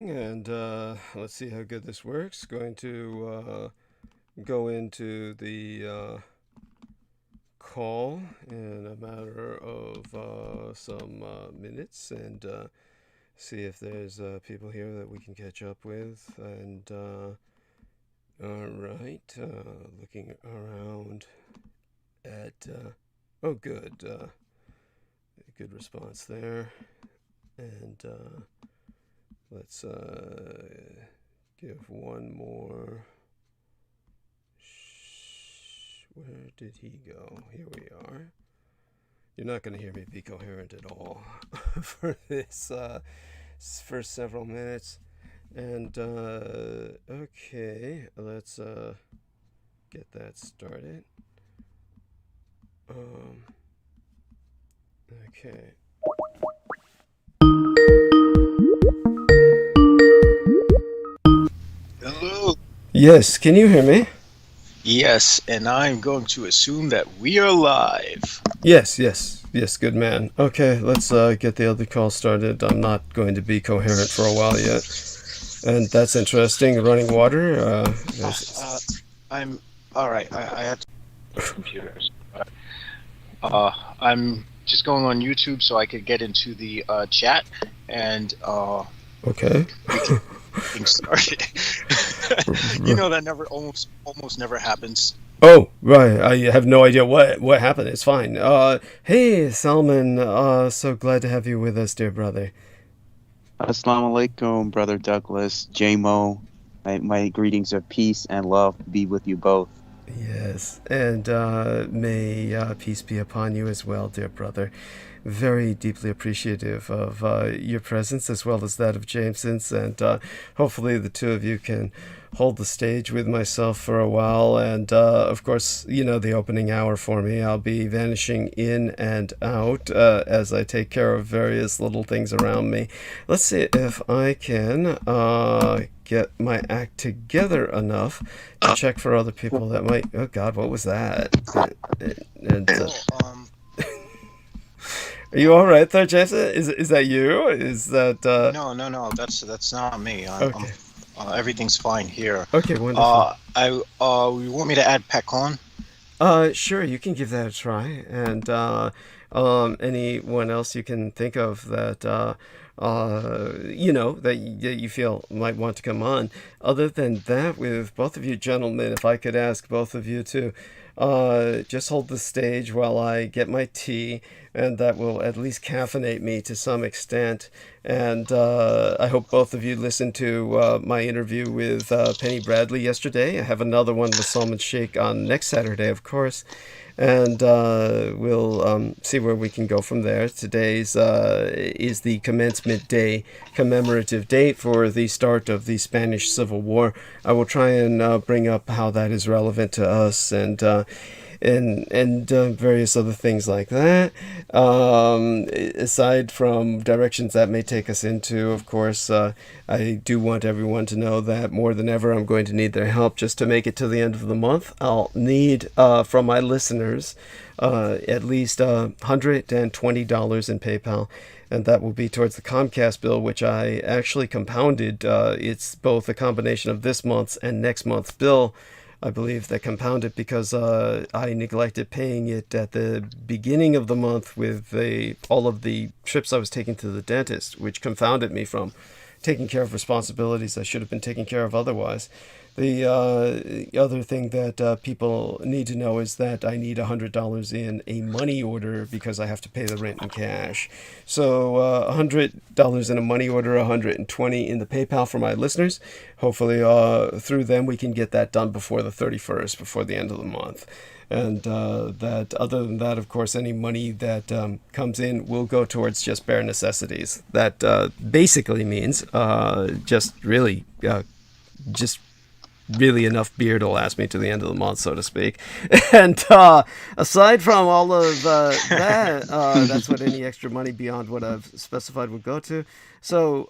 And let's see how good this works. Going to go into the call in a matter of some minutes and see if there's people here that we can catch up with. And all right, looking around at oh, good, good response there. And let's give one more. Where did he go? Here we are. You're not going to hear me be coherent at all for this first several minutes. And okay, let's get that started. Okay. Hello. Yes, can you hear me? Yes, and I'm going to assume that we are live. Yes, good man. Okay, let's get the other call started. I'm not going to be coherent for a while yet. And that's interesting. Running water. I'm all right. I had computers. I'm just going on YouTube so I could get into the chat and Okay. we can get things started. You know that never almost never happens. Oh, right. I have no idea what happened. It's fine. Hey, Salman. So glad to have you with us, dear brother. Assalamu alaikum, Brother Douglas, J-Mo. My greetings of peace and love be with you both. Yes, and may peace be upon you as well, dear brother. Very deeply appreciative of your presence as well as that of Jameson's, and hopefully the two of you can hold the stage with myself for a while. And of course, you know, the opening hour for me, I'll be vanishing in and out as I take care of various little things around me. Let's see if I can get my act together enough to check for other people that might. Oh God, what was that? And, are you all right there, Jason? Is that you? Is that No. That's not me. okay? Everything's fine here. Okay, wonderful. You want me to add Pet Con? Sure, you can give that a try, and anyone else you can think of that you know that you feel might want to come on. Other than that, with both of you gentlemen, if I could ask both of you to just hold the stage while I get my tea, and that will at least caffeinate me to some extent. And I hope both of you listened to my interview with Penny Bradley yesterday. I have another one with Salman Sheikh on next Saturday, of course. And we'll see where we can go from there. Today's is the commencement day, commemorative date for the start of the Spanish Civil War. I will try and bring up how that is relevant to us, and various other things like that. Aside from directions that may take us into, of course, I do want everyone to know that more than ever, I'm going to need their help just to make it to the end of the month. I'll need from my listeners at least $120 in PayPal. And that will be towards the Comcast bill, which I actually compounded. It's both a combination of this month's and next month's bill. I believe that compounded because I neglected paying it at the beginning of the month with all of the trips I was taking to the dentist, which confounded me from taking care of responsibilities I should have been taking care of otherwise. The other thing that people need to know is that I need $100 in a money order because I have to pay the rent in cash. So $100 in a money order, $120 in the PayPal for my listeners. Hopefully through them we can get that done before the 31st, before the end of the month. And that, other than that, of course, any money that comes in will go towards just bare necessities. That basically means just really enough beer to last me to the end of the month, so to speak. And aside from all of that, that's what any extra money beyond what I've specified would go to. So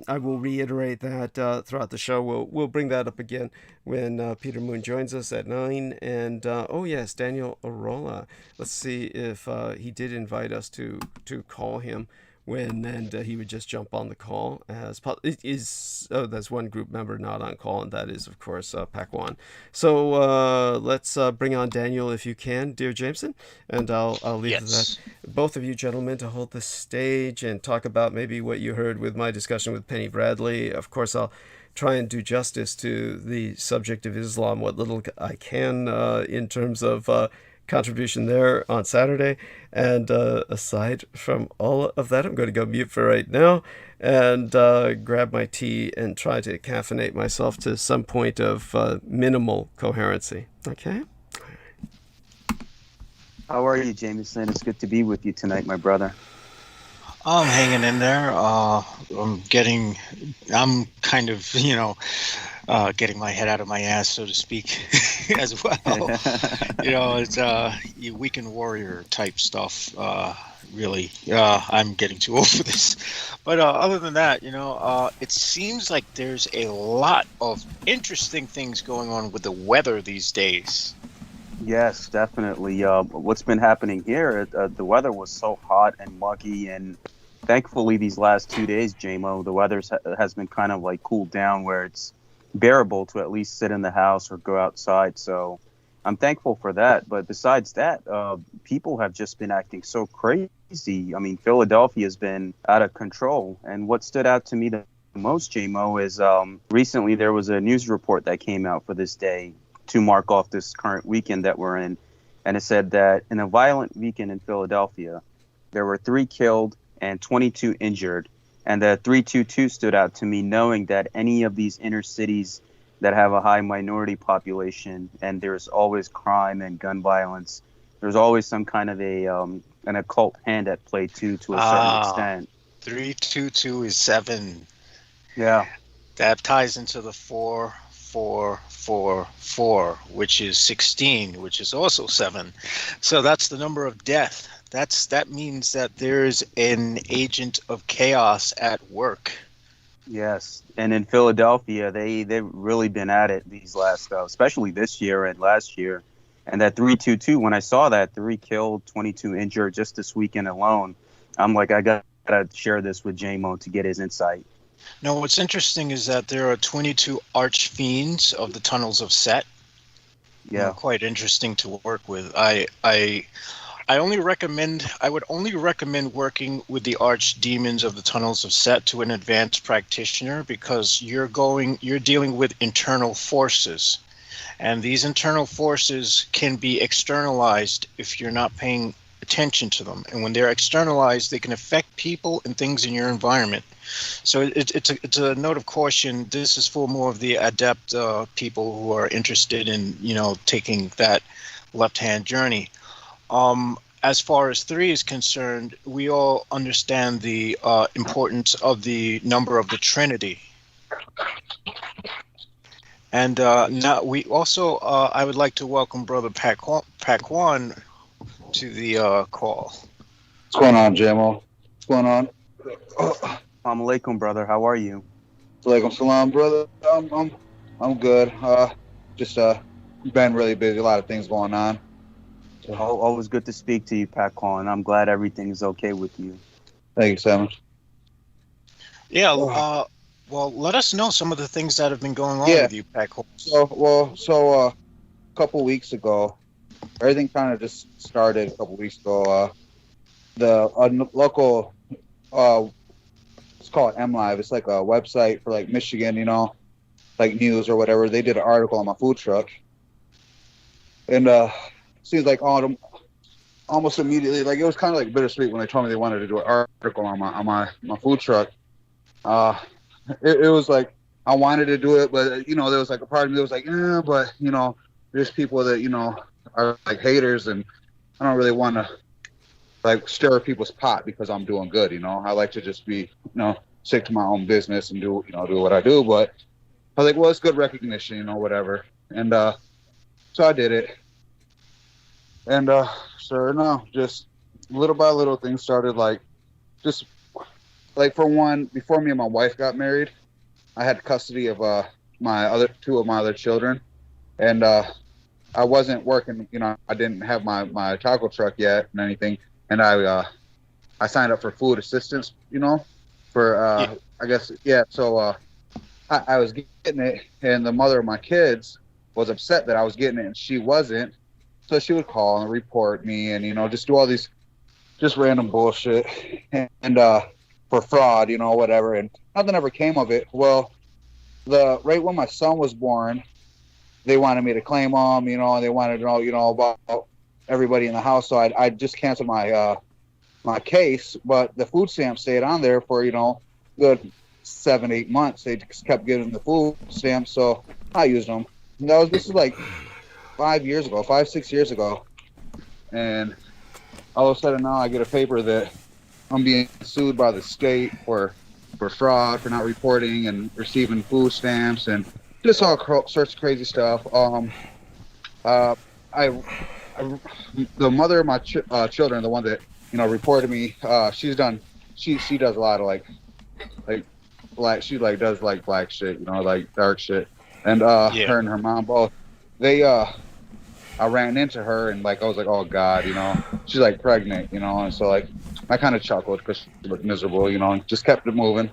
I will reiterate that throughout the show. We'll bring that up again when Peter Moon joins us at 9. And oh yes, Daniel Arola. Let's see if he did invite us to call him and he would just jump on the call there's one group member not on call, and that is, of course, Pakwan. So let's bring on Daniel if you can, dear Jameson, and I'll leave Yes. both of you gentlemen to hold the stage and talk about maybe what you heard with my discussion with Penny Bradley. Of course, I'll try and do justice to the subject of Islam, what little I can, in terms of contribution there on Saturday. And aside from all of that, I'm going to go mute for right now and grab my tea and try to caffeinate myself to some point of minimal coherency. Okay? How are you, Jameson? It's good to be with you tonight, my brother. I'm hanging in there. I'm kind of, getting my head out of my ass, so to speak, as well. It's weekend warrior type stuff. Really, I'm getting too old for this. But other than that, it seems like there's a lot of interesting things going on with the weather these days. Yes, definitely. What's been happening here, the weather was so hot and muggy, and thankfully these last 2 days, JMO, the weather has been kind of like cooled down where it's bearable to at least sit in the house or go outside. So I'm thankful for that. But besides that, people have just been acting so crazy. I mean, Philadelphia has been out of control. And what stood out to me the most, JMO, is recently there was a news report that came out for this day to mark off this current weekend that we're in. And it said that in a violent weekend in Philadelphia, there were 3 killed and 22 injured. And the 322 stood out to me, knowing that any of these inner cities that have a high minority population, and there's always crime and gun violence, there's always some kind of an occult hand at play too, to a certain extent. 322 is 7. Yeah. That ties into the 4, which is 16, which is also 7. So that's the number of death. That means that there's an agent of chaos at work. Yes, and in Philadelphia, they've really been at it these last, especially this year and last year. And that 322, when I saw that 3 killed, 22 injured just this weekend alone, I'm like, I gotta share this with JMO to get his insight. No, what's interesting is that there are 22 archfiends of the tunnels of Set. Yeah, quite interesting to work with. I would only recommend working with the archdemons of the tunnels of Set to an advanced practitioner, because you're dealing with internal forces, and these internal forces can be externalized if you're not paying attention to them. And when they're externalized, they can affect people and things in your environment. So it's a note of caution. This is for more of the adept people who are interested in taking that left-hand journey. As far as 3 is concerned, we all understand the importance of the number of the Trinity. And now we also, I would like to welcome Brother Pakwan to the call. What's going on, JMO? What's going on? Assalamu alaikum, brother. How are you? Alaikum salam, brother. I'm good. Just been really busy. A lot of things going on. Always good to speak to you, Pakwan. I'm glad everything is okay with you. Thank you, Sam. Yeah. Well, let us know some of the things that have been going on with you, Pakwan. So a couple weeks ago, everything kind of just started a couple weeks ago. The local, it's called MLive. It's like a website for like Michigan, like news or whatever. They did an article on my food truck, and seems like almost immediately, like it was kind of like bittersweet when they told me they wanted to do an article on my food truck. It was like I wanted to do it, but there was like a part of me that was like, but there's people that are like haters, and I don't really want to like stir people's pot because I'm doing good. I like to just be stick to my own business and do what I do. But I was like, well, it's good recognition, whatever. And so I did it. And sure enough, just little by little things started, like just like for one, before me and my wife got married, I had custody of two of my other children, and I wasn't working. I didn't have my taco truck yet and anything, and I I signed up for food assistance, you know, for I guess So I was getting it, and the mother of my kids was upset that I was getting it and she wasn't. So she would call and report me, and you know, just do all these just random bullshit and for fraud, you know, whatever. And nothing ever came of it. Well, right when my son was born, they wanted me to claim him, you know, and they wanted to know, you know, about everybody in the house. So I just canceled my my case, but the food stamps stayed on there for, you know, good 7-8 months. They just kept giving the food stamps, so I used them. And this is like 5 years ago, 5-6 years ago, and all of a sudden now I get a paper that I'm being sued by the state for fraud, for not reporting and receiving food stamps, and just all sorts of crazy stuff. The mother of my children, the one that, you know, reported me, she does a lot of like black, she like does like black shit, you know, like dark shit. And her and her mom both, they I ran into her and like I was like, oh God, you know, she's like pregnant, you know, and so like I kind of chuckled because she looked miserable, you know, and just kept it moving.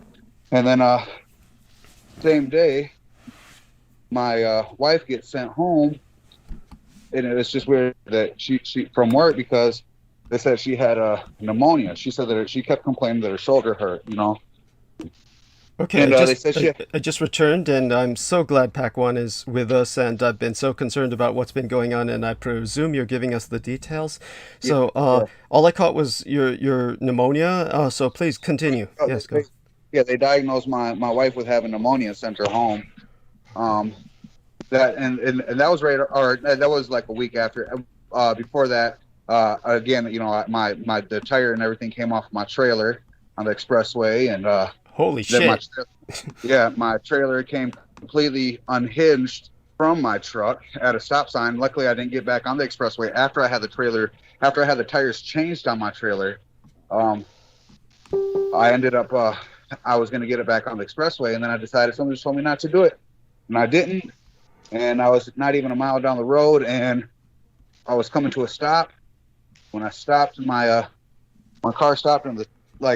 And then same day, my wife gets sent home, and it's just weird that she from work, because they said she had pneumonia. She said that she kept complaining that her shoulder hurt, you know. Okay, And they said I just returned, and I'm so glad Pac-1 is with us, and I've been so concerned about what's been going on, and I presume you're giving us the details. So all I caught was your pneumonia, so please continue. Yes, go. They diagnosed my wife with having pneumonia and sent her home. That was right, or that was like a week after. Before that, again, you know, the tire and everything came off my trailer on the expressway, and holy shit! My trailer came completely unhinged from my truck at a stop sign. Luckily, I didn't get back on the expressway after I had the tires changed on my trailer. I ended up, I was going to get it back on the expressway, and then I decided somebody just told me not to do it, and I didn't. And I was not even a mile down the road, and I was coming to a stop. When I stopped, my car stopped, and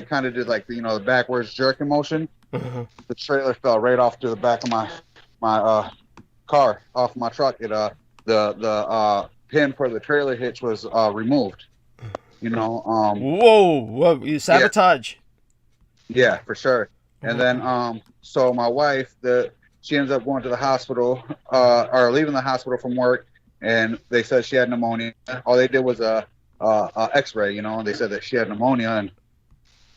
kind of did like the, you know, the backwards jerking motion. Uh-huh. The trailer fell right off to the back of my car, off my truck. It the pin for the trailer hitch was removed. You know. Whoa! You sabotage. Yeah, for sure. And then so my wife, she ends up going to the hospital, or leaving the hospital from work, and they said she had pneumonia. All they did was a X-ray, you know, and they said that she had pneumonia. And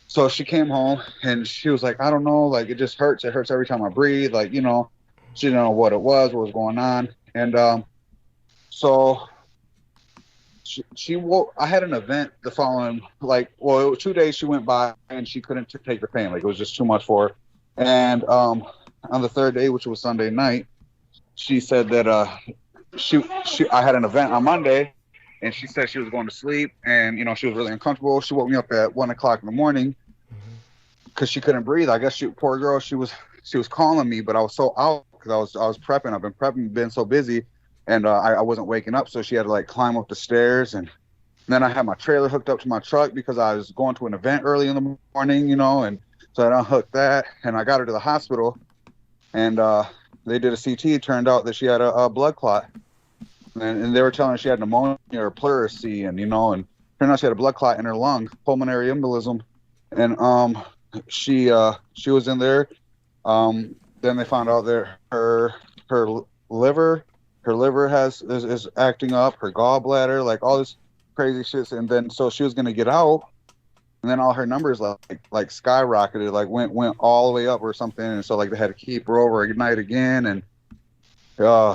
so she came home, and she was like, I don't know, like, it just hurts. It hurts every time I breathe. Like, you know, she didn't know what it was, what was going on. And so she woke. I had an event the following, like, well, it was 2 days she went by, and she couldn't take the pain. Like, it was just too much for her. And on the third day, which was Sunday night, she said that I had an event on Monday, and she said she was going to sleep, and, you know, she was really uncomfortable. She woke me up at 1 o'clock in the morning because she couldn't breathe. I guess poor girl, she was calling me, but I was so out because I was prepping. I've been prepping, been so busy, and I wasn't waking up, so she had to like climb up the stairs. And then I had my trailer hooked up to my truck because I was going to an event early in the morning, you know, and so I unhooked that, and I got her to the hospital, and they did a CT. It turned out that she had a blood clot. And they were telling her she had pneumonia or pleurisy, and, you know, and turned out she had a blood clot in her lung, pulmonary embolism. And she was in there. Then they found out that her liver is acting up, her gallbladder, like all this crazy shit. And then so she was gonna get out, and then all her numbers like skyrocketed, like went all the way up or something. And so like they had to keep her overnight again. And the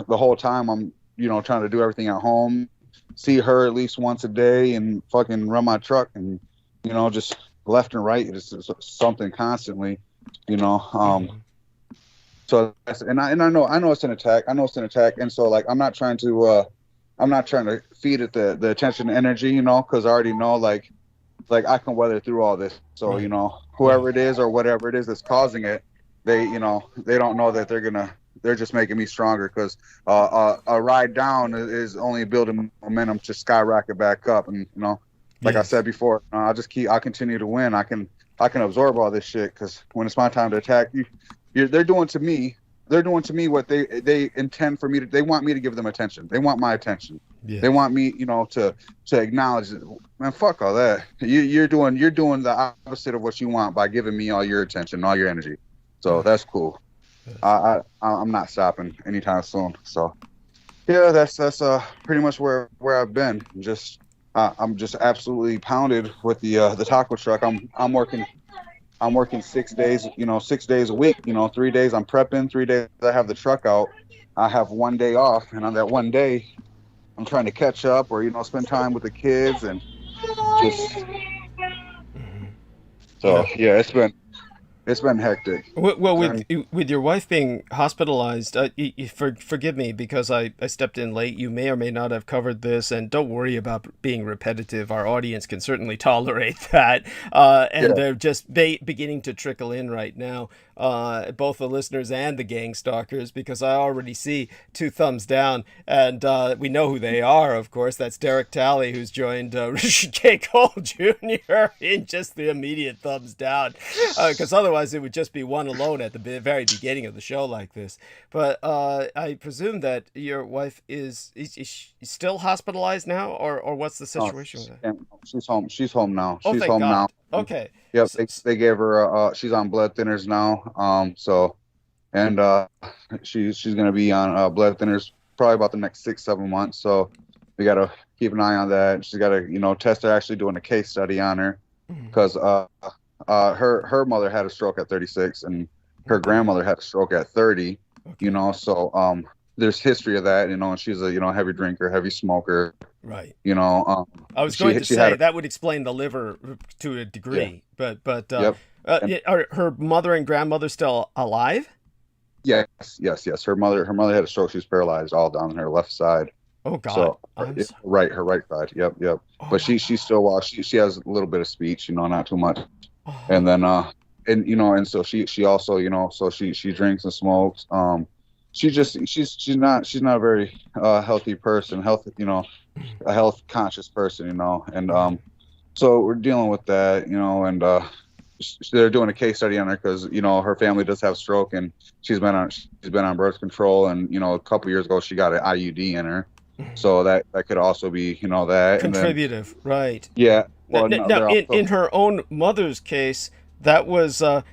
whole time I'm, you know, trying to do everything at home, see her at least once a day, and fucking run my truck, and, you know, just left and right, it's something constantly, you know. So and I know it's an attack. And so like I'm not trying to feed it the attention and energy, you know, because I already know like I can weather through all this. So, you know, whoever it is or whatever it is that's causing it, they, you know, they don't know that they're just making me stronger, because a ride down is only building momentum to skyrocket back up. And, you know, like I Yes. said before, I'll continue to win. I can absorb all this shit, because when it's my time to attack, they're doing to me what they intend for me to. They want me to give them attention. They want my attention. Yes. They want me, to acknowledge it. Man, fuck all that. You're doing the opposite of what you want by giving me all your attention, all your energy. So that's cool. I'm not stopping anytime soon. So yeah, that's pretty much where I've been. I'm just absolutely pounded with the taco truck. I'm working 6 days, 6 days a week. 3 days I'm prepping, 3 days I have the truck out. I have 1 day off, and on that 1 day, I'm trying to catch up or spend time with the kids, and just so yeah, it's been hectic. Well, with your wife being hospitalized, forgive me because I stepped in late. You may or may not have covered this, and don't worry about being repetitive. Our audience can certainly tolerate that. They're just beginning to trickle in right now, both the listeners and the gang stalkers, because I already see 2 thumbs down, and we know who they are, of course. That's Derek Talley, who's joined J. Cole Jr. in just the immediate thumbs down, because otherwise it would just be one alone at the very beginning of the show like this. But I presume that your wife is she still hospitalized now, or what's the situation with that? She's home. She's home now. Oh, She's thank home God. now. Okay. Yep. They gave her. She's on blood thinners now. She's gonna be on blood thinners probably about the next 6-7 months. So we gotta keep an eye on that. She's gotta test. They're actually doing a case study on her, because her mother had a stroke at 36, and her grandmother had a stroke at 30. Okay. So there's history of that. And she's a heavy drinker, heavy smoker. Right. I was going to say that would explain the liver to a degree, but Yep. Are her mother and grandmother still alive? Yes. Her mother had a stroke. She was paralyzed all down her left side. Oh God. So her right side. Yep. Oh, But she still she has a little bit of speech, not too much. oh. And then and so she also so she drinks and smokes. She's not a very healthy person, a health conscious person, and so we're dealing with that, and they're doing a case study on her because her family does have stroke, and she's been on birth control, and a couple years ago she got an IUD in her, so that could also be that Contributive, right? Yeah. Well, now in her own mother's case, that was the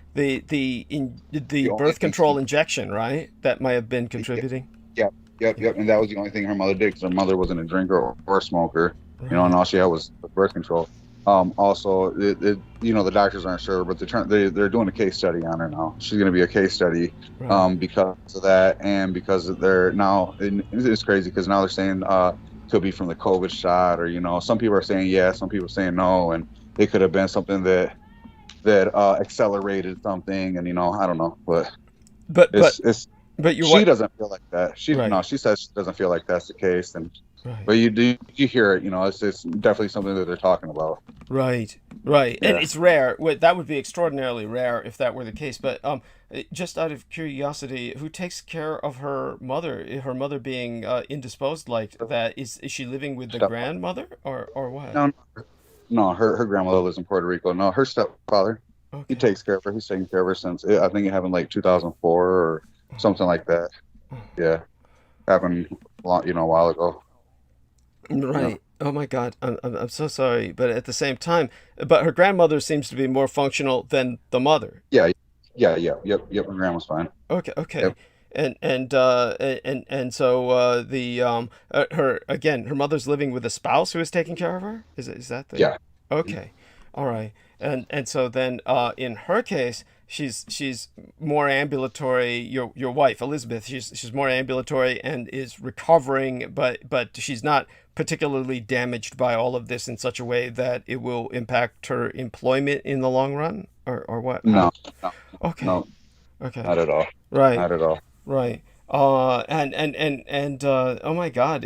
birth control injection, right? That might have been contributing. Yep. And that was the only thing her mother did, because her mother wasn't a drinker or a smoker, and all she had was birth control. Also, the doctors aren't sure, but they're doing a case study on her now. She's going to be a case study, Right. because of that, and because they're now, it's crazy because now they're saying could be from the COVID shot, or some people are saying yes, some people are saying no, and it could have been something that accelerated something, and I don't know, but she doesn't feel like that. She says she doesn't feel like that's the case, and Right. but you hear it, it's definitely something that they're talking about. Right. Yeah. And it's rare. That would be extraordinarily rare if that were the case. But just out of curiosity, who takes care of her mother? Her mother being indisposed like that, is she living with the grandmother or what? No, her grandmother lives in Puerto Rico. No, her stepfather. Okay. He takes care of her. He's taken care of her since, I think it happened like 2004 or something like that. Yeah, happened a while ago. Right. Oh my God. I'm so sorry, but at the same time, her grandmother seems to be more functional than the mother. Yeah. Yep. Her grandma's fine. Okay. Yep. And so her mother's living with a spouse who is taking care of her. Is that the? Yeah. Okay. All right. And so then in her case, she's more ambulatory. Your wife Elizabeth, she's more ambulatory and is recovering, but she's not particularly damaged by all of this in such a way that it will impact her employment in the long run, or what? No. Okay. No. Okay. Not at all. Right. Not at all. Right. Oh my God,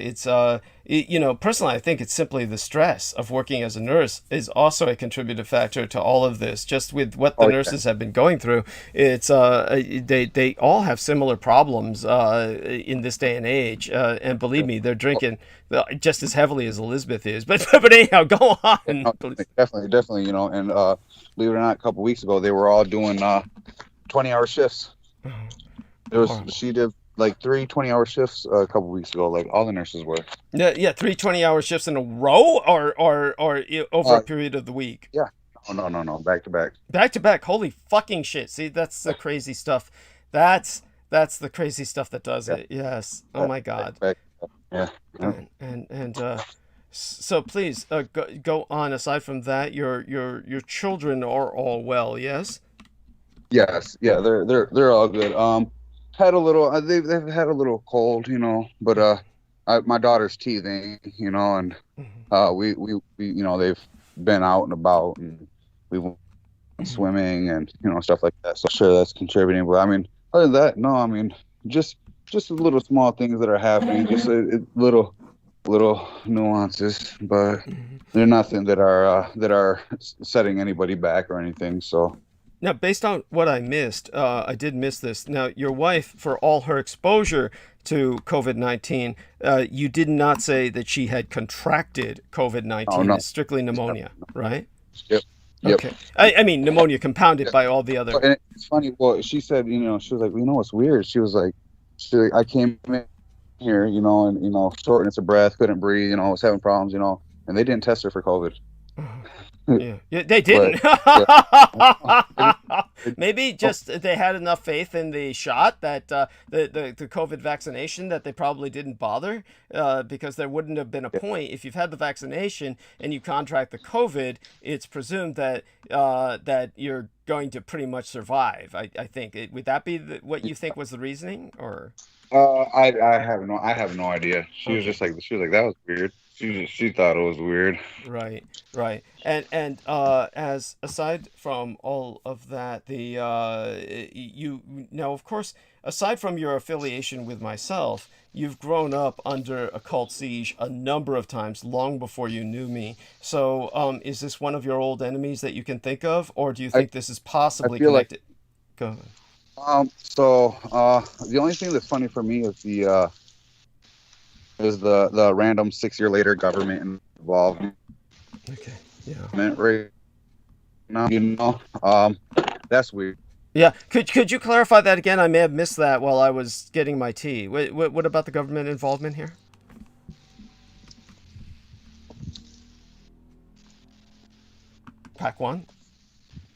you know, personally, I think it's simply the stress of working as a nurse is also a contributive factor to all of this. Just with what the Oh, yeah. nurses have been going through, it's they all have similar problems in this day and age. And believe me, they're drinking just as heavily as Elizabeth is. But anyhow, go Yeah, on, no, please. definitely, you know, and believe it or not, a couple weeks ago they were all doing 20-hour shifts. She did like 3 20-hour shifts a couple weeks ago, like all the nurses were. Yeah, yeah, 3 20-hour shifts in a row, or over a Uh, period of the week. yeah, no, back to back. Back to back. Holy fucking shit. See, that's the crazy stuff. That's the crazy stuff that does Yeah, it. Yes. Oh my God. back. Yeah, yeah. So please go on. Aside from that, your children are all well. Yes. Yes, yeah, they're all good. Had a little, they've had a little cold, you know, but my daughter's teething, you know, and Mhm. we you know, they've been out and about, and we went swimming and, you know, stuff like that. So sure, that's contributing. But I mean, other than that, no, I mean, just the little small things that are happening, just little nuances, but Mhm. they're nothing that are setting anybody back or anything. So. Now, based on what I missed, I did miss this. Now, your wife, for all her exposure to COVID-19, you did not say that she had contracted Oh COVID-19. no. It's strictly pneumonia, right? Yep. Yep. Okay. I mean, pneumonia compounded Yeah. by all the other. And it's funny. Well, she said, you know, she was like, you know, what's weird? She was like, I came in here, you know, and you know, shortness of breath, couldn't breathe, you know, was having problems, you know, and they didn't test her for COVID. Yeah, they didn't. But yeah, Maybe just they had enough faith in the shot that the COVID vaccination that they probably didn't bother because there wouldn't have been a point if you've had the vaccination and you contract the COVID. It's presumed that that you're going to pretty much survive. I think would that be what you think was the reasoning or? I have no idea. She was Okay. just like, that was weird. She thought it was weird. Right, right, and as aside from all of that, the you now of course aside from your affiliation with myself, you've grown up under occult siege a number of times long before you knew me. So, is this one of your old enemies that you can think of, or do you I think this is I possibly feel like connected? Go ahead. so the only thing that's funny for me is the random 6 year later government involvement Okay. Yeah. right now, you know, that's weird. Yeah. Could you clarify that again? I may have missed that while I was getting my tea. What about the government involvement here? Pack one.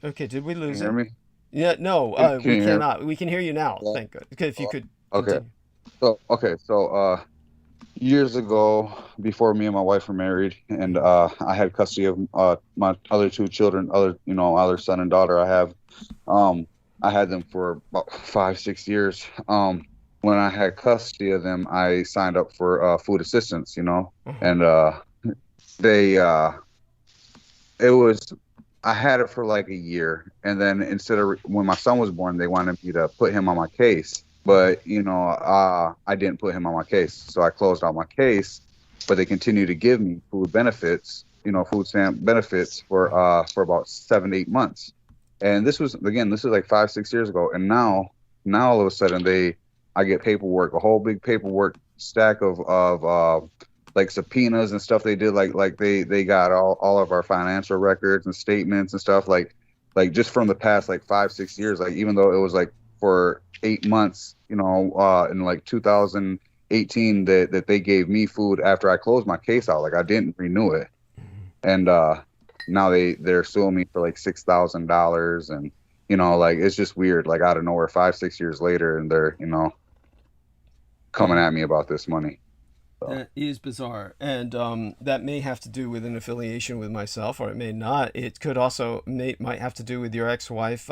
Okay. Did we Can you lose hear him? me? Yeah. No. Can We you hear me? cannot. We can hear you now. Yeah. Thank God. Okay. If you could Okay. continue. So years ago, before me and my wife were married, and I had custody of my other 2 children, other son and daughter I have. I had them for about 5 6 years. When I had custody of them, I signed up for food assistance, you know, Uh-huh. and they it was I had it for like a year, and then instead of when my son was born, they wanted me to put him on my case, but you know, I didn't put him on my case, so I closed out my case. But they continued to give me food benefits, you know, food stamp benefits for about 7 8 months, and this was like 5 6 years ago, and now all of a sudden I get paperwork, a whole big paperwork stack of like subpoenas and stuff. They did like they got all of our financial records and statements and stuff like just from the past like 5 6 years, like even though it was like for 8 months, you know, in like 2018 that they gave me food after I closed my case out, like I didn't renew it. And now they're suing me for like $6,000, and you know, like it's just weird, like out of nowhere 5 6 years later, and they're, you know, coming at me about this money. So. That is bizarre, and that may have to do with an affiliation with myself, or it may not. It could also might have to do with your ex-wife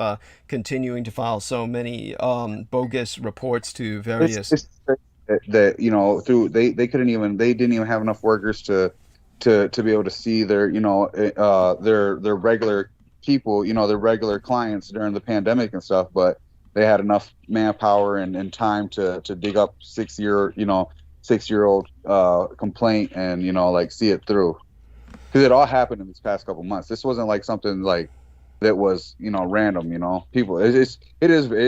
continuing to file so many bogus reports to various. It's that you know, through they didn't even have enough workers to be able to see their, you know, their regular people, you know, their regular clients during the pandemic and stuff, but they had enough manpower and time to dig up 6-year-old complaint and like see it through, because it all happened in this past couple months. This wasn't like something like that was random. People, it is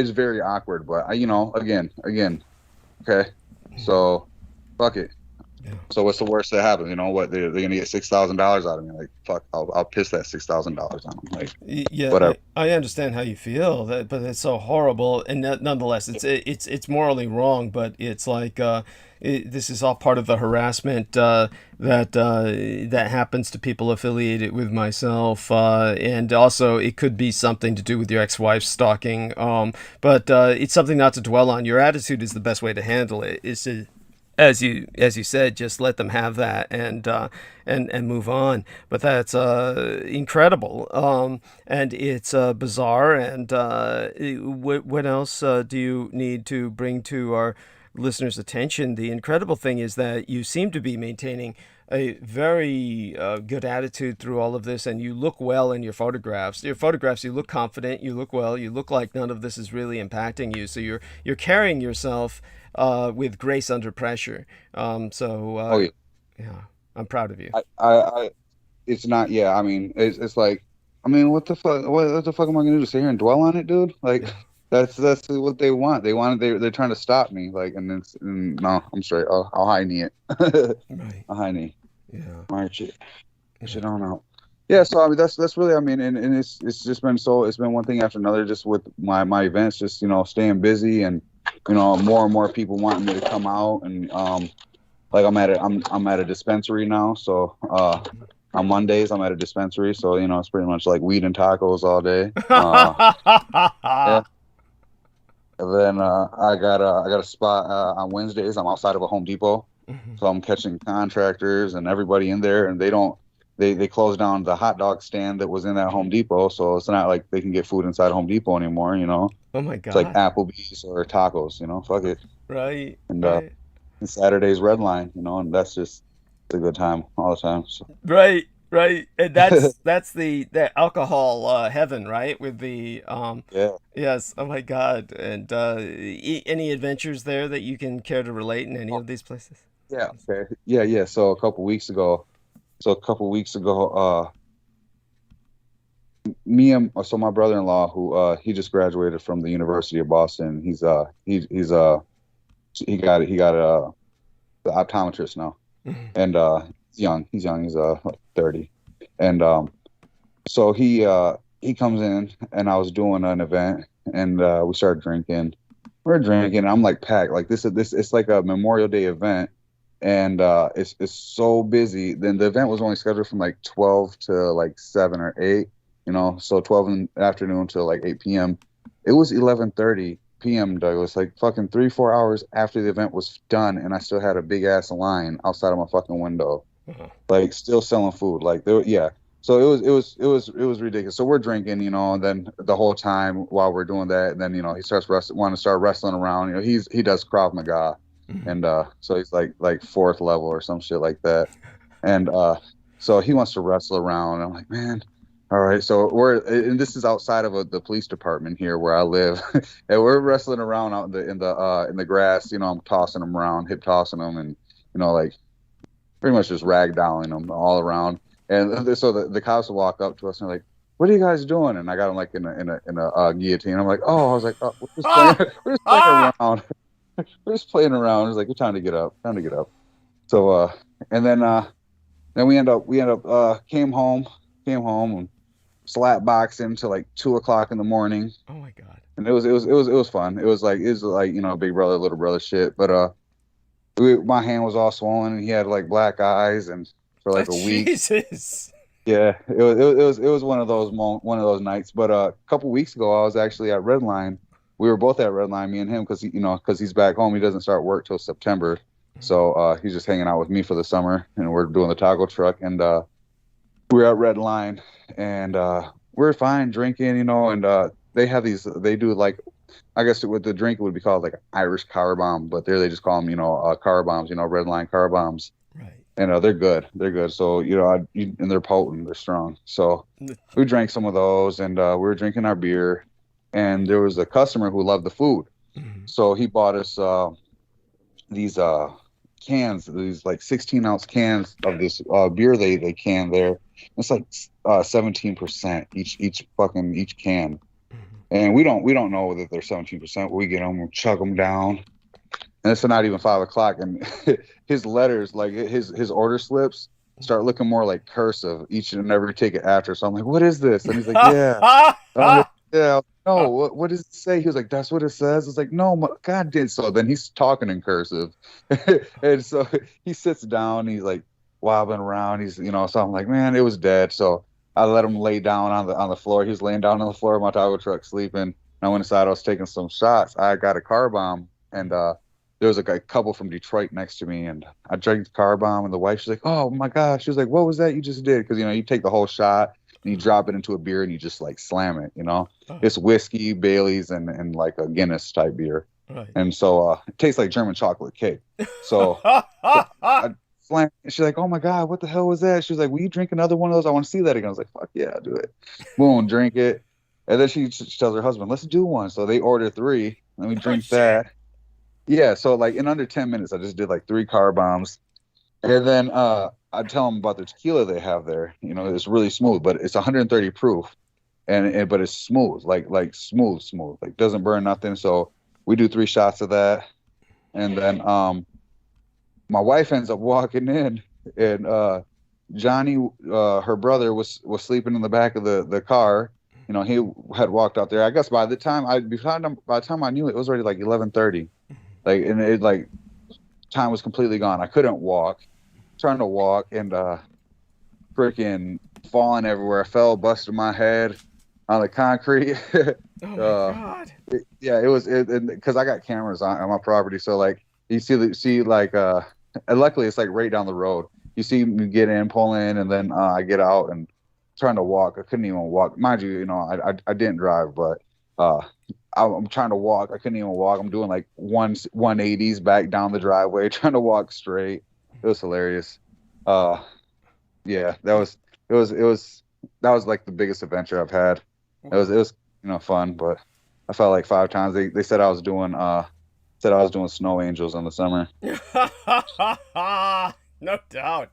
very awkward, but again, okay, so fuck it. Yeah. So what's the worst that happens? What, they're gonna get $6,000 out of me? Like, fuck, I'll piss that $6,000 on them. Like, Yeah, whatever. I understand how you feel, but it's so horrible, and nonetheless, it's morally wrong. But it's like this is all part of the harassment that happens to people affiliated with myself, and also it could be something to do with your ex-wife stalking. But it's something not to dwell on. Your attitude is the best way to handle it. Is to, as you said, just let them have that and move on. But that's incredible, and it's bizarre. And what else do you need to bring to our listeners' attention? The incredible thing is that you seem to be maintaining a very good attitude through all of this, and you look well in your photographs. You look confident, you look well, you look like none of this is really impacting you. So you're carrying yourself with grace under pressure. Yeah, I'm proud of you. It's not. Yeah, I mean, it's like, I mean, what the fuck? What the fuck am I gonna do? Sit here and dwell on it, dude? Like, that's what they want. They're trying to stop me. Like, and no, I'm straight. I'll high knee it. Right. I'll high knee. Yeah. March it. Shit on out. Yeah, so I mean that's really, I mean, and it's just been one thing after another, just with my events, just staying busy, and more and more people wanting me to come out, and like I'm at a dispensary now, so on Mondays I'm at a dispensary, so it's pretty much like weed and tacos all day. Yeah. And then I got a spot on Wednesdays. I'm outside of a Home Depot, so I'm catching contractors and everybody in there, and they closed down the hot dog stand that was in that Home Depot, so it's not like they can get food inside Home Depot anymore. Oh my God. It's like Applebee's or tacos. Fuck it. Right. And right. And Saturday's Red Line. And that's just a good time all the time. So. Right. And that's the alcohol heaven, right? With the yeah. Yes. Oh my God. And any adventures there that you can care to relate in any of these places? Yeah. Okay. Yeah. So a couple weeks ago, my brother-in-law, who he just graduated from the University of Boston. He got the optometrist now, and he's young. He's like 30, and so he comes in, and I was doing an event, and we started drinking. We're drinking, and I'm like packed. Like it's like a Memorial Day event. And it's so busy. Then the event was only scheduled from like 12 to like 7 or 8, so 12 in the afternoon till like 8 p.m. It was 11:30 p.m., Douglas, like fucking 3-4 hours after the event was done, and I still had a big ass line outside of my fucking window, like still selling food. Like yeah. So it was ridiculous. So we're drinking, and then the whole time while we're doing that, and then he starts wanting to start wrestling around. He does Krav Maga. And so he's like 4th level or some shit like that, and so he wants to wrestle around. And I'm like, man, all right. So and this is outside of the police department here where I live, and we're wrestling around out in the grass. I'm tossing them around, hip tossing them, and like pretty much just ragdolling them all around. And so the cops will walk up to us and they're like, "What are you guys doing?" And I got them like in a guillotine. I'm like, "Oh," I was like, "Oh, we're just playing around." We're just playing around. It's like, it's time to get up. So and then we end up came home and slap boxing till like 2 o'clock in the morning. Oh my God. And it was fun. It was like big brother little brother shit. But my hand was all swollen, and he had like black eyes, and for like a week. Jesus. Yeah, it was one of those nights. But a couple weeks ago, I was actually at Redline. We were both at Redline, me and him, because he's back home. He doesn't start work till September, so he's just hanging out with me for the summer, and we're doing the taco truck. And we were at Redline, and we're fine drinking, and they have these. They do like, I guess with the drink it would be called like Irish car bomb, but there they just call them car bombs, Redline car bombs. Right. And they're good. So and they're potent, they're strong. So we drank some of those, and we were drinking our beer. and there was a customer who loved the food. So he bought us these cans, these like 16-ounce cans of this beer they can there. It's like 17% each can, and we don't know that they're 17%. We get them, we chug them down, and it's not even 5 o'clock, and his letters, like his order slips, start looking more like cursive each and every ticket after. So I'm like, what is this? And he's like, yeah. Yeah. No, what does it say? He was like, that's what it says. It's like, no, God did. So then he's talking in cursive. And so he sits down, he's like wobbling around. He's, so I'm like, man, it was dead. So I let him lay down on the floor. He was laying down on the floor of my taco truck sleeping. And I went inside, I was taking some shots. I got a car bomb, and there was a couple from Detroit next to me, and I drank the car bomb, and the wife, she's like, oh my gosh. She was like, what was that you just did? Because, you take the whole shot and you drop it into a beer and you just like slam it, It's whiskey, Bailey's, and like a Guinness type beer. Right. And so it tastes like German chocolate cake. So I slammed it. She's like, oh my God, what the hell was that? She was like, will you drink another one of those? I want to see that again. I was like, fuck yeah, I'll do it. Boom, drink it. And then she tells her husband, let's do one. So they order 3. Let me drink that. Yeah, so like in under 10 minutes, I just did like 3 car bombs. And then I tell them about the tequila they have there. It's really smooth, but it's 130 proof, but it's smooth, like smooth, like doesn't burn nothing. So we do 3 shots of that, and then my wife ends up walking in, and Johnny, her brother, was sleeping in the back of the car. He had walked out there. I guess by the time I knew it was already like 11:30, like, and it like time was completely gone. I couldn't walk. Trying to walk and freaking falling everywhere. I fell, busted my head on the concrete. Oh my God. It was because I got cameras on my property, so like you see like and luckily it's like right down the road. You see me get in, pull in, and then I get out and trying to walk. I couldn't even walk. Mind you, I didn't drive, but I'm trying to walk. I couldn't even walk. I'm doing like 180s back down the driveway, trying to walk straight. It was hilarious. Yeah, that was like the biggest adventure I've had. It was fun, but I felt like 5 times. They said I was doing snow angels in the summer. No doubt.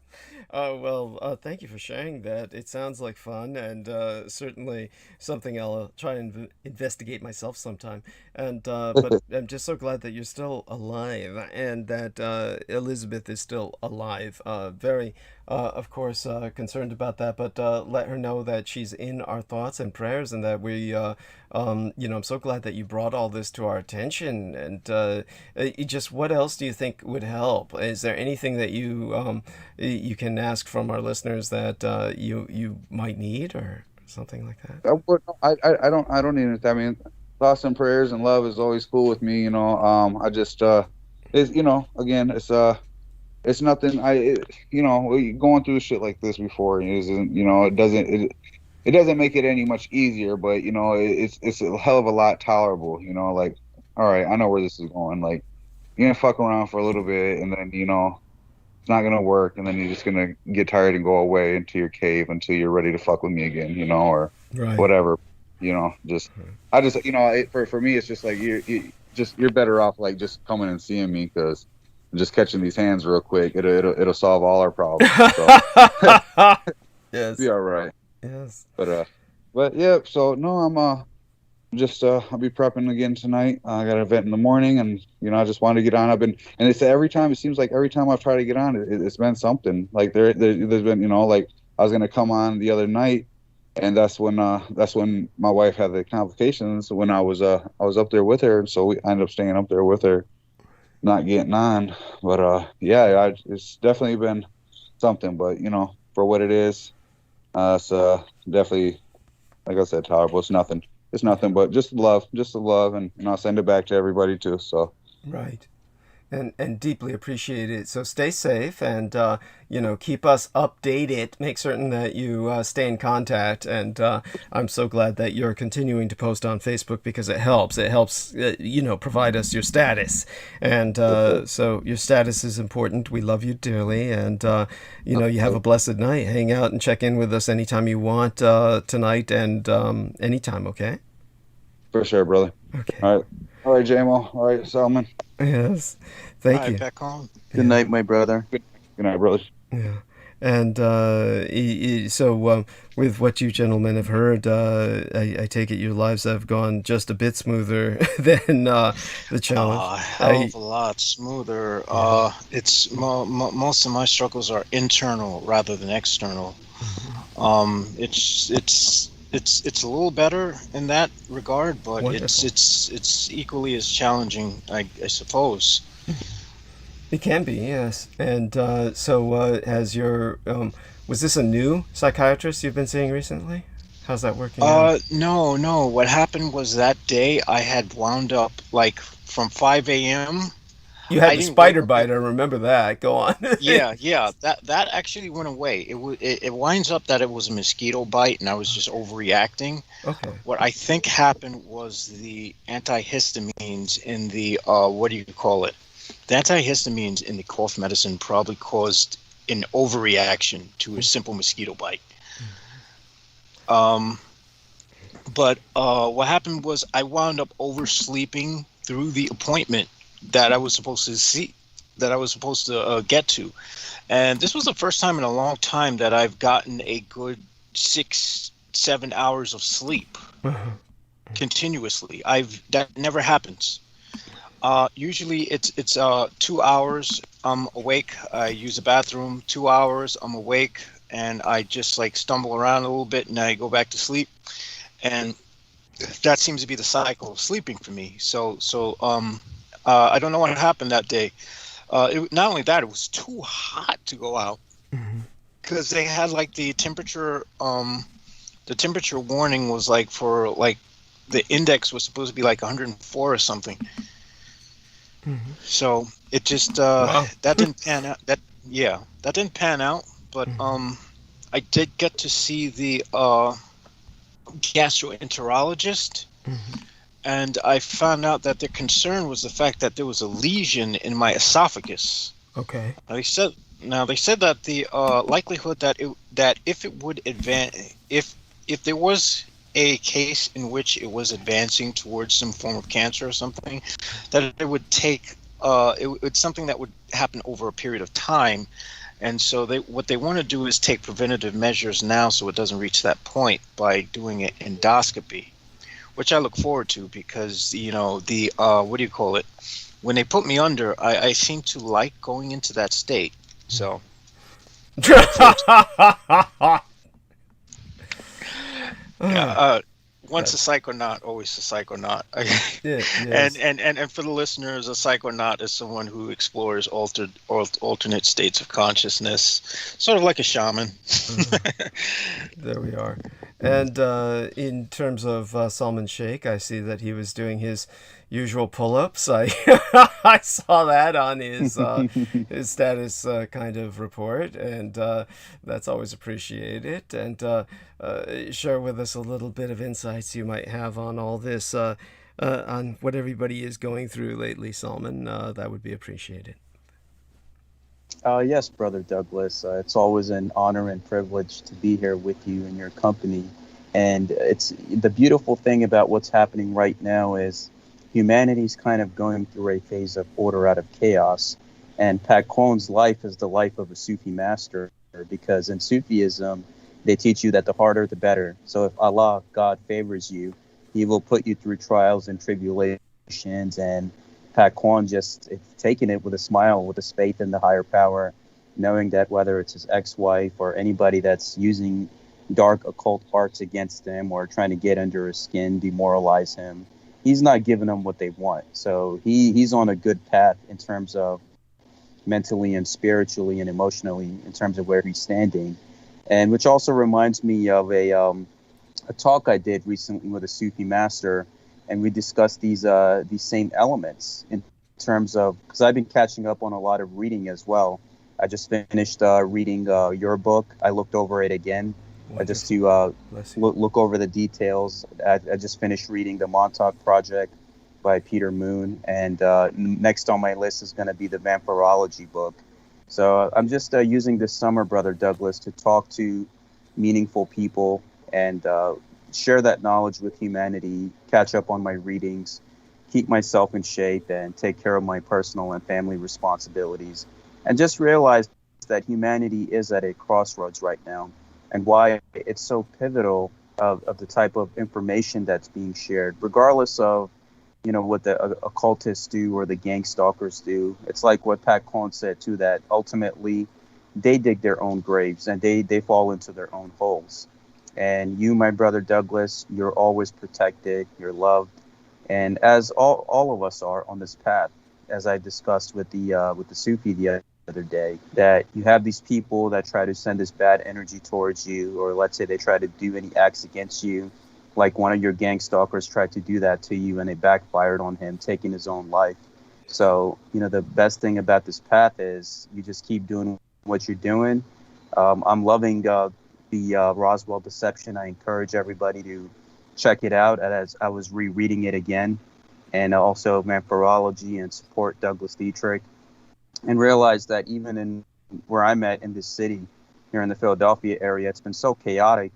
Well, thank you for sharing that. It sounds like fun, and certainly something I'll try and investigate myself sometime. And but I'm just so glad that you're still alive, and that Elizabeth is still alive. Very, of course, concerned about that, but let her know that she's in our thoughts and prayers, and that we, I'm so glad that you brought all this to our attention. And just what else do you think would help? Is there anything that you can ask from our listeners that you might need, or something like that? I don't need it. I mean, thoughts and prayers and love is always cool with me. I just it's again, it's nothing. Going through shit like this before isn't, it doesn't make it any much easier, but it's a hell of a lot tolerable. Like, all right, I know where this is going. Like, you're gonna fuck around for a little bit, and then it's not gonna work, and then you're just gonna get tired and go away into your cave until you're ready to fuck with me again, or Right. whatever. I just for me, it's just like you're better off like just coming and seeing me, because just catching these hands real quick, it'll solve all our problems. So. Yes. Be all right. Yes. But yeah. So no, I'm just I'll be prepping again tonight. I got an event in the morning, and I just wanted to get on. And they say it seems like every time I've tried to get on, it's been something. Like there's been like I was gonna come on the other night, and that's when my wife had the complications when I was up there with her, so we ended up staying up there with her, not getting on. But yeah, it's definitely been something. But for what it is, it's definitely, like I said, tolerable. It's nothing. It's nothing but just the love, and I'll send it back to everybody too. So Right. And deeply appreciate it. So stay safe, and keep us updated. Make certain that you stay in contact. And I'm so glad that you're continuing to post on Facebook, because it helps. It helps provide us your status, and so your status is important. We love you dearly, and you have a blessed night. Hang out and check in with us anytime you want, tonight and anytime. Okay. For sure, brother. Okay. All right, JMO. All right, Salman. Yes. All Thank right, you. back home. Good night, my brother. Good night, brothers. Yeah. And so with what you gentlemen have heard, I take it your lives have gone just a bit smoother than the challenge. A hell of a lot smoother. It's most of my struggles are internal rather than external. It's a little better in that regard, but Wonderful. it's equally as challenging, I suppose. It can be, yes. And so has your was this a new psychiatrist you've been seeing recently? How's that working out? No. What happened was that day I had wound up like from 5 a.m. You had I the didn't spider wake up. bite. I remember that. Go on. Yeah. That actually went away. It winds up that it was a mosquito bite, and I was just overreacting. Okay. What I think happened was the antihistamines in the what do you call it? The antihistamines in the cough medicine probably caused an overreaction to a simple mosquito bite. But what happened was I wound up oversleeping through the appointment that I was supposed to get to. And this was the first time in a long time that I've gotten a good 6-7 hours of sleep continuously. That never happens. Usually it's 2 hours I'm awake, I use the bathroom, 2 hours I'm awake, and I just like stumble around a little bit and I go back to sleep. And that seems to be the cycle of sleeping for me. So I don't know what happened that day. Not only that, it was too hot to go out because they had like the temperature warning was like for like the index was supposed to be like 104 or something. So it just that didn't pan out. That didn't pan out. But I did get to see the gastroenterologist, and I found out that their concern was the fact that there was a lesion in my esophagus. Okay. They said that the likelihood that if it would advance, if there was a case in which it was advancing towards some form of cancer or something, that it would take it's something that would happen over a period of time. And so what they want to do is take preventative measures now so it doesn't reach that point by doing an endoscopy, which I look forward to because, the what do you call it? When they put me under, I seem to like going into that state. So once a psychonaut, always a psychonaut. Yes. And for the listeners, a psychonaut is someone who explores alternate states of consciousness, sort of like a shaman. There we are. And in terms of Salman Sheikh, I see that he was doing his usual pull-ups. I I saw that on his status kind of report, and that's always appreciated. And share with us a little bit of insights you might have on all this, on what everybody is going through lately, Salman. That would be appreciated. Yes, Brother Douglas. It's always an honor and privilege to be here with you in your company. And it's the beautiful thing about what's happening right now is humanity's kind of going through a phase of order out of chaos. And Pat Khone's life is the life of a Sufi master, because in Sufism, they teach you that the harder, the better. So if Allah, God, favors you, he will put you through trials and tribulations. And Pat Khone just taking it with a smile, with his faith in the higher power, knowing that whether it's his ex-wife or anybody that's using dark occult arts against him or trying to get under his skin, demoralize him, he's not giving them what they want. So he's on a good path in terms of mentally and spiritually and emotionally in terms of where he's standing. And which also reminds me of a talk I did recently with a Sufi master, and we discussed these same elements in terms of, because I've been catching up on a lot of reading as well. I just finished reading your book. I looked over it again just to look over the details. I just finished reading the Montauk Project by Peter Moon, and next on my list is going to be the Vampirology book. So I'm just using this summer, Brother Douglas, to talk to meaningful people and share that knowledge with humanity, catch up on my readings, keep myself in shape, and take care of my personal and family responsibilities. And just realize that humanity is at a crossroads right now, and why it's so pivotal of the type of information that's being shared, regardless of, you know, what the occultists do or the gang stalkers do. It's like what Pat Cohn said too, that ultimately they dig their own graves and they fall into their own holes. And you, my brother Douglas, you're always protected, you're loved, and as all of us are on this path, as I discussed with the Sufi the other day, that you have these people that try to send this bad energy towards you, or let's say they try to do any acts against you, like one of your gang stalkers tried to do that to you and it backfired on him, taking his own life. So, you know, the best thing about this path is you just keep doing what you're doing. I'm loving the Roswell Deception. I encourage everybody to check it out as I was rereading it again, and also Vampirology, and support Douglas Dietrich, and realize that even in where I'm at in this city, here in the Philadelphia area, it's been so chaotic.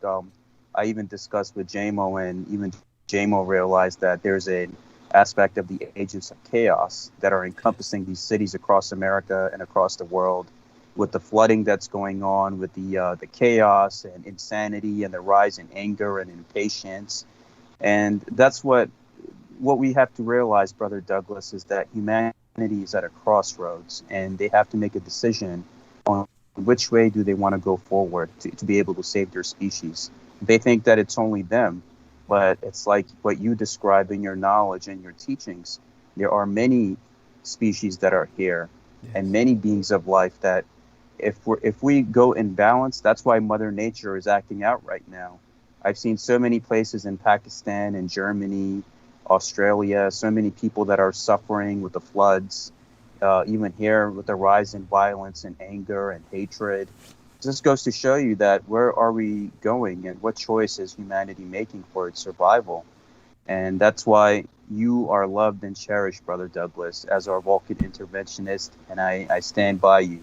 I even discussed with JMO, and even JMO realized that there's an aspect of the agents of chaos that are encompassing these cities across America and across the world, with the flooding that's going on, with the chaos and insanity and the rise in anger and impatience. And that's what we have to realize, Brother Douglas, is that humanity is at a crossroads, and they have to make a decision on which way do they want to go forward to be able to save their species. They think that it's only them, but it's like what you describe in your knowledge and your teachings. There are many species that are here, yes, and many beings of life that if we go in balance, that's why Mother Nature is acting out right now. I've seen so many places in Pakistan and Germany, Australia, so many people that are suffering with the floods, even here with the rise in violence and anger and hatred. It just goes to show you that where are we going and what choice is humanity making for its survival? And that's why you are loved and cherished, Brother Douglas, as our Vulcan interventionist, and I stand by you.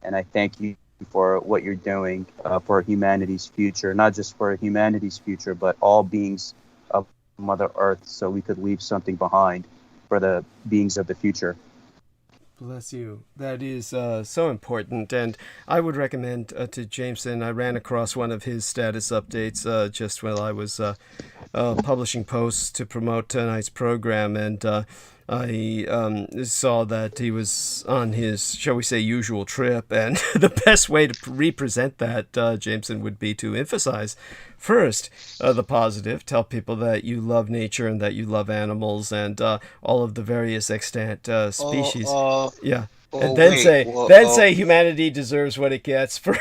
And I thank you for what you're doing for humanity's future, not just for humanity's future, but all beings of Mother Earth, so we could leave something behind for the beings of the future. Bless you. That is so important. And I would recommend to Jameson, I ran across one of his status updates just while I was publishing posts to promote tonight's program, and I saw that he was on his, shall we say, usual trip, and the best way to represent that, Jameson, would be to emphasize first the positive, tell people that you love nature and that you love animals and all of the various extant species. Yeah. And then say humanity deserves what it gets for.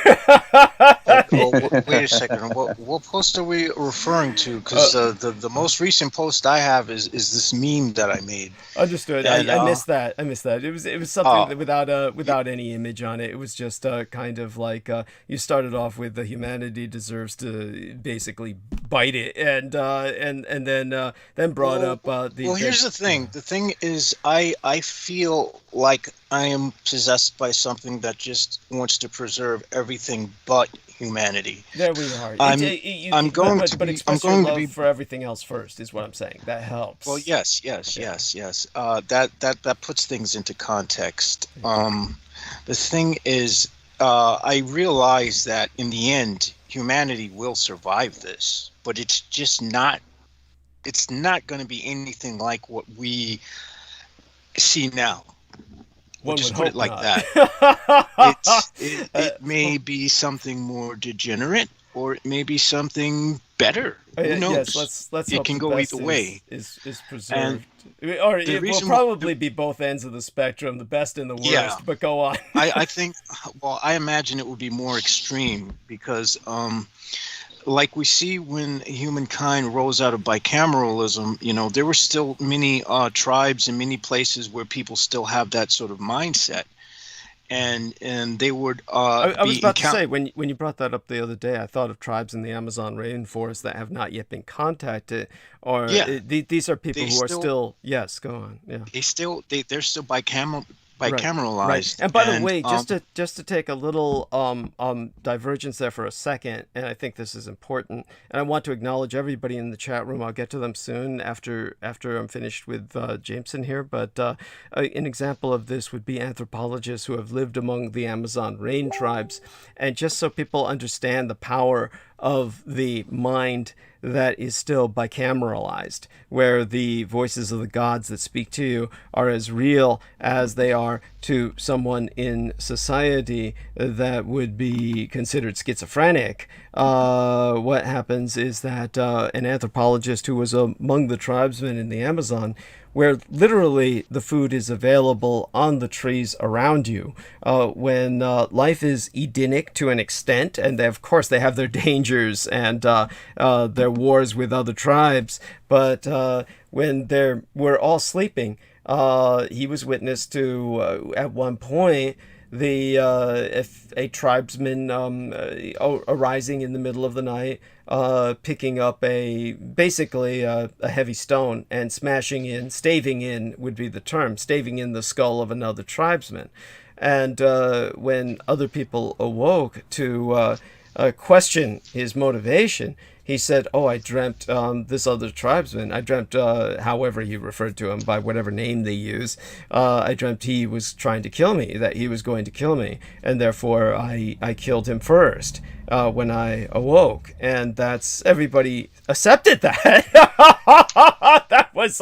Wait a second. What post are we referring to? Because the most recent post I have is this meme that I made. Understood. And, I missed that. It was something without any image on it. It was just kind of like you started off with the humanity deserves to basically bite it, and then brought up the. Well, here's the thing. The thing is, I feel like I am possessed by something that just wants to preserve everything but humanity. There we are. I'm going to be for everything else first, is what I'm saying. That helps. Well, yes. That puts things into context. The thing is, I realize that in the end, humanity will survive this, but it's just not. It's not going to be anything like what we see now. We'll just put it like that. It may be something more degenerate, or it may be something better. Who knows? Yes, let's it hope can the go best either way. Is preserved. Or it will probably be both ends of the spectrum, the best and the worst, yeah. But go on. I think, well, I imagine it would be more extreme because like we see when humankind rose out of bicameralism, there were still many tribes and many places where people still have that sort of mindset, and they would. I was about to say, when you brought that up the other day, I thought of tribes in the Amazon rainforest that have not yet been contacted, or these are people who are still. Yes, go on. Yeah, they're still bicameralized. And by the way, just to take a little divergence there for a second, and I think this is important, and I want to acknowledge everybody in the chat room. I'll get to them soon after I'm finished with Jameson here. But an example of this would be anthropologists who have lived among the Amazon rain tribes, and just so people understand the power of the mind that is still bicameralized, where the voices of the gods that speak to you are as real as they are to someone in society that would be considered schizophrenic. What happens is that an anthropologist who was among the tribesmen in the Amazon, where literally the food is available on the trees around you, when life is Edenic to an extent, and of course they have their dangers and their wars with other tribes, but when we're all sleeping, he was witness to at one point if a tribesman arising in the middle of the night, picking up basically a heavy stone and staving in would be the term, staving in the skull of another tribesman. And when other people awoke to question his motivation, he said, "Oh, I dreamt this other tribesman. I dreamt, however he referred to him by whatever name they use. I dreamt he was trying to kill me, that he was going to kill me, and therefore I killed him first when I awoke." And everybody accepted that. That was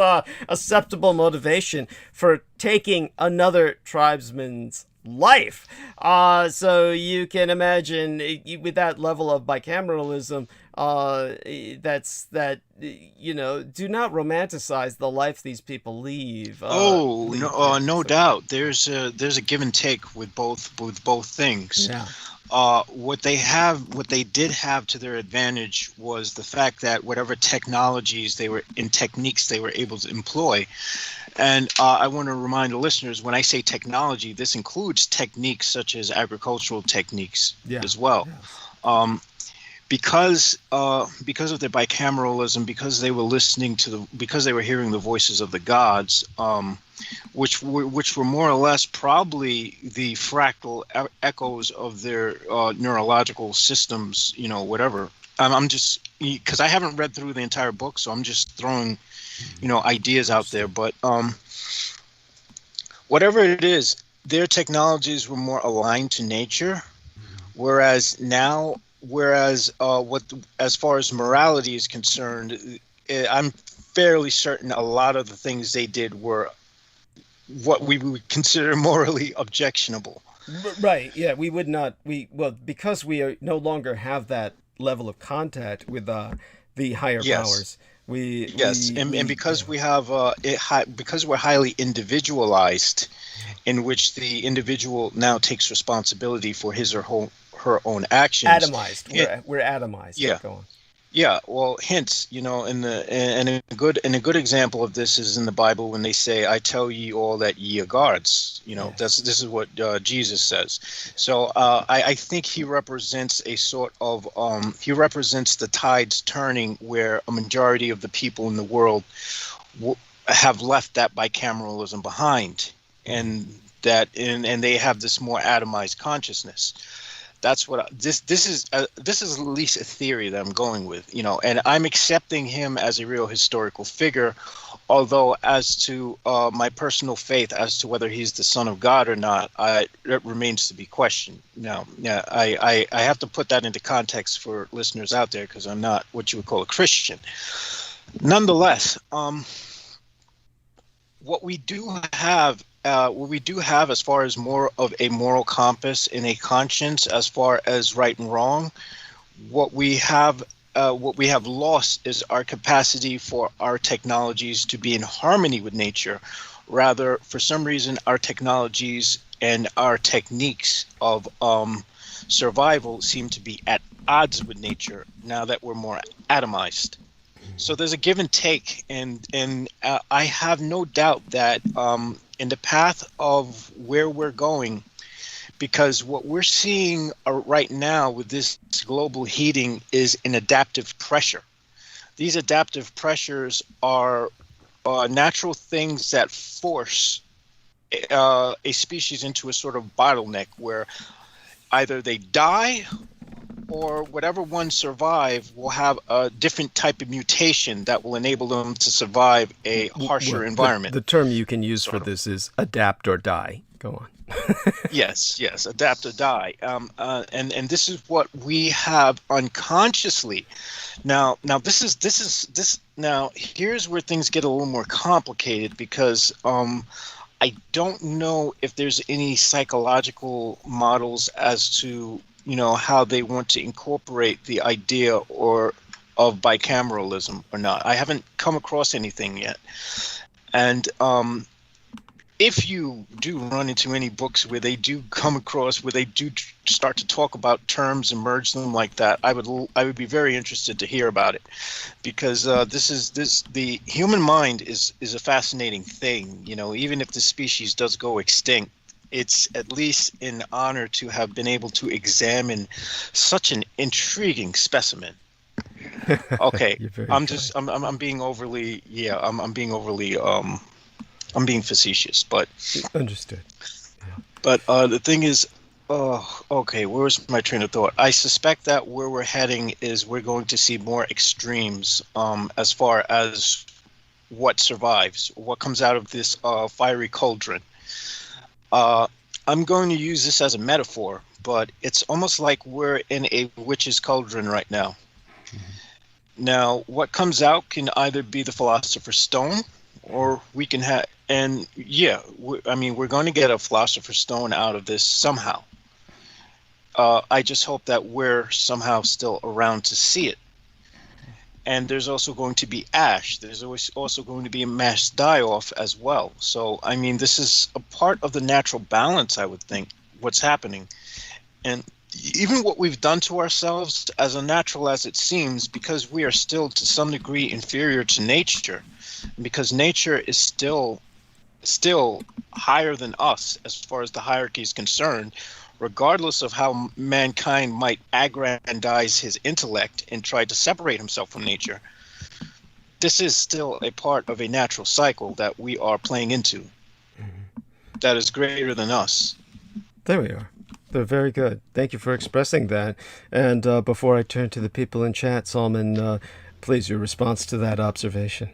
acceptable motivation for taking another tribesman's life. So you can imagine with that level of bicameralism, do not romanticize the life these people leave. No doubt. There's a give and take with both things. Yeah. What they did have to their advantage was the fact that whatever techniques they were able to employ. And I want to remind the listeners, when I say technology, this includes techniques such as agricultural techniques as well. Yeah. Because of their bicameralism, because they were hearing the voices of the gods, which were more or less probably the fractal echoes of their neurological systems, whatever. I'm just, because I haven't read through the entire book, so I'm just throwing, ideas out there. But whatever it is, their technologies were more aligned to nature, whereas as far as morality is concerned, I'm fairly certain a lot of the things they did were what we would consider morally objectionable. Right. Yeah, we would not. Because we no longer have that level of contact with the higher powers. And because we have because we're highly individualized, in which the individual now takes responsibility for his or her own actions. Atomized. We're atomized. Yeah. Go on. Yeah, well, hence, and a good example of this is in the Bible when they say, "I tell ye all that ye are gods." This is what Jesus says. So I think he represents a sort of he represents the tides turning, where a majority of the people in the world have left that bicameralism behind, and they have this more atomized consciousness. That's what this is at least a theory that I'm going with, and I'm accepting him as a real historical figure, although as to my personal faith as to whether he's the son of God or not, it remains to be questioned. Now, I have to put that into context for listeners out there, because I'm not what you would call a Christian. Nonetheless, what we do have as far as more of a moral compass and a conscience as far as right and wrong, what we have lost is our capacity for our technologies to be in harmony with nature. Rather, for some reason, our technologies and our techniques of survival seem to be at odds with nature now that we're more atomized. So there's a give and take, and I have no doubt that in the path of where we're going, because what we're seeing right now with this global heating is an adaptive pressure. These adaptive pressures are natural things that force a species into a sort of bottleneck where either they die or whatever ones survive will have a different type of mutation that will enable them to survive a harsher environment. The term you can use for this is adapt or die. Go on. Yes, adapt or die. And this is what we have unconsciously. Now here's where things get a little more complicated, because I don't know if there's any psychological models as to, you know, how they want to incorporate the idea of bicameralism or not. I haven't come across anything yet. And if you do run into any books where they do come across, where they do start to talk about terms and merge them like that, I would be very interested to hear about it, because the human mind is a fascinating thing. You know, even if the species does go extinct, it's at least an honor to have been able to examine such an intriguing specimen. Okay, I'm being overly, I'm being facetious, but understood. Yeah. But the thing is, okay, where's my train of thought? I suspect that where we're heading is we're going to see more extremes as far as what survives, what comes out of this fiery cauldron. I'm going to use this as a metaphor, but it's almost like we're in a witch's cauldron right now. Mm-hmm. Now, what comes out can either be the Philosopher's Stone, or we can have, and yeah, we're going to get a Philosopher's Stone out of this somehow. I just hope that we're somehow still around to see it. And there's also going to be ash. There's also going to be a mass die-off as well. So, I mean, this is a part of the natural balance, I would think, what's happening. And even what we've done to ourselves, as unnatural as it seems, because we are still to some degree inferior to nature, because nature is still higher than us as far as the hierarchy is concerned, regardless of how mankind might aggrandize his intellect and try to separate himself from nature. This is still a part of a natural cycle that we are playing into, that is greater than us. There we are. They're very good. Thank you for expressing that. And before I turn to the people in chat, Salman, please, your response to that observation.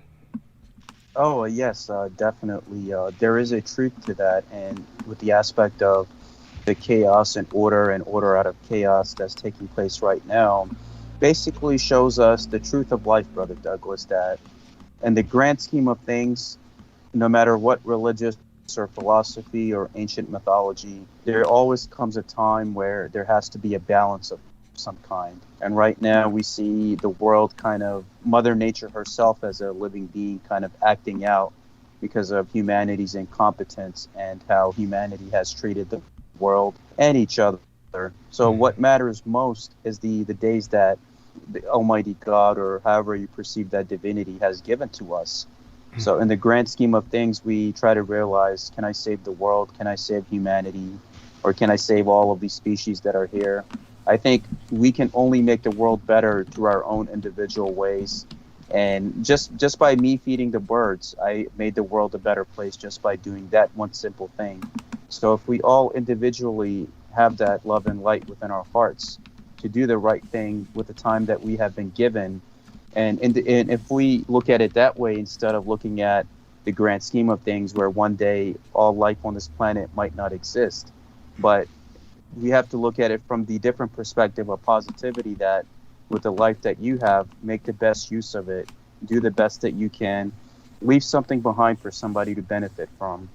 Oh, yes, definitely. There is a truth to that. And with the aspect of the chaos and order out of chaos that's taking place right now, basically shows us the truth of life, Brother Douglas, that in the grand scheme of things, no matter what religious or philosophy or ancient mythology, there always comes a time where there has to be a balance of some kind. And right now we see the world kind of, Mother Nature herself as a living being kind of acting out because of humanity's incompetence and how humanity has treated the world and each other. So what matters most is the days that the Almighty God, or however you perceive that divinity, has given to us. So in the grand scheme of things, we try to realize, can I save the world? Can I save humanity? Or can I save all of these species that are here? I think we can only make the world better through our own individual ways. And just by me feeding the birds, I made the world a better place just by doing that one simple thing. So if we all individually have that love and light within our hearts to do the right thing with the time that we have been given, and if we look at it that way instead of looking at the grand scheme of things where one day all life on this planet might not exist, but we have to look at it from the different perspective of positivity, that with the life that you have, make the best use of it, do the best that you can, leave something behind for somebody to benefit from.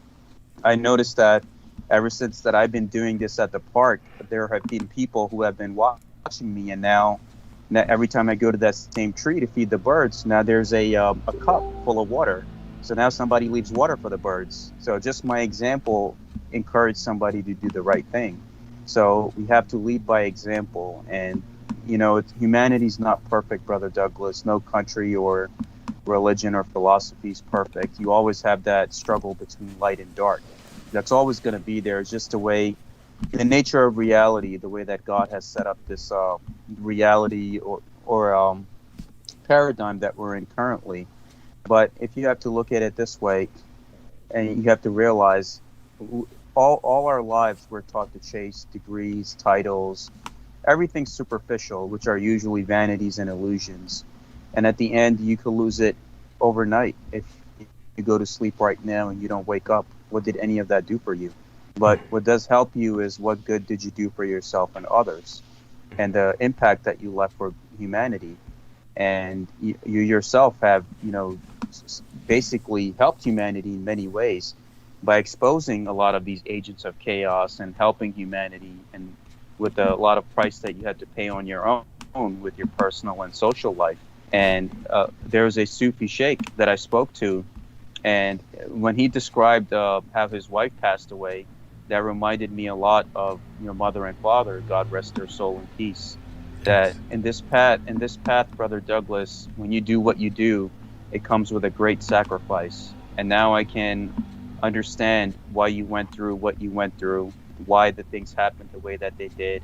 I noticed that ever since that I've been doing this at the park, there have been people who have been watching me, and now every time I go to that same tree to feed the birds, now there's a cup full of water. So now somebody leaves water for the birds. So just my example encouraged somebody to do the right thing. So we have to lead by example. And, you know, humanity's not perfect, Brother Douglas. No country or religion or philosophy is perfect. You always have that struggle between light and dark. That's always going to be there. It's just the way, the nature of reality, the way that God has set up this reality or paradigm that we're in currently. But if you have to look at it this way, and you have to realize all our lives we're taught to chase degrees, titles, everything superficial, which are usually vanities and illusions. And at the end, you could lose it overnight. If you go to sleep right now and you don't wake up, what did any of that do for you? But what does help you is what good did you do for yourself and others, and the impact that you left for humanity. And you yourself have, basically helped humanity in many ways by exposing a lot of these agents of chaos and helping humanity, and with a lot of price that you had to pay on your own with your personal and social life. And there was a Sufi sheikh that I spoke to, and when he described how his wife passed away, that reminded me a lot of your mother and father, God rest their soul in peace. That in this path, Brother Douglas, when you do what you do, it comes with a great sacrifice. And now I can understand why you went through what you went through, why the things happened the way that they did.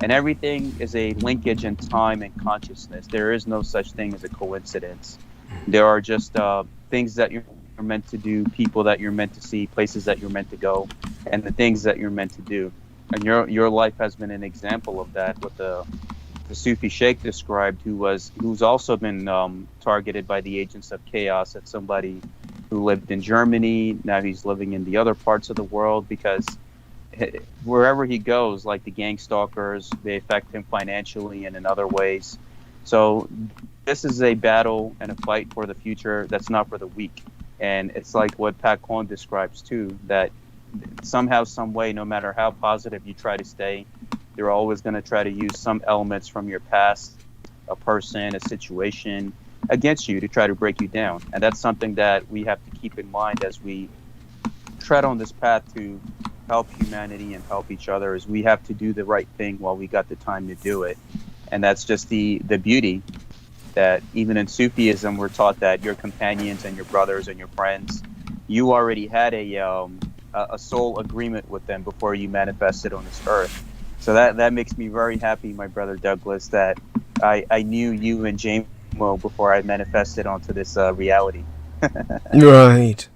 And everything is a linkage in time and consciousness. There is no such thing as a coincidence. There are just things that you're meant to do, people that you're meant to see, places that you're meant to go, and the things that you're meant to do. And your life has been an example of that, with the Sufi sheikh described, who's also been targeted by the agents of chaos. That's somebody who lived in Germany. Now he's living in the other parts of the world, because wherever he goes, like the gang stalkers, they affect him financially and in other ways. So this is a battle and a fight for the future that's not for the weak. And it's like what Pat KHOLM describes too, that somehow, some way, no matter how positive you try to stay, they're always going to try to use some elements from your past, a person, a situation, against you to try to break you down. And that's something that we have to keep in mind as we tread on this path to help humanity and help each other, is we have to do the right thing while we got the time to do it. And that's just the beauty, that even in Sufism, we're taught that your companions and your brothers and your friends, you already had a soul agreement with them before you manifested on this earth. So that makes me very happy, my brother Douglas, that I knew you and Jamo before I manifested onto this reality. Right.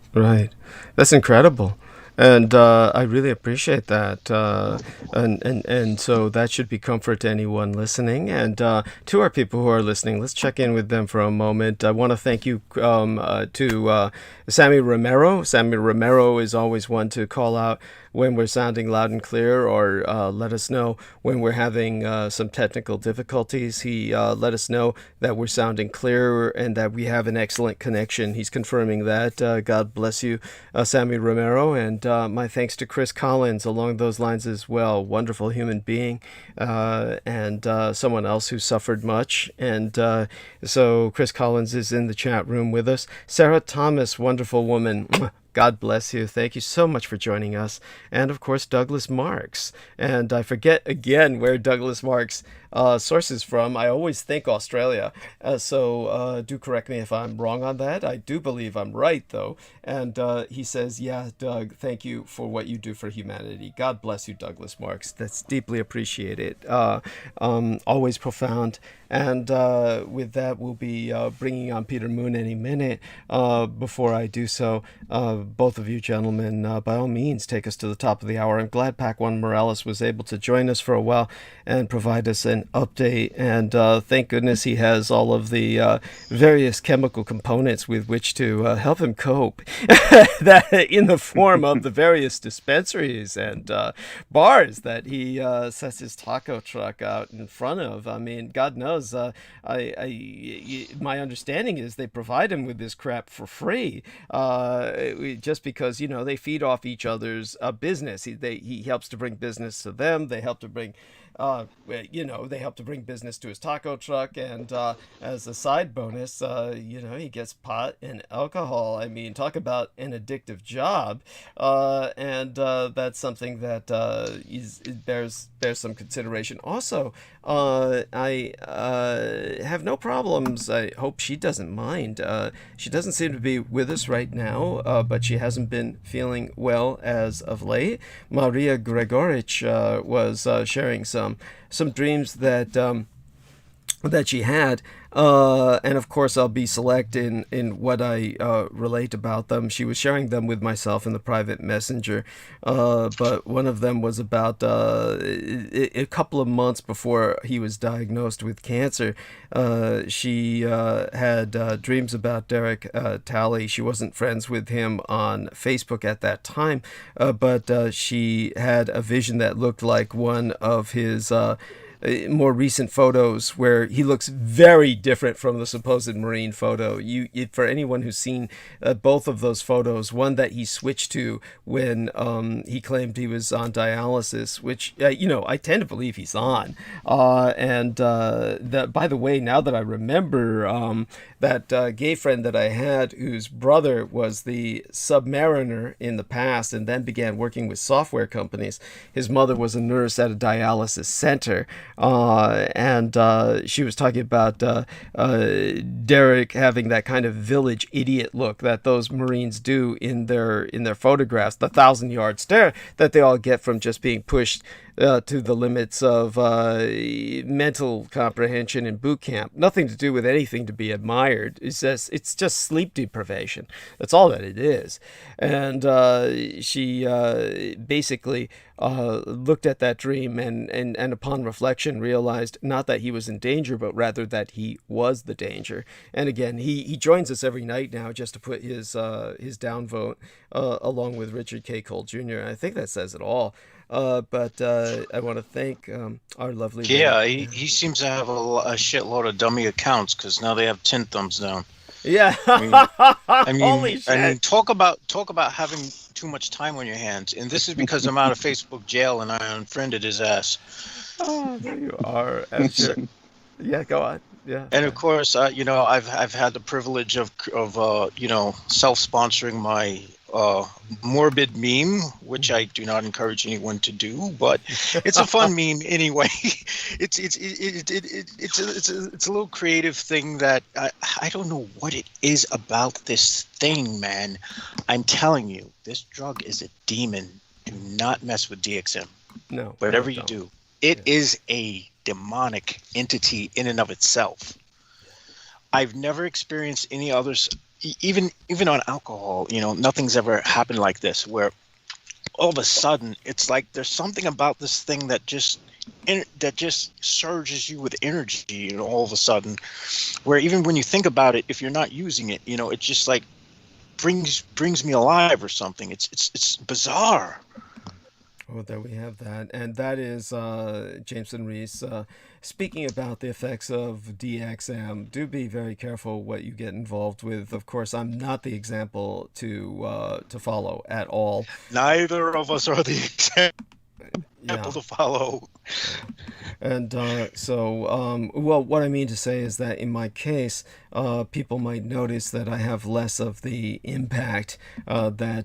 That's incredible. And I really appreciate that. And so that should be comfort to anyone listening. And to our people who are listening, let's check in with them for a moment. I want to thank you to Sammy Romero. Sammy Romero is always one to call out when we're sounding loud and clear, or let us know when we're having some technical difficulties. He let us know that we're sounding clear and that we have an excellent connection. He's confirming that. God bless you, Sammy Romero. And my thanks to Chris Collins along those lines as well. Wonderful human being, and someone else who suffered much. And so Chris Collins is in the chat room with us. Sarah Thomas, wonderful woman. God bless you. Thank you so much for joining us. And of course, Douglas Marks. And I forget again where Douglas Marks sources from. I always think Australia. So do correct me if I'm wrong on that. I do believe I'm right, though. And he says, yeah, Doug, thank you for what you do for humanity. God bless you, Douglas Marks. That's deeply appreciated. Always profound. And with that, we'll be bringing on Peter Moon any minute. Before I do so, both of you gentlemen, by all means, take us to the top of the hour. I'm glad Pac-1 Morales was able to join us for a while and provide us an update. And thank goodness he has all of the various chemical components with which to help him cope, that in the form of the various dispensaries and bars that he sets his taco truck out in front of. I mean, God knows, my understanding is they provide him with this crap for free, just because, they feed off each other's business. He helps to bring business to them. They help to bring they help to bring business to his taco truck, and as a side bonus, he gets pot and alcohol. I mean, talk about an addictive job, and that's something that bears some consideration. Also, I have no problems. I hope she doesn't mind. She doesn't seem to be with us right now, but she hasn't been feeling well as of late. Maria Gregorich was sharing some dreams that she had, And of course, I'll be select in what I relate about them. She was sharing them with myself in the private messenger, but one of them was about a couple of months before he was diagnosed with cancer. She had dreams about Derek Talley. She wasn't friends with him on Facebook at that time, but she had a vision that looked like one of his more recent photos where he looks very different from the supposed Marine photo. For anyone who's seen both of those photos, one that he switched to when he claimed he was on dialysis, which I tend to believe he's on. And by the way, now that I remember, that gay friend that I had, whose brother was the submariner in the past and then began working with software companies. His mother was a nurse at a dialysis center. And she was talking about Derek having that kind of village idiot look that those Marines do in their photographs, the 1,000-yard stare that they all get from just being pushed to the limits of mental comprehension in boot camp. Nothing to do with anything to be admired. It's just sleep deprivation. That's all that it is. And she basically looked at that dream and upon reflection realized not that he was in danger, but rather that he was the danger. And again, he joins us every night now just to put his downvote along with Richard K. Cole Jr. I think that says it all. But I want to thank our lovely... Yeah, he seems to have a shitload of dummy accounts because now they have 10 thumbs down. Yeah. I mean, Holy shit. talk about having too much time on your hands. And this is because I'm out of Facebook jail and I unfriended his ass. Oh, there you are. Sure. Yeah, go on. Yeah. And of course, I've had the privilege of self-sponsoring my morbid meme, which I do not encourage anyone to do, but it's a fun meme anyway. It's a little creative thing that I don't know what it is about this thing, man. I'm telling you, this drug is a demon. Do not mess with DXM. No. Whatever you do, it is a demonic entity in and of itself. I've never experienced any others. Even on alcohol, nothing's ever happened like this, where all of a sudden it's like there's something about this thing that just surges you with energy, all of a sudden, where even when you think about it, if you're not using it, it just like brings me alive or something. It's bizarre. Well, there we have that. And that is Jameson Reese speaking about the effects of DXM. Do be very careful what you get involved with. Of course, I'm not the example to follow at all. Neither of us are the example to follow. And well, what I mean to say is that in my case, people might notice that I have less of the impact that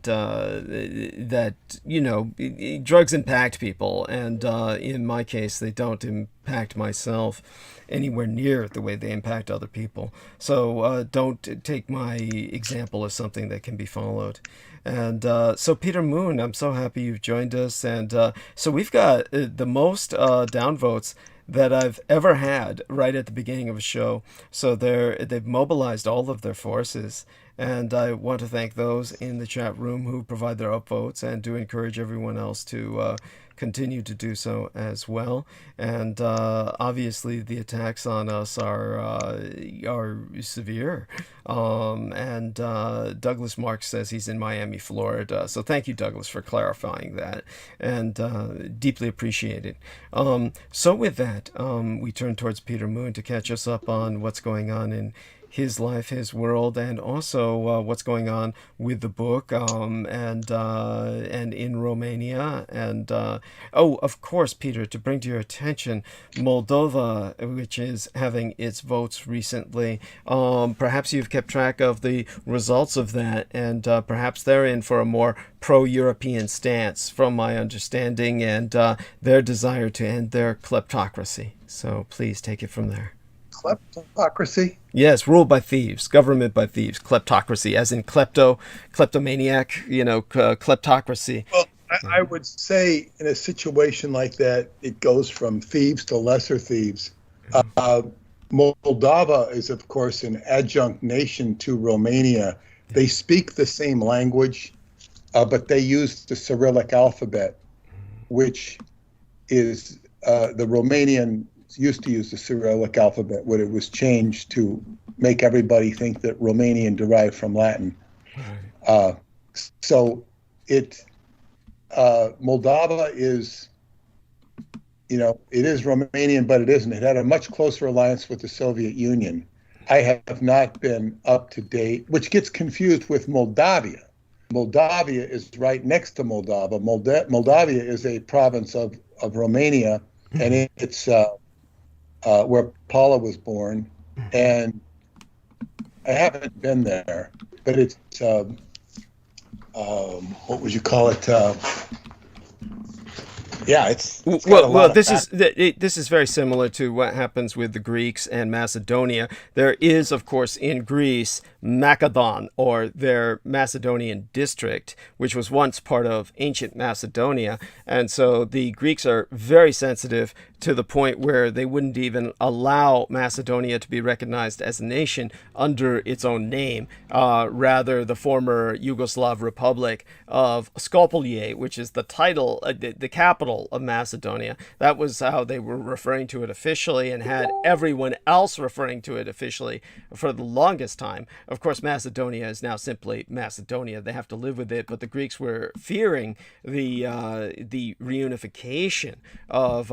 drugs impact people, and in my case, they don't impact myself anywhere near the way they impact other people. So don't take my example as something that can be followed. And so Peter Moon, I'm so happy you've joined us. And so we've got the most downvotes that I've ever had right at the beginning of a show. So they've mobilized all of their forces. And I want to thank those in the chat room who provide their upvotes, and do encourage everyone else to continue to do so as well. And obviously the attacks on us are severe. And Douglas Marks says he's in Miami, Florida. So thank you, Douglas, for clarifying that, and deeply appreciated. So with that, we turn towards Peter Moon to catch us up on what's going on in his life, his world, and also what's going on with the book, and in Romania. And of course, Peter, to bring to your attention Moldova, which is having its votes recently. Perhaps you've kept track of the results of that, and perhaps they're in for a more pro-European stance, from my understanding, and their desire to end their kleptocracy. So please take it from there. Kleptocracy? Yes, ruled by thieves, government by thieves, kleptocracy, as in kleptomaniac, kleptocracy. Well, I would say in a situation like that, it goes from thieves to lesser thieves. Moldova is, of course, an adjunct nation to Romania. They speak the same language, but they use the Cyrillic alphabet, which is the Romanian used to use the Cyrillic alphabet when it was changed to make everybody think that Romanian derived from Latin. So Moldova is, it is Romanian, but it isn't. It had a much closer alliance with the Soviet Union. I have not been up to date, which gets confused with Moldavia. Moldavia is right next to Moldova. Moldavia is a province of Romania, and it's where Paula was born. And I haven't been there, but it's, what would you call it? Yeah, it's well. This is very similar to what happens with the Greeks and Macedonia. There is, of course, in Greece, Macedon, or their Macedonian district, which was once part of ancient Macedonia, and so the Greeks are very sensitive to the point where they wouldn't even allow Macedonia to be recognized as a nation under its own name. Rather, the former Yugoslav Republic of Skopje, which is the title, the capital of Macedonia. That was how they were referring to it officially, and had everyone else referring to it officially for the longest time. Of course, Macedonia is now simply Macedonia. They have to live with it, but the Greeks were fearing the reunification of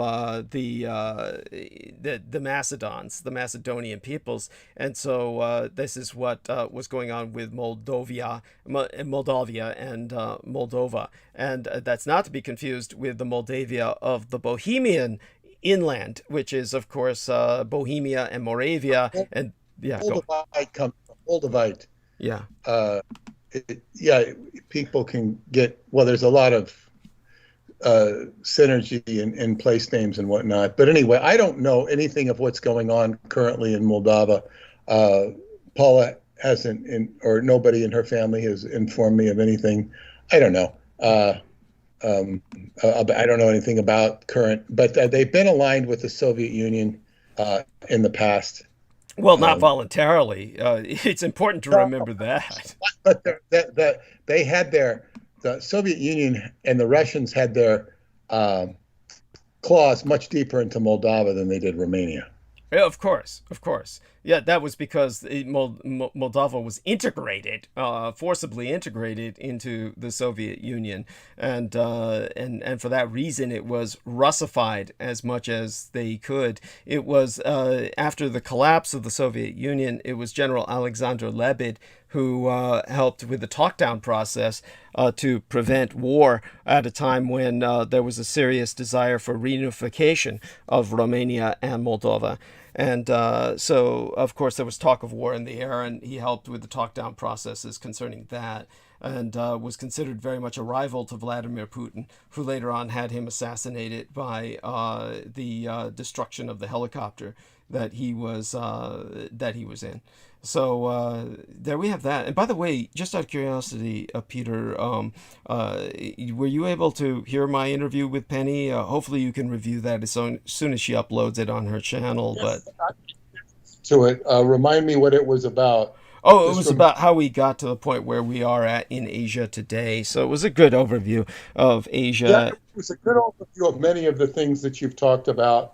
the Macedons, the Macedonian peoples, and so this is what was going on with Moldavia and Moldova, and that's not to be confused with the Moldavia of the Bohemian inland, which is, of course, Bohemia and Moravia, and Moldavite comes from Moldavite. Yeah. People can get, there's a lot of synergy in place names and whatnot. But anyway, I don't know anything of what's going on currently in Moldova. Paula hasn't, or nobody in her family has informed me of anything. I don't know. I don't know anything about current, but they've been aligned with the Soviet Union in the past. Well, not voluntarily. It's important to remember that. But they had the Soviet Union and the Russians had their claws much deeper into Moldova than they did Romania. Yeah, of course. Yeah, that was because Moldova was integrated, forcibly integrated into the Soviet Union, and for that reason it was Russified as much as they could. It was after the collapse of the Soviet Union, it was General Alexander Lebed who helped with the talk-down process to prevent war at a time when there was a serious desire for reunification of Romania and Moldova. And so, of course, there was talk of war in the air, and he helped with the talk-down processes concerning that, and was considered very much a rival to Vladimir Putin, who later on had him assassinated by the destruction of the helicopter that he was in. So there we have that. And by the way, just out of curiosity, Peter, were you able to hear my interview with Penny? Hopefully you can review that as soon as she uploads it on her channel. Yes, but to it, remind me what it was about. Oh, it was about how we got to the point where we are at in Asia today. So it was a good overview of Asia. Yeah, it was a good overview of many of the things that you've talked about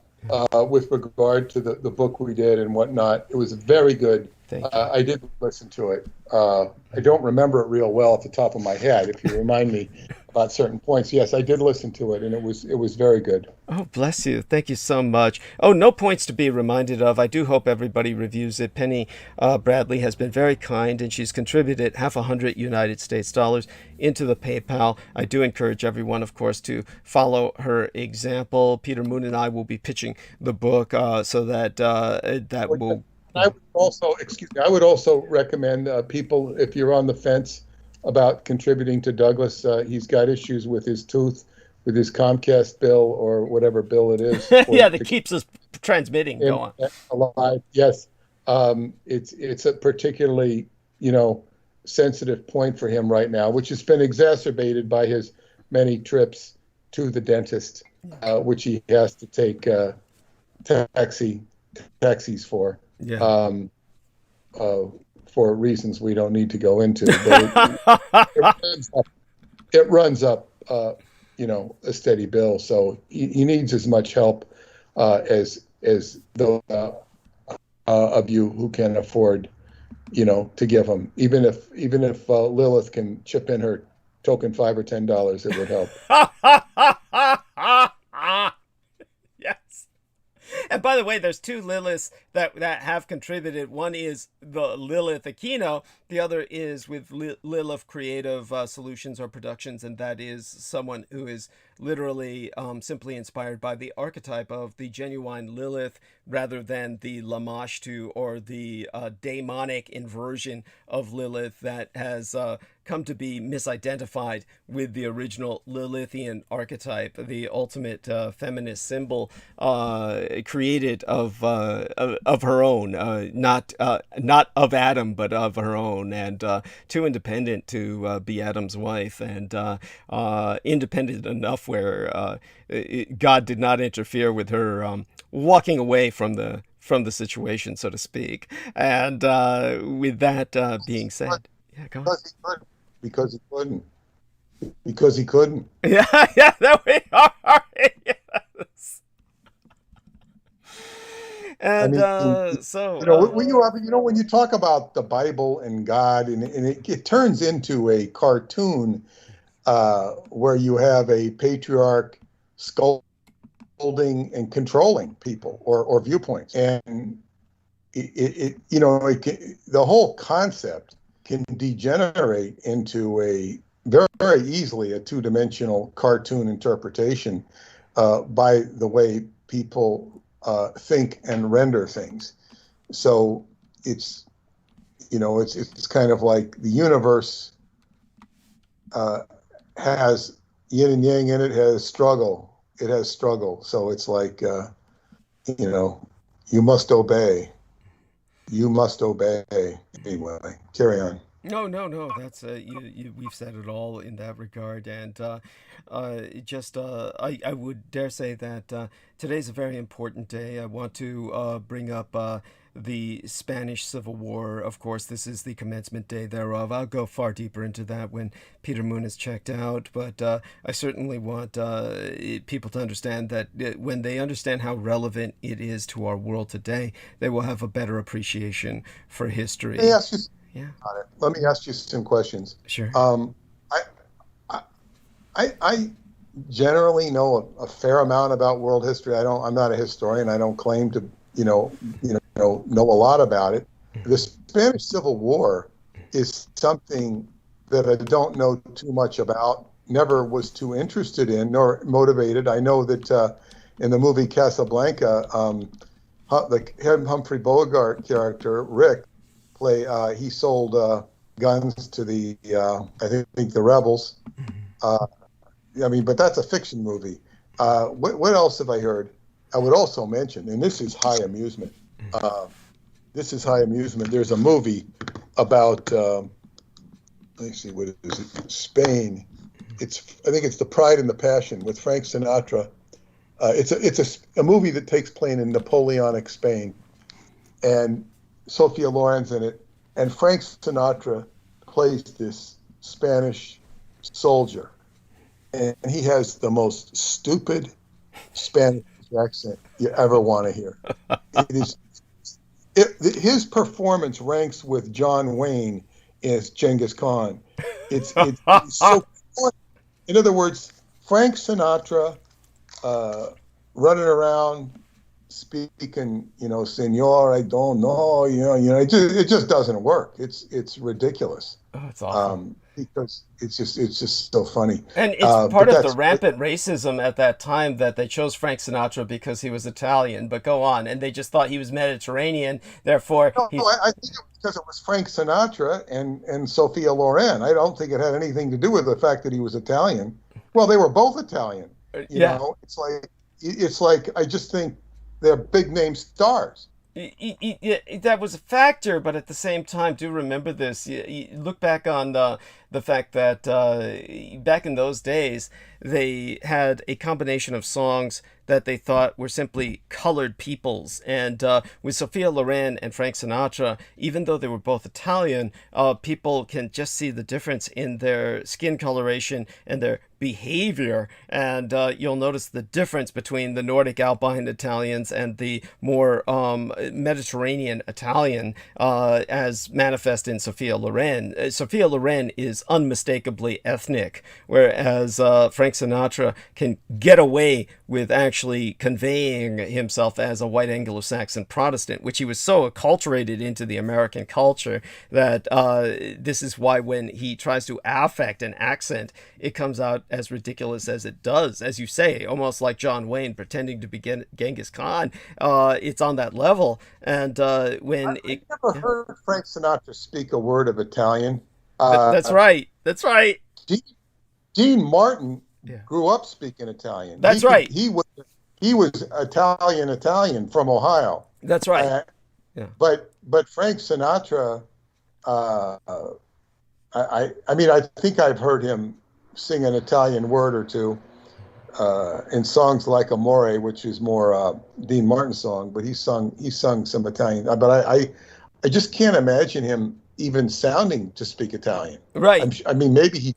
with regard to the book we did and whatnot. It was very good. I did listen to it. I don't remember it real well at the top of my head. If you remind me about certain points, yes, I did listen to it, and it was very good. Oh, bless you. Thank you so much. Oh, no points to be reminded of. I do hope everybody reviews it. Penny Bradley has been very kind, and she's contributed $50 United States into the PayPal. I do encourage everyone, of course, to follow her example. Peter Moon and I will be pitching the book so that that will... I would also recommend people, if you're on the fence about contributing to Douglas, he's got issues with his tooth, with his Comcast bill or whatever bill it is. Yeah, that keeps us transmitting going. Alive. Yes, it's a particularly sensitive point for him right now, which has been exacerbated by his many trips to the dentist, which he has to take taxi taxis for. Yeah. For reasons we don't need to go into. But it runs up you know, a steady bill. So he needs as much help as those of you who can afford, you know, to give him. Even if Lilith can chip in her token $5 or $10, it would help. Yes. And by the way, there's two Liliths that have contributed. One is the Lilith Aquino. The other is with Lilith Creative Solutions or Productions, and that is someone who is literally simply inspired by the archetype of the genuine Lilith rather than the Lamashtu or the daemonic inversion of Lilith that has come to be misidentified with the original Lilithian archetype, the ultimate feminist symbol created of her own, not of Adam, but of her own, and too independent to be Adam's wife, and independent enough where God did not interfere with her walking away from the situation, so to speak. And with that being said, yeah, go on. Because he couldn't. Because he couldn't. Yeah, yeah, there we are. Yes. And I mean, so you know, when you talk about the Bible and God, and it turns into a cartoon where you have a patriarch scolding and controlling people or viewpoints, and the whole concept can degenerate into a very easily a two-dimensional cartoon interpretation by the way people think and render things. So it's kind of like the universe has yin and yang in it, has struggle. It has struggle. So it's like, you must obey. You must obey. Anyway, carry on. No. That's we've said it all in that regard, and I would dare say that today's a very important day. I want to bring up the Spanish Civil War. Of course, this is the commencement day thereof. I'll go far deeper into that when Peter Moon is checked out, but I certainly want people to understand that when they understand how relevant it is to our world today, they will have a better appreciation for history. Let me ask you some questions. Sure. I generally know a fair amount about world history. I'm not a historian. I don't claim to know a lot about it. The Spanish Civil War is something that I don't know too much about. Never was too interested in nor motivated. I know that in the movie Casablanca, the Humphrey Bogart character Rick he sold guns to the I think the rebels. But that's a fiction movie. What else have I heard? I would also mention, and this is high amusement. There's a movie about let me see, what is it? Spain. I think it's The Pride and the Passion with Frank Sinatra. It's a movie that takes place in Napoleonic Spain, and Sophia Loren's in it, and Frank Sinatra plays this Spanish soldier, and he has the most stupid Spanish accent you ever want to hear. His performance ranks with John Wayne as Genghis Khan. It's so funny. In other words, Frank Sinatra running around speaking, senor, I don't know, it just doesn't work. It's ridiculous. Oh, it's awesome. Because it's just so funny. And it's part of the rampant racism at that time that they chose Frank Sinatra because he was Italian. But go on, and they just thought he was Mediterranean. Therefore, I think it was because it was Frank Sinatra and Sophia Loren. I don't think it had anything to do with the fact that he was Italian. Well, they were both Italian. You know, it's like I just think they're big name stars. That was a factor, but at the same time, do remember this. You look back on the fact that back in those days, they had a combination of songs that they thought were simply colored peoples. And with Sophia Loren and Frank Sinatra, even though they were both Italian, people can just see the difference in their skin coloration and their behavior. And you'll notice the difference between the Nordic Alpine Italians and the more Mediterranean Italian as manifest in Sophia Loren. Sophia Loren is unmistakably ethnic, whereas Frank Sinatra can get away with actually conveying himself as a white Anglo-Saxon Protestant, which he was so acculturated into the American culture that this is why when he tries to affect an accent, it comes out as ridiculous as it does. As you say, almost like John Wayne pretending to be Genghis Khan. It's on that level. And when I never heard Frank Sinatra speak a word of Italian. That's right. That's right. Dean Martin grew up speaking Italian. That's right. He was Italian from Ohio. That's right. But Frank Sinatra, I mean, I think I've heard him sing an Italian word or two in songs like Amore, which is more Dean Martin song, but he sung some Italian. But I just can't imagine him even sounding to speak Italian. Right. I mean, maybe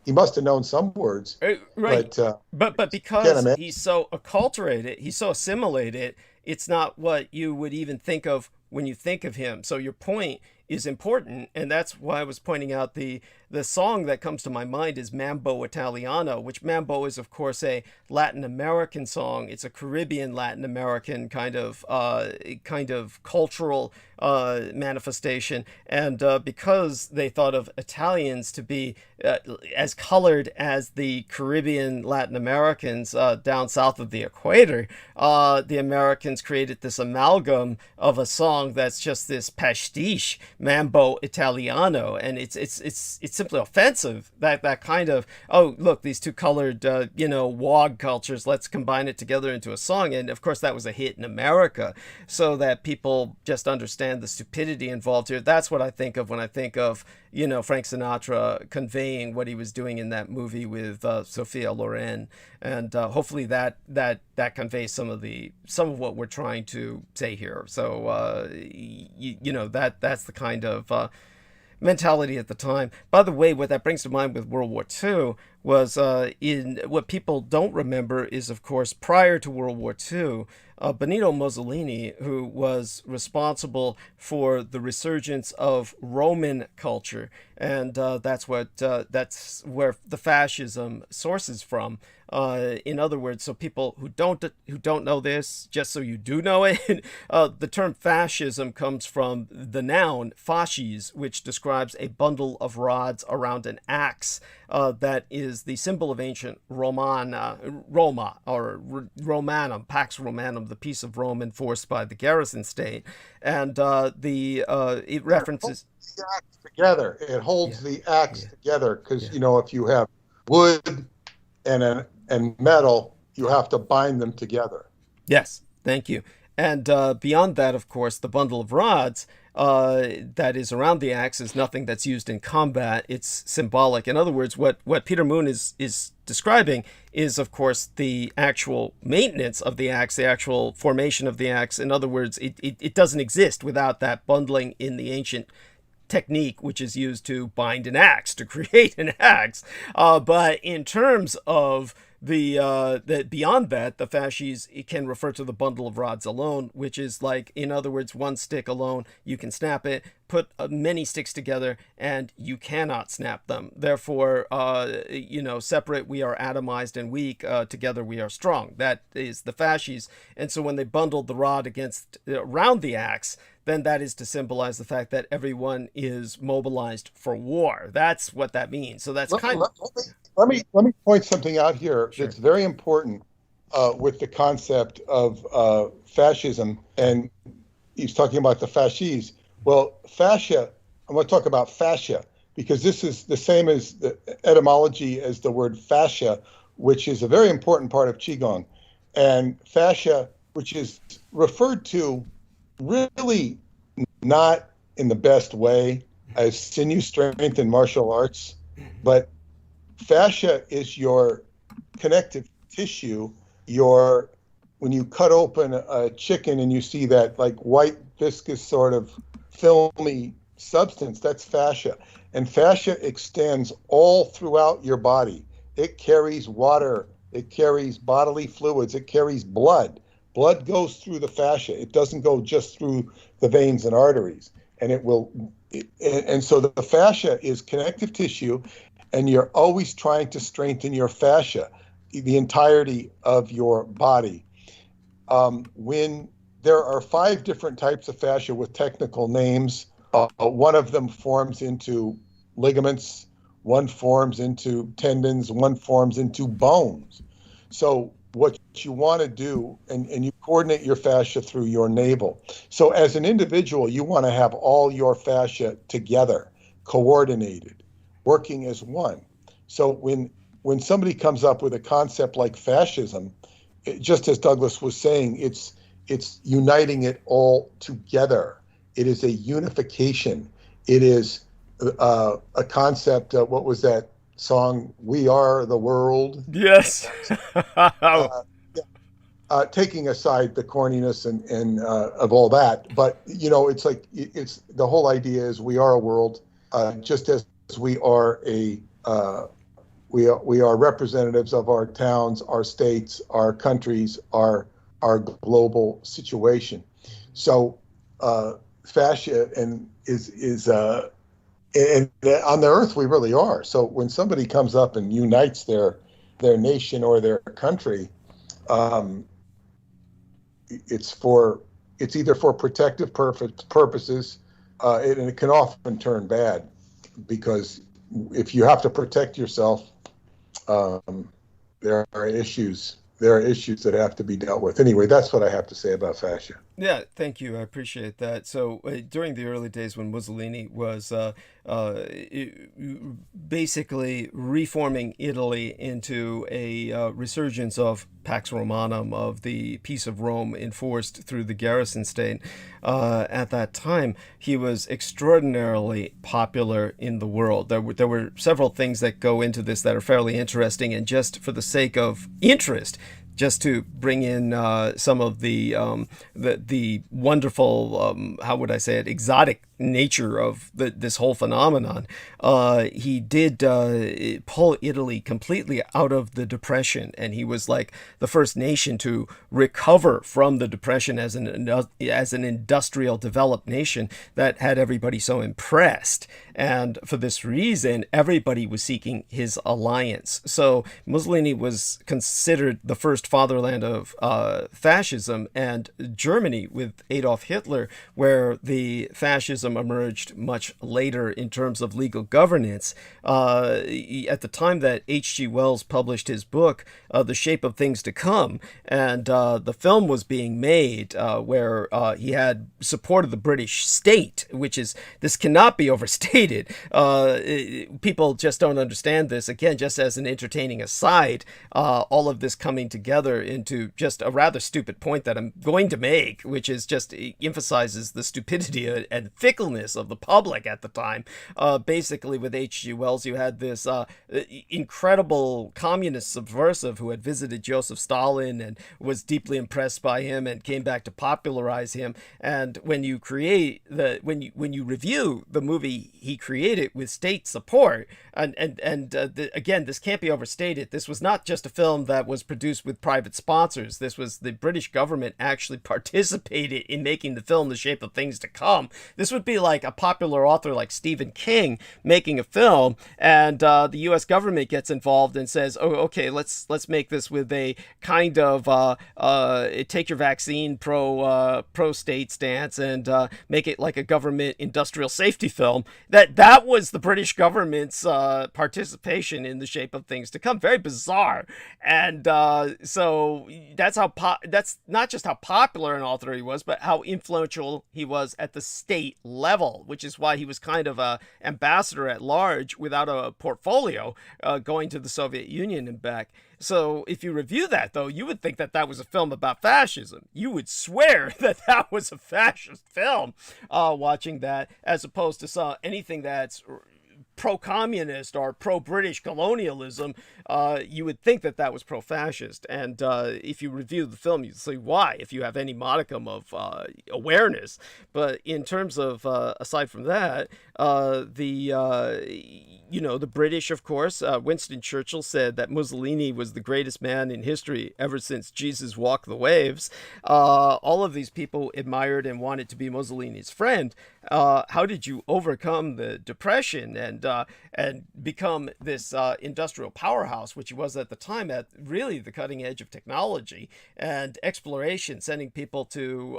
he must have known some words. Right. But because he's so acculturated, he's so assimilated, it's not what you would even think of when you think of him. So your point is important, and that's why I was pointing out the song that comes to my mind is Mambo Italiano, which Mambo is of course a Latin American song. It's a Caribbean Latin American kind of cultural manifestation, and because they thought of Italians to be as colored as the Caribbean Latin Americans down south of the equator, the Americans created this amalgam of a song that's just this pastiche, Mambo Italiano, and it's simply offensive, that kind of, oh look, these two colored WOG cultures, let's combine it together into a song. And of course that was a hit in America, so that people just understand the stupidity involved here. That's what I think of when I think of Frank Sinatra conveying what he was doing in that movie with Sophia Loren, and hopefully that conveys some of what we're trying to say here. So that's the kind of mentality at the time. By the way, what that brings to mind with World War II was in what people don't remember is, of course, prior to World War II, Benito Mussolini, who was responsible for the resurgence of Roman culture, and that's where the fascism sources from. In other words, so people who don't know this, just so you do know it, the term fascism comes from the noun fasces, which describes a bundle of rods around an axe that is the symbol of ancient Roma, or Romanum, Pax Romanum, the peace of Rome enforced by the garrison state, and it references the axe together. It holds the axe together because if you have wood and metal, you have to bind them together. Yes, thank you. And beyond that, of course, the bundle of rods that is around the axe is nothing that's used in combat. It's symbolic. In other words, what Peter Moon is describing is, of course, the actual maintenance of the axe, the actual formation of the axe. In other words, it doesn't exist without that bundling in the ancient technique, which is used to bind an axe, to create an axe. But in terms of the beyond that, the fasces, it can refer to the bundle of rods alone, which is like, in other words, one stick alone, you can snap it, put many sticks together, and you cannot snap them. Therefore, separate we are atomized and weak, together we are strong. That is the fasces. And so when they bundled the rod around the axe, then that is to symbolize the fact that everyone is mobilized for war. That's what that means. So that's Let me point something out here that's very important with the concept of fascism. And he's talking about the fasces. Well, fascia, I want to talk about fascia because this is the same as the etymology as the word fascia, which is a very important part of Qigong. And fascia, which is referred to really not in the best way as sinew strength in martial arts. But fascia is your connective tissue. When you cut open a chicken and you see that like white viscous sort of filmy substance, that's fascia. And fascia extends all throughout your body. It carries water, it carries bodily fluids, it carries blood. Blood goes through the fascia. It doesn't go just through the veins and arteries. And so the fascia is connective tissue, and you're always trying to strengthen your fascia, the entirety of your body. When there are 5 different types of fascia with technical names, one of them forms into ligaments, one forms into tendons, one forms into bones. So what you want to do, and you coordinate your fascia through your navel. So as an individual, you want to have all your fascia together, coordinated, working as one. So when somebody comes up with a concept like fascism, just as Douglas was saying, it's uniting it all together. It is a unification. It is a concept. What was that song? We Are the World. Yes. Taking aside the corniness and of all that, but it's like it's the whole idea is we are a world, just as we are we are representatives of our towns, our states, our countries, our global situation. So fascia is and on the earth we really are. So when somebody comes up and unites their nation or their country, it's either for protective purposes, and it can often turn bad, because if you have to protect yourself, there are issues that have to be dealt with. Anyway, that's what I have to say about fascia. Yeah, thank you. I appreciate that. So during the early days when Mussolini was basically reforming Italy into a resurgence of Pax Romanum, of the Peace of Rome enforced through the garrison state, at that time, he was extraordinarily popular in the world. There were several things that go into this that are fairly interesting, and just for the sake of interest, just to bring in some of the wonderful, how would I say it, exotic nature of this whole phenomenon. He did pull Italy completely out of the Depression, and he was like the first nation to recover from the Depression as an industrial developed nation that had everybody so impressed. And for this reason, everybody was seeking his alliance. So Mussolini was considered the first fatherland of fascism, and Germany with Adolf Hitler, where the fascism emerged much later in terms of legal governance. At the time that H.G. Wells published his book, The Shape of Things to Come, and the film was being made, where he had support of the British state, which is, this cannot be overstated. People just don't understand this. Again, just as an entertaining aside, all of this coming together into just a rather stupid point that I'm going to make, which is just emphasizes the stupidity and fickleness of the public at the time. Basically, with H.G. Wells, you had this incredible communist subversive who had visited Joseph Stalin and was deeply impressed by him and came back to popularize him. And when you when you review the movie he created with state support, again, this can't be overstated. This was not just a film that was produced with private sponsors. This was the British government actually participated in making the film The Shape of Things to Come. This would be like a popular author like Stephen King making a film, and the U.S. government gets involved and says, "Oh, okay, let's make this with a kind of take your vaccine pro state stance and make it like a government industrial safety film." That was the British government's participation in The Shape of Things to Come. Very bizarre, and so that's not just how popular an author he was, but how influential he was at the state level, which is why he was kind of a ambassador at large without a portfolio, going to the Soviet Union and back. So if you review that, though, you would think that that was a film about fascism. You would swear that that was a fascist film, watching that, as opposed to anything that's pro-communist or pro-British colonialism, you would think that that was pro-fascist. And if you review the film, you see why, if you have any modicum of awareness. But in terms of, aside from that, the British, of course, Winston Churchill said that Mussolini was the greatest man in history ever since Jesus walked the waves. All of these people admired and wanted to be Mussolini's friend. How did you overcome the Depression and become this industrial powerhouse, which he was at the time, at really the cutting edge of technology and exploration, sending people to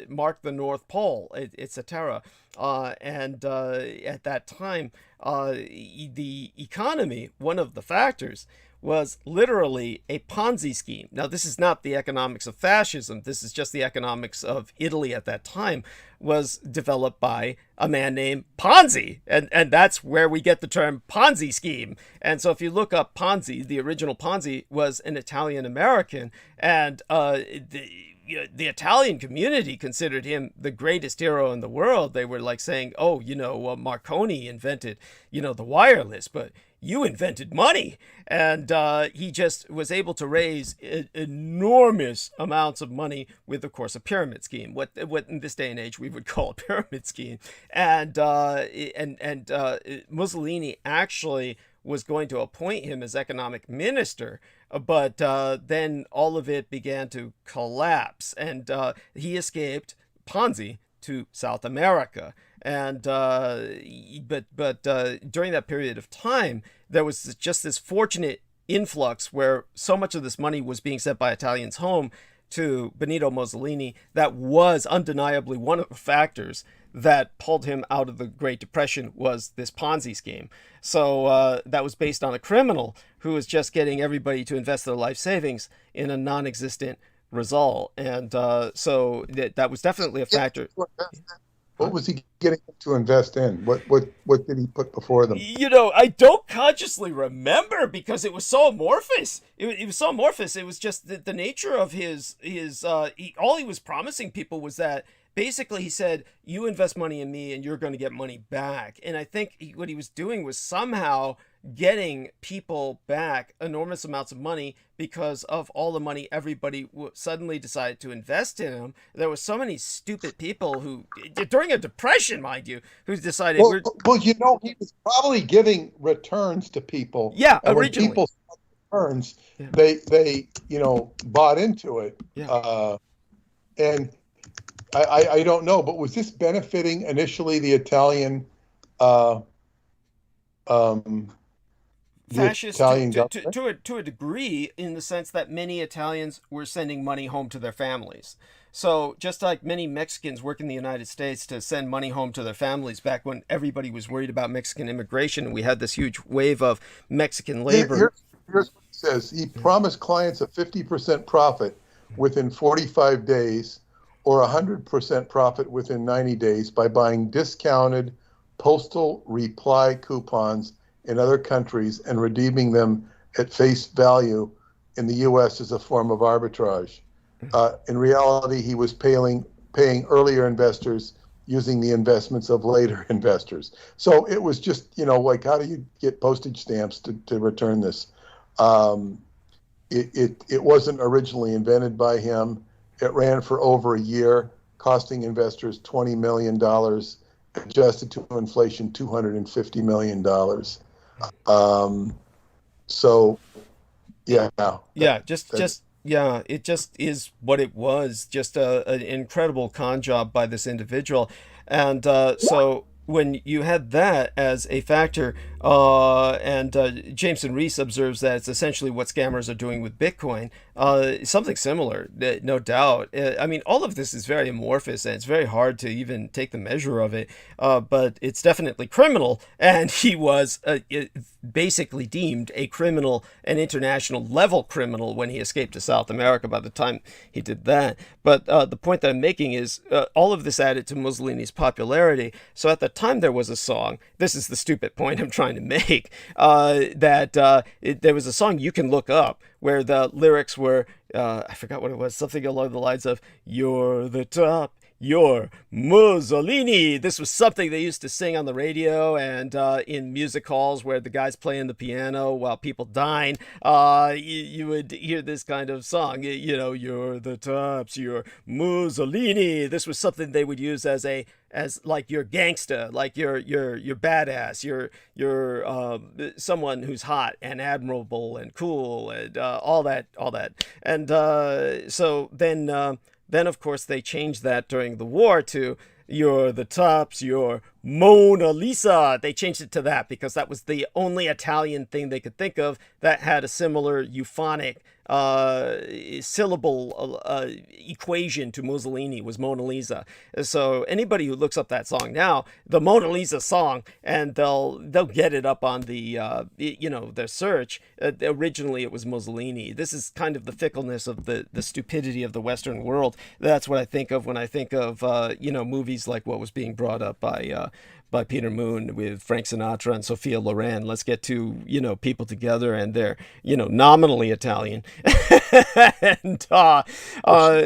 mark the North Pole, etc. And at that time, the economy, one of the factors, was literally a Ponzi scheme. Now, this is not the economics of fascism. This is just the economics of Italy at that time, was developed by a man named Ponzi. And that's where we get the term Ponzi scheme. And so if you look up Ponzi, the original Ponzi was an Italian-American, and the Italian community considered him the greatest hero in the world. They were like saying, oh, Marconi invented, the wireless, but you invented money. And he just was able to raise enormous amounts of money with, of course, a pyramid scheme, what in this day and age we would call a pyramid scheme. And Mussolini actually was going to appoint him as economic minister, but then all of it began to collapse, and he escaped Ponzi to South America. And but during that period of time, there was just this fortunate influx where so much of this money was being sent by Italians home to Benito Mussolini that was undeniably one of the factors that pulled him out of the Great Depression, was this Ponzi scheme. So that was based on a criminal who was just getting everybody to invest their life savings in a non-existent result. And so that was definitely a factor. What was he getting to invest in? What did he put before them? I don't consciously remember, because it was so amorphous. It was so amorphous. It was just the nature of his all he was promising people was that basically he said, you invest money in me and you're going to get money back. And I think what he was doing was somehow getting people back enormous amounts of money because of all the money everybody suddenly decided to invest in him. There were so many stupid people who, during a depression, mind you, who decided... Well, he was probably giving returns to people. Yeah, and originally. When people saw returns, yeah. they bought into it. Yeah. And I don't know, but was this benefiting initially the Italian... fascist to a degree, in the sense that many Italians were sending money home to their families. So just like many Mexicans work in the United States to send money home to their families back when everybody was worried about Mexican immigration and we had this huge wave of Mexican labor. Here's what it says. He promised clients a 50% profit within 45 days or 100% profit within 90 days by buying discounted postal reply coupons in other countries and redeeming them at face value in the U.S. as a form of arbitrage. In reality, he was paying earlier investors using the investments of later investors. So it was just, like, how do you get postage stamps to return this? It wasn't originally invented by him. It ran for over a year, costing investors $20 million, adjusted to inflation, $250 million. So, yeah. Yeah, it just is what it was. Just an incredible con job by this individual. And so when you had that as a factor, and Jameson Reese observes that it's essentially what scammers are doing with Bitcoin, something similar, no doubt. I mean, all of this is very amorphous, and it's very hard to even take the measure of it, but it's definitely criminal, and he was basically deemed a criminal, an international level criminal, when he escaped to South America by the time he did that. But the point that I'm making is all of this added to Mussolini's popularity. So at the time there was a song, this is the stupid point I'm trying to make, there was a song you can look up where the lyrics were, I forgot what it was, something along the lines of, you're the top, you're Mussolini. This was something they used to sing on the radio and in music halls where the guy's playing the piano while people dine. You would hear this kind of song. You know, you're the tops, you're Mussolini. This was something they would use as like you're gangsta, like you're badass, you're someone who's hot and admirable and cool and all that. And so then of course they changed that during the war to you're the tops, you're Mona Lisa. They changed it to that because that was the only Italian thing they could think of that had a similar euphonic syllable equation to Mussolini was Mona Lisa. So anybody who looks up that song now, the Mona Lisa song, and they'll get it up on the their search. Originally it was Mussolini. This is kind of the fickleness of the stupidity of the Western world. That's what I think of when I think of movies like what was being brought up by Peter Moon with Frank Sinatra and Sophia Loren. Let's get two, people together and they're, nominally Italian. And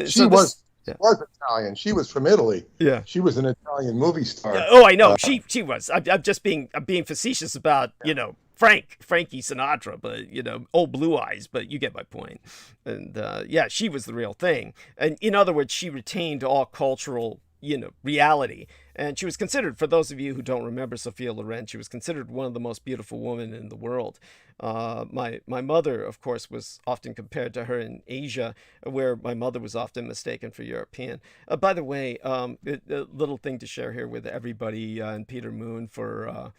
she was Italian. She was from Italy. Yeah. She was an Italian movie star. Oh, I know. She was. I'm being facetious about, Frankie Sinatra, but, old Blue Eyes, but you get my point. And she was the real thing. And in other words, she retained all cultural reality. And she was considered, for those of you who don't remember Sophia Loren, she was considered one of the most beautiful women in the world. My mother, of course, was often compared to her in Asia, where my mother was often mistaken for European. By the way, a little thing to share here with everybody and Peter Moon for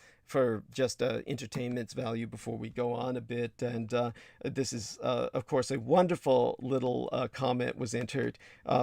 just entertainment's value before we go on a bit. And this is, of course, a wonderful little comment was entered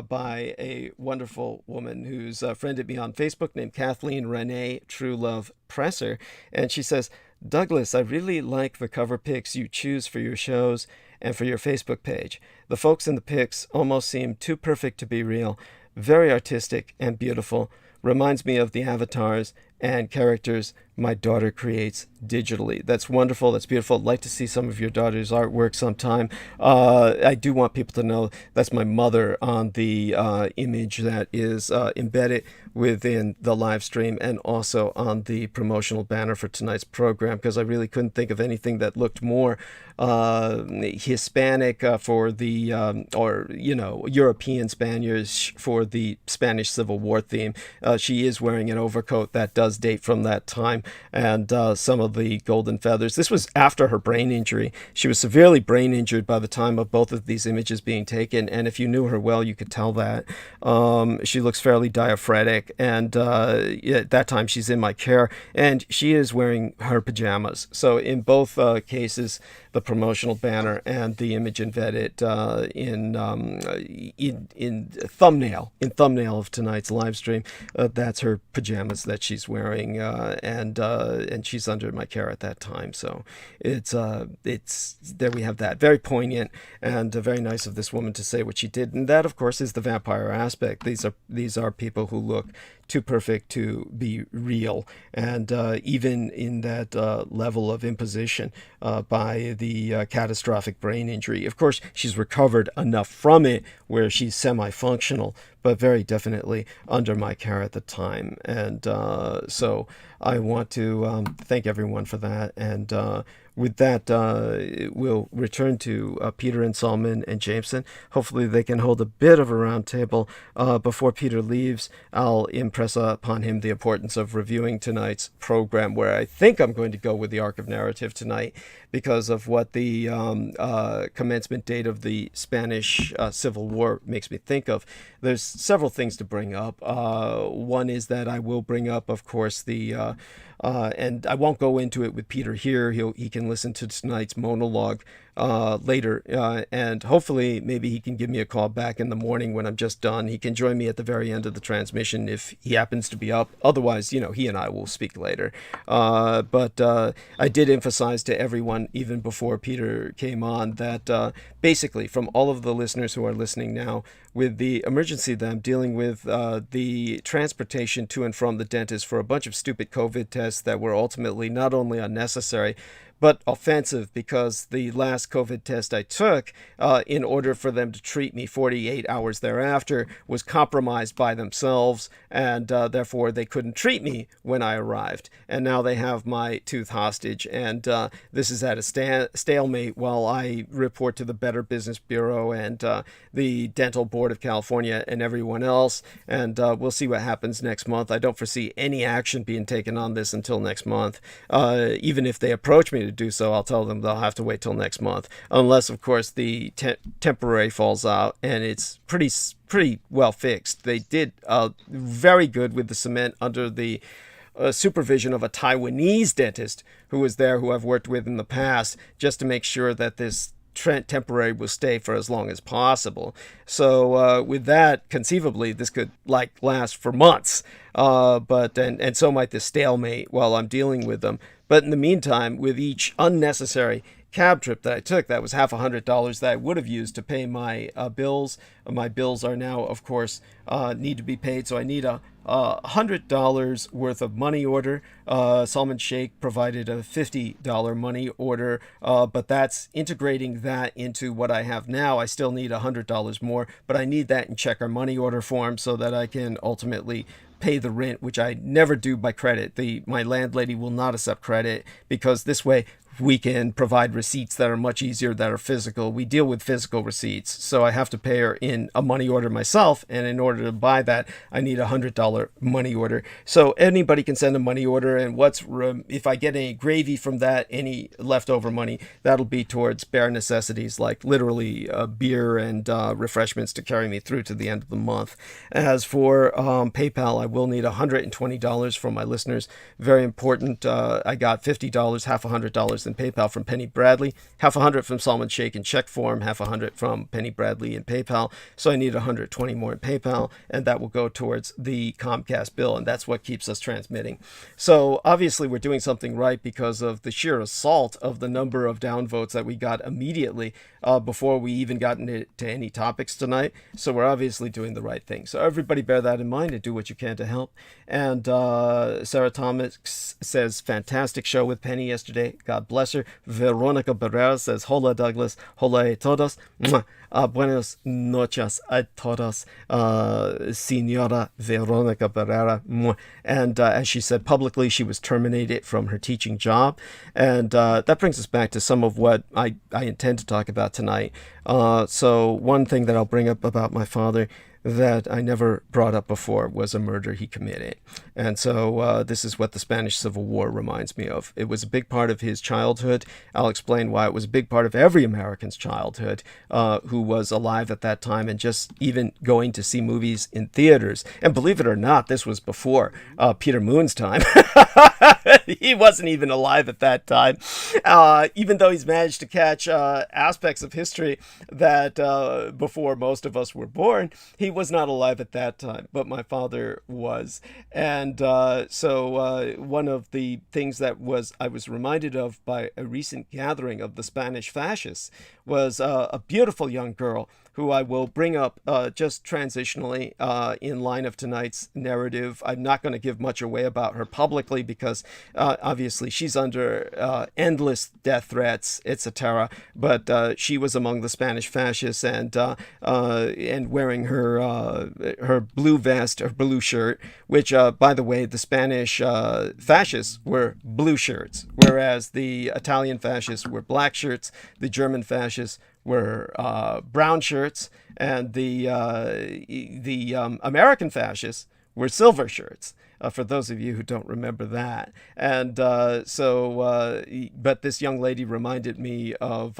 by a wonderful woman who's friended me on Facebook named Kathleen Renee True Love Presser. And she says, Douglas, I really like the cover pics you choose for your shows and for your Facebook page. The folks in the pics almost seem too perfect to be real. Very artistic and beautiful. Reminds me of the avatars and characters my daughter creates digitally. That's wonderful. That's beautiful. I'd like to see some of your daughter's artwork sometime. I do want people to know that's my mother on the image that is embedded within the live stream and also on the promotional banner for tonight's program, because I really couldn't think of anything that looked more Hispanic for the, European Spaniards for the Spanish Civil War theme. She is wearing an overcoat that does date from that time, and some of the golden feathers. This was after her brain injury. She was severely brain injured by the time of both of these images being taken, and if you knew her well, you could tell that. She looks fairly diaphoretic, and at that time she's in my care, and she is wearing her pajamas. So in both cases, the promotional banner and the image embedded in thumbnail of tonight's live stream, that's her pajamas that she's wearing, and she's under my care at that time. So it's there we have that. Very poignant and very nice of this woman to say what she did, and that of course is the vampire aspect. These are people who look too perfect to be real, and even in that level of imposition by the catastrophic brain injury. Of course, she's recovered enough from it where she's semi-functional, but very definitely under my care at the time. And so I want to thank everyone for that. And with that, we'll return to Peter and Salman and Jameson. Hopefully they can hold a bit of a round table. Before Peter leaves, I'll impress upon him the importance of reviewing tonight's program, where I think I'm going to go with the arc of narrative tonight because of what the commencement date of the Spanish Civil War makes me think of. There's several things to bring up. One is that I will bring up, of course, the and I won't go into it with Peter here. He can listen to tonight's monologue later, and hopefully maybe he can give me a call back in the morning when I'm just done. He can join me at the very end of the transmission if he happens to be up. Otherwise, he and I will speak later. But I did emphasize to everyone, even before Peter came on, that basically from all of the listeners who are listening now, with the emergency that I'm dealing with, the transportation to and from the dentist for a bunch of stupid COVID tests that were ultimately not only unnecessary, but offensive, because the last COVID test I took, in order for them to treat me 48 hours thereafter, was compromised by themselves, and therefore they couldn't treat me when I arrived. And now they have my tooth hostage, and this is at a stalemate while I report to the Better Business Bureau and the Dental Board of California and everyone else, and we'll see what happens next month. I don't foresee any action being taken on this until next month. Even if they approach me to do so, I'll tell them they'll have to wait till next month, unless, of course, the temporary falls out, and it's pretty well fixed. They did very good with the cement under the supervision of a Taiwanese dentist who was there, who I've worked with in the past, just to make sure that this temporary will stay for as long as possible. So with that, conceivably, this could last for months. But so might this stalemate while I'm dealing with them. But in the meantime, with each unnecessary cab trip that I took, that was $150 that I would have used to pay my bills. My bills are now, of course, need to be paid, so I need a $100 worth of money order. Salman Sheikh provided a $50 money order, but that's integrating that into what I have now. I still need $100 more, but I need that in check or money order form so that I can ultimately pay the rent, which I never do by credit. My landlady will not accept credit, because this way we can provide receipts that are much easier, that are physical. We deal with physical receipts, so I have to pay her in a money order myself, and in order to buy that, I need a $100 money order. So anybody can send a money order, and if I get any gravy from that, any leftover money, that'll be towards bare necessities, like literally beer and refreshments to carry me through to the end of the month. As for PayPal, I will need $120 from my listeners. Very important. I got $50, half $100 in PayPal from Penny Bradley, half $100 from Salman Sheikh in check form, half $100 from Penny Bradley in PayPal. So I need $120 more in PayPal, and that will go towards the Comcast bill, and that's what keeps us transmitting. So obviously we're doing something right because of the sheer assault of the number of downvotes that we got immediately before we even got into any topics tonight. So we're obviously doing the right thing. So everybody bear that in mind and do what you can to help. And Sarah Thomas says, fantastic show with Penny yesterday. God bless her. Veronica Barrera says, hola Douglas, hola a todos. Buenas noches a todos, Senora Veronica Barrera. And as she said publicly, she was terminated from her teaching job. And that brings us back to some of what I intend to talk about tonight. So one thing that I'll bring up about my father that I never brought up before was a murder he committed. And so this is what the Spanish Civil War reminds me of. It was a big part of his childhood. I'll explain why it was a big part of every American's childhood who was alive at that time, and just even going to see movies in theaters. And believe it or not, this was before Peter Moon's time. He wasn't even alive at that time, even though he's managed to catch aspects of history that before most of us were born. He was not alive at that time, but my father was. And so one of the things that I was reminded of by a recent gathering of the Spanish fascists was a beautiful young girl who I will bring up just transitionally in line of tonight's narrative. I'm not going to give much away about her publicly because obviously she's under endless death threats, etc. But she was among the Spanish fascists, and wearing her blue vest, her blue shirt, which by the way, the Spanish fascists were blue shirts, whereas the Italian fascists were black shirts, the German fascists were brown shirts, and the American fascists were silver shirts. For those of you who don't remember that. And but this young lady reminded me of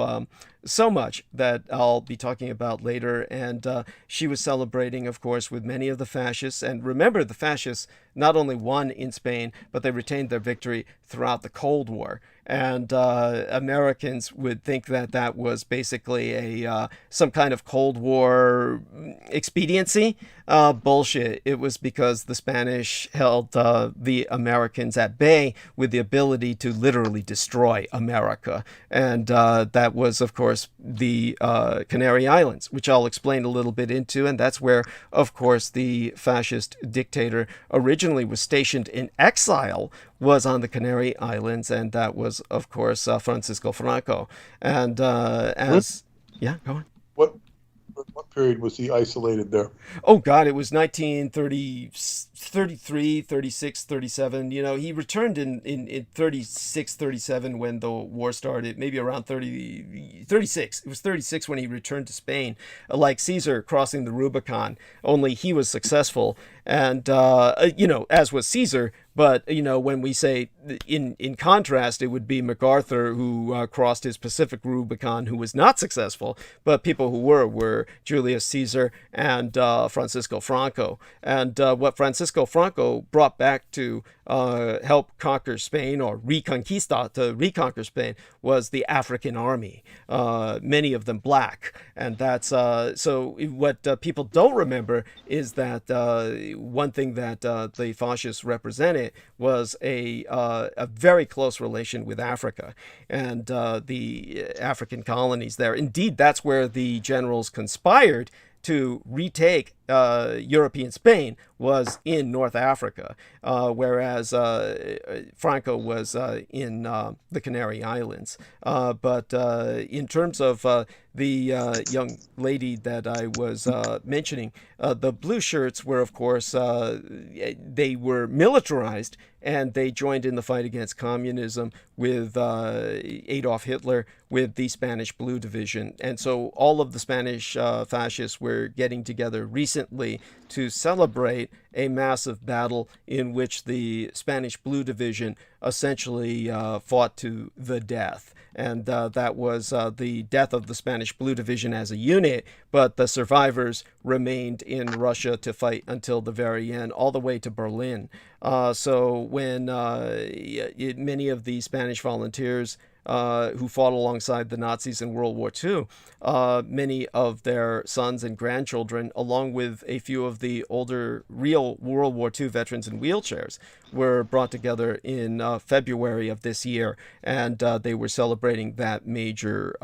so much that I'll be talking about later. And she was celebrating, of course, with many of the fascists. And remember, the fascists not only won in Spain, but they retained their victory throughout the Cold War. And Americans would think that that was basically some kind of Cold War expediency. Bullshit. It was because the Spanish held the Americans at bay with the ability to literally destroy America. And that was, of course, the Canary Islands, which I'll explain a little bit into. And that's where, of course, the fascist dictator originally was stationed in exile, was on the Canary Islands. And that was, of course, Francisco Franco. And yeah, go on. What period was he isolated there? Oh, God, it was 1933, 36, 37. You know, he returned in 36, 37 when the war started, maybe around 36. It was 36 when he returned to Spain, like Caesar crossing the Rubicon, only he was successful. And, you know, as was Caesar. But, you know, when we say in contrast, it would be MacArthur who crossed his Pacific Rubicon, who was not successful. But people who were Julius Caesar and Francisco Franco. And what Francisco Franco brought back to help conquer Spain, or reconquista, to reconquer Spain, was the African army, many of them black. And that's so what people don't remember is that one thing that the fascists represented was a very close relation with Africa and the African colonies there. Indeed, that's where the generals conspired to retake European Spain, was in North Africa, whereas Franco was in the Canary Islands. But in terms of the young lady that I was mentioning, the blue shirts were, of course, they were militarized, and they joined in the fight against communism with Adolf Hitler, with the Spanish Blue Division. And so all of the Spanish fascists were getting together recently to celebrate a massive battle in which the Spanish Blue Division essentially fought to the death. And that was the death of the Spanish Blue Division as a unit, but the survivors remained in Russia to fight until the very end, all the way to Berlin. So when many of the Spanish volunteers who fought alongside the Nazis in World War II, many of their sons and grandchildren, along with a few of the older real World War II veterans in wheelchairs, were brought together in February of this year, and they were celebrating that major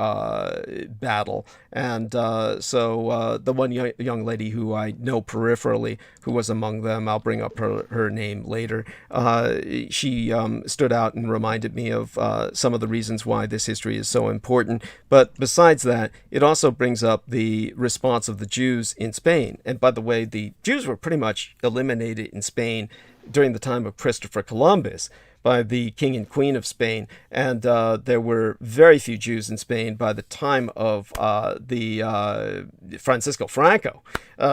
battle. And so the one young lady who I know peripherally, who was among them, I'll bring up her name later, she stood out and reminded me of some of the reasons why this history is so important. But besides that, it also brings up the response of the Jews in Spain. And by the way, the Jews were pretty much eliminated in Spain during the time of Christopher Columbus by the King and Queen of Spain, and there were very few Jews in Spain by the time of the Francisco Franco.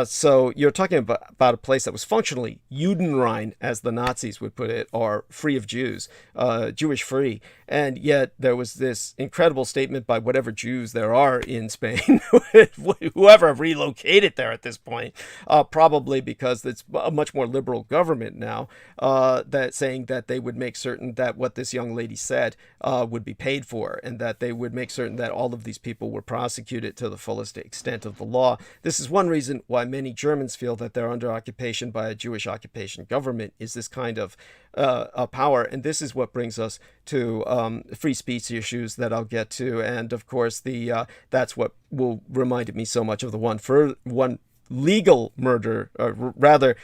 So you're talking about a place that was functionally Judenrein, as the Nazis would put it, or free of Jews, Jewish free. And yet there was this incredible statement by whatever Jews there are in Spain, whoever relocated there at this point, probably because it's a much more liberal government now, that saying that they would make certain that what this young lady said would be paid for, and that they would make certain that all of these people were prosecuted to the fullest extent of the law. This is one reason why many Germans feel that they're under occupation by a Jewish occupation government, is this kind of power. And this is what brings us to free speech issues that I'll get to. And of course, that's what will remind me so much of the one legal murder, or rather,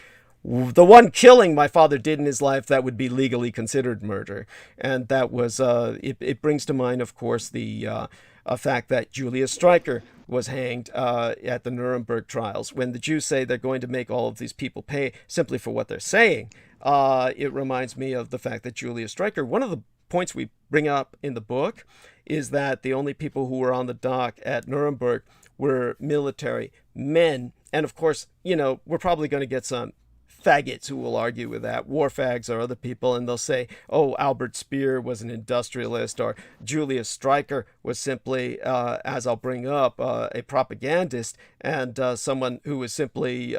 the one killing my father did in his life that would be legally considered murder. And that was, it brings to mind, of course, the fact that Julius Streicher was hanged at the Nuremberg trials. When the Jews say they're going to make all of these people pay simply for what they're saying, it reminds me of the fact that Julius Streicher, one of the points we bring up in the book, is that the only people who were on the dock at Nuremberg were military men. And of course, you know, we're probably going to get some faggots who will argue with that. War fags are other people, and they'll say, oh, Albert Speer was an industrialist, or Julius Streicher was simply, as I'll bring up, a propagandist, and someone who was simply,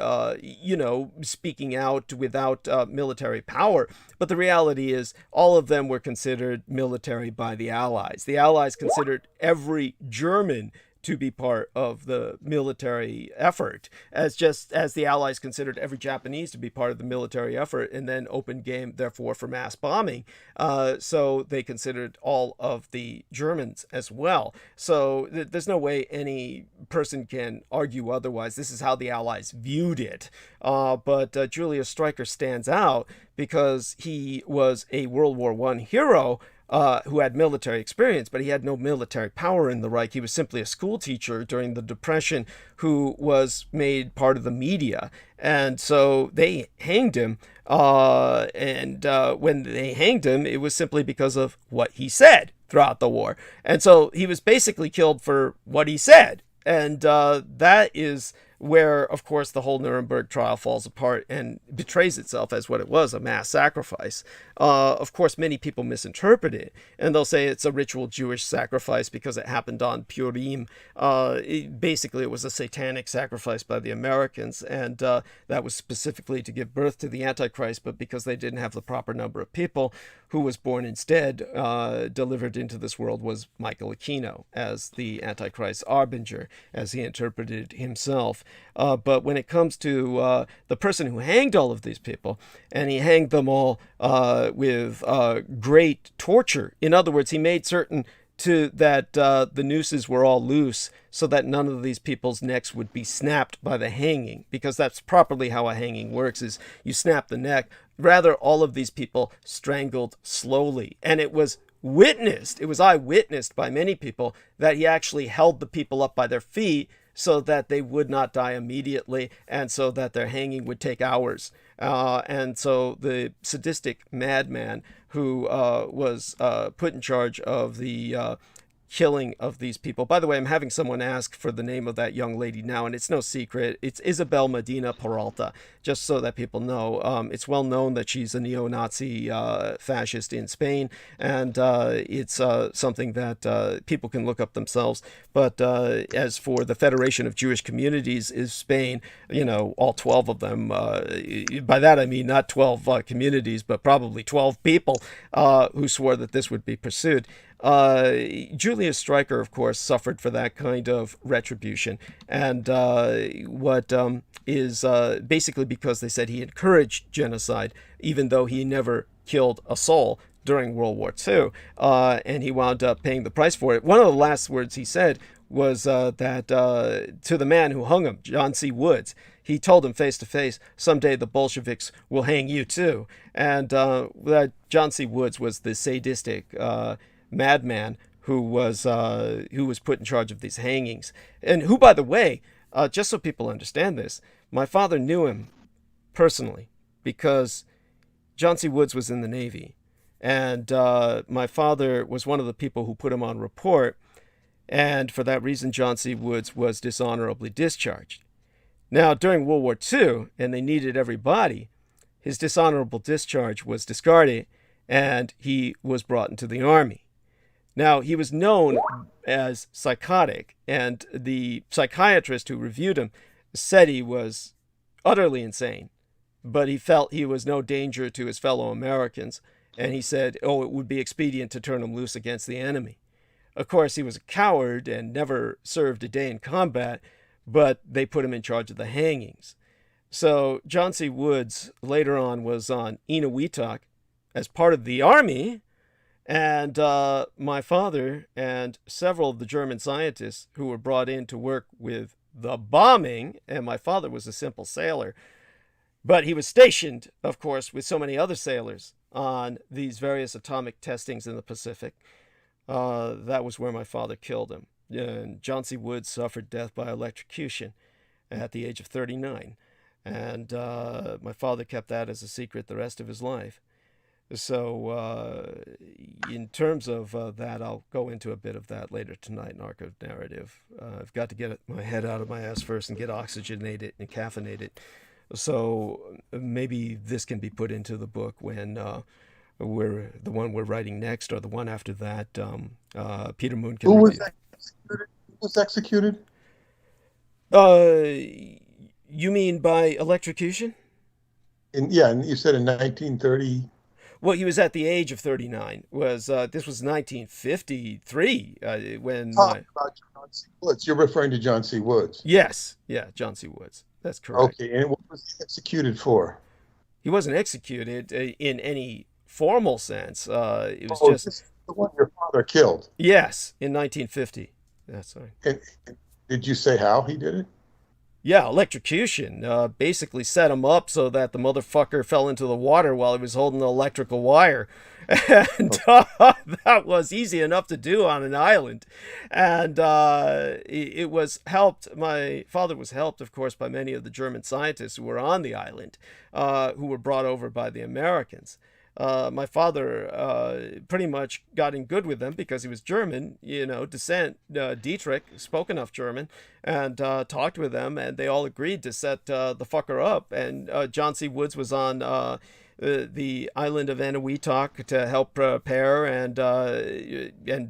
speaking out without military power. But the reality is, all of them were considered military by the Allies. The Allies considered every German to be part of the military effort, just as the Allies considered every Japanese to be part of the military effort, and then opened game, therefore, for mass bombing. So they considered all of the Germans as well. So there's no way any person can argue otherwise. This is how the Allies viewed it. But Julius Streicher stands out because he was a World War I hero who had military experience, but he had no military power in the Reich. He was simply a school teacher during the Depression who was made part of the media. And so they hanged him. And when they hanged him, it was simply because of what he said throughout the war. And so he was basically killed for what he said. And that is where, of course, the whole Nuremberg trial falls apart and betrays itself as what it was, a mass sacrifice. Of course, many people misinterpret it, and they'll say it's a ritual Jewish sacrifice because it happened on Purim. Basically, it was a satanic sacrifice by the Americans, and that was specifically to give birth to the Antichrist, but because they didn't have the proper number of people, who was born instead, delivered into this world, was Michael Aquino as the Antichrist Arbinger, as he interpreted himself. But when it comes to the person who hanged all of these people, and he hanged them all with great torture. In other words, he made certain that the nooses were all loose so that none of these people's necks would be snapped by the hanging, because that's properly how a hanging works, is you snap the neck. Rather, all of these people strangled slowly, and it was eyewitnessed by many people that he actually held the people up by their feet so that they would not die immediately, and so that their hanging would take hours. And so the sadistic madman who was put in charge of the killing of these people. By the way, I'm having someone ask for the name of that young lady now, and it's no secret. It's Isabel Medina Peralta, just so that people know. It's well known that she's a neo-Nazi fascist in Spain, and it's something that people can look up themselves. But as for the Federation of Jewish Communities is Spain, all 12 of them, by that I mean not 12 communities, but probably 12 people who swore that this would be pursued. Julius Streicher, of course, suffered for that kind of retribution, and what is basically because they said he encouraged genocide, even though he never killed a soul during World War II, and he wound up paying the price for it. One of the last words he said was that to the man who hung him, John C. Woods, he told him face to face, "Someday the Bolsheviks will hang you too." And John C. Woods was the sadistic madman who was put in charge of these hangings, and who, by the way, just so people understand this, my father knew him personally because John C. Woods was in the Navy, and my father was one of the people who put him on report, and for that reason John C. Woods was dishonorably discharged. Now, during World War II, and they needed everybody, his dishonorable discharge was discarded, and he was brought into the Army. Now, he was known as psychotic, and the psychiatrist who reviewed him said he was utterly insane, but he felt he was no danger to his fellow Americans, and he said, it would be expedient to turn him loose against the enemy. Of course, he was a coward and never served a day in combat, but they put him in charge of the hangings. So John C. Woods later on was on Eniwetok as part of the Army, and my father and several of the German scientists who were brought in to work with the bombing, and my father was a simple sailor, but he was stationed, of course, with so many other sailors on these various atomic testings in the Pacific. That was where my father killed him. And John C. Woods suffered death by electrocution at the age of 39. And my father kept that as a secret the rest of his life. So in terms of that, I'll go into a bit of that later tonight in Arc of Narrative. I've got to get my head out of my ass first and get oxygenated and caffeinated. So maybe this can be put into the book when the one we're writing next, or the one after that. Peter Moon can Who review. was executed? You mean by electrocution? And you said in 1930. Well, he was at the age of 39. This was 1953 when. Talk about your John C. Woods. You're referring to John C. Woods. Yes, yeah, John C. Woods. That's correct. Okay, and what was he executed for? He wasn't executed in any formal sense. It was Oh, just this is the one your father killed. yes, in 1950. That's right. And did you say how he did it? Yeah, electrocution. Basically set him up so that the motherfucker fell into the water while he was holding the electrical wire. And that was easy enough to do on an island. And it was helped. My father was helped, of course, by many of the German scientists who were on the island, who were brought over by the Americans. My father pretty much got in good with them because he was German, descent. Dietrich spoke enough German and talked with them, and they all agreed to set the fucker up. And John C. Woods was on the island of Eniwetok to help prepare and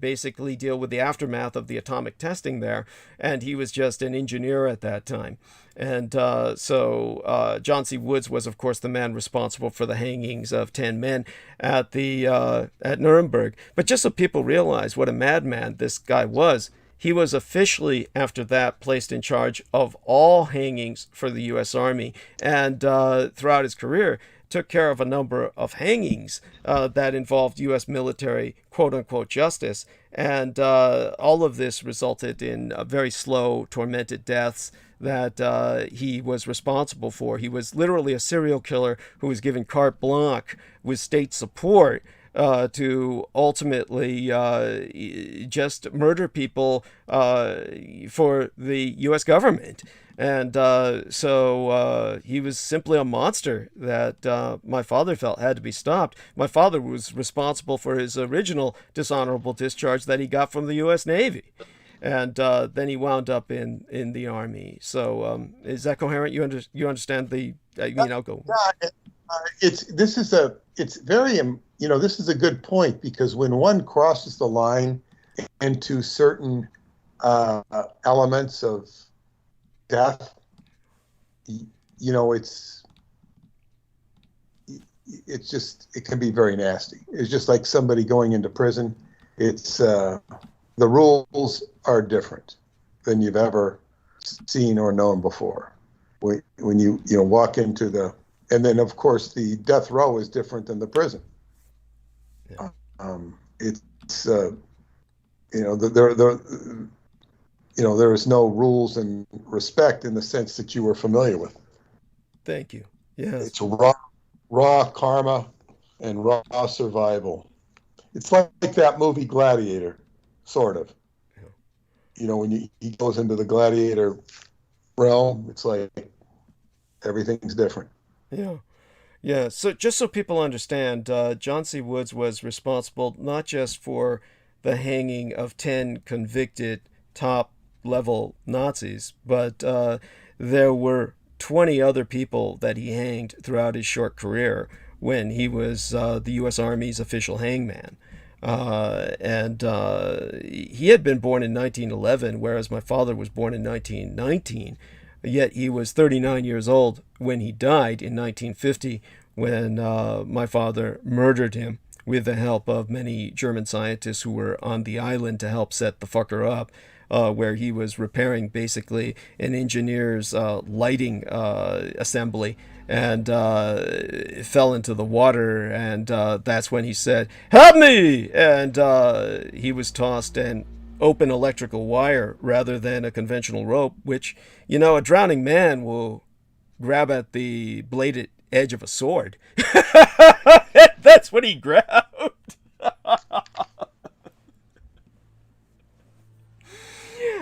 basically deal with the aftermath of the atomic testing there. And he was just an engineer at that time. And so John C. Woods was, of course, the man responsible for the hangings of 10 men at Nuremberg. But just so people realize what a madman this guy was, he was officially, after that, placed in charge of all hangings for the U.S. Army. And throughout his career, took care of a number of hangings that involved U.S. military quote-unquote justice. And all of this resulted in very slow, tormented deaths that he was responsible for. He was literally a serial killer who was given carte blanche with state support to ultimately just murder people for the U.S. government. And so he was simply a monster that my father felt had to be stopped. My father was responsible for his original dishonorable discharge that he got from the U.S. Navy. And then he wound up in the Army. So is that coherent? You understand the, I'll go. Yeah, this is a good point, because when one crosses the line into certain elements of death, it can be very nasty. It's just like somebody going into prison. It's the rules are different than you've ever seen or known before. When you walk into and then of course the death row is different than the prison. Yeah. There is no rules and respect in the sense that you were familiar with. Thank you. Yeah. It's raw karma and raw survival. It's like that movie Gladiator, sort of. Yeah. When he goes into the gladiator realm, it's like everything's different. Yeah. Yeah. So just so people understand, John C. Woods was responsible not just for the hanging of 10 convicted top-level Nazis, but there were 20 other people that he hanged throughout his short career when he was the U.S. Army's official hangman. And he had been born in 1911, whereas my father was born in 1919. Yet he was 39 years old when he died in 1950, when my father murdered him with the help of many German scientists who were on the island to help set the fucker up, where he was repairing basically an engineer's lighting assembly, and fell into the water, and that's when he said, "Help me!" And he was tossed in open electrical wire rather than a conventional rope, which, a drowning man will grab at the bladed edge of a sword. That's what he grabbed.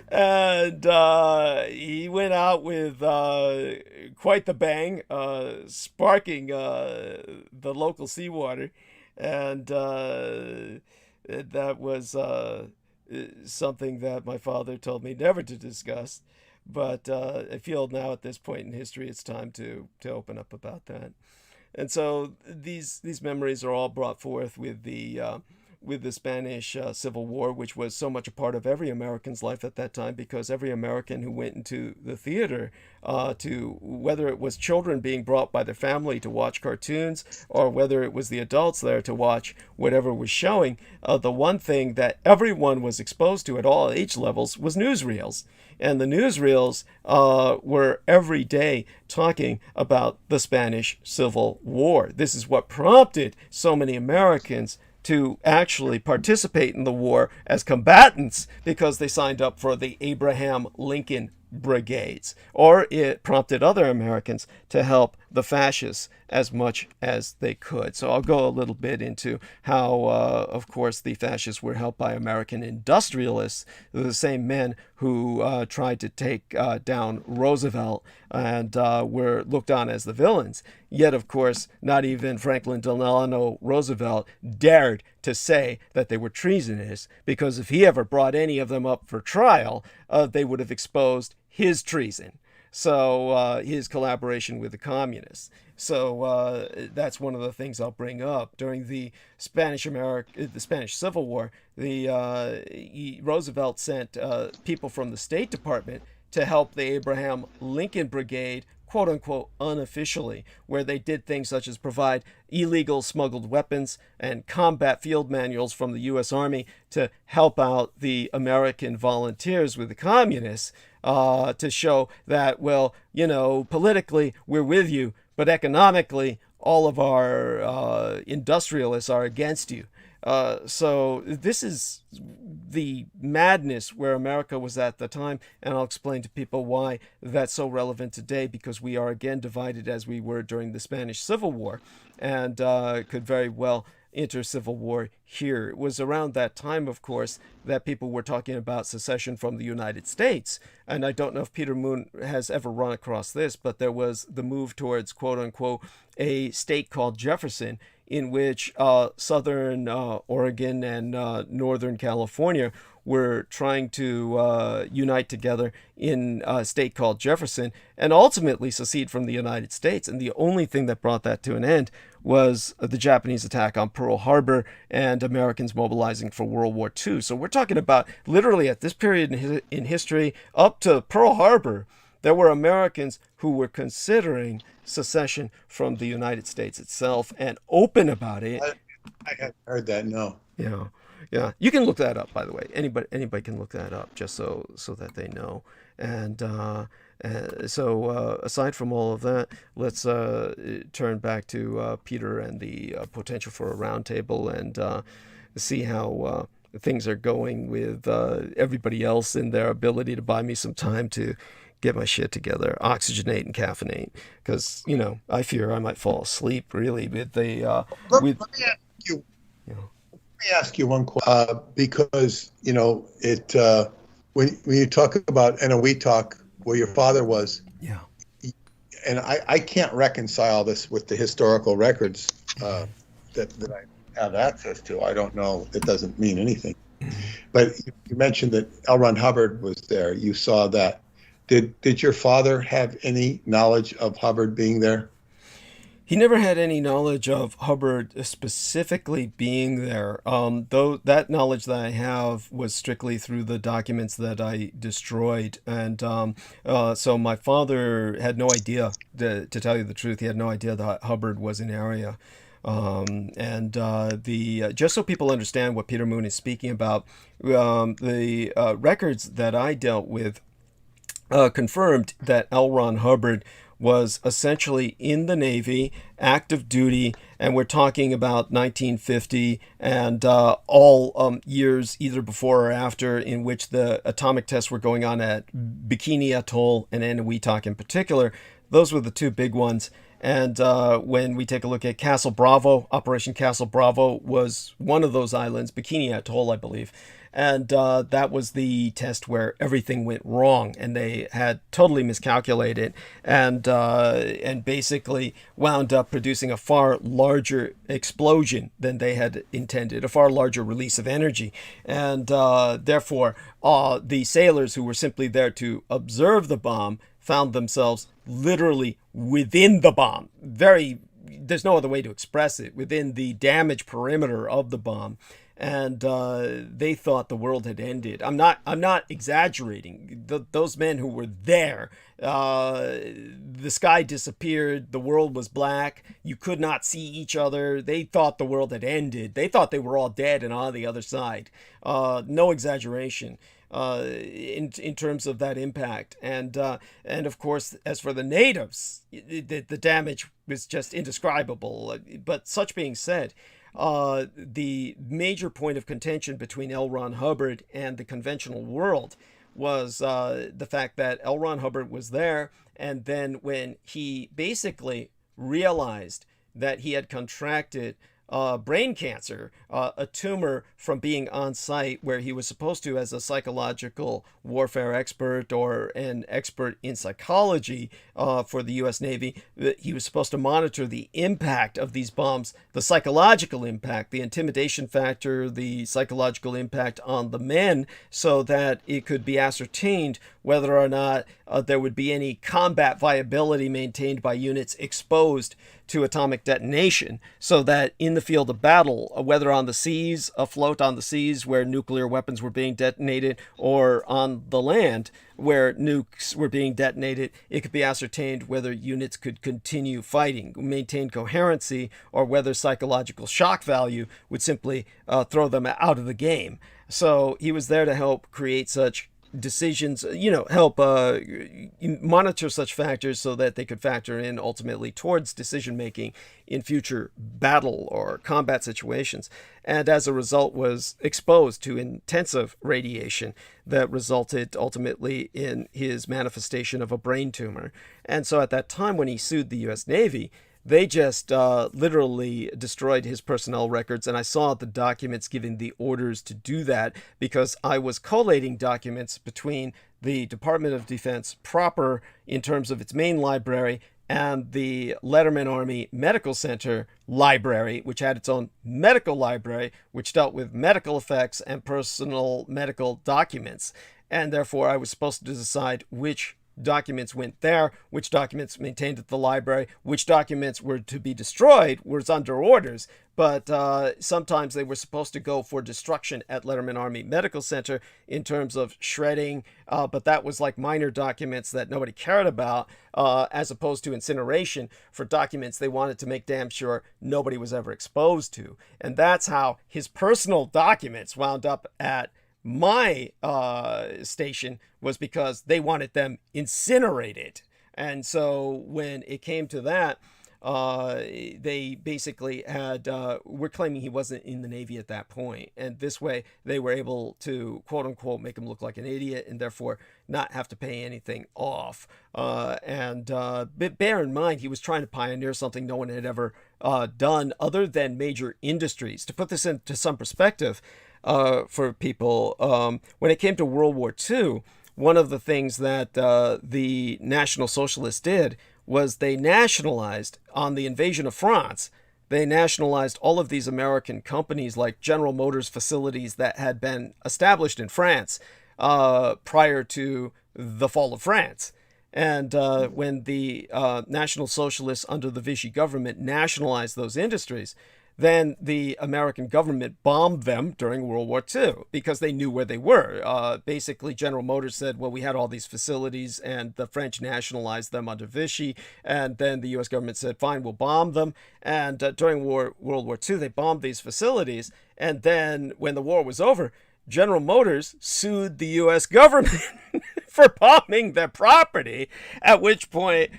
And he went out with quite the bang, sparking the local seawater. And that was something that my father told me never to discuss. But I feel now at this point in history, it's time to open up about that. And so these memories are all brought forth with the with the Spanish Civil War, which was so much a part of every American's life at that time, because every American who went into the theater, to whether it was children being brought by their family to watch cartoons, or whether it was the adults there to watch whatever was showing, the one thing that everyone was exposed to at all age levels was newsreels. And the newsreels were every day talking about the Spanish Civil War. This is what prompted so many Americans to actually participate in the war as combatants, because they signed up for the Abraham Lincoln brigades, or it prompted other Americans to help the fascists as much as they could. So I'll go a little bit into how, of course, the fascists were helped by American industrialists, the same men who tried to take down Roosevelt and were looked on as the villains. Yet, of course, not even Franklin Delano Roosevelt dared to say that they were treasonous, because if he ever brought any of them up for trial, they would have exposed his treason. So his collaboration with the communists. So that's one of the things I'll bring up. During the Spanish Civil War, Roosevelt sent people from the State Department to help the Abraham Lincoln Brigade, quote unquote, unofficially, where they did things such as provide illegal smuggled weapons and combat field manuals from the U.S. Army to help out the American volunteers with the communists, to show that, well, you know, politically we're with you, but economically all of our industrialists are against you. So this is the madness where America was at the time, and I'll explain to people why that's so relevant today, because we are again divided as we were during the Spanish Civil War, and could very well enter civil war here. It was around that time, of course, that people were talking about secession from the United States. And I don't know if Peter Moon has ever run across this, but there was the move towards, quote unquote, a state called Jefferson, in which southern Oregon and northern California were trying to unite together in a state called Jefferson and ultimately secede from the United States. And the only thing that brought that to an end was the Japanese attack on Pearl Harbor and Americans mobilizing for World War II. So we're talking about literally at this period in history up to Pearl Harbor, there were Americans who were considering secession from the United States itself and open about it. I hadn't heard that, no. Yeah. Yeah, you can look that up, by the way. Anybody can look that up, just so that they know. And so aside from all of that, let's turn back to Peter and the potential for a roundtable, and see how things are going with everybody else and their ability to buy me some time to get my shit together, oxygenate and caffeinate, because, you know, I fear I might fall asleep really with the Let me ask you. You know. Let me ask you one question, because, you know, it when you talk about, and we talk where your father was, yeah, and I can't reconcile this with the historical records that I have access to. I don't know. It doesn't mean anything. But you mentioned that L. Ron Hubbard was there. You saw that. Did your father have any knowledge of Hubbard being there? He never had any knowledge of Hubbard specifically being there, though that knowledge that I have was strictly through the documents that I destroyed. And so my father had no idea, to tell you the truth, he had no idea that Hubbard was an area. Just so people understand what Peter Moon is speaking about, the records that I dealt with confirmed that L. Ron Hubbard was essentially in the Navy, active duty, and we're talking about 1950 and all years either before or after in which the atomic tests were going on at Bikini Atoll and Eniwetok in particular. Those were the two big ones. And when we take a look at Castle Bravo, Operation Castle Bravo was one of those islands, Bikini Atoll, I believe. And that was the test where everything went wrong, and they had totally miscalculated and basically wound up producing a far larger explosion than they had intended, a far larger release of energy. And therefore, the sailors who were simply there to observe the bomb found themselves literally within the bomb. There's no other way to express it, within the damage perimeter of the bomb. and they thought the world had ended. I'm not exaggerating. Those men who were there, the sky disappeared, the world was black, you could not see each other. They thought the world had ended. They thought they were all dead and on the other side. No exaggeration. In terms of that impact, and of course, as for the natives, the damage was just indescribable. But such being said, the major point of contention between L. Ron Hubbard and the conventional world was the fact that L. Ron Hubbard was there, and then when he basically realized that he had contracted brain cancer, a tumor from being on site where he was supposed to, as a psychological warfare expert or an expert in psychology for the U.S. Navy, he was supposed to monitor the impact of these bombs, the psychological impact, the intimidation factor, the psychological impact on the men, so that it could be ascertained whether or not there would be any combat viability maintained by units exposed to atomic detonation, so that in the field of battle, whether on the seas, afloat on the seas where nuclear weapons were being detonated, or on the land where nukes were being detonated, it could be ascertained whether units could continue fighting, maintain coherency, or whether psychological shock value would simply throw them out of the game. So he was there to help create such decisions, help monitor such factors so that they could factor in ultimately towards decision making in future battle or combat situations, and as a result was exposed to intensive radiation that resulted ultimately in his manifestation of a brain tumor. And so at that time, when he sued the U.S. Navy, they just literally destroyed his personnel records, and I saw the documents giving the orders to do that because I was collating documents between the Department of Defense proper in terms of its main library and the Letterman Army Medical Center library, which had its own medical library, which dealt with medical effects and personal medical documents. And therefore, I was supposed to decide which documents went there, which documents maintained at the library, which documents were to be destroyed was under orders, but sometimes they were supposed to go for destruction at Letterman Army Medical Center in terms of shredding, but that was like minor documents that nobody cared about, as opposed to incineration for documents they wanted to make damn sure nobody was ever exposed to. And that's how his personal documents wound up at my station, was because they wanted them incinerated. And so when it came to that, they basically had, we're claiming he wasn't in the Navy at that point. And this way they were able to, quote unquote, make him look like an idiot and therefore not have to pay anything off. But bear in mind, he was trying to pioneer something no one had ever done other than major industries. To put this into some perspective, for people, when it came to World War II, one of the things that the National Socialists did was they nationalized, on the invasion of France, they nationalized all of these American companies like General Motors facilities that had been established in France prior to the fall of France. And when the National Socialists under the Vichy government nationalized those industries, then the American government bombed them during World War II because they knew where they were. Basically, General Motors said, well, we had all these facilities, and the French nationalized them under Vichy, and then the U.S. government said, fine, we'll bomb them. And during World War II, they bombed these facilities, and then when the war was over, General Motors sued the U.S. government for bombing their property, at which point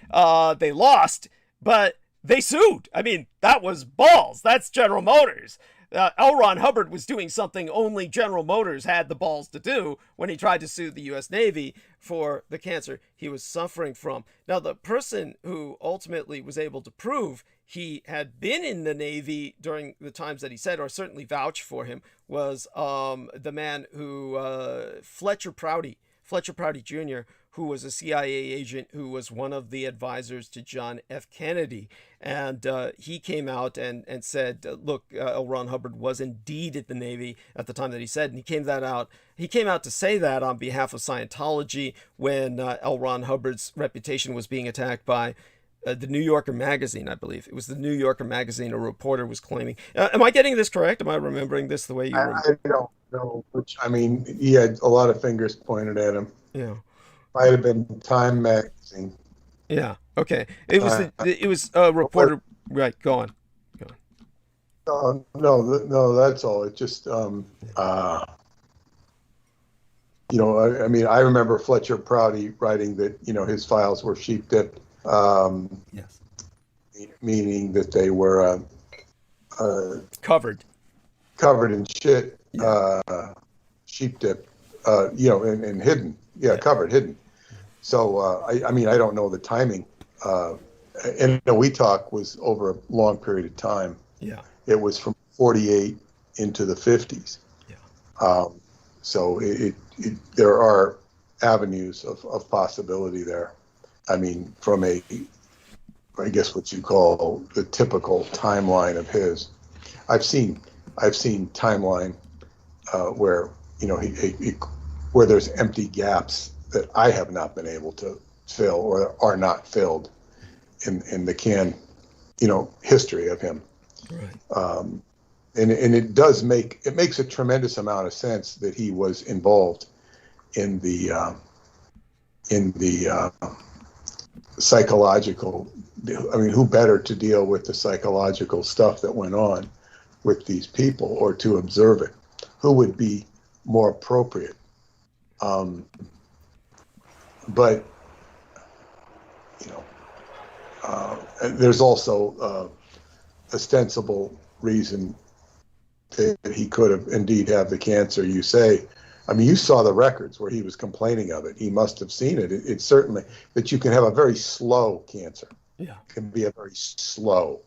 they lost, but they sued. I mean, that was balls. That's General Motors. L. Ron Hubbard was doing something only General Motors had the balls to do when he tried to sue the U.S. Navy for the cancer he was suffering from. Now, the person who ultimately was able to prove he had been in the Navy during the times that he said, or certainly vouched for him, was the man who, Fletcher Prouty Jr., who was a CIA agent who was one of the advisors to John F. Kennedy. And he came out and said, look, L. Ron Hubbard was indeed at the Navy at the time that he said, and he came out to say that on behalf of Scientology when L. Ron Hubbard's reputation was being attacked by the New Yorker magazine, I believe. It was the New Yorker magazine. A reporter was claiming. Am I getting this correct? Am I remembering this the way you I don't know. Which, I mean, he had a lot of fingers pointed at him. Yeah. Might have been Time magazine. Yeah. Okay. It was a reporter. Right. Go on. No, that's all. It just, I mean, I remember Fletcher Prouty writing that, his files were sheep dipped, Yes. meaning that they were Covered in shit, sheep dip, and hidden. Yeah, covered, hidden. So, I mean, I don't know the timing. And the We Talk was over a long period of time. Yeah. It was from 48 into the 50s. Yeah. So there are avenues of possibility there. I mean, from I guess what you call the typical timeline of his. I've seen timeline where where there's empty gaps that I have not been able to fill or are not filled in the history of him. Right. And it makes a tremendous amount of sense that he was involved in the psychological. I mean, who better to deal with the psychological stuff that went on with these people or to observe it? Who would be more appropriate? But there's also ostensible reason that he could have indeed have the cancer. You say, I mean, you saw the records where he was complaining of it. He must have seen it. It's certainly that you can have a very slow cancer. Yeah. It can be a very slow.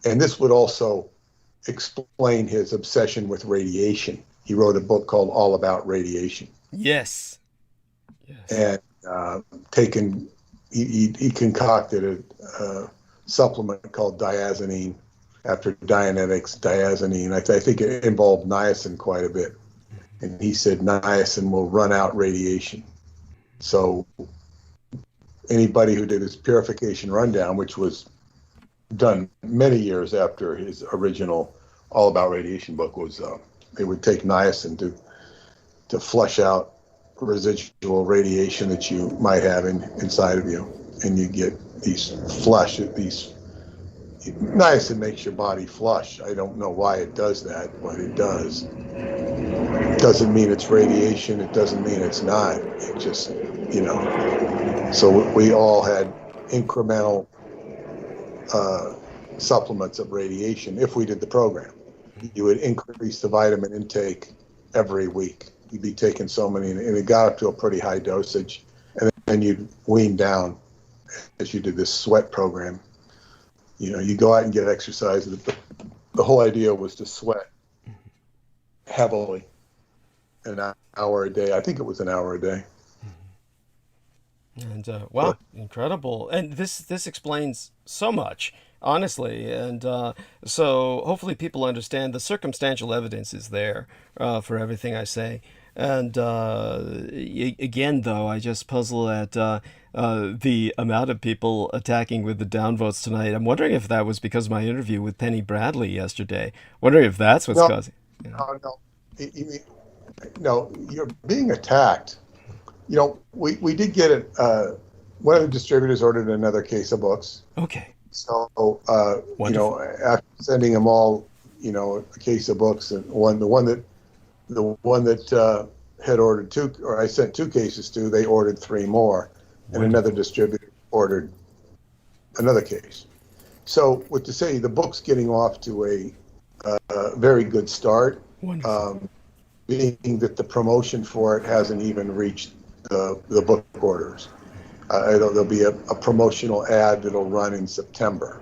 And this would also explain his obsession with radiation. He wrote a book called All About Radiation. Yes. And he concocted a supplement called diazonine after Dianetics, diazonine. I think it involved niacin quite a bit. And he said niacin will run out radiation. So anybody who did his purification rundown, which was done many years after his original All About Radiation book, was they would take niacin to flush out residual radiation that you might have inside of you, and you get these niacin makes your body flush. I don't know why it does that, but it does. It doesn't mean it's radiation. It doesn't mean it's not. It just, so we all had incremental supplements of radiation if we did the program. You would increase the vitamin intake every week. You'd be taking so many, and it got up to a pretty high dosage, and then you'd wean down as you did this sweat program. You go out and get exercise. The whole idea was to sweat heavily, an hour a day. I think it was an hour a day. And wow, incredible! And this explains so much, honestly. And so hopefully people understand the circumstantial evidence is there for everything I say. And again, though, I just puzzle at the amount of people attacking with the downvotes tonight. I'm wondering if that was because of my interview with Penny Bradley yesterday. Wondering if that's what's causing. No, you're being attacked. We did get it. One of the distributors ordered another case of books. Okay. So, after sending them all, a case of books, and the one that had ordered two, or I sent 2 cases to, they ordered 3 more, and another distributor ordered another case. So, what to say, the book's getting off to a very good start. Being that the promotion for it hasn't even reached the book orders. There'll be a promotional ad that'll run in September,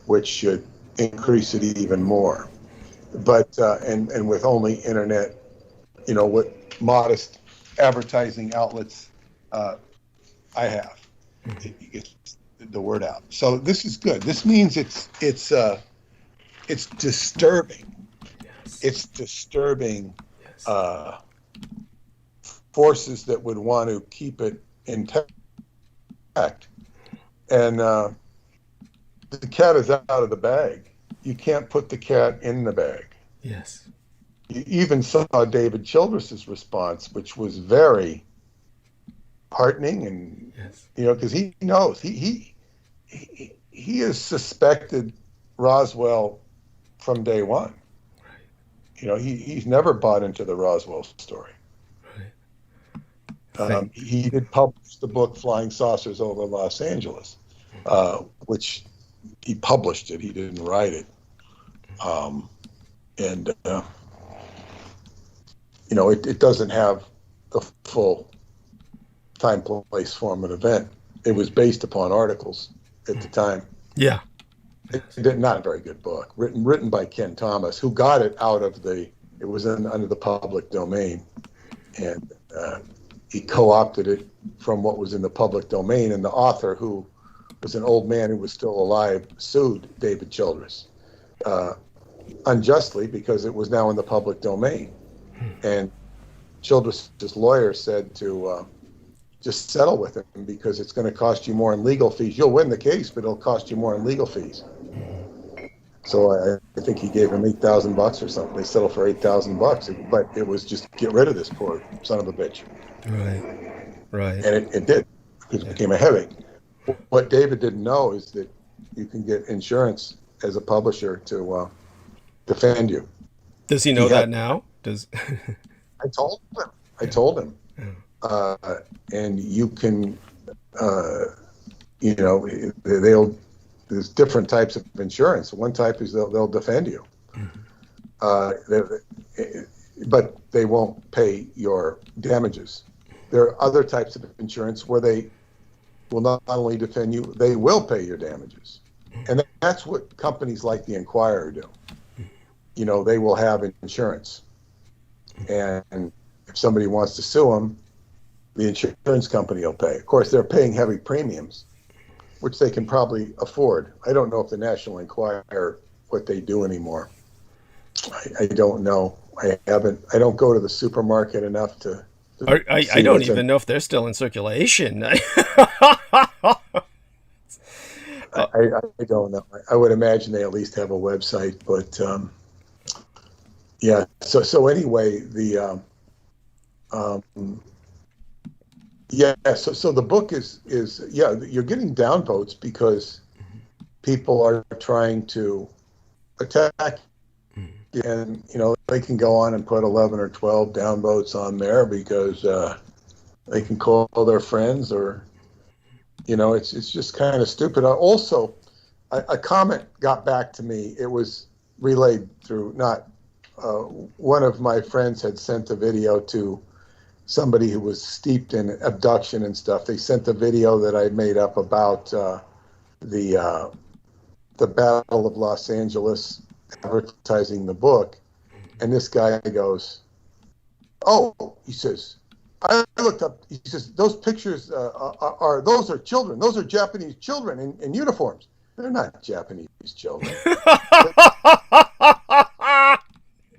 which should increase it even more. But and with only internet, what modest advertising outlets I have, it gets the word out. So this is good. This means it's disturbing. Yes. It's disturbing. Forces that would want to keep it intact And the cat is out of the bag. You can't put the cat in the bag. Yes. You even saw David Childress's response, which was very heartening, and Yes. because he knows he has suspected Roswell from day one. Right. He's never bought into the Roswell story. Right. He did publish the book Flying Saucers Over Los Angeles, which he published it. He didn't write it. It doesn't have the full time, place, form, and event. It was based upon articles at the time. Yeah. It's not a very good book, written by Ken Thomas, who got it out of it was under the public domain, and he co-opted it from what was in the public domain, and the author, who was an old man who was still alive, sued David Childress unjustly because it was now in the public domain. And Childress's lawyer said to just settle with him because it's going to cost you more in legal fees. You'll win the case, but it'll cost you more in legal fees. So I think he gave him $8,000 or something. They settled for $8,000, but it was just get rid of this poor son of a bitch. Right. Right. And it did, because it became a headache. What David didn't know is that you can get insurance as a publisher to defend you. Does he know that now? I told him. And you can, there's different types of insurance. One type is they'll defend you, but they won't pay your damages. There are other types of insurance where they will not only defend you, they will pay your damages. And that's what companies like the Enquirer do. They will have insurance. And if somebody wants to sue them, the insurance company will pay. Of course, they're paying heavy premiums, which they can probably afford. I don't know if the National Enquirer, what they do anymore. I don't know. I don't go to the supermarket enough to I don't even know if they're still in circulation. I don't know. I would imagine they at least have a website, but yeah. So anyway, So the book is you're getting downvotes because people are trying to attack you, and they can go on and put 11 or 12 downvotes on there because they can call their friends, or it's just kind of stupid. Also, a comment got back to me. It was relayed through one of my friends had sent a video to somebody who was steeped in abduction and stuff. They sent a video that I made up about the Battle of Los Angeles, advertising the book. And this guy goes, "Oh," he says, "I looked up." He says, "Those pictures those are children. Those are Japanese children in uniforms." They're not Japanese children.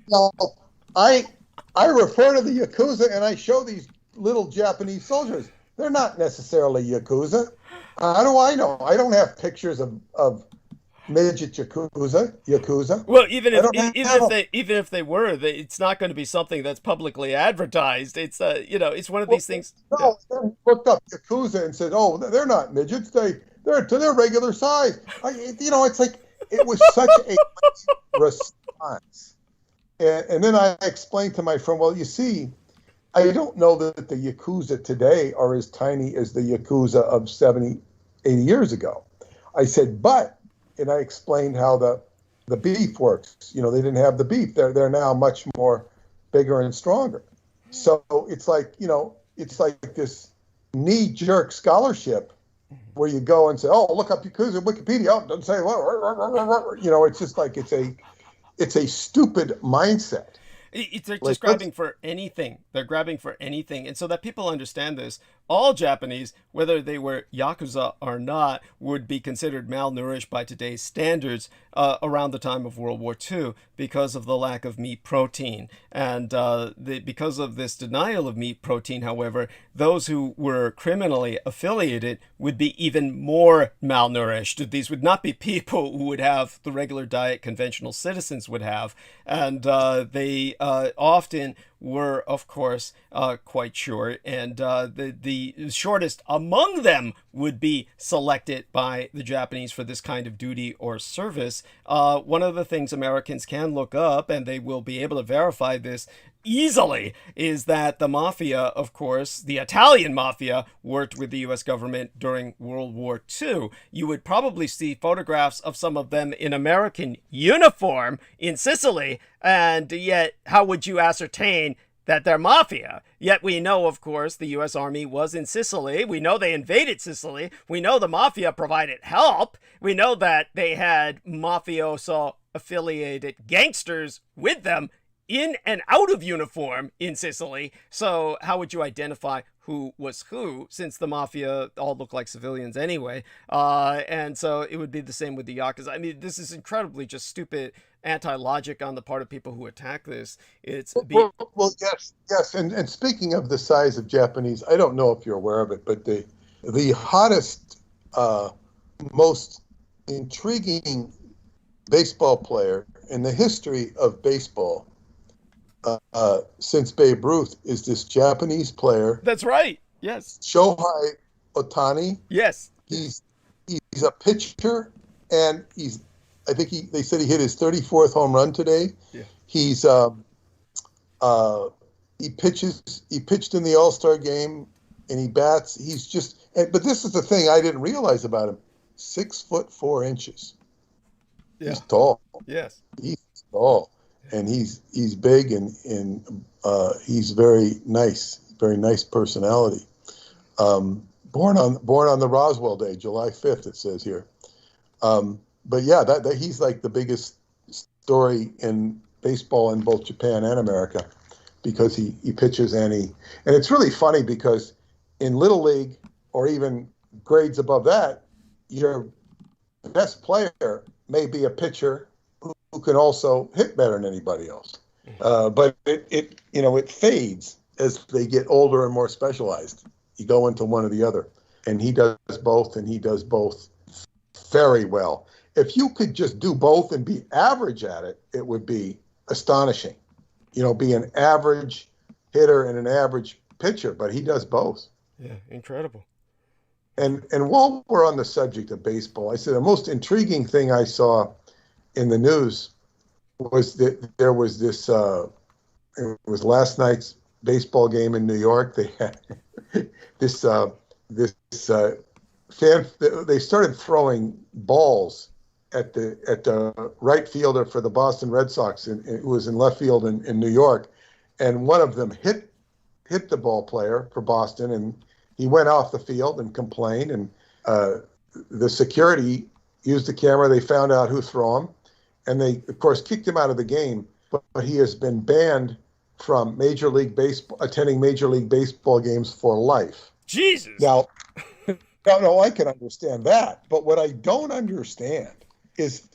No, I refer to the Yakuza and I show these little Japanese soldiers. They're not necessarily Yakuza. How do I know? I don't have pictures of midget Yakuza. Well, even if they were, it's not going to be something that's publicly advertised. It's it's one of these things. No, I looked up Yakuza and said, "Oh, they're not midgets. They're to their regular size." It's like it was such a response. And then I explained to my friend, well, you see, I don't know that the Yakuza today are as tiny as the Yakuza of 70, 80 years ago. I said, and I explained how the beef works. They didn't have the beef. They're now much more bigger and stronger. So it's like, it's like this knee-jerk scholarship where you go and say, "Oh, look up Yakuza Wikipedia." Oh, it doesn't say, it's just like it's a stupid mindset. They're just grabbing for anything. They're grabbing for anything. And so that people understand this, all Japanese, whether they were Yakuza or not, would be considered malnourished by today's standards around the time of World War II because of the lack of meat protein. And because of this denial of meat protein, however, those who were criminally affiliated would be even more malnourished. These would not be people who would have the regular diet conventional citizens would have. And they often were, of course, quite short, and the shortest among them would be selected by the Japanese for this kind of duty or service. One of the things Americans can look up, and they will be able to verify this easily, is that the mafia, of course, the Italian mafia, worked with the U.S. government during World War II. You would probably see photographs of some of them in American uniform in Sicily, and yet how would you ascertain that they're mafia? Yet we know, of course, the U.S. Army was in Sicily. We know they invaded Sicily. We know the mafia provided help. We know that they had mafioso-affiliated gangsters with them in and out of uniform in Sicily. So how would you identify who was who, since the mafia all look like civilians anyway? And so it would be the same with the Yakuza. I mean, this is incredibly just stupid anti-logic on the part of people who attack this. Well, yes. And speaking of the size of Japanese, I don't know if you're aware of it, but the hottest, most intriguing baseball player in the history of baseball since Babe Ruth is this Japanese player. That's right. Yes. Shohei Ohtani. Yes. He's a pitcher, and I think they said he hit his 34th home run today. Yeah. He pitched in the All-Star game, and he bats. But this is the thing I didn't realize about him. 6'4". Yeah. He's tall. Yes. He's tall. And he's big, and he's very nice personality. Born on the Roswell Day, July 5th, it says here. But yeah, that he's like the biggest story in baseball in both Japan and America, because he pitches and it's really funny because in Little League or even grades above that, your best player may be a pitcher who can also hit better than anybody else. But it fades as they get older and more specialized. You go into one or the other, and he does both, and he does both very well. If you could just do both and be average at it, it would be astonishing. Be an average hitter and an average pitcher, but he does both. Yeah, incredible. And while we're on the subject of baseball, I said the most intriguing thing I saw in the news was that there was this, it was last night's baseball game in New York. They had this fan, they started throwing balls at the right fielder for the Boston Red Sox, and it was in left field in New York, and one of them hit the ball player for Boston, and he went off the field and complained, and the security used the camera. They found out who threw him, and they, of course, kicked him out of the game. But he has been banned from attending Major League Baseball games for life. Jesus. Now, no, I can understand that. But what I don't understand is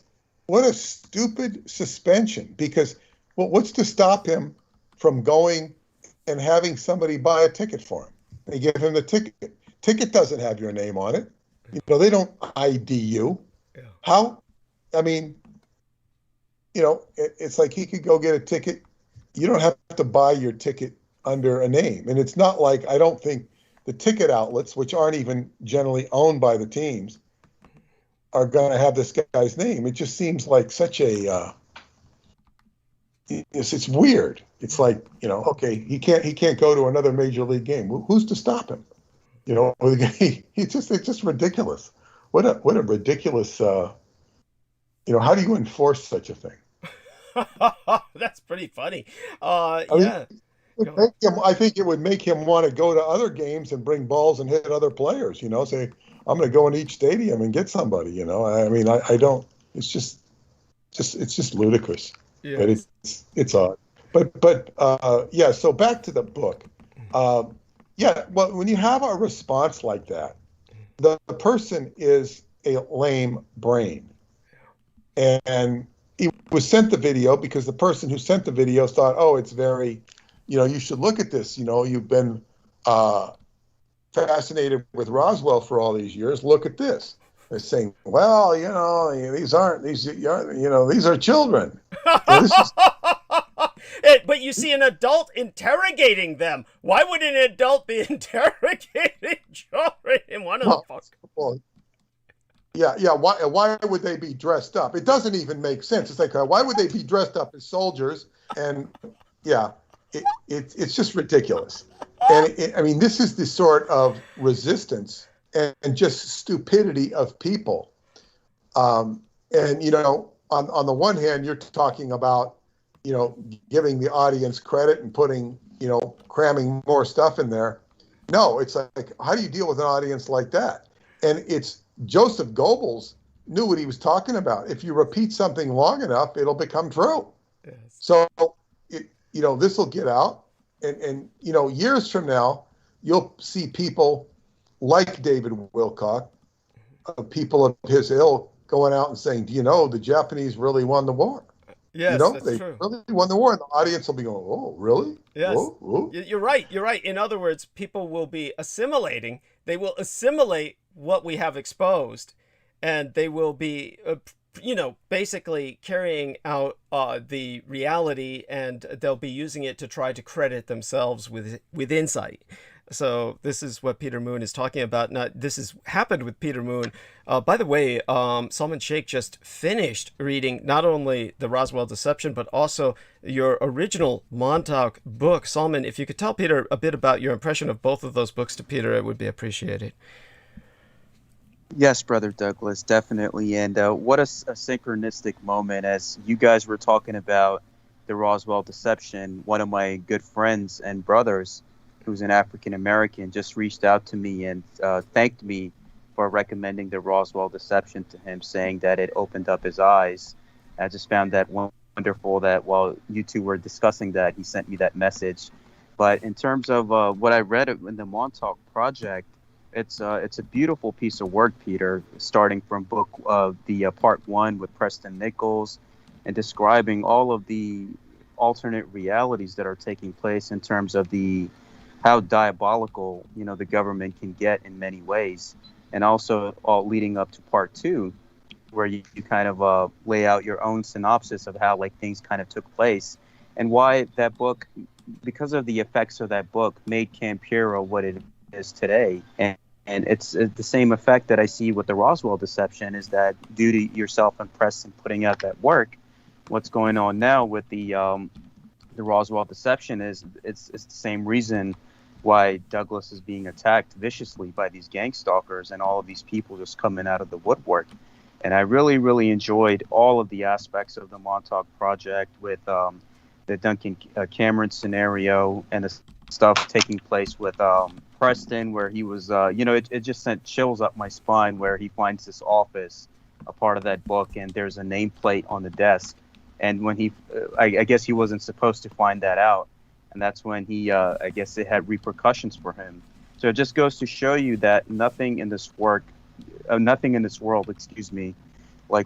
what a stupid suspension. Because, well, what's to stop him from going and having somebody buy a ticket for him? They give him the ticket. Ticket doesn't have your name on it. They don't ID you. Yeah. How? I mean, it's like he could go get a ticket. You don't have to buy your ticket under a name. And it's not like, I don't think the ticket outlets, which aren't even generally owned by the teams, are going to have this guy's name. It just seems like such a, it's weird. It's like, okay, he can't go to another major league game. Who's to stop him? It's just ridiculous. What a ridiculous, how do you enforce such a thing? That's pretty funny. I think it would make him want to go to other games and bring balls and hit other players, say, I'm going to go in each stadium and get somebody, I mean, I don't, it's just ludicrous. Yeah. But it's odd. But yeah, so back to the book. Yeah, well, when you have a response like that, the person is a lame brain. And he was sent the video because the person who sent the video thought, oh, it's very, you should look at this. You've been fascinated with Roswell for all these years. Look at this. They're saying, well, these are children. This is But you see an adult interrogating them. Why would an adult be interrogating children? Well, yeah. Why would they be dressed up? It doesn't even make sense. It's like, why would they be dressed up as soldiers? And yeah, it's just ridiculous. And I mean, this is the sort of resistance and just stupidity of people. And on the one hand, you're talking about giving the audience credit and putting, cramming more stuff in there. No, it's like, how do you deal with an audience like that? And it's Joseph Goebbels knew what he was talking about. If you repeat something long enough, it'll become true. Yes. So, this will get out. And years from now, you'll see people like David Wilcock, people of his ilk, going out and saying, do you know the Japanese really won the war? Yes, that's they true. really won the war, and the audience will be going, "Oh, really?" Yes, oh. You're right. You're right. In other words, people will be assimilating. They will assimilate what we have exposed, and they will be, basically carrying out the reality, and they'll be using it to try to credit themselves with insight. So this is what Peter Moon is talking about. Now, this has happened with Peter Moon. By the way, Salman Sheikh just finished reading not only the Roswell Deception, but also your original Montauk book. Salman, if you could tell Peter a bit about your impression of both of those books to Peter, it would be appreciated. Yes, Brother Douglas, definitely. And what a synchronistic moment. As you guys were talking about the Roswell Deception, one of my good friends and brothers, who's an African-American, just reached out to me and thanked me for recommending the Roswell Deception to him, saying that it opened up his eyes. I just found that wonderful that while you two were discussing that, he sent me that message. But in terms of what I read in the Montauk Project, it's a beautiful piece of work, Peter, starting from book the part 1 with Preston Nichols and describing all of the alternate realities that are taking place in terms of how diabolical, the government can get in many ways. And also all leading up to part 2, where you kind of lay out your own synopsis of how things kind of took place and why that book, because of the effects of that book, made COMMENCEMENT what it is today. And it's the same effect that I see with the Roswell Deception, is that due to yourself and Preston putting out that work, what's going on now with the Roswell Deception is it's the same reason why Douglas is being attacked viciously by these gang stalkers and all of these people just coming out of the woodwork. And I really, really enjoyed all of the aspects of the Montauk Project with the Duncan Cameron scenario and the stuff taking place with Preston, where he was, it just sent chills up my spine, where he finds this office, a part of that book, and there's a nameplate on the desk. And when he, I guess he wasn't supposed to find that out. And that's when he, I guess it had repercussions for him. So it just goes to show you that nothing in this world,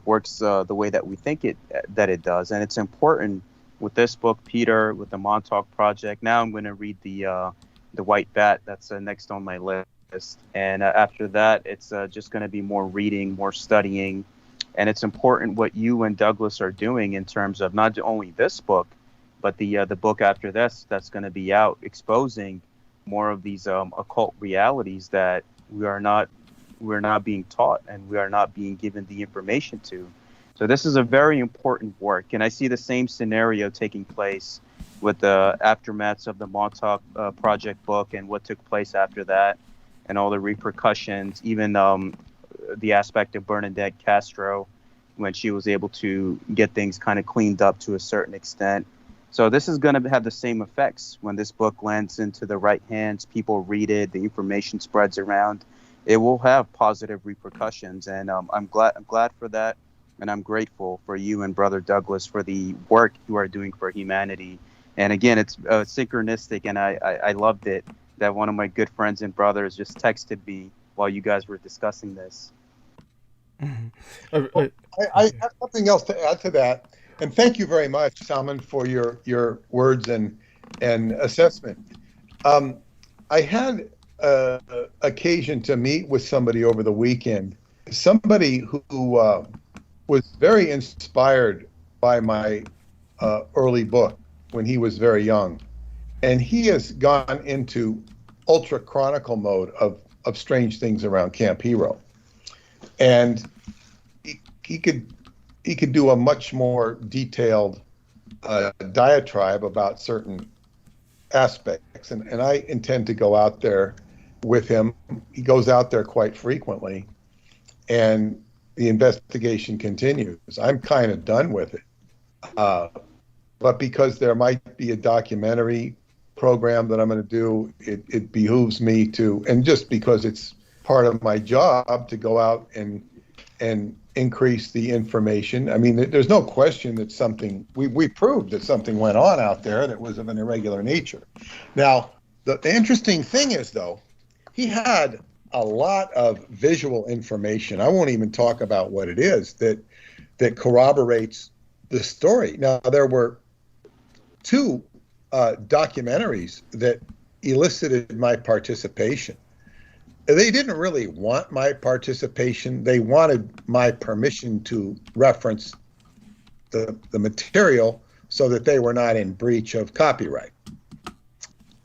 works the way that we think that it does. And it's important with this book, Peter, with the Montauk Project. Now I'm going to read the White Bat. That's next on my list. And after that, it's just going to be more reading, more studying. And it's important what you and Douglas are doing in terms of not only this book, but the book after this that's going to be out, exposing more of these occult realities that we're not being taught and we are not being given the information to. So this is a very important work, and I see the same scenario taking place with the aftermaths of the Montauk Project book and what took place after that, and all the repercussions, even the aspect of Bernadette Castro, when she was able to get things kind of cleaned up to a certain extent. So this is going to have the same effects when this book lands into the right hands. People read it, the information spreads around. It will have positive repercussions, and I'm glad for that, and I'm grateful for you and Brother Douglas for the work you are doing for humanity. And again, it's synchronistic, and I loved it that one of my good friends and brothers just texted me while you guys were discussing this. I have something else to add to that, and thank you very much, Salman, for your words and assessment. I had occasion to meet with somebody over the weekend, somebody who was very inspired by my early book when he was very young, and he has gone into ultra chronicle mode of strange things around Camp Hero. And he could do a much more detailed diatribe about certain aspects, and I intend to go out there with him. He goes out there quite frequently, and the investigation continues. I'm kind of done with it, but because there might be a documentary program that I'm going to do, it behooves me to, and just because it's part of my job to go out and increase the information. I mean, there's no question that something, we proved that something went on out there that was of an irregular nature. Now, the interesting thing is, though, he had a lot of visual information. I won't even talk about what it is that corroborates the story. Now, there were two documentaries that elicited my participation. They didn't really want my participation. They wanted my permission to reference the material so that they were not in breach of copyright.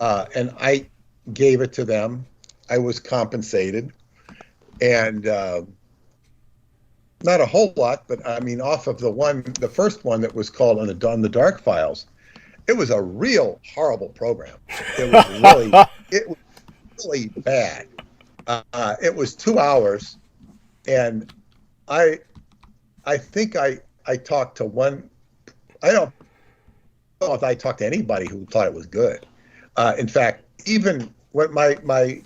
And I gave it to them. I was compensated. And not a whole lot, but I mean, off of the first one that was called On the Dark Files, it was a real horrible program. It was really bad. It was 2 hours, and I think I talked to one. I don't know if I talked to anybody who thought it was good. In fact, even when my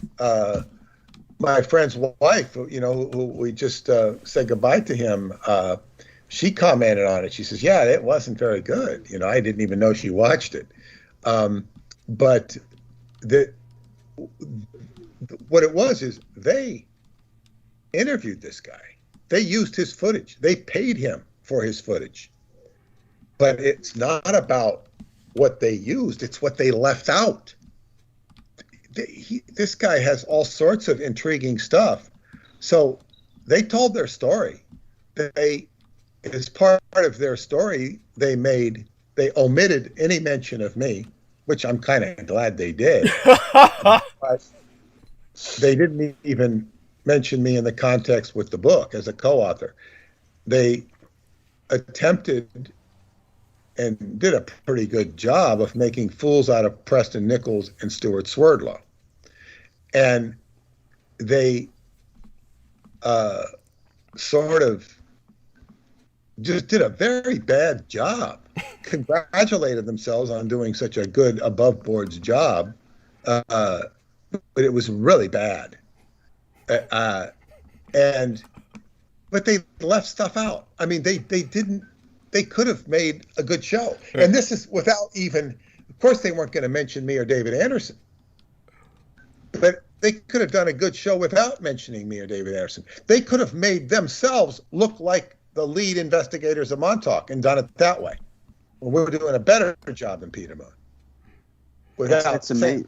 friend's wife, who we just said goodbye to him, she commented on it. She says, "Yeah, it wasn't very good." I didn't even know she watched it, but what it was is they interviewed this guy. They used his footage. They paid him for his footage. But it's not about what they used. It's what they left out. This guy has all sorts of intriguing stuff. So they told their story. As part of their story, they omitted any mention of me, which I'm kind of glad they did. But they didn't even mention me in the context with the book as a co-author. They attempted and did a pretty good job of making fools out of Preston Nichols and Stuart Swerdlow. And they sort of just did a very bad job, congratulated themselves on doing such a good above-boards job, but it was really bad. But they left stuff out. I mean, they could have made a good show. Right. And this is without even, of course, they weren't going to mention me or David Anderson, but they could have done a good show without mentioning me or David Anderson. They could have made themselves look like the lead investigators of Montauk and done it that way. Well, we're doing a better job than Peter Moon. It's amazing.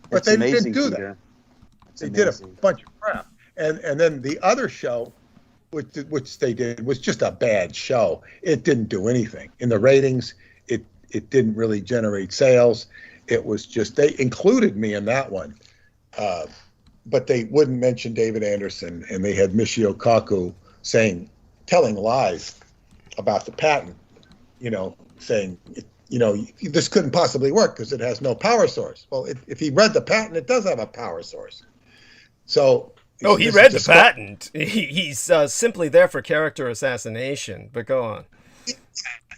But they didn't do that. They did a bunch of crap. And then the other show, which they did, was just a bad show. It didn't do anything. In the ratings, it didn't really generate sales. It was just, they included me in that one. But they wouldn't mention David Anderson, and they had Michio Kaku telling lies about the patent, saying, this couldn't possibly work because it has no power source. Well, if he read the patent, it does have a power source. So, he read the patent. He's simply there for character assassination. But go on.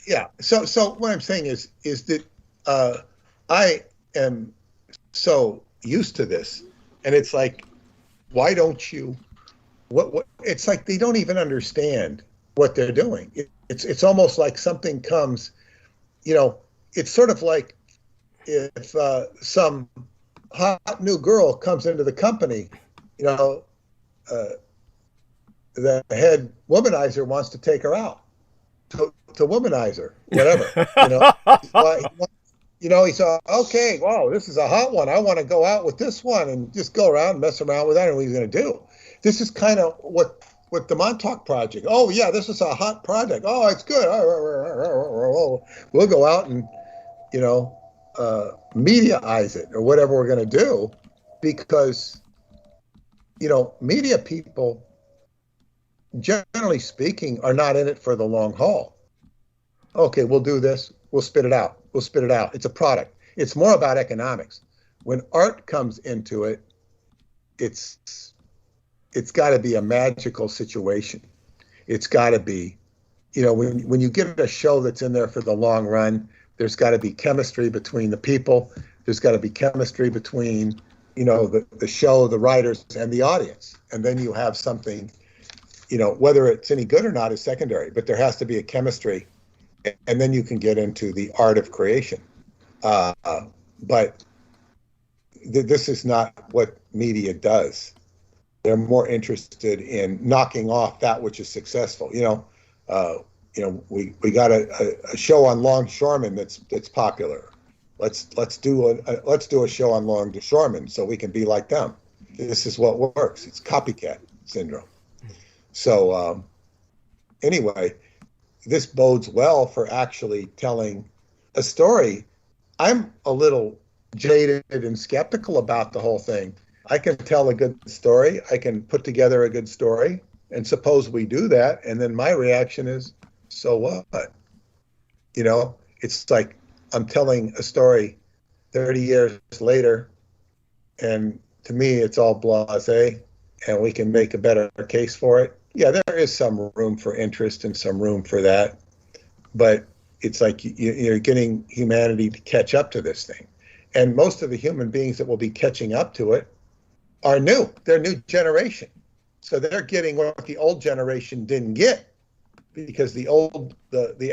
Yeah. So what I'm saying is that I am so used to this, and it's like, why don't you? What? It's like they don't even understand what they're doing. It's almost like something comes. It's sort of like if some hot new girl comes into the company, you know, the head womanizer wants to take her out to womanize her, whatever. He saw, okay, wow, this is a hot one. I want to go out with this one and just go around and mess around with that. And what he's going to do. This is kind of what the Montauk Project. Oh, yeah, this is a hot project. Oh, it's good. We'll go out and, mediaize it or whatever we're going to do, because, media people, generally speaking, are not in it for the long haul. Okay, we'll do this. We'll spit it out. We'll spit it out. It's a product. It's more about economics. When art comes into it, it's got to be a magical situation. It's got to be, when you get a show that's in there for the long run, there's got to be chemistry between the people. There's got to be chemistry between, the show, the writers, and the audience. And then you have something, whether it's any good or not is secondary, but there has to be a chemistry. And then you can get into the art of creation. But this is not what media does. They're more interested in knocking off that which is successful. We got a show on longshoremen that's popular. Let's do a show on longshoremen so we can be like them. This is what works. It's copycat syndrome. So anyway, this bodes well for actually telling a story. I'm a little jaded and skeptical about the whole thing. I can tell a good story. I can put together a good story. And suppose we do that. And then my reaction is, so what? It's like I'm telling a story 30 years later. And to me, it's all blasé, and we can make a better case for it. Yeah, there is some room for interest and some room for that. But it's like you're getting humanity to catch up to this thing. And most of the human beings that will be catching up to it are new. They're new generation. So they're getting what the old generation didn't get, because the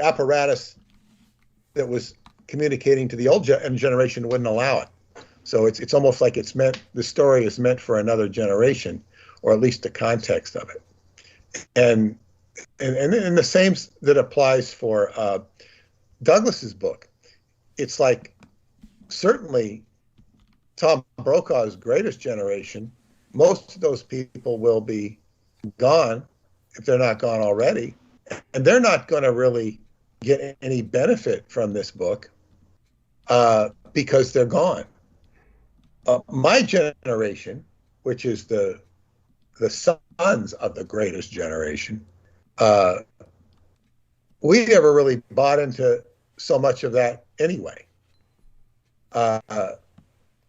apparatus that was communicating to the old generation wouldn't allow it. So it's almost like the story is meant for another generation, or at least the context of it. And the same that applies for Douglas's book. It's like, certainly Tom Brokaw's greatest generation, most of those people will be gone, if they're not gone already, and they're not going to really get any benefit from this book because they're gone. My generation, which is the sons of the greatest generation, we never really bought into so much of that anyway.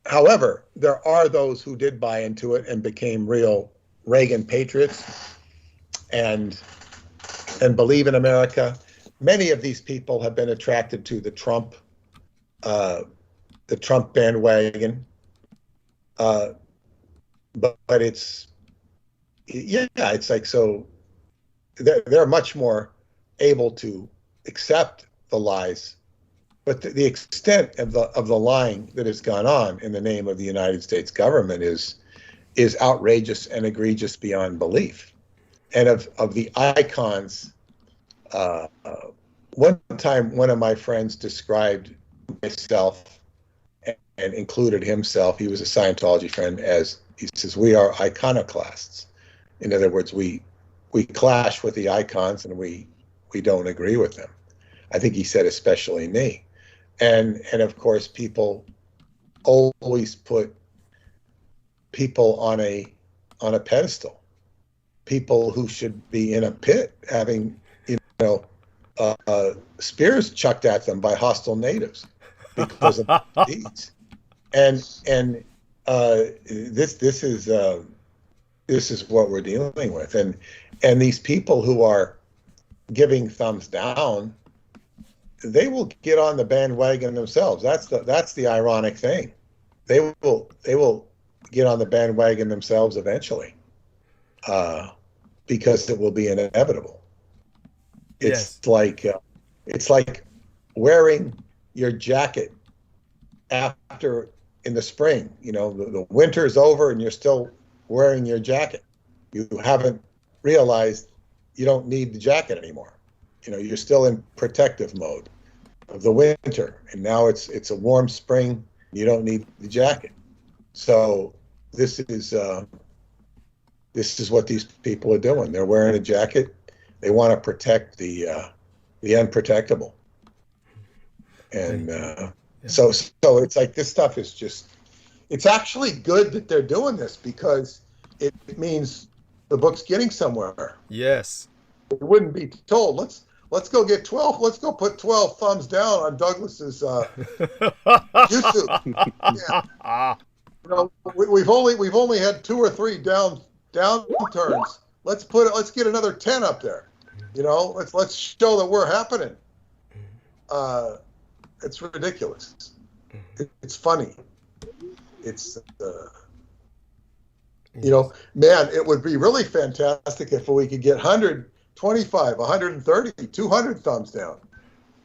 However, there are those who did buy into it and became real Reagan patriots and believe in America. Many of these people have been attracted to the Trump bandwagon. But it's like, so they're much more able to accept the lies. But the extent of the lying that has gone on in the name of the United States government is outrageous and egregious beyond belief. And of the icons, one time one of my friends described myself and included himself, he was a Scientology friend, as, he says, we are iconoclasts. In other words, we clash with the icons and we don't agree with them. I think he said especially me. And of course, people always put people on a pedestal, people who should be in a pit having spears chucked at them by hostile natives because of deeds. And this is what we're dealing with. And these people who are giving thumbs down, they will get on the bandwagon themselves. That's the ironic thing. They will get on the bandwagon themselves eventually, because it will be inevitable. It's like wearing your jacket after in the spring. You know, the winter's over and you're still wearing your jacket. You haven't realized you don't need the jacket anymore. You know, you're still in protective mode of the winter, and now it's a warm spring. You don't need the jacket. So this is what these people are doing. They're wearing a jacket. They want to protect the unprotectable. And so it's like this stuff is just, it's actually good that they're doing this because it means the book's getting somewhere. Yes. It wouldn't be told, let's go get 12, let's go put 12 thumbs down on Douglas's YouTube. Yeah. You know, we've only had 2 or 3 downturns. Let's get another 10 up there. You know, let's show that we're happening. It's ridiculous. It's funny. It's you know, man, it would be really fantastic if we could get 125, 130, 200 thumbs down.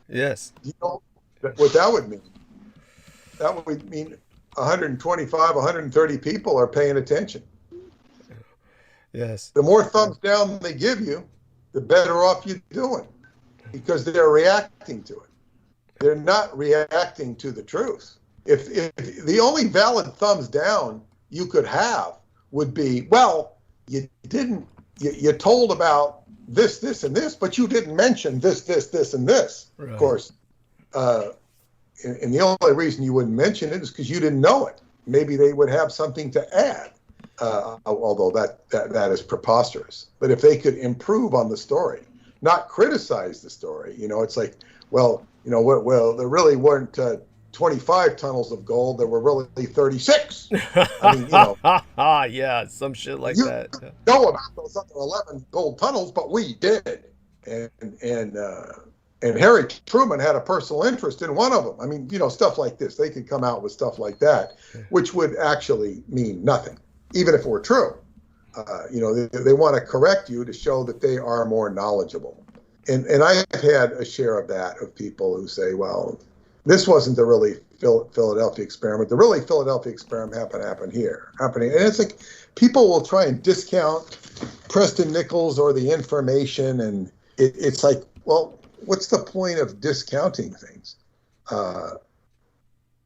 Yes. You know what that would mean? That would mean 125, 130 people are paying attention. Yes. The more thumbs down they give you, the better off you're doing, because they're reacting to it. They're not reacting to the truth. If the only valid thumbs down you could have would be, well, you told about this, and this, but you didn't mention this, and this. Right. Of course, and the only reason you wouldn't mention it is because you didn't know it. Maybe they would have something to add, although that is preposterous. But if they could improve on the story, not criticize the story, you know, it's like, well, you know, well, there really weren't 25 tunnels of gold. There were really 36. I mean, you know. Yeah, some shit like you that. Know about those other 11 gold tunnels, but we did. And Harry Truman had a personal interest in one of them. I mean, you know, stuff like this. They could come out with stuff like that, which would actually mean nothing, even if it were true. You know, they want to correct you to show that they are more knowledgeable. And I have had a share of that, of people who say, well, this wasn't the really Philadelphia experiment. The really Philadelphia experiment happened here. And it's like people will try and discount Preston Nichols or the information. And it's like, well, what's the point of discounting things?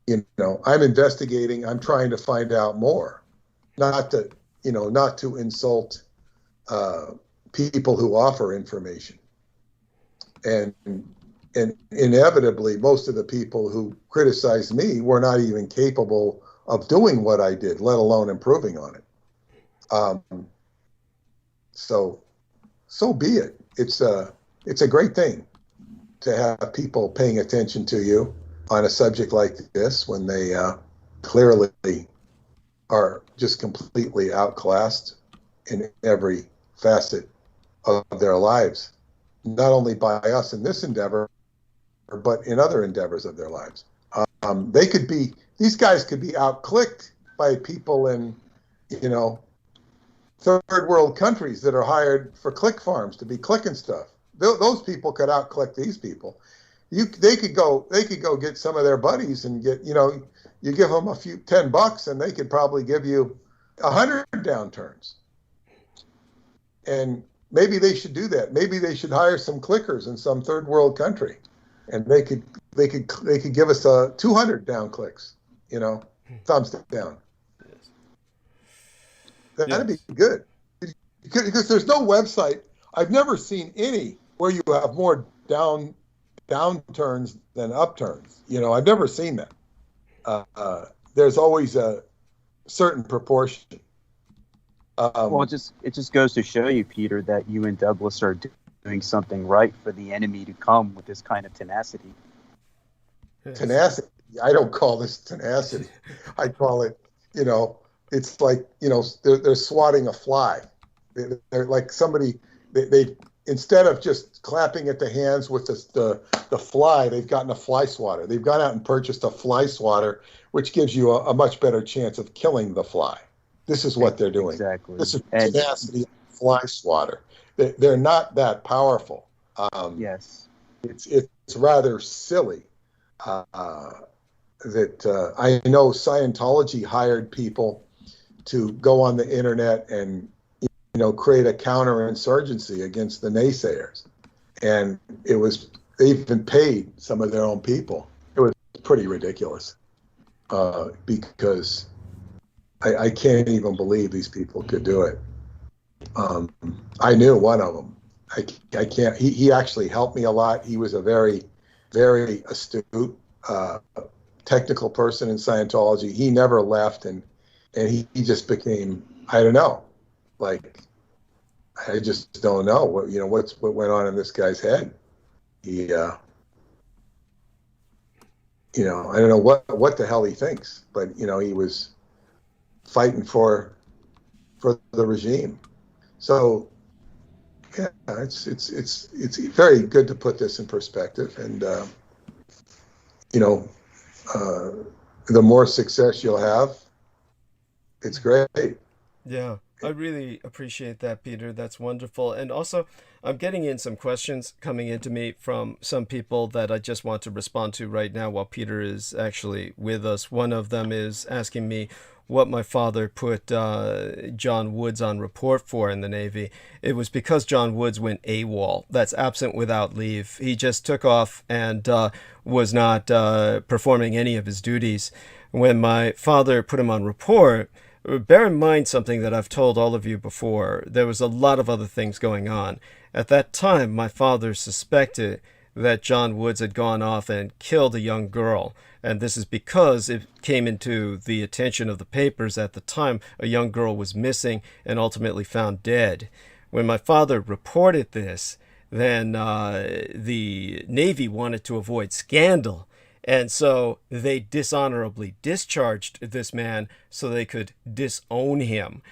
You know, I'm investigating. I'm trying to find out more, not to insult people who offer information. And inevitably, most of the people who criticized me were not even capable of doing what I did, let alone improving on it. So be it. It's a great thing to have people paying attention to you on a subject like this when they clearly are just completely outclassed in every facet of their lives. Not only by us in this endeavor, but in other endeavors of their lives. These guys could be outclicked by people in, you know, third world countries that are hired for click farms to be clicking stuff. Those people could outclick these people. They could go get some of their buddies and get, you know, you give them a few $10 and they could probably give you 100 downturns. And maybe they should do that. Maybe they should hire some clickers in some third world country, and they could give us 200 down clicks, you know, thumbs down. That'd be good, because there's no website. I've never seen any where you have more downturns than upturns. You know, I've never seen that. There's always a certain proportion. Well, it just goes to show you, Peter, that you and Douglas are doing something right for the enemy to come with this kind of tenacity. Tenacity? I don't call this tenacity. I call it, you know, it's like, you know, they're swatting a fly. They're like somebody, they instead of just clapping at the hands with the fly, they've gotten a fly swatter. They've gone out and purchased a fly swatter, which gives you a much better chance of killing the fly. This is what they're doing. Exactly. This is tenacity fly swatter. They're not that powerful. Yes. It's rather silly. I know Scientology hired people to go on the internet and create a counterinsurgency against the naysayers, and they even paid some of their own people. It was pretty ridiculous, because I can't even believe these people could do it. I knew one of them. I can't. He actually helped me a lot. He was a very, very astute, technical person in Scientology. He never left, and he just became, I don't know, like, I just don't know what went on in this guy's head. He I don't know what the hell he thinks, but he was fighting for the regime. So yeah, it's very good to put this in perspective, and the more success you'll have, it's great. Yeah, I really appreciate that, Peter. That's wonderful. And also, I'm getting in some questions coming into me from some people that I just want to respond to right now while Peter is actually with us. One of them is asking me what my father put John Woods on report for in the Navy. It was because John Woods went AWOL. That's absent without leave. He just took off and was not performing any of his duties. When my father put him on report, bear in mind something that I've told all of you before. There was a lot of other things going on. At that time, my father suspected that John Woods had gone off and killed a young girl. And this is because it came into the attention of the papers at the time. A young girl was missing and ultimately found dead. When my father reported this, then the Navy wanted to avoid scandal. And so they dishonorably discharged this man so they could disown him.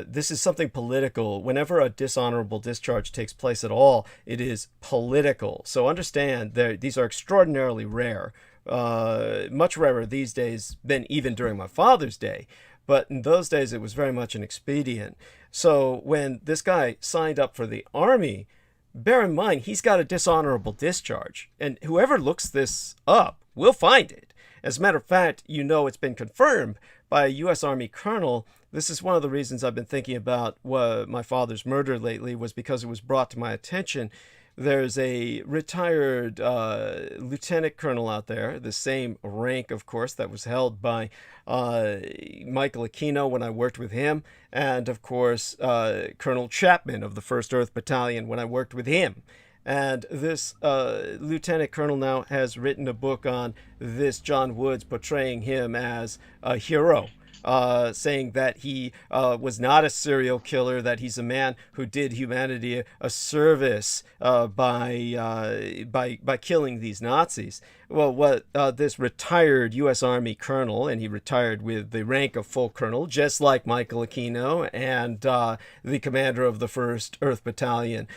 This is something political. Whenever a dishonorable discharge takes place at all, it is political. So understand that these are extraordinarily rare. Much rarer these days than even during my father's day. But in those days, it was very much an expedient. So when this guy signed up for the Army, bear in mind, he's got a dishonorable discharge. And whoever looks this up will find it. As a matter of fact, it's been confirmed by a U.S. Army colonel. This is one of the reasons I've been thinking about my father's murder lately, was because it was brought to my attention. There's a retired lieutenant colonel out there, the same rank, of course, that was held by Michael Aquino when I worked with him, and, of course, Colonel Chapman of the 1st Earth Battalion when I worked with him. And this lieutenant colonel now has written a book on this John Woods, portraying him as a hero. Saying that he was not a serial killer, that he's a man who did humanity a service by killing these Nazis. Well, what this retired U.S. Army colonel, and he retired with the rank of full colonel, just like Michael Aquino and the commander of the 1st Earth Battalion,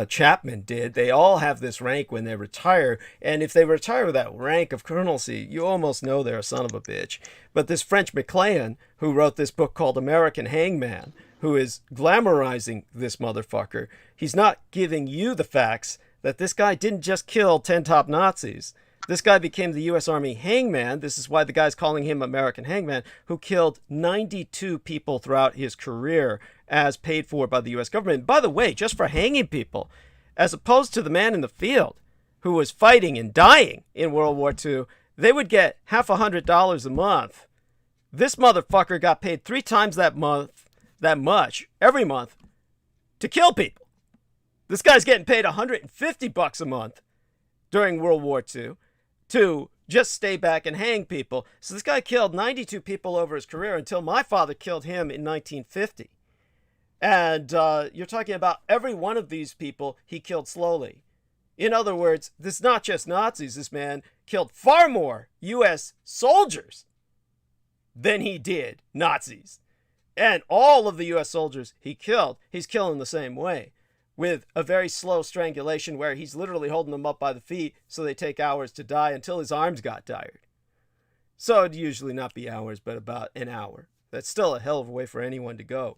Chapman, did. They all have this rank when they retire, and if they retire with that rank of colonelcy, you almost know they're a son of a bitch. But this French McClain, who wrote this book called American Hangman, who is glamorizing this motherfucker, he's not giving you the facts that this guy didn't just kill 10 top Nazis. This guy became the U.S. Army hangman. This is why the guy's calling him American Hangman, who killed 92 people throughout his career as paid for by the U.S. government. By the way, just for hanging people, as opposed to the man in the field who was fighting and dying in World War II, they would get $100 a month. This motherfucker got paid 3 times that much, every month, to kill people. This guy's getting paid $150 a month during World War II to just stay back and hang people. So this guy killed 92 people over his career until my father killed him in 1950. And you're talking about every one of these people he killed slowly. In other words, this is not just Nazis. This man killed far more U.S. soldiers than he did Nazis. And all of the U.S. soldiers he killed, he's killing the same way, with a very slow strangulation where he's literally holding them up by the feet so they take hours to die until his arms got tired. So it'd usually not be hours, but about an hour. That's still a hell of a way for anyone to go.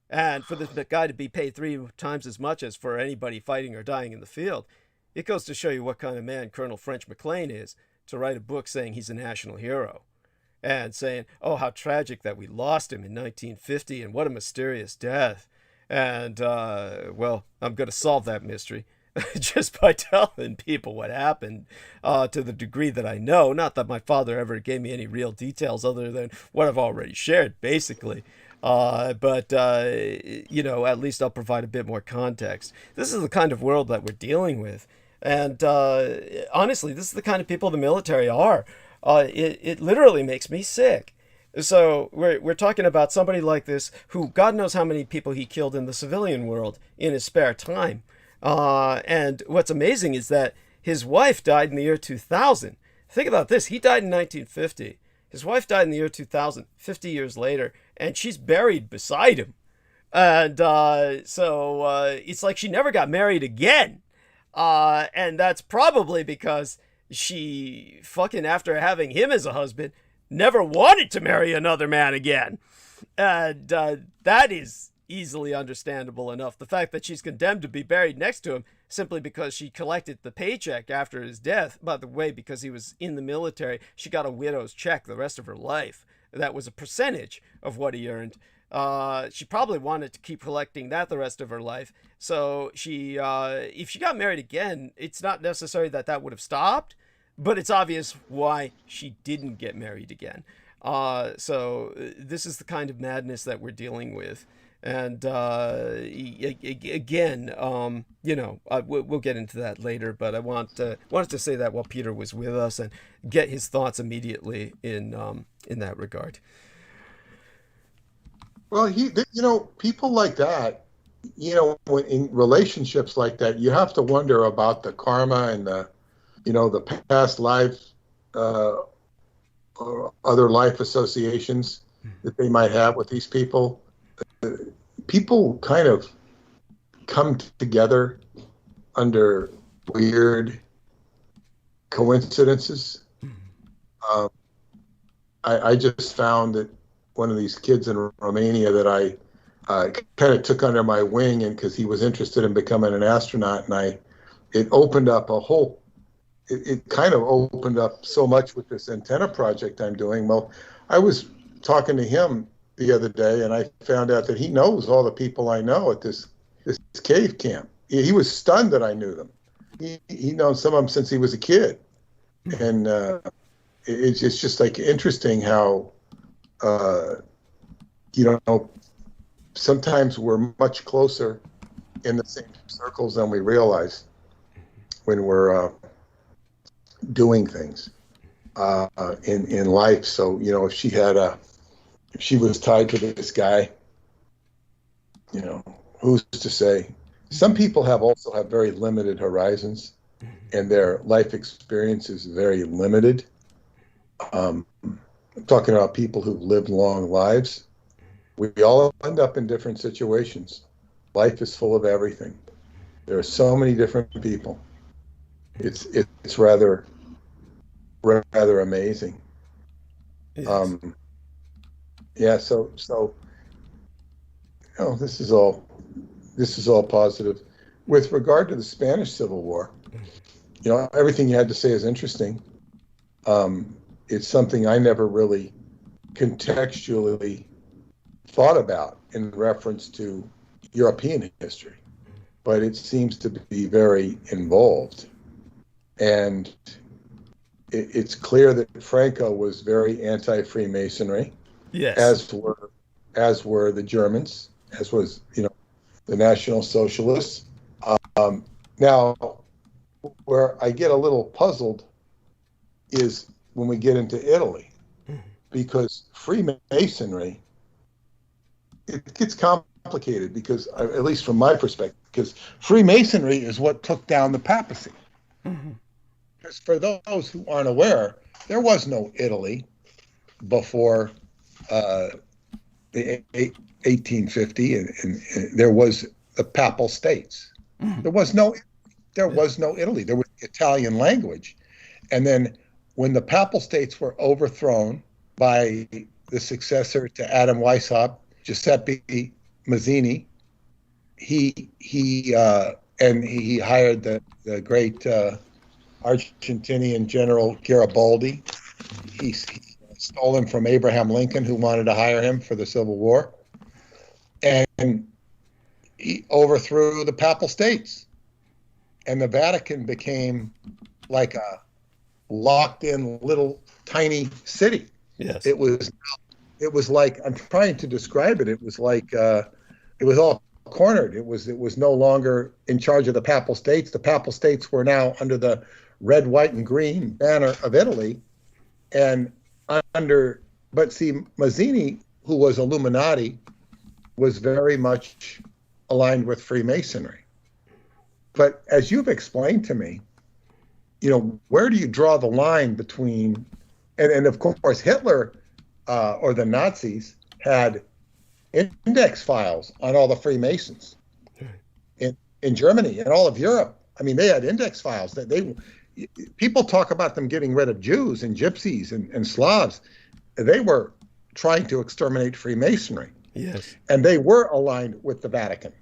And for the guy to be paid 3 times as much as for anybody fighting or dying in the field, it goes to show you what kind of man Colonel French McClain is, to write a book saying he's a national hero and saying, oh, how tragic that we lost him in 1950 and what a mysterious death. And, well, I'm going to solve that mystery just by telling people what happened to the degree that I know. Not that my father ever gave me any real details other than what I've already shared, basically. But you know, at least I'll provide a bit more context. This is the kind of world that we're dealing with. And honestly, this is the kind of people the military are. It literally makes me sick. So we're talking about somebody like this who God knows how many people he killed in the civilian world in his spare time. And what's amazing is that his wife died in the year 2000. Think about this. He died in 1950. His wife died in the year 2000, 50 years later, and she's buried beside him. And so it's like she never got married again. And that's probably because she, fucking after having him as a husband, never wanted to marry another man again. And that is easily understandable enough. The fact that she's condemned to be buried next to him simply because she collected the paycheck after his death. By the way, because he was in the military, she got a widow's check the rest of her life. That was a percentage of what he earned. She probably wanted to keep collecting that the rest of her life. So she, if she got married again, it's not necessary that that would have stopped, but it's obvious why she didn't get married again. So this is the kind of madness that we're dealing with. And again, you know, we'll get into that later, but I wanted to say that while Peter was with us and get his thoughts immediately in that regard. Well, you know, people like that, you know, in relationships like that, you have to wonder about the karma and the, you know, the past life, or other life associations that they might have with these people. People kind of come together under weird coincidences. I just found that one of these kids in Romania that I kind of took under my wing, and because he was interested in becoming an astronaut, and it opened up a whole, it kind of opened up so much with this antenna project I'm doing. Well, I was talking to him the other day, and I found out that he knows all the people I know at this cave camp. He was stunned that I knew them. He knows some of them since he was a kid, and it's just like interesting how you know, sometimes we're much closer in the same circles than we realize when we're doing things in life. So, you know, if she was tied to this guy, you know, who's to say? Some people also have very limited horizons, and their life experience is very limited. I'm talking about people who've lived long lives. We all end up in different situations. Life is full of everything. There are so many different people. It's rather amazing. Yes. Yeah. So you know, this is all positive. With regard to the Spanish Civil War, you know, everything you had to say is interesting. It's something I never really contextually thought about in reference to European history, but it seems to be very involved. And it's clear that Franco was very anti-Freemasonry, yes, as were the Germans, as was, you know, the National Socialists. Now, where I get a little puzzled is when we get into Italy, because Freemasonry, it gets complicated because, at least from my perspective, because Freemasonry is what took down the papacy. Because for those who aren't aware, there was no Italy before the 1850, and there was the Papal States. There was no Italy. There was the Italian language, and then when the Papal States were overthrown by the successor to Adam Weishaupt, Giuseppe Mazzini, he hired the great Argentinian General Garibaldi. He stole him from Abraham Lincoln, who wanted to hire him for the Civil War. And he overthrew the Papal States. And the Vatican became like a locked-in little tiny city. Yes. It was like, I'm trying to describe it. It was like it was all cornered. It was no longer in charge of the Papal States. The Papal States were now under the red, white, and green banner of Italy, but see, Mazzini, who was Illuminati, was very much aligned with Freemasonry. But as you've explained to me, where do you draw the line between, and of course Hitler or the Nazis had index files on all the Freemasons in Germany and all of Europe. I mean, they had index files that people talk about them getting rid of Jews and gypsies and Slavs. They were trying to exterminate Freemasonry. Yes. And they were aligned with the Vatican.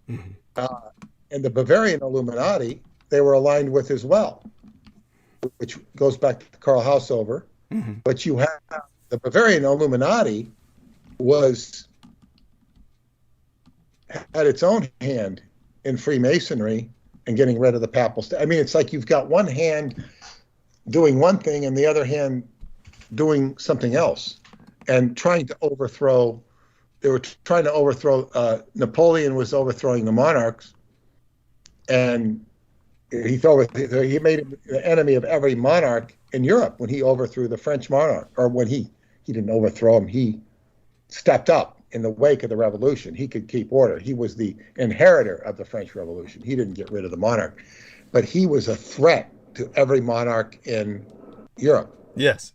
Mm-hmm. And the Bavarian Illuminati, they were aligned with as well, which goes back to Karl Hausover. Mm-hmm. But you have the Bavarian Illuminati had its own hand in Freemasonry and getting rid of the Papal State. I mean, it's like you've got one hand doing one thing and the other hand doing something else, and trying to overthrow. They were trying to overthrow. Napoleon was overthrowing the monarchs, and he made him the enemy of every monarch in Europe when he overthrew the French monarch, or when he didn't overthrow him. He stepped up in the wake of the revolution. He could keep order. He was the inheritor of the French Revolution. He didn't get rid of the monarch, but he was a threat to every monarch in Europe. Yes.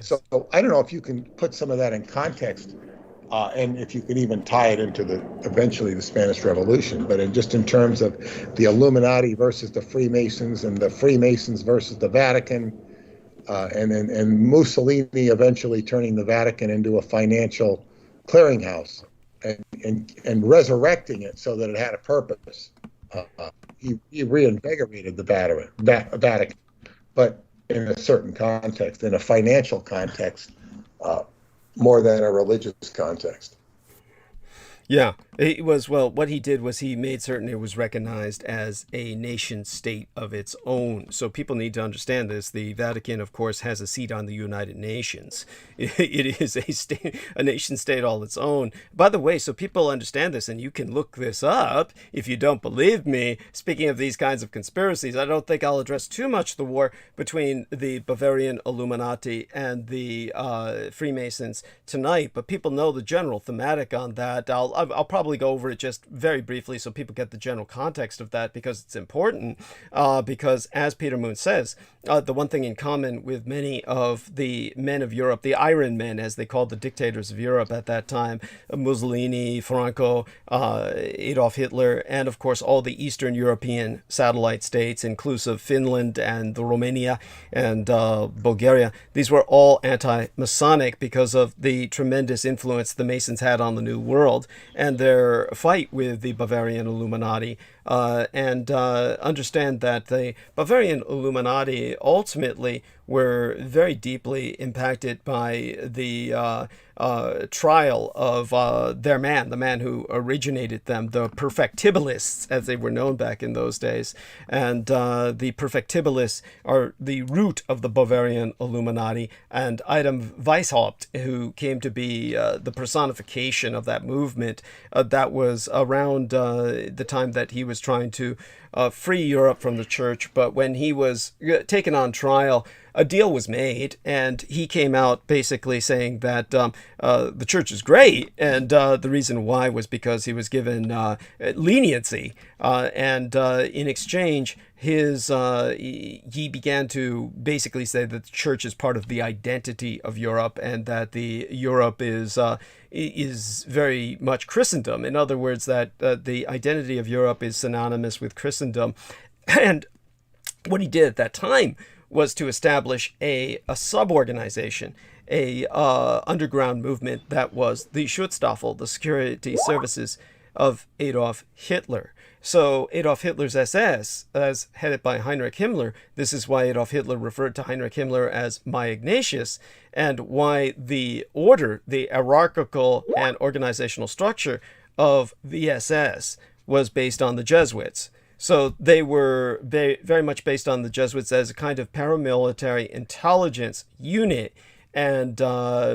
So I don't know if you can put some of that in context, and if you can even tie it into eventually the Spanish Revolution, but just in terms of the Illuminati versus the Freemasons, and the Freemasons versus the Vatican, and Mussolini eventually turning the Vatican into a financial clearinghouse and resurrecting it so that it had a purpose. He reinvigorated the Vatican, but in a certain context, in a financial context, more than a religious context. Yeah, it was, well, what he did was he made certain it was recognized as a nation state of its own. So people need to understand this. The Vatican, of course, has a seat on the United Nations. It is a nation state all its own. By the way, so people understand this, and you can look this up if you don't believe me. Speaking of these kinds of conspiracies, I don't think I'll address too much the war between the Bavarian Illuminati and the Freemasons tonight, but people know the general thematic on that. I'll probably go over it just very briefly so people get the general context of that, because it's important. Because as Peter Moon says, the one thing in common with many of the men of Europe, the Iron Men, as they called the dictators of Europe at that time, Mussolini, Franco, Adolf Hitler, and of course all the Eastern European satellite states, inclusive Finland and Romania and Bulgaria, these were all anti-Masonic because of the tremendous influence the Masons had on the New World and their fight with the Bavarian Illuminati. And understand that the Bavarian Illuminati ultimately were very deeply impacted by the trial of their man, the man who originated them, the Perfectibilists, as they were known back in those days. And the Perfectibilists are the root of the Bavarian Illuminati, and Adam Weishaupt, who came to be the personification of that movement, that was around the time that he was trying to free Europe from the church. But when he was taken on trial, a deal was made, and he came out basically saying that the church is great, and the reason why was because he was given leniency, and in exchange, he began to basically say that the church is part of the identity of Europe, and that the Europe is very much Christendom. In other words, that the identity of Europe is synonymous with Christendom. And what he did at that time was to establish a sub-organization, a underground movement that was the Schutzstaffel, the security services of Adolf Hitler. So Adolf Hitler's SS, as headed by Heinrich Himmler, this is why Adolf Hitler referred to Heinrich Himmler as My Ignatius, and why the order, the hierarchical and organizational structure of the SS was based on the Jesuits. So they were very much based on the Jesuits as a kind of paramilitary intelligence unit. And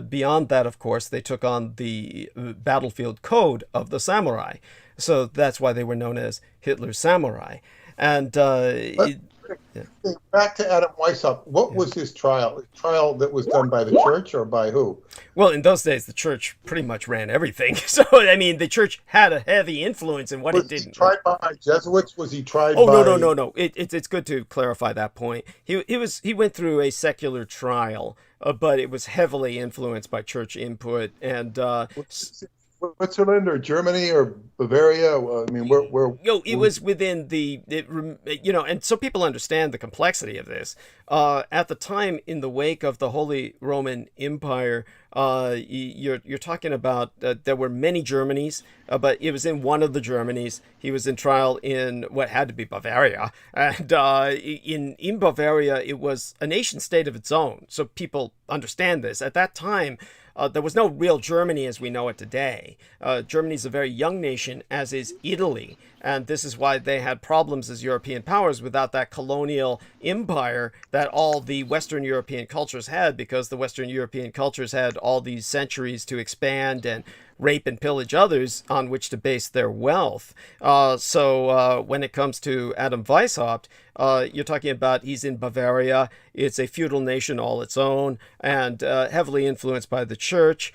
beyond that, of course, they took on the battlefield code of the samurai. So that's why they were known as Hitler's samurai. And back to Adam Weishaupt. What was his trial? A trial that was done by the church or by who? Well, in those days, the church pretty much ran everything. So, I mean, the church had a heavy influence in what it did. Was he tried by Jesuits? Was he tried by... Oh, no. It's good to clarify that point. He went through a secular trial, but it was heavily influenced by church input. And Switzerland or Germany or Bavaria? I mean, where it was within and so people understand the complexity of this. At the time, in the wake of the Holy Roman Empire, you're talking about there were many Germanys, but it was in one of the Germanys. He was in trial in what had to be Bavaria, and in Bavaria, it was a nation state of its own. So people understand this. At that time, there was no real Germany as we know it today. Germany is a very young nation, as is Italy. And this is why they had problems as European powers without that colonial empire that all the Western European cultures had, because the Western European cultures had all these centuries to expand and rape and pillage others on which to base their wealth. So when it comes to Adam Weishaupt, you're talking about he's in Bavaria. It's a feudal nation all its own and heavily influenced by the church.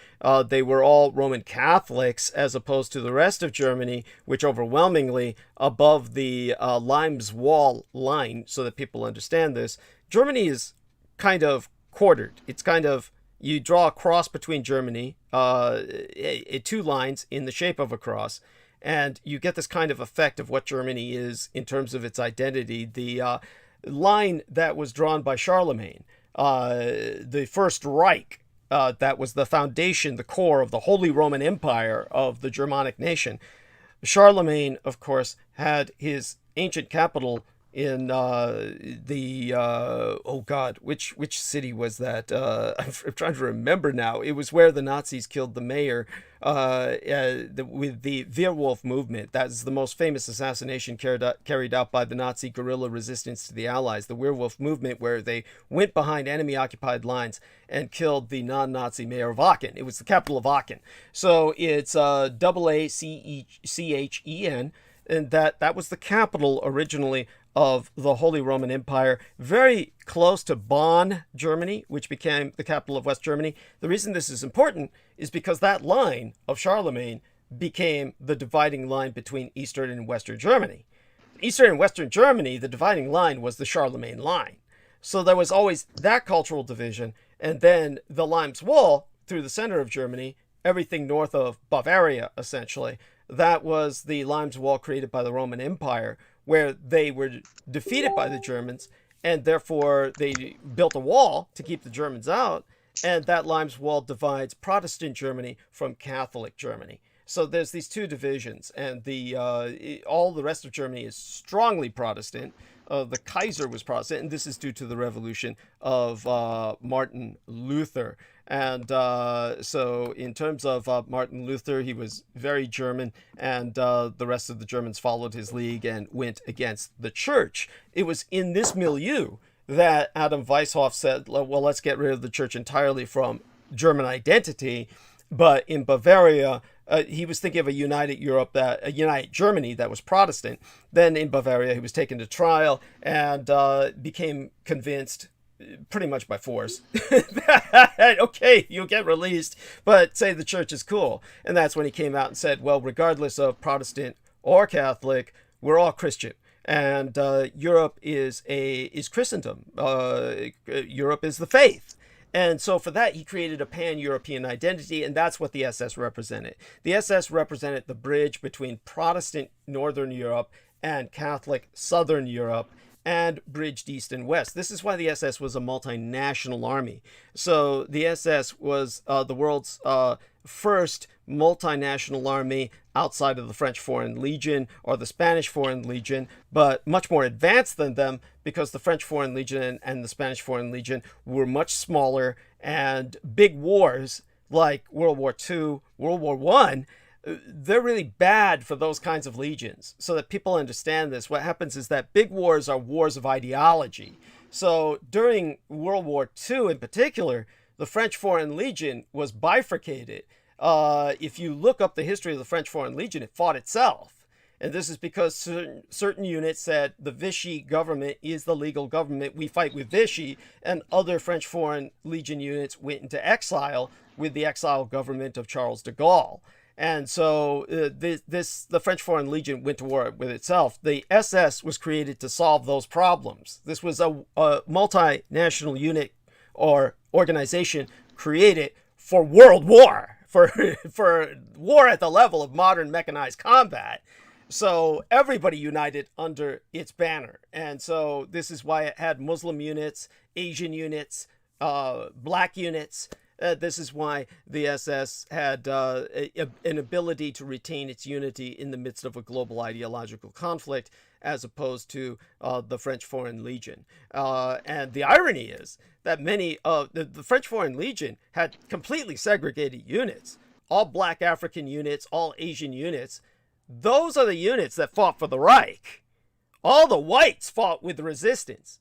They were all Roman Catholics as opposed to the rest of Germany, which overwhelmingly above the Limes Wall line, so that people understand this. Germany is kind of quartered. It's kind of, you draw a cross between Germany, two lines in the shape of a cross, and you get this kind of effect of what Germany is in terms of its identity. The line that was drawn by Charlemagne, the First Reich, that was the foundation, the core of the Holy Roman Empire of the Germanic nation. Charlemagne, of course, had his ancient capital in which city was that? I'm trying to remember now. It was where the Nazis killed the mayor with the Wehrwolf movement. That's the most famous assassination carried out by the Nazi guerrilla resistance to the Allies. The Wehrwolf movement, where they went behind enemy-occupied lines and killed the non-Nazi mayor of Aachen. It was the capital of Aachen. So it's Aachen, and that was the capital originally of the Holy Roman Empire, very close to Bonn, Germany, which became the capital of West Germany. The reason this is important is because that line of Charlemagne became the dividing line between Eastern and Western Germany. Eastern and Western Germany, the dividing line was the Charlemagne line. So there was always that cultural division, and then the Limes Wall through the center of Germany, everything north of Bavaria, essentially. That was the Limes Wall created by the Roman Empire, where they were defeated by the Germans, and therefore they built a wall to keep the Germans out, and that Limes Wall divides Protestant Germany from Catholic Germany. So there's these two divisions, and all the rest of Germany is strongly Protestant. The Kaiser was Protestant, and this is due to the revolution of Martin Luther. And so in terms of Martin Luther, he was very German, and the rest of the Germans followed his lead and went against the church. It was in this milieu that Adam Weishaupt said, well, let's get rid of the church entirely from German identity. But in Bavaria, he was thinking of a united Europe, a united Germany that was Protestant. Then in Bavaria, he was taken to trial and became convinced, pretty much by force, that, okay, you'll get released, but say the church is cool. And that's when he came out and said, well, regardless of Protestant or Catholic, we're all Christian. And Europe is Christendom. Europe is the faith. And so for that, he created a pan-European identity, and that's what the SS represented. The SS represented the bridge between Protestant Northern Europe and Catholic Southern Europe, and bridged East and West. This is why the SS was a multinational army. So the SS was the world's first multinational army outside of the French Foreign Legion or the Spanish Foreign Legion, but much more advanced than them, because the French Foreign Legion and the Spanish Foreign Legion were much smaller, and big wars like World War II, World War I, they're really bad for those kinds of legions. So that people understand this, what happens is that big wars are wars of ideology. So during World War II in particular, the French Foreign Legion was bifurcated. If you look up the history of the French Foreign Legion, it fought itself. And this is because certain units said the Vichy government is the legal government, we fight with Vichy, and other French Foreign Legion units went into exile with the exile government of Charles de Gaulle. And so the French Foreign Legion went to war with itself. The SS was created to solve those problems. This was a multinational unit or organization created for world war, for war at the level of modern mechanized combat. So everybody united under its banner. And so this is why it had Muslim units, Asian units, black units. This is why the SS had an ability to retain its unity in the midst of a global ideological conflict, as opposed to the French Foreign Legion. And the irony is that many of the French Foreign Legion had completely segregated units, all black African units, all Asian units. Those are the units that fought for the Reich. All the whites fought with the resistance.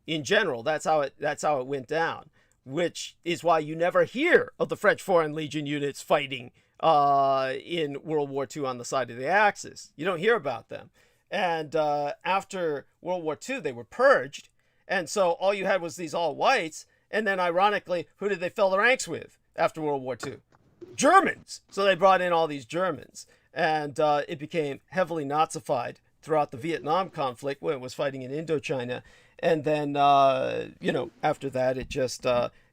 In general, that's how it went down. Which is why you never hear of the French Foreign Legion units fighting in World War II on the side of the Axis. You don't hear about them. And after World War II, they were purged. And so all you had was these all whites. And then ironically, who did they fill the ranks with after World War II? Germans. So they brought in all these Germans. And it became heavily Nazified throughout the Vietnam conflict when it was fighting in Indochina. And then, after that, it just,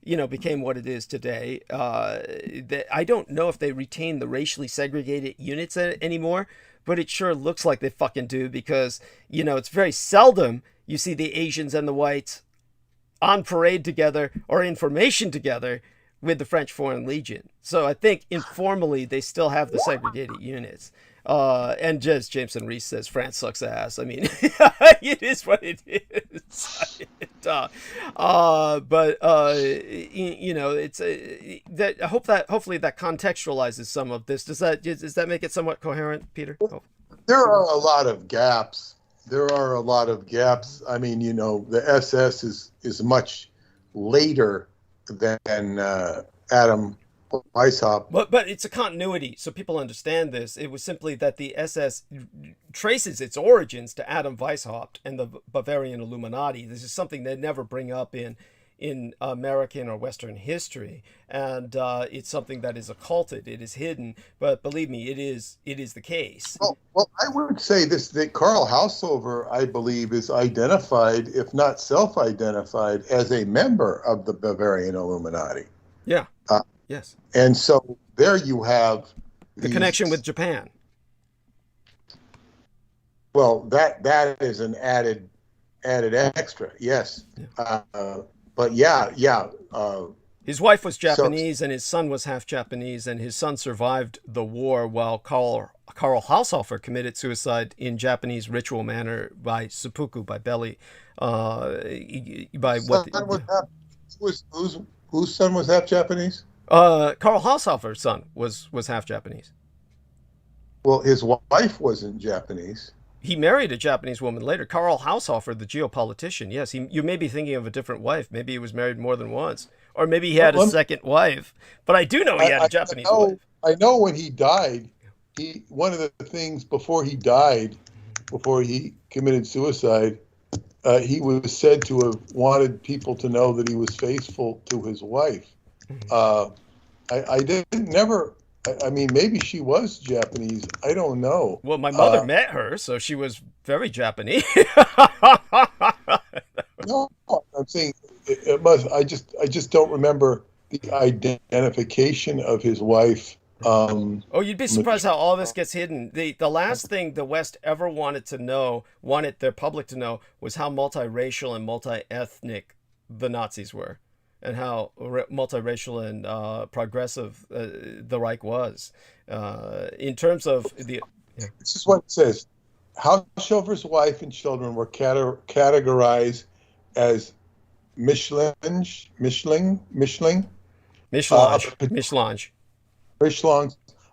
became what it is today. I don't know if they retain the racially segregated units anymore, but it sure looks like they fucking do, because, it's very seldom you see the Asians and the whites on parade together or in formation together with the French Foreign Legion. So I think informally they still have the segregated units. And just Jameson Reese says France sucks ass. I mean, it is what it is. It's that. I hope that hopefully that contextualizes some of this. Does that make it somewhat coherent, Peter? Oh. There are a lot of gaps. I mean, the SS is much later than Adam Weishaupt. But it's a continuity, so people understand this. It was simply that the SS traces its origins to Adam Weishaupt and the Bavarian Illuminati. This is something they never bring up in American or Western history, and it's something that is occulted. It is hidden, but believe me, it is the case. Well, I would say this: that Karl Haushofer, I believe, is identified, if not self-identified, as a member of the Bavarian Illuminati. Yeah. Yes. And so there you have the connection with Japan. Well, that is an added extra. Yes. Yeah. But yeah. His wife was Japanese, and his son was half Japanese, and his son survived the war while Karl Haushofer committed suicide in Japanese ritual manner by seppuku, by belly. Whose son was half Japanese? Karl Haushofer's son was half Japanese. Well, his wife wasn't Japanese. He married a Japanese woman later. Karl Haushofer, the geopolitician. Yes, you may be thinking of a different wife. Maybe he was married more than once. Or maybe he had a second wife. But I do know he had a Japanese wife. I know when he died, one of the things before he died, before he committed suicide, he was said to have wanted people to know that he was faithful to his wife. I mean, maybe she was Japanese. I don't know. Well, my mother met her, so she was very Japanese. No, I'm saying it must. I just don't remember the identification of his wife. You'd be surprised how all this gets hidden. The last thing the West ever wanted their public to know, was how multiracial and multi-ethnic the Nazis were. and how multiracial and progressive the Reich was. In terms of the... Yeah. This is what it says. Haushofer's wife and children were categorized as Mischlinge,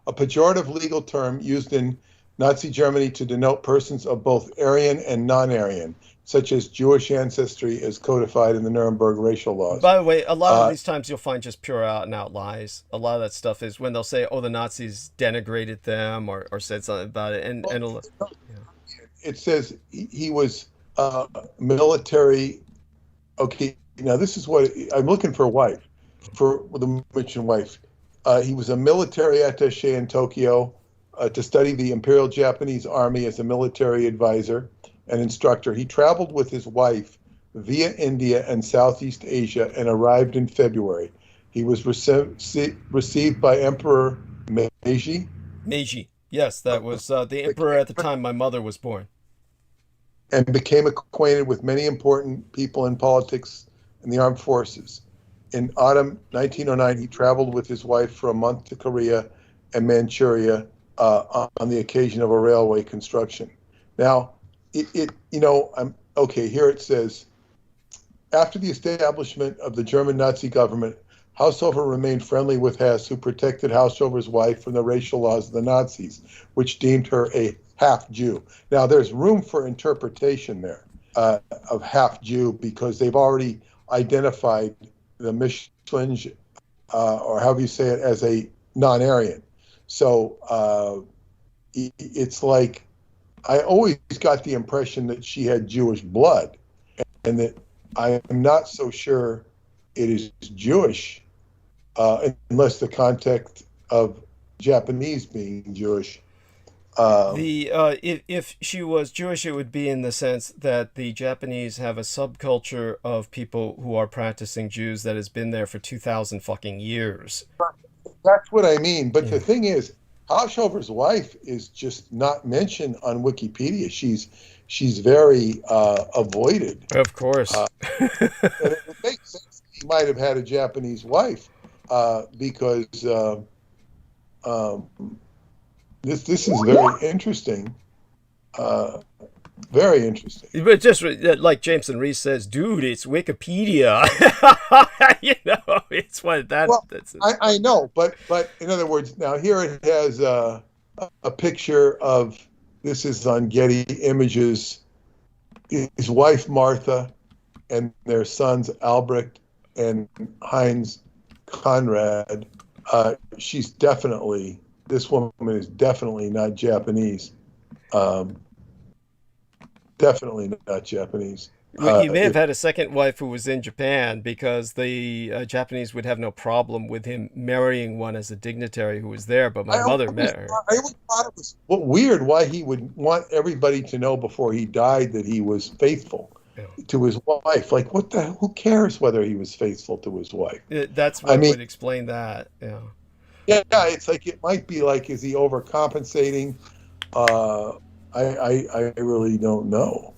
a pejorative legal term used in Nazi Germany to denote persons of both Aryan and non-Aryan, such as Jewish ancestry as codified in the Nuremberg racial laws. By the way, a lot of these times you'll find just pure out and out lies. A lot of that stuff is when they'll say, oh, the Nazis denigrated them or said something about it. And it says he was military. Okay, now this is what I'm looking for a wife, for the mentioned wife. He was a military attaché in Tokyo to study the Imperial Japanese Army as a military advisor and instructor. He traveled with his wife via India and Southeast Asia and arrived in February. He was received by Emperor Meiji. Meiji, yes, that was the emperor at the time my mother was born. And became acquainted with many important people in politics and the armed forces. In autumn 1909, he traveled with his wife for a month to Korea and Manchuria on the occasion of a railway construction. Now, okay, here it says, after the establishment of the German Nazi government, Haushofer remained friendly with Hess, who protected Haushofer's wife from the racial laws of the Nazis, which deemed her a half-Jew. Now, there's room for interpretation there of half-Jew because they've already identified the Mischlinge, or however you say it, as a non-Aryan. So it's like, I always got the impression that she had Jewish blood, and that I am not so sure it is Jewish, unless the context of Japanese being Jewish. If she was Jewish, it would be in the sense that the Japanese have a subculture of people who are practicing Jews that has been there for 2,000 fucking years. That's what I mean. But the thing is, Haushofer's wife is just not mentioned on Wikipedia. She's very avoided. Of course. And it makes sense he might have had a Japanese wife because this is very interesting. Very interesting. But just like Jameson Reese says, dude, it's Wikipedia. It's what that. Well, that's I know, but in other words, now here it has a picture of, this is on Getty Images, his wife Martha and their sons Albrecht and Heinz Conrad. She's definitely, this woman is definitely not Japanese. Definitely not Japanese. He may have had a second wife who was in Japan, because the Japanese would have no problem with him marrying one as a dignitary who was there, but my mother met her. I always thought it was weird why he would want everybody to know before he died that he was faithful to his wife. Like, what the hell? Who cares whether he was faithful to his wife? That's what would explain that. Yeah, it's like, it might be like, is he overcompensating? I really don't know.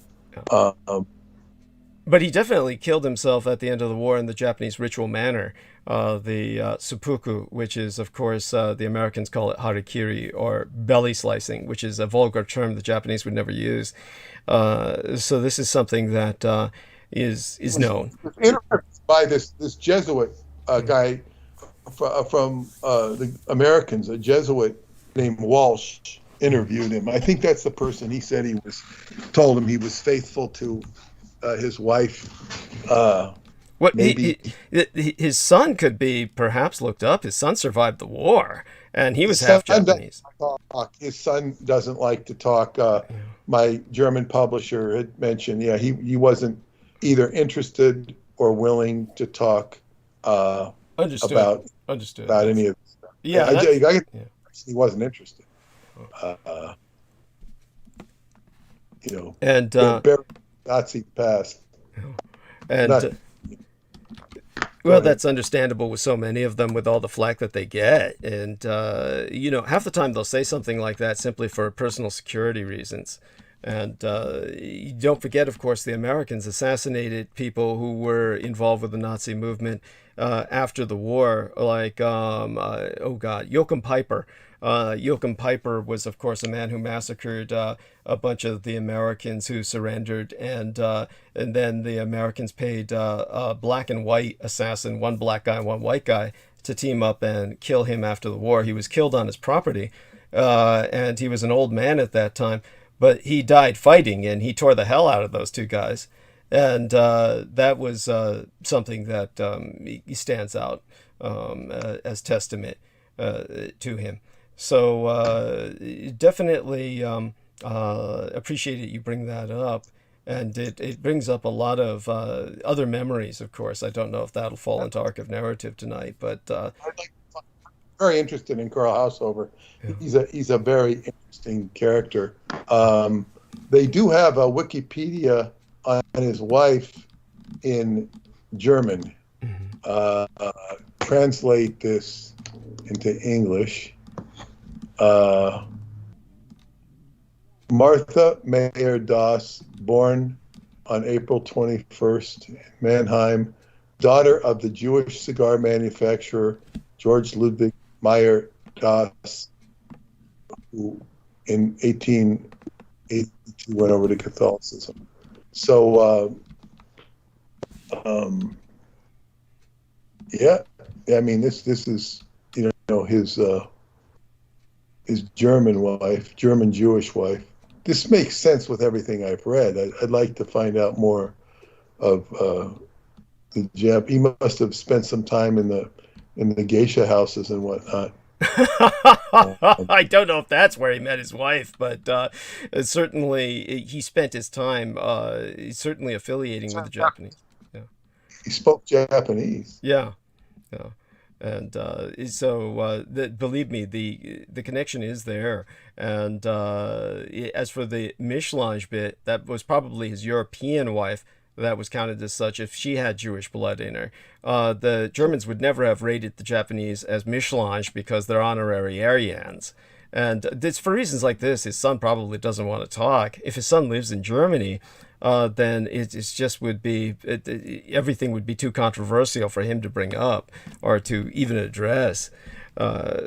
But he definitely killed himself at the end of the war in the Japanese ritual manner, the seppuku, which is, of course, the Americans call it harikiri, or belly slicing, which is a vulgar term the Japanese would never use. So this is something that is known. By this Jesuit guy from the Americans, a Jesuit named Walsh, interviewed him. I think that's the person he said told him he was faithful to his wife. Maybe his son could be perhaps looked up. His son survived the war, and he was half Japanese. His son doesn't like to talk. My German publisher had mentioned, he wasn't either interested or willing to talk about any of this stuff. He wasn't interested. And Nazi past. And well, that's understandable with so many of them, with all the flack that they get. And half the time they'll say something like that simply for personal security reasons. And you don't forget, of course, the Americans assassinated people who were involved with the Nazi movement after the war, like, oh God, Joachim Peiper. Joachim Peiper was, of course, a man who massacred a bunch of the Americans who surrendered, and then the Americans paid a black and white assassin, one black guy and one white guy, to team up and kill him after the war. He was killed on his property, and he was an old man at that time, but he died fighting, and he tore the hell out of those two guys. And that was something that he stands out as testament to him. So definitely appreciate it you bring that up. And it brings up a lot of other memories, of course. I don't know if that'll fall into Arc of Narrative tonight, but very interested in Carl Hausover. Yeah. He's a very interesting character. They do have a Wikipedia on his wife in German. Mm-hmm. Translate this into English. Martha Mayer Das, born on April 21st in Mannheim, daughter of the Jewish cigar manufacturer George Ludwig Meyer Das, who in 1882 went over to Catholicism. So, yeah, I mean, this is, you know, his German wife, German Jewish wife. This makes sense with everything I've read. I'd like to find out more of the Jap. He must have spent some time in the geisha houses and whatnot. I don't know if that's where he met his wife, but certainly he spent his time certainly affiliating with the Japanese. Yeah. He spoke Japanese. Yeah. Yeah. And so believe me, the connection is there. And as for the Mischlange bit, that was probably his European wife that was counted as such if she had Jewish blood in her. The Germans would never have rated the Japanese as Mischlange because they're honorary Aryans. And it's for reasons like this, his son probably doesn't want to talk. If his son lives in Germany, then it just would be, everything would be too controversial for him to bring up or to even address.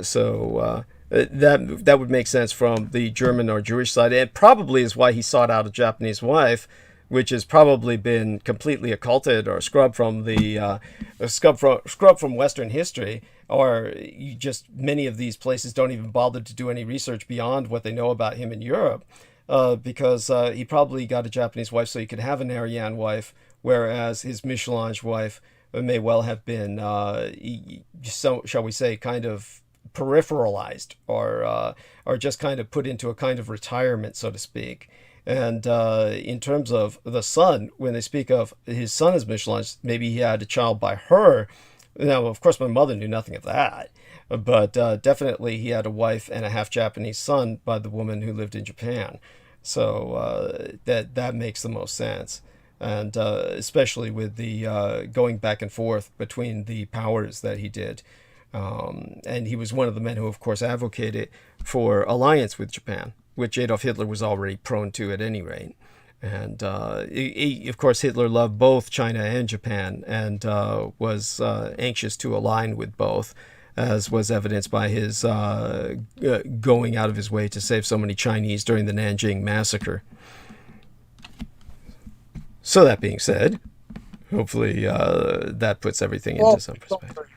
So that would make sense from the German or Jewish side, and probably is why he sought out a Japanese wife, which has probably been completely occulted or scrubbed from the scrubbed from Western history, or you just many of these places don't even bother to do any research beyond what they know about him in Europe, because he probably got a Japanese wife so he could have an Aryan wife, whereas his Mischlange wife may well have been, so shall we say, kind of peripheralized or just kind of put into a kind of retirement, so to speak. And in terms of the son, when they speak of his son as Mischlange, maybe he had a child by her. Now, of course, my mother knew nothing of that, but definitely he had a wife and a half Japanese son by the woman who lived in Japan. So that makes the most sense. And especially with the going back and forth between the powers that he did. And he was one of the men who, of course, advocated for alliance with Japan, which Adolf Hitler was already prone to at any rate. And of course, Hitler loved both China and Japan and was anxious to align with both, as was evidenced by his going out of his way to save so many Chinese during the Nanjing massacre. So that being said, hopefully that puts everything into some perspective.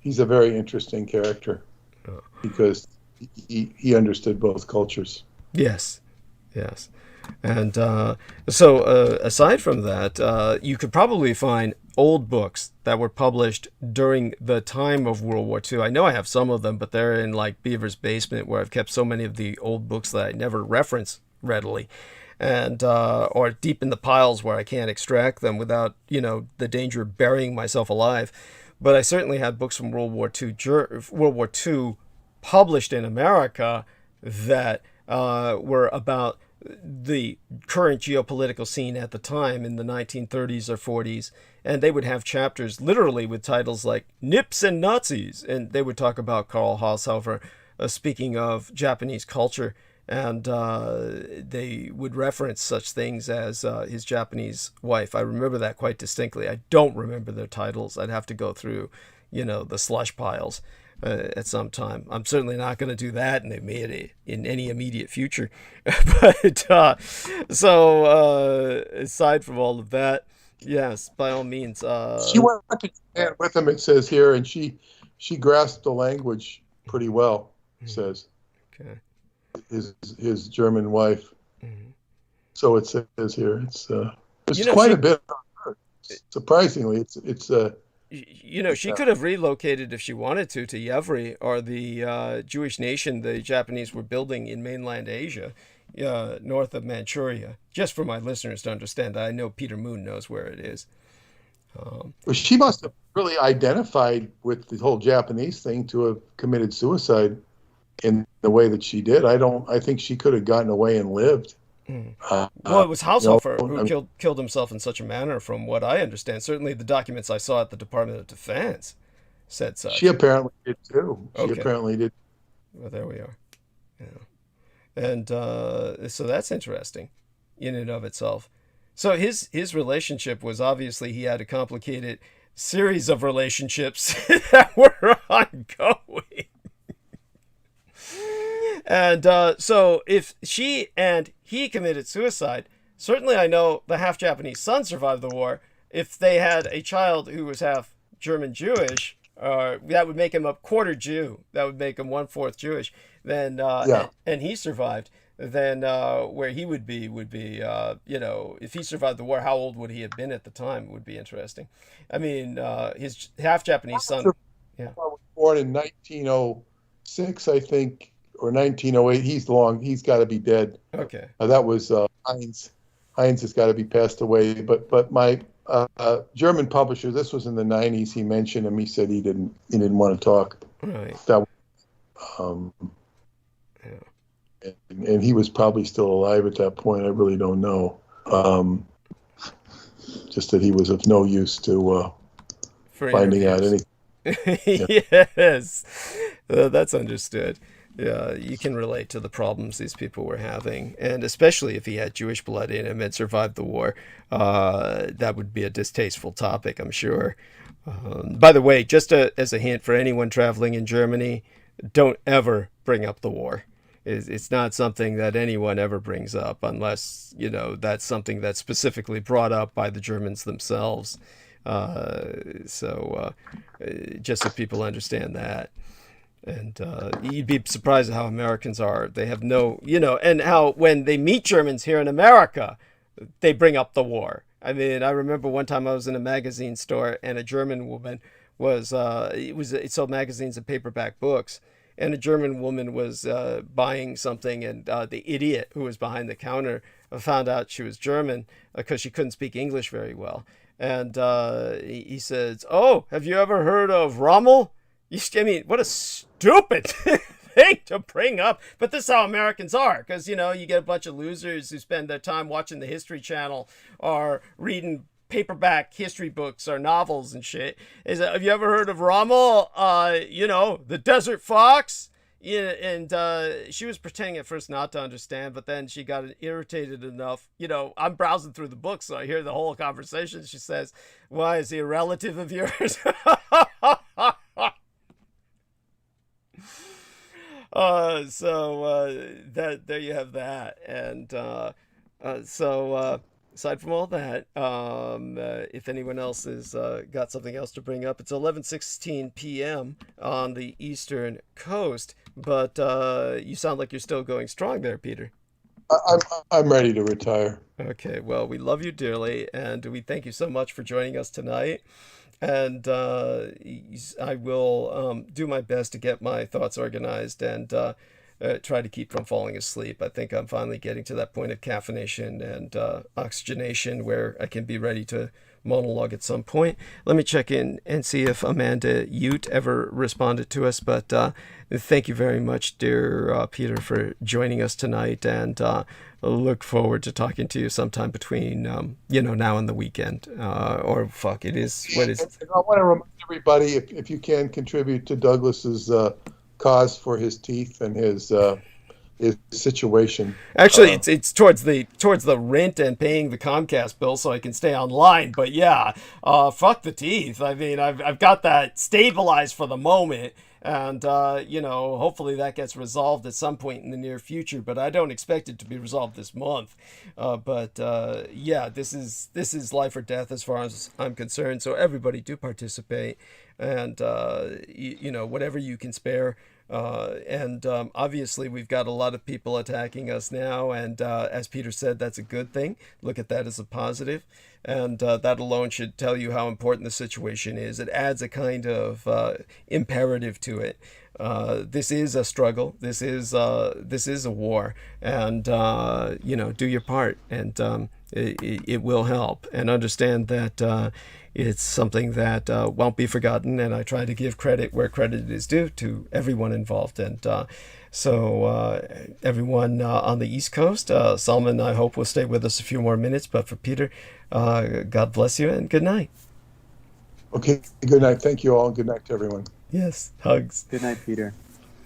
He's a very interesting character because he understood both cultures. Yes. And so aside from that, you could probably find old books that were published during the time of World War II. I know I have some of them, but they're in like Beaver's basement where I've kept so many of the old books that I never reference readily. And or deep in the piles where I can't extract them without, the danger of burying myself alive. But I certainly had books from World War II published in America that were about the current geopolitical scene at the time in the 1930s or 40s, and they would have chapters literally with titles like Nips and Nazis, and they would talk about Carl Hausover speaking of Japanese culture and they would reference such things as his Japanese wife. I remember that quite distinctly. I don't remember their titles. I'd have to go through, the slush piles at some time. I'm certainly not going to do that in any immediate future. But aside from all of that, yes, by all means. She went to Japan with him, it says here, and she grasped the language pretty well, it says. Okay. His German wife. Mm-hmm. So it says here. It's quite a bit on her. Surprisingly, it's she could have relocated if she wanted to Yevry, or the Jewish nation the Japanese were building in mainland Asia, north of Manchuria. Just for my listeners to understand, I know Peter Moon knows where it is. Well, she must have really identified with the whole Japanese thing to have committed suicide in the way that she did. I think she could have gotten away and lived. Well, it was Haushofer who killed himself in such a manner, from what I understand. Certainly the documents I saw at the Department of Defense said such. She apparently did too. Okay. She apparently did. Well, there we are. Yeah. And so that's interesting in and of itself. So his relationship was, obviously he had a complicated series of relationships that were ongoing. And so if she and he committed suicide, certainly I know the half Japanese son survived the war. If they had a child who was half German Jewish, that would make him a quarter Jew. That would make him 1/4 Jewish. Then and he survived. Then where he would be, if he survived the war, how old would he have been at the time? It would be interesting. I mean, his half Japanese son. Yeah. Was born in 1906, I think, or 1908. He's got to be dead. Okay. That was Heinz. Heinz has got to be passed away. But my German publisher, this was in the 90s. He mentioned him. He said he didn't want to talk. Right. That. And he was probably still alive at that point. I really don't know. Just that he was of no use to finding out anything. Yes, that's understood. Yeah, you can relate to the problems these people were having, and especially if he had Jewish blood in him and survived the war, that would be a distasteful topic, I'm sure. By the way, just as a hint for anyone traveling in Germany, don't ever bring up the war. It's not something that anyone ever brings up unless, that's something that's specifically brought up by the Germans themselves. So just so people understand that. And you'd be surprised at how Americans are. They have no, and how when they meet Germans here in America, they bring up the war. I mean, I remember one time I was in a magazine store and a German woman it sold magazines and paperback books. And a German woman was buying something, and the idiot who was behind the counter found out she was German because she couldn't speak English very well. And he says, "Oh, have you ever heard of Rommel?" I mean, what a stupid thing to bring up. But this is how Americans are, because, you get a bunch of losers who spend their time watching the History Channel or reading paperback history books or novels and shit. Have you ever heard of Rommel? The Desert Fox? Yeah, and she was pretending at first not to understand, but then she got irritated enough. I'm browsing through the book, so I hear the whole conversation. She says, "Why, is he a relative of yours?" There you have that. And aside from all that, if anyone else has got something else to bring up, it's 11:16 p.m. on the Eastern Coast, but you sound like you're still going strong there, Peter. I'm ready to retire. Okay, well, we love you dearly, and we thank you so much for joining us tonight. And I will do my best to get my thoughts organized and try to keep from falling asleep. I think I'm finally getting to that point of caffeination and oxygenation where I can be ready to monologue at some point. Let me check in and see if Amanda Ute ever responded to us. But thank you very much, dear Peter, for joining us tonight. And look forward to talking to you sometime between, now and the weekend. I want to remind everybody, if you can contribute to Douglas's cause for his teeth and his his situation. Actually, it's towards the rent and paying the Comcast bill so I can stay online. But yeah, fuck the teeth. I mean, I've got that stabilized for the moment, and you know, hopefully that gets resolved at some point in the near future. But I don't expect it to be resolved this month. But yeah, this is life or death as far as I'm concerned. So everybody do participate, and you know, whatever you can spare. And obviously we've got a lot of people attacking us now, and as Peter said, that's a good thing. Look at that as a positive, and that alone should tell you how important the situation is. It adds a kind of imperative to it. This is a struggle. This is a war, and you know, do your part, and it will help. And understand that it's something that won't be forgotten, and I try to give credit where credit is due to everyone involved. And so everyone on the East Coast, Salman, I hope will stay with us a few more minutes. But for Peter, God bless you and good night. Okay, good night. Thank you all. Good night to everyone. Yes, hugs. Good night, Peter.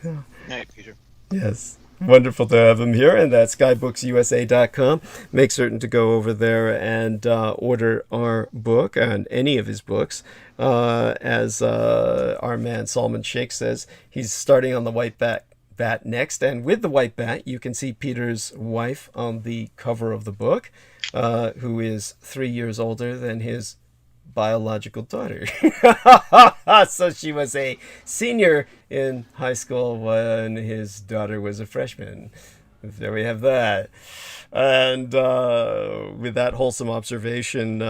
Good night, Peter. Yes. Wonderful to have him here, and that's skybooks.usa.com. Make certain to go over there and order our book and any of his books. As our man Salman Sheikh says, he's starting on the white bat next, and with the white bat, you can see Peter's wife on the cover of the book, who is 3 years older than his biological daughter. So she was a senior in high school when his daughter was a freshman. There we have that. And with that wholesome observation,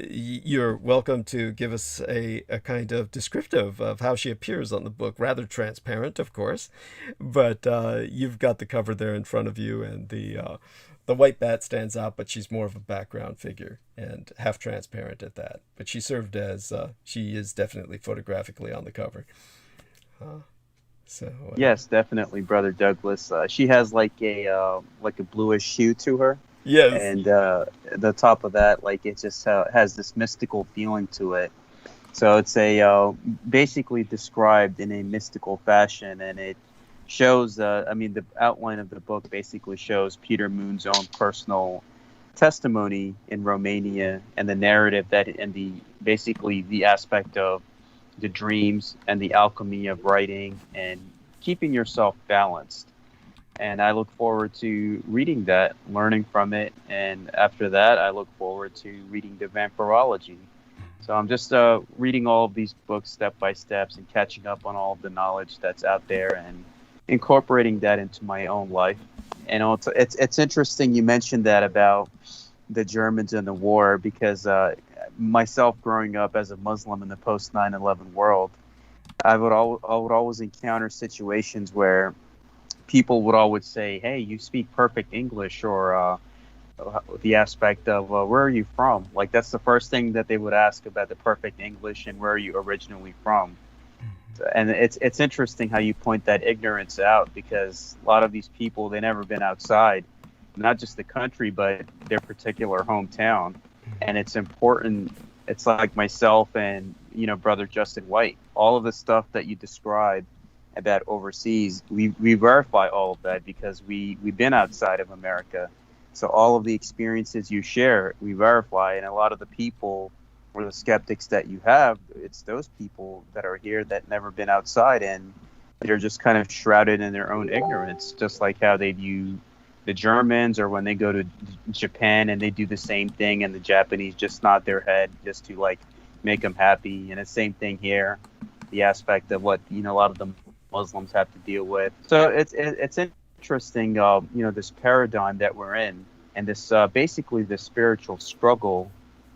you're welcome to give us a kind of descriptive of how she appears on the book. Rather transparent, of course, but you've got the cover there in front of you, and the white bat stands out, but she's more of a background figure and half transparent at that. But she served as, she is definitely photographically on the cover. Yes, definitely, Brother Douglas. She has like a bluish hue to her. Yes. And the top of that, like, it just has this mystical feeling to it. So it's basically described in a mystical fashion, and it shows, I mean, the outline of the book basically shows Peter Moon's own personal testimony in Romania, and the narrative basically the aspect of the dreams and the alchemy of writing and keeping yourself balanced. And I look forward to reading that, learning from it, and after that, I look forward to reading the vampirology. So I'm just reading all of these books step by step and catching up on all of the knowledge that's out there and incorporating that into my own life. And also, it's interesting you mentioned that about the Germans and the war, because myself growing up as a Muslim in the post 9/11 world, I would always encounter situations where people would always say, "Hey, you speak perfect English," or the aspect of where are you from? Like, that's the first thing that they would ask about the perfect English and where are you originally from. And it's interesting how you point that ignorance out, because a lot of these people, they never been outside, not just the country, but their particular hometown. And it's important. It's like myself and, Brother Justin White, all of the stuff that you describe about overseas, we verify all of that because we've been outside of America. So all of the experiences you share, we verify. And a lot of the people or the skeptics that you have, it's those people that are here that never been outside, and they're just kind of shrouded in their own ignorance, just like how they view the Germans, or when they go to Japan and they do the same thing, and the Japanese just nod their head just to like make them happy. And the same thing here, the aspect of what a lot of the Muslims have to deal with. So it's interesting, this paradigm that we're in, and this basically the spiritual struggle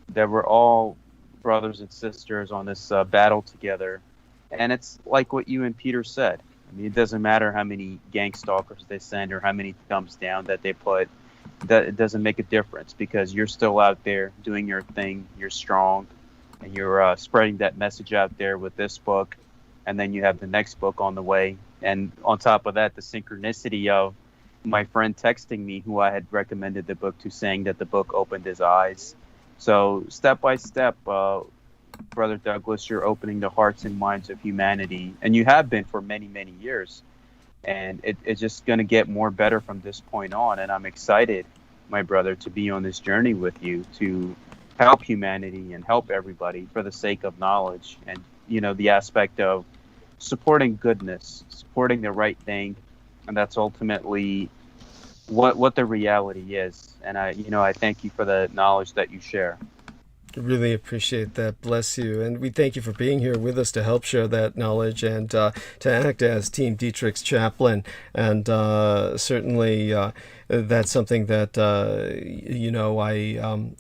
that we're all brothers and sisters on this battle together. And it's like what you and Peter said. I mean, it doesn't matter how many gang stalkers they send or how many thumbs down that they put. That it doesn't make a difference, because you're still out there doing your thing. You're strong, and you're spreading that message out there with this book. And then you have the next book on the way. And on top of that, the synchronicity of my friend texting me, who I had recommended the book to, saying that the book opened his eyes. So step by step, Brother Douglas, you're opening the hearts and minds of humanity, and you have been for many, many years. and it's just going to get more better from this point on. And I'm excited, my brother, to be on this journey with you to help humanity and help everybody for the sake of knowledge, and the aspect of supporting goodness, supporting the right thing, and that's ultimately what the reality is. And I thank you for the knowledge that you share. Really appreciate that. Bless you. And we thank you for being here with us to help share that knowledge and to act as Team Dietrich's chaplain. And certainly that's something that,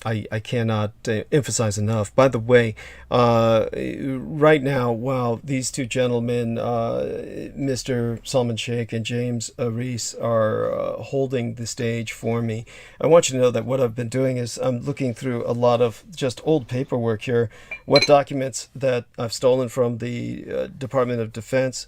I cannot emphasize enough. By the way, right now, while these two gentlemen, Mr. Salman Sheikh and James Reese, are holding the stage for me, I want you to know that what I've been doing is I'm looking through a lot of just old paperwork here, what documents that I've stolen from the Department of Defense,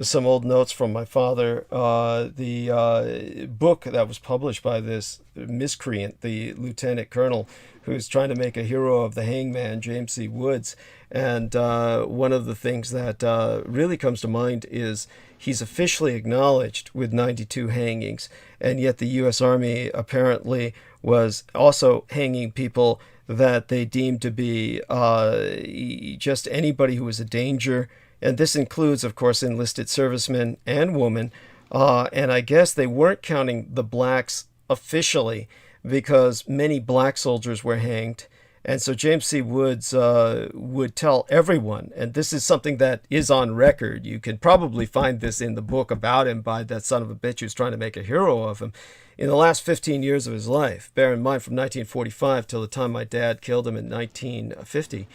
some old notes from my father, the book that was published by this miscreant, the lieutenant colonel, who's trying to make a hero of the hangman, James C. Woods. And one of the things that really comes to mind is he's officially acknowledged with 92 hangings, and yet the U.S. Army apparently was also hanging people that they deemed to be just anybody who was a danger. And this includes, of course, enlisted servicemen and women. And I guess they weren't counting the blacks officially because many black soldiers were hanged. And so James C. Woods would tell everyone, and this is something that is on record. You can probably find this in the book about him by that son of a bitch who's trying to make a hero of him. In the last 15 years of his life, bear in mind from 1945 till the time my dad killed him in 1950,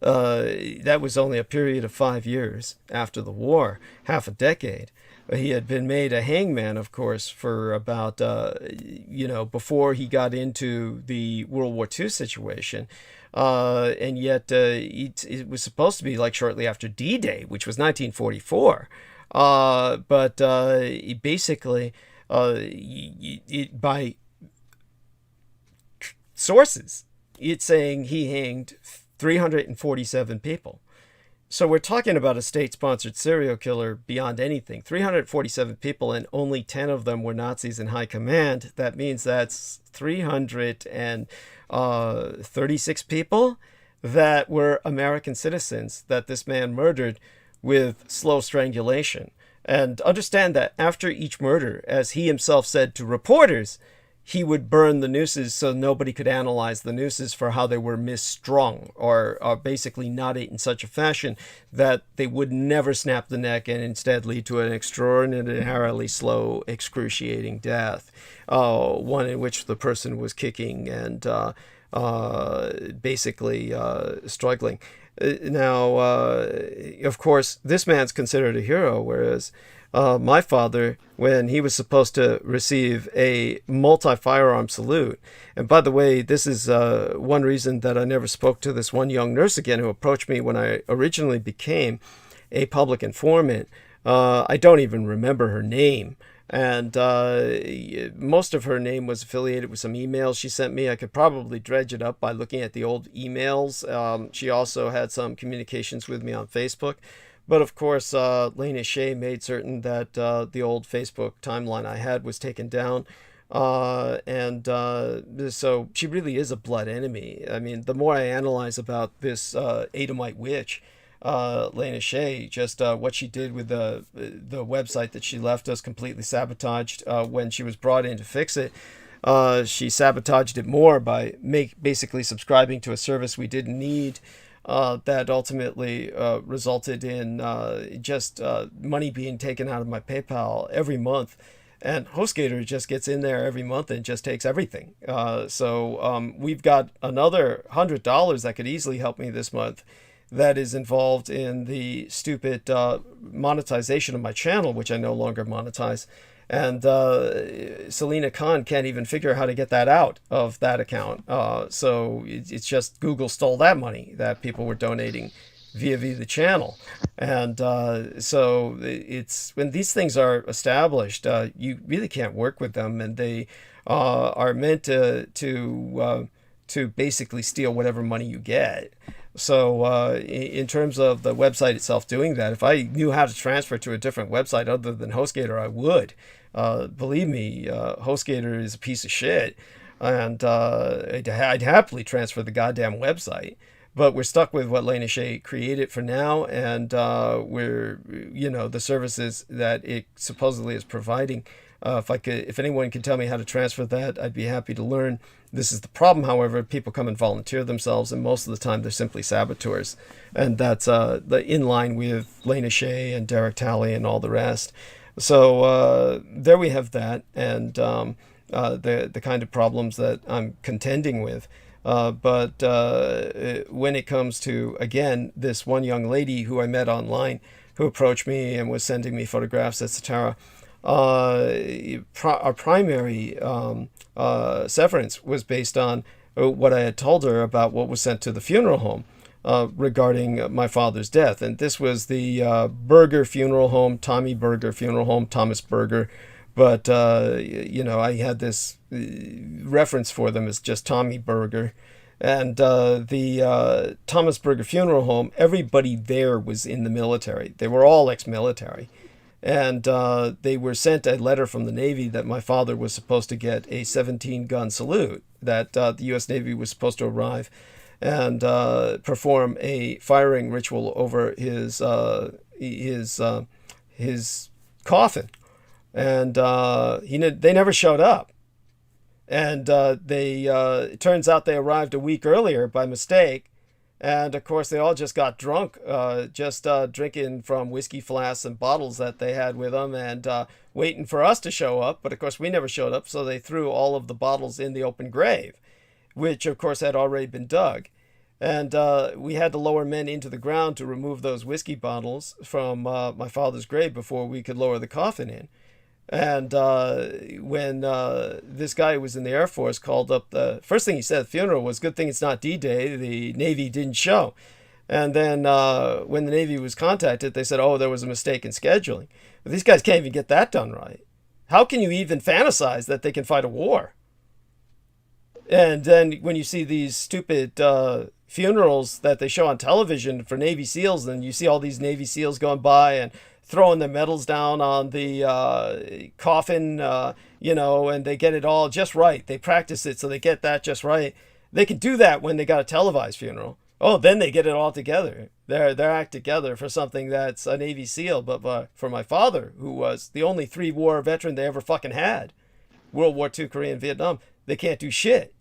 that was only a period of 5 years after the war, half a decade. He had been made a hangman, of course, for about, before he got into the World War II situation. And yet it was supposed to be like shortly after D-Day, which was 1944. But basically, by sources, it's saying he hanged 347 people. So we're talking about a state-sponsored serial killer beyond anything. 347 people, and only 10 of them were Nazis in high command. That means that's 336 people that were American citizens that this man murdered with slow strangulation. And understand that after each murder, as he himself said to reporters, he would burn the nooses so nobody could analyze the nooses for how they were misstrung or basically knotted in such a fashion that they would never snap the neck and instead lead to an extraordinarily slow, excruciating death. One in which the person was kicking and basically struggling. Now, of course, this man's considered a hero, whereas my father, when he was supposed to receive a multi-firearm salute, and by the way, this is one reason that I never spoke to this one young nurse again who approached me when I originally became a public informant. I don't even remember her name. And most of her name was affiliated with some emails she sent me. I could probably dredge it up by looking at the old emails. She also had some communications with me on Facebook. But of course, Lena Shea made certain that the old Facebook timeline I had was taken down. So she really is a blood enemy. I mean, the more I analyze about this Edomite witch, Lena Shea, just what she did with the website that she left us completely sabotaged when she was brought in to fix it. She sabotaged it more by basically subscribing to a service we didn't need. That ultimately resulted in just money being taken out of my PayPal every month. And HostGator just gets in there every month and just takes everything. So we've got another $100 that could easily help me this month that is involved in the stupid monetization of my channel, which I no longer monetize. And Selena Khan can't even figure out how to get that out of that account. So it's just Google stole that money that people were donating via the channel. And so it's when these things are established, you really can't work with them, and they are meant to basically steal whatever money you get. So in terms of the website itself doing that, if I knew how to transfer to a different website other than HostGator, I would. Believe me, HostGator is a piece of shit, and I'd happily transfer the goddamn website. But we're stuck with what Lena Shea created for now, and we're, the services that it supposedly is providing. If anyone can tell me how to transfer that, I'd be happy to learn. This is the problem, however. People come and volunteer themselves, and most of the time they're simply saboteurs. And that's in line with Lena Shea and Derek Talley and all the rest. So there we have that, and the kind of problems that I'm contending with. But when it comes to, again, this one young lady who I met online who approached me and was sending me photographs, etc., our primary severance was based on what I had told her about what was sent to the funeral home regarding my father's death. And this was the Berger Funeral Home, Tommy Berger Funeral Home, Thomas Berger. But, I had this reference for them as just Tommy Berger. And the Thomas Berger Funeral Home, everybody there was in the military. They were all ex-military. And they were sent a letter from the Navy that my father was supposed to get a 17-gun salute, that the U.S. Navy was supposed to arrive and perform a firing ritual over his coffin. And they never showed up. And it turns out they arrived a week earlier by mistake. And of course, they all just got drunk, drinking from whiskey flasks and bottles that they had with them, and waiting for us to show up. But of course, we never showed up, so they threw all of the bottles in the open grave, which of course had already been dug. And we had to lower men into the ground to remove those whiskey bottles from my father's grave before we could lower the coffin in. And when this guy who was in the Air Force called up, the first thing he said at the funeral was, "Good thing it's not D-Day, the Navy didn't show." And then when the Navy was contacted, they said, "Oh, there was a mistake in scheduling." But these guys can't even get that done right. How can you even fantasize that they can fight a war? And then when you see these stupid funerals that they show on television for Navy SEALs, and you see all these Navy SEALs going by and throwing their medals down on the coffin, and they get it all just right. They practice it so they get that just right. They can do that when they got a televised funeral. Oh, then they get it all together. They're act together for something that's a Navy SEAL. But for my father, who was the only 3-war veteran they ever fucking had, World War II, Korea, and Vietnam, they can't do shit.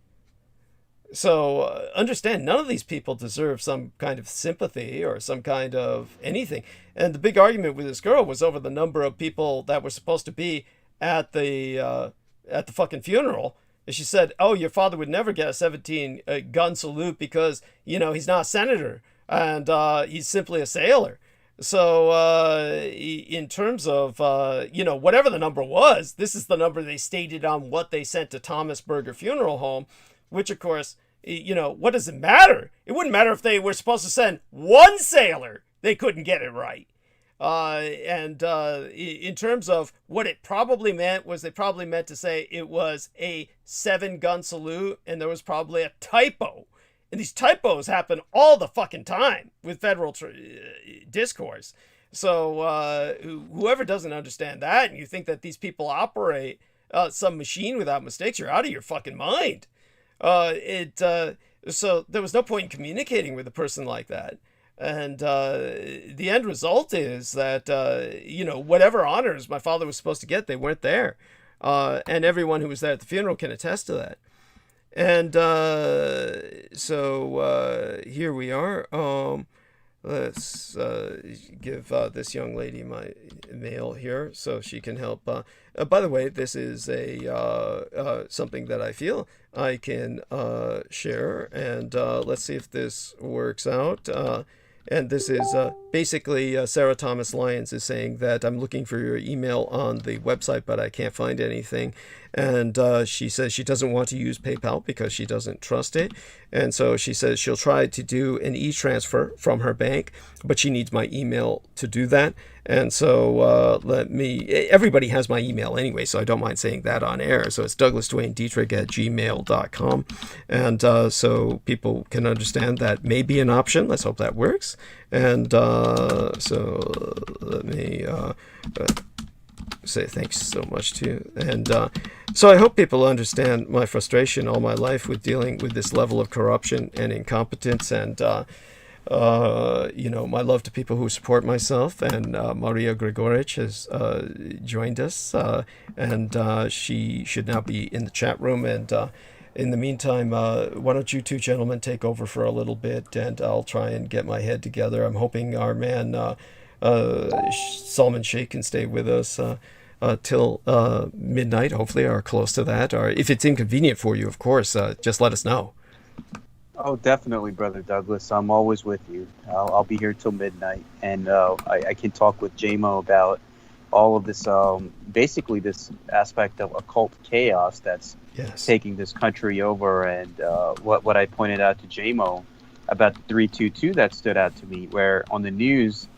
So understand, none of these people deserve some kind of sympathy or some kind of anything. And the big argument with this girl was over the number of people that were supposed to be at the fucking funeral. And she said, "Oh, your father would never get a 17-gun salute because, he's not a senator and he's simply a sailor." So in terms of, whatever the number was, this is the number they stated on what they sent to Thomas Berger Funeral Home, which, of course, what does it matter? It wouldn't matter if they were supposed to send one sailor. They couldn't get it right. And in terms of what it probably meant was they probably meant to say it was a 7-gun salute, and there was probably a typo. And these typos happen all the fucking time with federal discourse. So whoever doesn't understand that, and you think that these people operate some machine without mistakes, you're out of your fucking mind. So there was no point in communicating with a person like that. And the end result is that, whatever honors my father was supposed to get, they weren't there. And everyone who was there at the funeral can attest to that. And so here we are. Let's give this young lady my mail here so she can help. By the way, this is a something that I feel I can share. And let's see if this works out. And this is basically Sarah Thomas Lyons is saying that I'm looking for your email on the website, but I can't find anything. and she says she doesn't want to use PayPal because she doesn't trust it. And so she says she'll try to do an e-transfer from her bank, but she needs my email to do that. And so everybody has my email anyway, so I don't mind saying that on air. So it's DouglasDwayneDietrich@gmail.com. And so people can understand that may be an option. Let's hope that works. And so let me say thanks so much to you. And so I hope people understand my frustration all my life with dealing with this level of corruption and incompetence, and my love to people who support myself. And Maria Grigorich has joined us, and she should now be in the chat room. And in the meantime, why don't you two gentlemen take over for a little bit, and I'll try and get my head together. I'm hoping our man Salman Sheikh can stay with us till midnight, hopefully, or close to that. Or if it's inconvenient for you, of course, just let us know. Oh, definitely, Brother Douglas. I'm always with you. I'll be here till midnight, and I can talk with JMO about all of this, basically this aspect of occult chaos that's taking this country over. And what I pointed out to JMO about the 322 that stood out to me, where on the news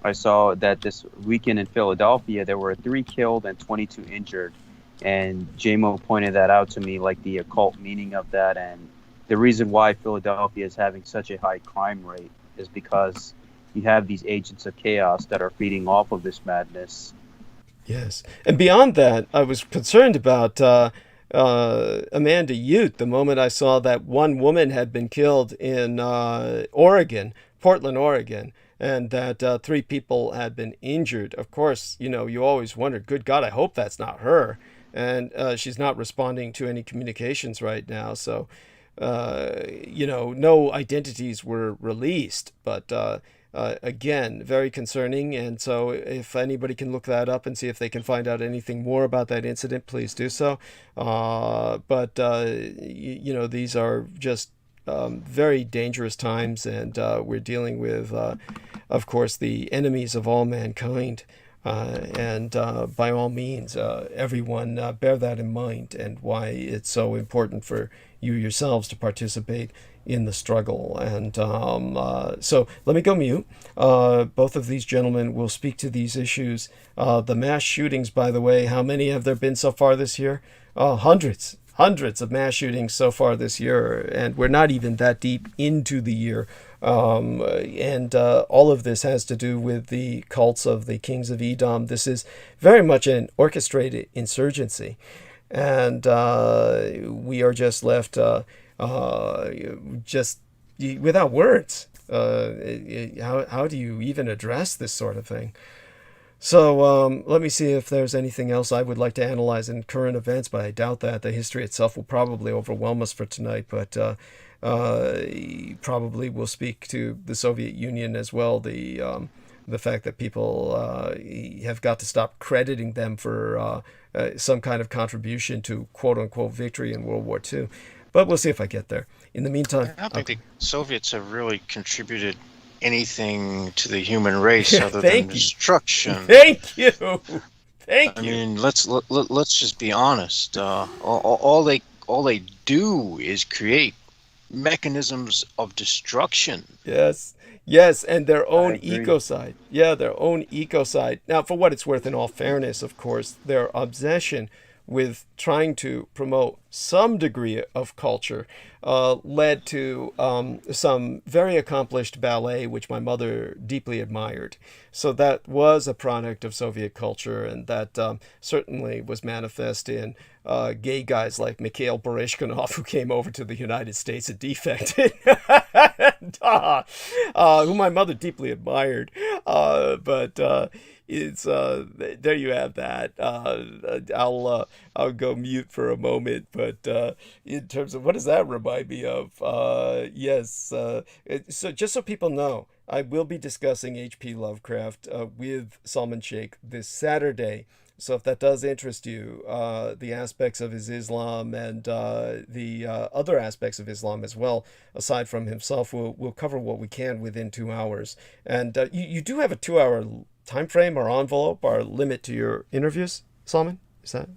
I saw that this weekend in Philadelphia there were 3 killed and 22 injured, and JMO pointed that out to me, like the occult meaning of that. And the reason why Philadelphia is having such a high crime rate is because you have these agents of chaos that are feeding off of this madness. Yes. And beyond that, I was concerned about Amanda Ute the moment I saw that one woman had been killed in Oregon, Portland, Oregon, and that 3 people had been injured. Of course, you always wondered, good God, I hope that's not her. And she's not responding to any communications right now. So, no identities were released, but again, very concerning. And so if anybody can look that up and see if they can find out anything more about that incident, please do so. But these are just very dangerous times, and we're dealing with, of course, the enemies of all mankind. And by all means, everyone bear that in mind, and why it's so important for you yourselves to participate in the struggle. And so let me go mute. Both of these gentlemen will speak to these issues. The mass shootings, by the way, how many have there been so far this year? Hundreds of mass shootings so far this year, and we're not even that deep into the year. And all of this has to do with the cults of the kings of Edom. This is very much an orchestrated insurgency, and we are just left just without words. How do you even address this sort of thing? So let me see if there's anything else I would like to analyze in current events, but I doubt that. The history itself will probably overwhelm us for tonight, but probably we'll speak to the Soviet Union as well. The fact that people have got to stop crediting them for some kind of contribution to quote-unquote victory in World War II. But we'll see if I get there. In the meantime, I don't think the Soviets have really contributed anything to the human race other than destruction. Thank you. Thank you. I mean, let's just be honest. All they do is create mechanisms of destruction. Yes, and their own ecocide. Yeah, their own ecocide. Now, for what it's worth, in all fairness, of course, their obsession with trying to promote some degree of culture led to some very accomplished ballet, which my mother deeply admired. So that was a product of Soviet culture, and that certainly was manifest in gay guys like Mikhail Baryshnikov, who came over to the United States and defected, and, who my mother deeply admired. But it's there you have that. I'll go mute for a moment, but in terms of what does that remind me of? So just so people know, I will be discussing H.P. Lovecraft with Salman Sheikh this Saturday. So if that does interest you, the aspects of his Islam and the other aspects of Islam as well, aside from himself, we'll cover what we can within 2 hours. And you do have a 2-hour time frame or envelope or limit to your interviews, Salman? Is that?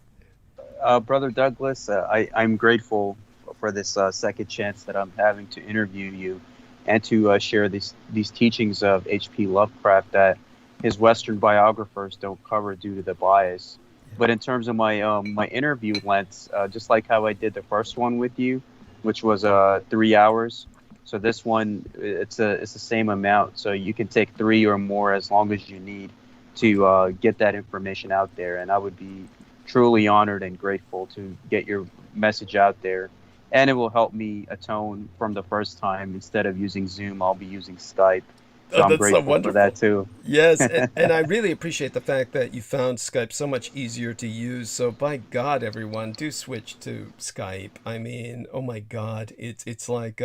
Brother Douglas, I'm grateful for this second chance that I'm having to interview you and to share these teachings of H.P. Lovecraft that his Western biographers don't cover due to the bias. But in terms of my my interview lengths, just like how I did the first one with you, which was 3 hours. So this one, it's the same amount. So you can take 3 or more as long as you need to get that information out there. And I would be truly honored and grateful to get your message out there. And it will help me atone from the first time. Instead of using Zoom, I'll be using Skype. So I'm That's so grateful for wonderful. that too. Yes, and I really appreciate the fact that you found Skype so much easier to use. So by God, everyone, do switch to Skype. I mean, oh my God, it's like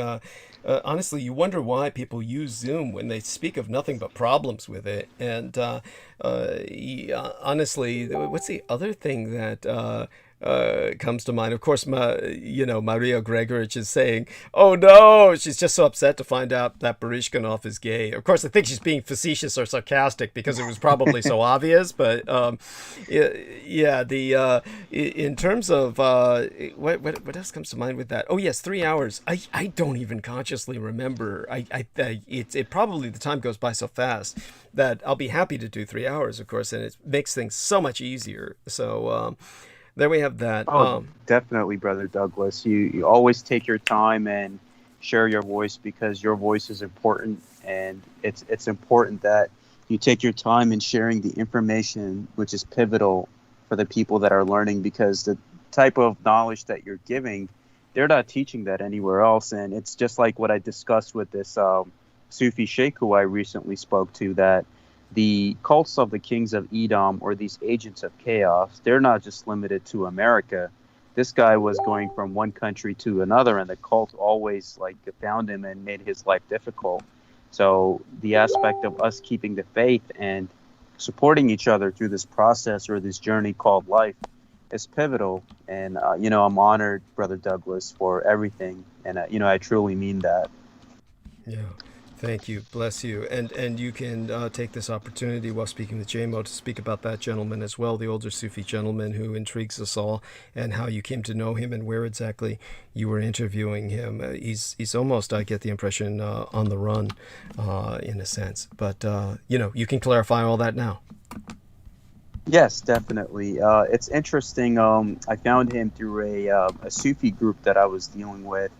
honestly, you wonder why people use Zoom when they speak of nothing but problems with it. And honestly, what's the other thing that comes to mind? Of course, Maria Gregorich is saying, "Oh no," she's just so upset to find out that Barishkanov is gay. Of course, I think she's being facetious or sarcastic because it was probably so obvious. But in terms of what else comes to mind with that? Oh yes, 3 hours. I don't even consciously remember. It probably, the time goes by so fast that I'll be happy to do 3 hours, of course, and it makes things so much easier. So. There we have that. Oh, definitely, Brother Douglas. You always take your time and share your voice because your voice is important, and it's important that you take your time in sharing the information, which is pivotal for the people that are learning, because the type of knowledge that you're giving, they're not teaching that anywhere else. And it's just like what I discussed with this Sufi sheikh who I recently spoke to, that the cults of the kings of Edom, or these agents of chaos, they're not just limited to America. This guy was going from one country to another, and the cult always found him and made his life difficult. So the aspect of us keeping the faith and supporting each other through this process or this journey called life is pivotal. And I'm honored, Brother Douglas, for everything, and I truly mean that. Yeah. Thank you. Bless you. And you can take this opportunity while speaking with JMO to speak about that gentleman as well, the older Sufi gentleman who intrigues us all, and how you came to know him and where exactly you were interviewing him. He's almost, I get the impression, on the run in a sense. But, you can clarify all that now. Yes, definitely. It's interesting. I found him through a Sufi group that I was dealing with.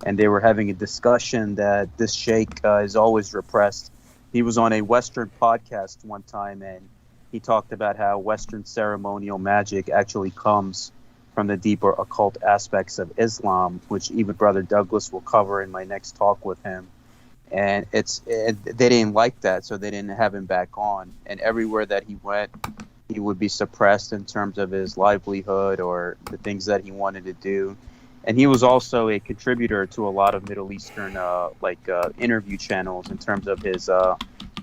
And they were having a discussion that this sheikh is always repressed. He was on a Western podcast one time, and he talked about how Western ceremonial magic actually comes from the deeper occult aspects of Islam, which even Brother Douglas will cover in my next talk with him. And they didn't like that, so they didn't have him back on. And everywhere that he went, he would be suppressed in terms of his livelihood or the things that he wanted to do. And he was also a contributor to a lot of Middle Eastern interview channels in terms of his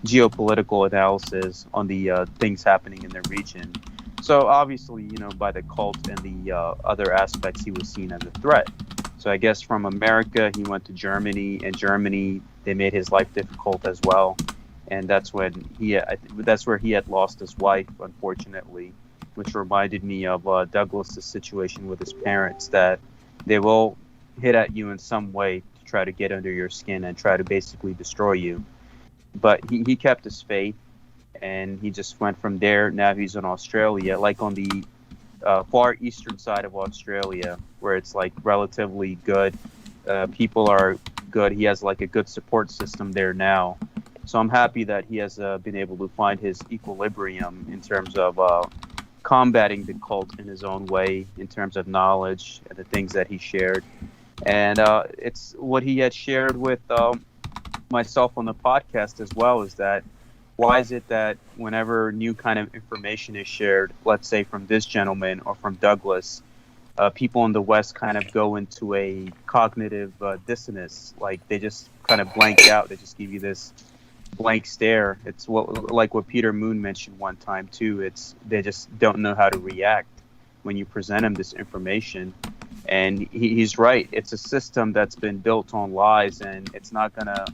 geopolitical analysis on the things happening in the region. So obviously, by the cult and the other aspects, he was seen as a threat. So I guess from America, he went to Germany, and Germany, they made his life difficult as well. And that's where he had lost his wife, unfortunately, which reminded me of Douglas's situation with his parents, that they will hit at you in some way to try to get under your skin and try to basically destroy you. But he kept his faith, and he just went from there. Now he's in Australia, like on the far eastern side of Australia, where it's relatively good. People are good. He has a good support system there now. So I'm happy that he has been able to find his equilibrium in terms of combating the cult in his own way, in terms of knowledge and the things that he shared. And it's what he had shared with myself on the podcast as well, is that why is it that whenever new kind of information is shared, let's say from this gentleman or from Douglas, people in the West kind of go into a cognitive dissonance, they just kind of blank out. They just give you this blank stare. It's what Peter Moon mentioned one time too. They just don't know how to react when you present them this information. And he's right. It's a system that's been built on lies, and it's not gonna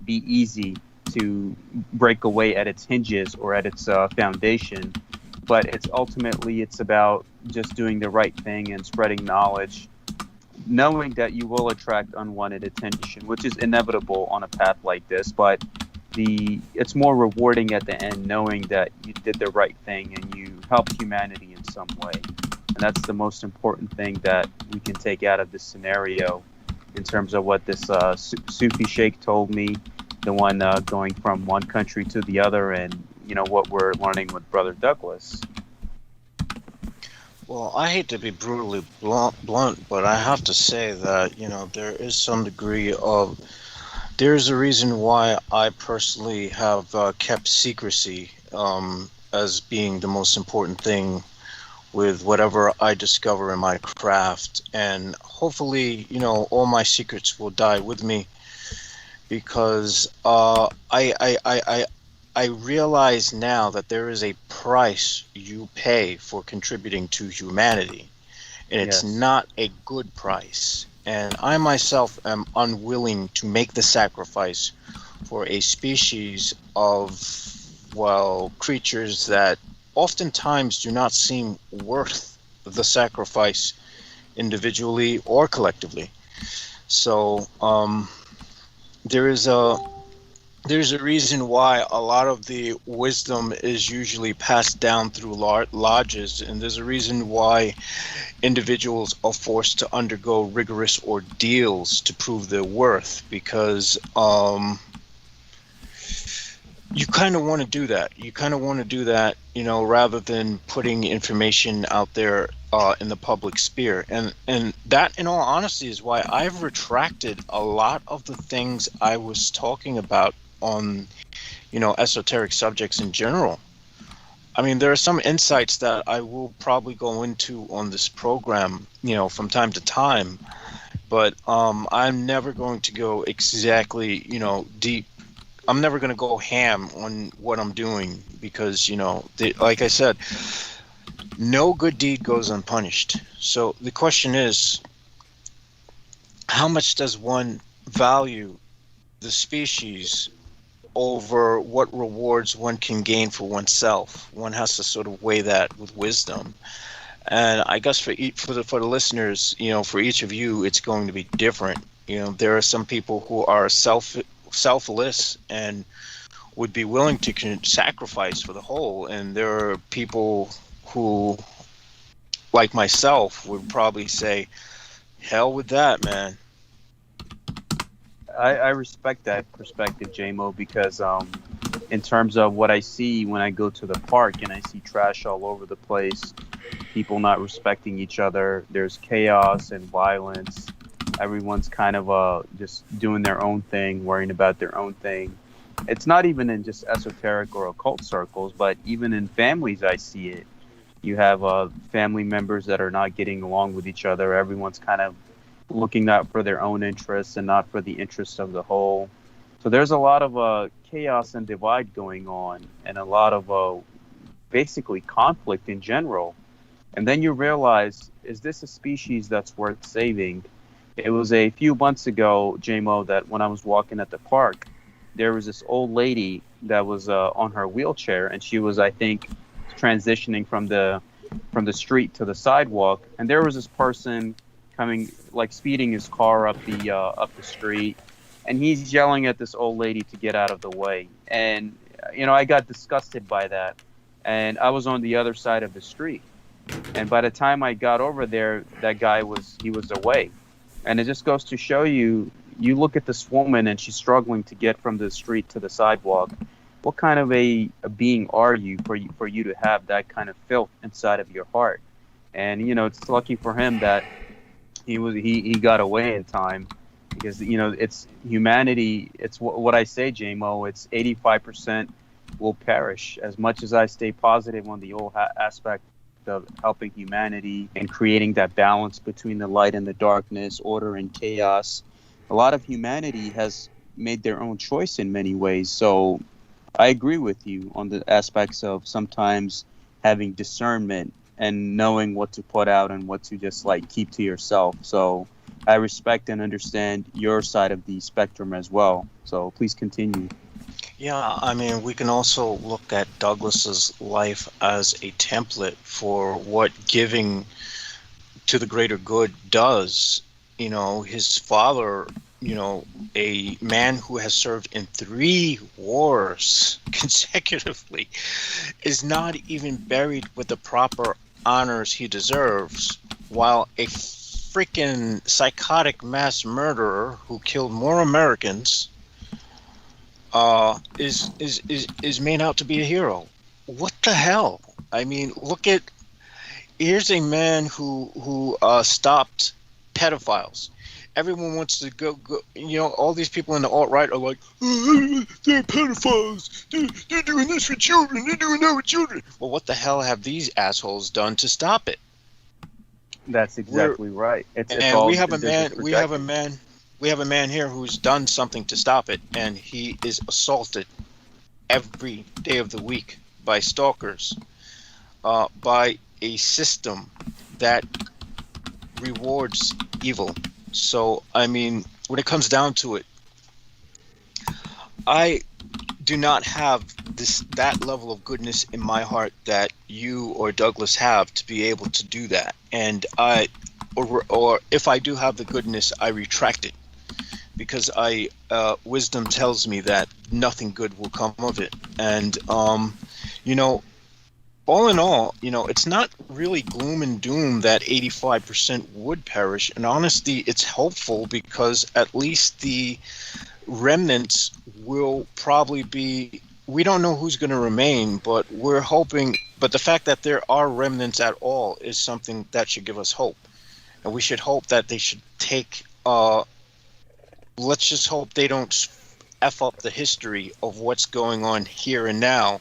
be easy to break away at its hinges or at its foundation. but it's about just doing the right thing and spreading knowledge, knowing that you will attract unwanted attention, which is inevitable on a path like this, but it's more rewarding at the end knowing that you did the right thing and you helped humanity in some way. And that's the most important thing that we can take out of this scenario in terms of what this Sufi Sheikh told me, the one going from one country to the other, and what we're learning with Brother Douglas. Well, I hate to be brutally blunt, but I have to say that, there is some degree of, there's a reason why I personally have kept secrecy as being the most important thing with whatever I discover in my craft. And hopefully, all my secrets will die with me, because I realize now that there is a price you pay for contributing to humanity, and it's not a good price. And I myself am unwilling to make the sacrifice for a species of, creatures that oftentimes do not seem worth the sacrifice individually or collectively. So there's a reason why a lot of the wisdom is usually passed down through lodges, and there's a reason why individuals are forced to undergo rigorous ordeals to prove their worth, because you kind of want to do that. Rather than putting information out there in the public sphere. And that, in all honesty, is why I've retracted a lot of the things I was talking about on, esoteric subjects in general. I mean, there are some insights that I will probably go into on this program, from time to time, but I'm never going to go exactly, deep. I'm never going to go ham on what I'm doing, because, like I said, no good deed goes unpunished. So the question is, how much does one value the species over what rewards one can gain for oneself? One has to sort of weigh that with wisdom. And I guess for the listeners, for each of you, it's going to be different. There are some people who are selfless and would be willing to sacrifice for the whole, and there are people who, like myself, would probably say, hell with that, man. I respect that perspective, JMO, because in terms of what I see when I go to the park and I see trash all over the place, people not respecting each other, there's chaos and violence, everyone's kind of just doing their own thing, worrying about their own thing. It's not even in just esoteric or occult circles, but even in families I see it. You have family members that are not getting along with each other. Everyone's kind of looking out for their own interests and not for the interests of the whole. So there's a lot of chaos and divide going on, and a lot of basically conflict in general. And then you realize, is this a species that's worth saving? It was a few months ago, JMO, that when I was walking at the park, there was this old lady that was on her wheelchair, and she was, I think, transitioning from the street to the sidewalk, and there was this person coming, like speeding his car up the street, and he's yelling at this old lady to get out of the way. And I got disgusted by that, and I was on the other side of the street, and by the time I got over there, that guy was away. And it just goes to show you look at this woman and she's struggling to get from the street to the sidewalk. What kind of a being are you for you to have that kind of filth inside of your heart? And it's lucky for him that he got away in time, because it's humanity. It's what I say, JMO. It's 85% will perish. As much as I stay positive on the whole aspect of helping humanity and creating that balance between the light and the darkness, order and chaos, a lot of humanity has made their own choice in many ways. So I agree with you on the aspects of sometimes having discernment and knowing what to put out and what to just keep to yourself. So I respect and understand your side of the spectrum as well. So please continue. Yeah, I mean, we can also look at Douglas's life as a template for what giving to the greater good does. You know, his father, you know, a man who has served in 3 wars consecutively, is not even buried with the proper honors he deserves, while a freaking psychotic mass murderer who killed more Americans is made out to be a hero. What the hell? I mean, here's a man who stopped pedophiles. Everyone wants to go, you know, all these people in the alt-right are like, they're pedophiles, they're doing this with children, they're doing that with children. Well, what the hell have these assholes done to stop it? That's exactly right. It's And all, we have a there's man, we have a man here who's done something to stop it, and he is assaulted every day of the week by stalkers, by a system that rewards evil. So, I mean, when it comes down to it, I do not have that level of goodness in my heart that you or Douglas have to be able to do that. And or if I do have the goodness, I retract it, because wisdom tells me that nothing good will come of it. And you know, all in all, you know, it's not really gloom and doom that 85% would perish. And honestly, it's hopeful, because at least the remnants will probably be, we don't know who's going to remain, but we're hoping, but the fact that there are remnants at all is something that should give us hope. And we should hope that they should take, let's just hope they don't F up the history of what's going on here and now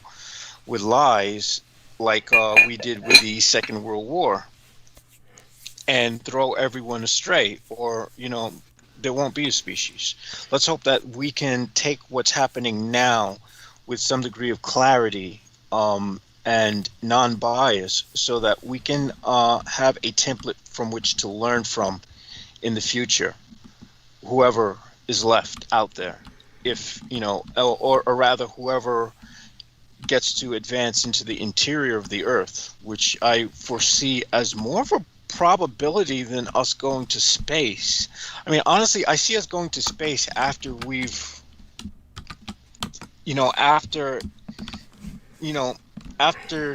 with lies, like we did with the Second World War, and throw everyone astray, or, you know, there won't be a species. Let's hope that we can take what's happening now with some degree of clarity and non-bias, so that we can have a template from which to learn from in the future, whoever is left out there, if, you know, or rather whoever gets to advance into the interior of the Earth, which I foresee as more of a probability than us going to space. I mean, honestly, I see us going to space after we've, you know, after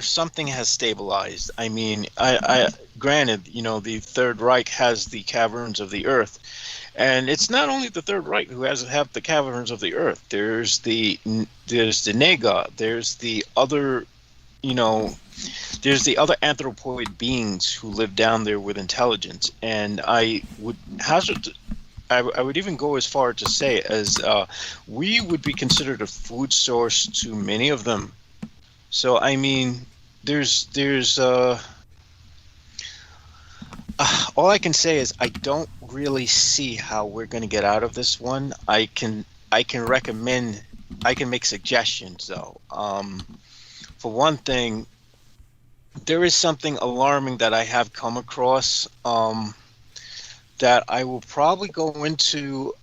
something has stabilized. I mean, I granted, you know, the Third Reich has the caverns of the Earth. And it's not only the Third Reich who have the caverns of the Earth. There's the Nega. There's the other, you know, there's the other anthropoid beings who live down there with intelligence. And I would hazard, I would even go as far to say as we would be considered a food source to many of them. So I mean, there's all I can say is I don't really see how we're going to get out of this one. I can recommend, I can make suggestions though. For one thing, there is something alarming that I have come across that I will probably go into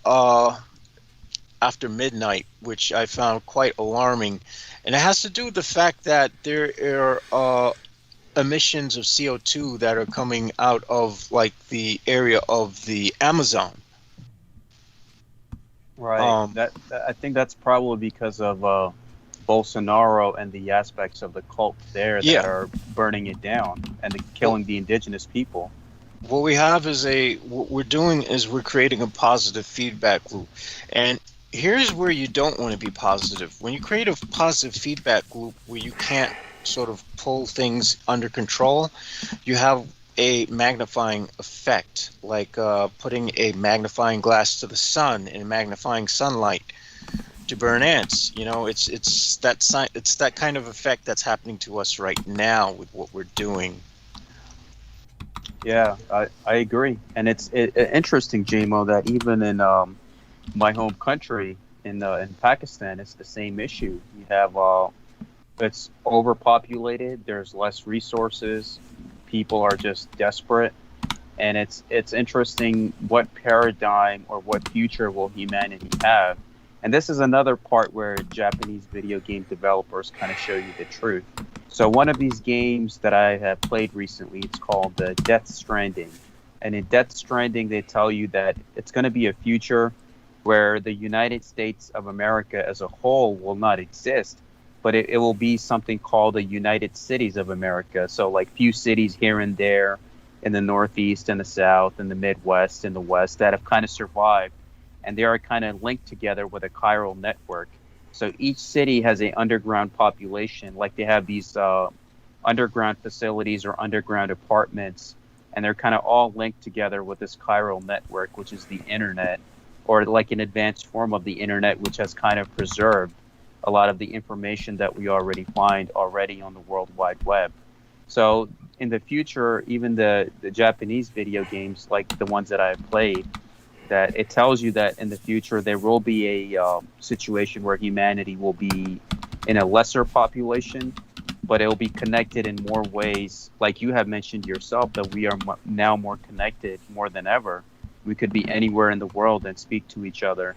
after midnight, which I found quite alarming, and it has to do with the fact that there are emissions of CO2 that are coming out of like the area of the Amazon. Right. That I think that's probably because of Bolsonaro and the aspects of the cult there that are burning it down and killing the indigenous people. What we have is what we're doing is we're creating a positive feedback loop. And here's where you don't want to be positive. When you create a positive feedback loop where you can't sort of pull things under control, you have a magnifying effect, like putting a magnifying glass to the sun and magnifying sunlight to burn ants. You know, it's that kind of effect that's happening to us right now with what we're doing. Yeah, I agree, and it's interesting, JMO, that even in my home country in Pakistan, it's the same issue. You have it's overpopulated. There's less resources. People are just desperate, and it's interesting what paradigm or what future will humanity have And this is another part where Japanese video game developers kind of show you the truth. So one of these games that I have played recently, it's called Death Stranding. And in Death Stranding, they tell you that it's going to be a future where the United States of America as a whole will not exist, but it will be something called the United Cities of America. So like few cities here and there in the Northeast and the South and the Midwest and the West that have kind of survived. And they are kind of linked together with a chiral network. So each city has an underground population, like they have these underground facilities or underground apartments, and they're kind of all linked together with this chiral network, which is the internet, or like an advanced form of the internet, which has kind of preserved a lot of the information that we already find already on the World Wide Web. So in the future, even the Japanese video games, like the ones that I've played, that it tells you that in the future there will be a situation where humanity will be in a lesser population, but it will be connected in more ways. Like you have mentioned yourself, that we are now more connected more than ever. We could be anywhere in the world and speak to each other.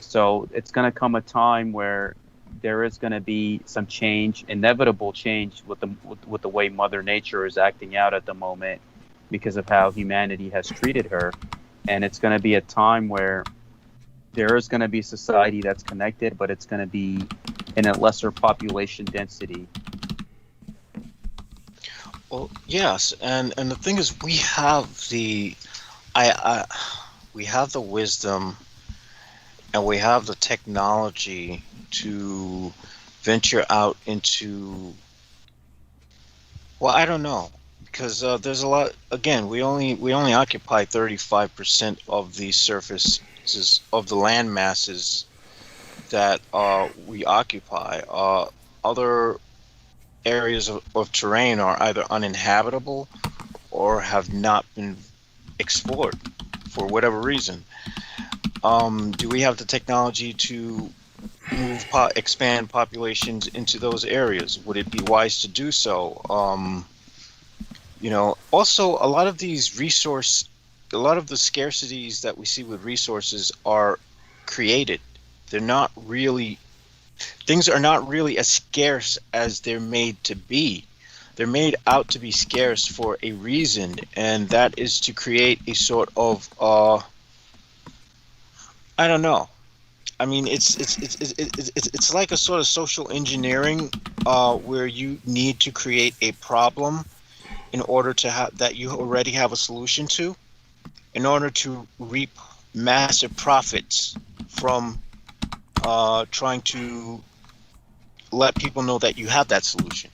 So it's going to come a time where there is going to be some change, inevitable change with the way Mother Nature is acting out at the moment because of how humanity has treated her. And it's going to be a time where there is going to be society that's connected, but it's going to be in a lesser population density. Well, yes, and the thing is, we have the we have the wisdom and we have the technology to venture out into, well, I don't know, because there's a lot. Again, we only occupy 35% of the surfaces of the land masses that we occupy. Other areas of terrain are either uninhabitable or have not been explored for whatever reason. Do we have the technology to expand populations into those areas? Would it be wise to do so? You know, also a lot of these a lot of the scarcities that we see with resources are created. They're not really, things are not really as scarce as they're made to be. They're made out to be scarce for a reason, and that is to create a sort of, I don't know. I mean, it's like a sort of social engineering where you need to create a problem in order to have that you already have a solution to, in order to reap massive profits from trying to let people know that you have that solution.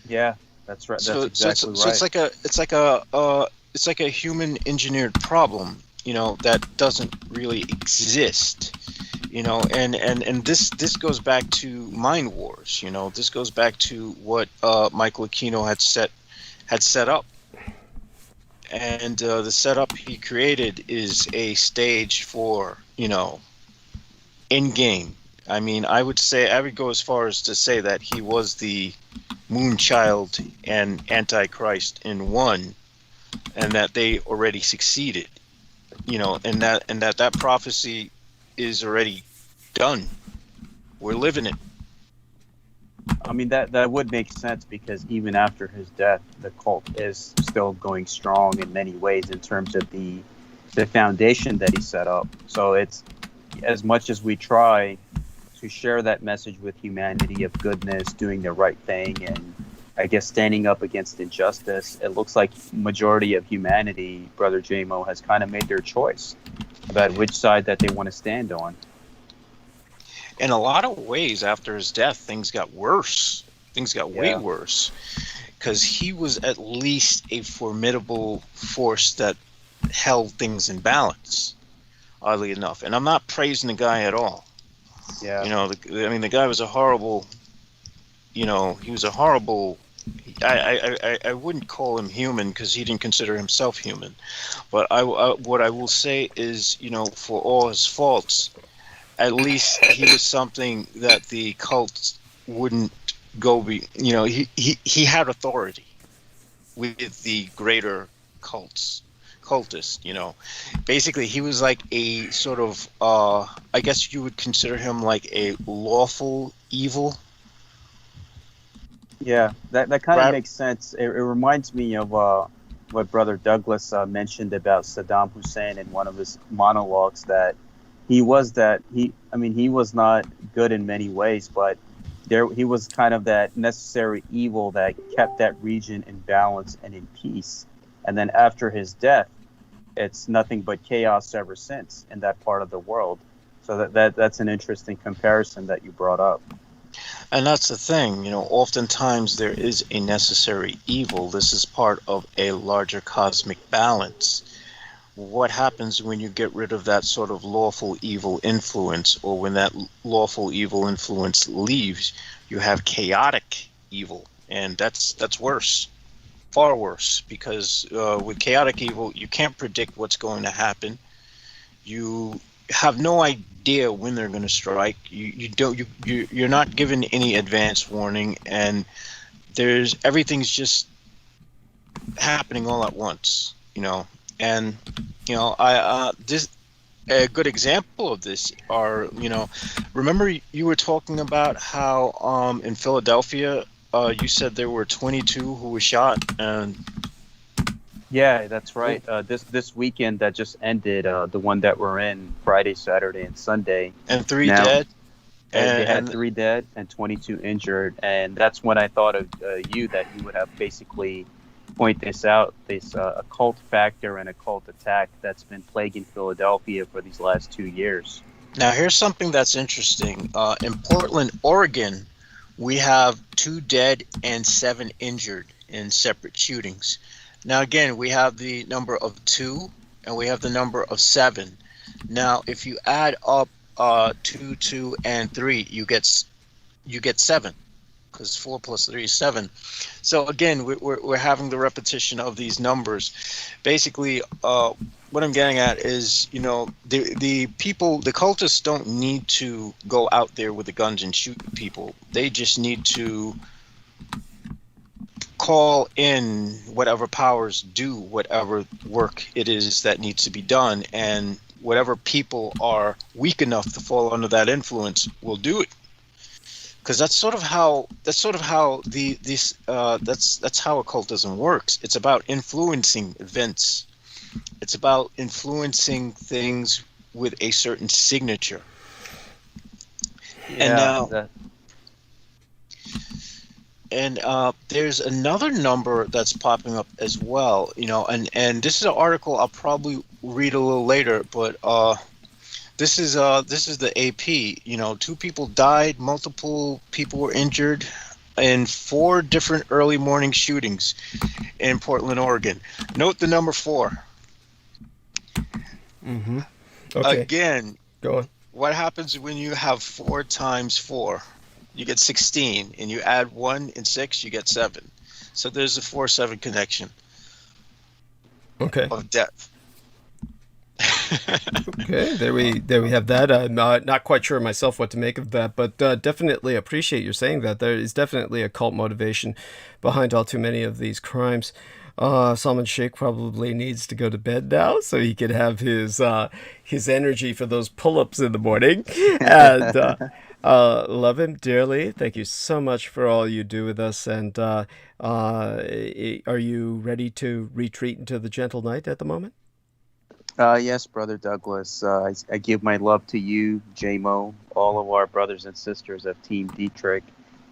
Yeah, that's right. That's exactly right. So it's like a human engineered problem, you know, that doesn't really exist, you know, and this goes back to Mind Wars, you know. This goes back to what Michael Aquino had set up, and the setup he created is a stage for, you know, end game. I mean, I would go as far as to say that he was the Moonchild and Antichrist in one, and that they already succeeded, you know, and that prophecy is already done. We're living it. I mean, that would make sense, because even after his death, the cult is still going strong in many ways in terms of the foundation that he set up. So it's, as much as we try to share that message with humanity of goodness, doing the right thing, and I guess standing up against injustice, it looks like majority of humanity, Brother JMO, has kind of made their choice about which side that they want to stand on. In a lot of ways, after his death, things got worse. Things got way worse, because he was at least a formidable force that held things in balance, oddly enough. And I'm not praising the guy at all. Yeah. You know, the guy was a horrible, you know, he was a horrible, I wouldn't call him human, because he didn't consider himself human. But what I will say is, you know, for all his faults, at least he was something that the cults wouldn't go be, you know, he had authority with the greater cults. cultist, you know. Basically, he was like a sort of, I guess you would consider him like a lawful evil. Yeah, that kind of Right. makes sense. It reminds me of what Brother Douglas mentioned about Saddam Hussein in one of his monologues, that he was not good in many ways, but he was kind of that necessary evil that kept that region in balance and in peace. And then after his death, it's nothing but chaos ever since in that part of the world. So that's an interesting comparison that you brought up. And that's the thing, you know, oftentimes there is a necessary evil. This is part of a larger cosmic balance. What happens when you get rid of that sort of lawful evil influence, or when that lawful evil influence leaves, you have chaotic evil, and that's worse, far worse, because with chaotic evil, you can't predict what's going to happen. You have no idea when they're going to strike. You're not given any advance warning, and everything's just happening all at once, you know. And you know, this a good example of this are, you know, remember you were talking about how in Philadelphia you said there were 22 who were shot, and yeah, that's right. This weekend that just ended, the one that we're in Friday, Saturday, and Sunday, and 3 now, dead. They had 3 dead and 22 injured, and that's when I thought of you, that you would have basically point this out, this occult factor and occult attack that's been plaguing Philadelphia for these last 2 years. Now, here's something that's interesting. In Portland, Oregon, we have 2 dead and 7 injured in separate shootings. Now, again, we have the number of 2 and we have the number of 7. Now, if you add up 2, 2, and 3, you get 7, because 4 plus 3 is 7. So again, we're having the repetition of these numbers. Basically, what I'm getting at is, you know, the cultists don't need to go out there with the guns and shoot people. They just need to call in whatever powers do whatever work it is that needs to be done, and whatever people are weak enough to fall under that influence will do it. Because that's how occultism works. It's about influencing events. It's about influencing things with a certain signature. Yeah, and there's another number that's popping up as well. You know, and this is an article I'll probably read a little later, but this is the AP. You know, 2 people died, multiple people were injured in 4 different early morning shootings in Portland, Oregon. Note the number 4. Mm-hmm. Okay. Again, go on. What happens when you have 4 times 4? You get 16, and you add 1 and 6, you get 7. So there's a 4-7 connection. Okay. Of death. Okay, there we have that. I'm not quite sure myself what to make of that, but definitely appreciate your saying that. There is definitely a cult motivation behind all too many of these crimes. Salman Sheikh probably needs to go to bed now so he can have his energy for those pull-ups in the morning. And love him dearly. Thank you so much for all you do with us. And are you ready to retreat into the gentle night at the moment? Yes, Brother Douglas. I give my love to you, JMO, all of our brothers and sisters of Team Dietrich,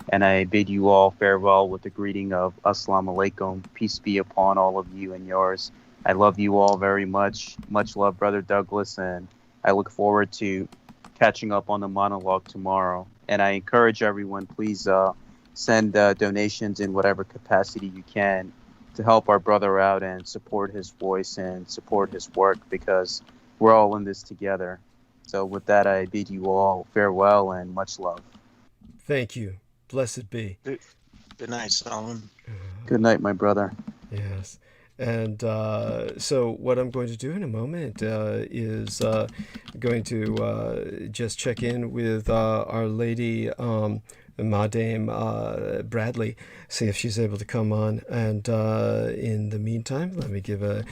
and I bid you all farewell with the greeting of Assalamu alaikum. Peace be upon all of you and yours. I love you all very much. Much love, Brother Douglas, and I look forward to catching up on the monologue tomorrow. And I encourage everyone, please send donations in whatever capacity you can to help our brother out and support his voice and support his work, because we're all in this together. So with that, I bid you all farewell and much love. Thank you. Blessed be. Good night, Solomon. Good night, my brother. Yes. And so what I'm going to do in a moment is going to just check in with Our Lady Madame Bradley, see if she's able to come on. And in the meantime, let me give a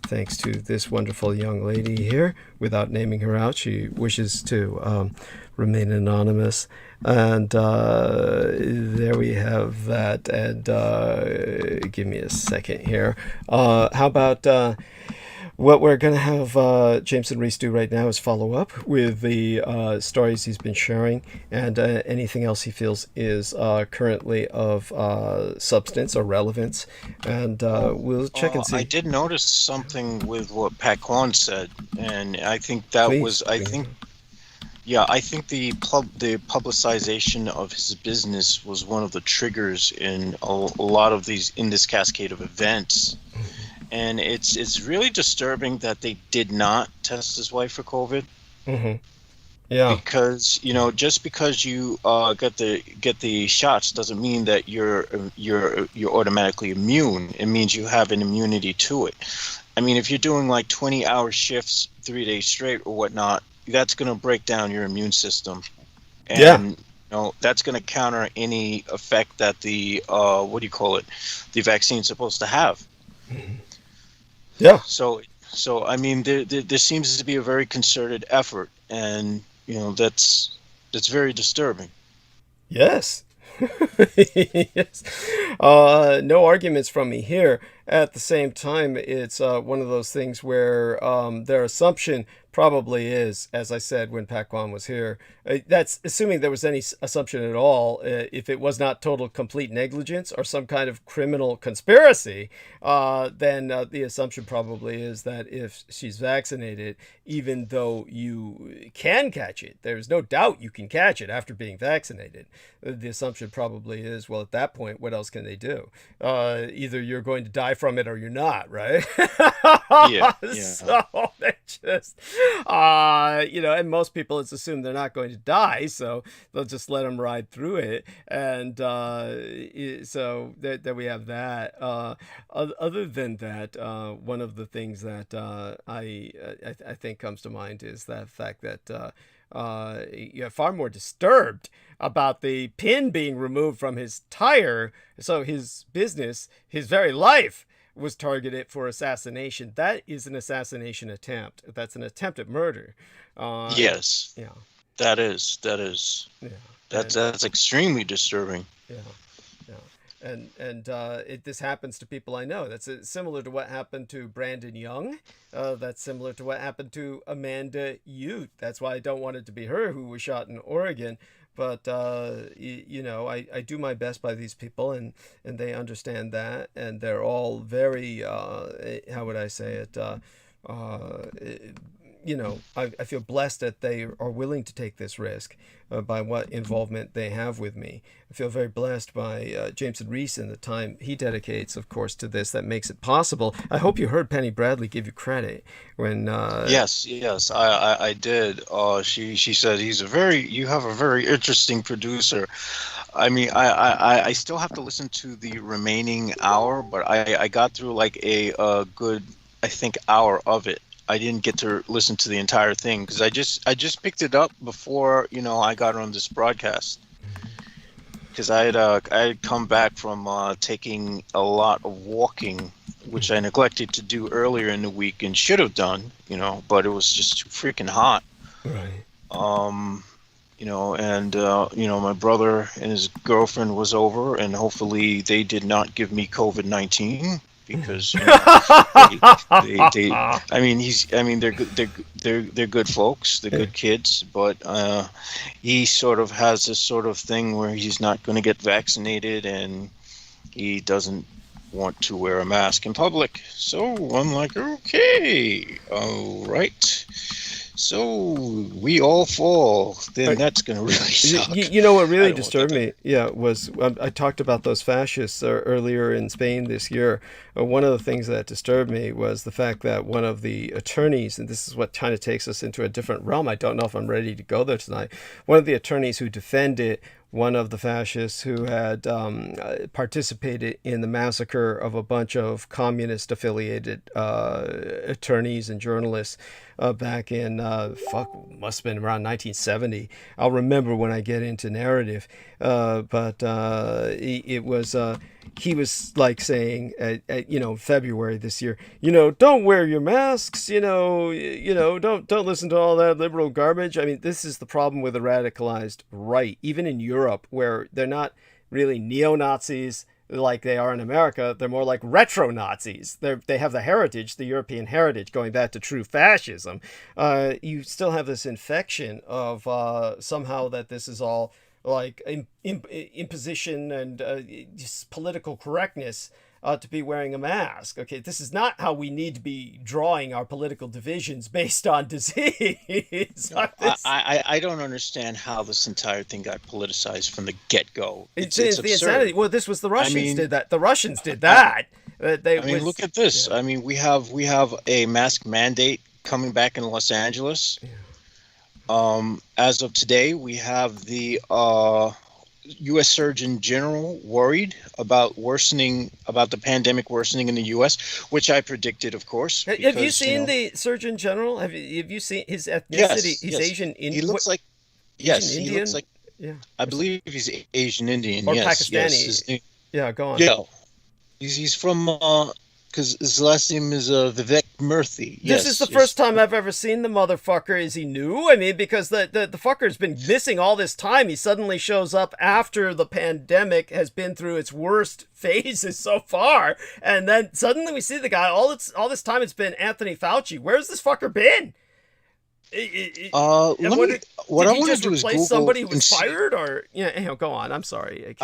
thanks to this wonderful young lady here without naming her out. She wishes to remain anonymous. And there we have that. And give me a second here. How about what we're going to have Jameson Reese do right now is follow up with the stories he's been sharing and anything else he feels is currently of substance or relevance. And we'll check and see. I did notice something with what Pat Quan said, and I think that Please. I think the publicization of his business was one of the triggers in a lot of this cascade of events. And it's really disturbing that they did not test his wife for COVID. Mm-hmm. Yeah. Because just because you get the shots doesn't mean that you're automatically immune. It means you have an immunity to it. I mean, if you're doing like 20-hour shifts 3 days straight or whatnot, that's going to break down your immune system. And that's going to counter any effect that the the vaccine's supposed to have. Mm-hmm. Yeah. So I mean, there seems to be a very concerted effort, and that's very disturbing. Yes. Yes. No arguments from me here. At the same time, it's one of those things where their assumption probably is, as I said when Pat Kwan was here, that's assuming there was any assumption at all. If it was not total complete negligence or some kind of criminal conspiracy, then the assumption probably is that if she's vaccinated, even though you can catch it, there's no doubt you can catch it after being vaccinated. The assumption probably is, well, at that point, what else can they do? Either you're going to die from it or you're not, right? Yeah. So they just, and most people, it's assumed they're not going to die, so they'll just let them ride through it. And so there we have that. Other than that, one of the things that I think comes to mind is the fact that you're far more disturbed about the pin being removed from his tire. So his business, his very life, was targeted for assassination. That is an assassination attempt. That's an attempt at murder. Yes. Yeah. That is. Yeah. That's extremely disturbing. Yeah. And this happens to people I know. That's similar to what happened to Brandon Young. That's similar to what happened to Amanda Ute. That's why I don't want it to be her who was shot in Oregon. But, I do my best by these people, and they understand that. And they're all very, how would I say it, I feel blessed that they are willing to take this risk by what involvement they have with me. I feel very blessed by Jameson Reese and the time he dedicates, of course, to this that makes it possible. I hope you heard Penny Bradley give you credit when. Yes, I did. She said you have a very interesting producer. I mean, I still have to listen to the remaining hour, but I got through like a good, I think, hour of it. I didn't get to listen to the entire thing because I just picked it up before I got on this broadcast, because I had come back from taking a lot of walking, which I neglected to do earlier in the week and should have done, but it was just too freaking hot. Right. My brother and his girlfriend was over, and hopefully they did not give me COVID-19. Because they're good folks, they're good kids, but he sort of has this sort of thing where he's not going to get vaccinated and he doesn't want to wear a mask in public. So I'm like, okay, all right. So we all fall. Then that's going to really suck. What really disturbed me, was I talked about those fascists earlier in Spain this year. One of the things that disturbed me was the fact that one of the attorneys, and this is what kind of takes us into a different realm. I don't know if I'm ready to go there tonight. One of the attorneys who defended one of the fascists who had participated in the massacre of a bunch of communist-affiliated attorneys and journalists back in, must have been around 1970. I'll remember when I get into narrative. He was like saying, February this year, don't wear your masks, don't listen to all that liberal garbage. I mean, this is the problem with the radicalized right, even in Europe, where they're not really neo-Nazis like they are in America. They're more like retro-Nazis. They have the heritage, the European heritage, going back to true fascism. You still have this infection of somehow that this is all like imposition and just political correctness to be wearing a mask. Okay, this is not how we need to be drawing our political divisions based on disease. I don't understand how this entire thing got politicized from the get-go. It's the absurd. Insanity. Well, this was the Russians did that. The Russians did that. Look at this. Yeah. I mean, we have a mask mandate coming back in Los Angeles. Yeah. As of today, we have the U.S. Surgeon General worried about the pandemic worsening in the U.S., which I predicted, of course. Have you seen the Surgeon General? Have you seen his ethnicity? He's Asian Indian. He looks like, yes, Asian he looks like, yeah. I believe he's Asian Indian. Or yes, Pakistani. Yes. Yeah, go on. Yeah, he's from, because his last name is Vivek Murthy. This is the first time I've ever seen the motherfucker. Is he new? I mean, because the fucker's been missing all this time. He suddenly shows up after the pandemic has been through its worst phases so far, and then suddenly we see the guy. All this time it's been Anthony Fauci. Where's this fucker been? What I want to do is Google somebody who was fired, or go on. I'm sorry.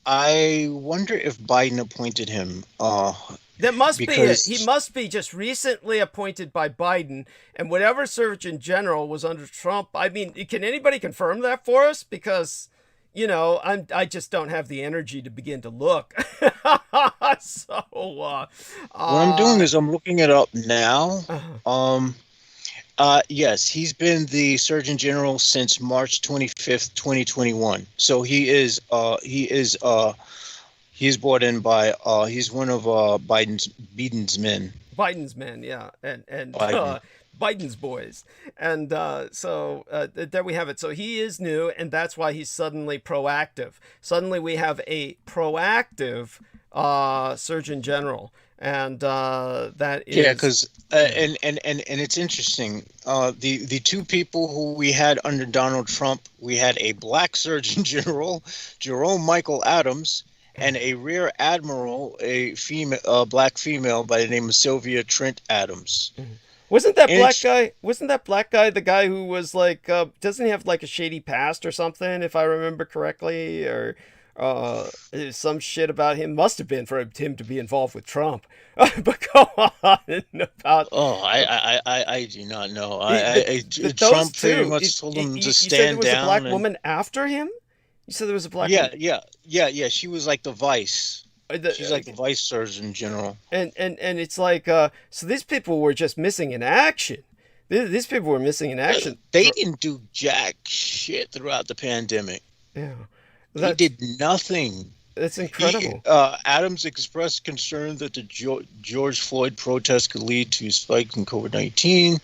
I wonder if Biden appointed him. That must be it. He must be just recently appointed by Biden, and whatever Surgeon General was under Trump. I mean, can anybody confirm that for us? Because, I just don't have the energy to begin to look. So, what I'm doing is I'm looking it up now. Yes, he's been the Surgeon General since March 25th, 2021. So he is brought in by he's one of Biden's men. Biden's men, yeah, and Biden. Biden's boys, and so there we have it. So he is new, and that's why he's suddenly proactive. Suddenly we have a proactive Surgeon General, and that is because and it's interesting. The two people who we had under Donald Trump, we had a black Surgeon General, Jerome Michael Adams, and a Rear Admiral, a black female by the name of Sylvia Trent Adams. Wasn't that black guy? Wasn't that black guy the guy who was like? Doesn't he have like a shady past or something? If I remember correctly, or some shit about him must have been for him to be involved with Trump. But go on about. Oh, I do not know. Trump pretty much told him to stand down. You said there was a black woman after him. You said there was a black woman? Yeah. She was like the vice. She's like the vice Surgeon General. And it's like, so these people were just missing in action. These people were missing in action. They didn't do jack shit throughout the pandemic. Yeah. They did nothing. That's incredible. Adams expressed concern that the George Floyd protests could lead to a spike in COVID-19.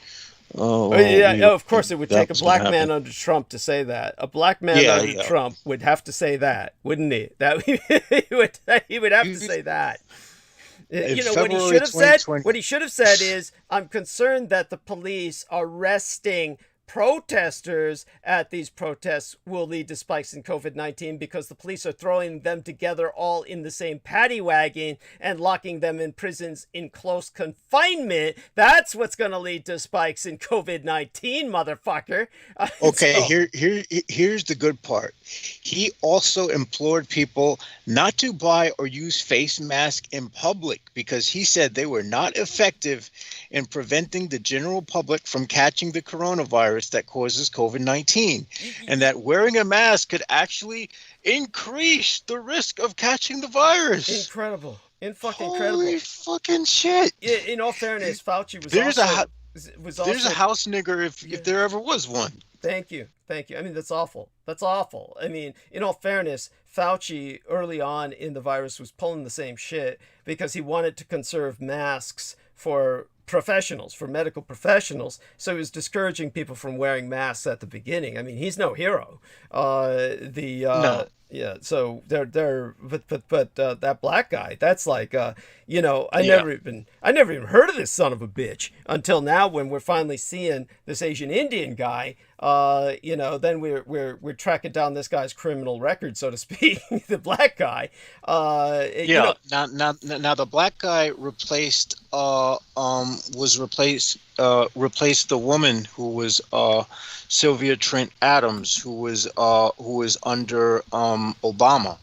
Of course it would take a black man under Trump to say that. A black man under Trump would have to say that, wouldn't he? That he would have to say that. What he should have said is, I'm concerned that the police arresting protesters at these protests will lead to spikes in COVID-19 because the police are throwing them together all in the same paddy wagon and locking them in prisons in close confinement. That's what's going to lead to spikes in COVID-19, motherfucker. Okay, here's the good part. He also implored people not to buy or use face masks in public because he said they were not effective in preventing the general public from catching the coronavirus that causes COVID-19, and that wearing a mask could actually increase the risk of catching the virus. Incredible. Holy fucking shit. In all fairness, Fauci was there's a house nigger if there ever was one. Thank you. Thank you. I mean, that's awful. That's awful. I mean, in all fairness, Fauci early on in the virus was pulling the same shit because he wanted to conserve masks for professionals, for medical professionals. So he was discouraging people from wearing masks at the beginning. I mean, he's no hero. No. Yeah, so but that black guy, that's like you know, I Yeah. never even heard of this son of a bitch until now when we're finally seeing this Asian Indian guy. You know, then we're tracking down this guy's criminal record, so to speak, the black guy. You Yeah. know, Now the black guy replaced replaced the woman who was Sylvia Trent Adams, who was under Obama.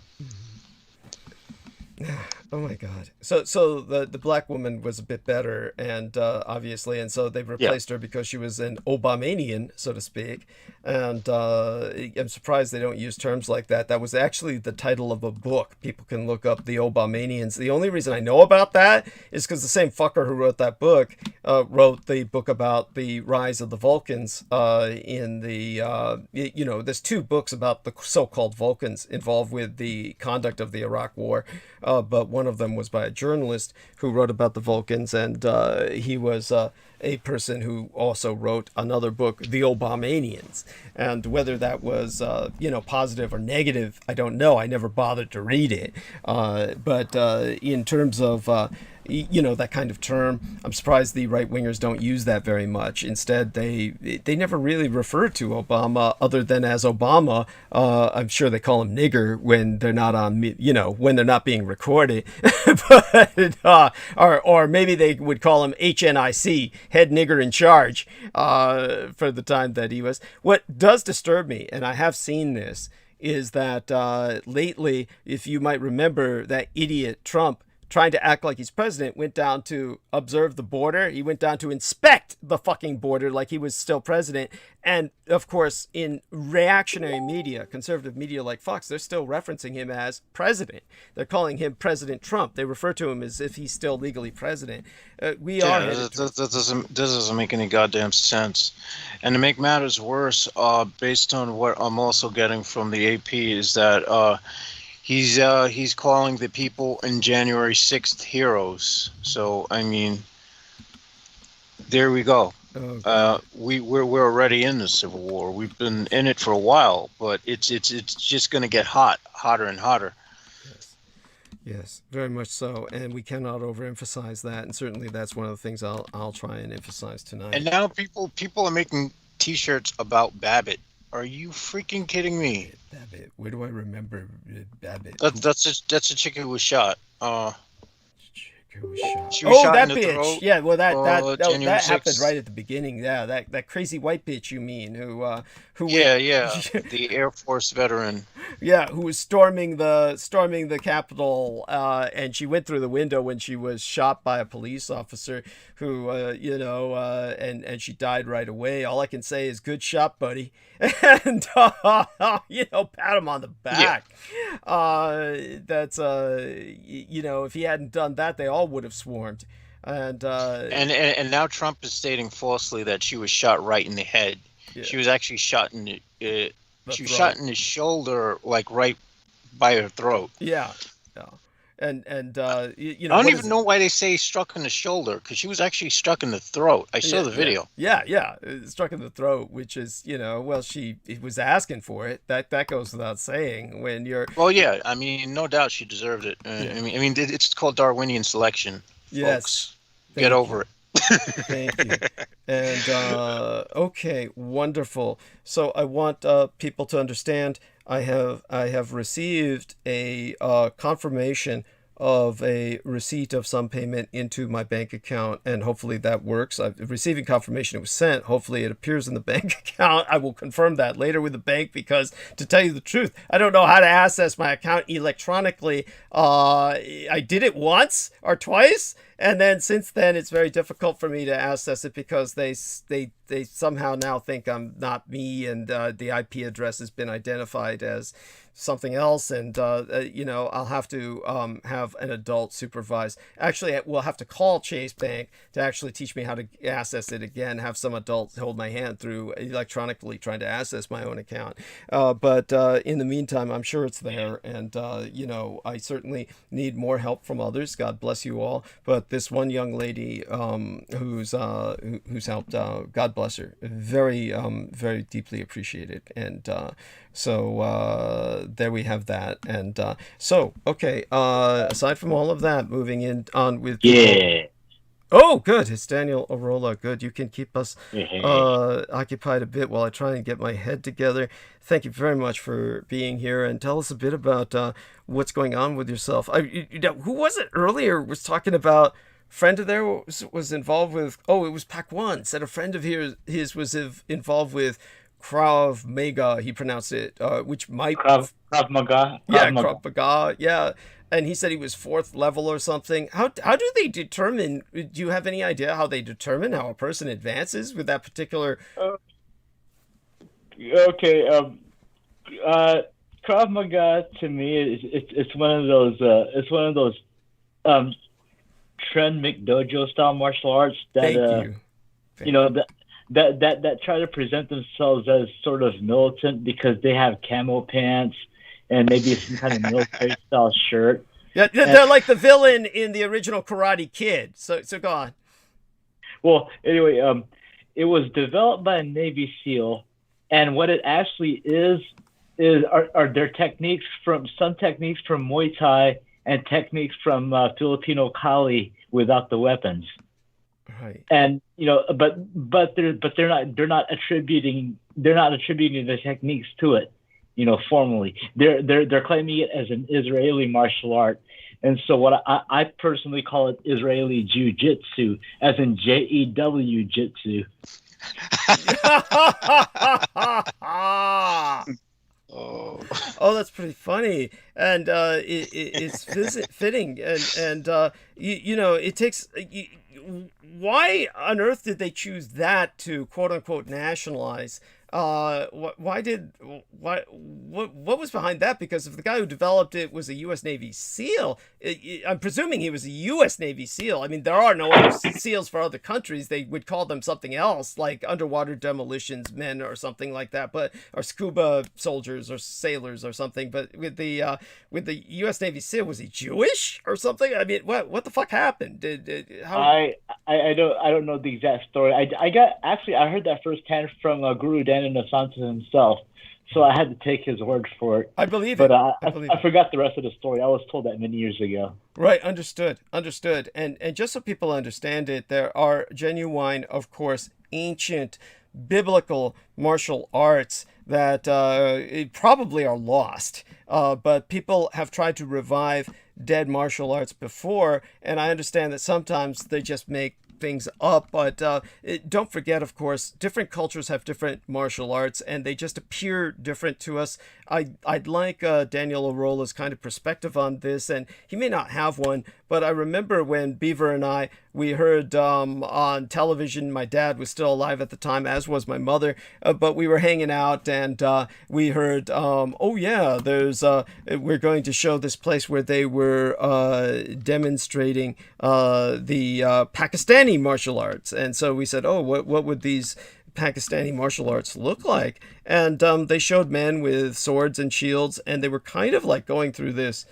oh my God. So the black woman was a bit better, and obviously, and so they replaced her because she was an Obamanian, so to speak. And I'm surprised they don't use terms like that. That was actually the title of a book. People can look up the Obamanians. The only reason I know about that is because the same fucker who wrote that book wrote the book about the rise of the Vulcans in the, you know, there's two books about the so-called Vulcans involved with the conduct of the Iraq War. But one of them was by a journalist who wrote about the Vulcans, and he was a person who also wrote another book, The Obamanians. And whether that was, you know, positive or negative, I don't know. I never bothered to read it. But in terms of, you know, that kind of term, I'm surprised the right-wingers don't use that very much. Instead, they never really refer to Obama other than as Obama. I'm sure they call him nigger when they're not on, you know, when they're not being recorded. But, or maybe they would call him HNIC, head nigger in charge, for the time that he was. What does disturb me, and I have seen this, is that lately, if you might remember, that idiot Trump, trying to act like he's president, went down to observe the border. He went down to inspect the fucking border like he was still president. And of course, in reactionary media, conservative media like Fox, they're still referencing him as president. They're calling him President Trump. They refer to him as if he's still legally president. We are headed That doesn't make any goddamn sense. And to make matters worse, based on what I'm also getting from the AP, is that he's calling the people in January 6th heroes. So I mean, there we go. Okay. We're already in the Civil War. We've been in it for a while, but it's just going to get hotter and hotter. Yes, very much so, and we cannot overemphasize that. And certainly, that's one of the things I'll try and emphasize tonight. And now people are making T-shirts about Babbitt. Are you freaking kidding me? Babbitt. Where do I remember Babbitt? That's a chick who was shot. Who was shot? She was shot that in the bitch. throat. Yeah, well, that January happened 6th. right at the beginning. Yeah, that crazy white bitch, you mean, who Yeah, the Air Force veteran. yeah, who was storming the Capitol, and she went through the window when she was shot by a police officer, who you know, and she died right away. All I can say is, good shot, buddy, and you know, pat him on the back. That's you know, if he hadn't done that, they all would have swarmed. And now Trump is stating falsely that she was shot right in the head. Yeah. She was actually shot in the she was throat. shot in the shoulder, like right by her throat. Yeah, yeah. And you know, I don't what even know why they say struck in the shoulder, because she was actually struck in the throat. I saw the video. Yeah, struck in the throat, which is, you know, well, she was asking for it. That goes without saying. When you're, Well, yeah, I mean, no doubt she deserved it. I mean, it's called Darwinian selection, Yes. folks. Thank Get you. over it. Thank you. And okay, wonderful. So I want people to understand. I have received a confirmation of a receipt of some payment into my bank account, and hopefully that works. I'm receiving confirmation it was sent. Hopefully it appears in the bank account. I will confirm that later with the bank, because to tell you the truth, I don't know how to access my account electronically. I did it once or twice, And then since then, it's very difficult for me to access it because they somehow now think I'm not me, and the IP address has been identified as something else, and I'll have to have an adult supervise. Actually, we'll have to call Chase Bank to actually teach me how to access it again. Have some adult hold my hand through electronically trying to access my own account. But in the meantime, I'm sure it's there, and I certainly need more help from others. God bless you all. But this one young lady who's helped, God bless her, very very deeply appreciated, and so there we have that. And okay, aside from all of that, moving on with Yeah. Oh, good. It's Daniel Arola. Good. You can keep us occupied a bit while I try and get my head together. Thank you very much for being here, and tell us a bit about what's going on with yourself. Who was it earlier was talking about friend of theirs was involved with, it was Pac One, said a friend of his was involved with Krav Maga, he pronounced it, which might... Krav Maga. Krav Maga, yeah. And he said he was 4th level or something. How do they determine, do you have any idea how they determine how a person advances with that particular... Okay, Krav Maga to me it's one of those TRÄNCK dojo style martial arts that that try to present themselves as sort of militant because they have camo pants and maybe some kind of military style shirt. Yeah, they're like the villain in the original Karate Kid. So go on. Well, anyway, it was developed by a Navy SEAL, and what it actually are their techniques from Muay Thai and techniques from Filipino Kali without the weapons. Right. And but they're not attributing the techniques to it, formally. They're claiming it as an Israeli martial art. And so what I personally call it Israeli Jiu-Jitsu, as in JEW Jitsu. Oh, that's pretty funny, and it's fitting, and it takes. Why on earth did they choose that to quote unquote nationalize? What was behind that? Because if the guy who developed it was a U.S. Navy SEAL, I'm presuming he was a U.S. Navy SEAL. I mean, there are no other SEALs for other countries. They would call them something else, like underwater demolitions men or something like that, or scuba soldiers or sailors or something. But with the U.S. Navy SEAL, was he Jewish or something? I mean, what the fuck happened? I don't know the exact story. I heard that firsthand from Guru Dhananasanta himself, so I had to take his word for it. I believe it. But I forgot the rest of the story. I was told that many years ago. Right, understood. And just so people understand it, there are genuine, of course, ancient biblical martial arts that probably are lost, but people have tried to revive dead martial arts before, and I understand that sometimes they just make things up, but don't forget, of course, different cultures have different martial arts, and they just appear different to us. I'd like Daniel Arola's kind of perspective on this, and he may not have one, but I remember when Beaver and we heard on television, my dad was still alive at the time, as was my mother, but we were hanging out, and we heard, we're going to show this place where they were demonstrating the Pakistani martial arts. And so we said, what would these Pakistani martial arts look like? And they showed men with swords and shields, and they were kind of like going through this,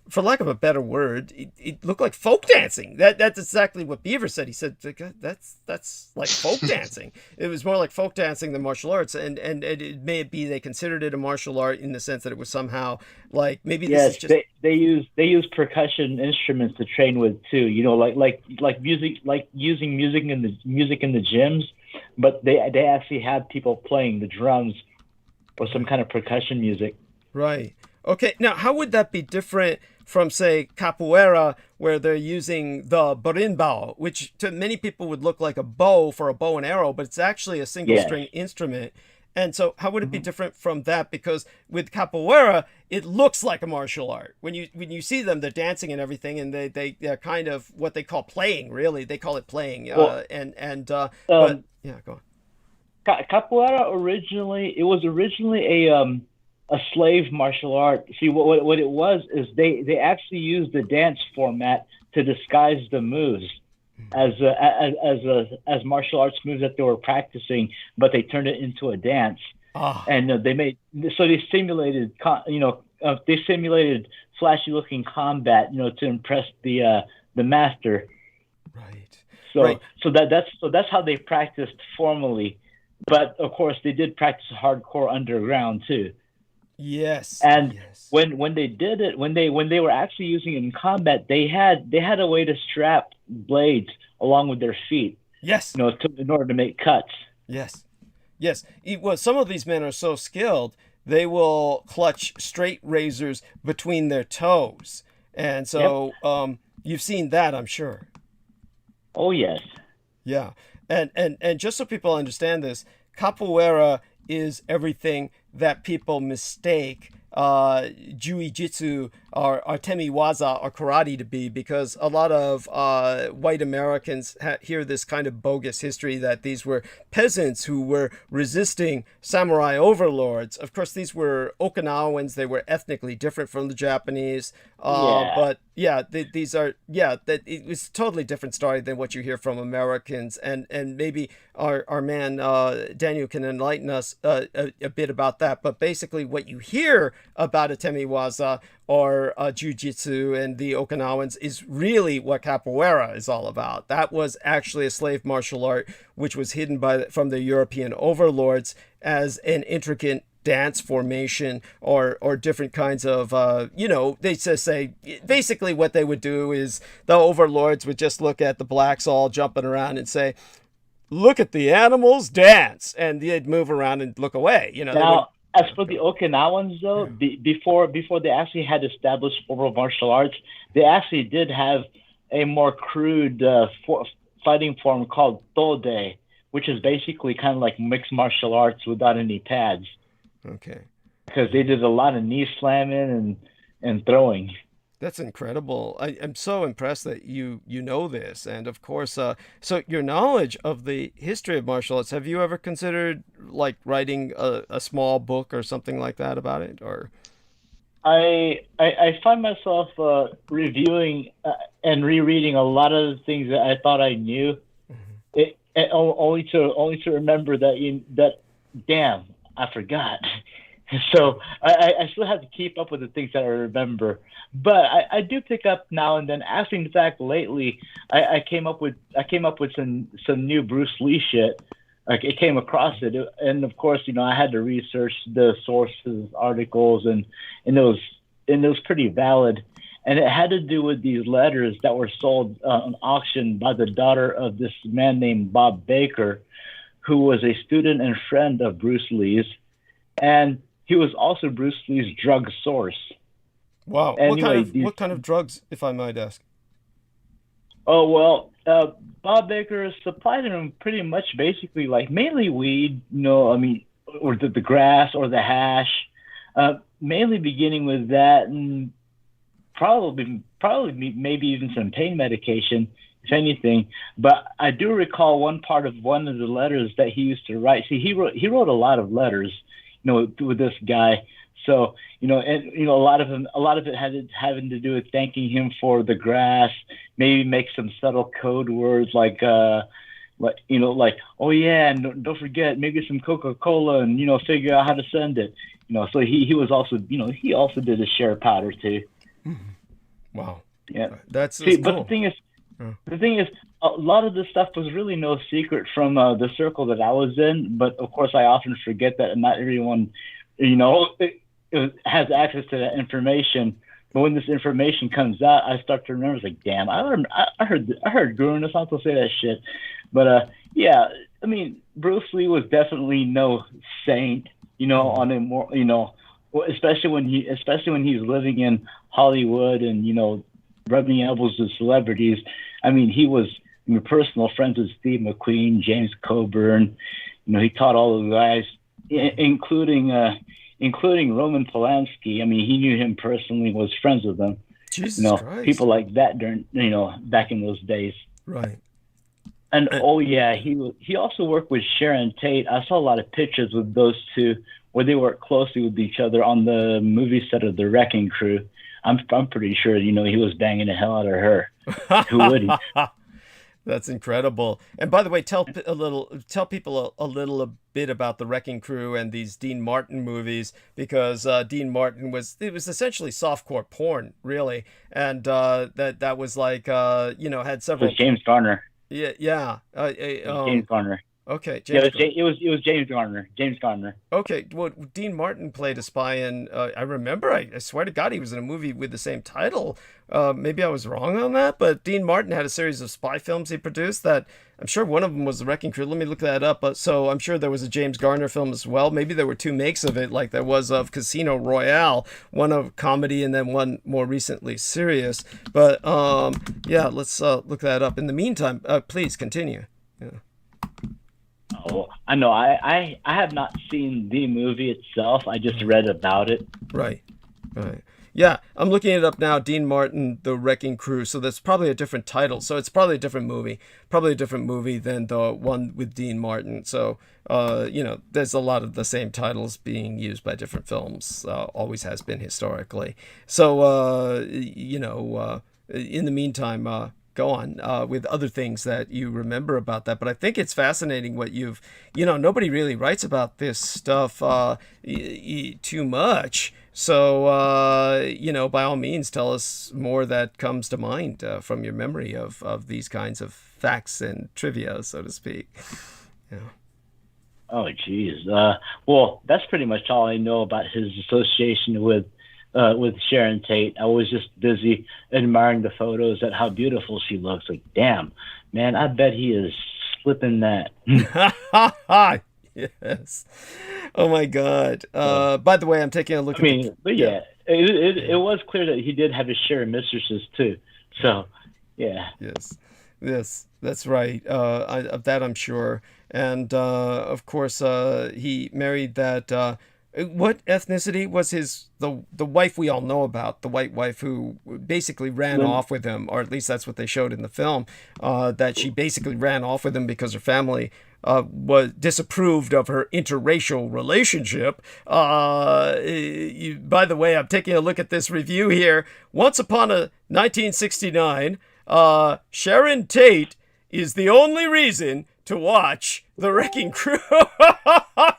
for lack of a better word, it looked like folk dancing. That's exactly what Beaver said. He said, that's like folk dancing. It was more like folk dancing than martial arts, and it may be they considered it a martial art in the sense that it was somehow like maybe this is just... they use percussion instruments to train with too. Like music, like using music in the gyms, but they actually have people playing the drums or some kind of percussion music. Right. Okay. Now, how would that be different from, say, capoeira, where they're using the berimbau, which to many people would look like a bow for a bow and arrow, but it's actually a single string instrument. And so how would it be different from that? Because with capoeira, it looks like a martial art. When you see them, they're dancing and everything, and they're kind of what they call playing, really. They call it playing. But yeah, go on. Capoeira was originally a slave martial art. See, what it was is they actually used the dance format to disguise the moves as martial arts moves that they were practicing, but they turned it into a dance. And they simulated flashy looking combat, to impress the master. Right. So that's how they practiced formally. But of course, they did practice hardcore underground too. Yes. And when they did it, when they were actually using it in combat, they had a way to strap blades along with their feet. Yes. In order to make cuts. Yes. Yes. Well, some of these men are so skilled, they will clutch straight razors between their toes, and so you've seen that, I'm sure. Oh yes. Yeah. And just so people understand this, capoeira is everything that people mistake jiu-jitsu or temiwaza or karate to be, because a lot of white Americans hear this kind of bogus history that these were peasants who were resisting samurai overlords. Of course, these were Okinawans. They were ethnically different from the Japanese. But yeah, these are, that it was a totally different story than what you hear from Americans. And maybe our man Daniel can enlighten us a bit about that. But basically what you hear about a temiwaza or jiu-jitsu and the Okinawans is really what capoeira is all about. That was actually a slave martial art which was hidden from the European overlords as an intricate dance formation or different kinds of, they just say, basically what they would do is the overlords would just look at the blacks all jumping around and say, look at the animals dance, and they'd move around and look away. Now, as for the Okinawans, though, before they actually had established formal martial arts, they actually did have a more crude fighting form called Tode, which is basically kind of like mixed martial arts without any pads. Okay. Because they did a lot of knee slamming and throwing. That's incredible. I'm so impressed that you know this. And of course, so your knowledge of the history of martial arts, have you ever considered like writing a small book or something like that about it? Or I find myself reviewing and rereading a lot of the things that I thought I knew, only to remember that damn, I forgot. So I still have to keep up with the things that I remember, but I do pick up now and then. Actually, in fact, lately I came up with some new Bruce Lee shit. Like, I came across it, and of course, I had to research the sources, articles, and it was pretty valid. And it had to do with these letters that were sold on auction by the daughter of this man named Bob Baker, who was a student and friend of Bruce Lee's, and he was also Bruce Lee's drug source. Wow. Anyway, what kind of drugs, if I might ask? Oh, well, Bob Baker supplied him pretty much basically like mainly weed, or the grass or the hash, mainly beginning with that, and probably maybe even some pain medication, if anything. But I do recall one part of one of the letters that he used to write. See, he wrote a lot of letters, with this guy. So, and a lot of it had having to do with thanking him for the grass, maybe make some subtle code words like, oh yeah, and don't forget, maybe some Coca-Cola, and, figure out how to send it. So he was also, he also did a share powder too. Wow. Yeah. That's cool. But the thing is, a lot of this stuff was really no secret from the circle that I was in. But of course, I often forget that not everyone, has access to that information. But when this information comes out, I start to remember, like, damn, I heard Guru Nasanto say that shit. But yeah, I mean, Bruce Lee was definitely no saint, on a more, especially when he's living in Hollywood and rubbing elbows with celebrities. I mean, he was personal friends with Steve McQueen, James Coburn. He taught all those guys including Roman Polanski. I mean, he knew him personally, was friends with him. Jesus Christ. People like that during, back in those days. Right. And he also worked with Sharon Tate. I saw a lot of pictures with those two where they worked closely with each other on the movie set of The Wrecking Crew. I'm pretty sure, he was banging the hell out of her. Who wouldn't? That's incredible. And by the way, tell people a little bit about The Wrecking Crew and these Dean Martin movies, because Dean Martin was essentially softcore porn, really, and that was like had several. It was James Garner. Yeah. James Garner. Okay. It was James Garner. James Garner. Okay. Well, Dean Martin played a spy in. I remember. I swear to God, he was in a movie with the same title. Maybe I was wrong on that, but Dean Martin had a series of spy films he produced that I'm sure one of them was The Wrecking Crew. Let me look that up. So I'm sure there was a James Garner film as well. Maybe there were two makes of it, like there was of Casino Royale, one of comedy and then one more recently serious. But let's look that up. In the meantime, please continue. Yeah. Oh, I know. I have not seen the movie itself. I just read about it. Right. Yeah, I'm looking it up now. Dean Martin, The Wrecking Crew. So that's probably a different title. So it's probably a different movie. Probably a different movie than the one with Dean Martin. So, there's a lot of the same titles being used by different films. Always has been historically. So, in the meantime, go on with other things that you remember about that. But I think it's fascinating what nobody really writes about this stuff too much. So, by all means, tell us more that comes to mind from your memory of these kinds of facts and trivia, so to speak. Yeah. Oh, geez. Well, that's pretty much all I know about his association with Sharon Tate. I was just busy admiring the photos at how beautiful she looks. Like, damn, man, I bet he is slipping that. Yes. Oh my God. By the way, I'm taking a look. It was clear that he did have his share of mistresses too. So, yeah. Yes, that's right. Of that I'm sure. And of course, he married that. What ethnicity was the wife we all know about, the white wife who basically ran off with him, or at least that's what they showed in the film, that she basically ran off with him because her family was disapproved of her interracial relationship. By the way, I'm taking a look at this review here. Once upon a 1969, Sharon Tate is the only reason to watch The Wrecking Crew.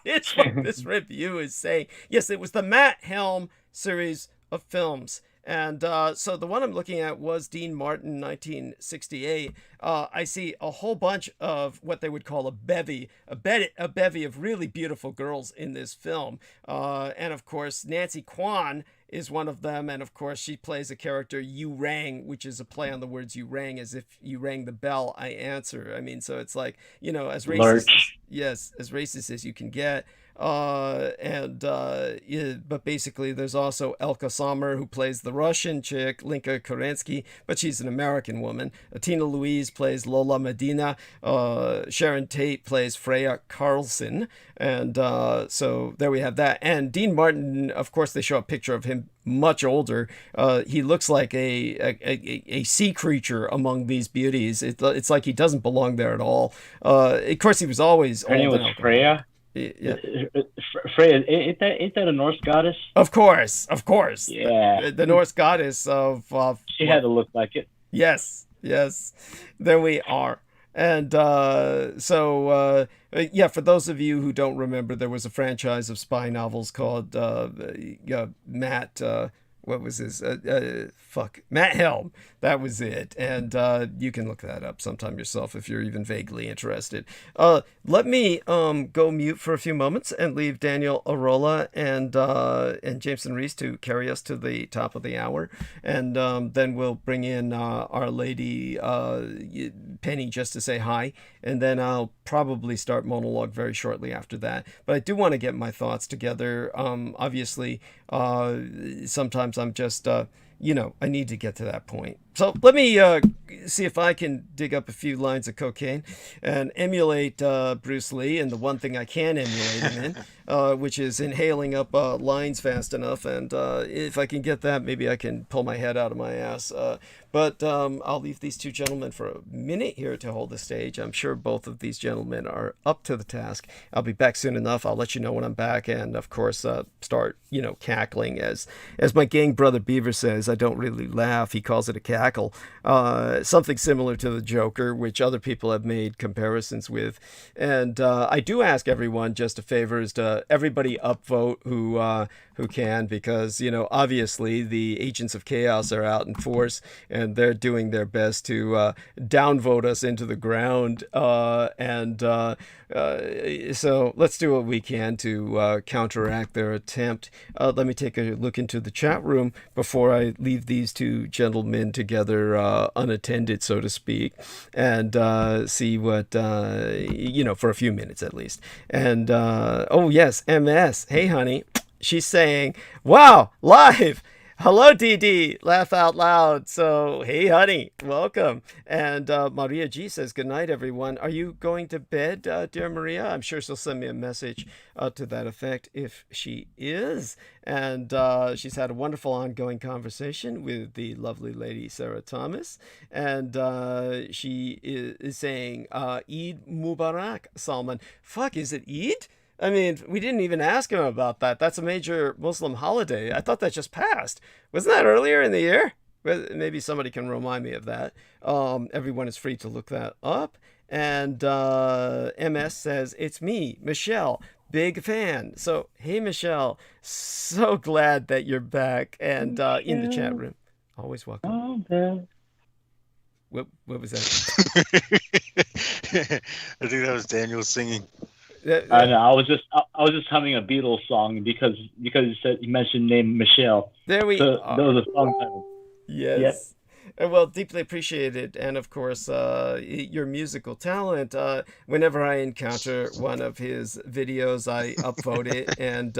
It's what this review is saying. Yes, it was the Matt Helm series of films. And so the one I'm looking at was Dean Martin, 1968. I see a whole bunch of what they would call a bevy of really beautiful girls in this film. And of course, Nancy Kwan is one of them. And of course, she plays a character, You Rang, which is a play on the words you rang, as if you rang the bell, I answer. I mean, so it's like, as racist, as racist as you can get. But basically there's also Elka Sommer, who plays the Russian chick, Linka Kerensky, but she's an American woman. Tina Louise plays Lola Medina. Sharon Tate plays Freya Carlson. And so there we have that. And Dean Martin, of course, they show a picture of him much older. He looks like a sea creature among these beauties. It's like he doesn't belong there at all. Of course, he was always old. Her name was Freya? Yeah. Freya, ain't that a Norse goddess? Of course. Yeah. The Norse goddess of she had to look like it. Yes. There we are. And for those of you who don't remember, there was a franchise of spy novels called Matt Helm. That was it. And you can look that up sometime yourself if you're even vaguely interested. Let me go mute for a few moments and leave Daniel Arola and Jameson Reese to carry us to the top of the hour. And then we'll bring in our lady Penny just to say hi. And then I'll probably start monologue very shortly after that. But I do want to get my thoughts together. Obviously, sometimes I'm just, I need to get to that point. So let me see if I can dig up a few lines of cocaine and emulate Bruce Lee, and the one thing I can emulate him in, which is inhaling up lines fast enough. And if I can get that, maybe I can pull my head out of my ass. But I'll leave these two gentlemen for a minute here to hold the stage. I'm sure both of these gentlemen are up to the task. I'll be back soon enough. I'll let you know when I'm back, and of course start, cackling. As my gang brother Beaver says, I don't really laugh. He calls it a cackle. Something similar to the Joker, which other people have made comparisons with. And I do ask everyone just a favor, is to everybody upvote who can, because obviously the agents of chaos are out in force, and they're doing their best to downvote us into the ground. So let's do what we can to counteract their attempt. Let me take a look into the chat room before I leave these two gentlemen together unattended, so to speak, and see what, for a few minutes at least. And, oh yes, MS. Hey, honey. She's saying, wow, live. Hello, DD. Laugh out loud. So, hey, honey, welcome. And Maria G says, good night, everyone. Are you going to bed, dear Maria? I'm sure she'll send me a message to that effect if she is. And she's had a wonderful ongoing conversation with the lovely lady Sarah Thomas. And she is saying, Eid Mubarak, Salman. Fuck, is it Eid? I mean, we didn't even ask him about that. That's a major Muslim holiday. I thought that just passed. Wasn't that earlier in the year? Maybe somebody can remind me of that. Everyone is free to look that up. And MS says, it's me, Michelle, big fan. So, hey, Michelle, so glad that you're back and in the chat room. Always welcome. What was that? I think that was Daniel singing. I know. I was just humming a Beatles song because you mentioned name Michelle. There we are. That was a song title. Yes. Yep. Well, deeply appreciated. And of course, your musical talent. Whenever I encounter one of his videos, I upvote it. And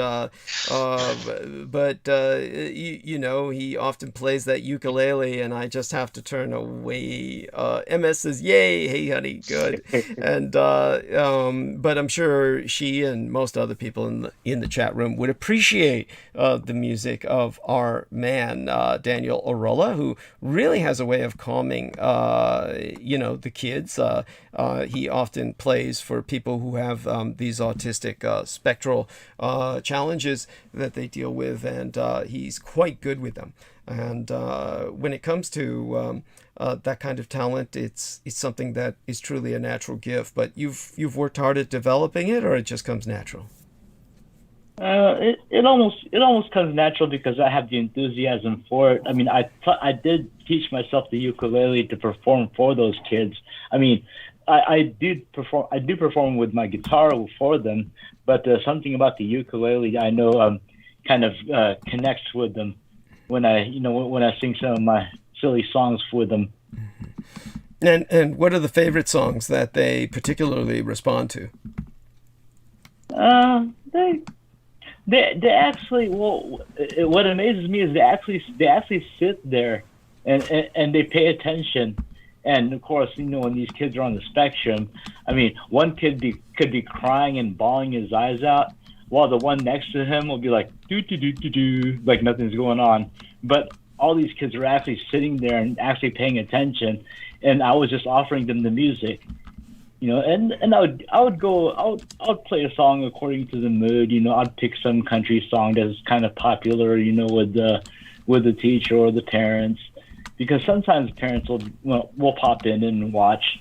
he often plays that ukulele, and I just have to turn away. MS says, "Yay, hey honey, good." And but I'm sure she and most other people in the chat room would appreciate the music of our man Daniel Orola, who really has a way of calming, the kids. He often plays for people who have these autistic spectral challenges that they deal with, and he's quite good with them. And when it comes to that kind of talent, it's something that is truly a natural gift. But you've worked hard at developing it, or it just comes natural? It almost comes natural because I have the enthusiasm for it. I mean, I did teach myself the ukulele to perform for those kids. I mean, I do perform with my guitar for them, but something about the ukulele I know kind of connects with them when I sing some of my silly songs with them. And what are the favorite songs that they particularly respond to? They actually, well, what amazes me is they actually sit there and they pay attention. And of course, when these kids are on the spectrum, I mean, one kid could be crying and bawling his eyes out, while the one next to him will be like do do do do do, like nothing's going on. But all these kids are actually sitting there and actually paying attention. And I was just offering them the music. And I would play a song according to the mood. I'd pick some country song that's kind of popular, with the teacher or the parents, because sometimes parents will pop in and watch,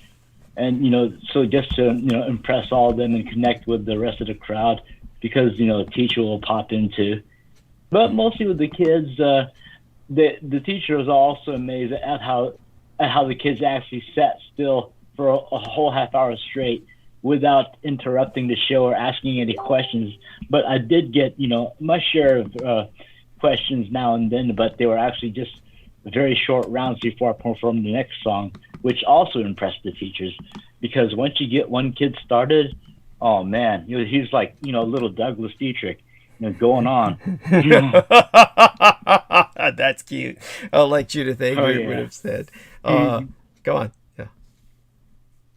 and so just to impress all of them and connect with the rest of the crowd, because the teacher will pop in too. But mostly with the kids, the teacher was also amazed at how the kids actually sat still for a whole half hour straight without interrupting the show or asking any questions. But I did get, my share of questions now and then, but they were actually just very short rounds before I performed the next song, which also impressed the teachers, because once you get one kid started, oh man, he's like, little Douglas Dietrich, going on. That's cute. Like Judith Ager would have said. Go on. Yeah.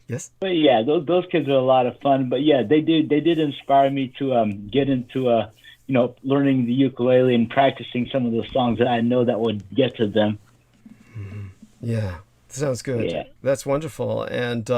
Yes. But yeah, those kids are a lot of fun. But yeah, they did inspire me to get into learning the ukulele and practicing some of the songs that I know that would get to them. Yeah. Sounds good. Yeah. That's wonderful. And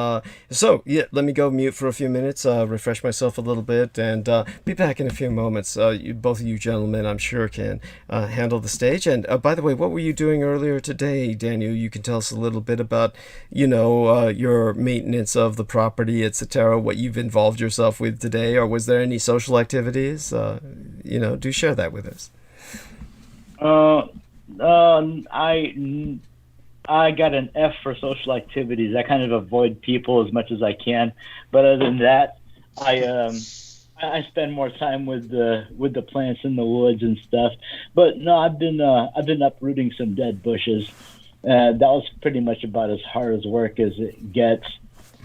so, yeah, let me go mute for a few minutes, refresh myself a little bit, and be back in a few moments. Both of you gentlemen, I'm sure, can handle the stage. And by the way, what were you doing earlier today, Daniel? You can tell us a little bit about, your maintenance of the property, etc., what you've involved yourself with today, or was there any social activities? Do share that with us. I got an F for social activities. I kind of avoid people as much as I can, but other than that, I spend more time with the plants in the woods and stuff. But no, I've been uprooting some dead bushes. That was pretty much about as hard as work as it gets.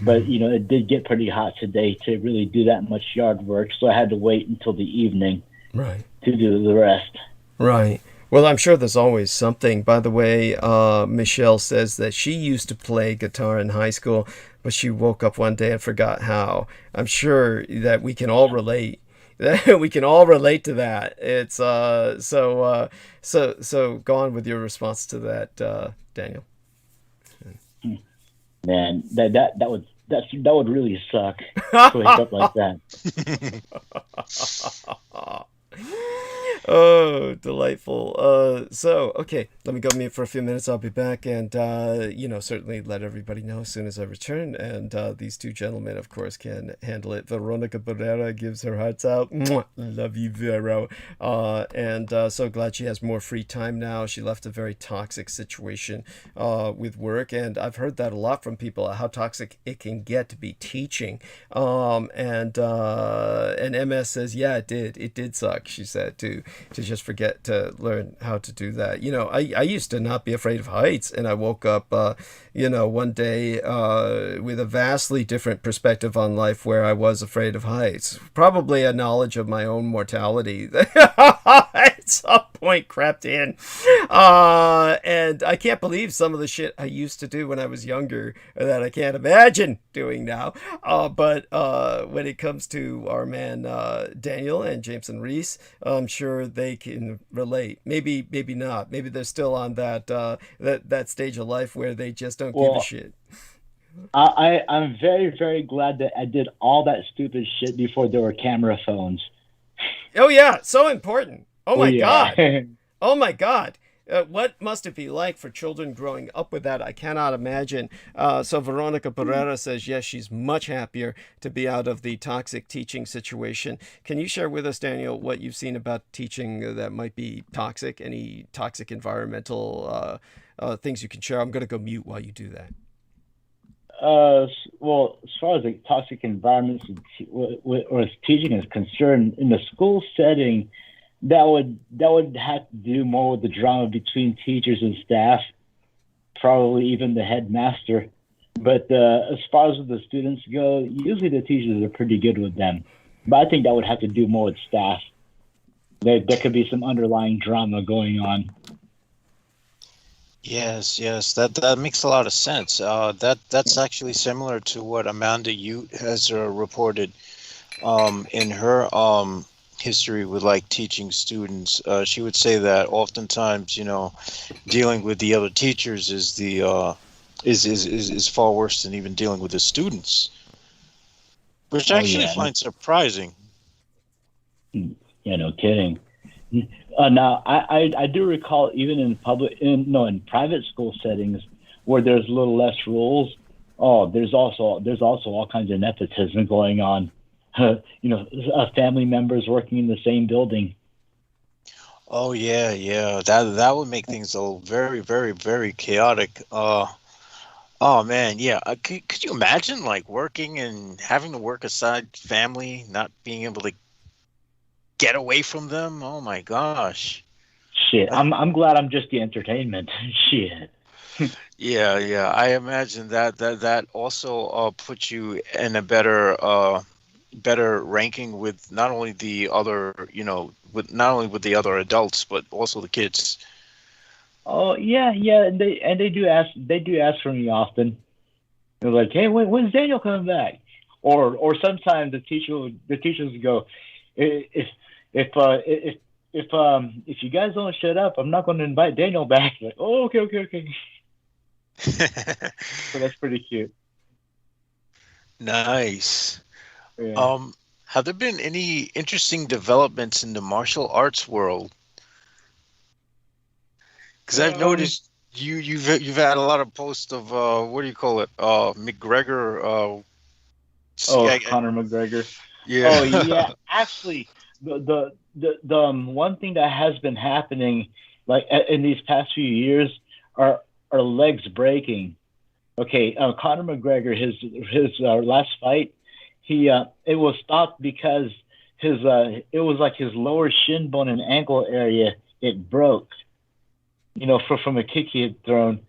But it did get pretty hot today to really do that much yard work, so I had to wait until the evening to do the rest. Right. Well, I'm sure there's always something. By the way, Michelle says that she used to play guitar in high school, but she woke up one day and forgot how. I'm sure that we can all relate. We can all relate to that. It's so go on with your response to that, Daniel. Man, that would really suck to wake up like that. Oh, delightful. Okay, let me go mute for a few minutes. I'll be back, and certainly let everybody know as soon as I return. And these two gentlemen, of course, can handle it. Veronica Barrera gives her hearts out. Mwah! Love you, Vero. And so glad she has more free time now. She left a very toxic situation with work, and I've heard that a lot from people, how toxic it can get to be teaching. And MS says, yeah, it did suck. She said to just forget to learn how to do that. I used to not be afraid of heights, and I woke up one day with a vastly different perspective on life where I was afraid of heights. Probably a knowledge of my own mortality at some point crept in. And I can't believe some of the shit I used to do when I was younger that I can't imagine doing now. But when it comes to our man Daniel and Jameson Reese, I'm sure they can relate. Maybe not. Maybe they're still on that stage of life where they just don't give a shit. I'm very, very glad that I did all that stupid shit before there were camera phones. Oh yeah, so important. Oh my yeah. God. Oh my God. What must it be like for children growing up with that? I cannot imagine. So Veronica Barrera says, yes, she's much happier to be out of the toxic teaching situation. Can you share with us, Daniel, what you've seen about teaching that might be toxic? Any toxic environmental things you can share? I'm going to go mute while you do that. Well, as far as the toxic environments or teaching is concerned, in the school setting, that would have to do more with the drama between teachers and staff, probably even the headmaster. But as far as the students go, usually the teachers are pretty good with them. But I think that would have to do more with staff. There could be some underlying drama going on. Yes, that makes a lot of sense. That's actually similar to what Amanda Ute has reported in her history with like teaching students. She would say that oftentimes, dealing with the other teachers is is far worse than even dealing with the students, which I actually find surprising. Yeah, no kidding. Now, I do recall even in private school settings where there's a little less rules. Oh, there's also all kinds of nepotism going on. Family members working in the same building. Oh yeah. That would make things a very, very, very chaotic. Oh man, yeah. Could you imagine like working and having to work aside family, not being able to get away from them? Oh my gosh. Shit, I'm glad I'm just the entertainment. Shit. Yeah. I imagine that also puts you in a better ranking with not only the other, with the other adults, but also the kids. Oh yeah, yeah, and they do ask for me often. They're like, hey, when's Daniel coming back? Or sometimes the teachers would go, if if uh if if you guys don't shut up, I'm not going to invite Daniel back. Like, oh, okay. So that's pretty cute. Nice. Yeah. Have there been any interesting developments in the martial arts world? Because I've noticed you've had a lot of posts of what do you call it? McGregor. Conor McGregor. Yeah. Oh yeah. Actually, the one thing that has been happening, like in these past few years, are legs breaking. Okay, Conor McGregor, his last fight, it was stopped because it was like his lower shin bone and ankle area, it broke, from a kick he had thrown,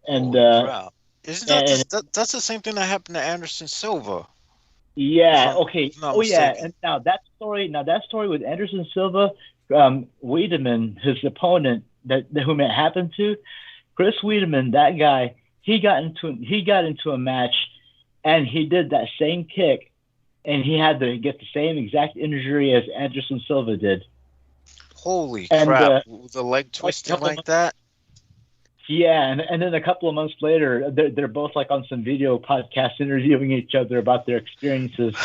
and crap. Isn't and that's the same thing that happened to Anderson Silva? yeah, okay, not oh yeah, mistaken. and now that story with Anderson Silva, Wiedemann, his opponent that whom it happened to, Chris Wiedemann, that guy, he got into a match, and he did that same kick, and he had to get the same exact injury as Anderson Silva did. Holy And, crap! The leg twisting like that. Yeah, and then a couple of months later, they're both like on some video podcast interviewing each other about their experiences.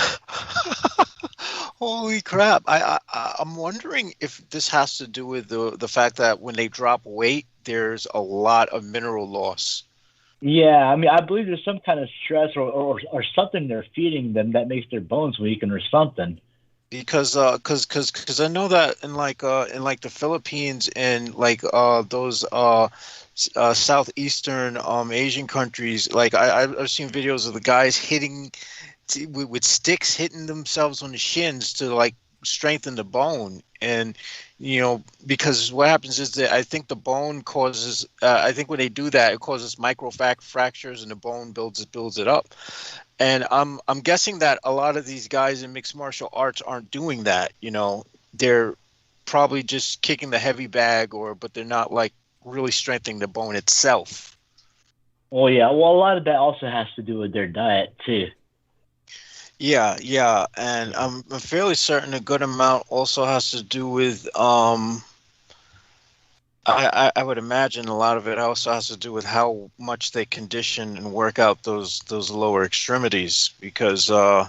Holy crap! I'm wondering if this has to do with the fact that when they drop weight, there's a lot of mineral loss. Yeah, I mean, I believe there's some kind of stress or something they're feeding them that makes their bones weaken or something. Because I know that in like the Philippines and like those southeastern Asian countries, like I've seen videos of the guys hitting with sticks, hitting themselves on the shins to like strengthen the bone. And because what happens is that I think the bone causes I think when they do that, it causes micro fractures and the bone builds it up. And I'm guessing that a lot of these guys in mixed martial arts aren't doing that. They're probably just kicking the heavy bag, but they're not like really strengthening the bone itself. Well, yeah. Well, a lot of that also has to do with their diet too. Yeah, and I'm fairly certain a good amount also has to do with I would imagine a lot of it also has to do with how much they condition and work out those lower extremities, because I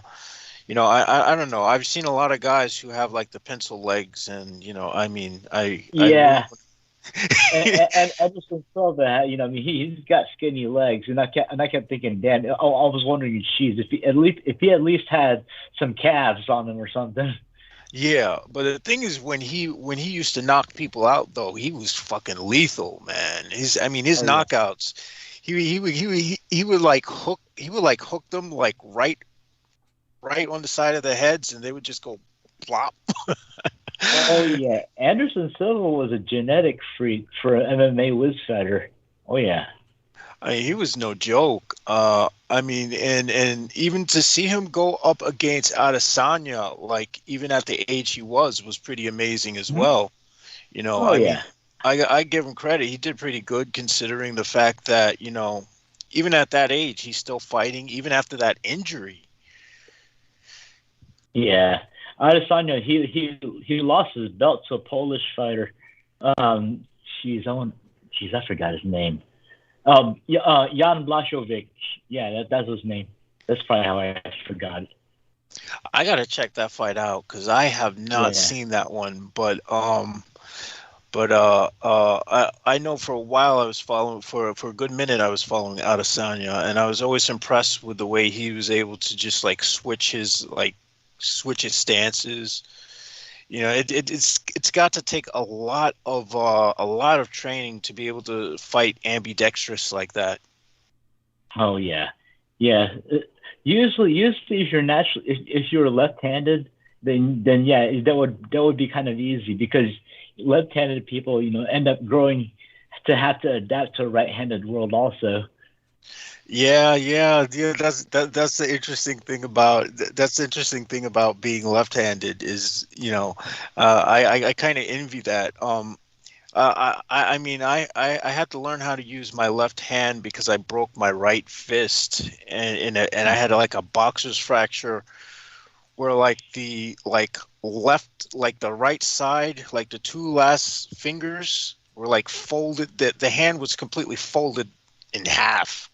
don't know. I've seen a lot of guys who have like the pencil legs, and yeah. and Anderson Silva, he's got skinny legs, and I kept thinking, Dan, I was wondering, geez, if he at least had some calves on him or something. Yeah, but the thing is, when he used to knock people out, though, he was fucking lethal, man. His knockouts, he would like hook them like right on the side of the heads, and they would just go plop. Oh yeah, Anderson Silva was a genetic freak for an MMA whiz fighter. Oh yeah. He was no joke. And even to see him go up against Adesanya, like even at the age he was pretty amazing as well. I give him credit. He did pretty good considering the fact that, even at that age, he's still fighting, even after that injury. Yeah. Adesanya, he lost his belt to a Polish fighter. I forgot his name. Jan Blachowicz. Yeah, that's his name. That's probably how I forgot it. I gotta check that fight out because I have not seen that one. But I know for a while I was following for a good minute I was following Adesanya, and I was always impressed with the way he was able to just like switch his stances. It's got to take a lot of training to be able to fight ambidextrous like that. Oh yeah. Usually if you're left-handed, then yeah, that would be kind of easy, because left-handed people end up growing to have to adapt to a right-handed world also. Yeah. That's the interesting thing about being left-handed is I kind of envy that. I mean, I had to learn how to use my left hand because I broke my right fist, and I had like a boxer's fracture where like the left, like the right side, like the two last fingers were like folded. The hand was completely folded in half.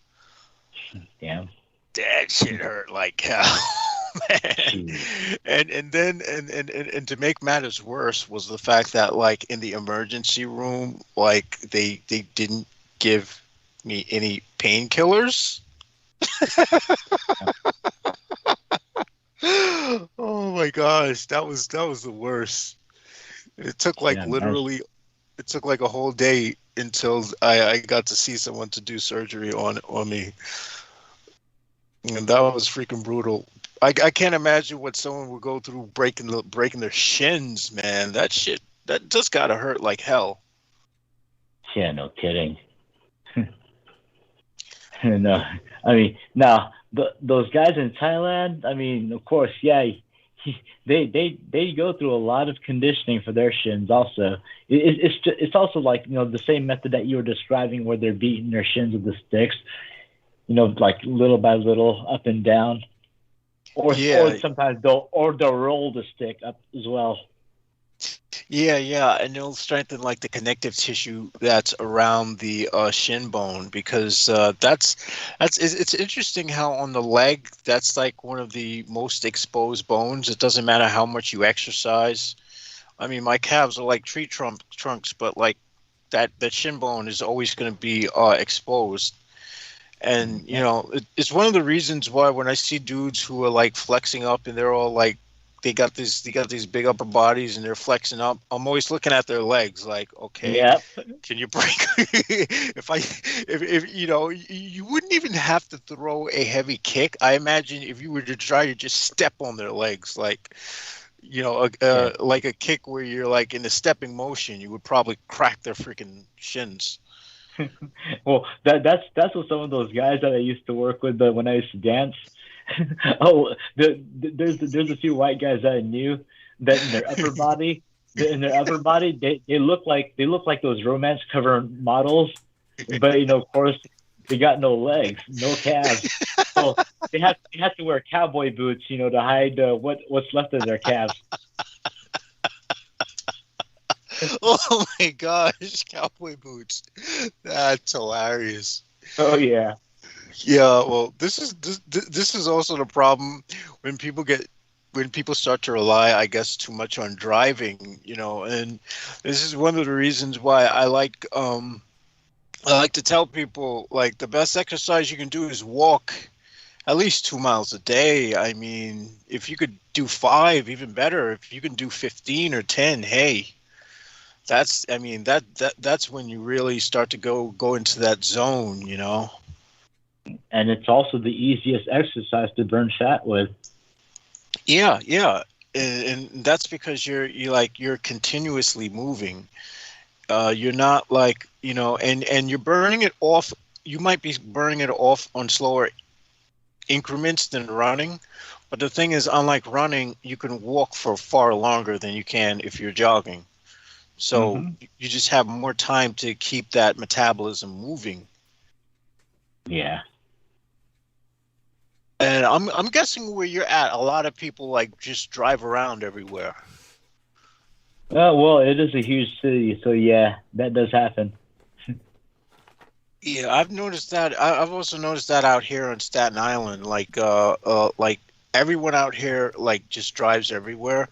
Damn. That shit hurt like hell. Man. And to make matters worse was the fact that like in the emergency room, like they didn't give me any painkillers. Oh my gosh, that was the worst. It took like literally, it took like a whole day until I got to see someone to do surgery on me, and that was freaking brutal. I can't imagine what someone would go through breaking their shins, man. That shit, that just gotta hurt like hell. Yeah, no kidding. No, I mean, now those guys in Thailand, I mean, of course, yeah, they go through a lot of conditioning for their shins. Also, it's also like, you know, the same method that you were describing, where they're beating their shins with the sticks, you know, like little by little, up and down, or sometimes they'll roll the stick up as well. Yeah, and it'll strengthen like the connective tissue that's around the shin bone, because it's interesting how on the leg, that's like one of the most exposed bones. It doesn't matter how much you exercise. I mean, my calves are like tree trunks, but like that shin bone is always going to be exposed. And you know, it's one of the reasons why when I see dudes who are like flexing up and they're all like, they got these big upper bodies and they're flexing up, I'm always looking at their legs like, okay, Yep. Can you break? if you know, you wouldn't even have to throw a heavy kick. I imagine if you were to try to just step on their legs, like, you know, like a kick where you're like in a stepping motion, you would probably crack their freaking shins. Well, that's what some of those guys that I used to work with when I used to dance. Oh, there's a few white guys that I knew that in their upper body, they look like those romance cover models, but you know, of course, they got no legs, no calves, so they have to wear cowboy boots, you know, to hide what's left of their calves. Oh my gosh, cowboy boots! That's hilarious. Oh yeah. Yeah, well, this is also the problem when people start to rely, I guess, too much on driving, you know. And this is one of the reasons why I like to tell people, like, the best exercise you can do is walk at least 2 miles a day. I mean, if you could do 5, even better. If you can do 15 or 10, hey, that's when you really start to go into that zone, you know. And it's also the easiest exercise to burn fat with. Yeah, and that's because you're continuously moving. You're not like, you know, and you're burning it off. You might be burning it off on slower increments than running, but the thing is, unlike running, you can walk for far longer than you can if you're jogging. So you just have more time to keep that metabolism moving. Yeah. And I'm guessing where you're at, a lot of people like just drive around everywhere. Well, it is a huge city, so yeah, that does happen. Yeah, I've noticed that. I've also noticed that out here on Staten Island, like everyone out here like just drives everywhere.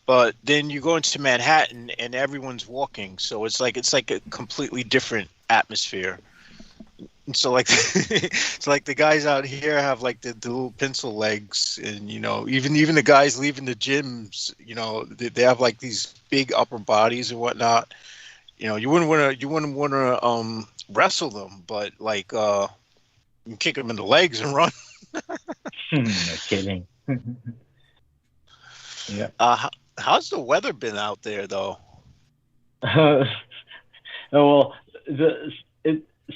But then you go into Manhattan and everyone's walking, so it's like a completely different atmosphere. And so like it's like the guys out here have like the little pencil legs, and you know, even the guys leaving the gyms, you know, they have like these big upper bodies and whatnot. You know, you wouldn't want to wrestle them, but like you can kick them in the legs and run. No kidding. Yeah. How's the weather been out there though? Well,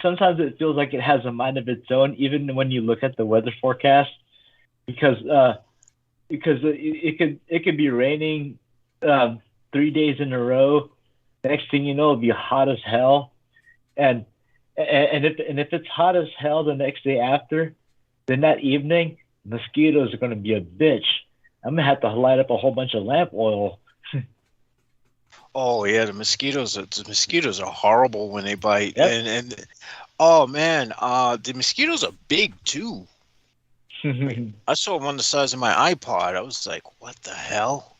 sometimes it feels like it has a mind of its own, even when you look at the weather forecast, because it could be raining 3 days in a row, Next thing you know, it'll be hot as hell, and if it's hot as hell the next day after, then that evening mosquitoes are going to be a bitch. I'm gonna have to light up a whole bunch of lamp oil. Oh yeah, the mosquitoes are horrible when they bite, Yep. and oh man, the mosquitoes are big too. I saw one the size of my iPod. I was like, what the hell?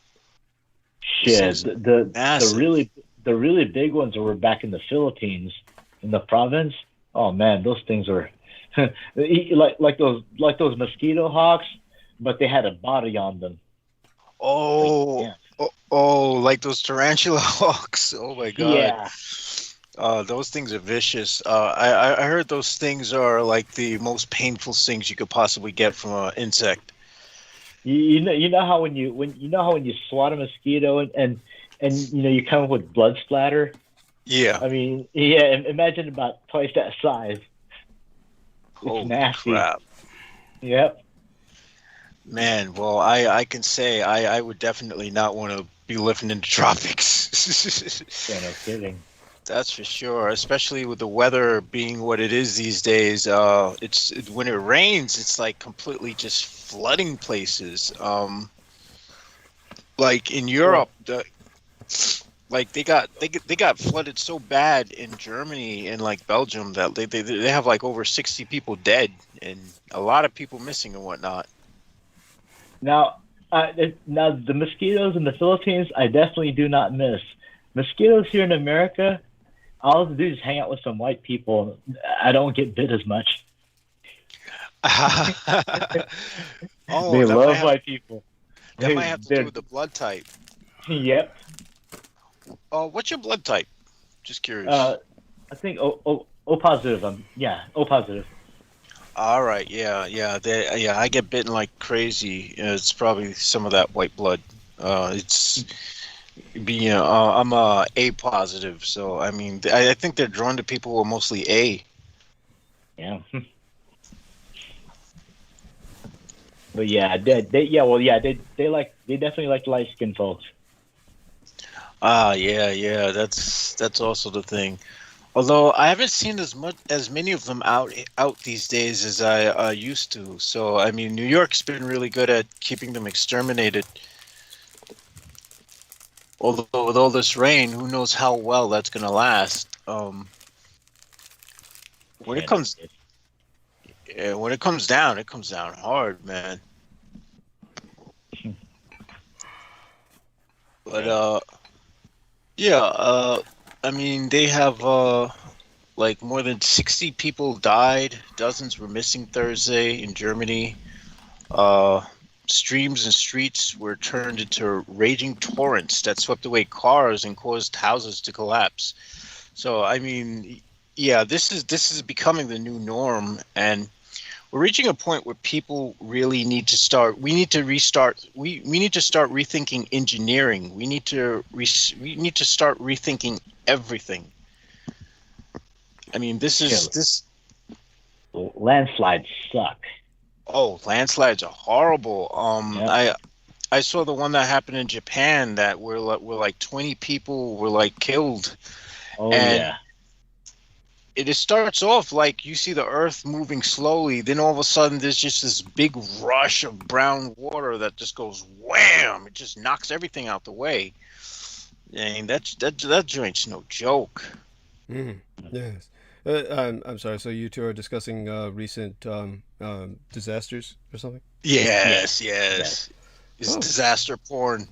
Shit, Things the massive. really big ones were back in the Philippines, in the province. Oh man, those things were like those mosquito hawks, but they had a body on them. Like, Oh, yeah, like those tarantula hawks. Oh my God. yeah. Those things are vicious. I heard those things are like the most painful things you could possibly get from an insect. You know how when you swat a mosquito and you come up with blood splatter. Yeah. I mean, yeah. Imagine about twice that size. It's Holy nasty. crap. Yep. Man, well, I can say I would definitely not want to be living in the tropics. Yeah, no kidding. That's for sure, especially with the weather being what it is these days. When it rains, it's like completely just flooding places. Like in Well, Europe, like they got flooded so bad in Germany and like Belgium that they have like over 60 people dead and a lot of people missing and whatnot. now, now the mosquitoes in the Philippines, I definitely do not miss. Mosquitoes here in America, all I have to do is hang out with some white people. I don't get bit as much. Oh, They love white people. that might have to do They're, with the blood type. yep. What's your blood type? Just curious. Uh, I think O positive. Yeah, O positive. All right, yeah. I get bitten like crazy. It's probably some of that white blood. It's being I'm A positive, so I mean, I think they're drawn to people who are mostly A. Yeah. But yeah, they definitely like light skinned folks. Yeah. That's also the thing. Although I haven't seen as many of them out these days as I used to. So I mean, New York's been really good at keeping them exterminated. Although with all this rain, who knows how well that's gonna last. When it Yeah, no comes kidding. when it comes down hard, man. But Yeah. yeah, I mean, they have like more than 60 people died, dozens were missing Thursday in Germany. Uh, Streams and streets were turned into raging torrents that swept away cars and caused houses to collapse. So, I mean, yeah, this is becoming the new norm, and we're reaching a point where people really need to start. We need to restart. We need to start rethinking engineering. We need to start rethinking everything. I mean, this Yeah, is this. landslides suck. Oh, landslides are horrible. Yep. I saw the one that happened in Japan that were like 20 people were like killed, Oh and yeah. it starts off like you see the earth moving slowly, then all of a sudden there's just this big rush of brown water that just goes wham! It just knocks everything out the way. And that joint's no joke. Mm, yes. I'm sorry. So you two are discussing recent disasters or something? Yes, Yes. yes. It's Oh. disaster porn.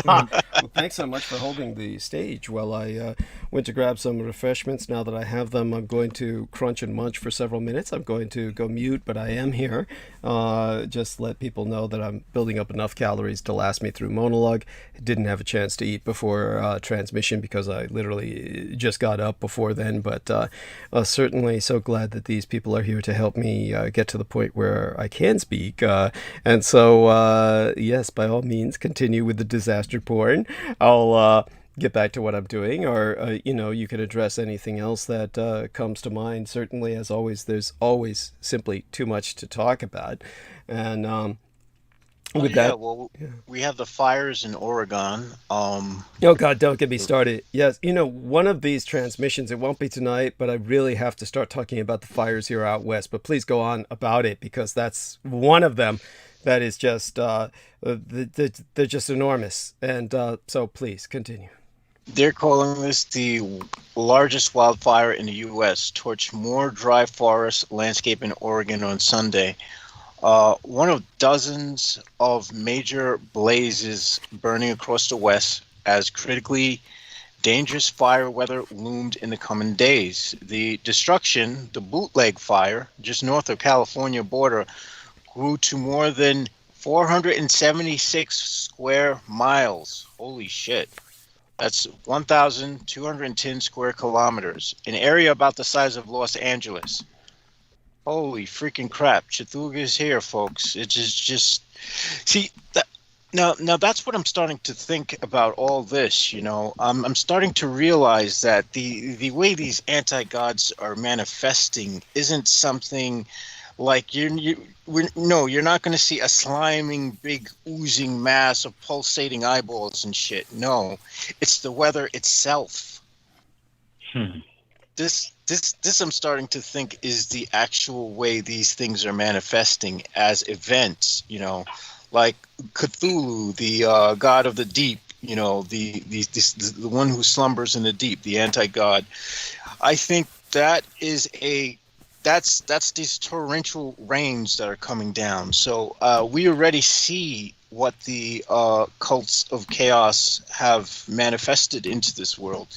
Well, thanks so much for holding the stage while I went to grab some refreshments. Now that I have them, I'm going to crunch and munch for several minutes. I'm going to go mute, but I am here. Just let people know that I'm building up enough calories to last me through monologue. Didn't have a chance to eat before transmission because I literally just got up before then, but certainly so glad that these people are here to help me get to the point where I can speak. And so, yes, by all means, continue with the disaster porn. I'll get back to what I'm doing, or you can address anything else that comes to mind. Certainly, as always, there's always simply too much to talk about, and With yeah, that, well, we have the fires in Oregon. oh God, don't get me started. Yes, one of these transmissions, it won't be tonight, but I really have to start talking about the fires here out west. But please go on about it, because that's one of them that is just, they're just enormous. And so please continue. They're calling this the largest wildfire in the U.S. Torched more dry forest landscape in Oregon on Sunday. One of dozens of major blazes burning across the West as critically dangerous fire weather loomed in the coming days. The destruction, the bootleg fire, just north of California border, grew to more than 476 square miles. Holy shit. That's 1,210 square kilometers, an area about the size of Los Angeles. Holy freaking crap! Chattanooga is here, folks. It's just see that now. That's what I'm starting to think about all this. I'm starting to realize that the way these anti-gods are manifesting isn't something like you're not going to see a sliming, big, oozing mass of pulsating eyeballs and shit. No, it's the weather itself. This I'm starting to think is the actual way these things are manifesting as events. Like Cthulhu, the god of the deep. The one who slumbers in the deep, the anti-god. I think that is that's these torrential rains that are coming down. So we already see what the cults of chaos have manifested into this world,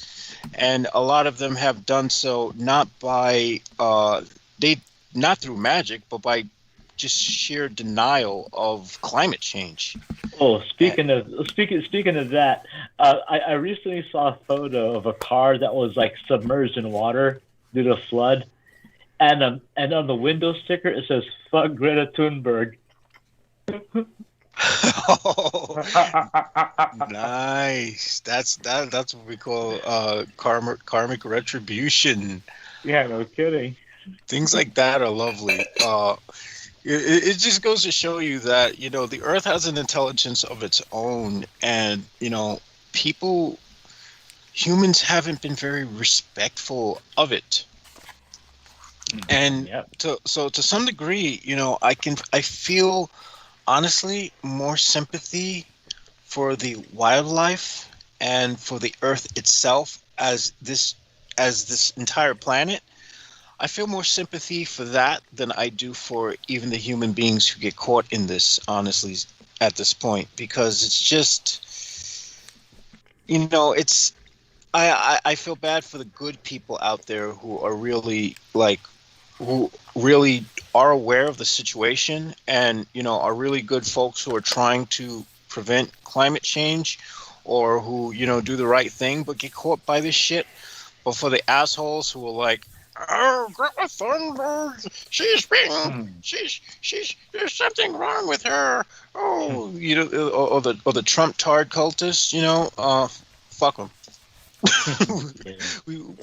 and a lot of them have done so not by not through magic, but by just sheer denial of climate change. Oh, speaking of that, I recently saw a photo of a car that was like submerged in water due to flood. And on the window sticker it says "Fuck Greta Thunberg." Oh, nice. That's what we call karmic retribution. Yeah, no kidding. Things like that are lovely. It just goes to show you that the Earth has an intelligence of its own, and humans haven't been very respectful of it. And to some degree, I feel honestly more sympathy for the wildlife and for the Earth itself as this entire planet. I feel more sympathy for that than I do for even the human beings who get caught in this, honestly, at this point, because it's just, it's, I feel bad for the good people out there who are really who really are aware of the situation and, are really good folks who are trying to prevent climate change or who, do the right thing, but get caught by this shit. But for the assholes who are like, oh, Greta Thunberg, she's, there's something wrong with her. Oh, or the Trump tard cultists, fuck them.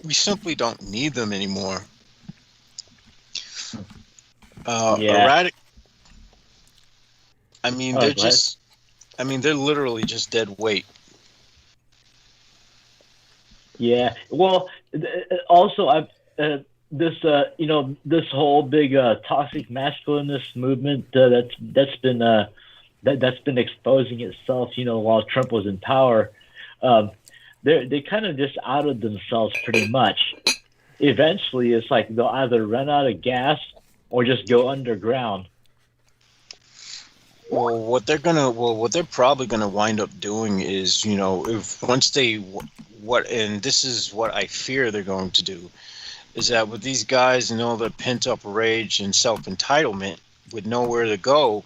we simply don't need them anymore. Erratic. I mean, they're literally just dead weight. Yeah. Well, also, this whole big toxic masculinist movement that's been exposing itself, while Trump was in power. They kind of just outed themselves pretty much. Eventually, it's like they'll either run out of gas or just go underground. Well, what they're probably gonna wind up doing is, if once they and this is what I fear they're going to do, is that with these guys and all their pent up rage and self entitlement with nowhere to go,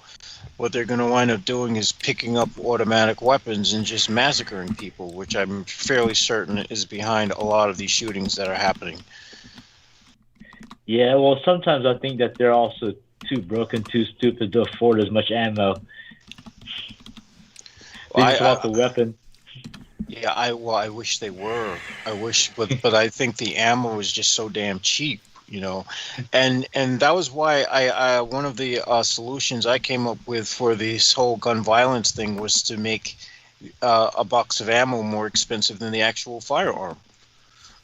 what they're going to wind up doing is picking up automatic weapons and just massacring people, which I'm fairly certain is behind a lot of these shootings that are happening. Yeah, well, sometimes I think that they're also too broken, too stupid to afford as much ammo. They just want the weapon. Yeah, I wish they were. I wish, but I think the ammo is just so damn cheap. you know. And that was why I one of the solutions I came up with for this whole gun violence thing was to make a box of ammo more expensive than the actual firearm.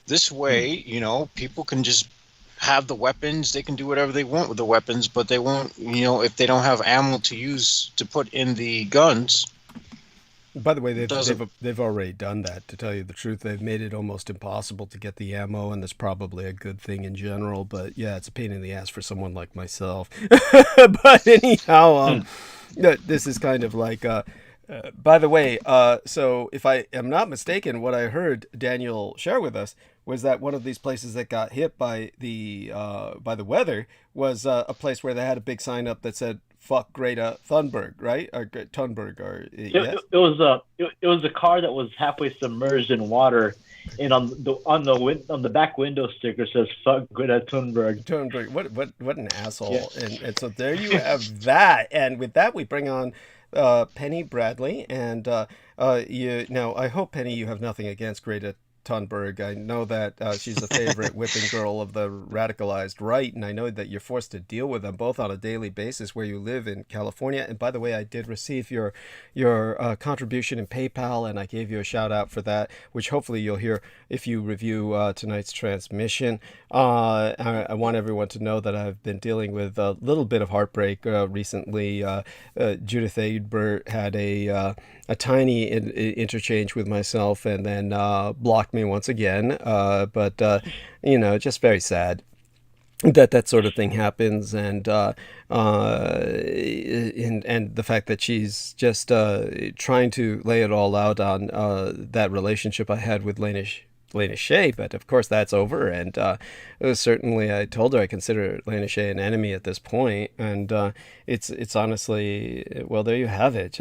This way, you know, people can just have the weapons, they can do whatever they want with the weapons, but they won't, you know, if they don't have ammo to use to put in the guns. By the way, they've already done that, to tell you the truth. They've made it almost impossible to get the ammo, and that's probably a good thing in general, but yeah, it's a pain in the ass for someone like myself. But anyhow, this is kind of like, by the way, so if I am not mistaken, what I heard Daniel share with us was that one of these places that got hit by the weather was a place where they had a big sign up that said "Fuck Greta Thunberg," right? Or Thunberg, or yes? It was a car that was halfway submerged in water, and on the back window sticker says "Fuck Greta Thunberg." Thunberg, what an asshole! Yeah. And so there you have that. And with that, we bring on Penny Bradley, and you now. I hope, Penny, you have nothing against Greta Thunberg. I know that she's a favorite whipping girl of the radicalized right, and I know that you're forced to deal with them both on a daily basis where you live in California. And by the way, I did receive your contribution in PayPal, and I gave you a shout out for that, which hopefully you'll hear if you review tonight's transmission. I want everyone to know that I've been dealing with a little bit of heartbreak recently. Judith Egbert had a tiny interchange with myself and then blocked me once again. But you know, just very sad that sort of thing happens, and the fact that she's just trying to lay it all out on that relationship I had with Lena Shea, but of course that's over, and certainly I told her I consider Lena Shea an enemy at this point, and it's honestly, well, there you have it.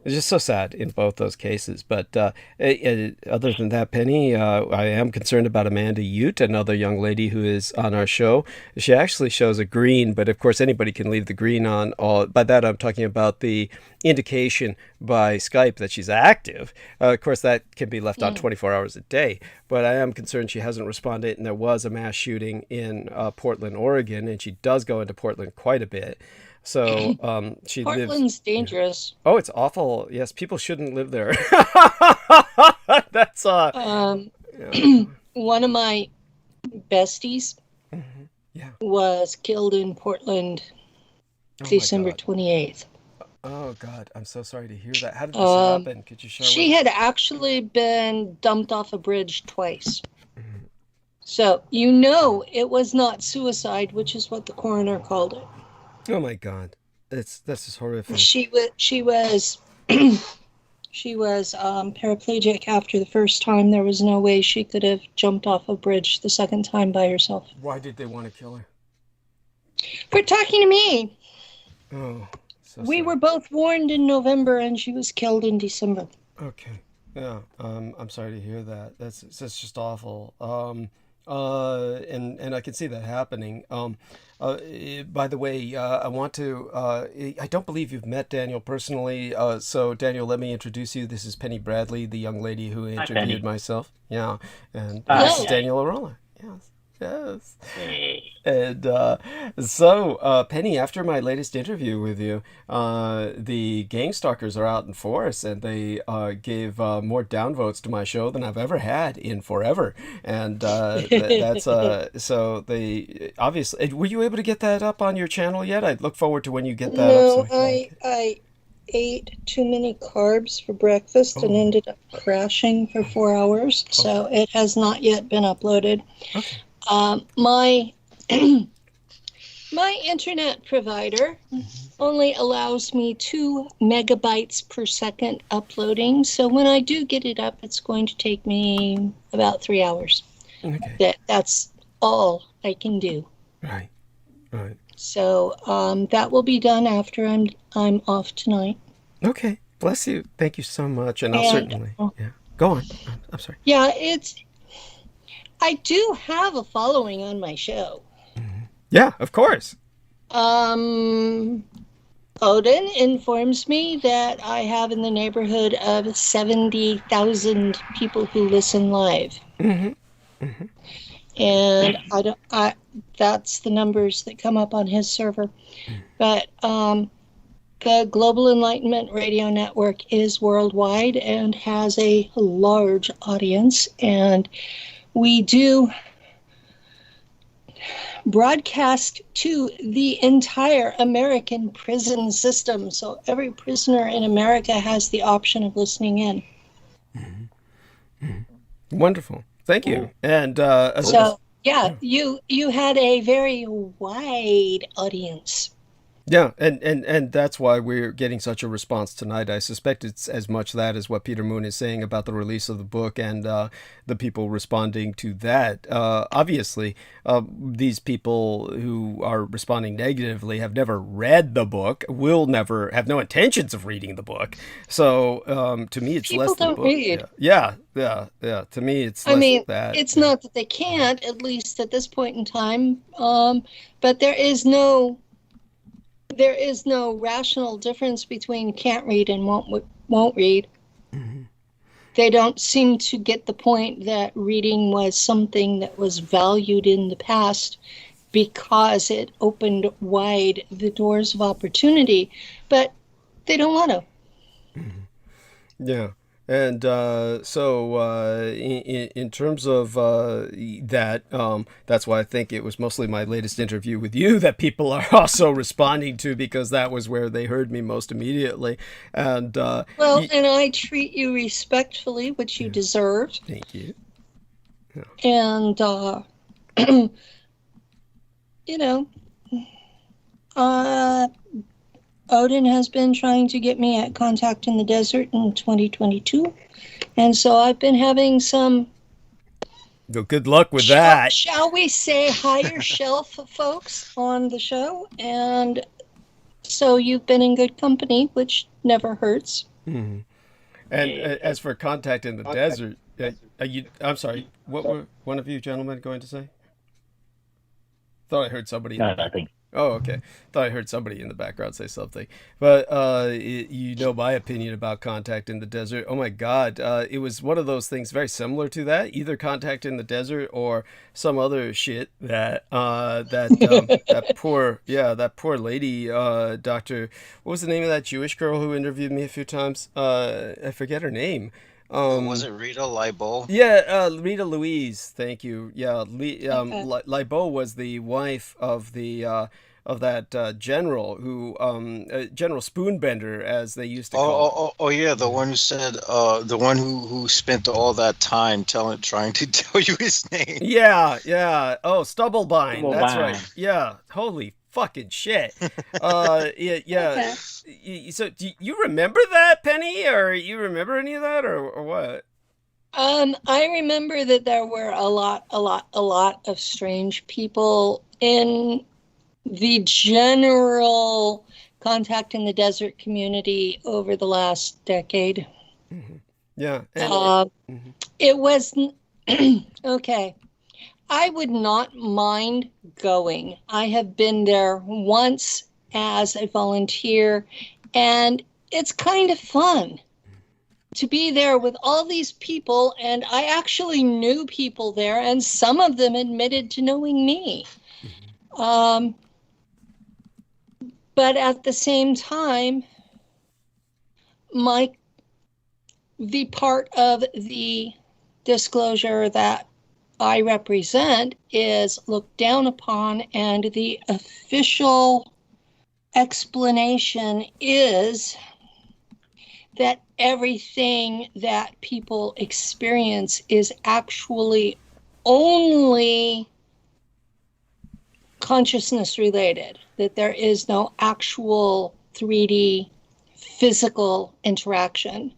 It's just so sad in both those cases. But other than that, Penny, I am concerned about Amanda Ute, another young lady who is on our show. She actually shows a green, but of course anybody can leave the green on. By that I'm talking about the indication by Skype that she's active. Of course, that can be left on 24 hours a day. But I am concerned she hasn't responded, and there was a mass shooting in Portland, Oregon, and she does go into Portland quite a bit. So she Portland's dangerous. Oh, it's awful. Yes, people shouldn't live there. That's one of my besties was killed in Portland December 28th. Oh God, I'm so sorry to hear that. How did this happen? Could you share? She had actually been dumped off a bridge twice. So you know it was not suicide, which is what the coroner called it. Oh my God, that's just horrific. She was paraplegic after the first time. There was no way she could have jumped off a bridge the second time by herself. Why did they want to kill her? For talking to me. Oh, so we were both warned in November, and she was killed in December. Okay, yeah. I'm sorry to hear that. That's just awful. And I can see that happening. By the way, I want to, I don't believe you've met Daniel personally. So Daniel, let me introduce you. This is Penny Bradley, the young lady who interviewed myself. Yeah. And this is Daniel Arola. Yes. Yes. And so, Penny, after my latest interview with you, the gang stalkers are out in force, and they gave more downvotes to my show than I've ever had in forever. And that's so they obviously. Were you able to get that up on your channel yet? I look forward to when you get that up. No, I ate too many carbs for breakfast and ended up crashing for 4 hours, so it has not yet been uploaded. Okay. My internet provider only allows me 2 megabytes per second uploading. So when I do get it up, it's going to take me about 3 hours. Okay. That's all I can do. Right. Right. So that will be done after I'm off tonight. Okay. Bless you. Thank you so much. And I'll certainly. Yeah. Go on. I'm sorry. Yeah, I do have a following on my show. Yeah, of course. Odin informs me that I have in the neighborhood of 70,000 people who listen live. and that's the numbers that come up on his server. But the Global Enlightenment Radio Network is worldwide and has a large audience, and we do broadcast to the entire American prison system. So every prisoner in America has the option of listening in. Wonderful. Thank you. And so yeah, you had a very wide audience. Yeah, and that's why we're getting such a response tonight. I suspect it's as much that as what Peter Moon is saying about the release of the book and the people responding to that. Obviously, these people who are responding negatively have never read the book, will never, have no intentions of reading the book. So to me, it's people less than don't book. read. Yeah. To me, it's less that. It's not that they can't, at least at this point in time. But there is no rational difference between can't read and won't read. Mm-hmm. They don't seem to get the point that reading was something that was valued in the past because it opened wide the doors of opportunity, but they don't want to. Mm-hmm. Yeah. And so in terms of that, that's why I think it was mostly my latest interview with you that people are also responding to, because that was where they heard me most immediately. And and I treat you respectfully, which you deserve. Thank you. Yeah. And Odin has been trying to get me at Contact in the Desert in 2022. And so I've been having some... Good luck with that. Shall we say higher shelf folks on the show? And so you've been in good company, which never hurts. Mm-hmm. And as for Contact in the Desert, I'm sorry, what were one of you gentlemen going to say? Thought I heard somebody. No, nothing. Oh, okay. Thought I heard somebody in the background say something. But you know my opinion about Contact in the Desert. Oh my God, it was one of those things very similar to that. Either Contact in the Desert or some other shit that that poor lady, Doctor. What was the name of that Jewish girl who interviewed me a few times? I forget her name. Was it Rita Leibow? Yeah, Rita Louise. Thank you. Yeah, Leibow was the wife of the of that general who General Spoonbender, as they used to call. Oh, yeah, the one who said the one who spent all that time trying to tell you his name. Yeah. Oh, Stubblebine. That's Stubblebine. right. Yeah. Holy fucking shit. Yeah. So do you remember that, Penny, or you remember any of that, or what? I remember that there were a lot of strange people in the general Contact in the Desert community over the last decade. Mm-hmm. Yeah. It was okay. I would not mind going. I have been there once as a volunteer, and it's kind of fun to be there with all these people, and I actually knew people there, and some of them admitted to knowing me. But at the same time, the part of the disclosure that I represent is looked down upon, and the official explanation is that everything that people experience is actually only consciousness related, that there is no actual 3D physical interaction.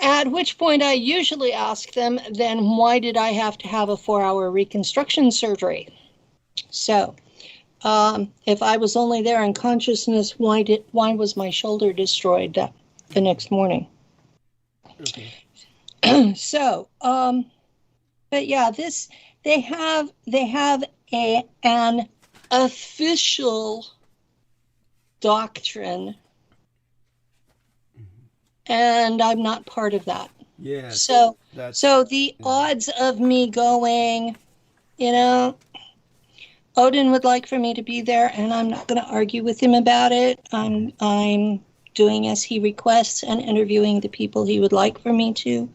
At which point I usually ask them, then why did I have to have a 4-hour reconstruction surgery? So if I was only there in consciousness, why was my shoulder destroyed the next morning? Okay. So, but yeah, they have an official doctrine, and I'm not part of that. Yeah. So the odds of me going you know, Odin would like for me to be there, and I'm not going to argue with him about it. I'm doing as he requests and interviewing the people he would like for me to.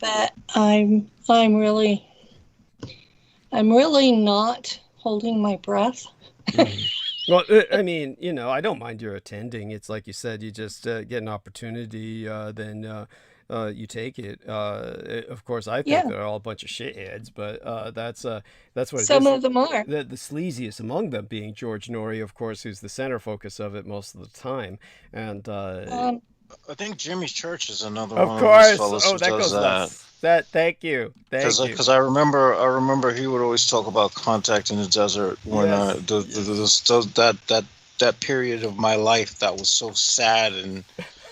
But I'm really not holding my breath. Well, I mean, you know, I don't mind your attending. It's like you said, you just get an opportunity, then you take it. Of course, I think they're all a bunch of shitheads, but that's what it is. Some of them are. The sleaziest among them being George Norrie, of course, who's the center focus of it most of the time. And I think Jimmy Church is another of one course, of those fellows who that does goes that. nuts. That thank you. Because I remember he would always talk about contact in the desert when that period of my life that was so sad and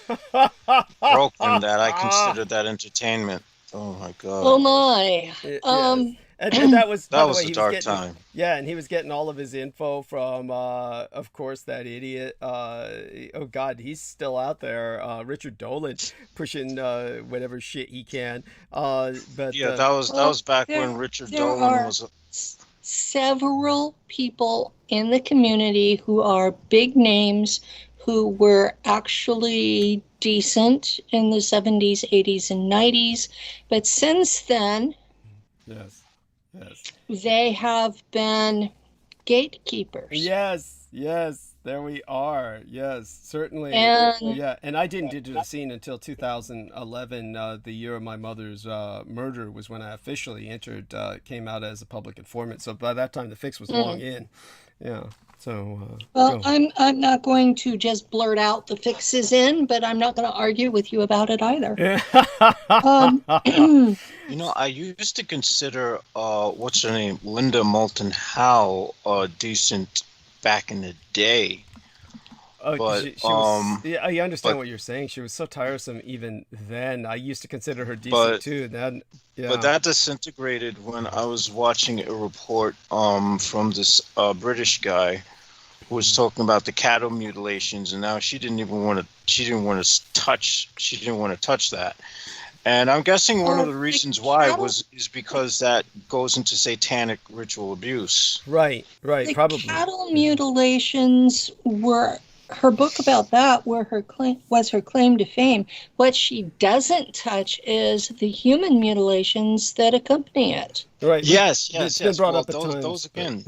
broken that I considered that entertainment. Oh my god. Oh my. And that was that was a dark time. Yeah, and he was getting all of his info from, of course, that idiot. Oh God, he's still out there. Richard Dolan pushing whatever shit he can. But yeah, that was back when Richard Dolan was. Several people in the community who are big names who were actually decent in the 70s, 80s, and 90s, but since then. Yes. They have been gatekeepers. Yes, there we are. Yes, certainly. And, yeah, and I didn't do the scene until 2011, the year of my mother's murder was when I officially came out as a public informant. So by that time, the fix was long in. Yeah. So. Well, I'm not going to just blurt out the fix is in, but I'm not going to argue with you about it either. You know, I used to consider what's her name, Linda Moulton Howe, decent back in the day. But she was, yeah, I understand what you're saying. She was so tiresome even then. I used to consider her decent too. Then, yeah. But that disintegrated when I was watching a report from this British guy who was talking about the cattle mutilations, and now she didn't want to touch that. And I'm guessing one of the reasons why is because that goes into satanic ritual abuse. Right, probably. Cattle mutilations were her book about that, where her claim to fame. What she doesn't touch is the human mutilations that accompany it. Right. Yes. Brought up those again.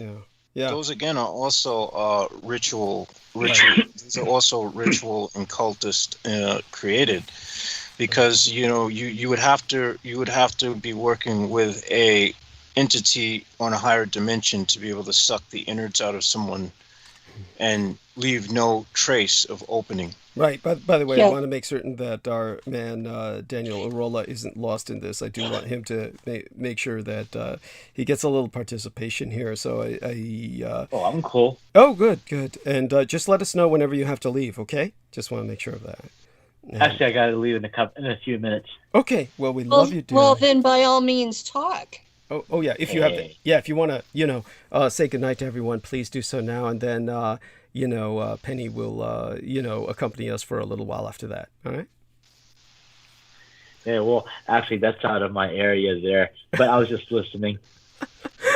Yeah. Those again are also ritual. These are also ritual and cultist created. Because you would have to be working with a entity on a higher dimension to be able to suck the innards out of someone and leave no trace of opening. Right. By the way, I want to make certain that our man Daniel Arola isn't lost in this. I do want him to make sure that he gets a little participation here. So I'm cool. Oh, good. And just let us know whenever you have to leave. Okay. Just want to make sure of that. Actually, I got to leave in a few minutes. Okay. Well, we love you, dear. Well, then by all means, talk. Oh yeah. If you have, if you want to, say goodnight to everyone, please do so now, and then, Penny will, accompany us for a little while after that. All right. Yeah. Well, actually, that's out of my area there, but I was just listening.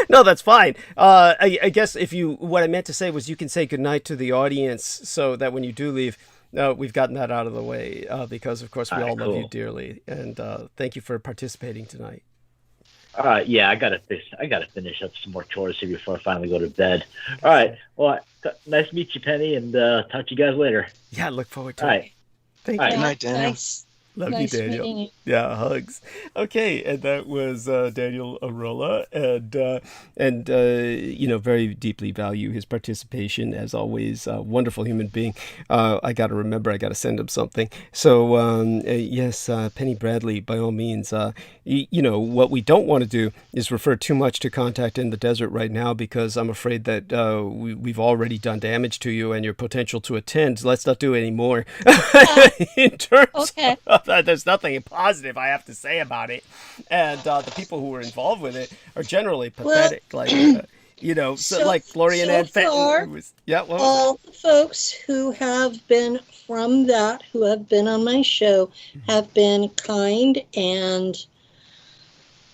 No, that's fine. I guess what I meant to say was you can say goodnight to the audience so that when you do leave. We've gotten that out of the way because, of course, we all love you dearly, and thank you for participating tonight. Yeah, I gotta finish up some more chores here before I finally go to bed. All right. Well, nice to meet you, Penny, and talk to you guys later. Yeah, look forward to it. All right. Thank you. Good night, Daniel. Love nice you, Daniel. Meeting you. Yeah, hugs. Okay, and that was Daniel Arola, and very deeply value his participation as always. Wonderful human being. I got to send him something. So yes, Penny Bradley, by all means. What we don't want to do is refer too much to contact in the desert right now because I'm afraid that we've already done damage to you and your potential to attend. Let's not do any more. In terms of there's nothing positive I have to say about it, and the people who were involved with it are generally pathetic. Like Florian Ann Fenton. All the folks who have been from that, who have been on my show, have been kind and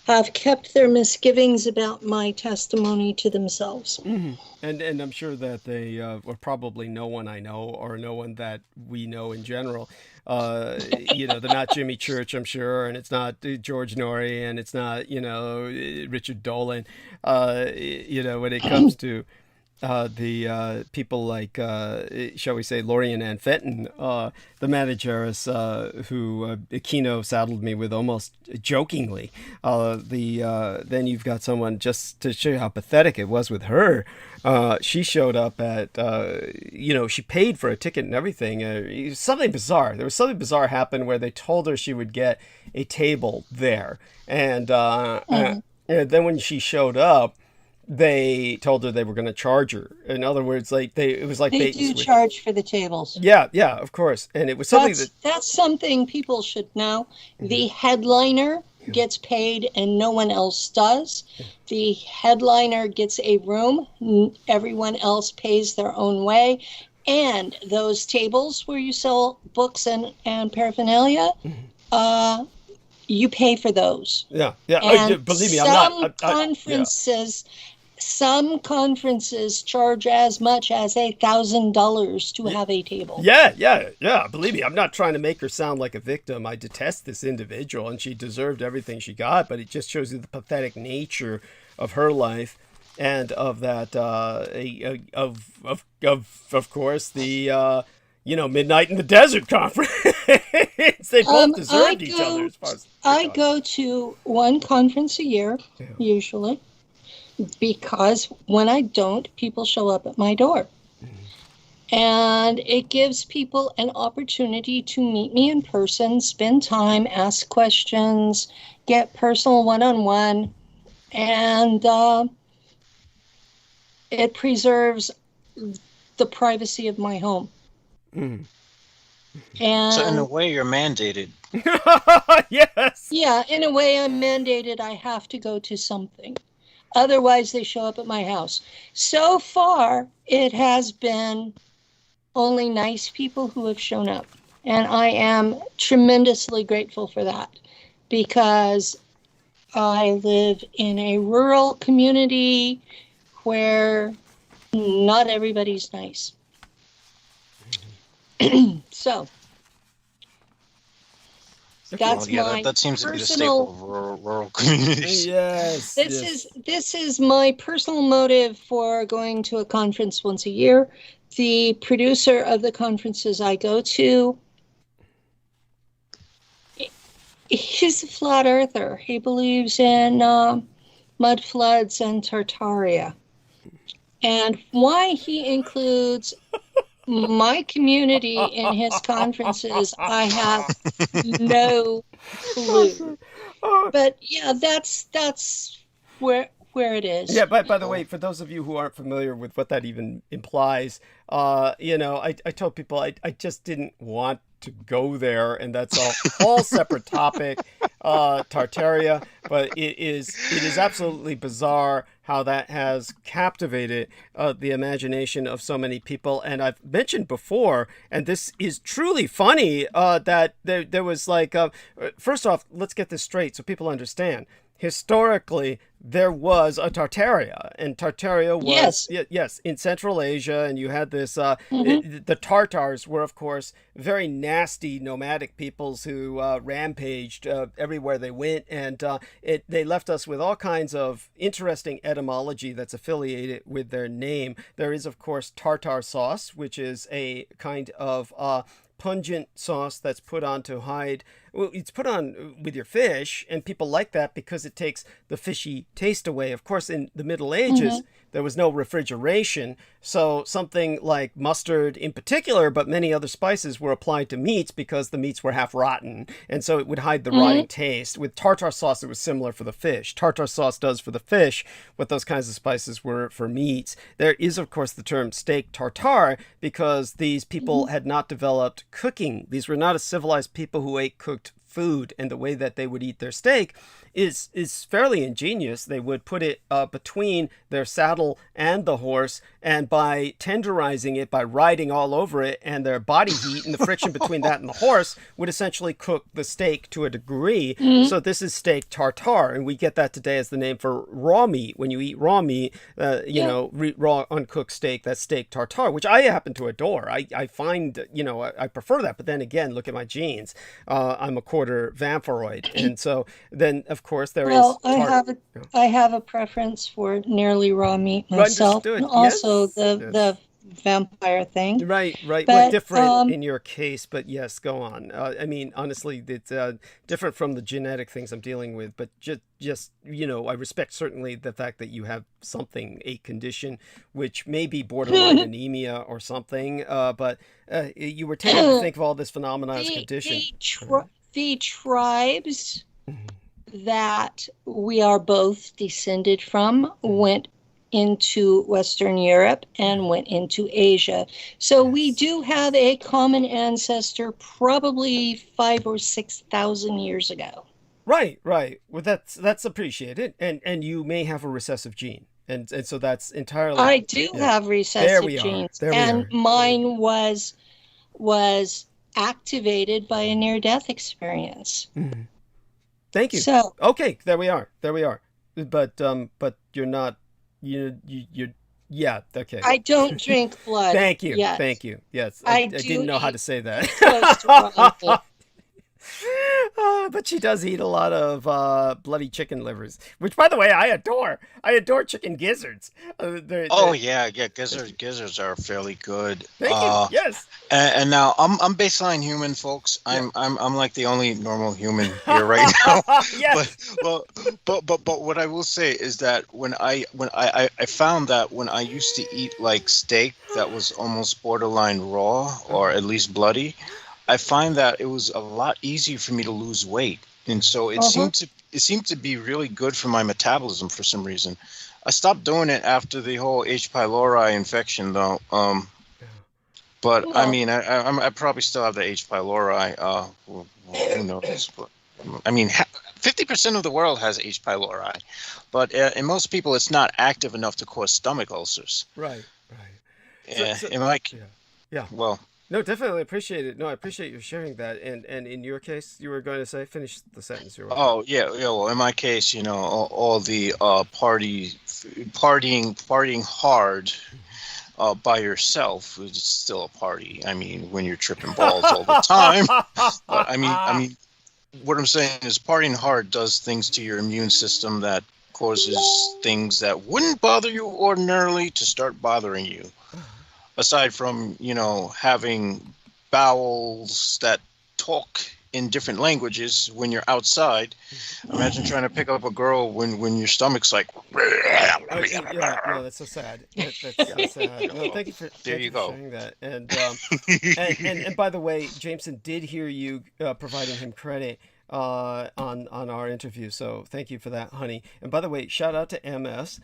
have kept their misgivings about my testimony to themselves. And I'm sure that they, or probably no one I know, or no one that we know in general, they're not Jimmy Church, I'm sure, and it's not George Norrie, and it's not, Richard Dolan, when it comes to the people like, shall we say, Lorian Ann Fenton, the manageress who Kino saddled me with almost jokingly. Then you've got someone, just to show you how pathetic it was with her. She showed up at, she paid for a ticket and everything. Something bizarre. There was something bizarre happened where they told her she would get a table there. And then when she showed up, they told her they were going to charge her. In other words, it was like they do charge for the tables. Yeah, of course. And it was something that's something people should know. The headliner gets paid and no one else does. The headliner gets a room. Everyone else pays their own way. And those tables where you sell books and paraphernalia, you pay for those. Yeah. And believe me, some conferences charge as much as $1,000 to have a table. Yeah. Believe me, I'm not trying to make her sound like a victim. I detest this individual, and she deserved everything she got. But it just shows you the pathetic nature of her life, and of that, of course, the Midnight in the Desert conference. They both deserved each other. As far as I go to one conference a year, usually, because when I don't, people show up at my door. And it gives people an opportunity to meet me in person, spend time, ask questions, get personal one-on-one, and it preserves the privacy of my home. And so in a way, you're mandated. Yes. Yeah, in a way, I'm mandated. I have to go to something. Otherwise, they show up at my house. So far, it has been only nice people who have shown up. And I am tremendously grateful for that, because I live in a rural community where not everybody's nice. So that's that seems to be the staple of rural communities. Yes. This is my personal motive for going to a conference once a year. The producer of the conferences I go to, he's a flat earther. He believes in mud floods and Tartaria. And why he includes my community in his conferences, I have no clue. But yeah, that's where it is. Yeah, by the way, for those of you who aren't familiar with what that even implies, I told people I just didn't want to go there, and that's a whole separate topic, Tartaria. But it is absolutely bizarre how that has captivated the imagination of so many people. And I've mentioned before, and this is truly funny, that there was first off, let's get this straight so people understand. Historically, there was a Tartaria, and Tartaria was yes in Central Asia, and you had this. The Tartars were, of course, very nasty nomadic peoples who rampaged everywhere they went, and they left us with all kinds of interesting etymology that's affiliated with their name. There is, of course, tartar sauce, which is a kind of pungent sauce that's put on to hide. Well, it's put on with your fish, and people like that because it takes the fishy taste away. Of course, in the Middle Ages, there was no refrigeration, so something like mustard in particular, but many other spices were applied to meats because the meats were half rotten, and so it would hide the rotting taste. With tartar sauce, it was similar for the fish. Tartar sauce does for the fish what those kinds of spices were for meats. There is, of course, the term steak tartare because these people had not developed cooking. These were not a civilized people who ate cooked food, and the way that they would eat their steak is fairly ingenious. They would put it between their saddle and the horse, and by tenderizing it, by riding all over it, and their body heat and the friction between that and the horse would essentially cook the steak to a degree. So this is steak tartare, and we get that today as the name for raw meat. When you eat raw meat, raw uncooked steak, that's steak tartare, which I happen to adore. I find, I prefer that. But then again, look at my genes. I'm a quarter vamphiroid, and so then of course there is. I have a preference for nearly raw meat myself, understood. and also Yes. the vampire thing. Right. But, Well, different in your case, but yes, go on. I mean, honestly, it's different from the genetic things I'm dealing with, but just I respect certainly the fact that you have something, a condition, which may be borderline anemia or something, but you were taken to think of all this phenomenon as condition. The tribes that we are both descended from went into Western Europe and went into Asia. So we do have a common ancestor probably 5,000 or 6,000 years ago. Right. Well, that's appreciated. And you may have a recessive gene. And so that's entirely. I do have recessive genes. And mine was activated by a near-death experience. Mm-hmm. Thank you. So okay, there we are. But you're not. You're yeah. Okay. I don't drink blood. Thank you. Yet. Thank you. Yes, I didn't know how to say that. But she does eat a lot of bloody chicken livers, which, by the way, I adore. I adore chicken gizzards. Yeah, gizzards are fairly good. Thank you. Yes. And now I'm baseline human, folks. I'm like the only normal human here right now. Yes. But what I will say is that when I found that when I used to eat like steak that was almost borderline raw or at least bloody, I find that it was a lot easier for me to lose weight, and so it seemed to be really good for my metabolism for some reason. I stopped doing it after the whole H. pylori infection, though. But I mean, I probably still have the H. pylori. Who knows? But I mean, 50% of the world has H. pylori, but in most people, it's not active enough to cause stomach ulcers. Right. Well. No, definitely appreciate it. No, I appreciate you sharing that. And in your case, you were going to say, finish the sentence. Oh, yeah. Well, in my case, all the partying hard by yourself is still a party. I mean, when you're tripping balls all the time. But I mean, what I'm saying is partying hard does things to your immune system that causes things that wouldn't bother you ordinarily to start bothering you. Aside from, having bowels that talk in different languages when you're outside, imagine trying to pick up a girl when your stomach's like. No, that's so sad. That's so sad. No, thank you for sharing that. And by the way, Jameson did hear you providing him credit on our interview, so thank you for that, honey. And by the way, shout out to MS.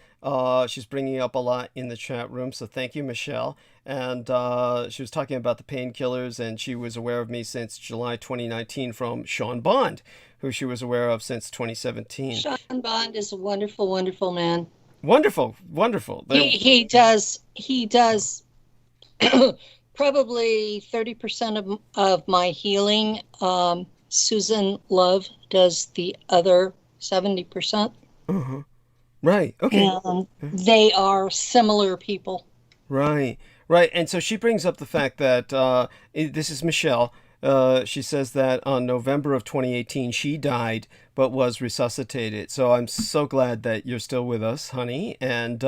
She's bringing up a lot in the chat room, so thank you, Michelle. And she was talking about the painkillers, and she was aware of me since July 2019 from Sean Bond, who she was aware of since 2017. Sean Bond is a wonderful, wonderful man. Wonderful. He does probably 30% of my healing. Susan Love does the other 70%. Right. Okay. And they are similar people. Right. And so she brings up the fact that this is Michelle. She says that on November of 2018, she died but was resuscitated. So I'm so glad that you're still with us, honey, and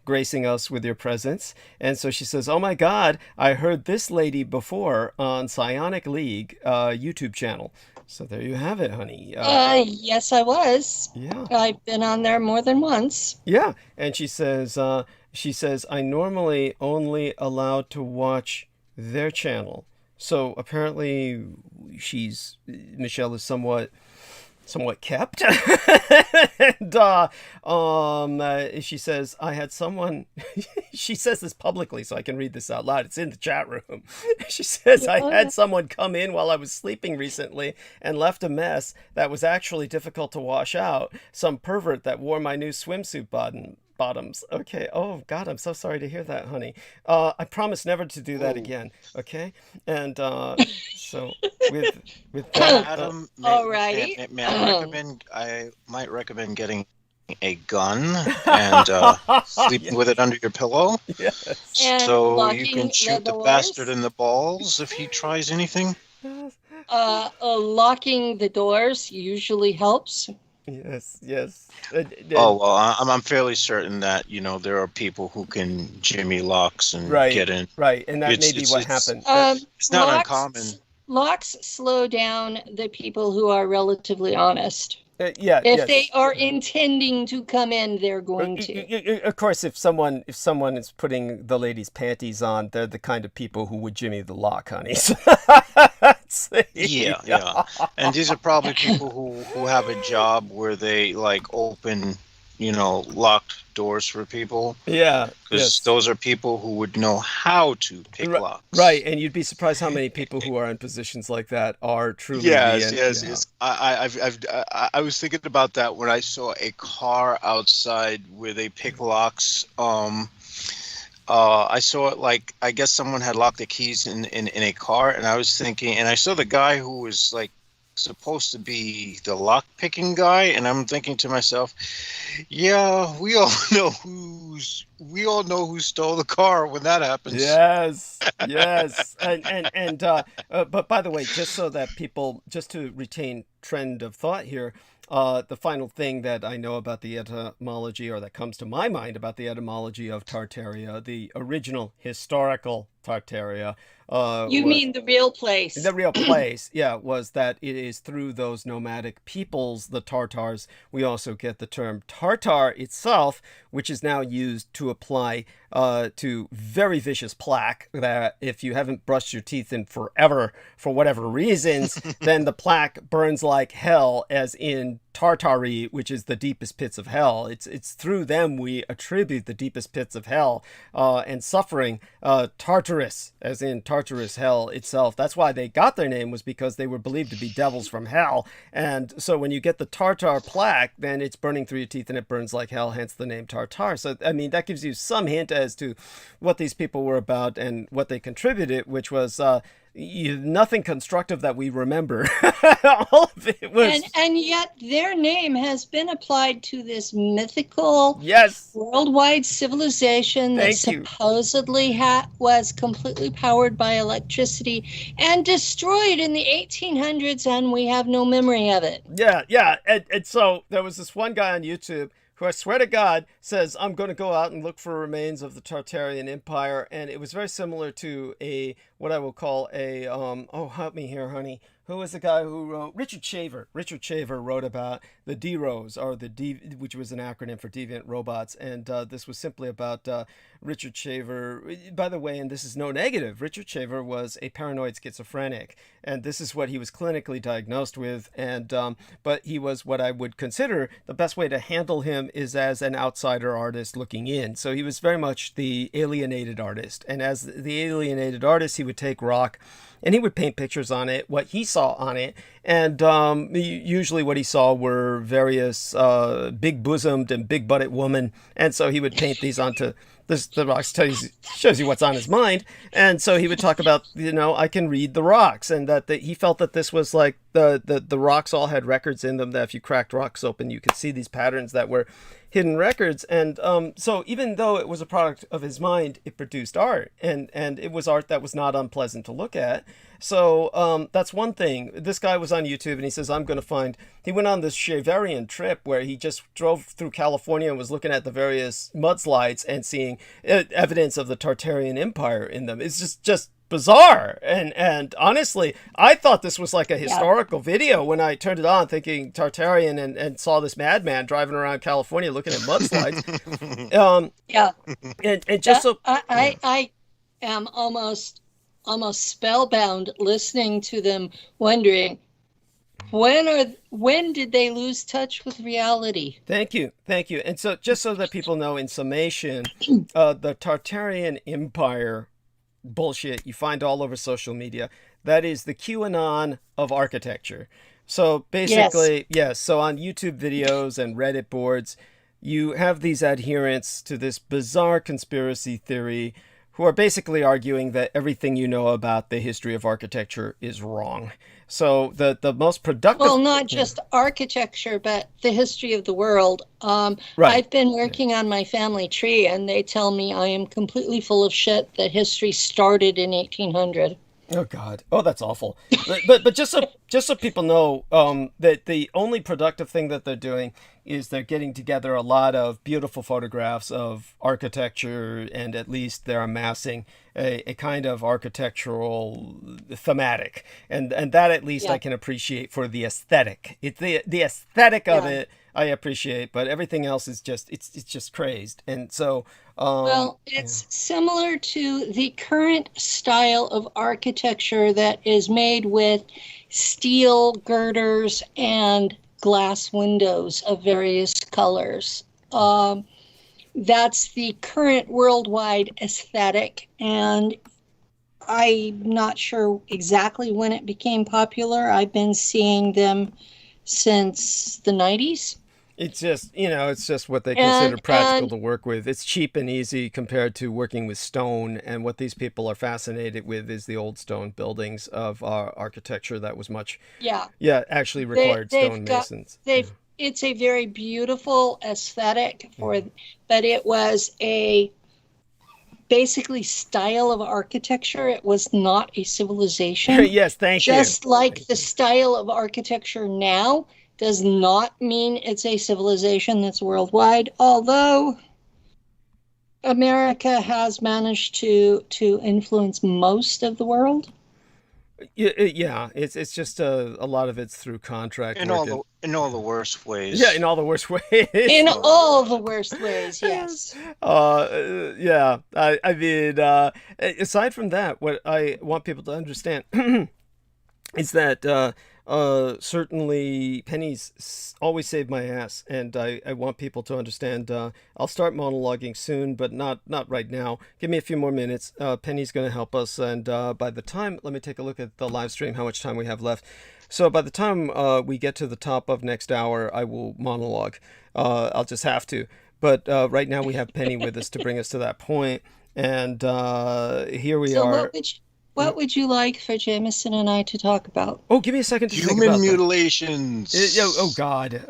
gracing us with your presence. And so she says, oh my God, I heard this lady before on Psionic League YouTube channel. So there you have it, honey. Yes, I was. Yeah. I've been on there more than once. Yeah. And she says, I normally only allowed to watch their channel. So apparently Michelle is somewhat kept. And she says, I had someone, she says this publicly so I can read this out loud. It's in the chat room. She says, I had someone come in while I was sleeping recently and left a mess that was actually difficult to wash out. Some pervert that wore my new swimsuit bottoms. Okay. Oh God, I'm so sorry to hear that, honey. I promise never to do that again. Okay. And so with that, Adam, Alrighty. I might recommend getting a gun and sleeping with it under your pillow, yes. And so you locking can shoot the doors. bastard in the balls if he tries anything. Locking the doors usually helps. Yes. Oh well, I'm fairly certain that there are people who can jimmy locks and get in. Right, and that may be what happened. It's not uncommon. Locks slow down the people who are relatively honest. If they are intending to come in, they're going to. Of course, if someone is putting the lady's panties on, they're the kind of people who would jimmy the lock, honey. Yeah. And these are probably people who have a job where they open, locked doors for people. Yeah. Because those are people who would know how to pick locks. Right, and you'd be surprised how many people who are in positions like that are truly. Yes. I was thinking about that when I saw a car outside where they pick locks. I saw it I guess someone had locked the keys in a car, and I was thinking, and I saw the guy who was supposed to be the lock picking guy, and I'm thinking to myself, yeah, we all know who stole the car when that happens. Yes. and but by the way, just so that people, just to retain trend of thought here, the final thing that I know about the etymology, or that comes to my mind about the etymology of Tartaria, the original historical Tartaria. You mean the real place? The real place, was that it is through those nomadic peoples, the Tartars. We also get the term Tartar itself, which is now used to apply to very vicious plaque that if you haven't brushed your teeth in forever, for whatever reasons, then the plaque burns like hell, as in Tartary, which is the deepest pits of hell. It's through them we attribute the deepest pits of hell and suffering, Tartarus, as in Tartarus hell itself. That's why they got their name, was because they were believed to be devils from hell. And so when you get the Tartar plaque, then it's burning through your teeth and it burns like hell, hence the name Tartar. So, I mean, that gives you some hint as to what these people were about and what they contributed, which was nothing constructive that we remember. All of it was, and yet their name has been applied to this mythical worldwide civilization that supposedly was completely powered by electricity and destroyed in the 1800s, and we have no memory of it. And so there was this one guy on YouTube who, I swear to God, says, I'm going to go out and look for remains of the Tartarian Empire. And it was very similar to what I will call help me here, honey. Who was the guy who wrote? Richard Shaver. Richard Shaver wrote about the D-Rows, or which was an acronym for Deviant Robots. And this was simply about Richard Shaver. By the way, and this is no negative, Richard Shaver was a paranoid schizophrenic. And this is what he was clinically diagnosed with. And but he was what I would consider the best way to handle him is as an outsider artist looking in. So he was very much the alienated artist. And as the alienated artist, he would take rock and he would paint pictures on it, what he saw on it. And usually what he saw were various big-bosomed and big-butted women. And so he would paint these onto the rocks, shows you what's on his mind. And so he would talk about, I can read the rocks. And that he felt that this was like the rocks all had records in them, that if you cracked rocks open, you could see these patterns that were hidden records. And so even though it was a product of his mind, it produced art, and it was art that was not unpleasant to look at. So that's one thing. This guy was on YouTube and he says, he went on this Shaverian trip where he just drove through California and was looking at the various mudslides and seeing evidence of the Tartarian Empire in them. It's just bizarre. And honestly, I thought this was like a historical video when I turned it on, thinking Tartarian, and saw this madman driving around California looking at mudslides. And just I am almost spellbound listening to them, wondering, when did they lose touch with reality? Thank you. And so, just so that people know, in summation, the Tartarian Empire bullshit you find all over social media, that is the QAnon of architecture. So basically, yes, so on YouTube videos and Reddit boards, you have these adherents to this bizarre conspiracy theory who are basically arguing that everything you know about the history of architecture is wrong. So the most productive... Well, not just architecture, but the history of the world. Right. I've been working on my family tree, and they tell me I am completely full of shit that history started in 1800. Oh God! Oh, that's awful. But just so people know, that the only productive thing that they're doing is they're getting together a lot of beautiful photographs of architecture, and at least they're amassing a kind of architectural thematic, and that at least I can appreciate for the aesthetic. It's the aesthetic of it I appreciate, but everything else is just it's just crazed, and so. Well, it's similar to the current style of architecture that is made with steel girders and glass windows of various colors. That's the current worldwide aesthetic, and I'm not sure exactly when it became popular. I've been seeing them since the 90s. It's just, it's just what they consider practical to work with. It's cheap and easy compared to working with stone. And what these people are fascinated with is the old stone buildings of architecture that was much, actually required stonemasons. It's a very beautiful aesthetic but it was a basically style of architecture. It was not a civilization. Yes, thank you. Just like the style of architecture now does not mean it's a civilization that's worldwide, although America has managed to influence most of the world. Yeah, it's just a lot of it's through contract. In all the worst ways. Yeah, in all the worst ways. In all the worst ways, yes. Yeah. I mean, aside from that, what I want people to understand is that certainly pennies always save my ass, and I want people to understand. I'll start monologuing soon, but not right now. Give me a few more minutes. Penny's going to help us, and by the time, let me take a look at the live stream, how much time we have left. So by the time we get to the top of next hour, I will monologue. I'll just have to. But right now we have Penny with us to bring us to that point, and here we are. What would you like for Jameson and I to talk about? Oh, give me a second to think about human mutilations. Oh God,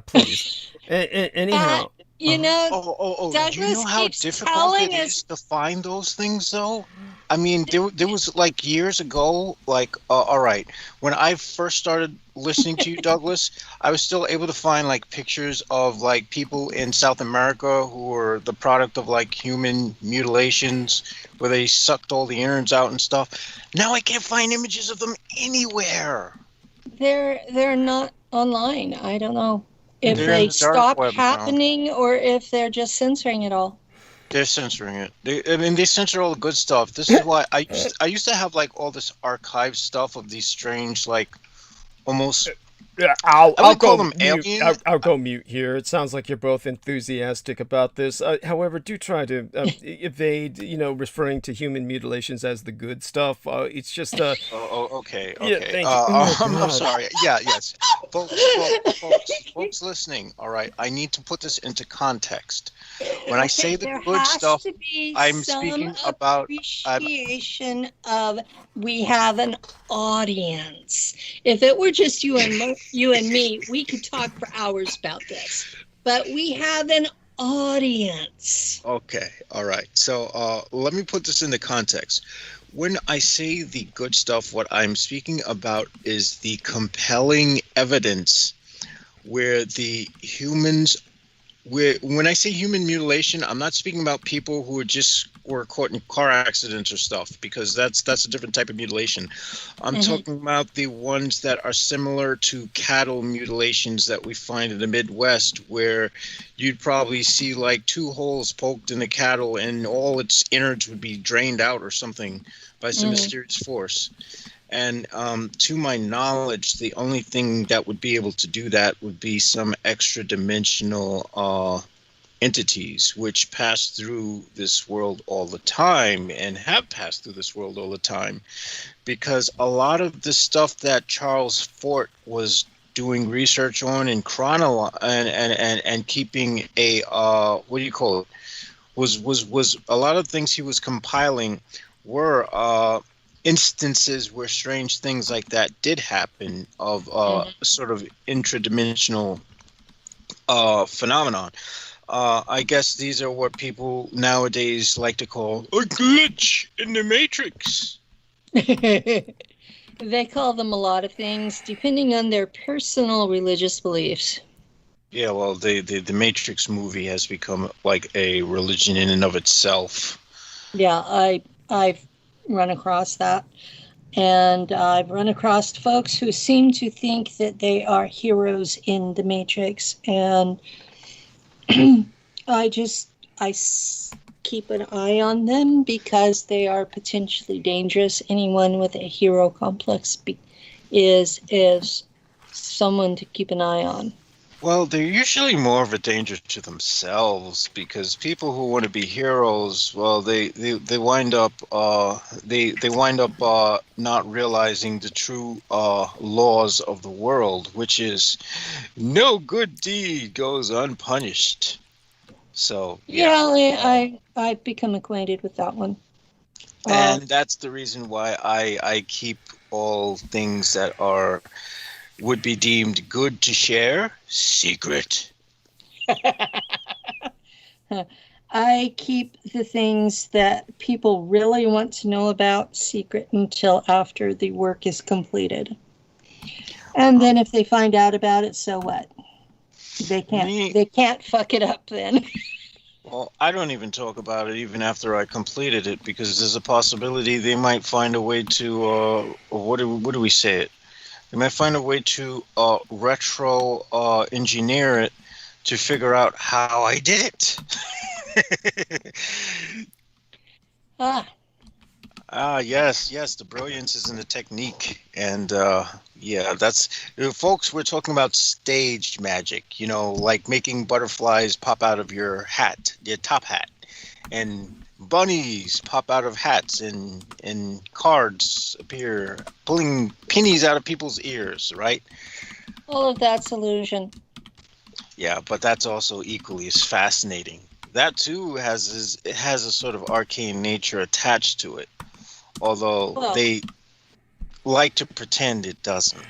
please. Anyhow. Douglas, do you know how difficult it is to find those things, though? I mean, there was like years ago, like, all right, when I first started listening to you, Douglas, I was still able to find like pictures of like people in South America who were the product of like human mutilations, where they sucked all the innards out and stuff. Now I can't find images of them anywhere. They're not online. I don't know if they stop happening or if they're just censoring it all. They're censoring it. They censor all the good stuff. This is why I used to have like all this archive stuff of these strange, like, almost. I'll call them aliens. I'll go mute here. It sounds like you're both enthusiastic about this. However, do try to evade, referring to human mutilations as the good stuff. It's just. Okay. Yeah, thank you. I'm sorry. Yes. Folks listening. All right. I need to put this into context. When I say the good stuff, I'm speaking about appreciation of we have an audience. If it were just you and me, we could talk for hours about this. But we have an audience. Okay. All right. So let me put this into context. When I say the good stuff, what I'm speaking about is the compelling evidence where the humans. When I say human mutilation, I'm not speaking about people who were caught in car accidents or stuff, because that's a different type of mutilation. I'm talking about the ones that are similar to cattle mutilations that we find in the Midwest, where you'd probably see like 2 holes poked in the cattle and all its innards would be drained out or something by some mysterious force. And to my knowledge, the only thing that would be able to do that would be some extra dimensional entities which pass through this world all the time and have passed through this world all the time, because a lot of the stuff that Charles Fort was doing research on and and keeping a what do you call it, was a lot of things he was compiling were instances where strange things like that did happen of sort of intradimensional phenomenon. I guess these are what people nowadays like to call a glitch in the matrix. They call them a lot of things depending on their personal religious beliefs. Yeah, well, the Matrix movie has become like a religion in and of itself. Yeah, I've run across that. And I've run across folks who seem to think that they are heroes in the Matrix. And I keep an eye on them because they are potentially dangerous. Anyone with a hero complex is someone to keep an eye on. Well, they're usually more of a danger to themselves, because people who want to be heroes, well, they wind up not realizing the true laws of the world, which is no good deed goes unpunished. So yeah, I've become acquainted with that one. And that's the reason why I keep all things that would be deemed good to share secret. I keep the things that people really want to know about secret until after the work is completed. And then if they find out about it, so what? They can't fuck it up then. Well, I don't even talk about it even after I completed it, because there's a possibility they might find a way to what do we say it? They might find a way to retro engineer it to figure out how I did it. Yes, the brilliance is in the technique. And yeah, that's, folks, we're talking about stage magic, like making butterflies pop out of your hat, your top hat, and bunnies pop out of hats, and cards appear, pulling pennies out of people's ears, right? All of that's illusion. Yeah, but that's also equally as fascinating. That too has a sort of arcane nature attached to it, although they like to pretend it doesn't.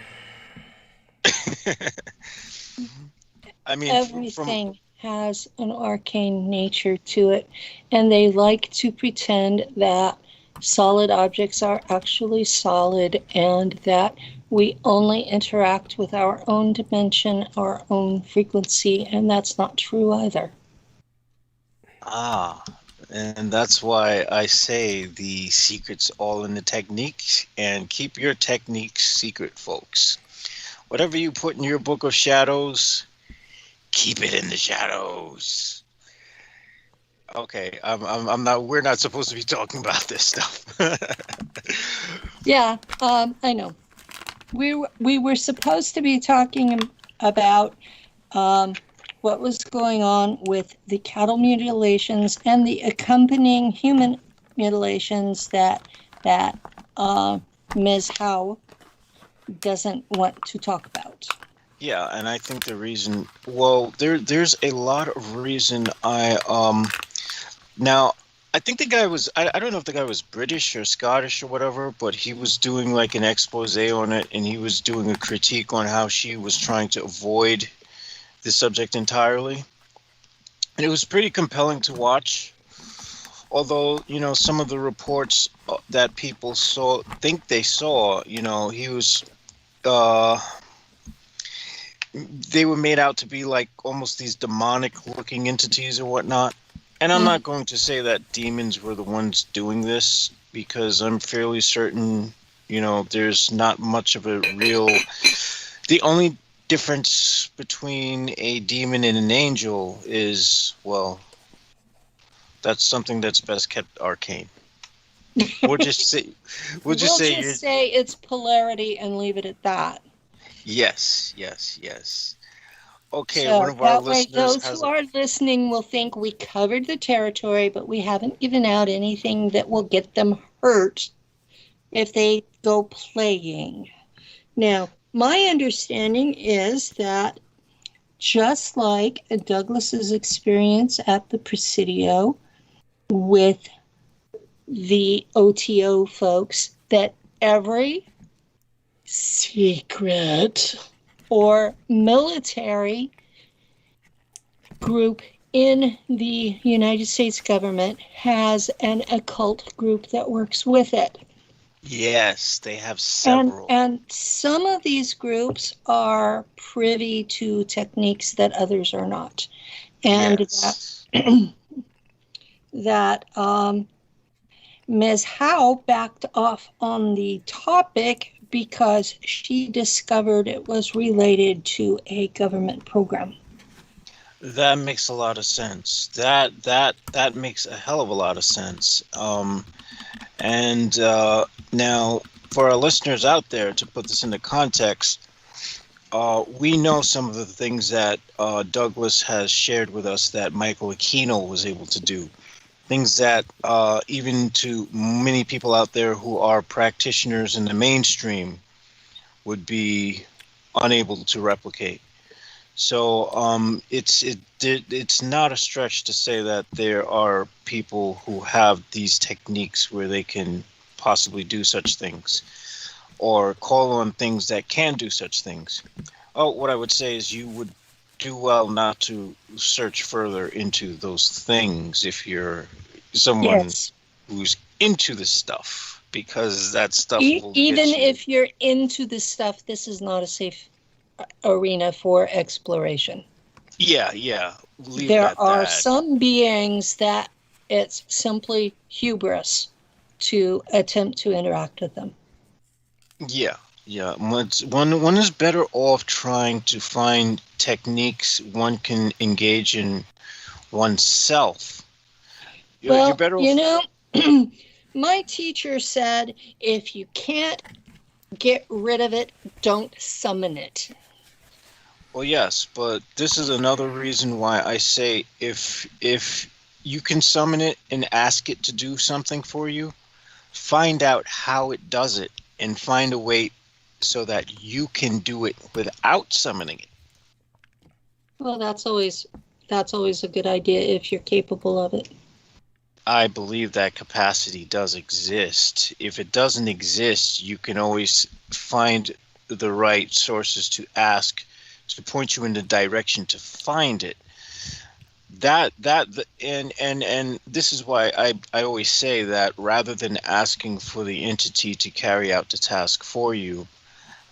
I mean, everything has an arcane nature to it, and they like to pretend that solid objects are actually solid and that we only interact with our own dimension, our own frequency, and that's not true either. And that's why I say the secret's all in the techniques, and keep your techniques secret, folks. Whatever you put in your book of shadows, keep it in the shadows. Okay, I'm not. We're not supposed to be talking about this stuff. Yeah, I know. We were supposed to be talking about what was going on with the cattle mutilations and the accompanying human mutilations that Ms. Howe doesn't want to talk about. Yeah, and I think the reason, well, there's a lot of reason now, I think the guy was, I don't know if the guy was British or Scottish or whatever, but he was doing like an expose on it, and he was doing a critique on how she was trying to avoid the subject entirely. And it was pretty compelling to watch. Although, some of the reports that people think they saw, he was, they were made out to be like almost these demonic looking entities or whatnot. And I'm not going to say that demons were the ones doing this, because I'm fairly certain, there's not much of a real, the only difference between a demon and an angel is, well, that's something that's best kept arcane. We'll just say, We'll just you're, say it's polarity and leave it at that. yes, yes, yes. Okay, So one of our that way, listeners those has who are listening will think we covered the territory, but we haven't given out anything that will get them hurt if they go playing. Now, my understanding is that just like Douglas's experience at the Presidio with the OTO folks, that every secret or military group in the United States government has an occult group that works with it. yes, they have several. And some of these groups are privy to techniques that others are not. And Yes. that Ms. Howe backed off on the topic because she discovered it was related to a government program. That makes a lot of sense. That makes a hell of a lot of sense. And now, for our listeners out there, to put this into context, we know some of the things that Douglas has shared with us that Michael Aquino was able to do. Things that even to many people out there who are practitioners in the mainstream would be unable to replicate. So it's not a stretch to say that there are people who have these techniques where they can possibly do such things or call on things that can do such things. Oh, what I would say is you would do well not to search further into those things if you're someone who's into this stuff, because that stuff will even get you. if you're into this stuff, this is not a safe arena for exploration. Yeah. Leave it There at are that. some beings that it's simply hubris to attempt to interact with them. Yeah. One is better off trying to find techniques one can engage in oneself. You're better off. My teacher said, if you can't get rid of it, don't summon it. Well, yes, but this is another reason why I say if you can summon it and ask it to do something for you, find out how it does it and find a way so that you can do it without summoning it. Well, that's always a good idea if you're capable of it. I believe that capacity does exist. If it doesn't exist, you can always find the right sources to ask to point you in the direction to find it. And this is why I always say that rather than asking for the entity to carry out the task for you,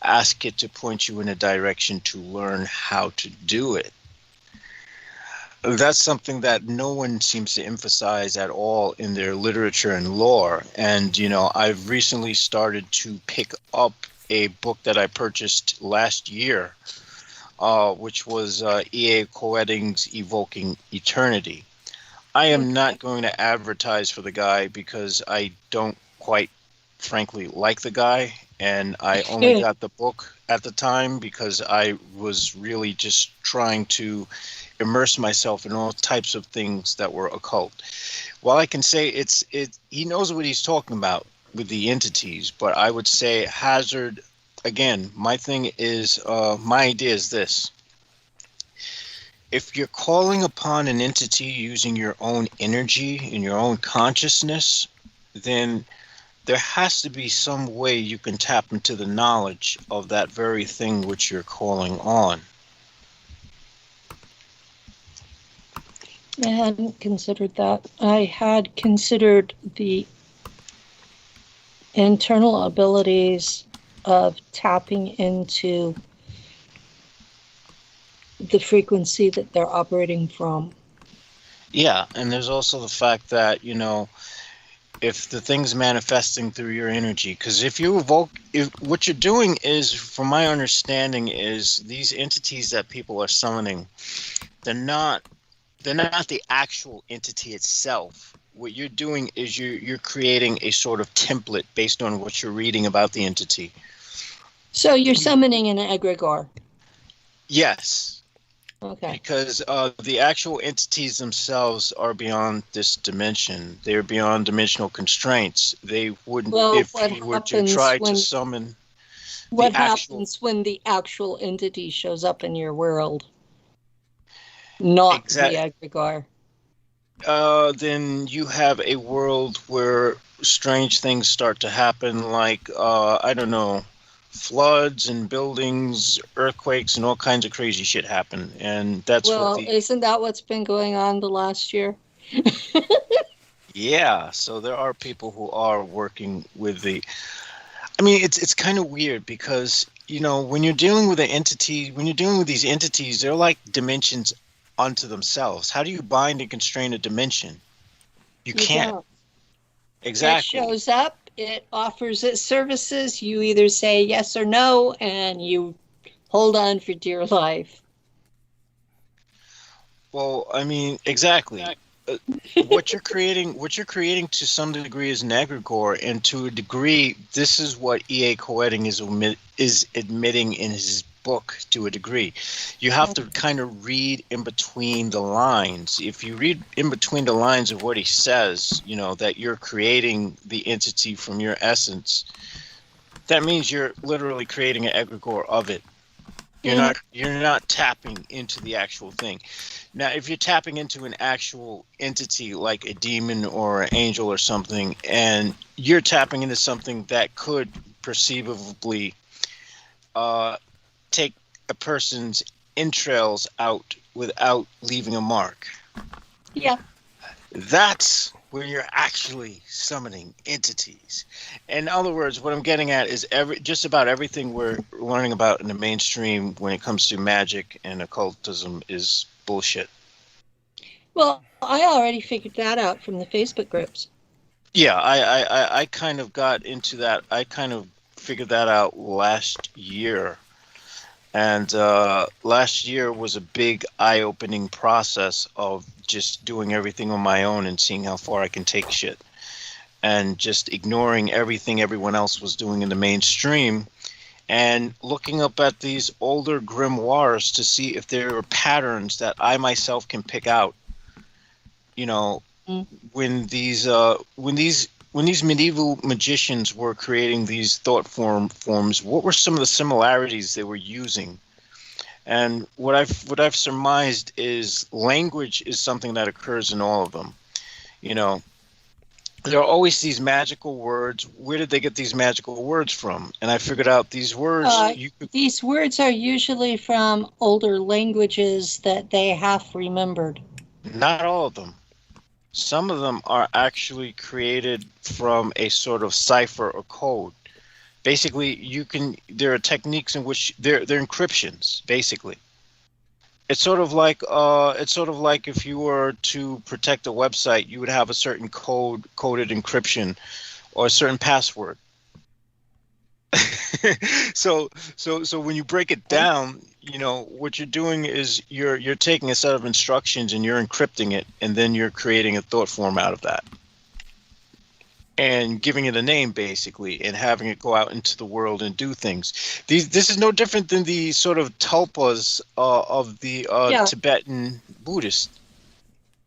ask it to point you in a direction to learn how to do it. That's something that no one seems to emphasize at all in their literature and lore. And, I've recently started to pick up a book that I purchased last year, which was E.A. Koetting's Evoking Eternity. I am not going to advertise for the guy because I don't quite frankly like the guy, and I only got the book at the time because I was really just trying to immerse myself in all types of things that were occult. While I can say he knows what he's talking about with the entities, but I would say Hazard, again, my idea is this. If you're calling upon an entity using your own energy and your own consciousness, then there has to be some way you can tap into the knowledge of that very thing which you're calling on. I hadn't considered that. I had considered the internal abilities of tapping into the frequency that they're operating from. Yeah, and there's also the fact that, if the thing's manifesting through your energy, because if what you're doing is, from my understanding, is these entities that people are summoning, they're not the actual entity itself. what you're doing is you're creating a sort of template based on what you're reading about the entity. So you're summoning an egregore. Yes. Okay. Because the actual entities themselves are beyond this dimension. They're beyond dimensional constraints. They wouldn't, Well, if what you were to happens try when- to summon What the actual- happens when the actual entity shows up in your world? Not the egregore. Then you have a world where strange things start to happen, like, I don't know, floods and buildings, earthquakes, and all kinds of crazy shit happen. And that's Well, what isn't that what's been going on the last year? Yeah, so there are people who are working with the... I mean, it's kind of weird because, you know, when you're dealing with these entities, they're like dimensions unto themselves. How do you bind and constrain a dimension? You can't. don't. Exactly. It shows up, it offers its services, you either say yes or no, and you hold on for dear life. Well, I mean, exactly. What you're creating to some degree is an egregore, and to a degree, this is what E.A. Koetting is admitting in his book. To a degree, you have to kind of read in between the lines. If you read in between the lines of what he says, you know that you're creating the entity from your essence. That means you're literally creating an egregore of it. You're not tapping into the actual thing. Now, if you're tapping into an actual entity like a demon or an angel or something, and you're tapping into something that could perceivably take a person's entrails out without leaving a mark. Yeah. That's where you're actually summoning entities. In other words, what I'm getting at is just about everything we're learning about in the mainstream when it comes to magic and occultism is bullshit. Well, I already figured that out from the Facebook groups. Yeah, I kind of got into that. I kind of figured that out last year. And last year was a big eye-opening process of just doing everything on my own and seeing how far I can take shit. And just ignoring everything everyone else was doing in the mainstream and looking up at these older grimoires to see if there are patterns that I myself can pick out. You know, when these medieval magicians were creating these thought forms, what were some of the similarities they were using? And what I've surmised is language is something that occurs in all of them. You know, there are always these magical words. Where did they get these magical words from? And I figured out these words. These words are usually from older languages that they have remembered. Not all of them. Some of them are actually created from a sort of cipher or code. Basically, there are techniques in which they're encryptions, basically. It's sort of like if you were to protect a website, you would have a certain coded encryption or a certain password. So when you break it down, you know, what you're doing is you're taking a set of instructions and you're encrypting it, and then you're creating a thought form out of that. And giving it a name, basically, and having it go out into the world and do things. This is no different than the sort of tulpas of the Tibetan Buddhist.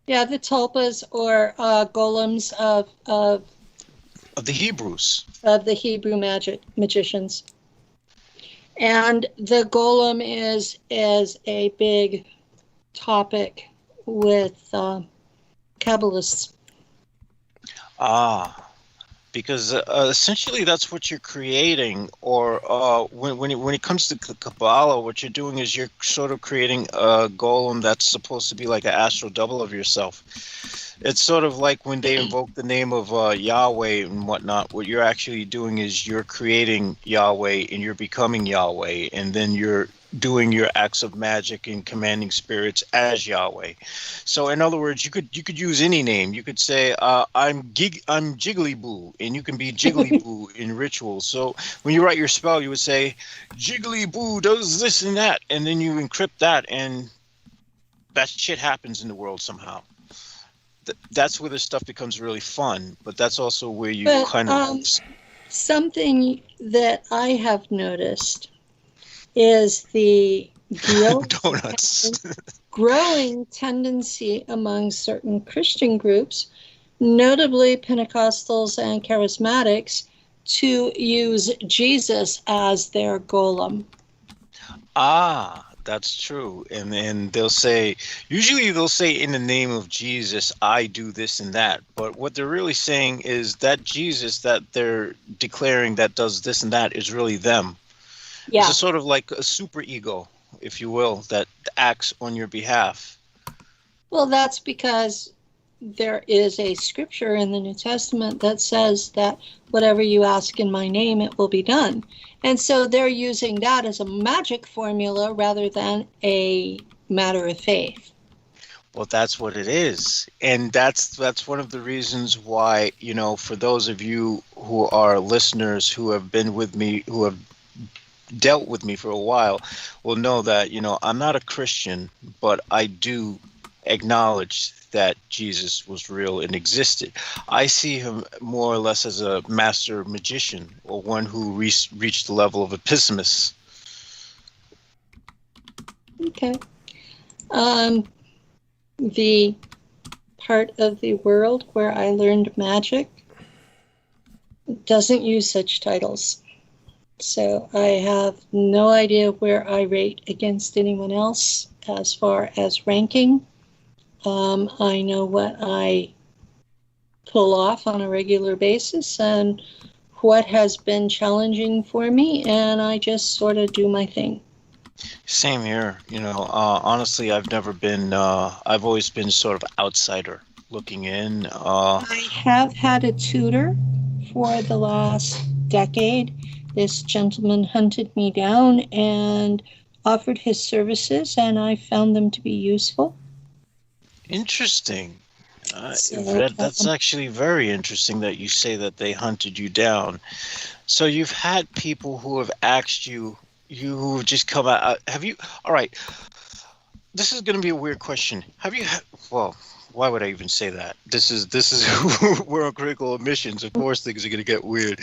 Yeah, the tulpas or golems of the Hebrews. Of the Hebrew magicians. And the golem is a big topic with Kabbalists. Because essentially that's what you're creating, or when it comes to Kabbalah, what you're doing is you're sort of creating a golem that's supposed to be like an astral double of yourself. It's sort of like when they invoke the name of Yahweh and whatnot, what you're actually doing is you're creating Yahweh and you're becoming Yahweh, and then you're doing your acts of magic and commanding spirits as Yahweh. So in other words, you could use any name. You could say I'm Jiggly Boo, and you can be Jiggly Boo in rituals. So when you write your spell, you would say Jiggly Boo does this and that, and then you encrypt that, and that shit happens in the world somehow. that's where this stuff becomes really fun. But that's also where you But, kind of something that I have noticed is the donuts. growing tendency among certain Christian groups, notably Pentecostals and Charismatics, to use Jesus as their golem. Ah, that's true. And they'll say, usually they'll say, in the name of Jesus, I do this and that. But what they're really saying is that Jesus that they're declaring that does this and that is really them. Yeah. It's a sort of like a super ego, if you will, that acts on your behalf. Well, that's because there is a scripture in the New Testament that says that whatever you ask in my name, it will be done. And so they're using that as a magic formula rather than a matter of faith. Well, that's what it is. And that's one of the reasons why, you know, for those of you who are listeners who have been with me, who have dealt with me for a while, will know that, you know, I'm not a Christian, but I do acknowledge that Jesus was real and existed. I see him more or less as a master magician, or one who reached the level of Episimus. Okay. The part of the world where I learned magic doesn't use such titles. So I have no idea where I rate against anyone else as far as ranking. I know what I pull off on a regular basis and what has been challenging for me, and I just sort of do my thing. Same here. You know, honestly, I've never been, I've always been sort of outsider looking in. I have had a tutor for the last decade. This gentleman hunted me down and offered his services, and I found them to be useful. Interesting. That's actually very interesting that you say that they hunted you down. So you've had people who have asked you, who've just come out. Have you? All right. This is going to be a weird question. Have you? Well, why would I even say that? This is we're on critical emissions. Of course, things are going to get weird.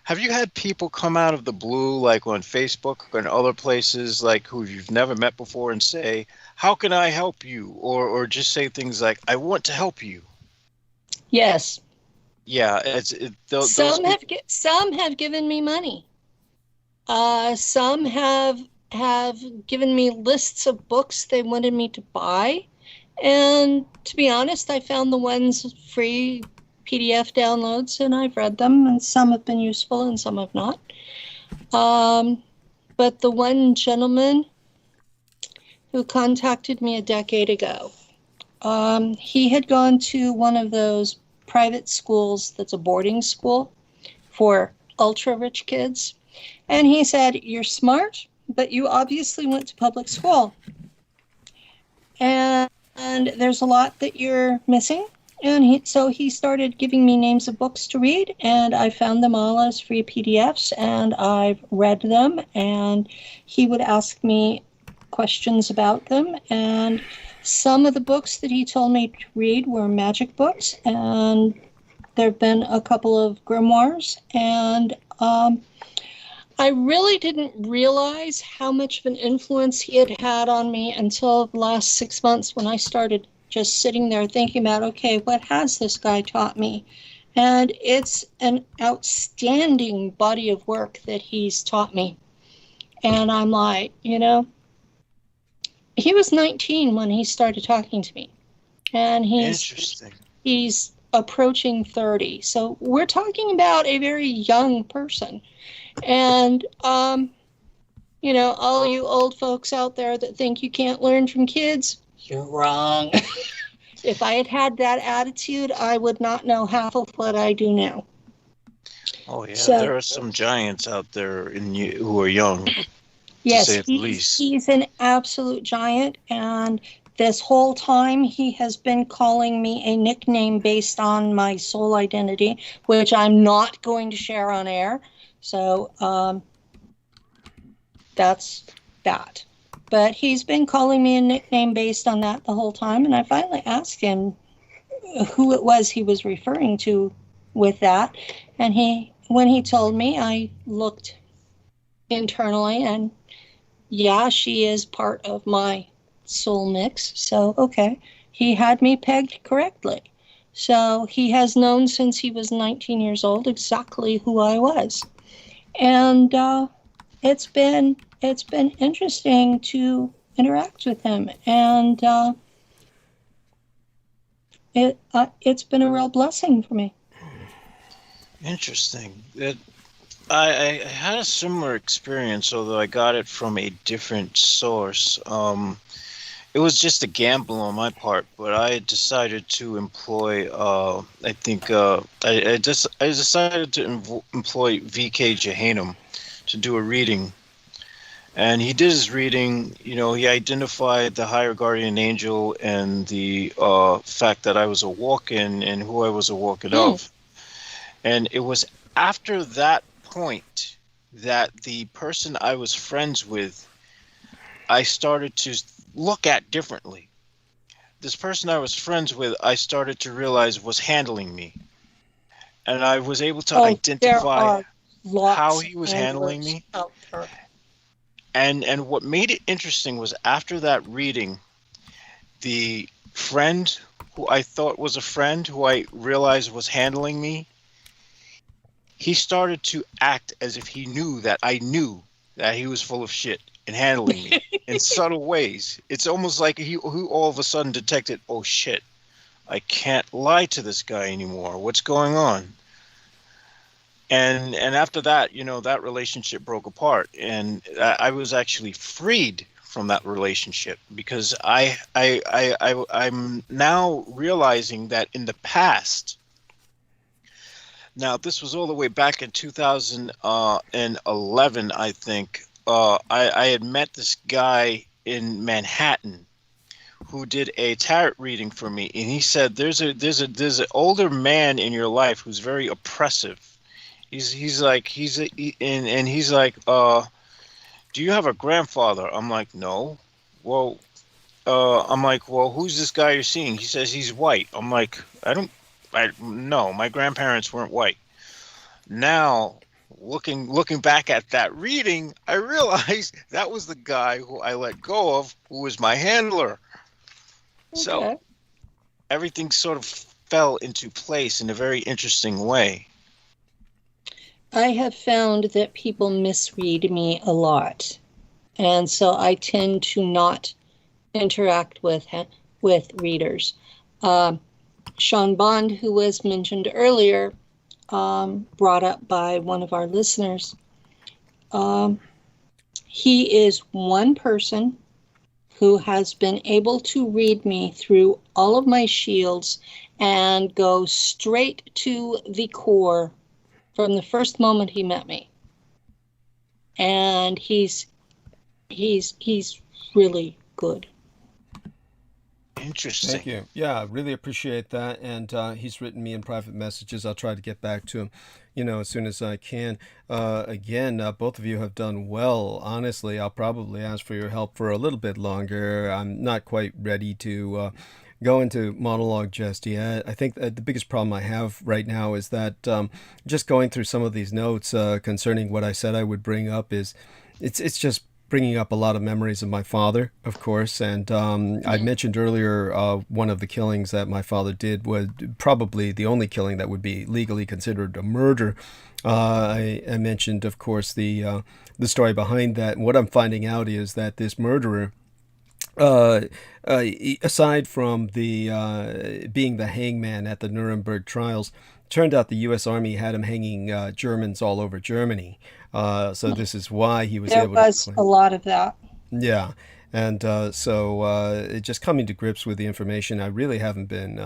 Have you had people come out of the blue, like on Facebook or in other places, like who you've never met before, and say, "How can I help you?" Or just say things like, "I want to help you"? Yes. Yeah, Some have given me money. Some have given me lists of books they wanted me to buy, and to be honest, I found the ones free PDF downloads, and I've read them, and some have been useful and some have not. But the one gentleman who contacted me a decade ago, he had gone to one of those private schools that's a boarding school for ultra-rich kids, and he said, "You're smart, but you obviously went to public school, and there's a lot that you're missing." And so he started giving me names of books to read, and I found them all as free PDFs, and I've read them, and he would ask me questions about them. And some of the books that he told me to read were magic books, and there have been a couple of grimoires, and I really didn't realize how much of an influence he had had on me until the last 6 months, when I started just sitting there thinking about, okay, what has this guy taught me? And it's an outstanding body of work that he's taught me. And I'm like, you know, he was 19 when he started talking to me. And he's approaching 30. So we're talking about a very young person. And, you know, all you old folks out there that think you can't learn from kids, you're wrong. If I had had that attitude, I would not know half of what I do now. Oh, yeah. So, there are some giants out there who are young, yes, to say the least. He's an absolute giant. And this whole time, he has been calling me a nickname based on my soul identity, which I'm not going to share on air. So that's that. But he's been calling me a nickname based on that the whole time. And I finally asked him, who it was he was referring to with that. And when he told me, I looked internally, and yeah, she is part of my soul mix. So, okay, he had me pegged correctly. So he has known since he was 19 years old exactly who I was. And it's been interesting to interact with him. And it's been a real blessing for me. Interesting. I had a similar experience, although I got it from a different source. It was just a gamble on my part, but I decided to employ. I decided to employ V.K. Jehanum to do a reading, and he did his reading. You know, he identified the higher guardian angel and the fact that I was a walk-in and who I was a walk-in of. And it was after that point that the person I was friends with, I started to look at differently. This person I was friends with, I started to realize was handling me. And I was able to identify how he was handling me. And what made it interesting was after that reading, the friend who I thought was a friend, who I realized was handling me, he started to act as if he knew that I knew that he was full of shit and handling me in subtle ways. It's almost like he all of a sudden detected, oh shit, I can't lie to this guy anymore. What's going on? And after that, you know, that relationship broke apart, and I was actually freed from that relationship because I'm now realizing that in the past. Now, this was all the way back in 2011, I think. I had met this guy in Manhattan who did a tarot reading for me, and he said, "There's an older man in your life who's very oppressive. He's like, do you have a grandfather?" I'm like, "No." Well, I'm like, "Well, who's this guy you're seeing?" He says he's white. I'm like, no, my grandparents weren't white. Now, looking back at that reading, I realized that was the guy who I let go of, who was my handler. Okay. So everything sort of fell into place in a very interesting way. I have found that people misread me a lot, and so I tend to not interact with readers. Sean Bond, who was mentioned earlier, brought up by one of our listeners, he is one person who has been able to read me through all of my shields and go straight to the core from the first moment he met me. And he's really good. Interesting. Thank you. Yeah, really appreciate that. And he's written me in private messages. I'll try to get back to him, you know, as soon as I can. Again, both of you have done well. Honestly, I'll probably ask for your help for a little bit longer. I'm not quite ready to go into monologue just yet. I think the biggest problem I have right now is that just going through some of these notes concerning what I said I would bring up is it's just bringing up a lot of memories of my father, of course. And I mentioned earlier one of the killings that my father did was probably the only killing that would be legally considered a murder. I mentioned, of course, the story behind that. And what I'm finding out is that this murderer, aside from the being the hangman at the Nuremberg trials, turned out the U.S. Army had him hanging Germans all over Germany. So this is why he was able to... There was a lot of that. Yeah. And so just coming to grips with the information I really haven't been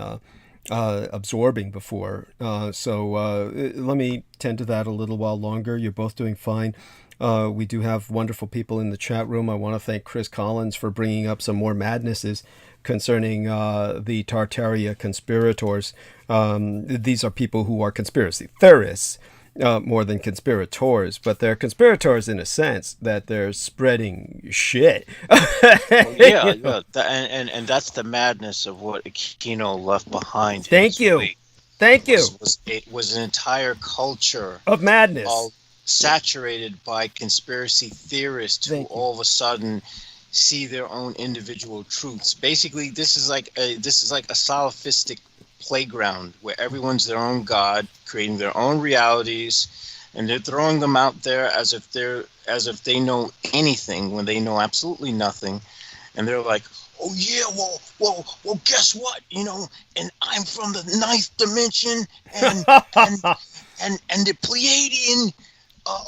absorbing before. So let me tend to that a little while longer. You're both doing fine. We do have wonderful people in the chat room. I want to thank Chris Collins for bringing up some more madnesses concerning the Tartaria conspirators. These are people who are conspiracy theorists. more than conspirators, but they're conspirators in a sense that they're spreading shit. Yeah, and that's the madness of what Aquino left behind. Thank you. It was an entire culture of madness, all saturated by conspiracy theorists who all of a sudden see their own individual truths. Basically, this is like a solipsistic playground where everyone's their own god, creating their own realities, and they're throwing them out there as if they know anything when they know absolutely nothing. And they're like, oh yeah, well, guess what? And I'm from the 9th dimension, and the Pleiadian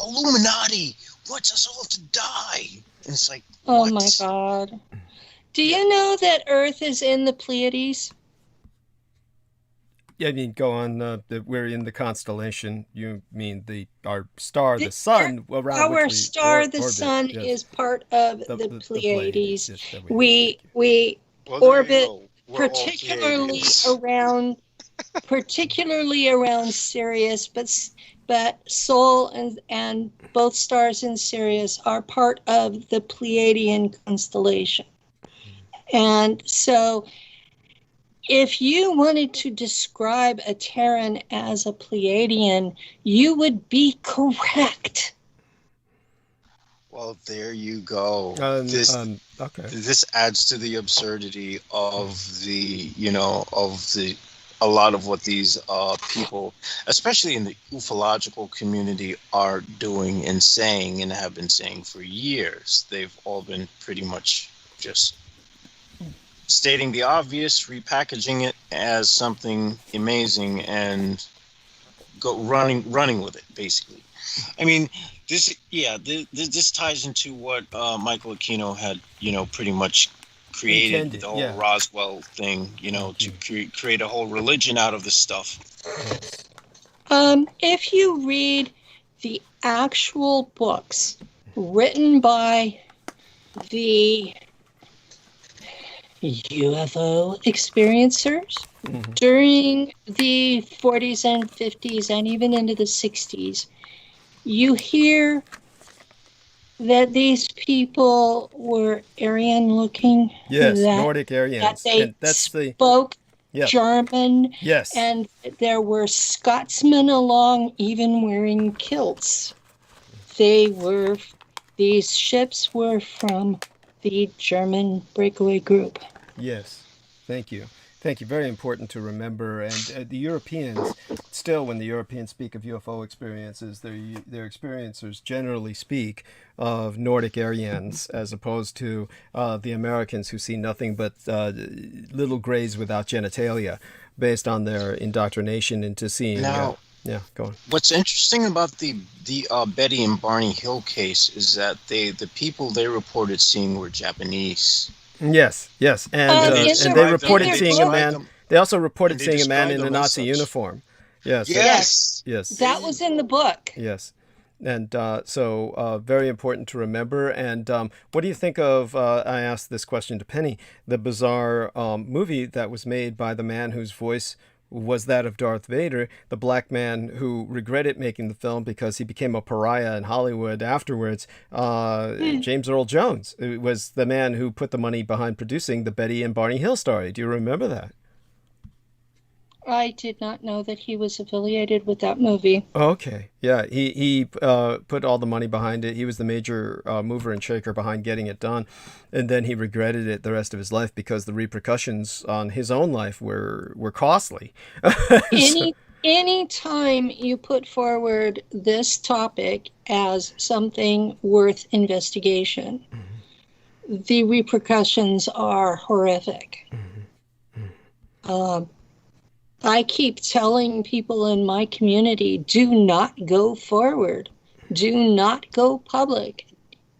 Illuminati wants us all to die. And it's like, oh what? My God. Do you know that Earth is in the Pleiades? Yeah, I mean, go on. We're in the constellation. You mean our star, the sun? Around our star, the orbit. Sun, Yes. is part of the Pleiades. Yes, we Well, orbit we're all particularly Pleiadians. around Sirius, but Sol and both stars in Sirius are part of the Pleiadian constellation. And so if you wanted to describe a Terran as a Pleiadian, you would be correct. Well, there you go. Okay. This adds to the absurdity of a lot of what these people, especially in the ufological community, are doing and saying and have been saying for years. They've all been pretty much just stating the obvious, repackaging it as something amazing, and running with it, basically. I mean, this ties into what Michael Aquino had, pretty much created, the whole Roswell thing, to create a whole religion out of this stuff. If you read the actual books written by the UFO experiencers during the 40s and 50s and even into the 60s, you hear that these people were Aryan looking. Yes, Nordic Aryans. That they spoke German. Yes. And there were Scotsmen along, even wearing kilts. These ships were from the German breakaway group. Yes, thank you. Thank you. Very important to remember. And the Europeans, still, when the Europeans speak of UFO experiences, their experiencers generally speak of Nordic Aryans, as opposed to the Americans, who see nothing but little grays without genitalia, based on their indoctrination into seeing. Now, go on. What's interesting about the Betty and Barney Hill case is that the people they reported seeing were Japanese. Yes, and they reported seeing a man. They also reported seeing a man in a Nazi uniform. Yes. That was in the book. Yes, and so very important to remember. And what do you think of? I asked this question to Penny. The bizarre movie that was made by the man whose voice was that of Darth Vader, the black man who regretted making the film because he became a pariah in Hollywood afterwards. James Earl Jones was the man who put the money behind producing the Betty and Barney Hill story. Do you remember that? I did not know that he was affiliated with that movie. Okay. Yeah, he put all the money behind it. He was the major mover and shaker behind getting it done. And then he regretted it the rest of his life because the repercussions on his own life were costly. Any time you put forward this topic as something worth investigation, the repercussions are horrific. I keep telling people in my community, do not go forward. Do not go public.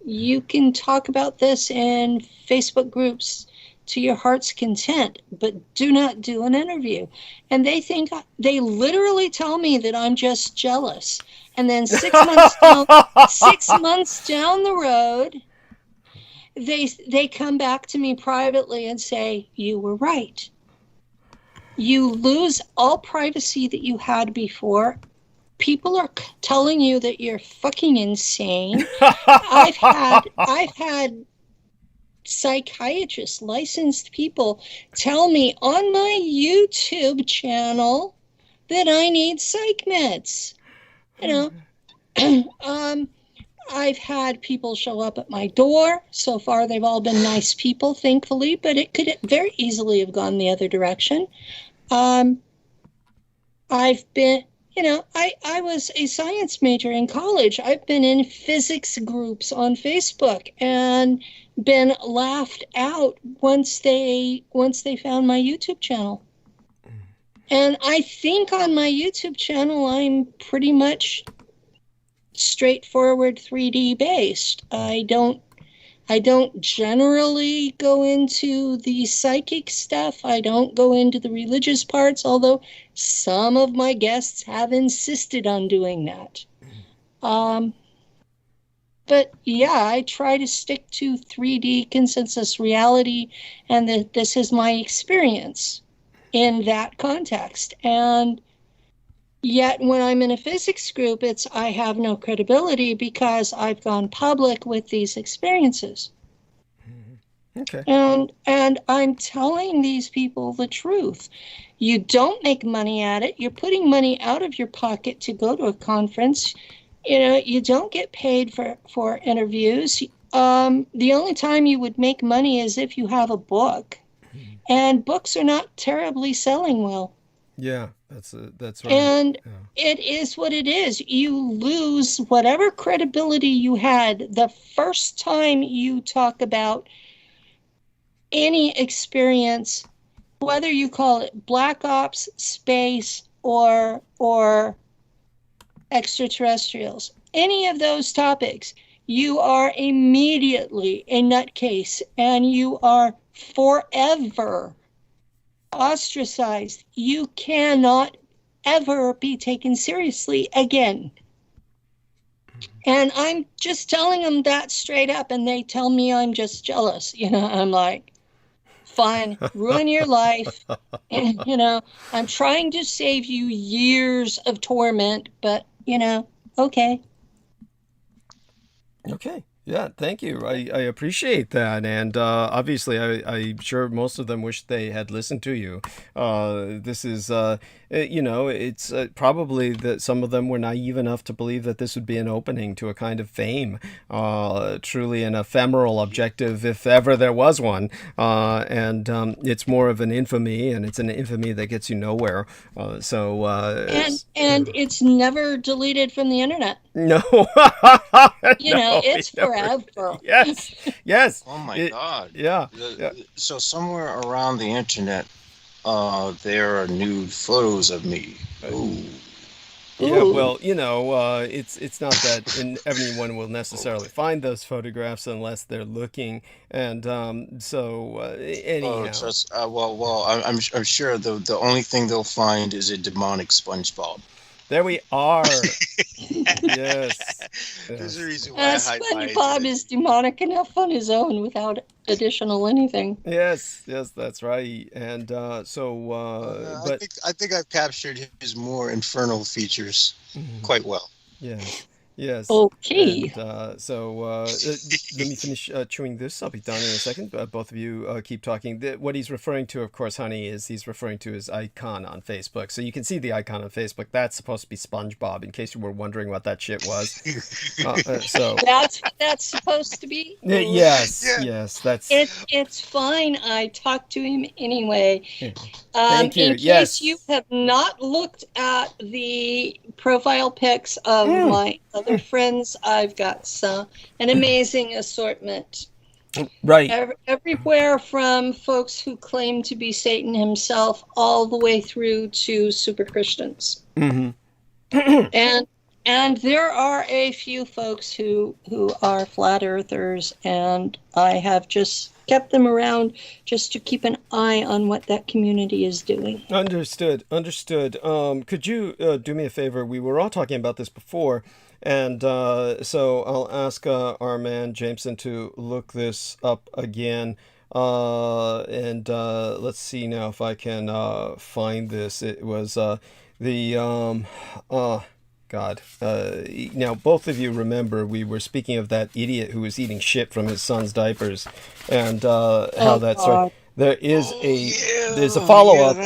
You can talk about this in Facebook groups to your heart's content, but do not do an interview. And they literally tell me that I'm just jealous. And then 6 months down the road, they come back to me privately and say, you were right. You lose all privacy that you had before, people are telling you that you're fucking insane. I've had psychiatrists, licensed people, tell me on my YouTube channel that I need psych meds. You know, I've had people show up at my door. So far, they've all been nice people, thankfully, but it could very easily have gone the other direction. I've been, you know, I was a science major in college. I've been in physics groups on Facebook and been laughed out once they found my YouTube channel. And I think on my YouTube channel, I'm pretty much straightforward 3D based. I don't generally go into the psychic stuff. I don't go into the religious parts, although some of my guests have insisted on doing that. But yeah, I try to stick to 3D consensus reality, and this is my experience in that context. And yet when I'm in a physics group, I have no credibility because I've gone public with these experiences. Okay. And I'm telling these people the truth. You don't make money at it. You're putting money out of your pocket to go to a conference. You know, you don't get paid for interviews. The only time you would make money is if you have a book. And books are not terribly selling well. Yeah, that's right. And yeah. It is what it is. You lose whatever credibility you had the first time you talk about any experience, whether you call it black ops, space, or extraterrestrials. Any of those topics, you are immediately a nutcase, and you are forever ostracized. You cannot ever be taken seriously again. And I'm just telling them that straight up, and they tell me I'm just jealous. You know, I'm like, fine, ruin your life. And, you know, I'm trying to save you years of torment, but, you know, okay. Okay. Yeah, thank you. I appreciate that. And obviously, I'm sure most of them wish they had listened to you. This is, you know, it's probably that some of them were naive enough to believe that this would be an opening to a kind of fame, truly an ephemeral objective, if ever there was one. And it's more of an infamy, and it's an infamy that gets you nowhere. And it's never deleted from the internet. No. You know, it's forever. Yes. Yes. Oh my God. Yeah. So somewhere around the internet, there are nude photos of me. Ooh. Yeah, well, you know, it's not that everyone will necessarily find those photographs unless they're looking, and anyhow. Oh, just, I'm sure the only thing they'll find is a demonic SpongeBob. There we are. Yes. There's a reason why SpongeBob is demonic enough on his own without additional anything. Yes, that's right. And but I think I've captured his more infernal features quite well. Yes. Yes. Okay. And, let me finish chewing this. I'll be done in a second. Both of you keep talking. What he's referring to, of course, honey, is he's referring to his icon on Facebook. So you can see the icon on Facebook. That's supposed to be SpongeBob, in case you were wondering what that shit was. So that's what that's supposed to be. Yes. Yeah. Yes. That's it's fine. I talked to him anyway. Thank you. In case you have not looked at the profile pics of my other friends, I've got an amazing assortment. Right. Everywhere from folks who claim to be Satan himself all the way through to super Christians. And there are a few folks who are flat earthers, and I have just kept them around just to keep an eye on what that community is doing. Understood. Could you do me a favor? We were all talking about this before, and so I'll ask our man Jameson to look this up again. And let's see now if I can find this. It was God. Now, both of you remember we were speaking of that idiot who was eating shit from his son's diapers, and how that started. There is there's a follow-up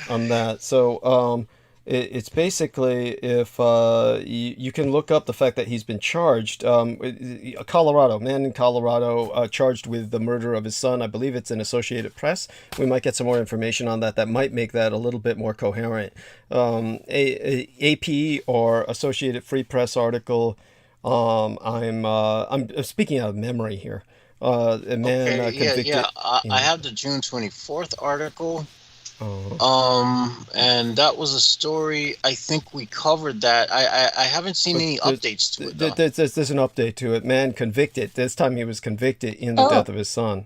on that. So it's basically, if you can look up the fact that he's been charged, Colorado, man in Colorado, charged with the murder of his son. I believe it's in Associated Press. We might get some more information on that. That might make that a little bit more coherent. AP or Associated Free Press article. I'm speaking out of memory here. A man convicted. I have the June 24th article. And that was a story. I think we covered that. I haven't seen any updates to it. There's an update to it. Man convicted. This time he was convicted in the death of his son.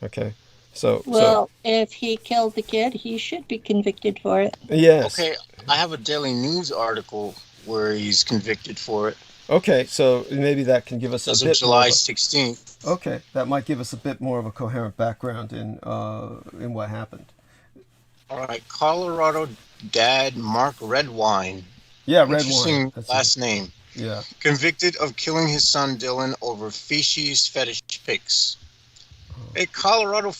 Okay. So if he killed the kid, he should be convicted for it. Yes. Okay. I have a Daily News article where he's convicted for it. Okay, so maybe that can give us a bit July 16th. Okay, that might give us a bit more of a coherent background in what happened. All right, Colorado dad Mark Redwine. Yeah, Redwine. Interesting last name. Yeah. Convicted of killing his son Dylan over feces fetish pics. A Colorado.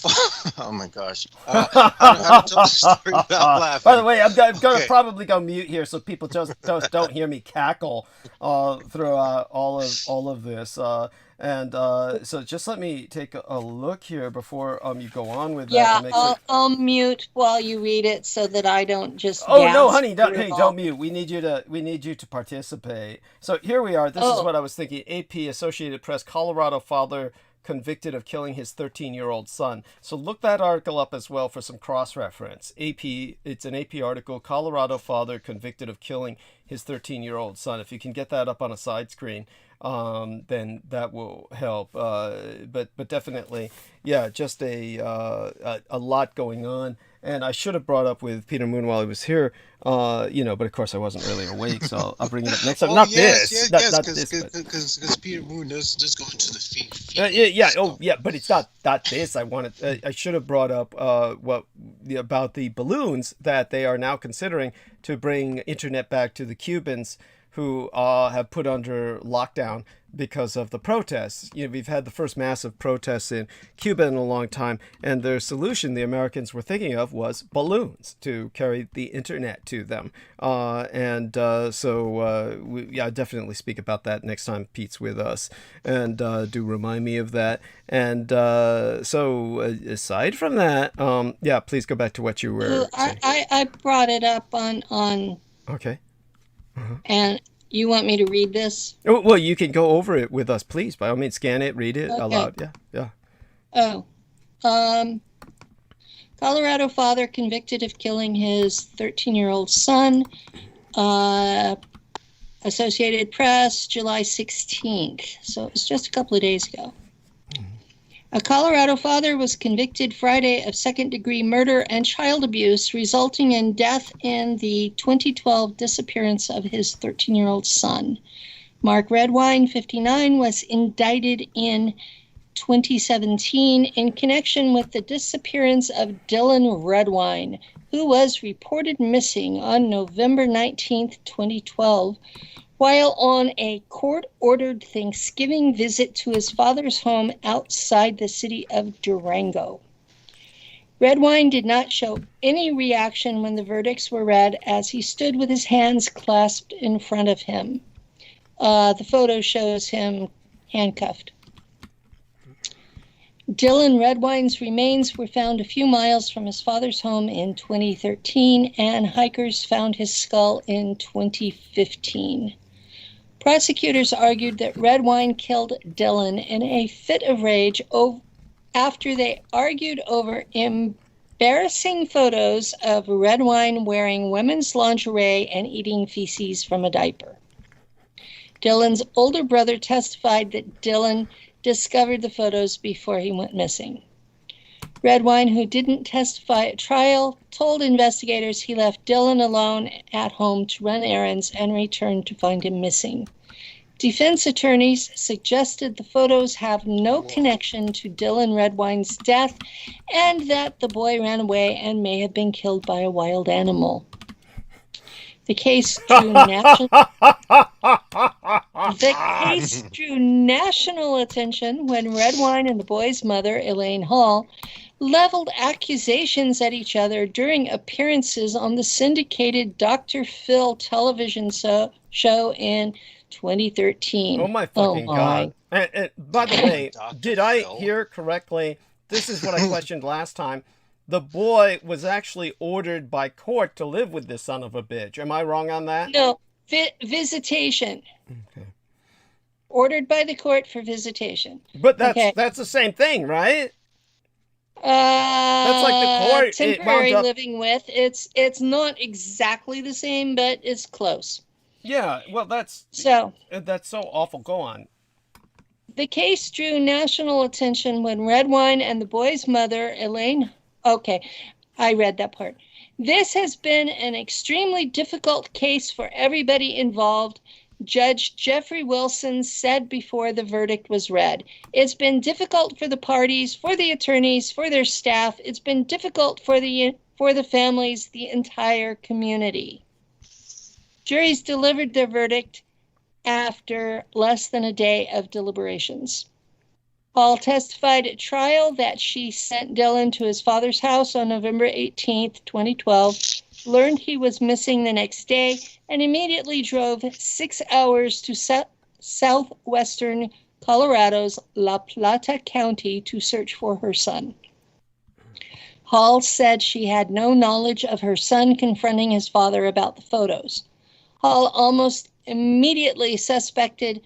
Oh my gosh! I don't know how to tell the story without laughing. By the way, I'm gonna probably go mute here so people just don't hear me cackle throughout all of this. So just let me take a look here before you go on with that. Yeah, I'll mute while you read it so that I don't just. Oh no, honey, don't mute. We need you to participate. So here we are. This is what I was thinking. AP, Associated Press, Colorado father convicted of killing his 13-year-old son. So look that article up as well for some cross-reference. It's an AP article, Colorado father convicted of killing his 13-year-old son. If you can get that up on a side screen, then that will help. But definitely, yeah, just a lot going on. And I should have brought up with Peter Moon while he was here, but of course I wasn't really awake, so I'll bring it up next time. Not this, because Peter Moon does go into the feed. But it's not this. I should have brought up about the balloons that they are now considering to bring internet back to the Cubans who have put under lockdown because of the protests. We've had the first massive protests in Cuba in a long time, and their solution the Americans were thinking of was balloons to carry the internet to them. I'll definitely speak about that next time Pete's with us, and do remind me of that. And so aside from that, please go back to what you were saying. I brought it up on Okay. Uh-huh. And you want me to read this? Oh, well, you can go over it with us, please. By all means, scan it, read it aloud. Yeah. Colorado father convicted of killing his 13-year-old son. Associated Press, July 16th. So it was just a couple of days ago. A Colorado father was convicted Friday of second-degree murder and child abuse, resulting in death in the 2012 disappearance of his 13-year-old son. Mark Redwine, 59, was indicted in 2017 in connection with the disappearance of Dylan Redwine, who was reported missing on November 19th, 2012, while on a court-ordered Thanksgiving visit to his father's home outside the city of Durango. Redwine did not show any reaction when the verdicts were read as he stood with his hands clasped in front of him. The photo shows him handcuffed. Dylan Redwine's remains were found a few miles from his father's home in 2013, and hikers found his skull in 2015. Prosecutors argued that Redwine killed Dylan in a fit of rage after they argued over embarrassing photos of Redwine wearing women's lingerie and eating feces from a diaper. Dylan's older brother testified that Dylan discovered the photos before he went missing. Redwine, who didn't testify at trial, told investigators he left Dylan alone at home to run errands and returned to find him missing. Defense attorneys suggested the photos have no connection to Dylan Redwine's death and that the boy ran away and may have been killed by a wild animal. The case drew national attention when Red Wine and the boy's mother, Elaine Hall, leveled accusations at each other during appearances on the syndicated Dr. Phil television show in 2013. Oh my fucking God. And by the way, did I hear correctly? This is what I questioned last time. The boy was actually ordered by court to live with this son of a bitch. Am I wrong on that? No, visitation. Okay. Ordered by the court for visitation. But that's the same thing, right? That's like the court. Temporary living with. It's not exactly the same, but it's close. Yeah, well, that's so awful. Go on. The case drew national attention when Red Wine and the boy's mother, Elaine. Okay, I read that part. This has been an extremely difficult case for everybody involved, Judge Jeffrey Wilson said before the verdict was read. It's been difficult for the parties, for the attorneys, for their staff. It's been difficult for the families, the entire community. Juries delivered their verdict after less than a day of deliberations. Hall testified at trial that she sent Dylan to his father's house on November 18th, 2012, learned he was missing the next day, and immediately drove 6 hours to southwestern Colorado's La Plata County to search for her son. Hall said she had no knowledge of her son confronting his father about the photos. Hall almost immediately suspected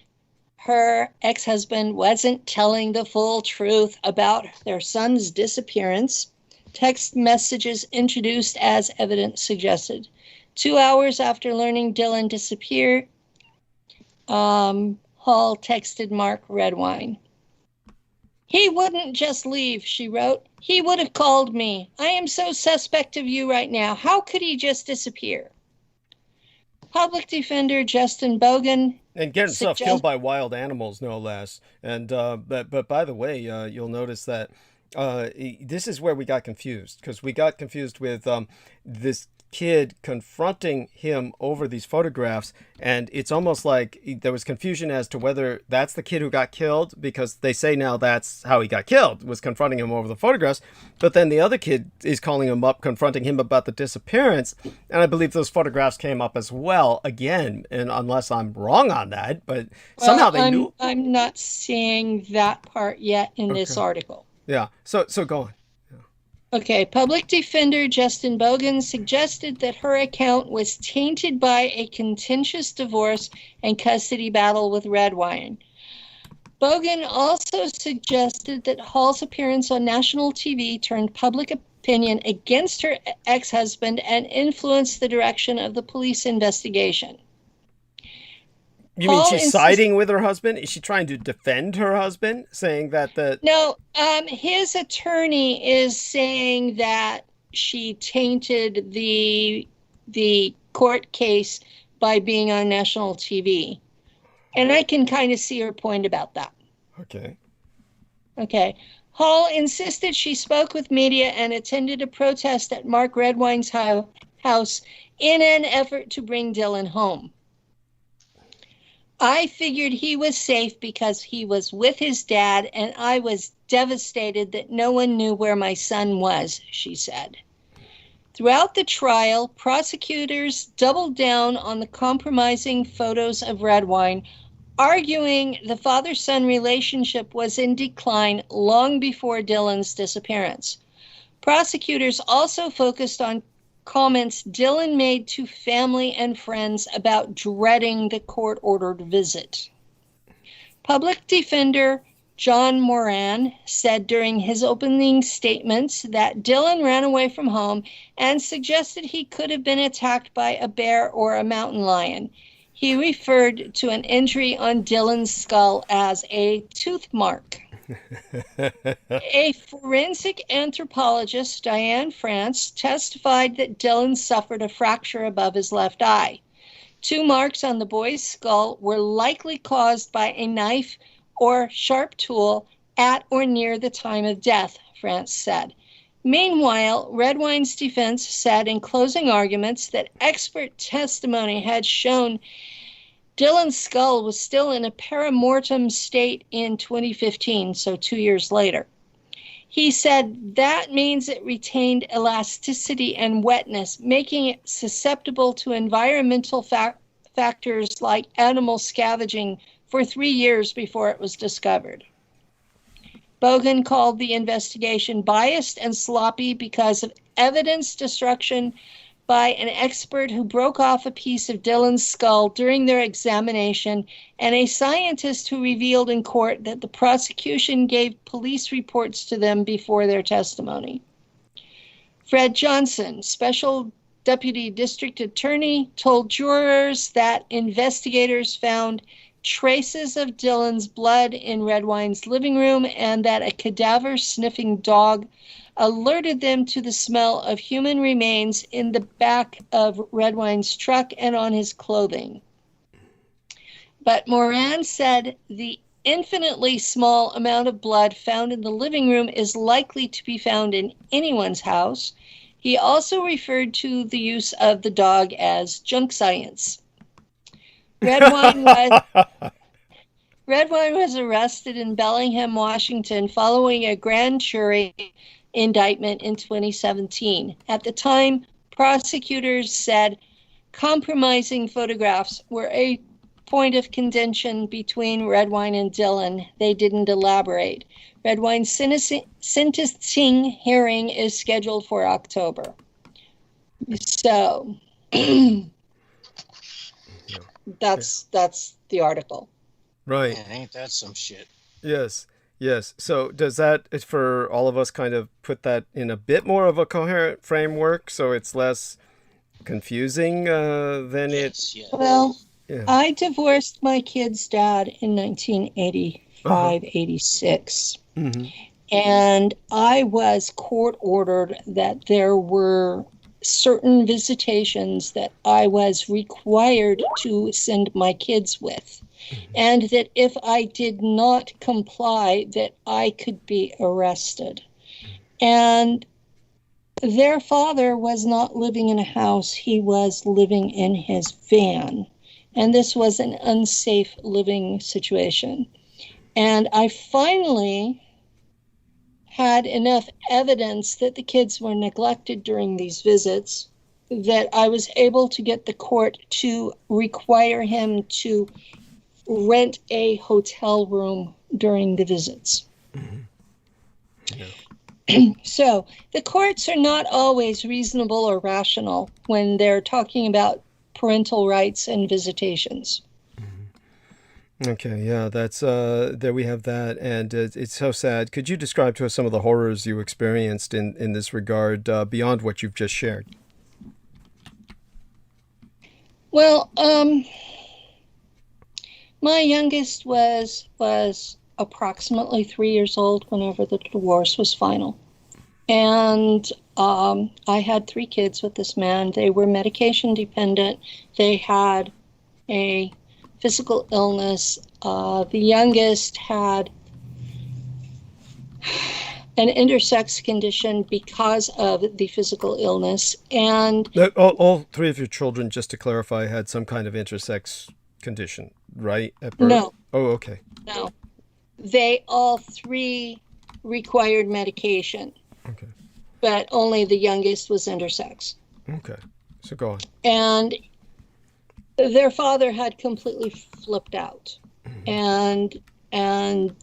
her ex-husband wasn't telling the full truth about their son's disappearance. Text messages introduced as evidence suggested. 2 hours after learning Dylan disappeared, Hall texted Mark Redwine. He wouldn't just leave, she wrote. He would have called me. I am so suspect of you right now. How could he just disappear? Public defender Justin Bogan. And get himself killed by wild animals, no less. And but by the way, you'll notice that this is where we got confused, because we got confused with this kid confronting him over these photographs, and it's almost like there was confusion as to whether that's the kid who got killed, because they say now that's how he got killed, was confronting him over the photographs, but then the other kid is calling him up, confronting him about the disappearance, and I believe those photographs came up as well again, and unless I'm wrong on that, but somehow they knew. I'm not seeing that part yet in this article. Yeah, so go on. Okay, public defender Justin Bogan suggested that her account was tainted by a contentious divorce and custody battle with Redwine. Bogan also suggested that Hall's appearance on national TV turned public opinion against her ex-husband and influenced the direction of the police investigation. You mean she's siding with her husband? Is she trying to defend her husband, saying that the... No, his attorney is saying that she tainted the court case by being on national TV. And I can kind of see her point about that. Okay. Okay. Hall insisted she spoke with media and attended a protest at Mark Redwine's house in an effort to bring Dylan home. I figured he was safe because he was with his dad, and I was devastated that no one knew where my son was, she said. Throughout the trial, prosecutors doubled down on the compromising photos of Redwine, arguing the father-son relationship was in decline long before Dylan's disappearance. Prosecutors also focused on comments Dylan made to family and friends about dreading the court-ordered visit. Public defender John Moran said during his opening statements that Dylan ran away from home and suggested he could have been attacked by a bear or a mountain lion. He referred to an injury on Dylan's skull as a tooth mark. A forensic anthropologist, Diane France, testified that Dylan suffered a fracture above his left eye. 2 marks on the boy's skull were likely caused by a knife or sharp tool at or near the time of death, France said. Meanwhile, Redwine's defense said in closing arguments that expert testimony had shown Dylan's skull was still in a perimortem state in 2015, so 2 years later. He said that means it retained elasticity and wetness, making it susceptible to environmental factors like animal scavenging for 3 years before it was discovered. Bogan called the investigation biased and sloppy because of evidence destruction by an expert who broke off a piece of Dylan's skull during their examination, and a scientist who revealed in court that the prosecution gave police reports to them before their testimony. Fred Johnson, Special Deputy District Attorney, told jurors that investigators found traces of Dylan's blood in Redwine's living room and that a cadaver-sniffing dog alerted them to the smell of human remains in the back of Redwine's truck and on his clothing. But Moran said the infinitely small amount of blood found in the living room is likely to be found in anyone's house. He also referred to the use of the dog as junk science. Redwine was arrested in Bellingham, Washington, following a grand jury indictment in 2017. At the time, prosecutors said compromising photographs were a point of contention between Redwine and Dylan. They didn't elaborate. Redwine's sentencing hearing is scheduled for October. So that's the article. Right. Man, ain't that some shit? Yes. Yes. So does that, for all of us, kind of put that in a bit more of a coherent framework so it's less confusing than Yes, yes. Well, yeah. I divorced my kid's dad in 1985, 86. Mm-hmm. And I was court ordered that there were certain visitations that I was required to send my kids with. And that if I did not comply, that I could be arrested. And their father was not living in a house. He was living in his van. And this was an unsafe living situation. And I finally had enough evidence that the kids were neglected during these visits that I was able to get the court to require him to rent a hotel room during the visits. Mm-hmm. Yeah. So the courts are not always reasonable or rational when they're talking about parental rights and visitations. Mm-hmm. Okay, yeah, that's there we have that, and it's so sad. Could you describe to us some of the horrors you experienced in this regard beyond what you've just shared? Well, my youngest was approximately 3 years old whenever the divorce was final. And I had 3 kids with this man. They were medication dependent. They had a physical illness. The youngest had an intersex condition because of the physical illness. And all 3 of your children, just to clarify, had some kind of intersex condition, right? At birth? No. Oh, okay. No. They all 3 required medication. Okay. But only the youngest was intersex. Okay. So go on. And their father had completely flipped out. Mm-hmm. And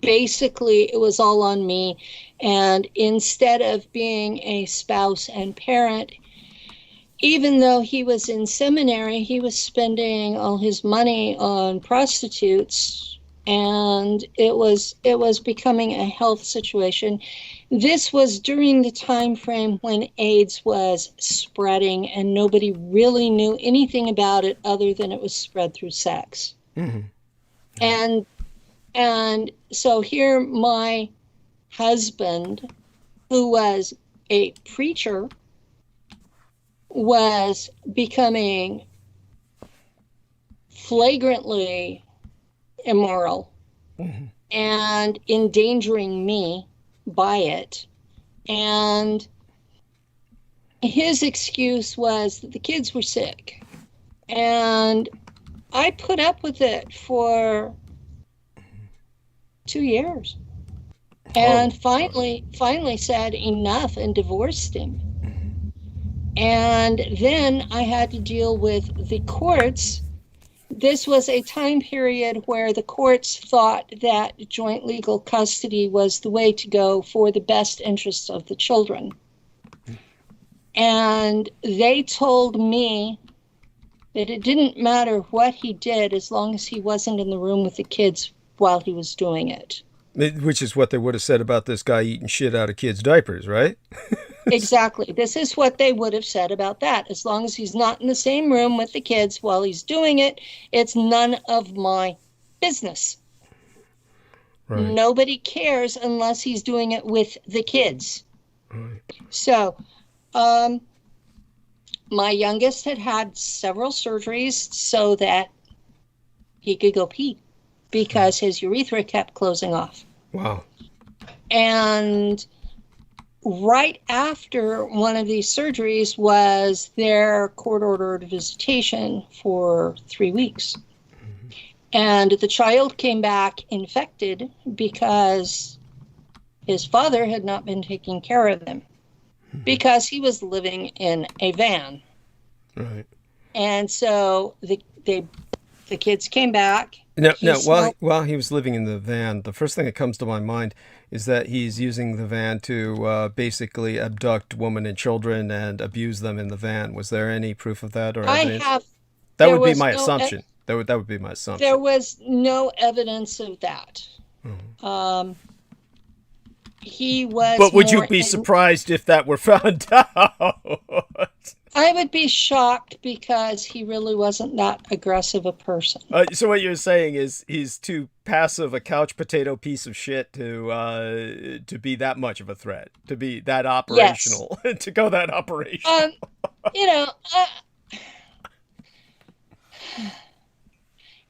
basically it was all on me. And instead of being a spouse and parent, even though he was in seminary, he was spending all his money on prostitutes, and it was becoming a health situation. This was during the time frame when AIDS was spreading, and nobody really knew anything about it other than it was spread through sex. Mm-hmm. And so here my husband, who was a preacher, was becoming flagrantly immoral. Mm-hmm. And endangering me by it. And his excuse was that the kids were sick. And I put up with it for 2 years. And finally said enough and divorced him. And then I had to deal with the courts. This was a time period where the courts thought that joint legal custody was the way to go for the best interests of the children. And they told me that it didn't matter what he did as long as he wasn't in the room with the kids while he was doing it. Which is what they would have said about this guy eating shit out of kids' diapers, right? Exactly. This is what they would have said about that. As long as he's not in the same room with the kids while he's doing it, it's none of my business. Right. Nobody cares unless he's doing it with the kids. Right. So, my youngest had several surgeries so that he could go pee because his urethra kept closing off. Wow. And right after one of these surgeries was their court-ordered visitation for 3 weeks. Mm-hmm. And the child came back infected because his father had not been taking care of him, mm-hmm. because he was living in a van. Right. And so the kids came back. No, while he was living in the van, the first thing that comes to my mind is that he's using the van to basically abduct women and children and abuse them in the van. Was there any proof of that or evidence? That would be my assumption. That would be my assumption. There was no evidence of that. Mm-hmm. He was. But would you be surprised if that were found out? I would be shocked because he really wasn't that aggressive a person. So what you're saying is he's too passive, a couch potato piece of shit to be that much of a threat, to be that operational, yes. To go that operational.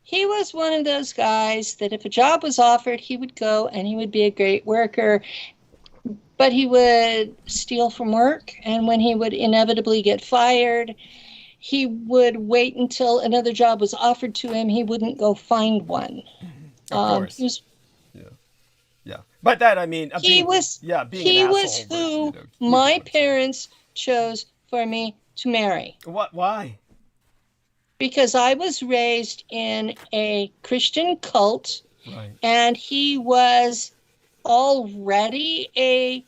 He was one of those guys that if a job was offered, he would go and he would be a great worker. But he would steal from work, and when he would inevitably get fired, he would wait until another job was offered to him. He wouldn't go find one. Of course. Yeah. By that I mean he was who my parents chose for me to marry. What? Why? Because I was raised in a Christian cult, right. And he was already a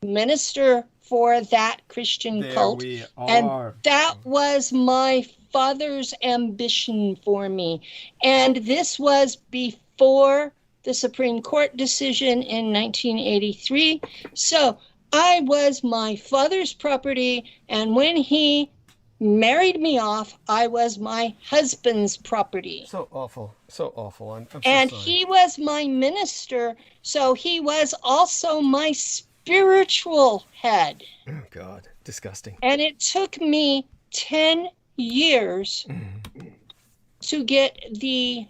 minister for that Christian cult, and that was my father's ambition for me. And this was before the Supreme Court decision in 1983. So I was my father's property, and when he married me off, I was my husband's property. So awful. I'm so and sorry. He was my minister, so he was also my spiritual head. Oh, God. Disgusting. And it took me 10 years to get the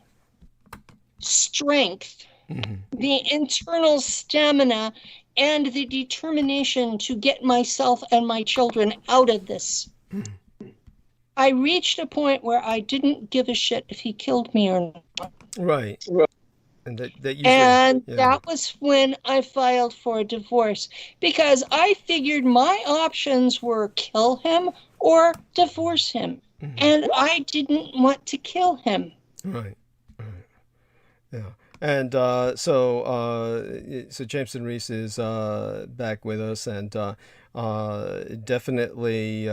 strength, the internal stamina, and the determination to get myself and my children out of this. I reached a point where I didn't give a shit if he killed me or not. Right. And that was when I filed for a divorce, because I figured my options were kill him or divorce him. And I didn't want to kill him. Right. Yeah. And so Jameson Reese is back with us, and definitely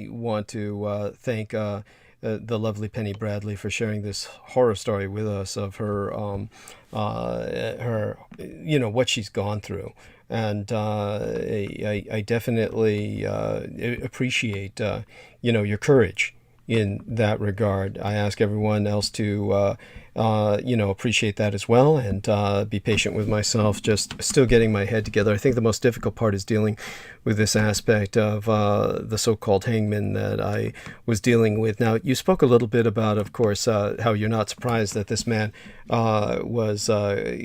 want to thank the lovely Penny Bradley for sharing this horror story with us of her what she's gone through. And I definitely appreciate your courage in that regard. I ask everyone else to, appreciate that as well, and be patient with myself, just still getting my head together. I think the most difficult part is dealing with this aspect of the so-called hangman that I was dealing with. Now, you spoke a little bit about, of course, how you're not surprised that this man was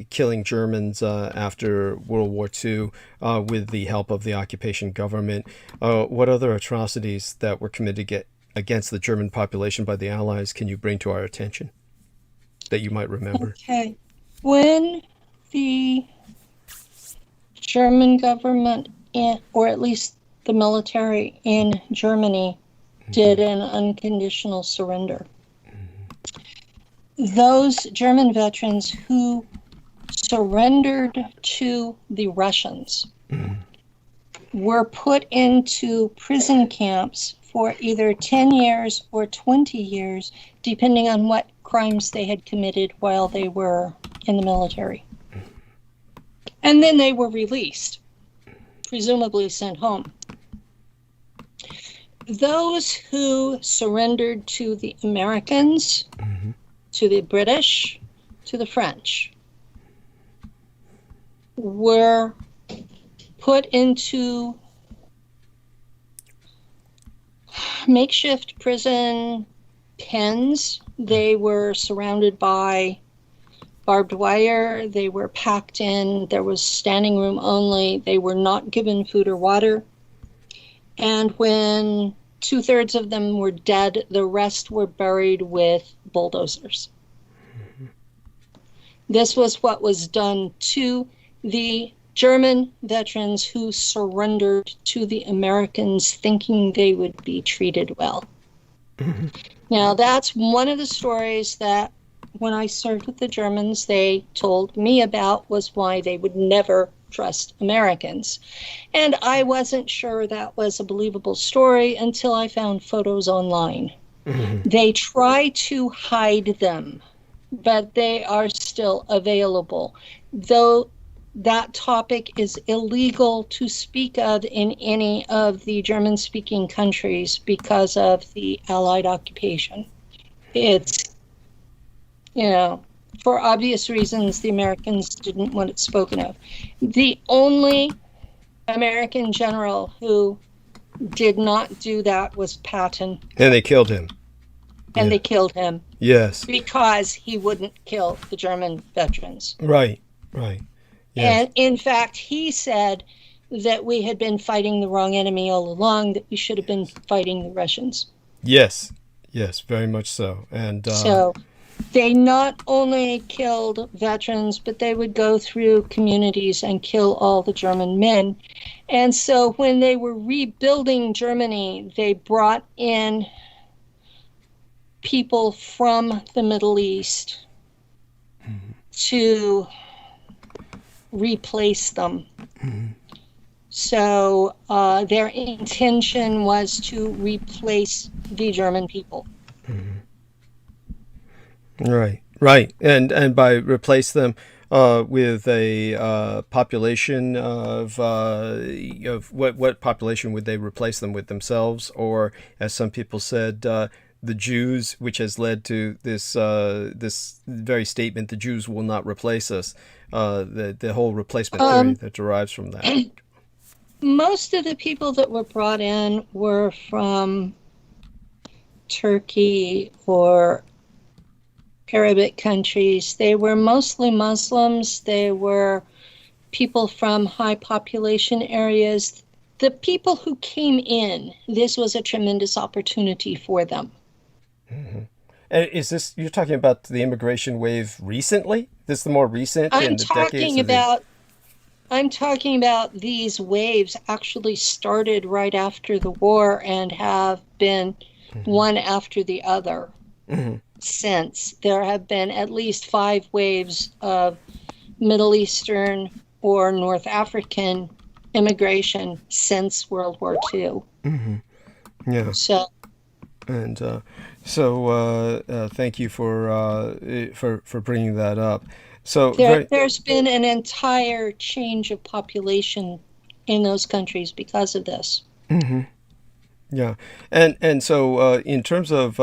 killing Germans after World War II with the help of the occupation government. What other atrocities that were committed against the German population by the Allies can you bring to our attention that you might remember? Okay. When the German government, or at least the military in Germany, did an unconditional surrender, those German veterans who surrendered to the Russians were put into prison camps for either 10 years or 20 years, depending on what crimes they had committed while they were in the military. And then they were released, presumably sent home. Those who surrendered to the Americans, to the British, to the French, were put into makeshift prison pens. They were surrounded by barbed wire. They were packed in. There was standing room only. They were not given food or water. And when 2/3 of them were dead, the rest were buried with bulldozers. This was what was done to the German veterans who surrendered to the Americans, thinking they would be treated well. Now, that's one of the stories that when I served with the Germans, they told me about, was why they would never trust Americans. And I wasn't sure that was a believable story until I found photos online. They try to hide them, but they are still available, though that topic is illegal to speak of in any of the German-speaking countries because of the Allied occupation. It's, for obvious reasons, the Americans didn't want it spoken of. The only American general who did not do that was Patton. And they killed him. And they killed him. Yes. Because he wouldn't kill the German veterans. Right. Yes. And in fact, he said that we had been fighting the wrong enemy all along, that we should have been fighting the Russians. Yes, very much so. And so they not only killed veterans, but they would go through communities and kill all the German men. And so when they were rebuilding Germany, they brought in people from the Middle East to replace them. So their intention was to replace the German people. Right. And by replace them with a population of what population would they replace them with, themselves, or as some people said, the Jews, which has led to this very statement, the Jews will not replace us, the whole replacement theory that derives from that. Most of the people that were brought in were from Turkey or Arabic countries. They were mostly Muslims. They were people from high population areas. The people who came in, this was a tremendous opportunity for them. And is this, you're talking about the immigration wave recently? This is the more recent in the decades? I'm talking about these waves actually started right after the war and have been one after the other since. There have been at least 5 waves of Middle Eastern or North African immigration since World War II. Yeah. So thank you for bringing that up. So there's been an entire change of population in those countries because of this. Yeah, and so in terms of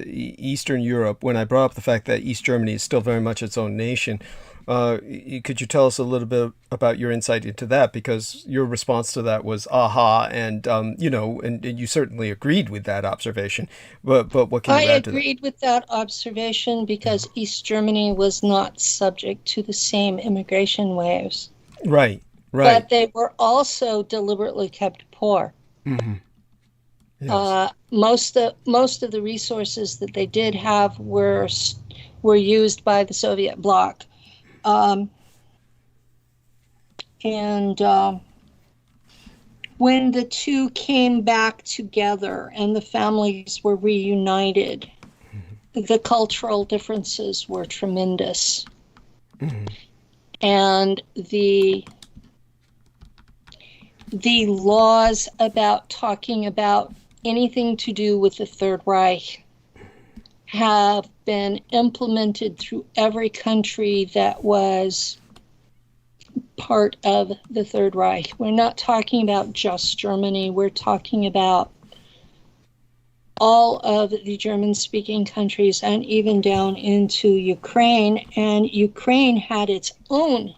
Eastern Europe, when I brought up the fact that East Germany is still very much its own nation, could you tell us a little bit about your insight into that? Because your response to that was aha, and and you certainly agreed with that observation. But what can I you add to that? agreed with that observation because East Germany was not subject to the same immigration waves. Right, right. But they were also deliberately kept poor. Mm-hmm. Yes. Most of the resources that they did have were used by the Soviet bloc, and when the two came back together and the families were reunited, the cultural differences were tremendous, and the laws about talking about anything to do with the Third Reich have been implemented through every country that was part of the Third Reich. We're not talking about just Germany. We're talking about all of the German-speaking countries and even down into Ukraine. And Ukraine had its own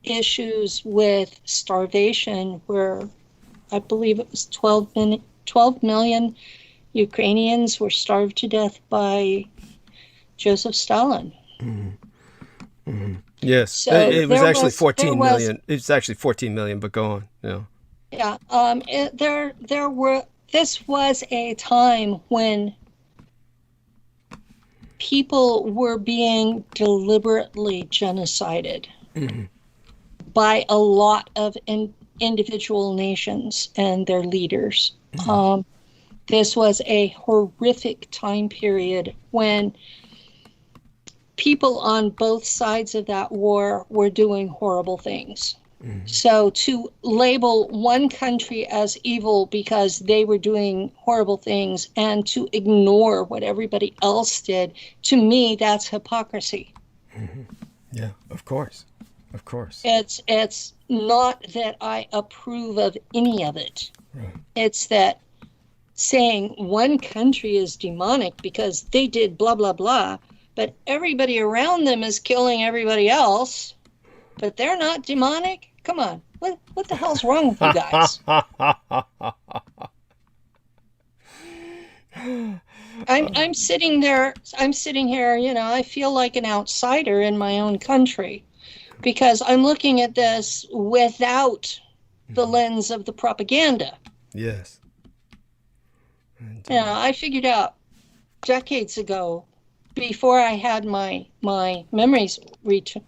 issues with starvation, where I believe it was 12 million Ukrainians were starved to death by Joseph Stalin. Mm-hmm. Mm-hmm. Yes, So it was actually 14 was- million. It's actually 14 million, but go on. Yeah. Yeah. This was a time when people were being deliberately genocided by a lot of individual nations and their leaders. This was a horrific time period when people on both sides of that war were doing horrible things. So to label one country as evil because they were doing horrible things and to ignore what everybody else did, to me, that's hypocrisy. Yeah, of course. Of course. It's not that I approve of any of it. Right. It's that saying one country is demonic because they did blah, blah, blah, but everybody around them is killing everybody else, but they're not demonic? Come on. What the hell's wrong with you guys? I'm sitting here, I feel like an outsider in my own country because I'm looking at this without the lens of the propaganda. Yes. I figured out decades ago, before I had my memories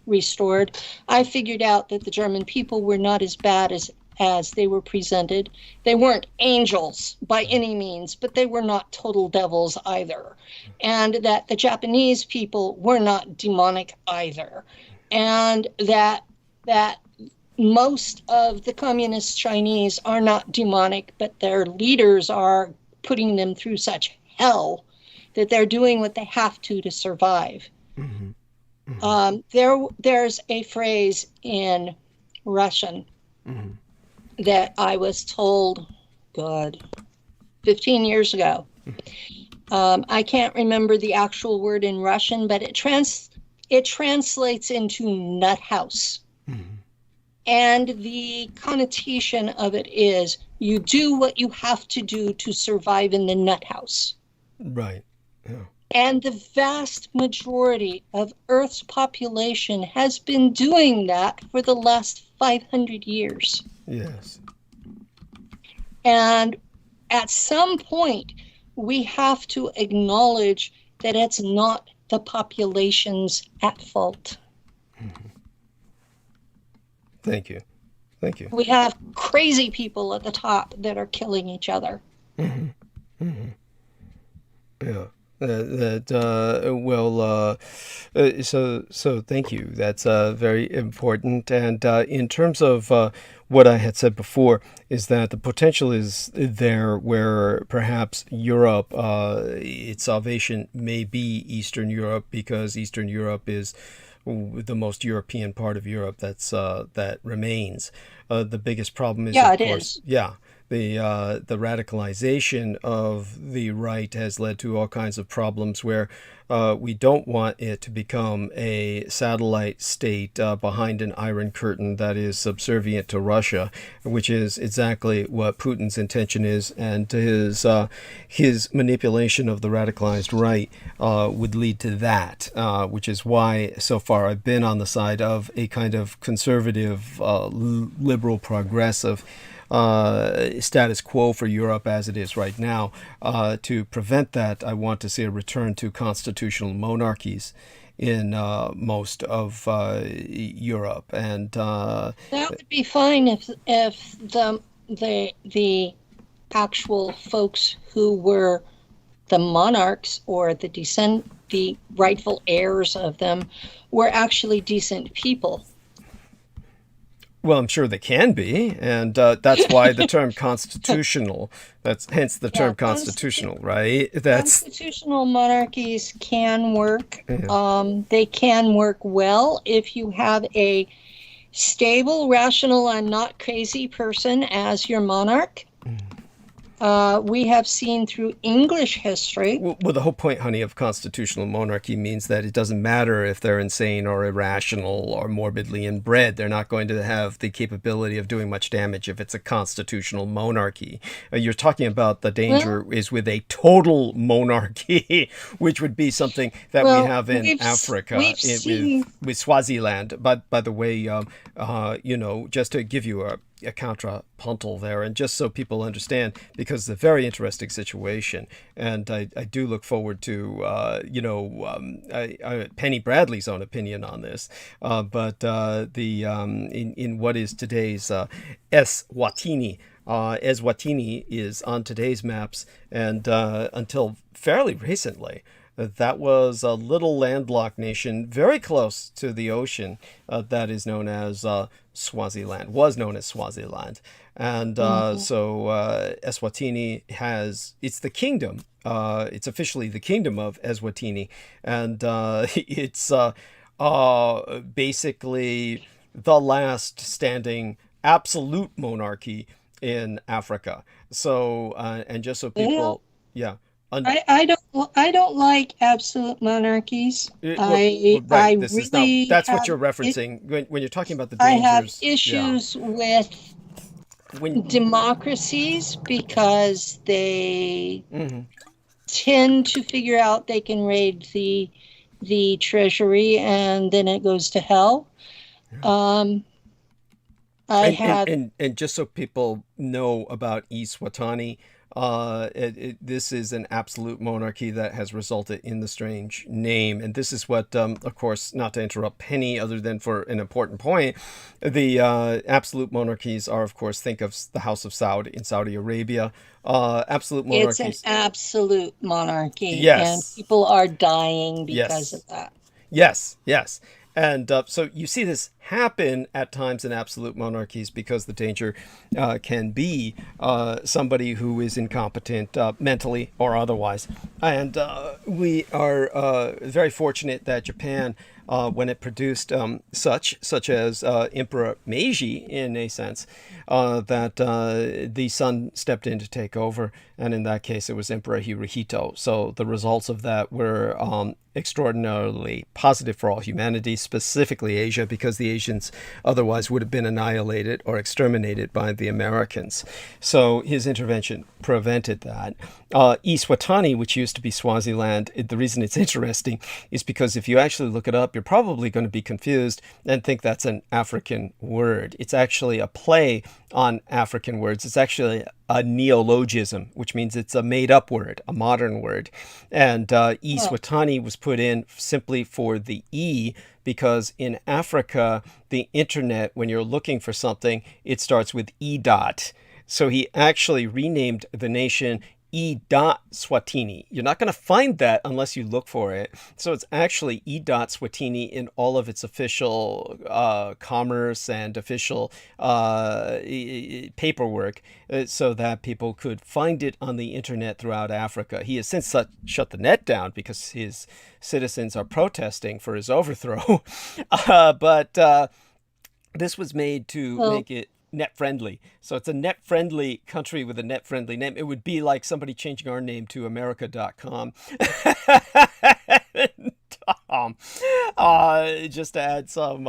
restored, I figured out that the German people were not as bad as they were presented. They weren't angels by any means, but they were not total devils either. And that the Japanese people were not demonic either. And that most of the communist Chinese are not demonic, but their leaders are putting them through such hell that they're doing what they have to survive. There's a phrase in Russian that I was told, 15 years ago. I can't remember the actual word in Russian, but it translates into nut house. And the connotation of it is you do what you have to do to survive in the nut house. Right. Yeah. And the vast majority of Earth's population has been doing that for the last 500 years. Yes. And at some point, we have to acknowledge that it's not the populations at fault. Thank you. Thank you. We have crazy people at the top that are killing each other. Yeah. So thank you. That's very important. And in terms of what I had said before, is that the potential is there where perhaps Europe, its salvation may be Eastern Europe, because Eastern Europe is the most European part of Europe that remains. The biggest problem is, Yeah, of it course, is. yeah. the radicalization of the right has led to all kinds of problems where we don't want it to become a satellite state behind an iron curtain that is subservient to Russia, which is exactly what Putin's intention is, and his manipulation of the radicalized right would lead to that, which is why so far I've been on the side of a kind of conservative, liberal, progressive status quo for Europe as it is right now. To prevent that, I want to see a return to constitutional monarchies in most of Europe, and that would be fine if the actual folks who were the monarchs or the rightful heirs of them were actually decent people. Well, I'm sure they can be, and that's why the term constitutional, that's hence the term constitutional, right? Constitutional monarchies can work. Yeah. They can work well if you have a stable, rational, and not crazy person as your monarch. We have seen through English history. Well, the whole point, honey, of constitutional monarchy means that it doesn't matter if they're insane or irrational or morbidly inbred. They're not going to have the capability of doing much damage if it's a constitutional monarchy. You're talking about the danger is with a total monarchy, which would be something that we have in Africa with Swaziland. But by the way, just to give you a contrapuntal there, and just so people understand, because it's a very interesting situation, and I do look forward to Penny Bradley's own opinion on this, but in what is today's Eswatini. Eswatini is on today's maps, and until fairly recently, that was a little landlocked nation very close to the ocean that is known as Swaziland, was known as Swaziland. And so Eswatini it's the kingdom. It's officially the kingdom of Eswatini. And it's basically the last standing absolute monarchy in Africa. So, and just so people, I don't like absolute monarchies. That's what you're referencing when you're talking about the dangers. I have issues with democracies because they tend to figure out they can raid the treasury and then it goes to hell. And just so people know about Eswatini, this is an absolute monarchy that has resulted in the strange name. And this is what, of course, not to interrupt Penny, other than for an important point, the absolute monarchies are, of course, think of the House of Saud in Saudi Arabia. Absolute monarchies. It's an absolute monarchy. Yes. And people are dying because of that. Yes. And so you see this happen at times in absolute monarchies because the danger can be somebody who is incompetent mentally or otherwise. And we are very fortunate that Japan, when it produced such as Emperor Meiji, in a sense, that the son stepped in to take over. And in that case, it was Emperor Hirohito. So the results of that were extraordinarily positive for all humanity, specifically Asia, because the Asians otherwise would have been annihilated or exterminated by the Americans. So his intervention prevented that. Eswatini, which used to be Swaziland, the reason it's interesting is because if you actually look it up, you're probably going to be confused and think that's an African word. It's actually a play on African words. It's actually a neologism, which means it's a made-up word, a modern word. And Eswatini was put in simply for the E, because in Africa, the internet, when you're looking for something, it starts with E dot. So he actually renamed the nation E.Swatini. You're not going to find that unless you look for it. So it's actually E.Swatini in all of its official commerce and official paperwork, so that people could find it on the internet throughout Africa. He has since shut the net down because his citizens are protesting for his overthrow. But this was made to make it net friendly. So it's a net friendly country with a net friendly name. It would be like somebody changing our name to America.com. Just to add some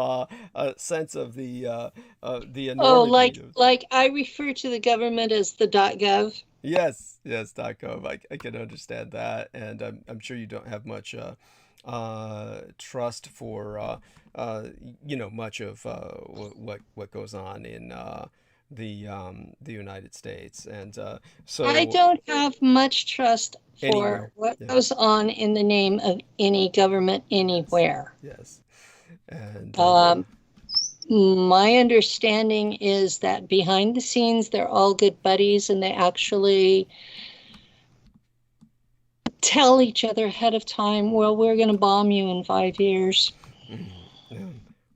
sense of the enormity. Oh, like I refer to the government as the .gov. Yes, .gov. I can understand that, and I'm sure you don't have much trust for much of what goes on in the United States, and so I don't have much trust for Anywhere, what yeah. goes on in the name of any government anywhere. Yes, and My understanding is that behind the scenes, they're all good buddies, and they actually tell each other ahead of time, well, we're going to bomb you in 5 years. yeah.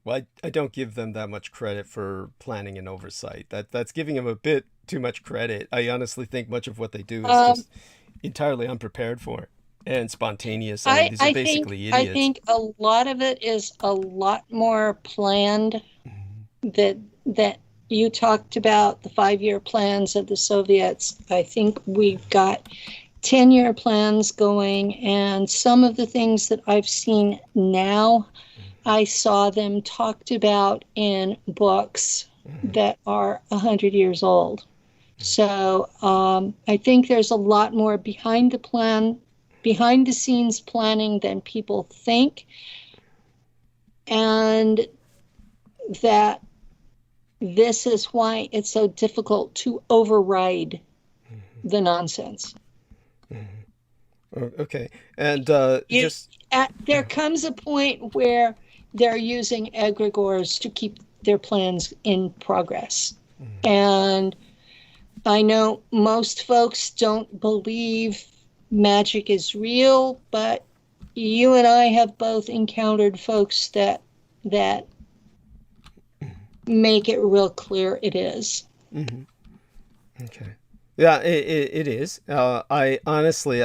Well, I don't give them that much credit for planning and oversight. That's giving them a bit too much credit. I honestly think much of what they do is just entirely unprepared for and spontaneous. I mean, these are basically idiots. I think a lot of it is a lot more planned. That you talked about the 5-year plans of the Soviets. I think we've got 10-year plans going, and some of the things that I've seen now, I saw them talked about in books that are 100 years old. So I think there's a lot more behind the scenes planning than people think, and that this is why it's so difficult to override the nonsense. Okay, and there comes a point where they're using egregores to keep their plans in progress. And I know most folks don't believe magic is real, but you and I have both encountered folks that make it real clear it is. Okay. Yeah, it is. I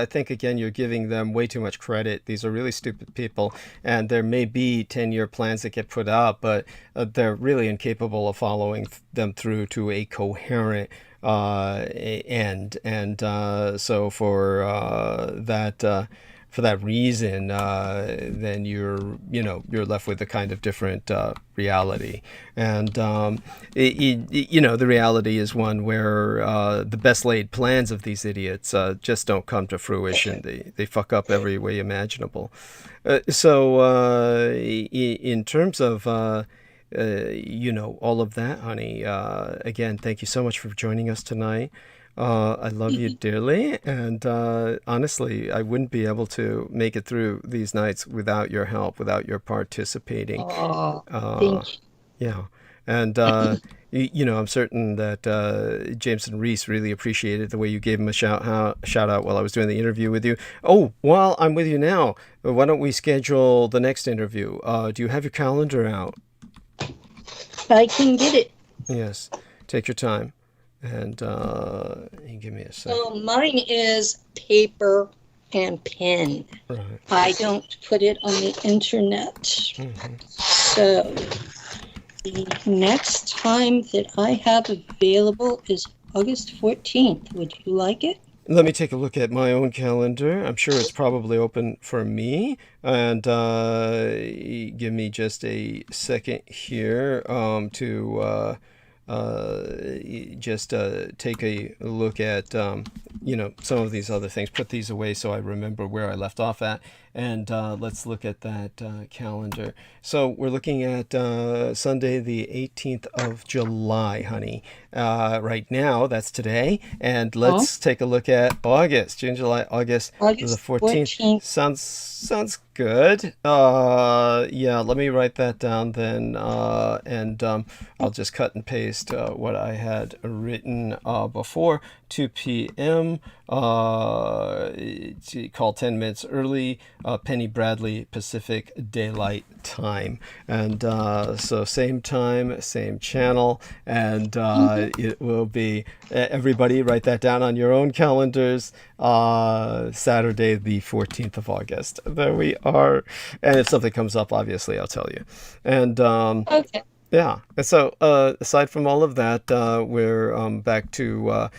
think, again, you're giving them way too much credit. These are really stupid people, and there may be 10-year plans that get put out, but they're really incapable of following them through to a coherent end. And so for that reason, then you're left with a kind of different reality. And the reality is one where the best laid plans of these idiots just don't come to fruition. They fuck up every way imaginable. So in terms of all of that, honey, again, thank you so much for joining us tonight. I love you dearly, and honestly, I wouldn't be able to make it through these nights without your help, without your participating. Thank you. Yeah, and I'm certain that Jameson Reese really appreciated the way you gave him a shout out while I was doing the interview with you. Oh, while I'm with you now, why don't we schedule the next interview? Do you have your calendar out? I can get it. Yes, take your time. And give me a second. So mine is paper and pen. Right. I don't put it on the internet. So the next time that I have available is August 14th. Would you like it? Let me take a look at my own calendar. I'm sure it's probably open for me. And give me just a second here to just take a look at some of these other things, put these away so I remember where I left off at, and let's look at that calendar. So we're looking at Sunday the 18th of July, honey. Right now, that's today, and let's take a look at August, June, July, August the 14th. Sounds good. Yeah, let me write that down then, and I'll just cut and paste what I had written before. 2 p.m. Call 10 minutes early. Penny Bradley Pacific Daylight Time, and so same time, same channel, and it will be, everybody write that down on your own calendars, Saturday the 14th of August. There we are. And if something comes up, obviously I'll tell you. And okay. Yeah. And so, aside from all of that, we're back to,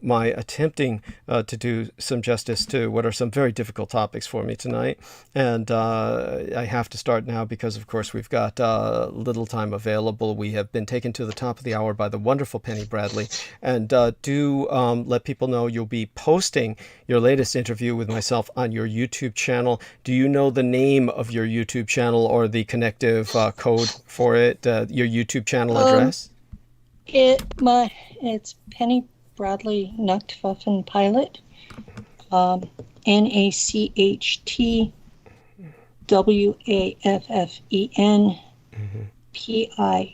my attempting to do some justice to what are some very difficult topics for me tonight. And I have to start now because, of course, we've got little time available. We have been taken to the top of the hour by the wonderful Penny Bradley. And do let people know you'll be posting your latest interview with myself on your YouTube channel. Do you know the name of your YouTube channel or the connective code for it? Your YouTube channel address? It's Penny Bradley Nachtwaffen Pilot. NACHTWAFFEN PILOT.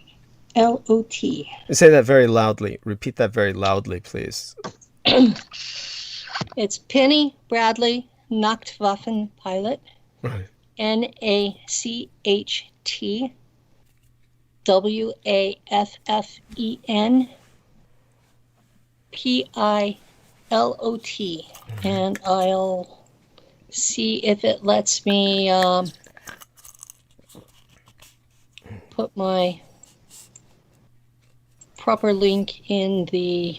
Say that very loudly. Repeat that very loudly, please. It's Penny Bradley Nachtwaffen Pilot. Right. NACHTWAFFEN PILOT. And I'll see if it lets me put my proper link in the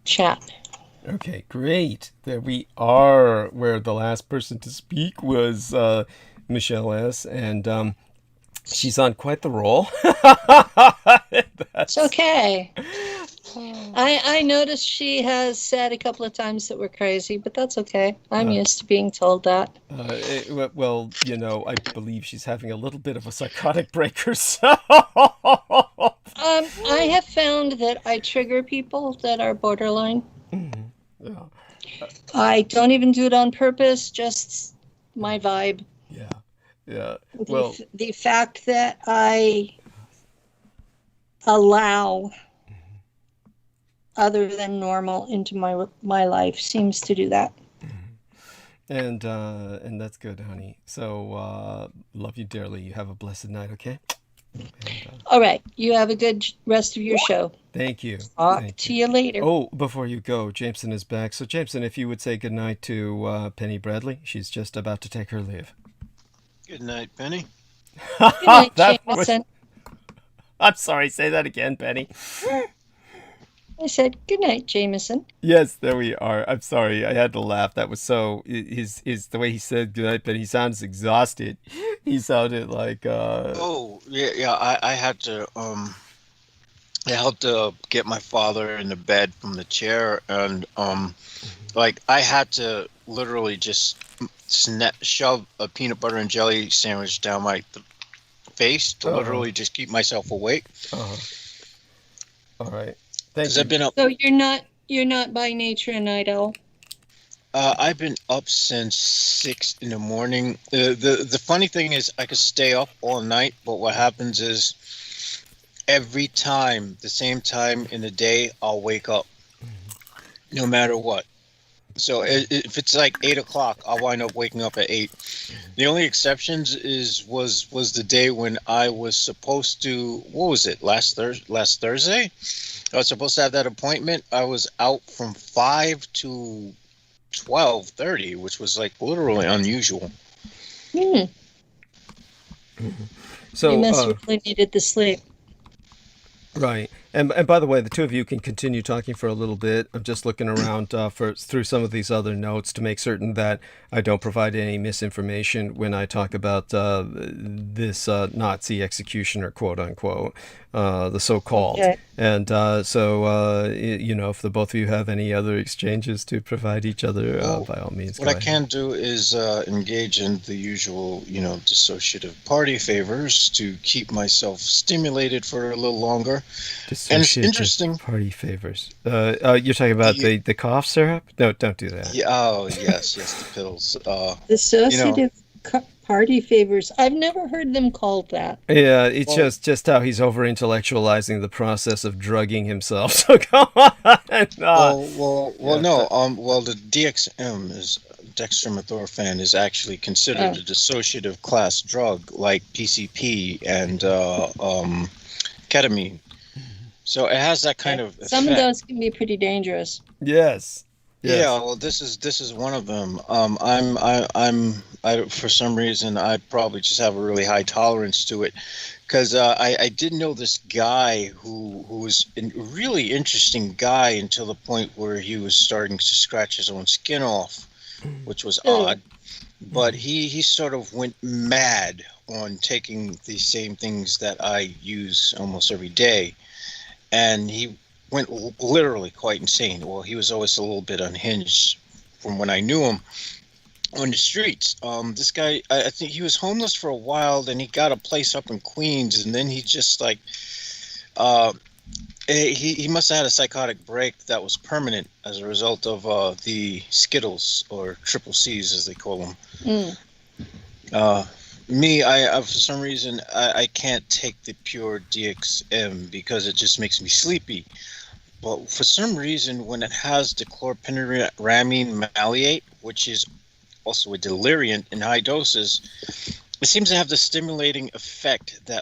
chat. Okay, great. There we are, where the last person to speak was Michelle S. And she's on quite the roll. It's okay. I noticed she has said a couple of times that we're crazy, but that's okay. I'm used to being told that. Well, I believe she's having a little bit of a psychotic break herself. I have found that I trigger people that are borderline. Mm-hmm. Yeah. I don't even do it on purpose, just my vibe. Yeah. Yeah. Well, the fact that I allow other than normal into my life seems to do that. and that's good, honey. So love you dearly. You have a blessed night, okay? All right. You have a good rest of your show. Thank you. Talk to you later. Oh, before you go, Jameson is back. So Jameson, if you would say goodnight to Penny Bradley. She's just about to take her leave. Good night, Penny. Good night, Jameson. I'm sorry, say that again, Penny. I said, good night, Jameson. Yes, there we are. I'm sorry, I had to laugh. That was so, his the way he said good night, but he sounds exhausted. He sounded like, Oh, yeah, I had to, I helped get my father in the bed from the chair, and, I had to literally just shove a peanut butter and jelly sandwich down my face to literally just keep myself awake. All right. Thank you. I've been up. So you're not by nature a night owl? I've been up since 6 in the morning. The funny thing is I could stay up all night, but what happens is every time, the same time in the day, I'll wake up no matter what. So if it's like 8 o'clock, I'll wind up waking up at 8. The only exceptions was the day when I was supposed to, what was it, last Thursday? I was supposed to have that appointment. I was out from 5 to 12:30, which was like literally unusual. So you must have really needed the sleep. Right. And by the way, the two of you can continue talking for a little bit. I'm just looking around through some of these other notes to make certain that I don't provide any misinformation when I talk about this Nazi executioner, quote unquote, the so-called. Okay. And so, if the both of you have any other exchanges to provide each other, by all means. What I can do is engage in the usual, dissociative party favors to keep myself stimulated for a little longer. And it's interesting. Party favors. You're talking about the cough syrup? No, don't do that. Yeah. Oh, yes, the pills. Dissociative party favors. I've never heard them called that. Yeah, it's just how he's over intellectualizing the process of drugging himself. So come on. The DXM is dextromethorphan is actually considered a dissociative class drug like PCP and ketamine. So it has that kind of effect. Some of those can be pretty dangerous. Yes. Yes. Yeah, well, this is one of them. I for some reason I probably just have a really high tolerance to it, because I did know this guy who was a really interesting guy until the point where he was starting to scratch his own skin off, which was odd. But he sort of went mad on taking the same things that I use almost every day, and he went literally quite insane. Well, he was always a little bit unhinged from when I knew him on the streets. This guy, I think he was homeless for a while, then he got a place up in Queens, and then he just like, he must have had a psychotic break that was permanent as a result of the Skittles, or triple C's as they call them. Me, I for some reason I can't take the pure DXM because it just makes me sleepy. But for some reason, when it has the chlorpheniramine maleate, which is also a deliriant in high doses, it seems to have the stimulating effect that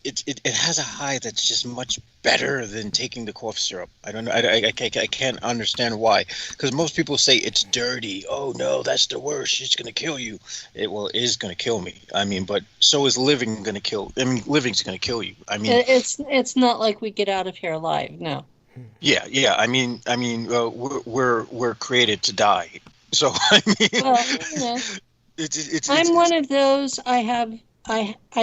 it has a high that's just much better than taking the cough syrup. I don't know. I can't understand why. Because most people say it's dirty. Oh no, that's the worst. It's gonna kill you. It is gonna kill me. I mean, but so is living gonna kill. I mean, living's gonna kill you. I mean, it's not like we get out of here alive. No. Yeah. I mean, we're created to die. So I mean, Well, I'm one of those. I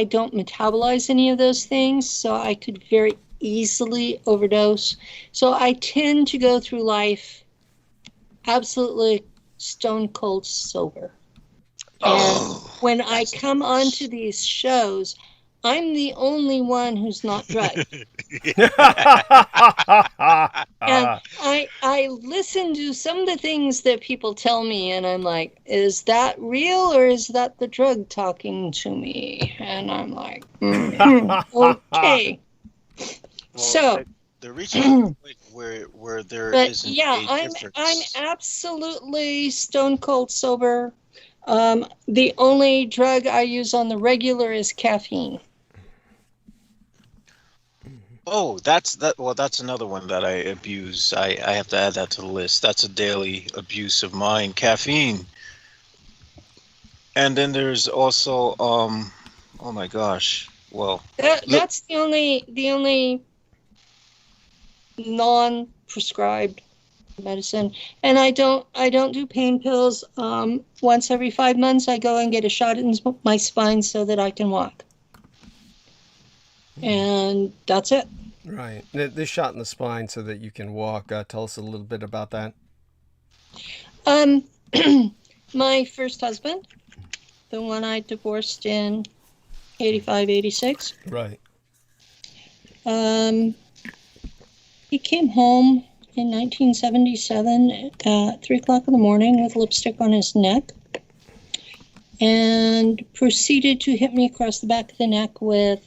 don't metabolize any of those things, so I could very easily overdose. So I tend to go through life absolutely stone cold sober. And when I come onto these shows, I'm the only one who's not drugged. And I listen to some of the things that people tell me, and I'm like, is that real or is that the drug talking to me? And I'm like, okay. Well, so they're reaching a point where there isn't a difference. I'm absolutely stone cold sober. The only drug I use on the regular is caffeine. Oh, that's another one that I abuse. I have to add that to the list. That's a daily abuse of mine, caffeine. And then there's also oh my gosh. Well, that's the only non-prescribed medicine. And I don't do pain pills. Once every 5 months I go and get a shot in my spine so that I can walk. And that's it. Right. This shot in the spine so that you can walk. Tell us a little bit about that. My first husband, the one I divorced in 85, 86. Right. He came home in 1977 at 3 o'clock in the morning with lipstick on his neck and proceeded to hit me across the back of the neck with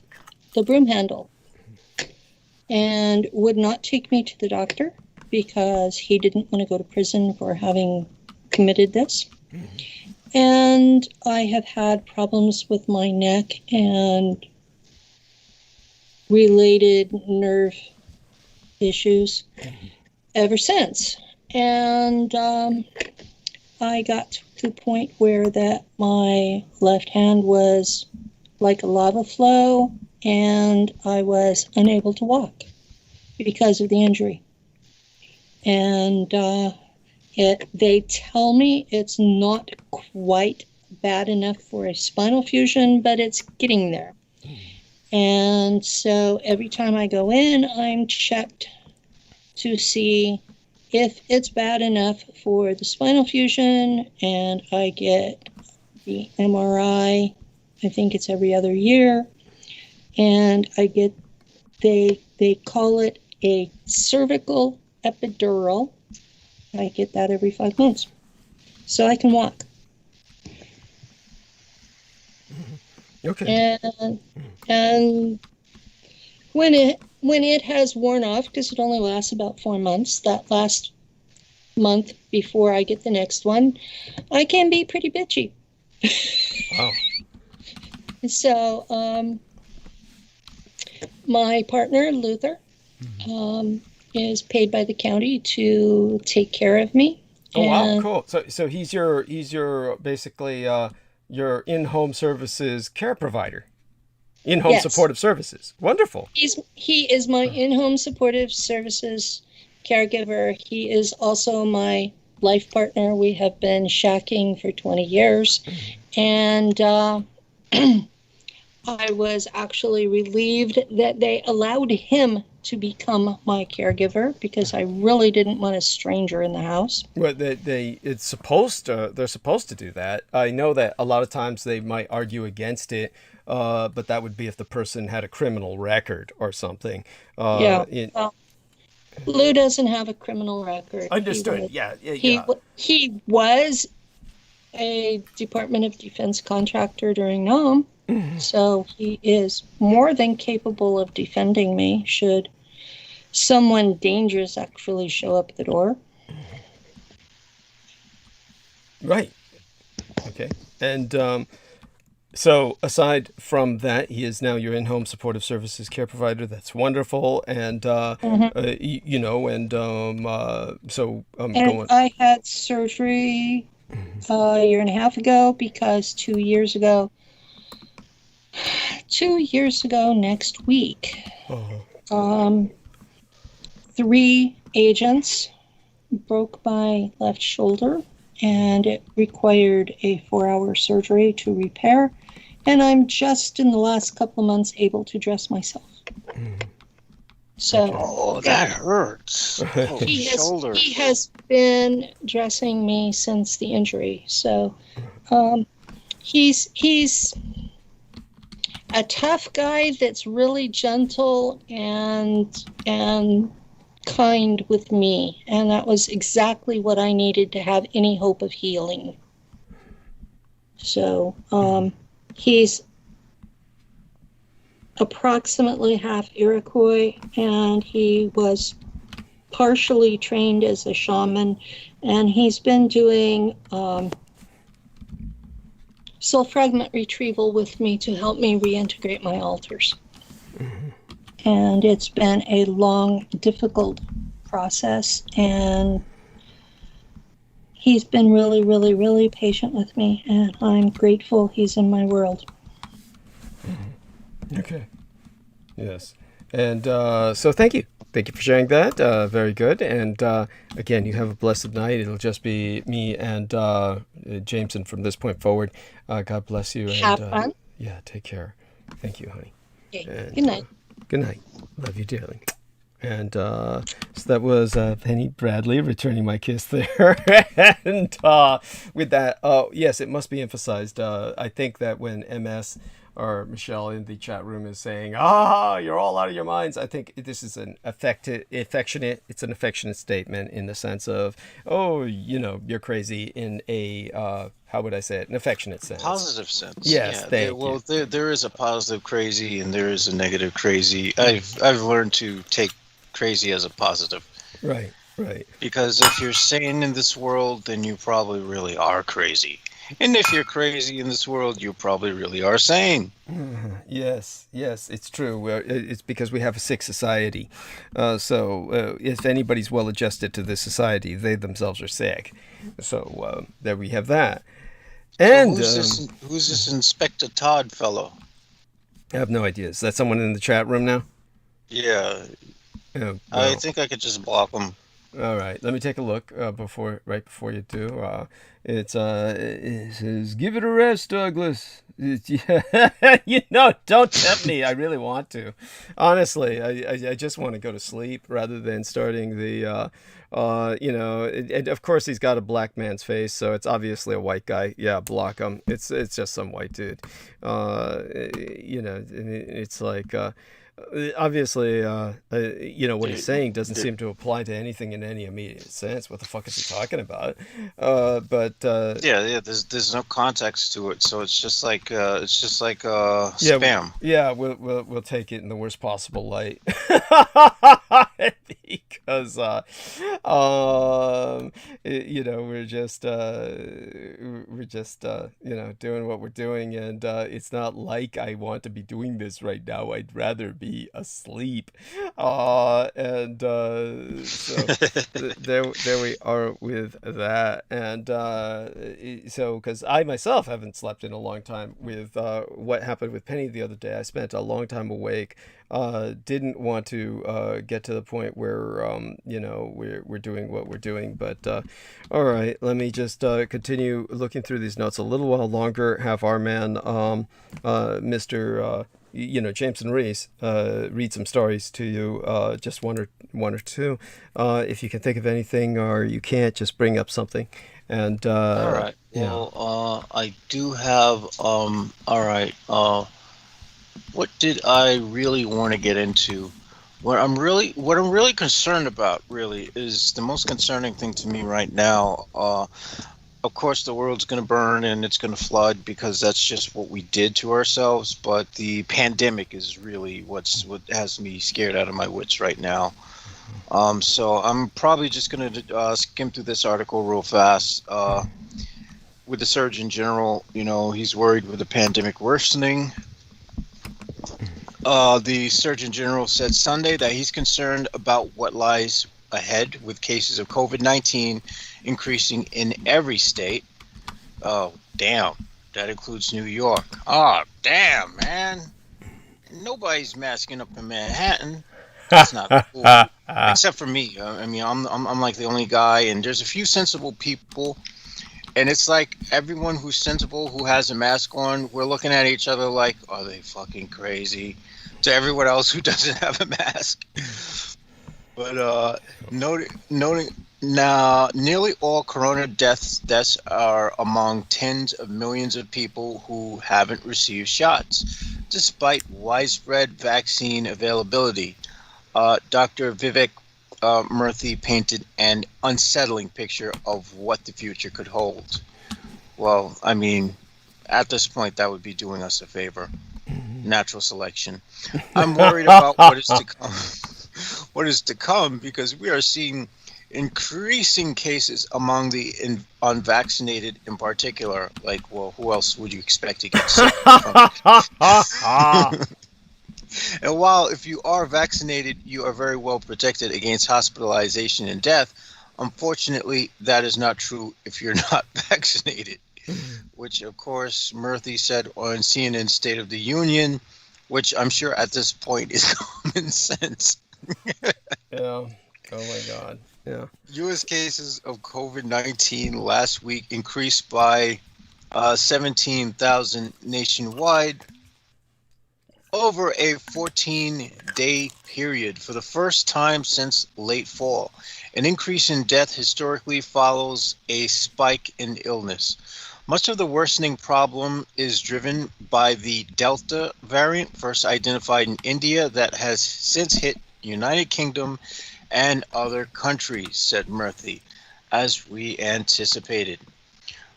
the broom handle, and would not take me to the doctor because he didn't want to go to prison for having committed this. And I have had problems with my neck and related nerve issues ever since. And I got to the point where that my left hand was like a lava flow, and I was unable to walk because of the injury. And they tell me it's not quite bad enough for a spinal fusion, but it's getting there. And so every time I go in, I'm checked to see if it's bad enough for the spinal fusion, and I get the MRI. I think it's every other year. And I get, they call it a cervical epidural. I get that every 5 months. So I can walk. Okay. And when it has worn off, because it only lasts about 4 months, that last month before I get the next one, I can be pretty bitchy. Wow. So, my partner, Luther, is paid by the county to take care of me. Oh wow, And cool. So he's your basically your in-home services care provider. In-home yes, supportive services. Wonderful. he is my in-home supportive services caregiver. He is also my life partner. We have been shacking for 20 years. And I was actually relieved that they allowed him to become my caregiver because I really didn't want a stranger in the house. Well, they're supposed to do that. I know that a lot of times they might argue against it, but that would be if the person had a criminal record or something. Yeah. Well, Lou doesn't have a criminal record. Understood. Yeah. He was a Department of Defense contractor during NOM, so he is more than capable of defending me should someone dangerous actually show up at the door. Right. Okay. And so aside from that, he is now your in-home supportive services care provider. That's wonderful. And, so going. I had surgery a year and a half ago because 2 years ago next week, 3 agents broke my left shoulder and it required a 4-hour surgery to repair. And I'm just in the last couple of months able to dress myself. So that hurts. he has been dressing me since the injury. So he's a tough guy that's really gentle and kind with me, and that was exactly what I needed to have any hope of healing. So he's approximately half Iroquois, and he was partially trained as a shaman, and he's been doing soul fragment retrieval with me to help me reintegrate my altars. And it's been a long, difficult process, and he's been really, really, really patient with me, and I'm grateful he's in my world. Okay. Yes. And so thank you. Thank you for sharing that. Very good. And again, you have a blessed night. It'll just be me and Jameson from this point forward. God bless you. Have and, fun. Yeah, take care. Thank you, honey. Okay. And, Good night. Good night. Love you dearly. And so that was Penny Bradley returning my kiss there. And with that, yes, it must be emphasized. I think that when MS or Michelle in the chat room is saying, you're all out of your minds, I think this is an affectionate statement in the sense of, you're crazy in a, how would I say it, an affectionate sense. Positive sense. Yes, there is a positive crazy and there is a negative crazy. I've learned to take crazy as a positive. Right. Because if you're sane in this world, then you probably really are crazy. And if you're crazy in this world, you probably really are sane. Yes, it's true. It's because we have a sick society. So if anybody's well adjusted to this society, they themselves are sick. So there we have that. And so who's this Inspector Todd fellow? I have no idea. Is that someone in the chat room now? Yeah. Oh, well. I think I could just block him. All right, let me take a look right before you do. It says, "Give it a rest, Douglas." Don't tempt me. I really want to. Honestly, I just want to go to sleep rather than starting the, and of course he's got a black man's face, so it's obviously a white guy. Yeah, block him. It's just some white dude. It's like. Obviously, what he's saying doesn't seem to apply to anything in any immediate sense. What the fuck is he talking about? There's no context to it, so it's just like spam. We'll take it in the worst possible light. because we're just doing what we're doing, and it's not like I want to be doing this right now. I'd rather be asleep. And so there we are with that. And so because I myself haven't slept in a long time with what happened with Penny the other day. I spent a long time awake. Didn't want to get to the point where we're doing what we're doing, but all right, let me just continue looking through these notes a little while longer. Have our man Mr. Jameson Reese read some stories to you, just one or two. If you can think of anything, or you can't, just bring up something. And all right. yeah. Well, I do have all right. What did I really want to get into? What I'm really concerned about really is the most concerning thing to me right now. Of course, the world's going to burn and it's going to flood because that's just what we did to ourselves. But the pandemic is really what has me scared out of my wits right now. So I'm probably just going to skim through this article real fast. With the Surgeon General, he's worried with the pandemic worsening. The Surgeon General said Sunday that he's concerned about what lies ahead with cases of COVID-19 increasing in every state. Oh, damn. That includes New York. Oh, damn, man. Nobody's masking up in Manhattan. That's not cool. Except for me. I mean, I'm like the only guy, and there's a few sensible people. And it's like everyone who's sensible, who has a mask on, we're looking at each other like, are they fucking crazy? To everyone else who doesn't have a mask. But noting now, nearly all corona deaths are among tens of millions of people who haven't received shots, despite widespread vaccine availability. Dr. Vivek Murthy painted an unsettling picture of what the future could hold. Well, I mean, at this point, that would be doing us a favor. Natural selection. I'm worried about what is to come. What is to come, because we are seeing increasing cases among the unvaccinated in particular. Like, well, who else would you expect to get sick from? And while if you are vaccinated, you are very well protected against hospitalization and death, unfortunately, that is not true if you're not vaccinated. Which, of course, Murthy said on CNN State of the Union, which I'm sure at this point is common sense. Yeah. Oh, my God. Yeah. U.S. cases of COVID-19 last week increased by 17,000 nationwide over a 14-day period for the first time since late fall. An increase in death historically follows a spike in illness. Much of the worsening problem is driven by the Delta variant, first identified in India, that has since hit United Kingdom and other countries, said Murthy, as we anticipated.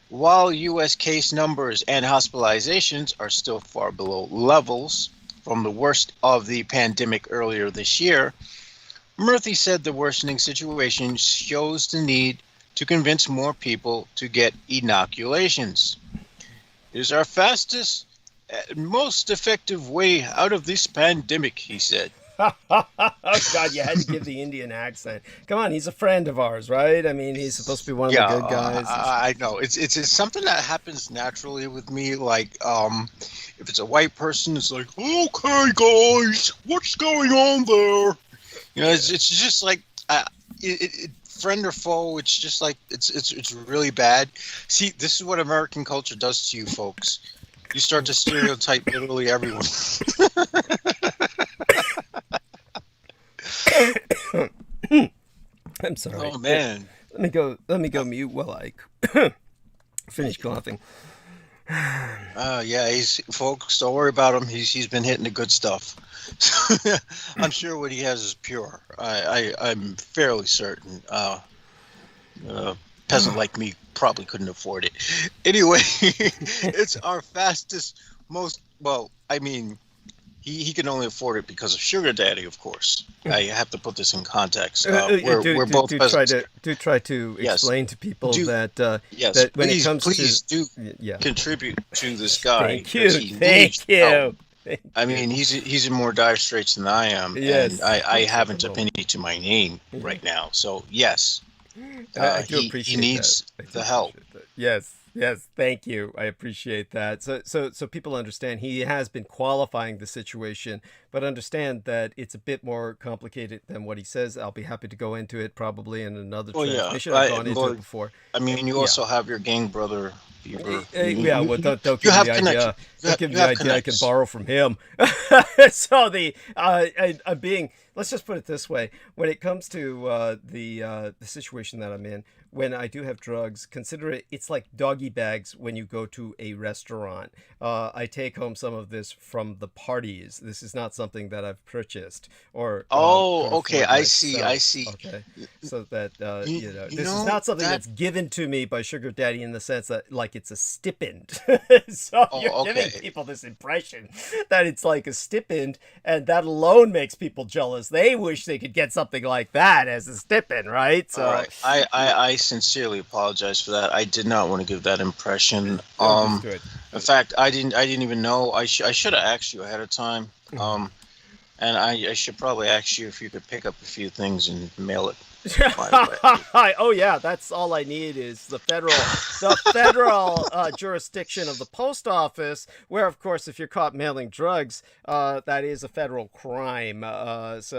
While U.S. case numbers and hospitalizations are still far below levels from the worst of the pandemic earlier this year, Murthy said the worsening situation shows the need to convince more people to get inoculations. It is our fastest and most effective way out of this pandemic, he said. Oh, God, you had to give the Indian accent. Come on, he's a friend of ours, right? I mean, he's supposed to be one of the good guys. I know. It's something that happens naturally with me. Like, if it's a white person, it's like, okay, guys, what's going on there? It's just like, friend or foe, it's just like, it's really bad. See, this is what American culture does to you folks. You start to stereotype literally everyone. I'm sorry. Oh, man. Let me go mute while I finish coughing. Yeah, folks, don't worry about him. He's been hitting the good stuff. I'm sure what he has is pure. I'm fairly certain. Peasant like me probably couldn't afford it. Anyway, it's our fastest, he can only afford it because of Sugar Daddy, of course. I have to put this in context. We're both peasants. Try to explain to people that yes, that when please, it comes please to do contribute to this guy. Thank you. I mean, he's in more dire straits than I am, Yes, and I haven't a penny to my name right now. So yes, I do appreciate he needs the help. Yes, thank you. I appreciate that. So people understand he has been qualifying the situation, but understand that it's a bit more complicated than what he says. I'll be happy to go into it probably in another transmission. I've gone into it before. I mean, you also have your gang brother. Well, don't give me the idea. Don't give me the idea I can borrow from him. So I'm being. Let's just put it this way: when it comes to the situation that I'm in, when I do have drugs, consider it's like doggy bags when you go to a restaurant. I take home some of this from the parties. This is not something that I've purchased or. Okay, I see. Okay, so that this is not something that's given to me by Sugar Daddy in the sense that like it's a stipend. So you're giving people this impression that it's like a stipend, and that alone makes people jealous. They wish they could get something like that as a stipend, right? So all right. I sincerely apologize for that. I did not want to give that impression. In fact, I didn't even know. I should have asked you ahead of time. And I should probably ask you if you could pick up a few things and mail it. Oh yeah, that's all I need is the federal jurisdiction of the post office, where of course if you're caught mailing drugs, that is a federal crime. Not if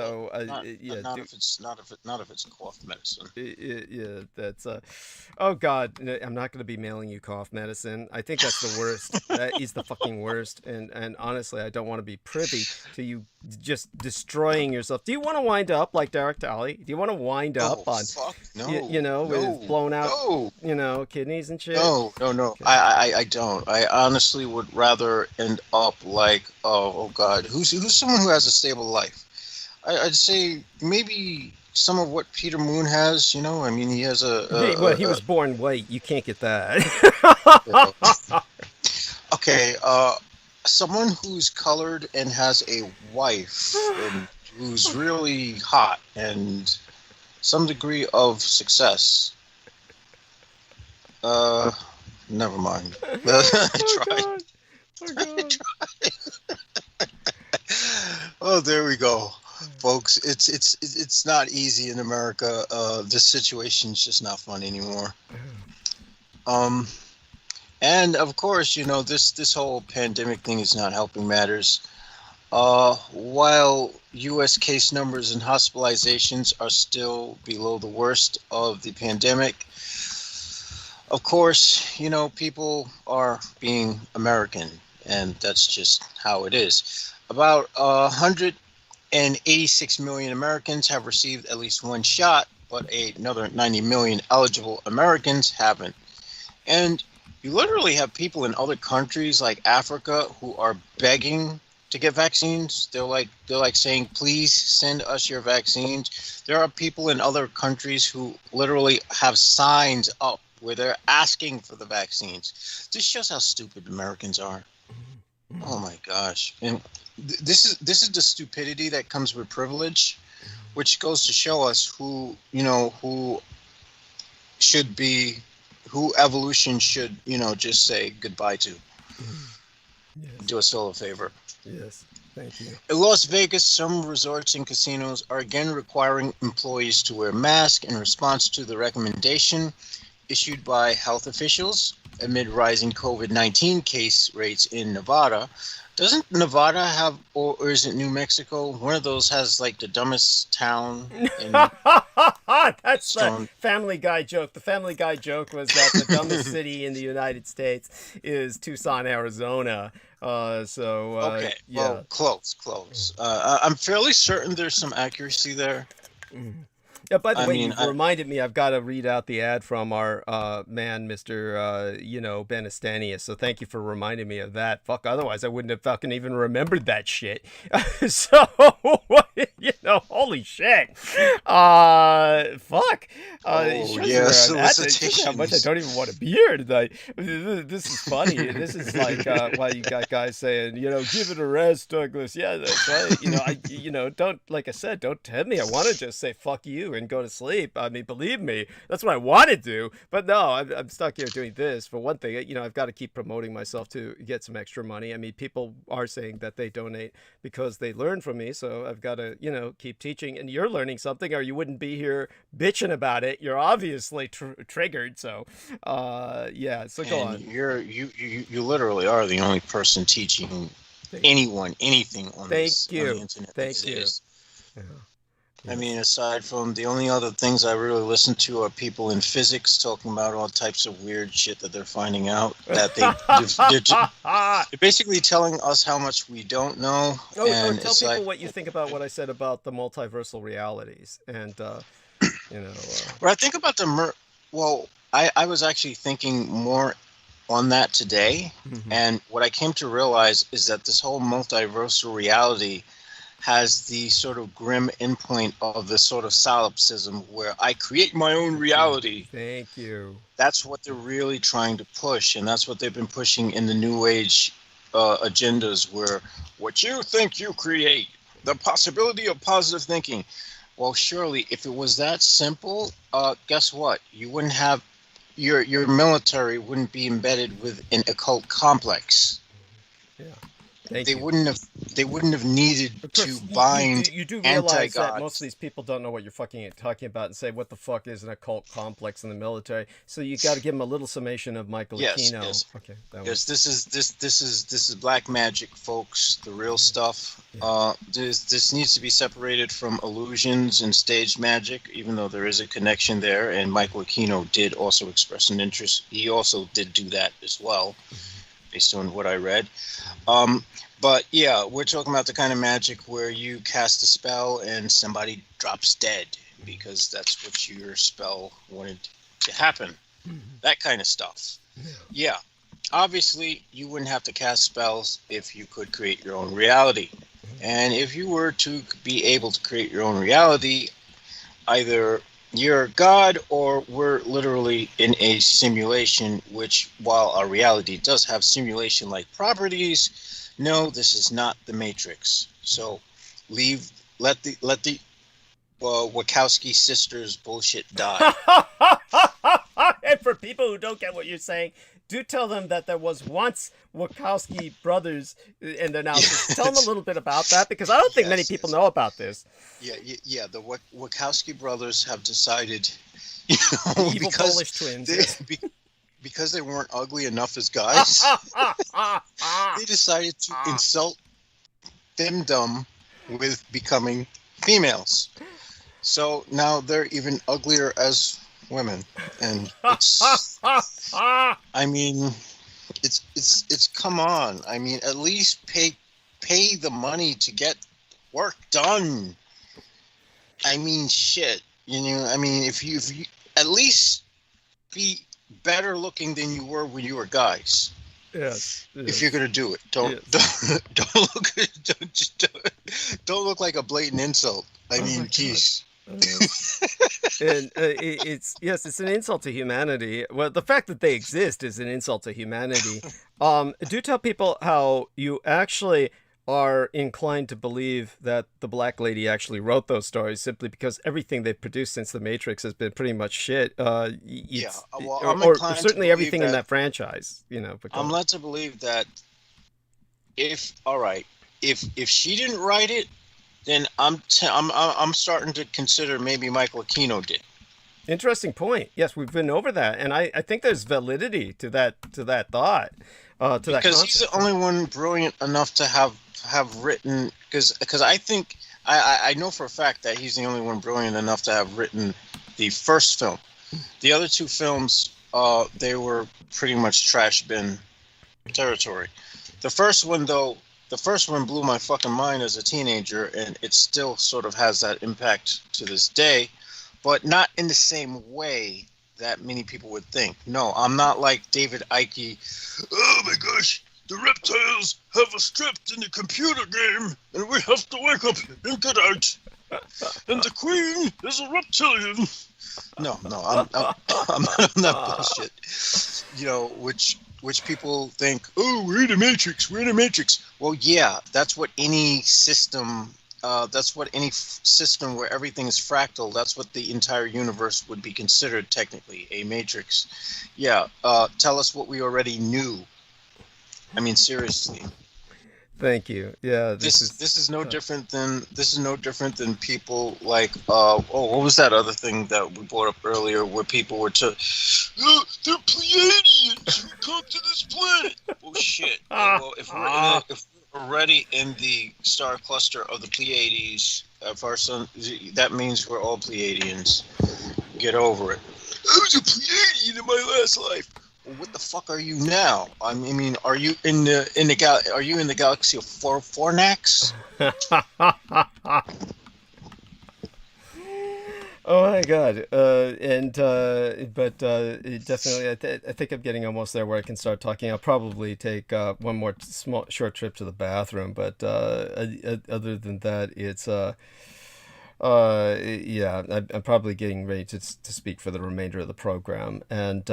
it's cough medicine. Yeah, that's oh god, I'm not going to be mailing you cough medicine. I think that's the worst. That is the fucking worst, and honestly I don't want to be privy to you just destroying yourself. Do you want to wind up like Derek Talley? Do you want to wind up on with blown out kidneys and shit? No. Okay. I don't. I honestly would rather end up like oh god, who's someone who has a stable life. I'd say maybe some of what Peter Moon has. I mean, he has he was born white. You can't get that. Okay. Someone who's colored and has a wife and who's really hot and some degree of success. Never mind. I tried. Oh, there we go, folks. It's not easy in America. This situation's just not fun anymore. And of course, this whole pandemic thing is not helping matters. While U.S. case numbers and hospitalizations are still below the worst of the pandemic, of course, people are being American, and that's just how it is. About 186 million Americans have received at least one shot, but another 90 million eligible Americans haven't. And you literally have people in other countries like Africa who are begging to get vaccines. They're like saying, please send us your vaccines. There are people in other countries who literally have signs up where they're asking for the vaccines. This shows how stupid Americans are. Oh my gosh. And this is the stupidity that comes with privilege, which goes to show us who evolution should, just say goodbye to. Yes. Do us all a favor. Yes, thank you. In Las Vegas, some resorts and casinos are again requiring employees to wear masks in response to the recommendation issued by health officials amid rising COVID-19 case rates in Nevada. Doesn't Nevada have, or is it New Mexico? One of those has like the dumbest town. That's the Family Guy joke. The Family Guy joke was that the dumbest city in the United States is Tucson, Arizona. Okay, well, close. I'm fairly certain there's some accuracy there. Yeah, by the way, you reminded me, I've got to read out the ad from our man, Mr. Ben Estanius. So thank you for reminding me of that. Fuck, otherwise I wouldn't have fucking even remembered that shit. So, No, holy shit. Fuck. Yeah, Just how much I don't even want to be here tonight. This is funny. This is like why you got guys saying, give it a rest, Douglas. Yeah, that's right. Don't, like I said, don't tempt me. I want to just say fuck you and go to sleep. I mean, believe me, that's what I want to do. But no, I'm stuck here doing this. For one thing, I've got to keep promoting myself to get some extra money. I mean, people are saying that they donate because they learn from me. So I've got to, keep teaching. And you're learning something, or you wouldn't be here bitching about it. You're obviously triggered. So, yeah. So go on. You literally are the only person teaching anyone anything on the internet. Thank you. Yeah. I mean, aside from the only other things I really listen to are people in physics talking about all types of weird shit that they're finding out. That they're basically telling us how much we don't know. Or tell people what you think about what I said about the multiversal realities. And, What I think about I was actually thinking more on that today. Mm-hmm. And what I came to realize is that this whole multiversal reality has the sort of grim endpoint of the sort of solipsism where I create my own reality. Thank you. That's what they're really trying to push, and that's what they've been pushing in the New Age agendas, where what you think you create, the possibility of positive thinking. Well, surely, if it was that simple, guess what? You wouldn't have your military wouldn't be embedded with an occult complex. Yeah. They wouldn't have needed to bind you do realize anti-gods. that most of these people don't know what you're fucking talking about and say, what the fuck is an occult complex in the military? So you got to give them a little summation of Michael Aquino. Yes. Okay. Yes, this is black magic, folks. The real stuff. Yeah. This needs to be separated from illusions and stage magic, even though there is a connection there. And Michael Aquino did also express an interest. He also did do that as well. Based on what I read. But yeah, we're talking about the kind of magic where you cast a spell and somebody drops dead because that's what your spell wanted to happen. Mm-hmm. That kind of stuff. Yeah. Obviously, you wouldn't have to cast spells if you could create your own reality. And if you were to be able to create your own reality, either you're God or we're literally in a simulation, which while our reality does have simulation-like properties, no, this is not the Matrix. So let the Wachowski sisters bullshit die. And for people who don't get what you're saying, do tell them that there was once Wachowski brothers and they're now tell them a little bit about that, because I don't think many people know about this. Yeah. The Wachowski brothers have decided, evil Polish twins. Because they weren't ugly enough as guys, they decided to insult femdom with becoming females. So now they're even uglier as women, and it's, I mean, it's come on. I mean, at least pay the money to get work done. I mean, shit. I mean, if you at least be better looking than you were when you were guys. Yes. If you're gonna do it, don't look like a blatant insult. I mean, geez. And it's an insult to humanity. Well, the fact that they exist is an insult to humanity. Do tell people how you actually are inclined to believe that the black lady actually wrote those stories, simply because everything they've produced since The Matrix has been pretty much shit. Or certainly everything in that franchise. I'm led to believe that if she didn't write it, then I'm starting to consider maybe Michael Aquino did. Interesting point. Yes, we've been over that, and I think there's validity to that thought. Because he's the only one brilliant enough to have written. Because I think I know for a fact that he's the only one brilliant enough to have written the first film. The other two films, they were pretty much trash bin territory. The first one, though. The first one blew my fucking mind as a teenager, and it still sort of has that impact to this day, but not in the same way that many people would think. No, I'm not like David Icke. Oh my gosh, the reptiles have a script in the computer game, and we have to wake up and get out. And the queen is a reptilian. No, I'm not bullshit. You know, which people think, oh, we're in a matrix. Well, yeah, that's what any system. That's what any system where everything is fractal. That's what the entire universe would be considered technically, a matrix. Yeah. Tell us what we already knew. I mean, seriously. Thank you. Yeah, This is no different than people like what was that other thing that we brought up earlier where people were they're Pleiadians who come to this planet. Oh shit. Well, if we're already in the star cluster of the Pleiades, if our sun, that means we're all Pleiadians. Get over it. I was a Pleiadian in my last life. Well, what the fuck are you now? I mean, are you in the galaxy of Fornax? Oh my god. But definitely, I think I'm getting almost there where I can start talking. I'll probably take one more short trip to the bathroom, but other than that, it's yeah, I'm probably getting ready to speak for the remainder of the program, and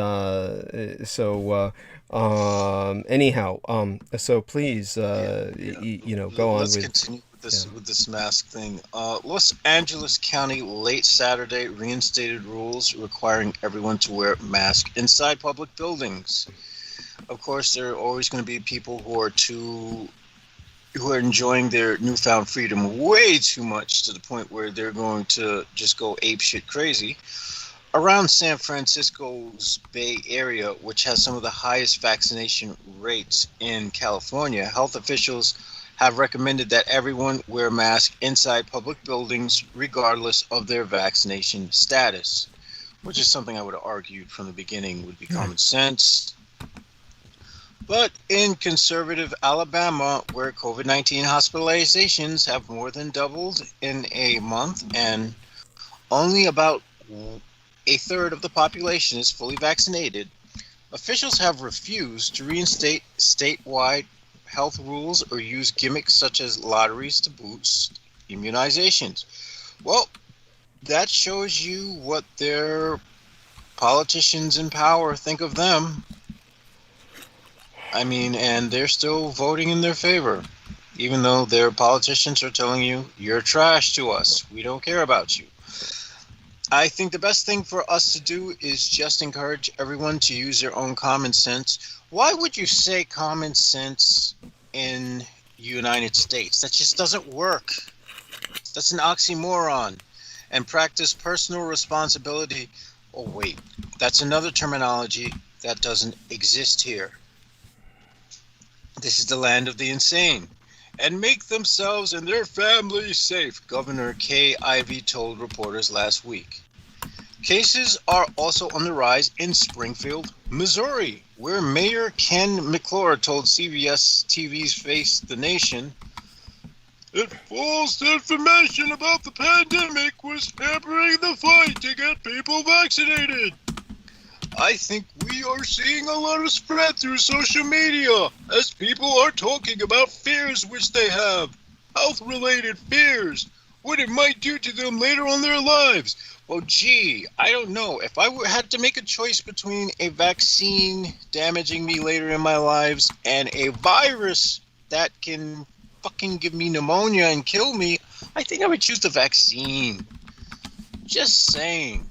anyhow, so please, you know, go on. Let's continue with this mask thing. Los Angeles County late Saturday reinstated rules requiring everyone to wear a mask inside public buildings. Of course, there are always going to be people who are enjoying their newfound freedom way too much to the point where they're going to just go apeshit crazy. Around San Francisco's Bay Area, which has some of the highest vaccination rates in California, health officials have recommended that everyone wear a mask inside public buildings regardless of their vaccination status, which is something I would have argued from the beginning would be common sense. But in conservative Alabama, where COVID-19 hospitalizations have more than doubled in a month and only about a third of the population is fully vaccinated, officials have refused to reinstate statewide health rules or use gimmicks such as lotteries to boost immunizations. Well, that shows you what their politicians in power think of them. I mean, and they're still voting in their favor, even though their politicians are telling you, you're trash to us. We don't care about you. I think the best thing for us to do is just encourage everyone to use their own common sense. Why would you say common sense in the United States? That just doesn't work. That's an oxymoron. And practice personal responsibility. Oh, wait, that's another terminology that doesn't exist here. This is the land of the insane. And make themselves and their families safe, Governor Kay Ivey told reporters last week. Cases are also on the rise in Springfield, Missouri, where Mayor Ken McClure told CBS TV's Face the Nation, that false information about the pandemic was hampering the fight to get people vaccinated. I think we are seeing a lot of spread through social media as people are talking about fears which they have, health-related fears, what it might do to them later on in their lives. Well, gee, I don't know. If I had to make a choice between a vaccine damaging me later in my lives and a virus that can fucking give me pneumonia and kill me, I think I would choose the vaccine. Just saying.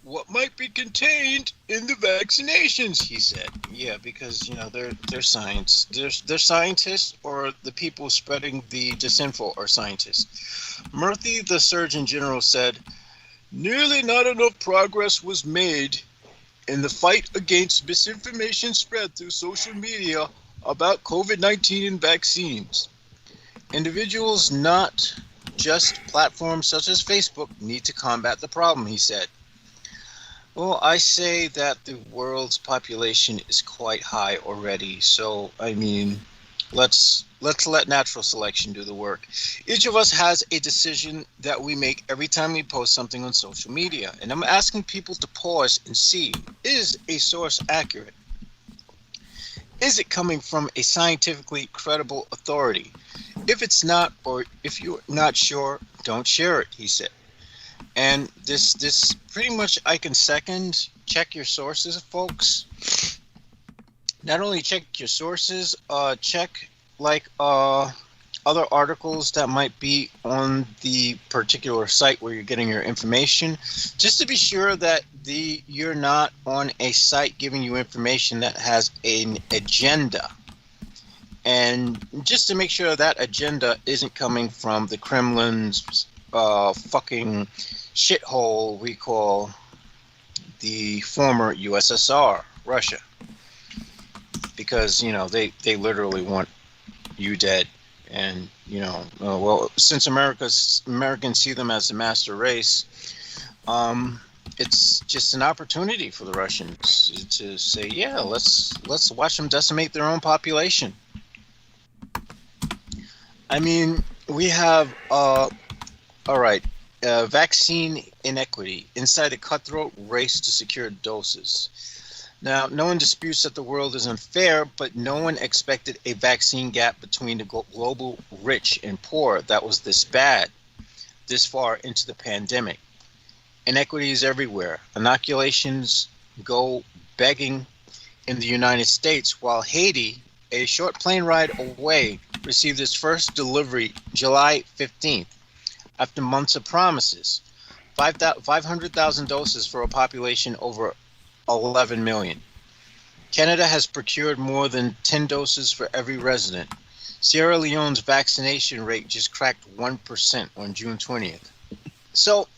What might be contained in the vaccinations, he said. Yeah, because, you know, they're science. They're scientists, or the people spreading the disinfo are scientists. Murthy, the Surgeon General, said, nearly not enough progress was made in the fight against misinformation spread through social media about COVID-19 and vaccines. Individuals, not just platforms such as Facebook, need to combat the problem, he said. Well, I say that the world's population is quite high already, so I mean, let's let natural selection do the work. Each of us has a decision that we make every time we post something on social media, and I'm asking people to pause and see, is a source accurate? Is it coming from a scientifically credible authority? If it's not, or if you're not sure, don't share it, he said. And this pretty much I can second. Check your sources, folks. Not only check your sources, check like other articles that might be on the particular site where you're getting your information, just to be sure that you're not on a site giving you information that has an agenda. And just to make sure that agenda isn't coming from the Kremlin's fucking shithole we call the former USSR, Russia. Because, you know, they literally want you dead. And, you know, well, since Americans see them as the master race, it's just an opportunity for the Russians to say, yeah, let's watch them decimate their own population. I mean, we have, all right, vaccine inequity inside a cutthroat race to secure doses. Now, no one disputes that the world is unfair, but no one expected a vaccine gap between the global rich and poor that was this bad, this far into the pandemic. Inequity is everywhere. Inoculations go begging in the United States, while Haiti, a short plane ride away, received its first delivery July 15th, after months of promises. 500,000 doses for a population over 11 million. Canada has procured more than 10 doses for every resident. Sierra Leone's vaccination rate just cracked 1% on June 20th. So,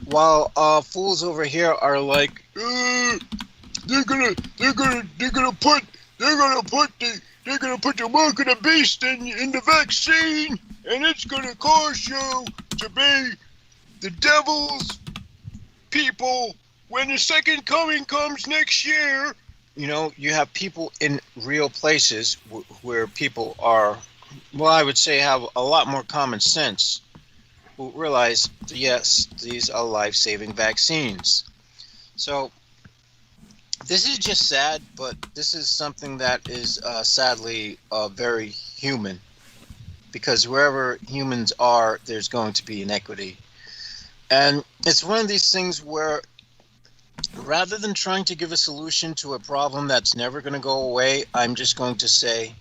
while fools over here are like, they're gonna put the mark of the beast in the vaccine, and it's gonna cause you to be the devil's people when the second coming comes next year. You know, you have people in real places where people are, well, I would say have a lot more common sense, who realize, yes, these are life-saving vaccines. So this is just sad, but this is something that is sadly very human, because wherever humans are, there's going to be inequity. And it's one of these things where rather than trying to give a solution to a problem that's never going to go away, I'm just going to say,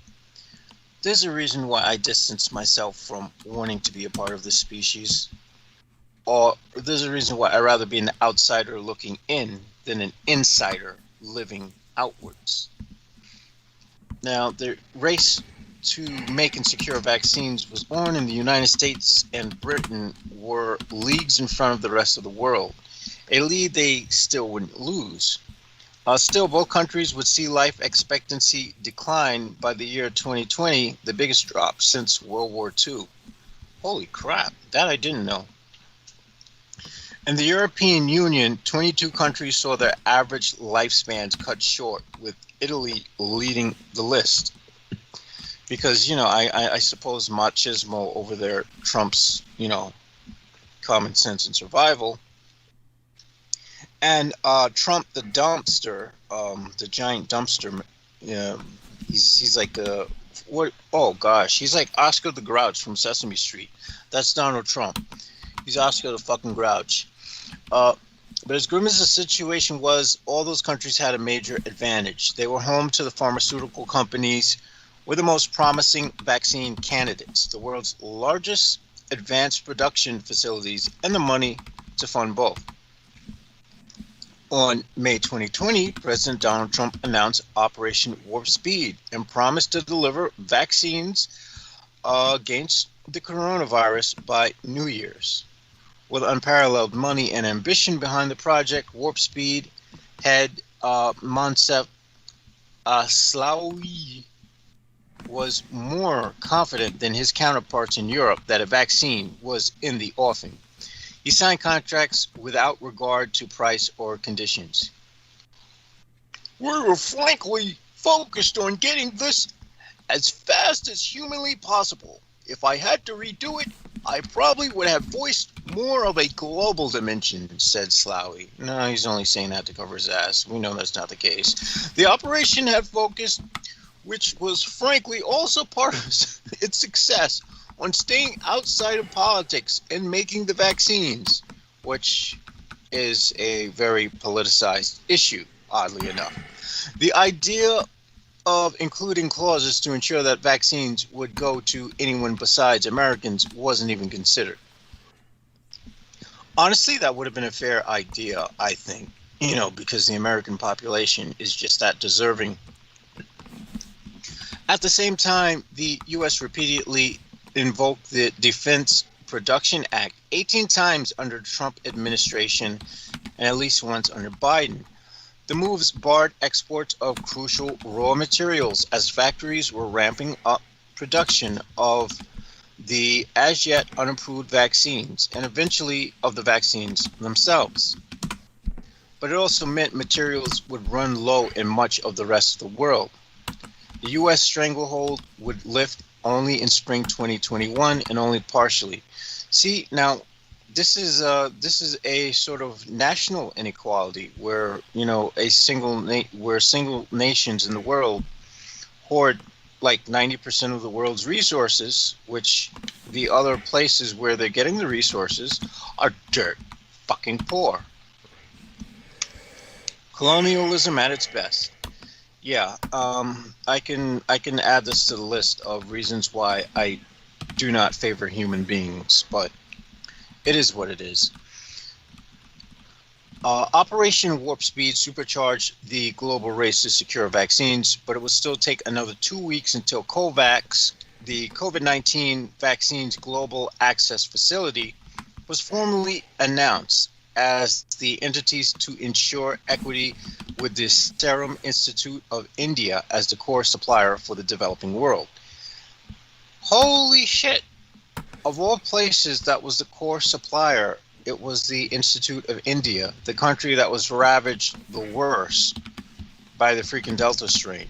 there's a reason why I distance myself from wanting to be a part of this species. Or there's a reason why I'd rather be an outsider looking in than an insider living outwards. Now, the race to make and secure vaccines was on in the United States and Britain were leagues in front of the rest of the world. A lead they still wouldn't lose. Still, both countries would see life expectancy decline by the year 2020, the biggest drop since World War II. Holy crap, that I didn't know. In the European Union, 22 countries saw their average lifespans cut short, with Italy leading the list. Because, you know, I suppose machismo over there trumps, you know, common sense and survival. And Trump, the dumpster, the giant dumpster, he's like he's like Oscar the Grouch from Sesame Street. That's Donald Trump. He's Oscar the fucking Grouch. But as grim as the situation was, all those countries had a major advantage. They were home to the pharmaceutical companies with the most promising vaccine candidates, the world's largest advanced production facilities, and the money to fund both. On May 2020, President Donald Trump announced Operation Warp Speed and promised to deliver vaccines against the coronavirus by New Year's. With unparalleled money and ambition behind the project, Warp Speed head Moncef Slaoui was more confident than his counterparts in Europe that a vaccine was in the offing. He signed contracts without regard to price or conditions. We're frankly focused on getting this as fast as humanly possible. If I had to redo it, I probably would have voiced more of a global dimension, said Slaoui. No, he's only saying that to cover his ass. We know that's not the case. The operation had focused which was frankly also part of its success on staying outside of politics and making the vaccines, which is a very politicized issue, oddly enough. The idea of including clauses to ensure that vaccines would go to anyone besides Americans wasn't even considered. Honestly, that would have been a fair idea, I think, because the American population is just that deserving. At the same time, the U.S. repeatedly invoked the Defense Production Act 18 times under the Trump administration and at least once under Biden. The moves barred exports of crucial raw materials as factories were ramping up production of the as yet unapproved vaccines and eventually of the vaccines themselves. But it also meant materials would run low in much of the rest of the world. The U.S. stranglehold would lift only in spring 2021 and only partially. See, now this is a sort of national inequality where single nations in the world hoard like 90% of the world's resources, which the other places where they're getting the resources are dirt fucking poor. Colonialism at its best. Yeah, I can add this to the list of reasons why I do not favor human beings, but it is what it is. Operation Warp Speed supercharged the global race to secure vaccines, but it would still take another 2 weeks until COVAX, the COVID-19 Vaccines Global Access Facility, was formally announced as the entities to ensure equity with the Serum Institute of India as the core supplier for the developing world. Holy shit! Of all places that was the core supplier, it was the Institute of India, the country that was ravaged the worst by the freaking Delta strain.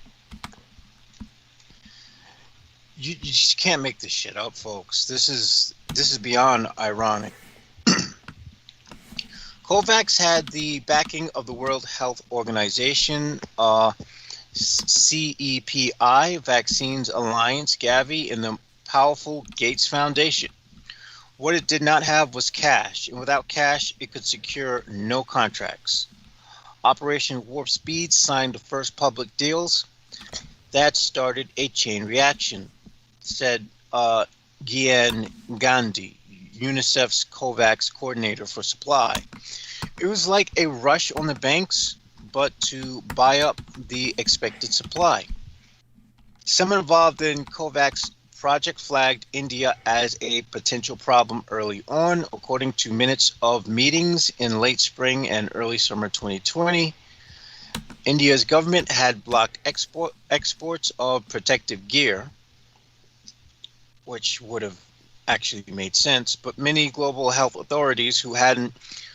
You just can't make this shit up, folks. This is beyond ironic. COVAX had the backing of the World Health Organization, CEPI, Vaccines Alliance, Gavi, and the powerful Gates Foundation. What it did not have was cash, and without cash, it could secure no contracts. Operation Warp Speed signed the first public deals. That started a chain reaction, said Gian Gandhi, UNICEF's COVAX coordinator for supply. It was like a rush on the banks, but to buy up the expected supply. Some involved in COVAX project flagged India as a potential problem early on, according to minutes of meetings in late spring and early summer 2020. India's government had blocked exports of protective gear, which would have actually made sense, but many global health authorities who hadn't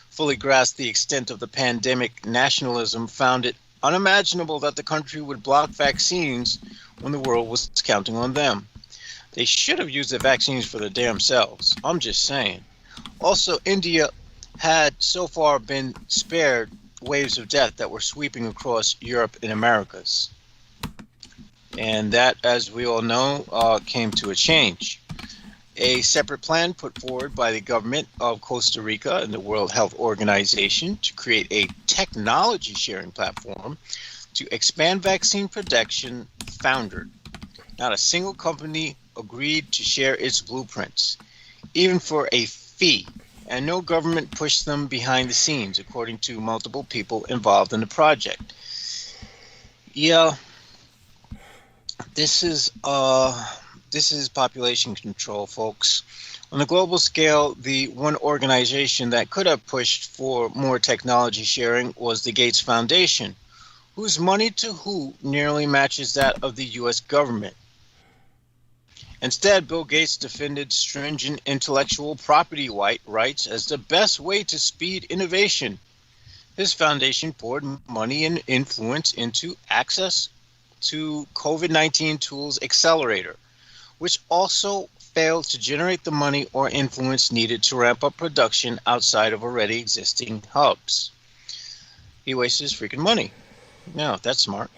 fully grasped the extent of the pandemic nationalism found it unimaginable that the country would block vaccines when the world was counting on them. They should have used the vaccines for their damn selves. I'm just saying. Also, India had so far been spared waves of death that were sweeping across Europe and Americas. And that, as we all know, came to a change. A separate plan put forward by the government of Costa Rica and the World Health Organization to create a technology sharing platform to expand vaccine production foundered. Not a single company agreed to share its blueprints, even for a fee, and no government pushed them behind the scenes, according to multiple people involved in the project. Yeah, this is population control, folks. On the global scale, the one organization that could have pushed for more technology sharing was the Gates Foundation, whose money to who nearly matches that of the U.S. government. Instead, Bill Gates defended stringent intellectual property rights as the best way to speed innovation. His foundation poured money and influence into access to COVID-19 Tools Accelerator, which also failed to generate the money or influence needed to ramp up production outside of already existing hubs. He wasted his freaking money. No, that's smart.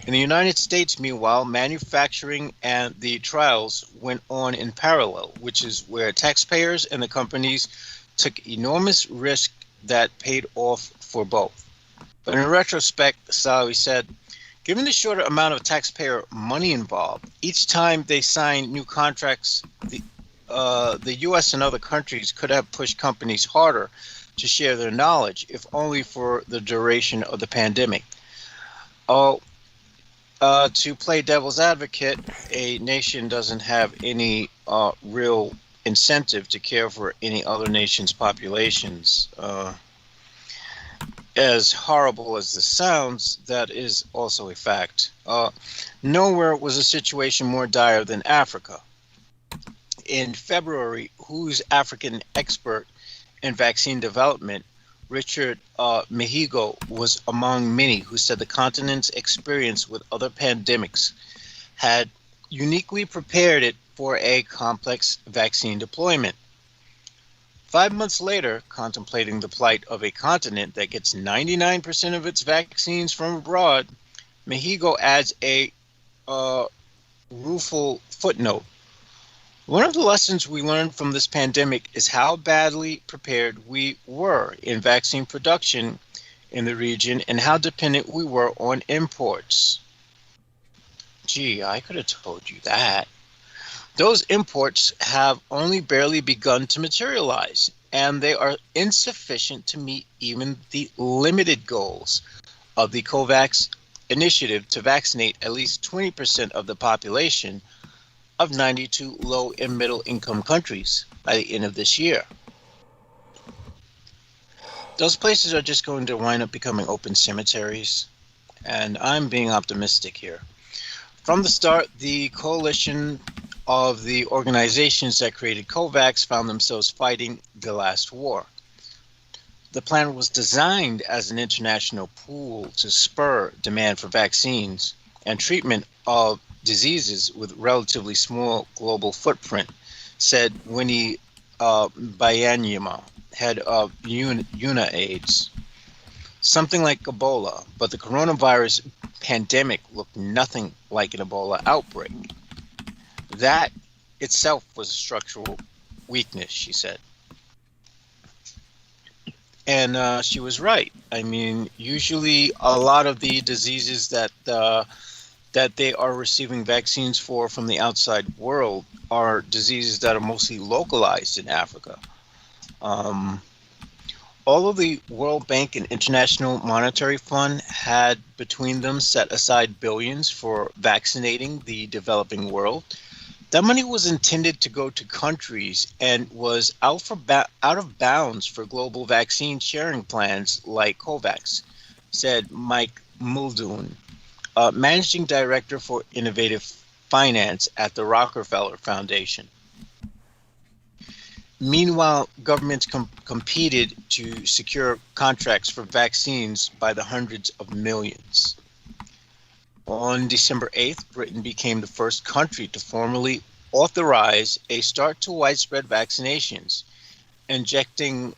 In the United States, meanwhile, manufacturing and the trials went on in parallel, which is where taxpayers and the companies took enormous risk that paid off for both. But in retrospect, Sawi said, given the shorter amount of taxpayer money involved, each time they signed new contracts, the U.S. and other countries could have pushed companies harder to share their knowledge, if only for the duration of the pandemic. To play devil's advocate, a nation doesn't have any real incentive to care for any other nation's populations. As horrible as this sounds, that is also a fact. Nowhere was a situation more dire than Africa. In February, WHO's African expert in vaccine development, Richard Mehigo, was among many who said the continent's experience with other pandemics had uniquely prepared it for a complex vaccine deployment. 5 months later, contemplating the plight of a continent that gets 99% of its vaccines from abroad, Mehigo adds a rueful footnote. One of the lessons we learned from this pandemic is how badly prepared we were in vaccine production in the region and how dependent we were on imports. Gee, I could have told you that. Those imports have only barely begun to materialize, and they are insufficient to meet even the limited goals of the COVAX initiative to vaccinate at least 20% of the population of 92 low and middle income countries by the end of this year. Those places are just going to wind up becoming open cemeteries, and I'm being optimistic here. From the start, the coalition of the organizations that created COVAX found themselves fighting the last war. The plan was designed as an international pool to spur demand for vaccines and treatment of diseases with relatively small global footprint, said Winnie Byanyima, head of UNAIDS. Something like Ebola, but the coronavirus pandemic looked nothing like an Ebola outbreak. That itself was a structural weakness, she said. And she was right. I mean, usually a lot of the diseases that they are receiving vaccines for from the outside world are diseases that are mostly localized in Africa. Although the World Bank and International Monetary Fund had between them set aside billions for vaccinating the developing world, that money was intended to go to countries and was out of bounds for global vaccine sharing plans like COVAX, said Mike Muldoon, Managing Director for Innovative Finance at the Rockefeller Foundation. Meanwhile, governments competed to secure contracts for vaccines by the hundreds of millions. On December 8th, Britain became the first country to formally authorize a start to widespread vaccinations, injecting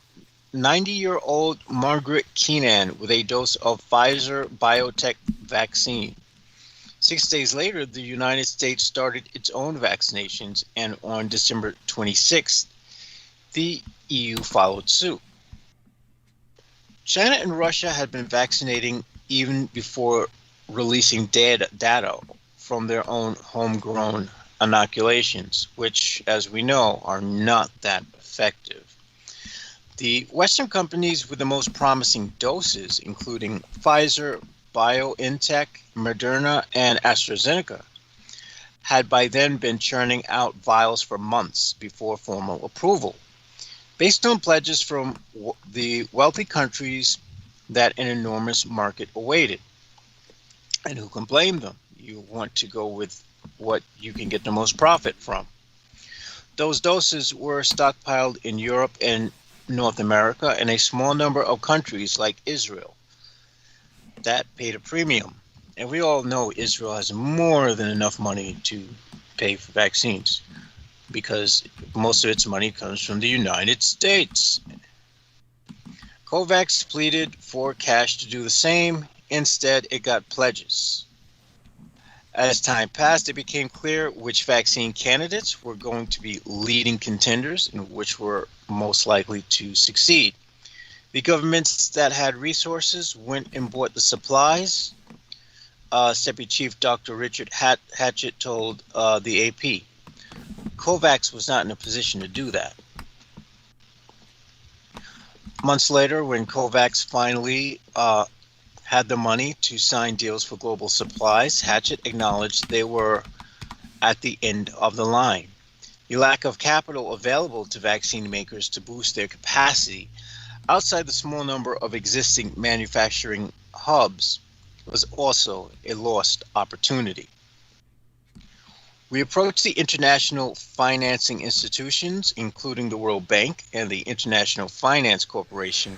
90-year-old Margaret Keenan with a dose of Pfizer BioNTech vaccine. 6 days later, the United States started its own vaccinations, and on December 26th, the EU followed suit. China and Russia had been vaccinating even before releasing data from their own homegrown inoculations, which, as we know, are not that effective. The Western companies with the most promising doses, including Pfizer, BioNTech, Moderna, and AstraZeneca, had by then been churning out vials for months before formal approval, based on pledges from the wealthy countries that an enormous market awaited. And who can blame them? You want to go with what you can get the most profit from. Those doses were stockpiled in Europe and North America and a small number of countries like Israel. That paid a premium. And we all know Israel has more than enough money to pay for vaccines, because most of its money comes from the United States. COVAX pleaded for cash to do the same. Instead, it got pledges. As time passed, it became clear which vaccine candidates were going to be leading contenders and which were most likely to succeed. The governments that had resources went and bought the supplies. CEPI Chief Dr. Richard Hatchett told the AP. COVAX was not in a position to do that. Months later, when COVAX finally had the money to sign deals for global supplies, Hatchett acknowledged they were at the end of the line. The lack of capital available to vaccine makers to boost their capacity outside the small number of existing manufacturing hubs was also a lost opportunity. We approached the international financing institutions, including the World Bank and the International Finance Corporation,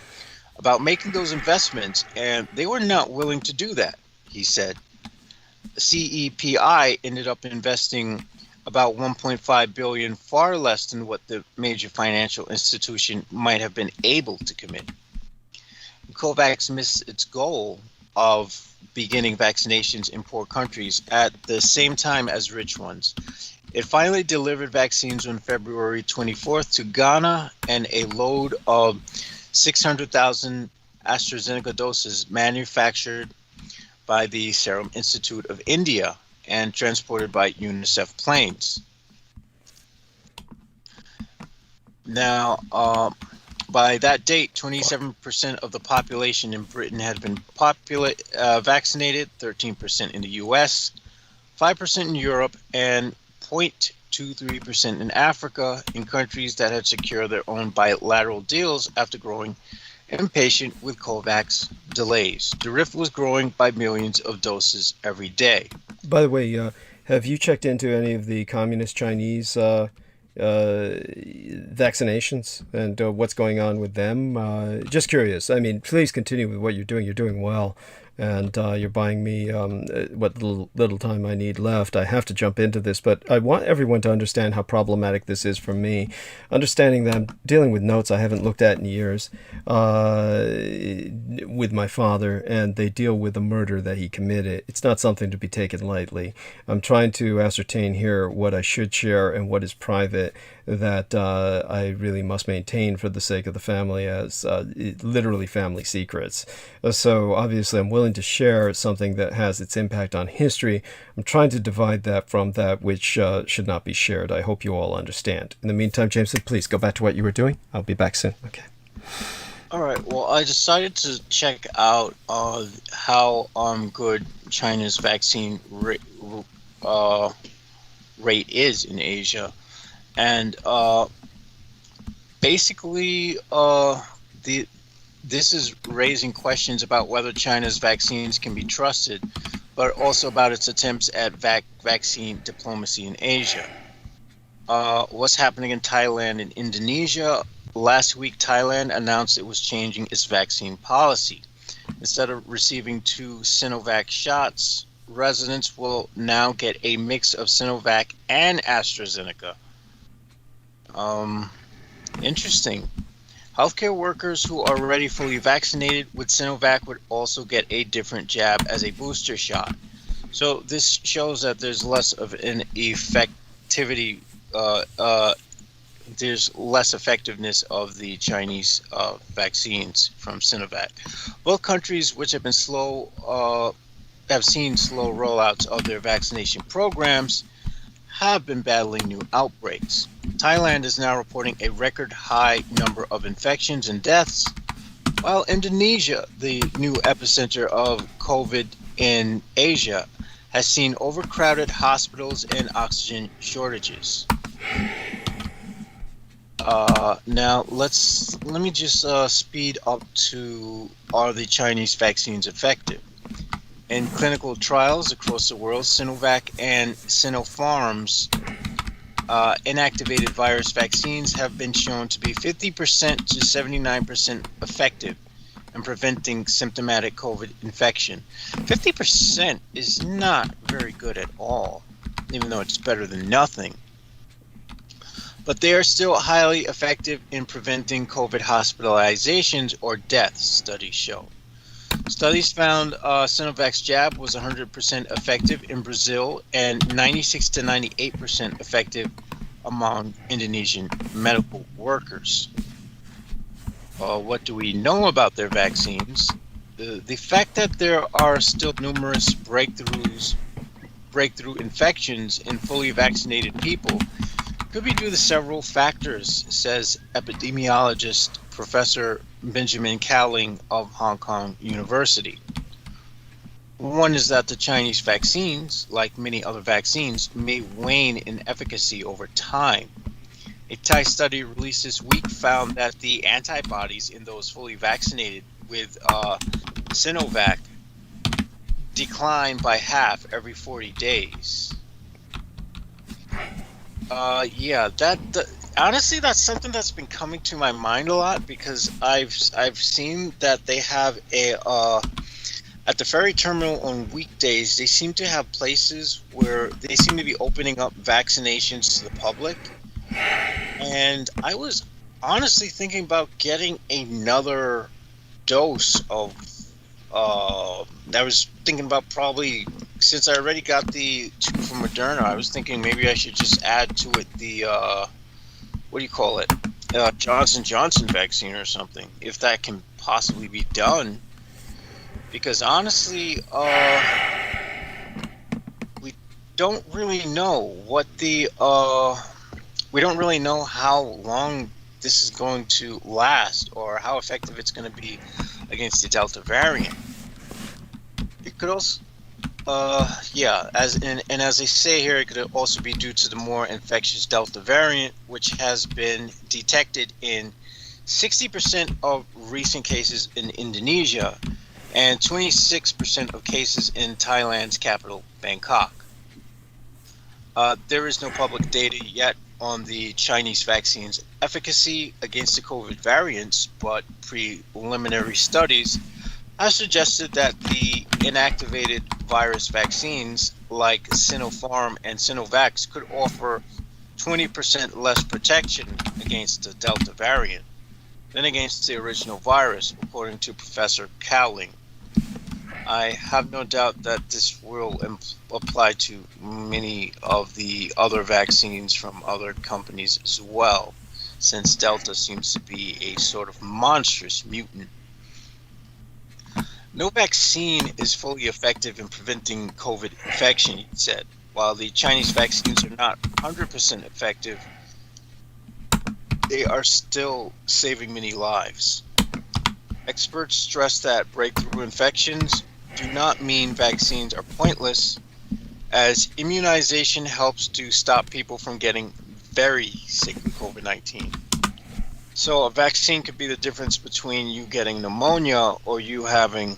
about making those investments, and they were not willing to do that, he said. CEPI ended up investing about 1.5 billion, far less than what the major financial institution might have been able to commit. COVAX missed its goal of beginning vaccinations in poor countries at the same time as rich ones. It finally delivered vaccines on February 24th to Ghana, and a load of 600,000 AstraZeneca doses manufactured by the Serum Institute of India and transported by UNICEF planes. Now, by that date, 27% of the population in Britain had been vaccinated, 13% in the US, 5% in Europe, and 0.23% in Africa, in countries that had secured their own bilateral deals after growing impatient with COVAX delays. The rift was growing by millions of doses every day. By the way, have you checked into any of the communist Chinese vaccinations and what's going on with them? Just curious. I mean, please continue with what you're doing. You're doing well. And you're buying me what little time I need left. I have to jump into this, but I want everyone to understand how problematic this is for me. Understanding that I'm dealing with notes I haven't looked at in years with my father, and they deal with a murder that he committed. It's not something to be taken lightly. I'm trying to ascertain here what I should share and what is private that I really must maintain for the sake of the family as literally family secrets. So obviously I'm willing to share something that has its impact on history. I'm trying to divide that from that which should not be shared. I hope you all understand. In the meantime, Jameson, please go back to what you were doing. I'll be back soon. Okay. All right. Well, I decided to check out how good China's vaccine rate is in Asia. And basically, this is raising questions about whether China's vaccines can be trusted, but also about its attempts at vaccine diplomacy in Asia. What's happening in Thailand and Indonesia? Last week, Thailand announced it was changing its vaccine policy. Instead of receiving 2 Sinovac shots, residents will now get a mix of Sinovac and AstraZeneca. Interesting. Healthcare workers who are already fully vaccinated with Sinovac would also get a different jab as a booster shot. So this shows that there's less of an effectivity, there's less effectiveness of the Chinese vaccines from Sinovac. Both countries which have been have seen slow rollouts of their vaccination programs have been battling new outbreaks. Thailand is now reporting a record high number of infections and deaths, while Indonesia, the new epicenter of COVID in Asia, has seen overcrowded hospitals and oxygen shortages. Now let me just speed up to, are the Chinese vaccines effective? In clinical trials across the world, Sinovac and Sinopharm's inactivated virus vaccines have been shown to be 50% to 79% effective in preventing symptomatic COVID infection. 50% is not very good at all, even though it's better than nothing. But they are still highly effective in preventing COVID hospitalizations or deaths, studies show. Studies found Sinovac's jab was 100% effective in Brazil and 96 to 98% effective among Indonesian medical workers. What do we know about their vaccines? The fact that there are still numerous breakthrough infections in fully vaccinated people could be due to several factors, says epidemiologist Professor Benjamin Cowling of Hong Kong University. One is that the Chinese vaccines, like many other vaccines, may wane in efficacy over time. A Thai study released this week found that the antibodies in those fully vaccinated with Sinovac decline by half every 40 days. Honestly, that's something that's been coming to my mind a lot, because I've seen that they have a at the ferry terminal on weekdays, they seem to have places where they seem to be opening up vaccinations to the public. And I was honestly thinking about getting another dose of I was thinking about, probably, since I already got the 2 from Moderna, I was thinking maybe I should just add to it the what do you call it, Johnson & Johnson vaccine or something, if that can possibly be done. Because honestly, we don't really know what the we don't really know how long this is going to last, or how effective it's going to be against the Delta variant. It could also, as they say here, it could also be due to the more infectious Delta variant, which has been detected in 60% of recent cases in Indonesia and 26% of cases in Thailand's capital, Bangkok. There is no public data yet on the Chinese vaccine's efficacy against the COVID variants, but preliminary studies have suggested that the inactivated virus vaccines like Sinopharm and Sinovac could offer 20% less protection against the Delta variant than against the original virus, according to Professor Cowling. I have no doubt that this will apply to many of the other vaccines from other companies as well, since Delta seems to be a sort of monstrous mutant. No vaccine is fully effective in preventing COVID infection, he said. While the Chinese vaccines are not 100% effective, they are still saving many lives. Experts stress that breakthrough infections do not mean vaccines are pointless, as immunization helps to stop people from getting very sick with COVID-19. So a vaccine could be the difference between you getting pneumonia or you having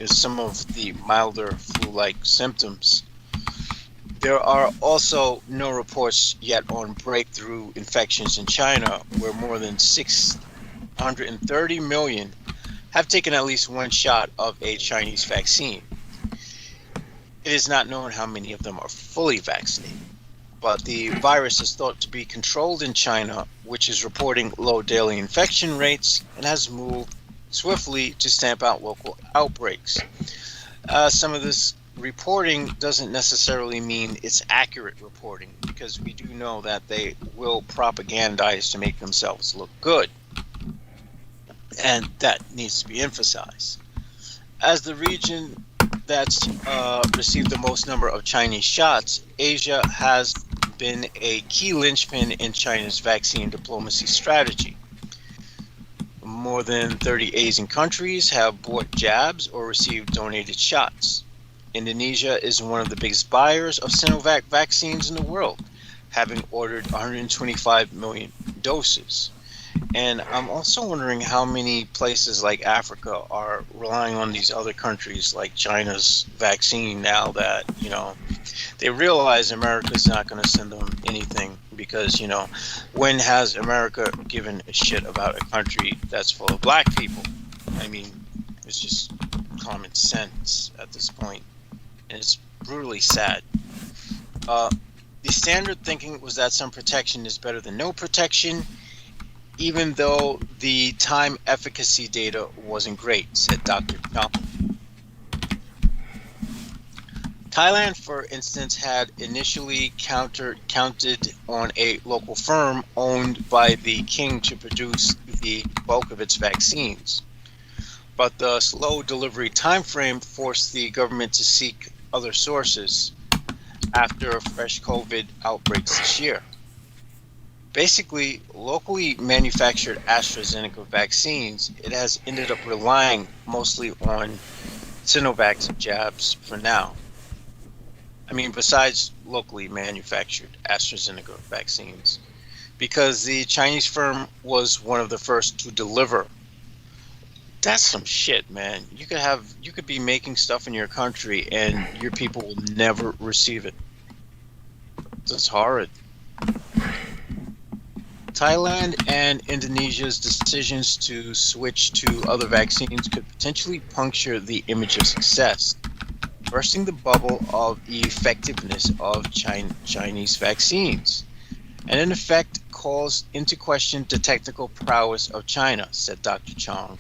some of the milder flu-like symptoms. There are also no reports yet on breakthrough infections in China, where more than 630 million have taken at least one shot of a Chinese vaccine. It is not known how many of them are fully vaccinated, but the virus is thought to be controlled in China, which is reporting low daily infection rates and has moved swiftly to stamp out local outbreaks. Some of this reporting doesn't necessarily mean it's accurate reporting, because we do know that they will propagandize to make themselves look good. And that needs to be emphasized. As the region that's received the most number of Chinese shots, Asia has been a key linchpin in China's vaccine diplomacy strategy. More than 30 Asian countries have bought jabs or received donated shots. Indonesia is one of the biggest buyers of Sinovac vaccines in the world, having ordered 125 million doses. And I'm also wondering how many places like Africa are relying on these other countries like China's vaccine now that, they realize America's not going to send them anything, because, when has America given a shit about a country that's full of black people? I mean, it's just common sense at this point, and it's brutally sad. The standard thinking was that some protection is better than no protection, even though the time efficacy data wasn't great, said Dr. Chung. Thailand, for instance, had initially counted on a local firm owned by the king to produce the bulk of its vaccines. But the slow delivery time frame forced the government to seek other sources after fresh COVID outbreaks this year. Basically, locally manufactured AstraZeneca vaccines, it has ended up relying mostly on Sinovac jabs for now. I mean, besides locally manufactured AstraZeneca vaccines, because the Chinese firm was one of the first to deliver. That's some shit, man. You could be making stuff in your country and your people will never receive it. That's horrid. Thailand and Indonesia's decisions to switch to other vaccines could potentially puncture the image of success, bursting the bubble of the effectiveness of Chinese vaccines, and in effect calls into question the technical prowess of China, said Dr. Chong,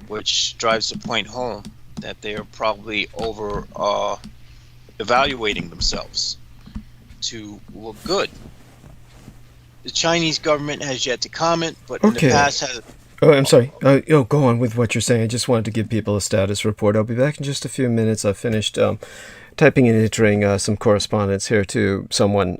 which drives the point home that they are probably over evaluating themselves to look good. The Chinese government has yet to comment, but in the past has... Oh, I'm sorry. Go on with what you're saying. I just wanted to give people a status report. I'll be back in just a few minutes. I finished typing and entering some correspondence here to someone.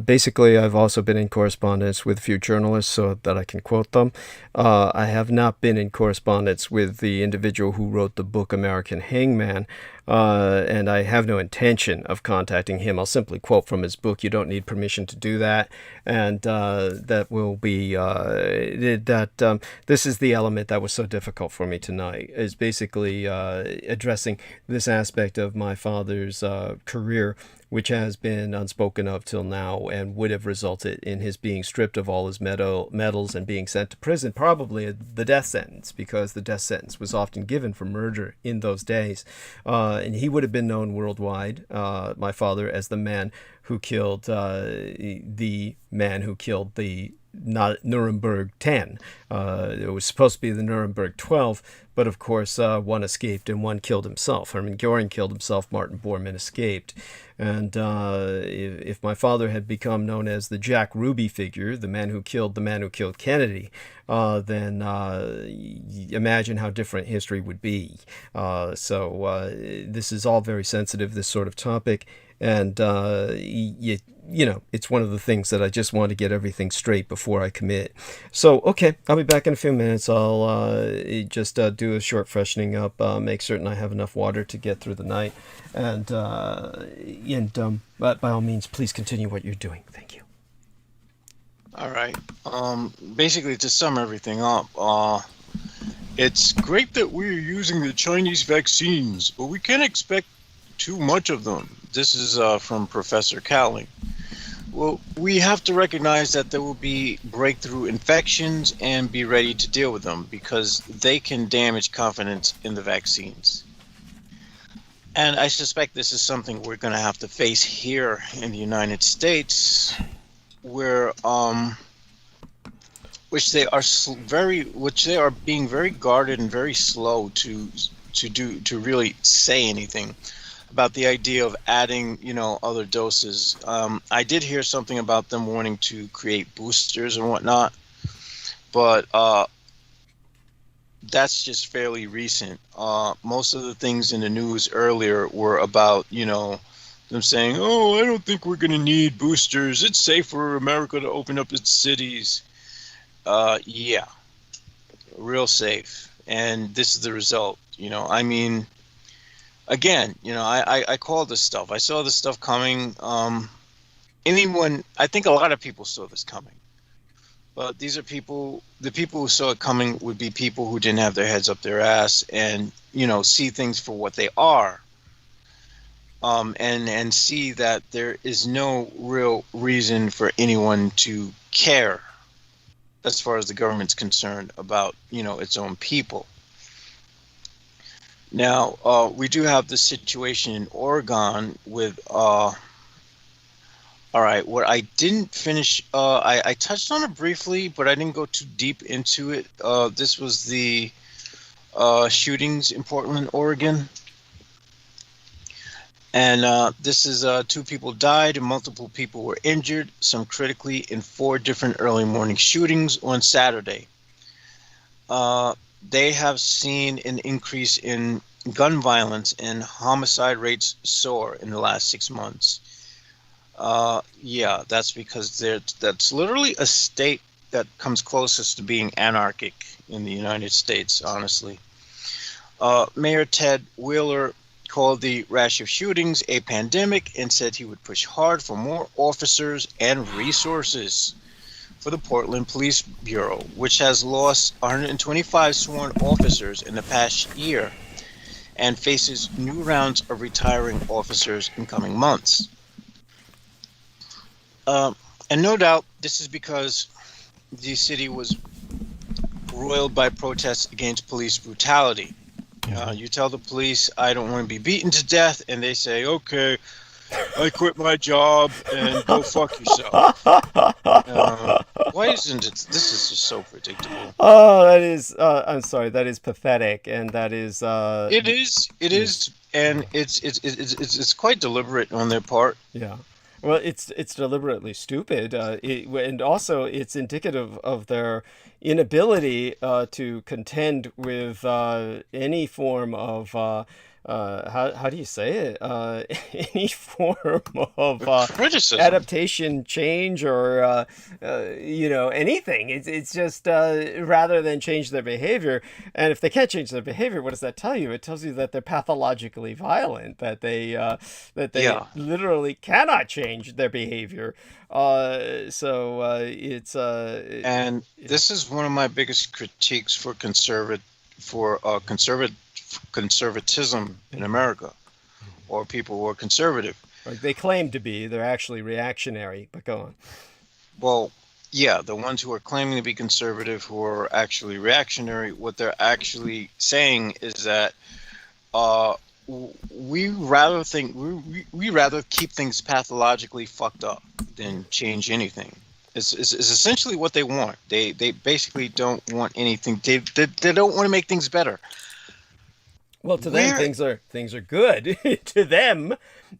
Basically, I've also been in correspondence with a few journalists so that I can quote them. I have not been in correspondence with the individual who wrote the book American Hangman, and I have no intention of contacting him. I'll simply quote from his book. You don't need permission to do that, and that will be this is the element that was so difficult for me tonight, is basically addressing this aspect of my father's career, which has been unspoken of till now and would have resulted in his being stripped of all his medals and being sent to prison, probably the death sentence, because the death sentence was often given for murder in those days. And he would have been known worldwide, my father, as the man who killed the not Nuremberg 10. It was supposed to be the Nuremberg 12, but of course one escaped and one killed himself. Hermann Göring killed himself, Martin Bormann escaped. And if my father had become known as the Jack Ruby figure, the man who killed Kennedy, then imagine how different history would be. So this is all very sensitive, this sort of topic. And, you know, it's one of the things that I just want to get everything straight before I commit. So, okay, I'll be back in a few minutes. I'll just do a short freshening up, make certain I have enough water to get through the night. And but by all means, please continue what you're doing. Thank you. All right. Basically, to sum everything up, it's great that we're using the Chinese vaccines, but we can't expect too much of them. This is from Professor Cowling. Well, we have to recognize that there will be breakthrough infections and be ready to deal with them, because they can damage confidence in the vaccines. And I suspect this is something we're going to have to face here in the United States, where which they are being very guarded and very slow to really say anything about the idea of adding, you know, other doses. I did hear something about them wanting to create boosters and whatnot, but that's just fairly recent. Most of the things in the news earlier were about, you know, them saying, oh, I don't think we're going to need boosters. It's safe for America to open up its cities. Yeah, real safe. And this is the result. You know, I mean, again, you know, I called this stuff. I saw this stuff coming. I think a lot of people saw this coming. But these are the people who saw it coming would be people who didn't have their heads up their ass and, you know, see things for what they are. And see that there is no real reason for anyone to care as far as the government's concerned about, you know, its own people. Now, we do have this situation in Oregon with, all right, what I didn't finish, I touched on it briefly, but I didn't go too deep into it. This was the shootings in Portland, Oregon. And this is 2 people died and multiple people were injured, some critically, in 4 different early morning shootings on Saturday. They have seen an increase in gun violence and homicide rates soar in the last 6 months. Yeah, that's because that's literally a state that comes closest to being anarchic in the United States, honestly. Mayor Ted Wheeler called the rash of shootings a pandemic and said he would push hard for more officers and resources for the Portland Police Bureau, which has lost 125 sworn officers in the past year and faces new rounds of retiring officers in coming months. And no doubt this is because the city was roiled by protests against police brutality. You tell the police, I don't want to be beaten to death, and they say, okay, I quit my job and go fuck yourself. Why isn't it? This is just so predictable. Oh, that is, I'm sorry, that is pathetic, and that is... It is, and it's quite deliberate on their part. Yeah. Well, it's deliberately stupid, and also it's indicative of their inability to contend with any form of how do you say it? Any form of criticism, adaptation, change, or anything. It's just rather than change their behavior. And if they can't change their behavior, what does that tell you? It tells you that they're pathologically violent. That they literally cannot change their behavior. It's and this is one of my biggest critiques for conservatism in America, or people who are conservative. They claim to be. They're actually reactionary, but go on. Well, yeah, the ones who are claiming to be conservative, who are actually reactionary, what they're actually saying is that we rather keep things pathologically fucked up than change anything. It's essentially what they want. They basically don't want anything. They don't want to make things better. Well, to them, things are good to them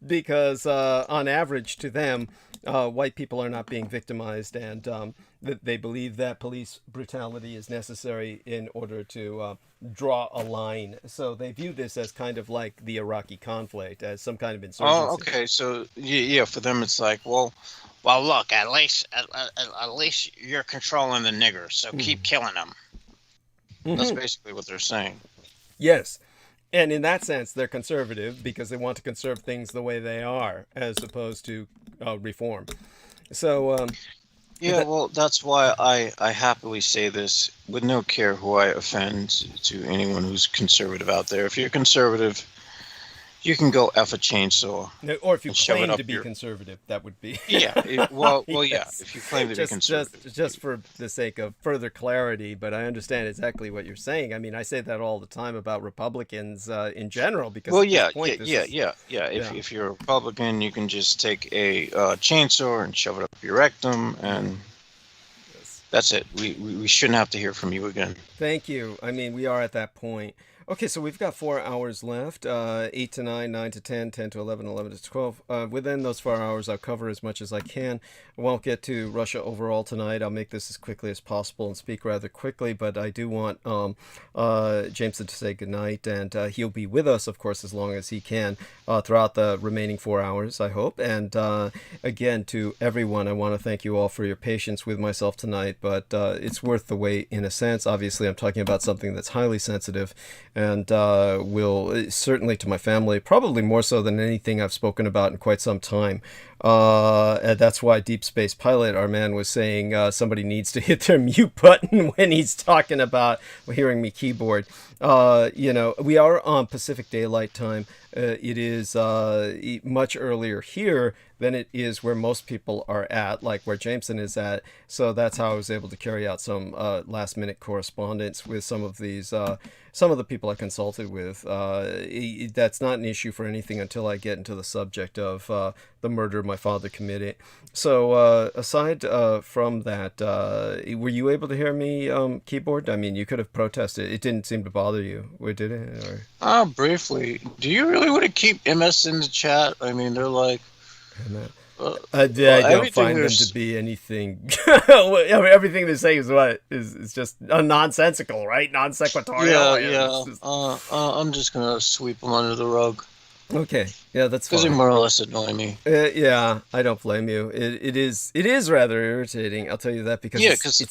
because on average, to them, white people are not being victimized, and they believe that police brutality is necessary in order to draw a line. So they view this as kind of like the Iraqi conflict, as some kind of insurgency. Oh, okay. So yeah, for them it's like, well, look, at least you're controlling the niggers, so keep killing them. That's basically what they're saying. Yes. And in that sense, they're conservative because they want to conserve things the way they are, as opposed to reform. So, well, that's why I happily say this with no care who I offend to anyone who's conservative out there. If you're conservative, you can go F a chainsaw. Or if you claim to be conservative, that would be. Yeah. Well, yeah. If you claim to be conservative. Just for the sake of further clarity, but I understand exactly what you're saying. I mean, I say that all the time about Republicans in general because. Well, yeah. If you're a Republican, you can just take a chainsaw and shove it up your rectum, and that's it. We shouldn't have to hear from you again. Thank you. I mean, we are at that point. Okay, so we've got 4 hours left, 8 to 9, 9 to 10, 10 to 11, 11 to 12. Within those 4 hours, I'll cover as much as I can. I won't get to Russia overall tonight. I'll make this as quickly as possible and speak rather quickly, but I do want Jameson to say goodnight, and he'll be with us, of course, as long as he can throughout the remaining 4 hours, I hope. And again, to everyone, I want to thank you all for your patience with myself tonight, but it's worth the wait in a sense. Obviously, I'm talking about something that's highly sensitive, and will certainly to my family, probably more so than anything I've spoken about in quite some time. And that's why Deep Space Pilot, our man, was saying somebody needs to hit their mute button when he's talking about hearing me keyboard. We are on Pacific Daylight Time. It is much earlier here than it is where most people are at, like where Jameson is at. So that's how I was able to carry out some last-minute correspondence with some of the people people I consulted with. That's not an issue for anything until I get into the subject of the murder my father committed. So aside from that, were you able to hear me, keyboard? I mean, you could have protested. It didn't seem to bother you, did it? Or... Briefly. Do you really want to keep MS in the chat? I mean, they're like... I don't find them to be anything. Everything they say is is just nonsensical, right? Non sequitorial. Yeah. I'm just gonna sweep them under the rug. Okay, yeah, that's fine. Because they more or less annoy me. Yeah, I don't blame you. It is rather irritating. I'll tell you that because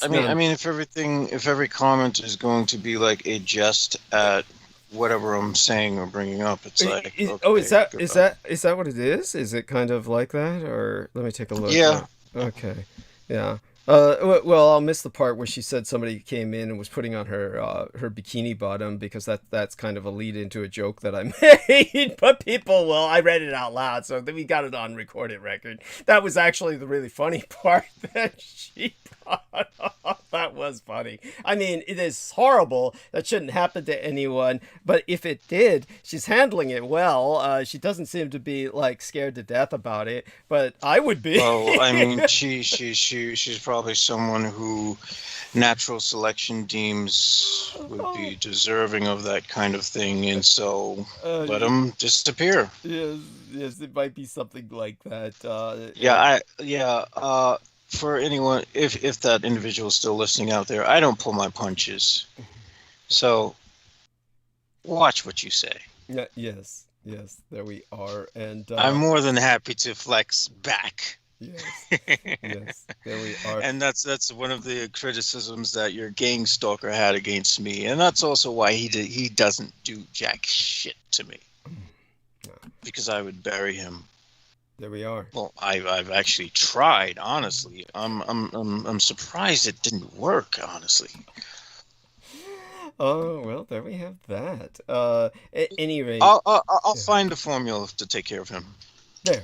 I mean, if every comment is going to be like a jest at whatever I'm saying or bringing up, it's like is that what it is? Is it kind of like that, or let me take a look? Yeah. Okay. Yeah. Well, I'll miss the part where she said somebody came in and was putting on her bikini bottom, because that's kind of a lead into a joke that I made. But I read it out loud, so then we got it on recorded record. That was actually the really funny part that she brought up. That was funny. I mean, it is horrible. That shouldn't happen to anyone. But if it did, she's handling it well. She doesn't seem to be like scared to death about it, but I would be. Well, I mean, she's probably someone who natural selection deems would be deserving of that kind of thing, and so let them disappear. Yes, it might be something like that. For anyone, if that individual is still listening out there, I don't pull my punches, so watch what you say. Yes, there we are, and I'm more than happy to flex back. Yes, there we are. And that's one of the criticisms that your gang stalker had against me, and that's also why he doesn't do jack shit to me, because I would bury him. There we are. Well, I've actually tried. Honestly, I'm surprised it didn't work. Honestly. Oh well, there we have that. At any rate, I'll find the formula to take care of him.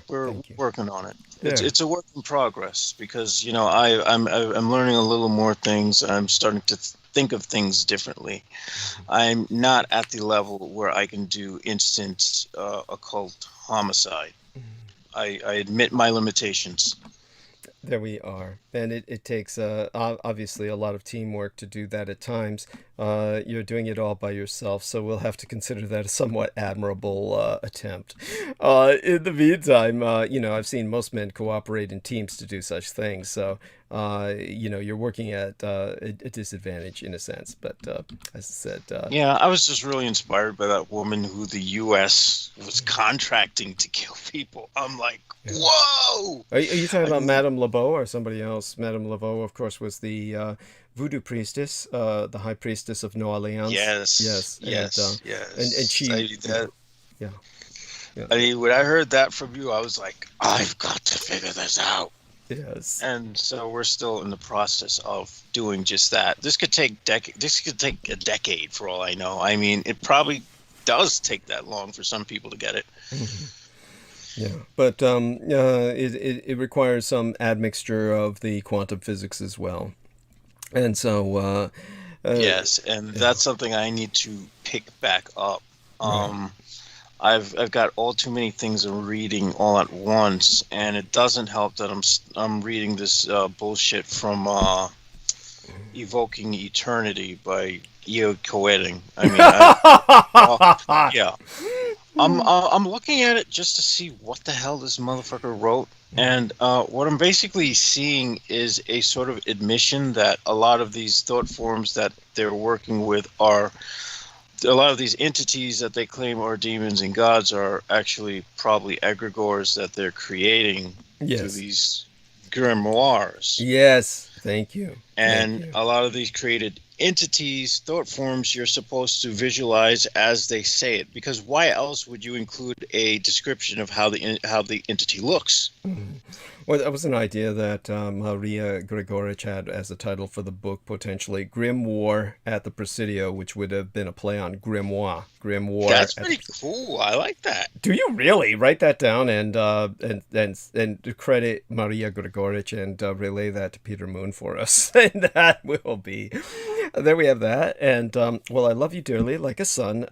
We're working on it. It's a work in progress, because I'm learning a little more things. I'm starting to think of things differently. I'm not at the level where I can do instant occult homicide. I admit my limitations. There we are. And it takes obviously a lot of teamwork to do that at times. You're doing it all by yourself, so we'll have to consider that a somewhat admirable attempt. In the meantime, I've seen most men cooperate in teams to do such things, so you're working at a disadvantage in a sense. But as I said, I was just really inspired by that woman who the U.S. was contracting to kill people. I'm like, whoa! Are you talking about Madame LeBeau or somebody else? Madame LeBeau, of course, was the voodoo priestess, the high priestess of New Orleans. Yes. And she. I mean, when I heard that from you, I was like, I've got to figure this out. Yes. And so we're still in the process of doing just that. This could take a decade for all I know. I mean, it probably does take that long for some people to get it. Yeah, but it requires some admixture of the quantum physics as well, and so yes, and that's something I need to pick back up. I've got all too many things I'm reading all at once, and it doesn't help that I'm reading this bullshit from Evoking Eternity by E.O. Coetting. I mean, I'm looking at it just to see what the hell this motherfucker wrote, and what I'm basically seeing is a sort of admission that a lot of these thought forms that they're working with are, a lot of these entities that they claim are demons and gods are actually probably egregores that they're creating through these grimoires. Yes, thank you. And a lot of these created entities, thought forms, you're supposed to visualize as they say it, because why else would you include a description of how the entity looks? Well, that was an idea that Maria Gregorich had as a title for the book, potentially Grimoire at the Presidio, which would have been a play on grimoire. That's pretty cool. I like that. Do you really? Write that down and credit Maria Gregorich and relay that to Peter Moon for us. And that will be, there we have that. And, well, I love you dearly, like a son.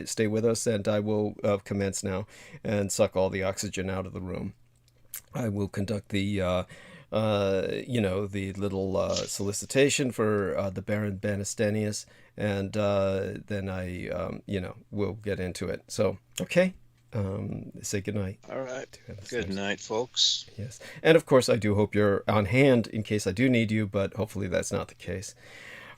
Stay with us, and I will commence now and suck all the oxygen out of the room. I will conduct the, the little solicitation for the Baron Banastanius, and then I, will get into it. So, okay. Say goodnight. All right. Good night, folks. Yes. And of course, I do hope you're on hand in case I do need you, but hopefully that's not the case.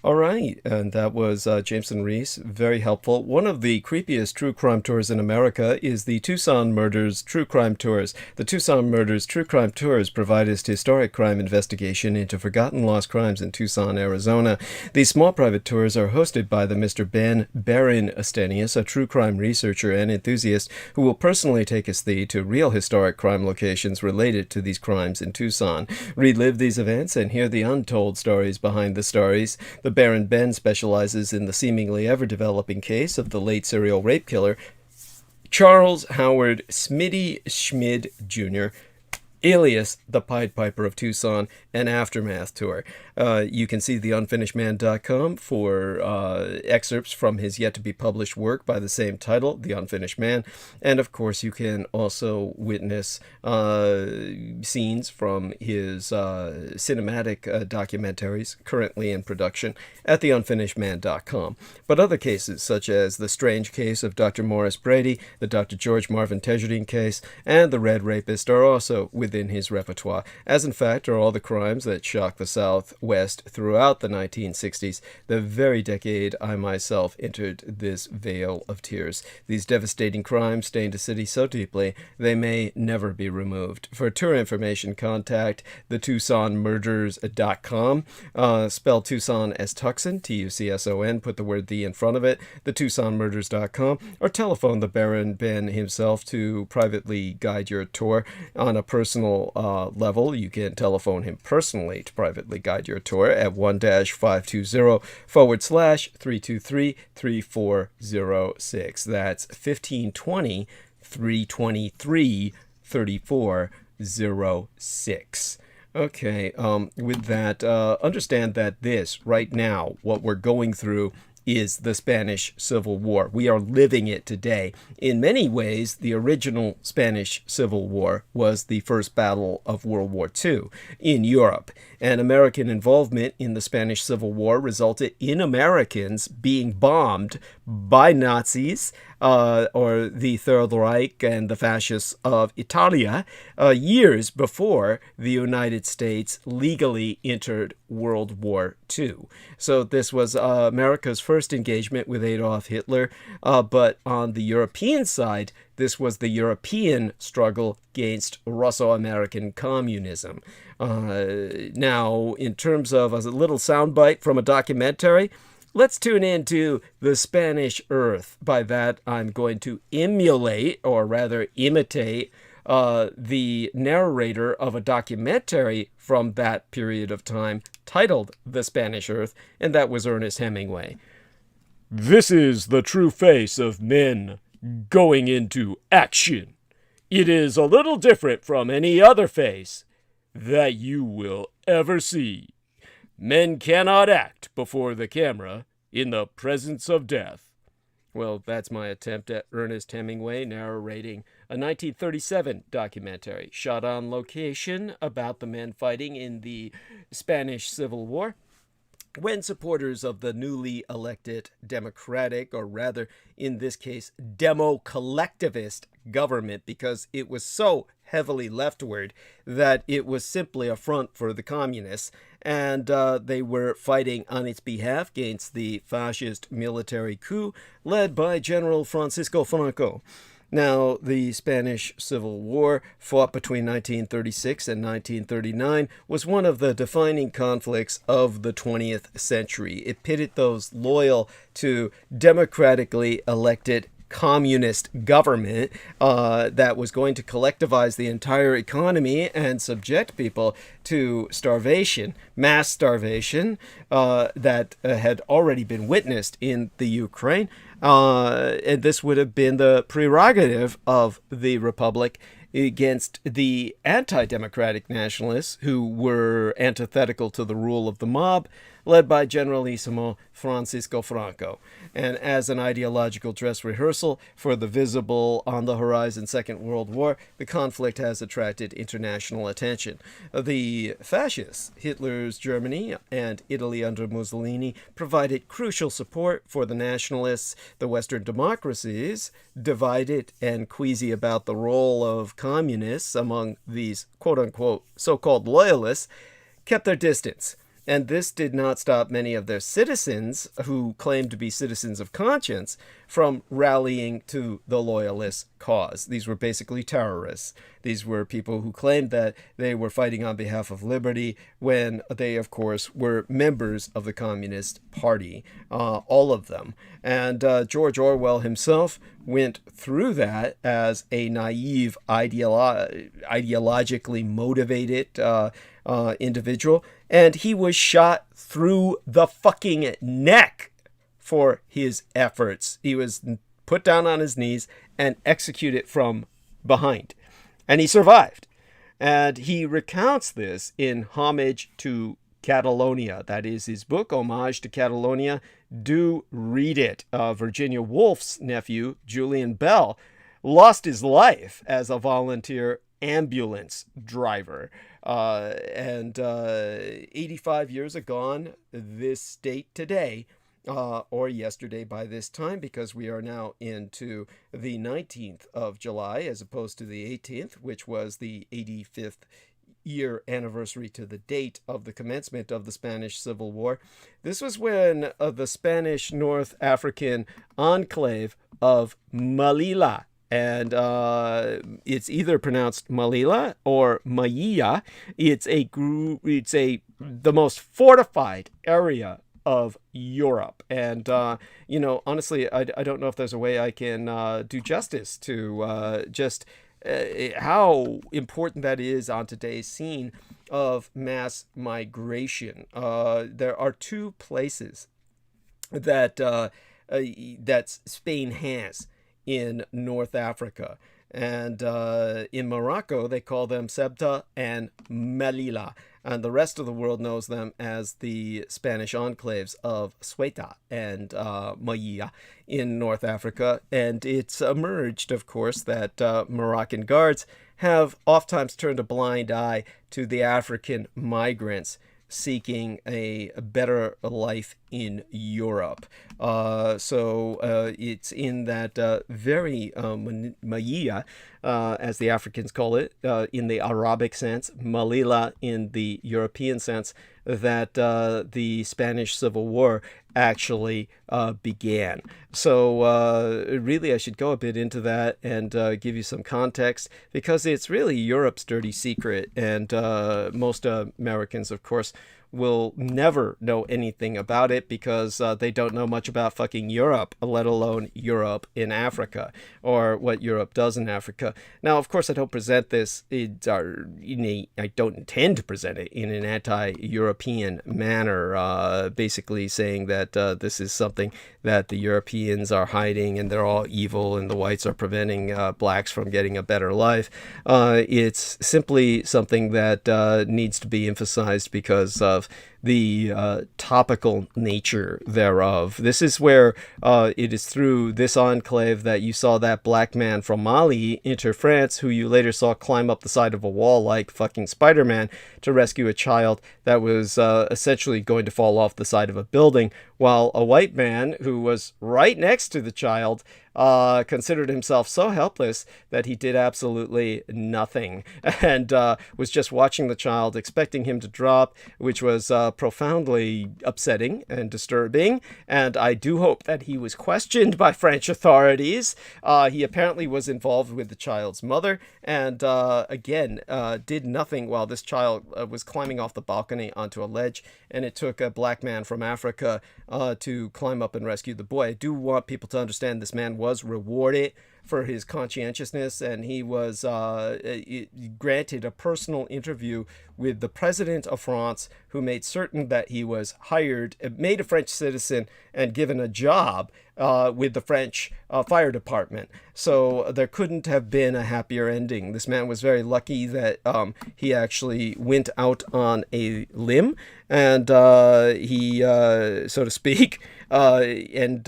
All right, and that was Jameson Reese, very helpful. One of the creepiest true crime tours in America is the Tucson Murders True Crime Tours. The Tucson Murders True Crime Tours provide us historic crime investigation into forgotten lost crimes in Tucson, Arizona. These small private tours are hosted by the Mr. Baron Astenius, a true crime researcher and enthusiast who will personally take us to real historic crime locations related to these crimes in Tucson. Relive these events and hear the untold stories behind the stories. The Baron Ben specializes in the seemingly ever-developing case of the late serial rape killer Charles Howard Smitty Schmid Jr., alias the Pied Piper of Tucson, an aftermath tour. You can see theunfinishedman.com for excerpts from his yet-to-be-published work by the same title, The Unfinished Man. And, of course, you can also witness scenes from his cinematic documentaries currently in production at theunfinishedman.com. But other cases, such as the strange case of Dr. Morris Brady, the Dr. George Marvin Tejardine case, and the Red Rapist, are also within his repertoire, as in fact are all the crimes that shocked the Southwest throughout the 1960s, the very decade I myself entered this vale of tears. These devastating crimes stained a city so deeply they may never be removed. For tour information, contact thetucsonmurders.com, spell Tucson as Tucson, Tucson, put the word the in front of it, thetucsonmurders.com, or telephone the Baron Ben himself to privately guide your tour on a personal level. You can telephone him personally to privately guide your tour at 1-520/4/323-3406. That's 1520-323-3406. Okay, with that, understand that this, right now, what we're going through is the Spanish Civil War. We are living it today. In many ways, the original Spanish Civil War was the first battle of World War II in Europe. And American involvement in the Spanish Civil War resulted in Americans being bombed by Nazis, or the Third Reich and the fascists of Italia, years before the United States legally entered World War II. So this was America's first engagement with Adolf Hitler, but on the European side, this was the European struggle against Russo-American communism. Now, in terms of a little soundbite from a documentary, let's tune into The Spanish Earth. By that, I'm going to emulate, or rather imitate, the narrator of a documentary from that period of time titled The Spanish Earth, and that was Ernest Hemingway. This is the true face of men going into action. It is a little different from any other face that you will ever see. Men cannot act before the camera in the presence of death. Well, that's my attempt at Ernest Hemingway narrating a 1937 documentary shot on location about the men fighting in the Spanish Civil War, when supporters of the newly elected democratic, or rather in this case demo-collectivist government, because it was so heavily leftward that it was simply a front for the communists, and they were fighting on its behalf against the fascist military coup led by General Francisco Franco. Now, the Spanish Civil War, fought between 1936 and 1939, was one of the defining conflicts of the 20th century. It pitted those loyal to democratically elected communist government that was going to collectivize the entire economy and subject people to starvation, mass starvation, that had already been witnessed in the Ukraine. And this would have been the prerogative of the Republic against the anti-democratic nationalists who were antithetical to the rule of the mob, led by Generalissimo Francisco Franco. And as an ideological dress rehearsal for the visible on the horizon Second World War, the conflict has attracted international attention. The fascists, Hitler's Germany and Italy under Mussolini, provided crucial support for the nationalists. The Western democracies, divided and queasy about the role of communists among these quote-unquote so-called loyalists, kept their distance. And this did not stop many of their citizens, who claimed to be citizens of conscience, from rallying to the loyalist cause. These were basically terrorists. These were people who claimed that they were fighting on behalf of liberty when they, of course, were members of the Communist Party, all of them. And George Orwell himself went through that as a naive, ideologically motivated individual, and he was shot through the fucking neck for his efforts. He was put down on his knees and executed from behind. And he survived. And he recounts this in Homage to Catalonia. That is his book, Homage to Catalonia. Do read it. Virginia Woolf's nephew, Julian Bell, lost his life as a volunteer ambulance driver. 85 years agone this date today, or yesterday by this time, because we are now into the 19th of July as opposed to the 18th, which was the 85th year anniversary to the date of the commencement of the Spanish Civil War. This was when the Spanish North African enclave of Melilla, and it's either pronounced Melilla or Maia. It's the most fortified area of Europe. And, honestly, I don't know if there's a way I can do justice to just how important that is on today's scene of mass migration. There are two places that Spain has in North Africa. And in Morocco, they call them Ceuta and Melilla. And the rest of the world knows them as the Spanish enclaves of Ceuta and Melilla in North Africa. And it's emerged, of course, that Moroccan guards have oftentimes turned a blind eye to the African migrants seeking a better life in Europe. So it's in that very Maia, as the Africans call it, in the Arabic sense, Melilla in the European sense, that the Spanish Civil War actually began. So really I should go a bit into that and give you some context, because it's really Europe's dirty secret, and most Americans, of course, will never know anything about it because they don't know much about fucking Europe, let alone Europe in Africa, or what Europe does in Africa. Now, of course, I don't present this I don't intend to present it in an anti-European manner, basically saying that this is something that the Europeans are hiding and they're all evil and the whites are preventing blacks from getting a better life. It's simply something that needs to be emphasized because of the topical nature thereof. This is where it is through this enclave that you saw that black man from Mali enter France, who you later saw climb up the side of a wall like fucking Spider-Man to rescue a child that was essentially going to fall off the side of a building, while a white man who was right next to the child considered himself so helpless that he did absolutely nothing and was just watching the child, expecting him to drop, which was profoundly upsetting and disturbing. And I do hope that he was questioned by French authorities. He apparently was involved with the child's mother and again did nothing while this child was climbing off the balcony onto a ledge, and it took a black man from Africa to climb up and rescue the boy. I do want people to understand this man was rewarded for his conscientiousness, and he was granted a personal interview with the president of France, who made certain that he was hired, made a French citizen, and given a job with the French fire department. So there couldn't have been a happier ending. This man was very lucky that he actually went out on a limb, and he, so to speak, and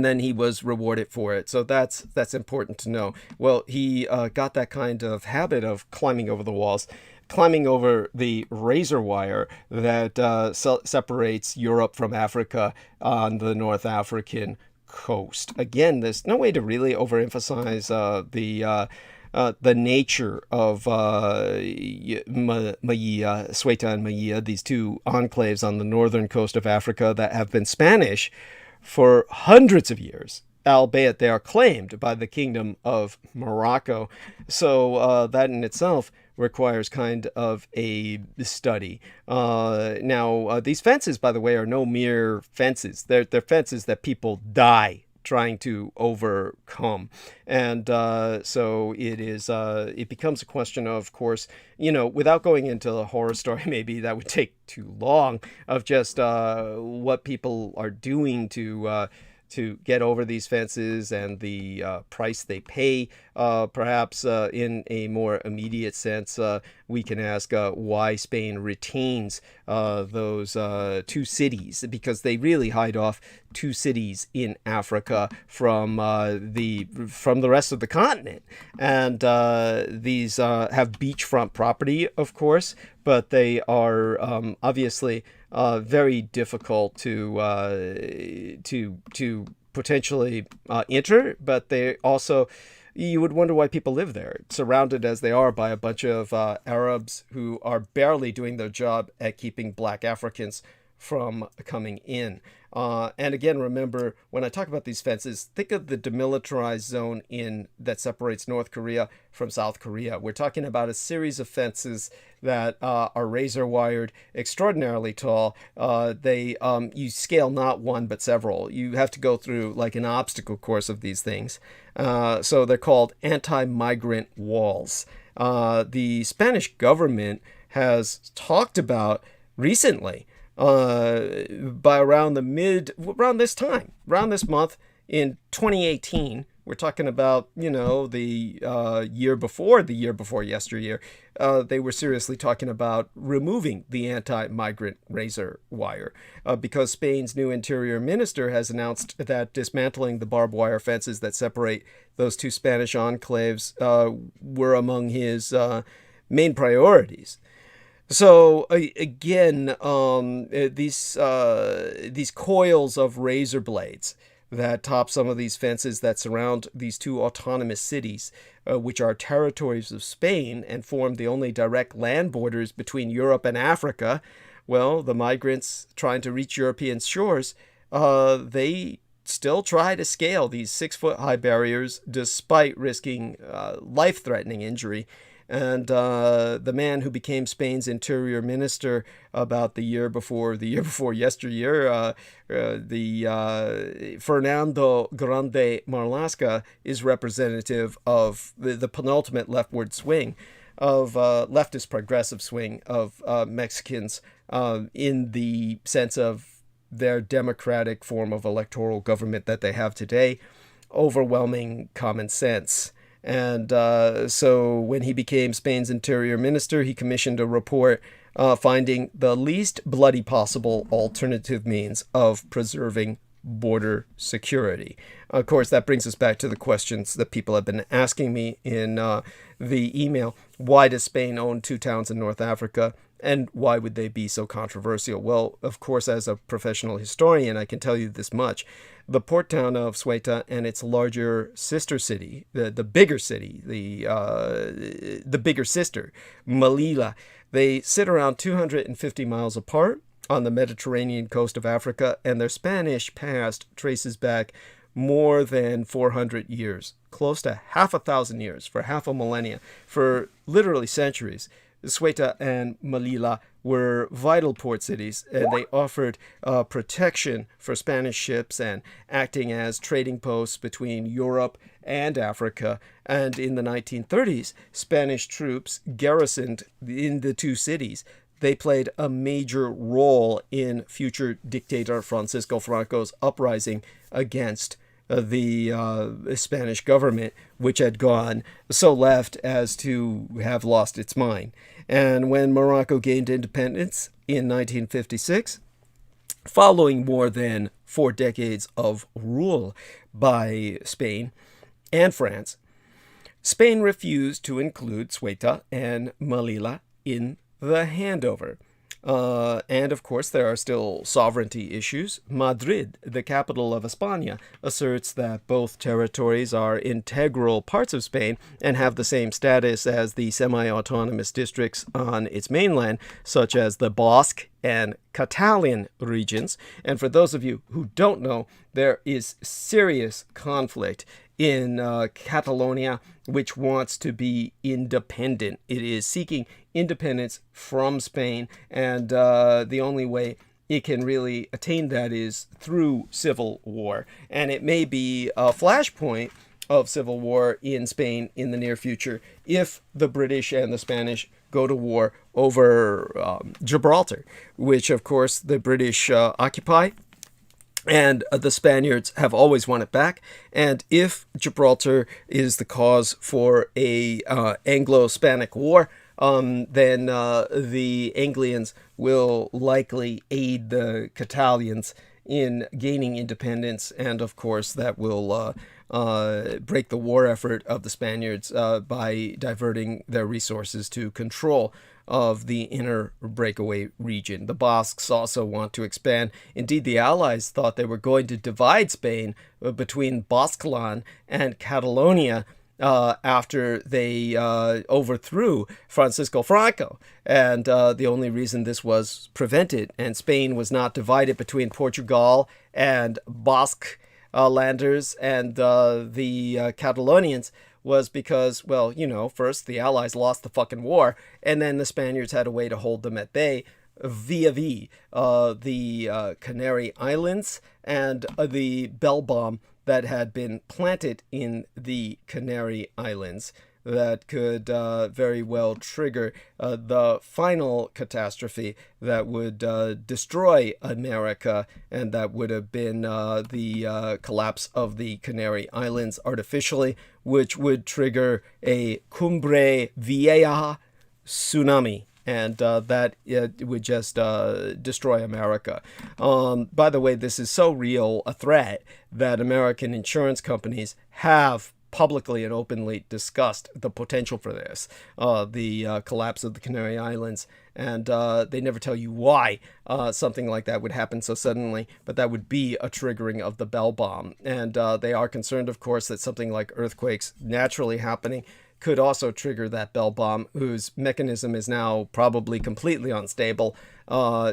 then he was rewarded for it. So that's important to know. Well, he got that kind of habit of climbing over the walls, climbing over the razor wire that separates Europe from Africa on the North African coast. Again, there's no way to really overemphasize the nature of Ceuta and Melilla, these two enclaves on the northern coast of Africa that have been Spanish for hundreds of years, albeit they are claimed by the Kingdom of Morocco. So that in itself requires kind of a study. Now, these fences, by the way, are no mere fences. They're fences that people die trying to overcome. And so it becomes a question of course, without going into a horror story, maybe that would take too long, of just what people are doing to get over these fences and the price they pay. Perhaps in a more immediate sense, we can ask why Spain retains those two cities, because they really hide off two cities in Africa from the rest of the continent. And these have beachfront property, of course, but they are obviously very difficult to potentially enter, but they also, you would wonder why people live there, surrounded as they are by a bunch of Arabs who are barely doing their job at keeping black Africans from coming in. And again, remember, when I talk about these fences, think of the demilitarized zone that separates North Korea from South Korea. We're talking about a series of fences that are razor wired, extraordinarily tall. You scale not one but several. You have to go through like an obstacle course of these things. So they're called anti-migrant walls. The Spanish government has talked about recently, by around this month in 2018, we're talking about, the year before yesteryear, they were seriously talking about removing the anti-migrant razor wire, because Spain's new interior minister has announced that dismantling the barbed wire fences that separate those two Spanish enclaves were among his main priorities. So again, these coils of razor blades that top some of these fences that surround these two autonomous cities, which are territories of Spain and form the only direct land borders between Europe and Africa. Well, the migrants trying to reach European shores, they still try to scale these 6-foot-high barriers despite risking life-threatening injury. And the man who became Spain's interior minister about the year before yesteryear, Fernando Grande Marlaska, is representative of the penultimate leftward swing of leftist progressive swing of Mexicans in the sense of their democratic form of electoral government that they have today, overwhelming common sense. And so when he became Spain's interior minister, he commissioned a report finding the least bloody possible alternative means of preserving border security. Of course, that brings us back to the questions that people have been asking me in the email. Why does Spain own two towns in North Africa? And why would they be so controversial? Well, of course, as a professional historian, I can tell you this much. The port town of Ceuta and its larger sister city, the bigger city, the bigger sister, Melilla, they sit around 250 miles apart on the Mediterranean coast of Africa, and their Spanish past traces back more than 400 years, close to half a thousand years, for half a millennia, for literally centuries. Ceuta and Melilla were vital port cities, and they offered protection for Spanish ships and acting as trading posts between Europe and Africa. And in the 1930s, Spanish troops garrisoned in the two cities. They played a major role in future dictator Francisco Franco's uprising against the Spanish government, which had gone so left as to have lost its mind. And when Morocco gained independence in 1956, following more than 4 decades of rule by Spain and France, Spain refused to include Ceuta and Melilla in the handover. And of course, there are still sovereignty issues. Madrid, the capital of España, asserts that both territories are integral parts of Spain and have the same status as the semi-autonomous districts on its mainland, such as the Basque and Catalan regions. And for those of you who don't know, there is serious conflict in Catalonia, which wants to be independent. It is seeking independence from Spain, and the only way it can really attain that is through civil war. And it may be a flashpoint of civil war in Spain in the near future if the British and the Spanish go to war over Gibraltar, which of course the British occupy. And the Spaniards have always won it back. And if Gibraltar is the cause for a Anglo-Spanish war, then the Anglians will likely aid the Catalans in gaining independence. And of course, that will break the war effort of the Spaniards by diverting their resources to control of the inner breakaway region. The Basques also want to expand. Indeed, the Allies thought they were going to divide Spain between Basqueland and Catalonia after they overthrew Francisco Franco. And the only reason this was prevented and Spain was not divided between Portugal and Basque landers and the Catalonians was because, well, you know, first the Allies lost the fucking war, and then the Spaniards had a way to hold them at bay via the Canary Islands and the bell bomb that had been planted in the Canary Islands that could very well trigger the final catastrophe that would destroy America, and that would have been the collapse of the Canary Islands artificially, which would trigger a Cumbre Vieja tsunami. And that would just destroy America. By the way, this is so real a threat that American insurance companies have publicly and openly discussed the potential for this, the collapse of the Canary Islands, and they never tell you why something like that would happen so suddenly, but that would be a triggering of the bell bomb. And they are concerned, of course, that something like earthquakes naturally happening could also trigger that bell bomb, whose mechanism is now probably completely unstable,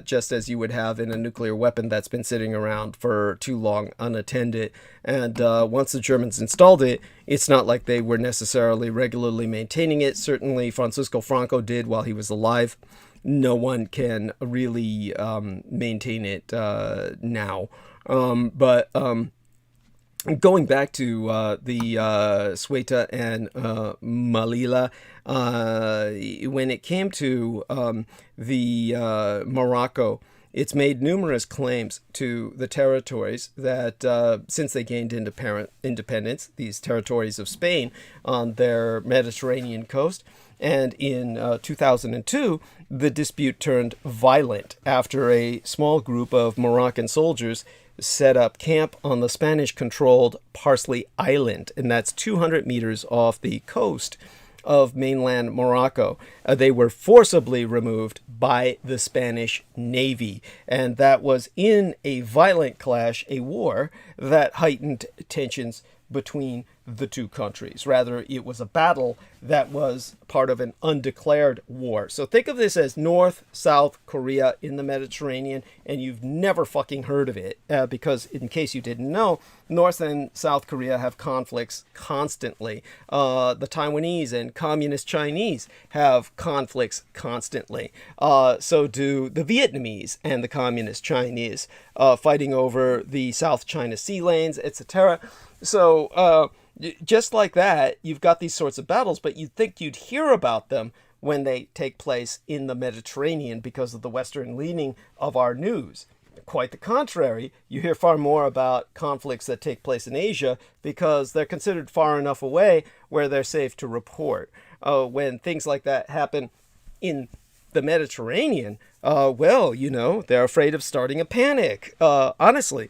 just as you would have in a nuclear weapon that's been sitting around for too long unattended. And once the Germans installed it, it's not like they were necessarily regularly maintaining it. Certainly Francisco Franco did while he was alive. No one can really maintain it now. But going back to the Ceuta and Melilla, when it came to the Morocco, it's made numerous claims to the territories that, since they gained independence, these territories of Spain on their Mediterranean coast. And in 2002, the dispute turned violent after a small group of Moroccan soldiers set up camp on the Spanish-controlled Parsley Island, and that's 200 meters off the coast of mainland Morocco. They were forcibly removed by the Spanish Navy, and that was in a violent clash, a war that heightened tensions between the two countries. Rather, it was a battle that was part of an undeclared war. So think of this as North, South Korea in the Mediterranean, and you've never fucking heard of it, because in case you didn't know, North and South Korea have conflicts constantly. The Taiwanese and Communist Chinese have conflicts constantly. So do the Vietnamese and the Communist Chinese, fighting over the South China Sea lanes, etc. So just like that, you've got these sorts of battles, but you'd think you'd hear about them when they take place in the Mediterranean because of the Western leaning of our news. Quite the contrary, you hear far more about conflicts that take place in Asia because they're considered far enough away where they're safe to report. When things like that happen in the Mediterranean, well, you know, they're afraid of starting a panic. Honestly,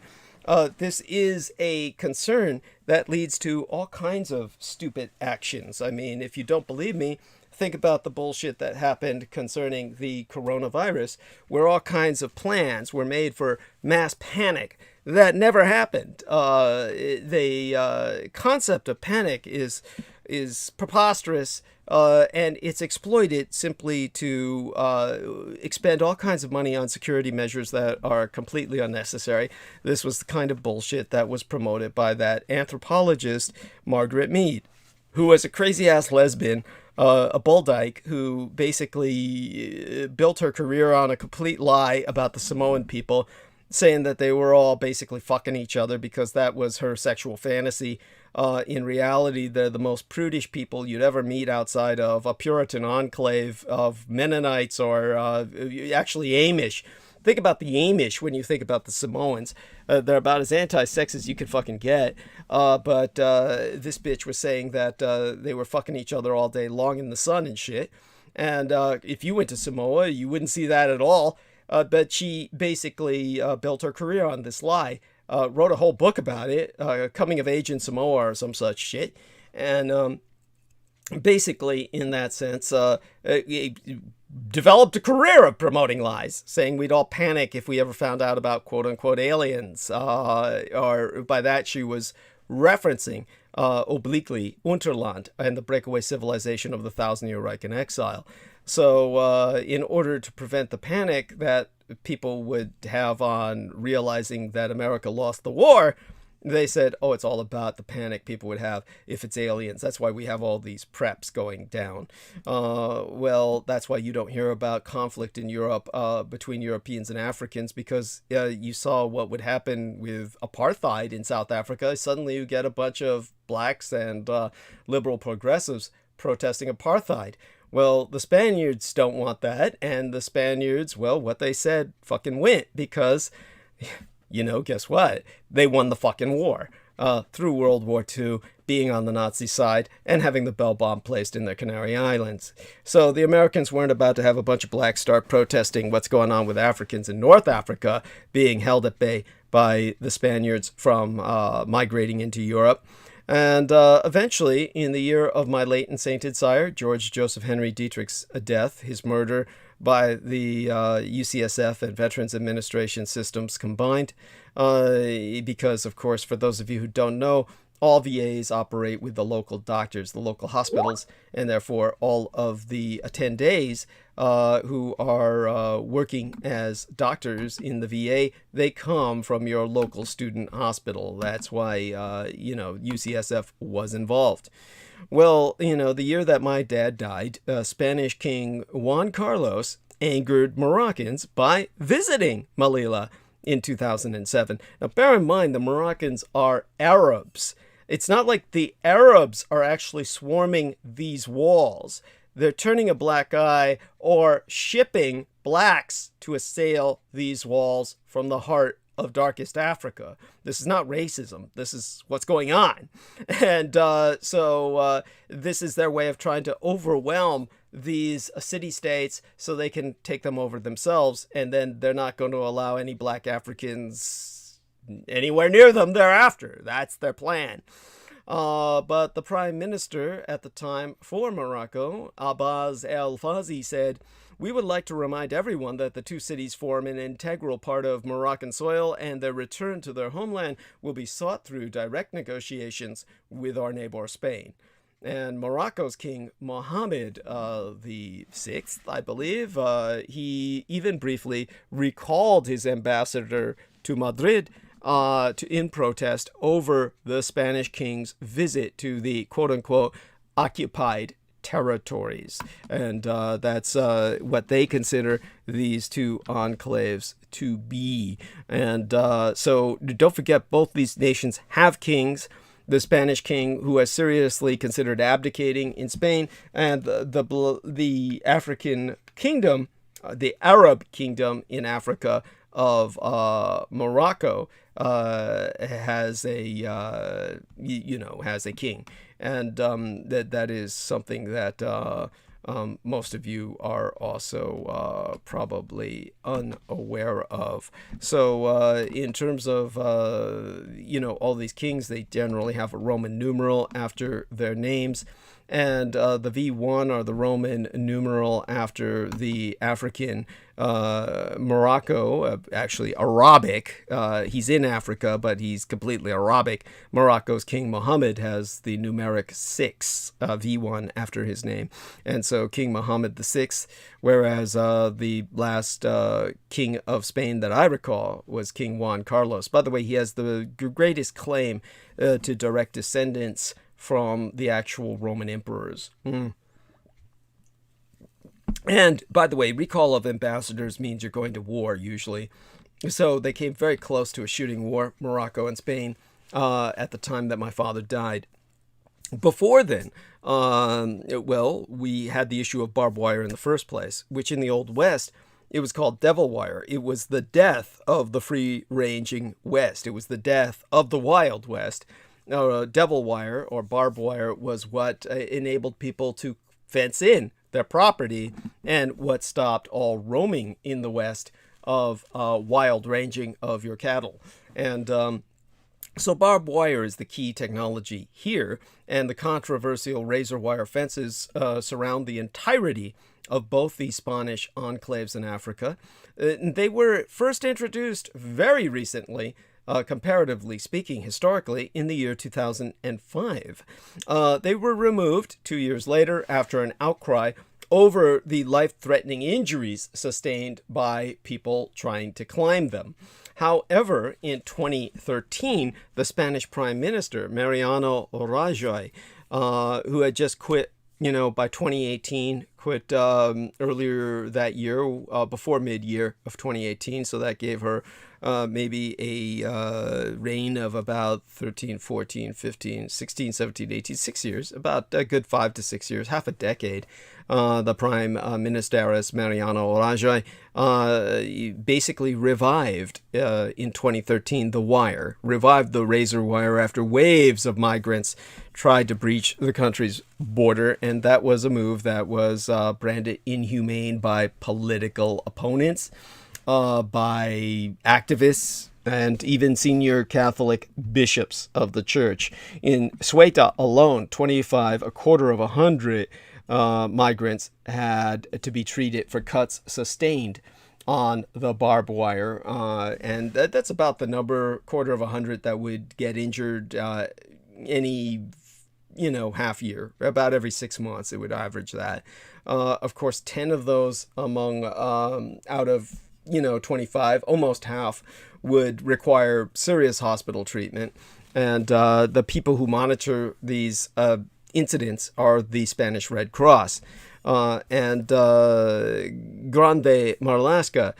this is a concern that leads to all kinds of stupid actions. I mean, if you don't believe me, think about the bullshit that happened concerning the coronavirus, where all kinds of plans were made for mass panic that never happened. The concept of panic is preposterous, and it's exploited simply to expend all kinds of money on security measures that are completely unnecessary. This was the kind of bullshit that was promoted by that anthropologist, Margaret Mead, who was a crazy-ass lesbian, a bull dyke, who basically built her career on a complete lie about the Samoan people, saying that they were all basically fucking each other because that was her sexual fantasy. In reality, they're the most prudish people you'd ever meet outside of a Puritan enclave of Mennonites or actually Amish. Think about the Amish when you think about the Samoans. They're about as anti-sex as you could fucking get. But this bitch was saying that they were fucking each other all day long in the sun and shit. And if you went to Samoa, you wouldn't see that at all. But she basically built her career on this lie. Wrote a whole book about it, Coming of Age in Samoa or some such shit. And basically, in that sense, developed a career of promoting lies, saying we'd all panic if we ever found out about quote-unquote aliens. Or by that, she was referencing obliquely Unterland and the breakaway civilization of the Thousand-Year Reich in Exile. So in order to prevent the panic that people would have on realizing that America lost the war, they said, oh, it's all about the panic people would have if it's aliens. That's why we have all these preps going down. Well, that's why you don't hear about conflict in Europe between Europeans and Africans, because you saw what would happen with apartheid in South Africa. Suddenly you get a bunch of blacks and liberal progressives protesting apartheid. Well, the Spaniards don't want that, and the Spaniards, well, what they said fucking went, because, you know, guess what? They won the fucking war through World War II, being on the Nazi side, and having the Bell Bomb placed in their Canary Islands. So the Americans weren't about to have a bunch of blacks start protesting what's going on with Africans in North Africa being held at bay by the Spaniards from migrating into Europe. And eventually, in the year of my late and sainted sire, George Joseph Henry Dietrich's death, his murder by the UCSF and Veterans Administration systems combined, because, of course, for those of you who don't know, all VAs operate with the local doctors, the local hospitals, and therefore all of the attendees who are working as doctors in the VA, they come from your local student hospital. That's why, UCSF was involved. Well, the year that my dad died, Spanish King Juan Carlos angered Moroccans by visiting Melilla in 2007. Now, bear in mind, the Moroccans are Arabs. It's not like the Arabs are actually swarming these walls. They're turning a black eye or shipping blacks to assail these walls from the heart of darkest Africa. This is not racism. This is what's going on. And so this is their way of trying to overwhelm these city-states so they can take them over themselves, and then they're not going to allow any black Africans anywhere near them thereafter. That's their plan. But the prime minister at the time for Morocco, Abbas El-Fazi, said, "We would like to remind everyone that the two cities form an integral part of Moroccan soil, and their return to their homeland will be sought through direct negotiations with our neighbor Spain." And Morocco's King Mohammed VI, I believe, he even briefly recalled his ambassador to Madrid in protest over the Spanish king's visit to the quote-unquote occupied territories. And that's what they consider these two enclaves to be. And so don't forget, both these nations have kings. The Spanish king, who has seriously considered abdicating in Spain, and the African kingdom, the Arab kingdom in Africa of Morocco, has a has a king, and that is something that most of you are also probably unaware of. So in terms of all these kings, they generally have a Roman numeral after their names, and the V1 are the Roman numeral after the African Morocco, actually Arabic. He's in Africa, but he's completely Arabic. Morocco's King Mohammed has the numeric 6, V1 after his name. And so King Mohammed VI, whereas the last king of Spain that I recall was King Juan Carlos. By the way, he has the greatest claim to direct descendants from the actual Roman emperors. And, by the way, recall of ambassadors means you're going to war, usually. So they came very close to a shooting war, Morocco and Spain, at the time that my father died. Before then, we had the issue of barbed wire in the first place, which in the Old West, it was called devil wire. It was the death of the free-ranging West. It was the death of the Wild West. Devil wire, or barbed wire, was what enabled people to fence in their property, and what stopped all roaming in the West of wild ranging of your cattle. And so barbed wire is the key technology here, and the controversial razor wire fences surround the entirety of both the Spanish enclaves in Africa. They were first introduced very recently, comparatively speaking, historically, in the year 2005. They were removed 2 years later after an outcry over the life-threatening injuries sustained by people trying to climb them. However, in 2013, the Spanish Prime Minister, Mariano Rajoy, who had just quit, by 2018, quit earlier that year, before mid-year of 2018, so that gave her maybe a reign of about 13, 14, 15, 16, 17, 18, 6 years, about a good 5 to 6 years, half a decade. The Prime Ministeris Mariano Rajoy basically revived in 2013 the wire, revived the razor wire after waves of migrants tried to breach the country's border, and that was a move that was branded inhumane by political opponents, by activists, and even senior Catholic bishops of the church. In Ceuta alone, 25, a quarter of 100 migrants had to be treated for cuts sustained on the barbed wire, and that's about the number, quarter of 100, that would get injured any half year. About every 6 months it would average that. Of course, 10 of those among out of 25, almost half, would require serious hospital treatment. And the people who monitor these incidents are the Spanish Red Cross. And Grande Marlaska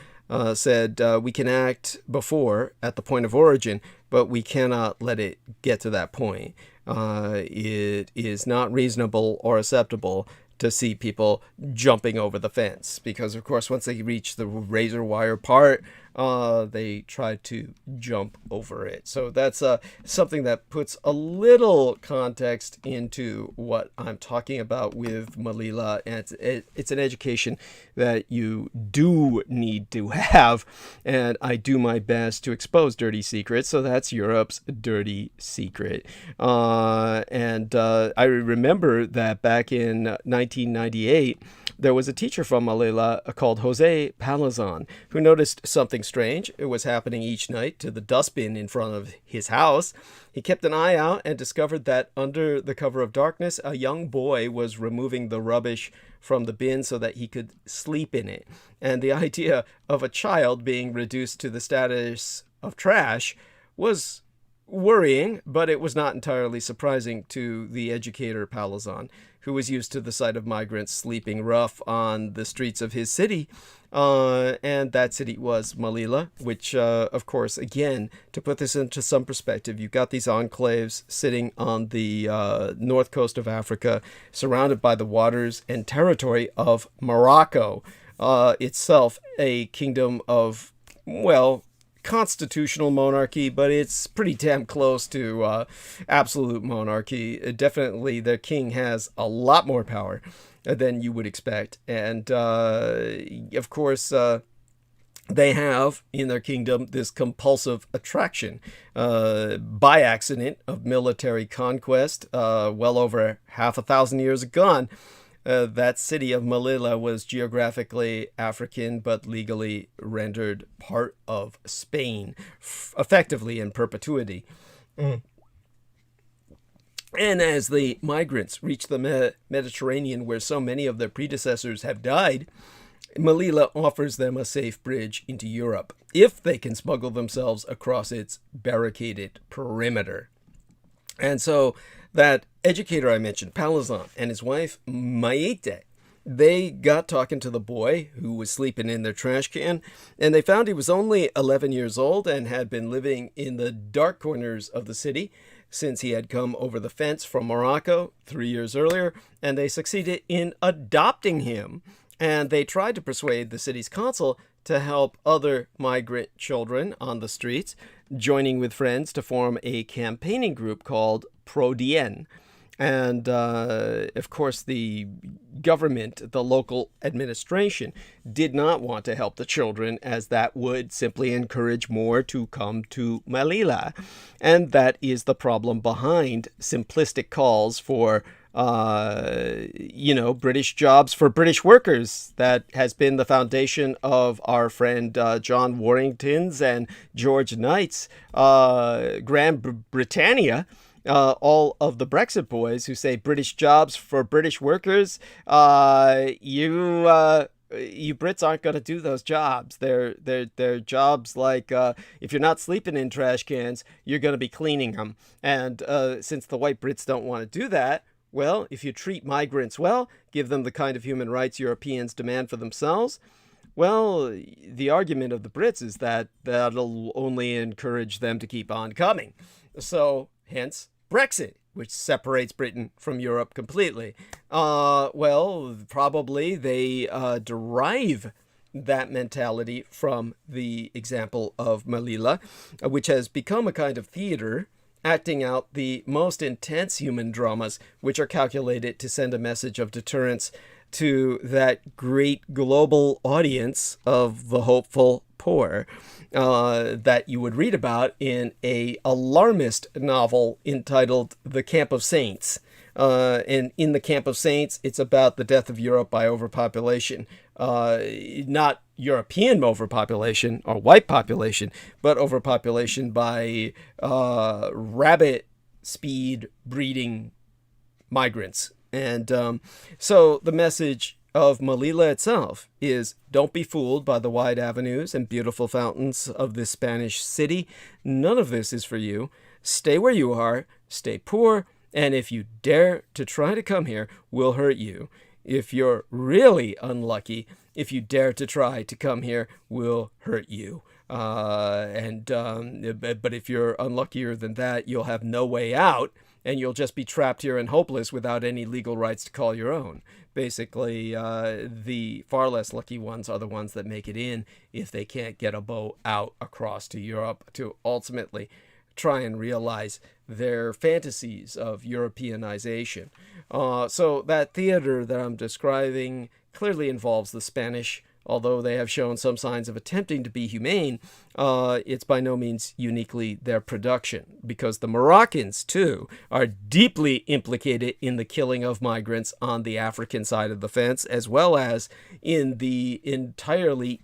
said, we can act before, at the point of origin, but we cannot let it get to that point. It is not reasonable or acceptable to see people jumping over the fence, because of course once they reach the razor wire part, they tried to jump over it. So that's something that puts a little context into what I'm talking about with Malila. And it's an education that you do need to have. And I do my best to expose dirty secrets. So that's Europe's dirty secret. And I remember that back in 1998, there was a teacher from Malila called Jose Palazon who noticed something strange. It was happening each night to the dustbin in front of his house. He kept an eye out and discovered that under the cover of darkness, a young boy was removing the rubbish from the bin so that he could sleep in it. And the idea of a child being reduced to the status of trash was worrying, but it was not entirely surprising to the educator Palazon, who was used to the sight of migrants sleeping rough on the streets of his city. And that city was Malila, which, of course, again, to put this into some perspective, you've got these enclaves sitting on the north coast of Africa, surrounded by the waters and territory of Morocco, itself a kingdom of, well, constitutional monarchy, but it's pretty damn close to absolute monarchy. Definitely their king has a lot more power than you would expect. And of course, they have in their kingdom this compulsive attraction by accident of military conquest well over 500 years ago. That city of Malila was geographically African, but legally rendered part of Spain, effectively in perpetuity. And as the migrants reach the Mediterranean, where so many of their predecessors have died, Malila offers them a safe bridge into Europe, if they can smuggle themselves across its barricaded perimeter. And so that educator I mentioned, Palazon, and his wife, Maite, they got talking to the boy who was sleeping in their trash can, and they found he was only 11 years old and had been living in the dark corners of the city since he had come over the fence from Morocco 3 years earlier, and they succeeded in adopting him. And they tried to persuade the city's council to help other migrant children on the streets, joining with friends to form a campaigning group called Prodien. And of course, the government, the local administration, did not want to help the children, as that would simply encourage more to come to Malila. And that is the problem behind simplistic calls for British jobs for British workers. That has been the foundation of our friend John Warrington's and George Knight's Grand Britannia. All of the Brexit boys who say British jobs for British workers, you Brits aren't going to do those jobs. They're jobs like if you're not sleeping in trash cans, you're going to be cleaning them. And since the white Brits don't want to do that, well, if you treat migrants well, give them the kind of human rights Europeans demand for themselves, well, the argument of the Brits is that that'll only encourage them to keep on coming. So, hence, Brexit, which separates Britain from Europe completely. Well, probably they derive that mentality from the example of Malila, which has become a kind of theater, acting out the most intense human dramas, which are calculated to send a message of deterrence to that great global audience of the hopeful poor that you would read about in a alarmist novel entitled The Camp of Saints. And in The Camp of Saints, it's about the death of Europe by overpopulation. Not European overpopulation or white population, but overpopulation by rabbit speed breeding migrants. And so the message of Malila itself is, don't be fooled by the wide avenues and beautiful fountains of this Spanish city. None of this is for you. Stay where you are, stay poor, and if you dare to try to come here, we'll hurt you. If you're really unlucky, if you dare to try to come here, we'll hurt you. But if you're unluckier than that, you'll have no way out, and you'll just be trapped here and hopeless without any legal rights to call your own. Basically, the far less lucky ones are the ones that make it in if they can't get a boat out across to Europe to ultimately try and realize their fantasies of Europeanization. So that theater that I'm describing clearly involves the Spanish. Although they have shown some signs of attempting to be humane, it's by no means uniquely their production, because the Moroccans, too, are deeply implicated in the killing of migrants on the African side of the fence, as well as in the entirely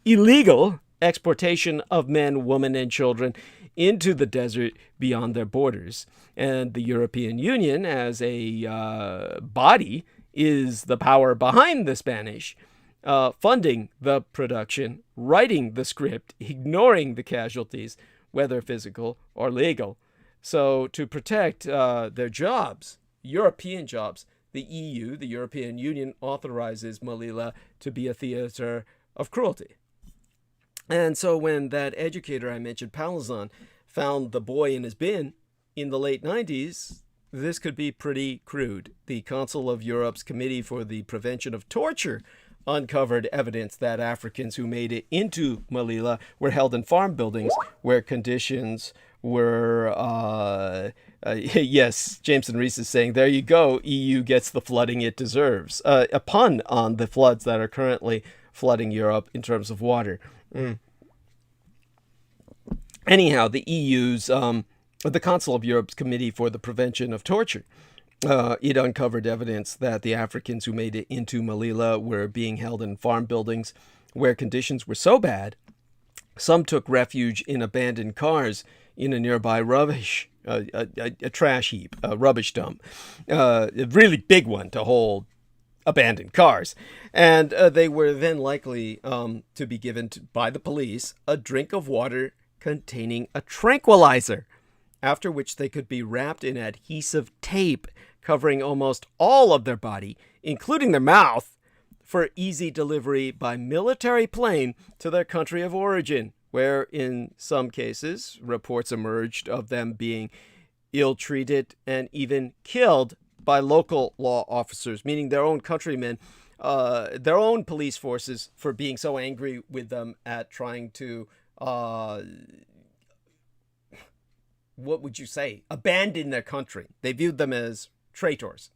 illegal exportation of men, women, and children into the desert beyond their borders. And the European Union, as a body, is the power behind the Spanish, funding the production, writing the script, ignoring the casualties, whether physical or legal. So to protect their jobs, European jobs, the EU, the European Union, authorizes Melilla to be a theater of cruelty. And so when that educator I mentioned, Palazon, found the boy in his bin in the late 90s, this could be pretty crude. The Council of Europe's Committee for the Prevention of Torture uncovered evidence that Africans who made it into Melilla were held in farm buildings where conditions were, yes, Jameson Reese is saying, there you go, EU gets the flooding it deserves. A pun on the floods that are currently flooding Europe in terms of water. Anyhow, the EU's, the Council of Europe's Committee for the Prevention of Torture, it uncovered evidence that the Africans who made it into Melilla were being held in farm buildings where conditions were so bad, some took refuge in abandoned cars in a nearby rubbish, a trash heap, a rubbish dump, a really big one to hold abandoned cars. And they were then likely to be given by the police a drink of water containing a tranquilizer, after which they could be wrapped in adhesive tape covering almost all of their body, including their mouth, for easy delivery by military plane to their country of origin, where in some cases reports emerged of them being ill-treated and even killed by local law officers, meaning their own countrymen, their own police forces, for being so angry with them at trying to what would you say, abandon their country. They viewed them as traitors.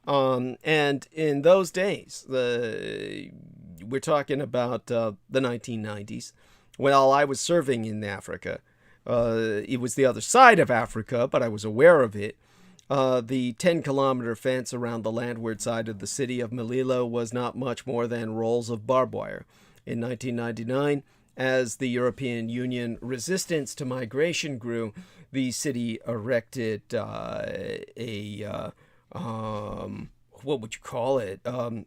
And in those days, we're talking about the 1990s, while I was serving in Africa. It was the other side of Africa, but I was aware of it. The 10-kilometer fence around the landward side of the city of Melilla was not much more than rolls of barbed wire. In 1999, as the European Union resistance to migration grew, the city erected what would you call it? A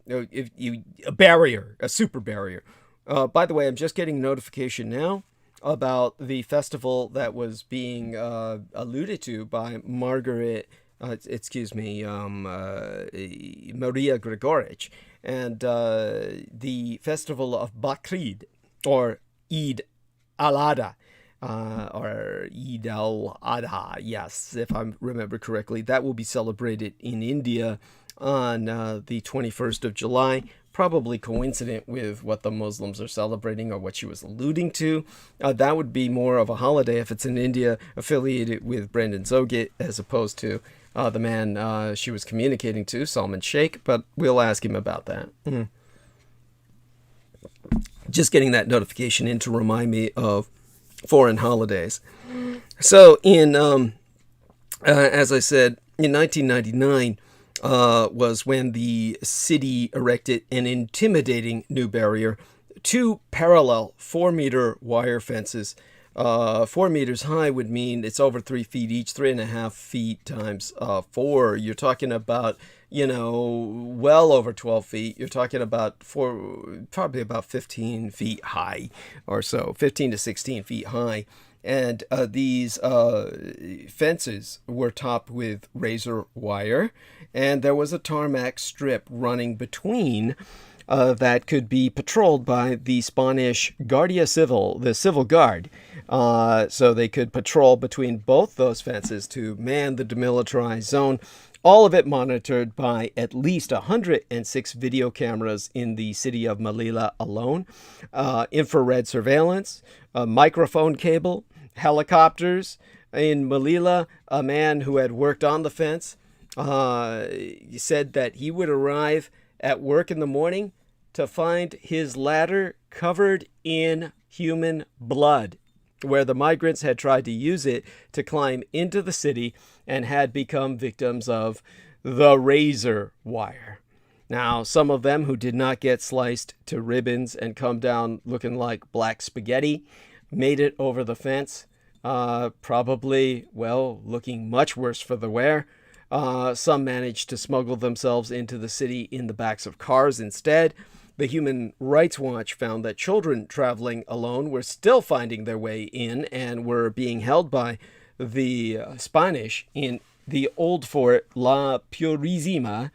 barrier, a super barrier. By the way, I'm just getting notification now about the festival that was being alluded to by Maria Gregorich, and the festival of Bakrid, or Eid al-Adha, or Eid al-Adha, yes, if I remember correctly. That will be celebrated in India on the 21st of July, probably coincident with what the Muslims are celebrating, or what she was alluding to. That would be more of a holiday if it's in India, affiliated with Brendan Zogit, as opposed to the man she was communicating to, Salman Sheikh, but we'll ask him about that. Just getting that notification in to remind me of foreign holidays. So in, as I said, in 1999 was when the city erected an intimidating new barrier, 2 parallel 4-meter wire fences. 4 meters high would mean it's over 3 feet each, 3.5 feet times 4. You're talking about, well over 12 feet. You're talking about probably about 15 feet high or so, 15 to 16 feet high. And these fences were topped with razor wire, and there was a tarmac strip running between that could be patrolled by the Spanish Guardia Civil, the Civil Guard. So they could patrol between both those fences to man the demilitarized zone. All of it monitored by at least 106 video cameras in the city of Melilla alone, infrared surveillance, a microphone cable, helicopters. In Melilla, a man who had worked on the fence said that he would arrive at work in the morning to find his ladder covered in human blood, where the migrants had tried to use it to climb into the city and had become victims of the razor wire. Now, some of them who did not get sliced to ribbons and come down looking like black spaghetti made it over the fence, probably, well, looking much worse for the wear. Some managed to smuggle themselves into the city in the backs of cars instead. The Human Rights Watch found that children traveling alone were still finding their way in and were being held by the Spanish in the old fort La Purísima,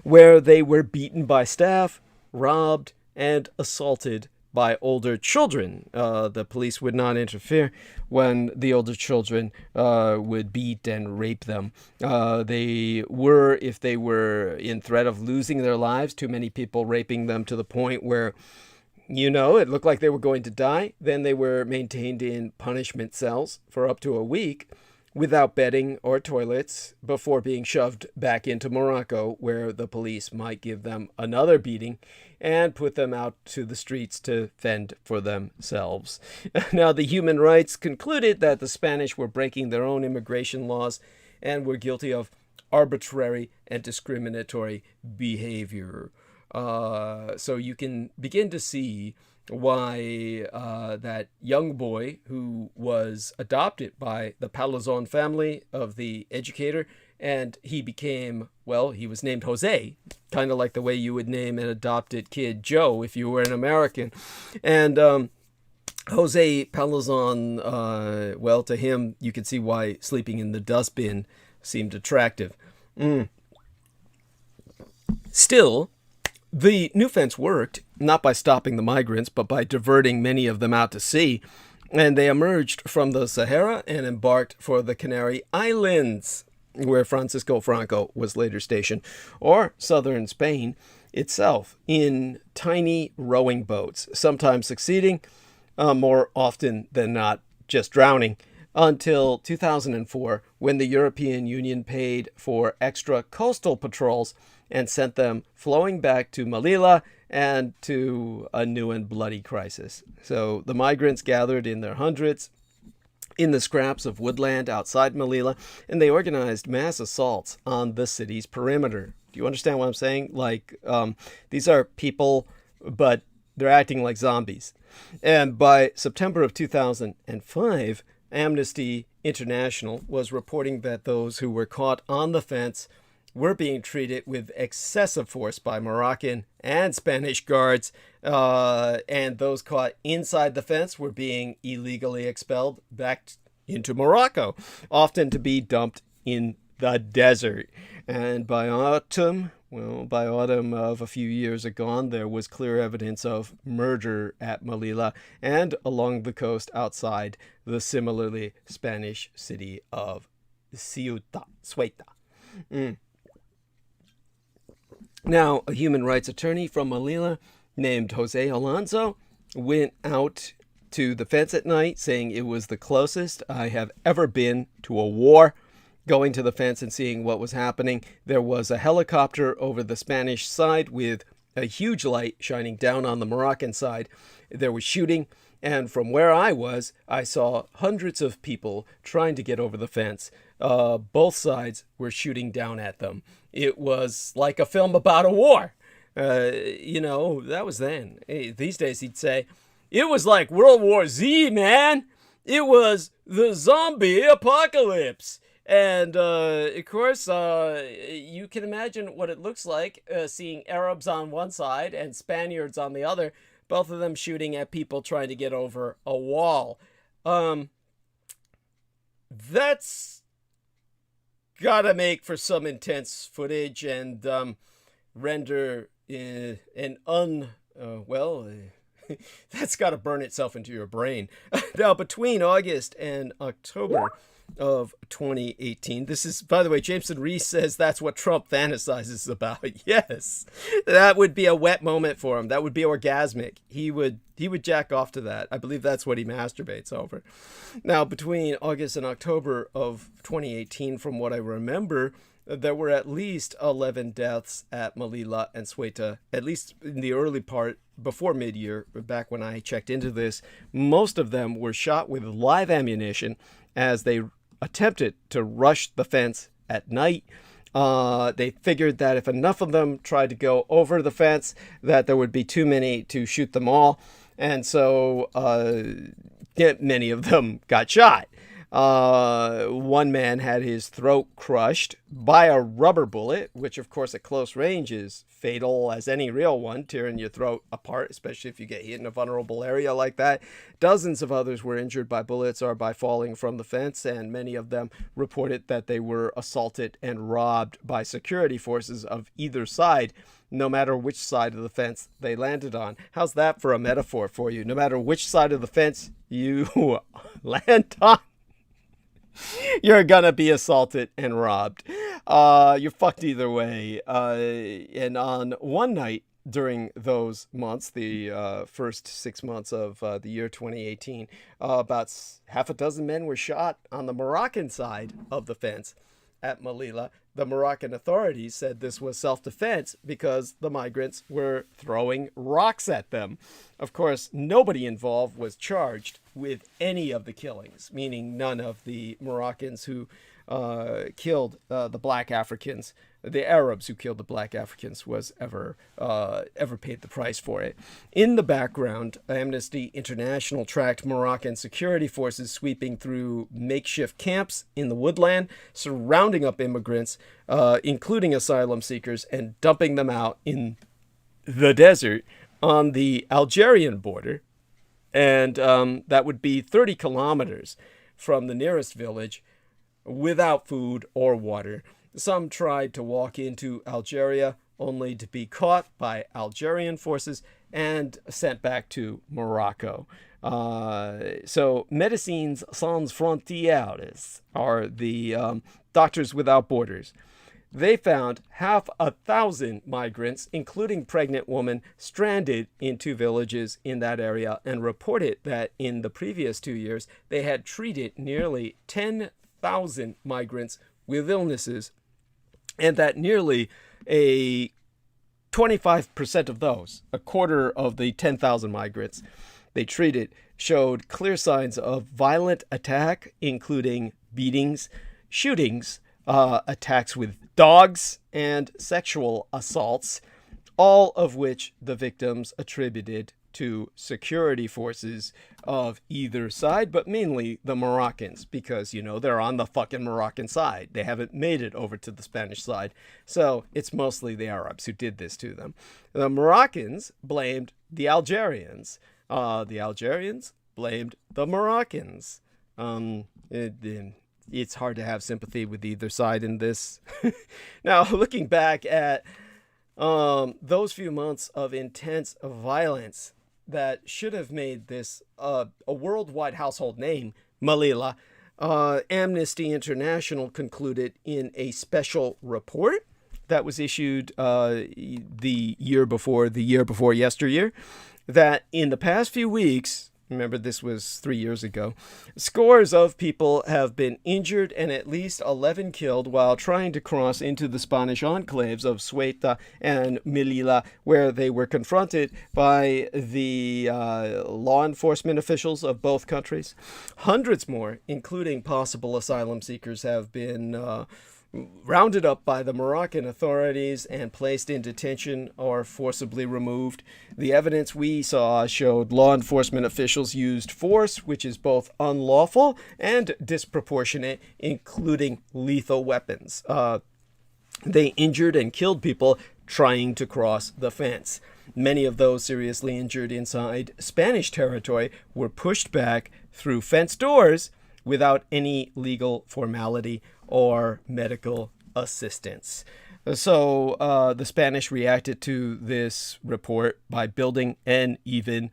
where they were beaten by staff, robbed, and assaulted by older children. The police would not interfere when the older children would beat and rape them. They were, if they were in threat of losing their lives, too many people raping them to the point where, you know, it looked like they were going to die. Then they were maintained in punishment cells for up to a week without bedding or toilets before being shoved back into Morocco, where the police might give them another beating and put them out to the streets to fend for themselves. Now, the human rights concluded that the Spanish were breaking their own immigration laws and were guilty of arbitrary and discriminatory behavior. So you can begin to see why that young boy who was adopted by the Palazon family of the educator, and he became, well, he was named Jose, kind of like the way you would name an adopted kid Joe if you were an American. And Jose Palazon, well, to him, you could see why sleeping in the dustbin seemed attractive. Still, the new fence worked, not by stopping the migrants, but by diverting many of them out to sea, and they emerged from the Sahara and embarked for the Canary Islands, where Francisco Franco was later stationed, or southern Spain itself, in tiny rowing boats, sometimes succeeding, more often than not just drowning, until 2004, when the European Union paid for extra coastal patrols and sent them flowing back to Melilla and to a new and bloody crisis. So the migrants gathered in their hundreds in the scraps of woodland outside Melilla, and they organized mass assaults on the city's perimeter. Do you understand what I'm saying? Like, these are people, but they're acting like zombies. And by September of 2005, Amnesty International was reporting that those who were caught on the fence were being treated with excessive force by Moroccan and Spanish guards, and those caught inside the fence were being illegally expelled back into Morocco, often to be dumped in the desert. And by autumn of a few years agone, there was clear evidence of murder at Melilla and along the coast outside the similarly Spanish city of Ceuta. Now, a human rights attorney from Melilla named Jose Alonso went out to the fence at night saying it was the closest I have ever been to a war. Going to the fence and seeing what was happening, there was a helicopter over the Spanish side with a huge light shining down on the Moroccan side. There was shooting, and from where I was, I saw hundreds of people trying to get over the fence. Both sides were shooting down at them. It was like a film about a war. You know, that was then. These days he'd say, it was like World War Z, man. It was the zombie apocalypse. And, of course, you can imagine what it looks like seeing Arabs on one side and Spaniards on the other, both of them shooting at people trying to get over a wall. That's gotta make for some intense footage and render that's got to burn itself into your brain. Now, between August and October of 2018, this is, by the way, Jameson Reese says that's what Trump fantasizes about. Yes, that would be a wet moment for him. That would be orgasmic. He would jack off to that. I believe that's what he masturbates over. Now, between August and October of 2018, from what I remember, there were at least 11 deaths at Melilla and Ceuta, at least in the early part, before mid-year, back when I checked into this. Most of them were shot with live ammunition as they attempted to rush the fence at night. They figured that if enough of them tried to go over the fence, that there would be too many to shoot them all. And so many of them got shot. One man had his throat crushed by a rubber bullet, which of course at close range is fatal as any real one, tearing your throat apart, especially if you get hit in a vulnerable area like that. Dozens of others were injured by bullets or by falling from the fence, and many of them reported that they were assaulted and robbed by security forces of either side, no matter which side of the fence they landed on. How's that for a metaphor for you? No matter which side of the fence you land on, you're gonna be assaulted and robbed. You're fucked either way. And on one night during those months, the first 6 months of the year 2018, about half a dozen men were shot on the Moroccan side of the fence at Melilla. The Moroccan authorities said this was self-defense because the migrants were throwing rocks at them. Of course, nobody involved was charged with any of the killings, meaning none of the Moroccans who killed the black Africans, the Arabs who killed the black Africans, was ever paid the price for it. In the background, Amnesty International tracked Moroccan security forces sweeping through makeshift camps in the woodland, surrounding up immigrants, including asylum seekers, and dumping them out in the desert on the Algerian border. And that would be 30 kilometers from the nearest village, without food or water. Some tried to walk into Algeria only to be caught by Algerian forces and sent back to Morocco. So Médecins Sans Frontières are the Doctors Without Borders. They found 1,000 migrants, including pregnant women, stranded in 2 villages in that area, and reported that in the previous 2 years, they had treated nearly 10,000 migrants with illnesses, and that nearly 25% of those, a quarter of the 10,000 migrants they treated, showed clear signs of violent attack, including beatings, shootings, attacks with dogs, and sexual assaults, all of which the victims attributed to security forces of either side, but mainly the Moroccans, because, you know, they're on the fucking Moroccan side. They haven't made it over to the Spanish side. So it's mostly the Arabs who did this to them. The Moroccans blamed the Algerians. The Algerians blamed the Moroccans. It's hard to have sympathy with either side in this. Now, looking back at those few months of intense violence that should have made this a worldwide household name, Melilla, Amnesty International concluded in a special report that was issued the year before yesteryear, that in the past few weeks, remember this was 3 years ago, scores of people have been injured and at least 11 killed while trying to cross into the Spanish enclaves of Ceuta and Melilla, where they were confronted by the law enforcement officials of both countries. Hundreds more, including possible asylum seekers, have been rounded up by the Moroccan authorities and placed in detention or forcibly removed. The evidence we saw showed law enforcement officials used force, which is both unlawful and disproportionate, including lethal weapons. They injured and killed people trying to cross the fence. Many of those seriously injured inside Spanish territory were pushed back through fence doors without any legal formality or medical assistance. So the Spanish reacted to this report by building an even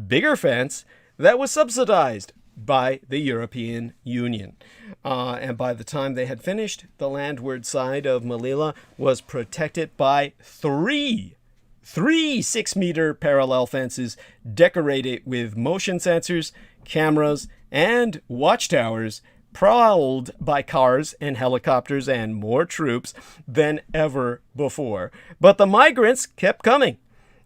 bigger fence that was subsidized by the European Union. And by the time they had finished, the landward side of Melilla was protected by three 6-meter parallel fences decorated with motion sensors, cameras, and watchtowers, prowled by cars and helicopters and more troops than ever before. But the migrants kept coming,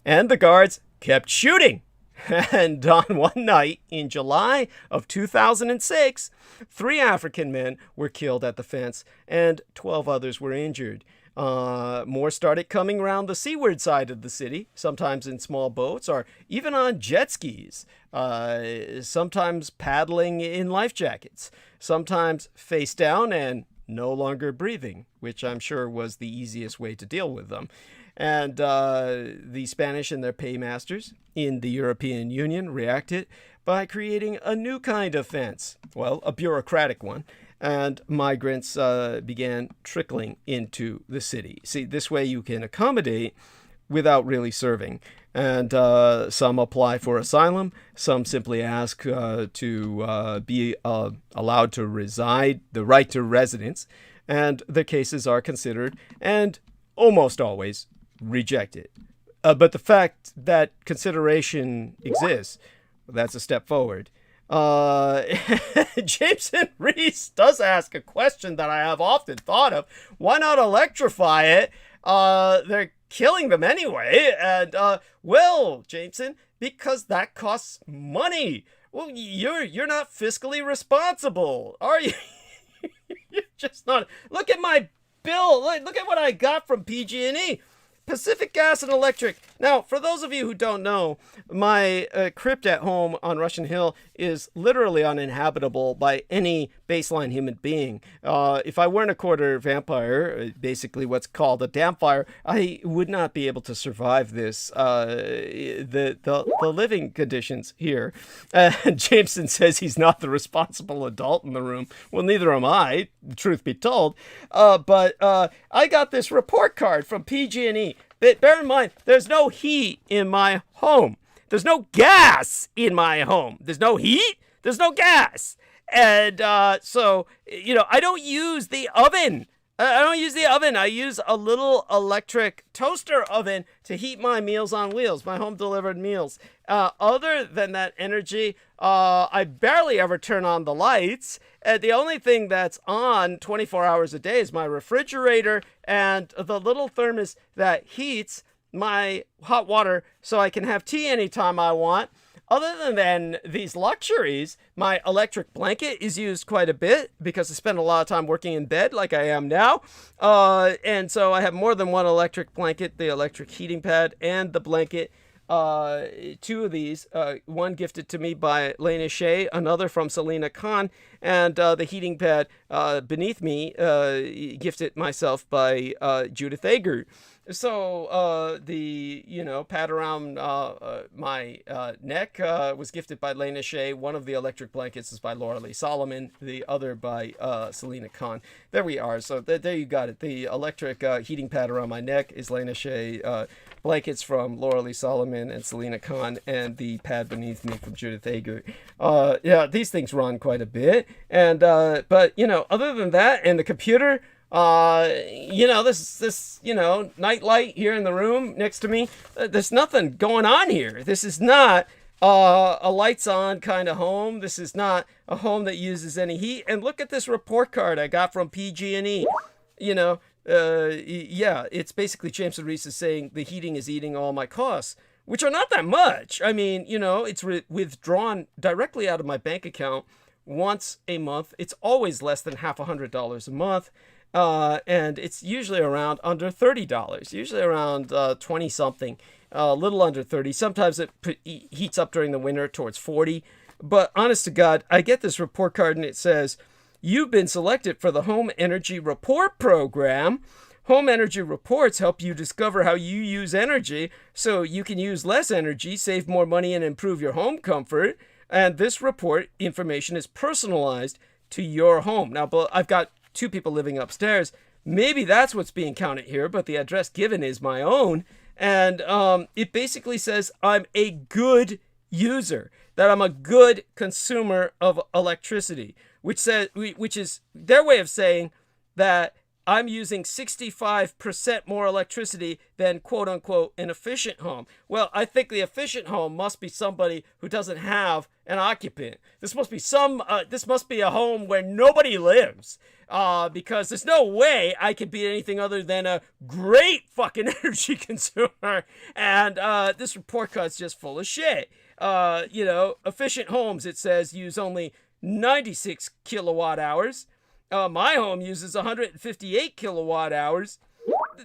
and the guards kept shooting. And on one night in July of 2006, 3 African men were killed at the fence, and 12 others were injured. More started coming around the seaward side of the city, sometimes in small boats or even on jet skis, sometimes paddling in life jackets, sometimes face down and no longer breathing, which I'm sure was the easiest way to deal with them. And the Spanish and their paymasters in the European Union reacted by creating a new kind of fence, well, a bureaucratic one. And migrants began trickling into the city. See, this way you can accommodate without really serving. And some apply for asylum. Some simply ask to be allowed to reside, the right to residence. And the cases are considered and almost always rejected. But the fact that consideration exists, that's a step forward. Jameson Reese does ask a question that I have often thought of. Why not electrify it? They're killing them anyway. And, well, Jameson, because that costs money. Well, you're not fiscally responsible, are you? You're just not. Look at my bill. Look at what I got from PG&E. Pacific Gas and Electric. Now, for those of you who don't know, my crypt at home on Russian Hill is literally uninhabitable by any baseline human being. If I weren't a quarter vampire, basically what's called a dampfire, I would not be able to survive this, the living conditions here. Jameson says he's not the responsible adult in the room. Well, neither am I, truth be told. But I got this report card from PG&E. But bear in mind, there's no heat in my home. There's no gas in my home. There's no heat. There's no gas. And so, I don't use the oven. I use a little electric toaster oven to heat my Meals on Wheels, my home delivered meals. Other than that energy, I barely ever turn on the lights. The only thing that's on 24 hours a day is my refrigerator and the little thermos that heats my hot water so I can have tea anytime I want. Other than these luxuries, my electric blanket is used quite a bit because I spend a lot of time working in bed like I am now. And so I have more than one electric blanket, the electric heating pad and the blanket. 2 of these, one gifted to me by Lena Shea, another from Selena Khan, and the heating pad beneath me, gifted myself by Judith Ager. So the pad around my neck was gifted by Lena Shea. One of the electric blankets is by Laura Lee Solomon, the other by Selena Khan. There we are. So there you got it. The electric heating pad around my neck is Lena Shea. Blankets from Laura Lee Solomon and Selena Khan, and the pad beneath me from Judith Ager. Yeah, these things run quite a bit. And but other than that, and the computer, this night light here in the room next to me, there's nothing going on here. This is not a lights on kind of home. This is not a home that uses any heat. And look at this report card I got from PG&E. It's basically Jameson Reese is saying the heating is eating all my costs, which are not that much. I mean, it's withdrawn directly out of my bank account once a month. It's always less than $100 a month. And it's usually around under $30, usually around 20 something, a little under 30. Sometimes it heats up during the winter towards 40. But honest to God, I get this report card and it says, you've been selected for the Home Energy Report Program. Home Energy Reports help you discover how you use energy so you can use less energy, save more money, and improve your home comfort. And this report information is personalized to your home. Now, I've got 2 people living upstairs. maybe that's what's being counted here, but the address given is my own. And it basically says I'm a good user, that I'm a good consumer of electricity, which is their way of saying that I'm using 65% more electricity than quote unquote an efficient home. Well, I think the efficient home must be somebody who doesn't have an occupant. This must be a home where nobody lives. Because there's no way I could be anything other than a great fucking energy consumer. And this report card's just full of shit. Efficient homes, it says, use only 96 kilowatt hours. My home uses 158 kilowatt hours.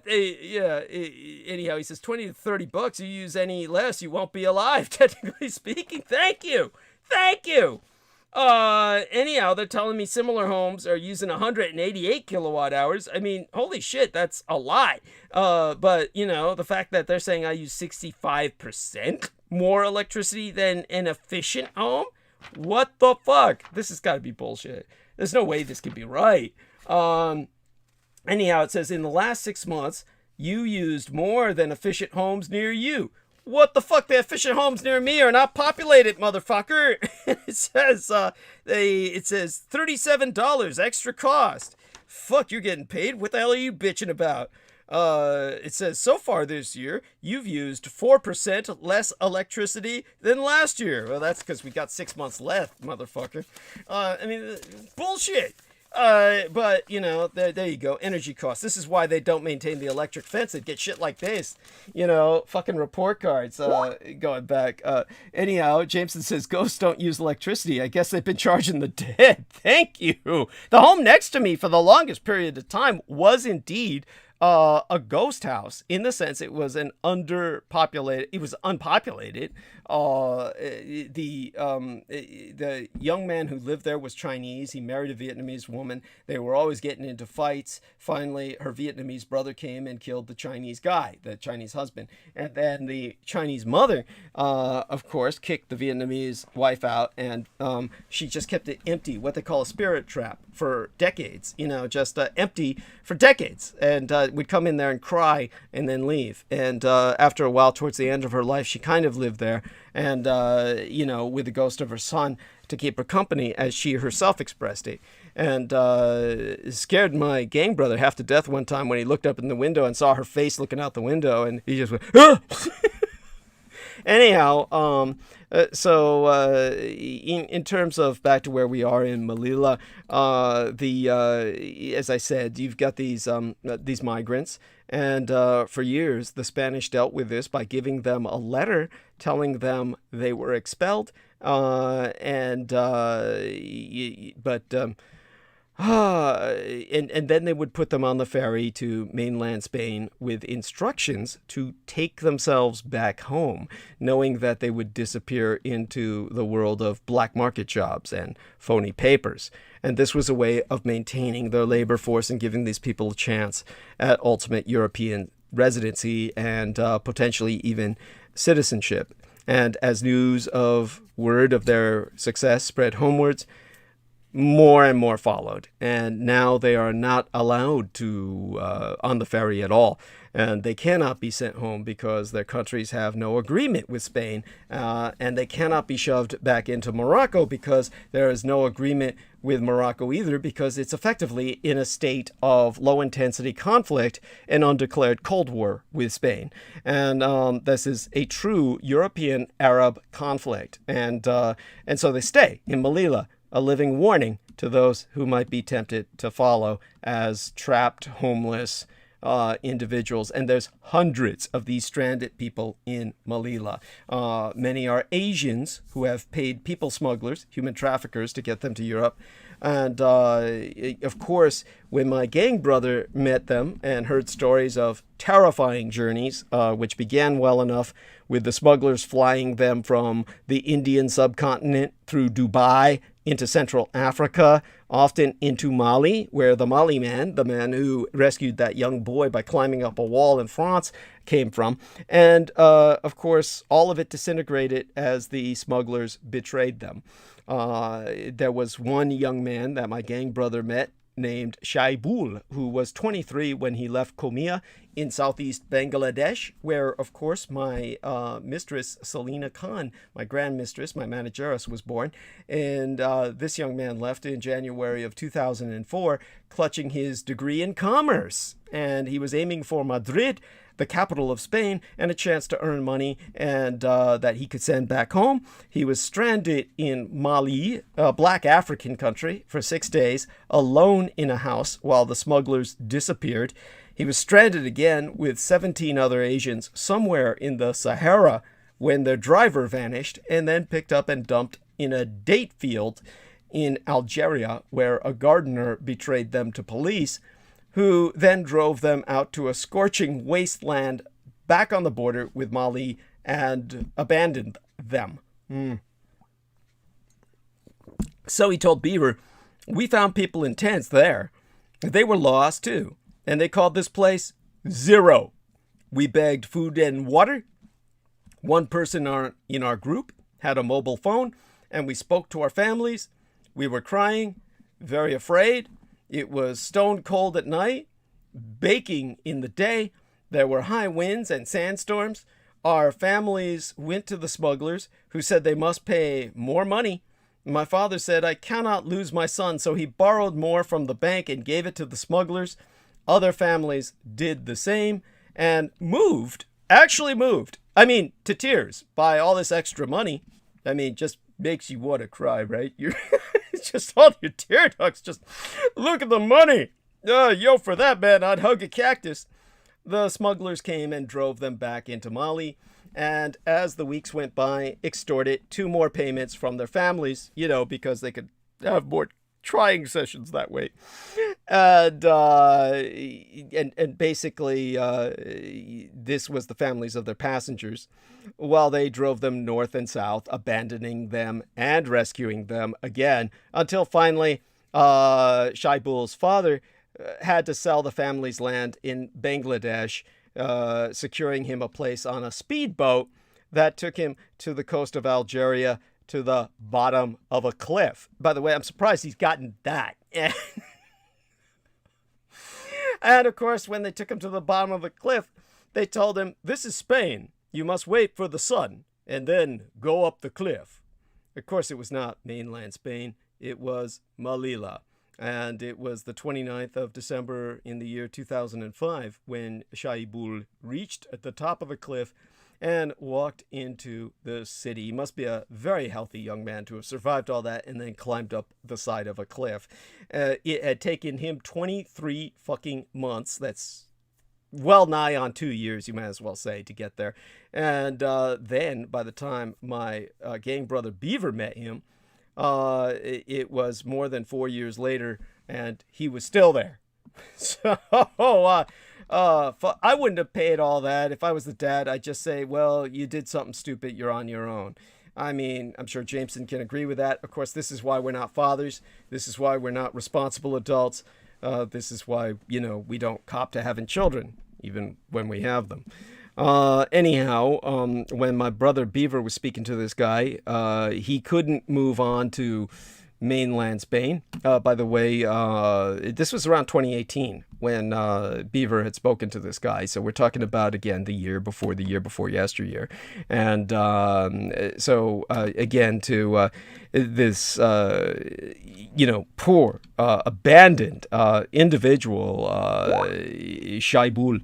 Anyhow, he says $20 to $30. You use any less, you won't be alive, technically speaking. Thank you. Anyhow, they're telling me similar homes are using 188 kilowatt hours. I mean, holy shit, that's a lot. But the fact that they're saying I use 65% more electricity than an efficient home, what the fuck? This has got to be bullshit. There's no way this could be right. Anyhow, it says in the last 6 months, you used more than efficient homes near you. What the fuck? The efficient homes near me are not populated, motherfucker. It says $37 extra cost. Fuck, you're getting paid. What the hell are you bitching about? It says so far this year, you've used 4% less electricity than last year. Well, that's because we got 6 months left, motherfucker. Bullshit. But, there you go. Energy costs. This is why they don't maintain the electric fence. They'd get shit like this. Fucking report cards going back. Anyhow, Jameson says, ghosts don't use electricity. I guess they've been charging the dead. Thank you. The home next to me for the longest period of time was indeed a ghost house, in the sense it was unpopulated. The young man who lived there was Chinese. He married a Vietnamese woman. They were always getting into fights. Finally, her Vietnamese brother came and killed the Chinese guy, the Chinese husband. And then the Chinese mother, of course, kicked the Vietnamese wife out, and she just kept it empty, what they call a spirit trap, for decades, just empty for decades. And would come in there and cry and then leave. And after a while, towards the end of her life, she kind of lived there, and with the ghost of her son to keep her company, as she herself expressed it. And scared my gang brother half to death one time when he looked up in the window and saw her face looking out the window, and he just went, ah! Anyhow, in terms of back to where we are in Melilla, as I said, you've got these migrants, and for years the Spanish dealt with this by giving them a letter telling them they were expelled, and then they would put them on the ferry to mainland Spain with instructions to take themselves back home, knowing that they would disappear into the world of black market jobs and phony papers. And this was a way of maintaining their labor force and giving these people a chance at ultimate European residency and potentially even citizenship. And as word of their success spread homewards, more and more followed, and now they are not allowed to on the ferry at all, and they cannot be sent home because their countries have no agreement with Spain, and they cannot be shoved back into Morocco because there is no agreement with Morocco either, because it's effectively in a state of low-intensity conflict and undeclared Cold War with Spain. And this is a true European Arab conflict, and so they stay in Melilla, a living warning to those who might be tempted to follow as trapped, homeless individuals. And there's hundreds of these stranded people in Melilla. Many are Asians who have paid people smugglers, human traffickers, to get them to Europe. And of course, when my gang brother met them and heard stories of terrifying journeys, which began well enough with the smugglers flying them from the Indian subcontinent through Dubai into Central Africa, often into Mali, where the Mali man, the man who rescued that young boy by climbing up a wall in France, came from. And, of course, all of it disintegrated as the smugglers betrayed them. There was one young man that my gang brother met named Shaibul, who was 23 when he left Komia in southeast Bangladesh, where, of course, my mistress, Selina Khan, my grandmistress, my manageress, was born. And this young man left in January of 2004, clutching his degree in commerce. And he was aiming for Madrid, the capital of Spain, and a chance to earn money and that he could send back home. He was stranded in Mali, a black African country, for 6 days, alone in a house while the smugglers disappeared. He was stranded again with 17 other Asians somewhere in the Sahara when their driver vanished, and then picked up and dumped in a date field in Algeria, where a gardener betrayed them to police, who then drove them out to a scorching wasteland back on the border with Mali and abandoned them. So he told Beaver, "We found people in tents there. They were lost too, and they called this place Zero. We begged food and water. One person in our group had a mobile phone, and we spoke to our families. We were crying, very afraid. It was stone cold at night, baking in the day. There were high winds and sandstorms. Our families went to the smugglers, who said they must pay more money. My father said, I cannot lose my son, so he borrowed more from the bank and gave it to the smugglers. Other families did the same and actually moved, to tears by all this extra money. Just makes you want to cry, right? It's just all your tear ducts. Just look at the money. For that, man, I'd hug a cactus. The smugglers came and drove them back into Mali, and as the weeks went by, extorted 2 more payments from their families, because they could have more trying sessions that way. And basically, this was the families of their passengers, while they drove them north and south, abandoning them and rescuing them again, until finally Shaibul's father had to sell the family's land in Bangladesh, securing him a place on a speedboat that took him to the coast of Algeria, to the bottom of a cliff. By the way, I'm surprised he's gotten that. And of course, when they took him to the bottom of the cliff, they told him, "This is Spain. You must wait for the sun and then go up the cliff." Of course, it was not mainland Spain. It was Melilla. And it was the 29th of December in the year 2005 when Shaibul reached at the top of a cliff and walked into the city. He must be a very healthy young man to have survived all that and then climbed up the side of a cliff. It had taken him 23 fucking months. That's well nigh on 2 years, you might as well say, to get there. And then by the time my gang brother Beaver met him, it was more than 4 years later, and he was still there. So I wouldn't have paid all that. If I was the dad, I'd just say, well, you did something stupid, you're on your own. I'm sure Jameson can agree with that. Of course, this is why we're not fathers. This is why we're not responsible adults. This is why, we don't cop to having children, even when we have them. Anyhow, when my brother Beaver was speaking to this guy, he couldn't move on to mainland Spain. By the way, this was around 2018 when Beaver had spoken to this guy. So we're talking about, again, the year before yesteryear. And so, again, to this, poor, abandoned individual, Shaibul.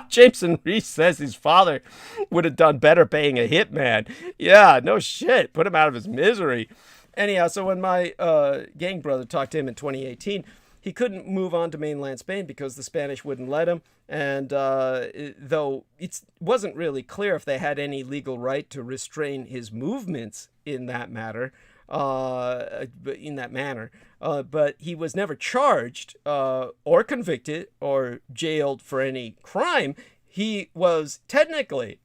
Jameson Reese says his father would have done better paying a hitman. Yeah, no shit. Put him out of his misery. Anyhow, so when my gang brother talked to him in 2018, he couldn't move on to mainland Spain because the Spanish wouldn't let him. And though it wasn't really clear if they had any legal right to restrain his movements in that matter, but he was never charged or convicted or jailed for any crime. He was technically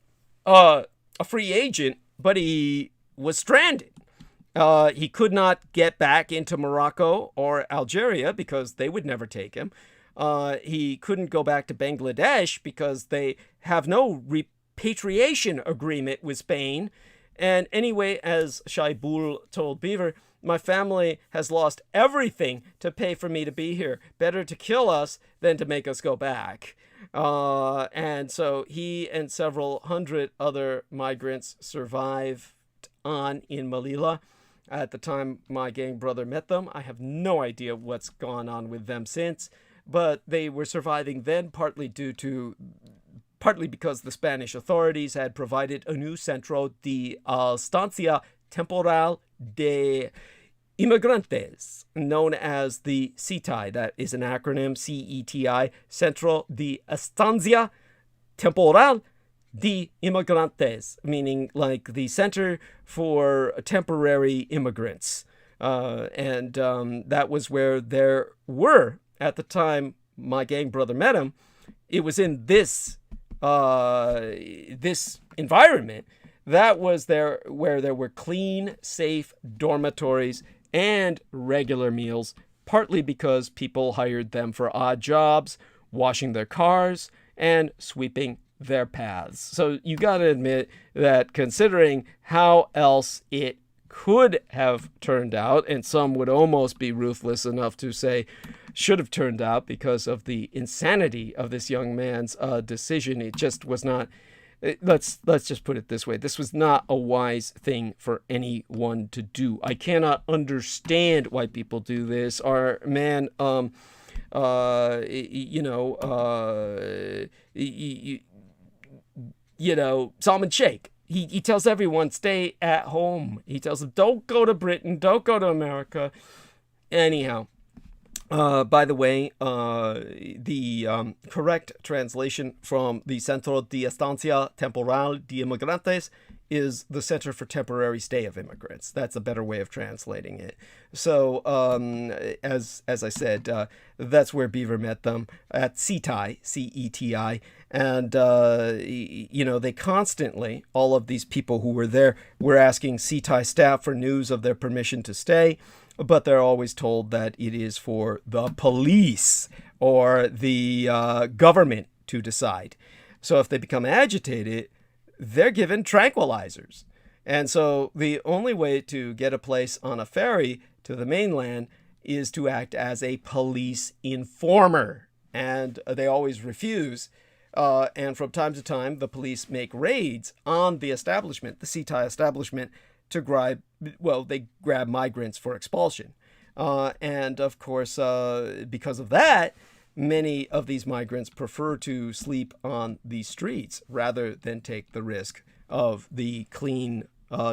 a free agent, but he was stranded. He could not get back into Morocco or Algeria because they would never take him. He couldn't go back to Bangladesh because they have no repatriation agreement with Spain. And anyway, as Shaibul told Beaver, my family has lost everything to pay for me to be here. Better to kill us than to make us go back. And so he and several hundred other migrants survived on in Melilla. At the time my gang brother met them, I have no idea what's gone on with them since, but they were surviving then partly because the Spanish authorities had provided a new centro de estancia temporal de inmigrantes, known as the CETI. That is an acronym, CETI, Centro de Estancia Temporal de Inmigrantes, meaning like the Center for Temporary Immigrants. And that was where there were, at the time my gang brother met him, it was in this environment that was there where there were clean, safe dormitories and regular meals, partly because people hired them for odd jobs, washing their cars and sweeping their paths. So you got to admit that considering how else it could have turned out, and some would almost be ruthless enough to say should have turned out because of the insanity of this young man's decision. It just was not, let's just put it this way, this was not a wise thing for anyone to do. I cannot understand why people do this. Our man, Salman Sheikh, he tells everyone, stay at home. He tells them, don't go to Britain, don't go to America. Anyhow, by the way, the correct translation from the Centro de Estancia Temporal de Inmigrantes is the Center for Temporary Stay of Immigrants. That's a better way of translating it. So, as I said, that's where Beaver met them, at CETI, C-E-T-I. And, they constantly, all of these people who were there, were asking CETI staff for news of their permission to stay, but they're always told that it is for the police or the government to decide. So if they become agitated, they're given tranquilizers. And so the only way to get a place on a ferry to the mainland is to act as a police informer. And they always refuse. And from time to time, the police make raids on the establishment, the CETI establishment, to grab migrants for expulsion. And of course, because of that, many of these migrants prefer to sleep on the streets rather than take the risk of the clean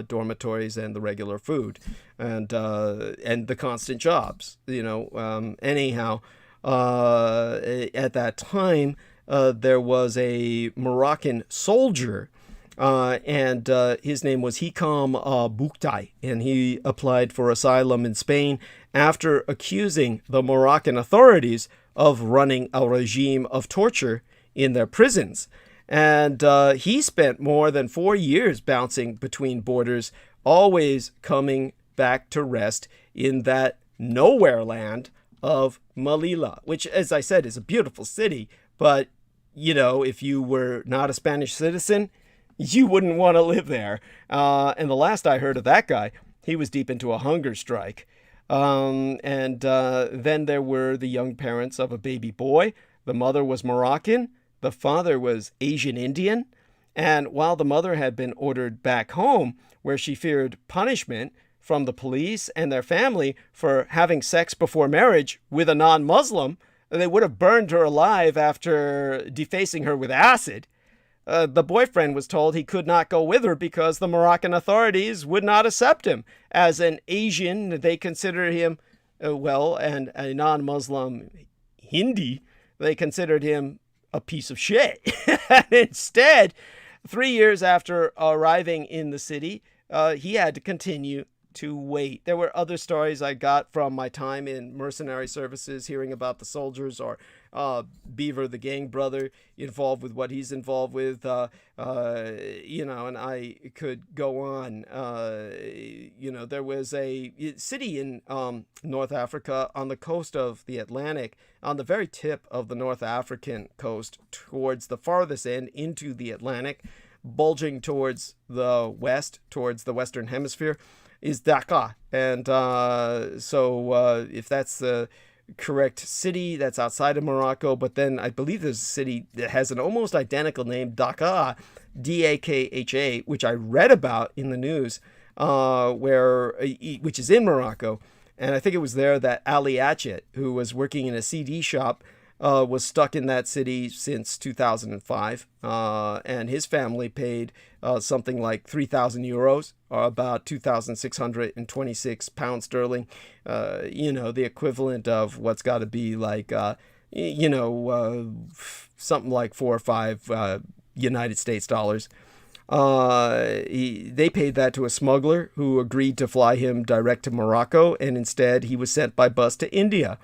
dormitories and the regular food and the constant jobs. Anyhow, at that time, there was a Moroccan soldier, and his name was Hikam Bouktai, and he applied for asylum in Spain after accusing the Moroccan authorities of running a regime of torture in their prisons. And he spent more than 4 years bouncing between borders, always coming back to rest in that nowhere land of Melilla, which, as I said, is a beautiful city. But, if you were not a Spanish citizen, you wouldn't want to live there. And the last I heard of that guy, he was deep into a hunger strike. And then there were the young parents of a baby boy. The mother was Moroccan. The father was Asian Indian. And while the mother had been ordered back home, where she feared punishment from the police and their family for having sex before marriage with a non-Muslim, they would have burned her alive after defacing her with acid. The boyfriend was told he could not go with her because the Moroccan authorities would not accept him. As an Asian, they considered him, and a non-Muslim Hindi, they considered him a piece of shit. Instead, 3 years after arriving in the city, he had to continue to wait. There were other stories I got from my time in mercenary services, hearing about the soldiers, or Beaver, the gang brother, involved with what he's involved with, and I could go on. There was a city in North Africa on the coast of the Atlantic, on the very tip of the North African coast, towards the farthest end into the Atlantic, bulging towards the west, towards the Western Hemisphere, is Dakar. And so if that's the correct city, that's outside of Morocco. But then I believe there's a city that has an almost identical name, Dakar, Dakha, which I read about in the news, which is in Morocco. And I think it was there that Ali Achet, who was working in a CD shop, was stuck in that city since 2005. And his family paid something like 3,000 euros, or about 2,626 pounds sterling. The equivalent of what's got to be like, something like 4 or 5 United States dollars. They paid that to a smuggler who agreed to fly him direct to Morocco, and instead he was sent by bus to India,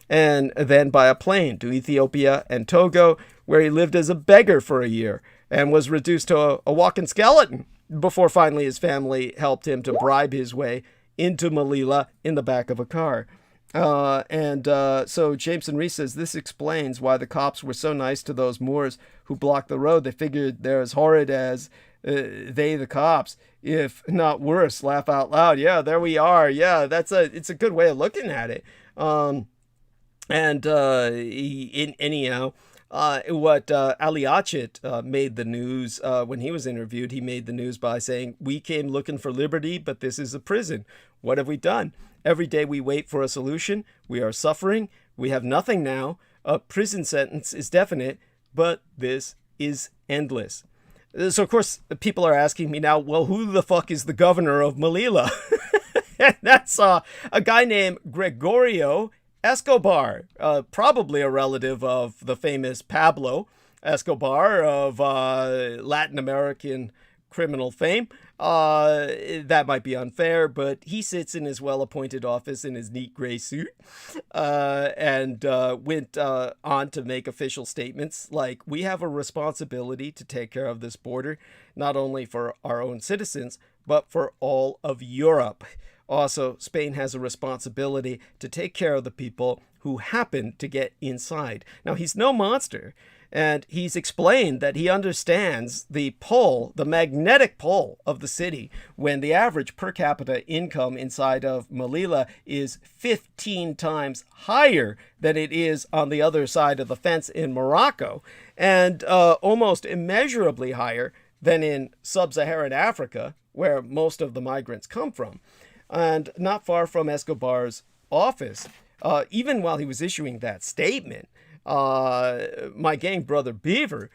and then by a plane to Ethiopia and Togo, where he lived as a beggar for a year and was reduced to a walking skeleton before finally his family helped him to bribe his way into Melilla in the back of a car. So Jameson Reese says this explains why the cops were so nice to those Moors who blocked the road. They figured they're as horrid as they, the cops, if not worse. Laugh out loud. Yeah, there we are. Yeah, it's a good way of looking at it. Anyhow, what Ali Achet made the news when he was interviewed. He made the news by saying, "We came looking for liberty, but this is a prison. What have we done? Every day we wait for a solution. We are suffering. We have nothing now. A prison sentence is definite, but this is endless." So, of course, people are asking me now, well, who the fuck is the governor of Melilla? And that's a guy named Gregorio Escobar, probably a relative of the famous Pablo Escobar of Latin American criminal fame. That might be unfair, but he sits in his well-appointed office in his neat gray suit and went on to make official statements like, "We have a responsibility to take care of this border, not only for our own citizens, but for all of Europe. Also, Spain has a responsibility to take care of the people who happen to get inside." Now, he's no monster. And he's explained that he understands the pull, the magnetic pull of the city, when the average per capita income inside of Melilla is 15 times higher than it is on the other side of the fence in Morocco, and almost immeasurably higher than in sub-Saharan Africa, where most of the migrants come from. And not far from Escobar's office, even while he was issuing that statement, my gang brother Beaver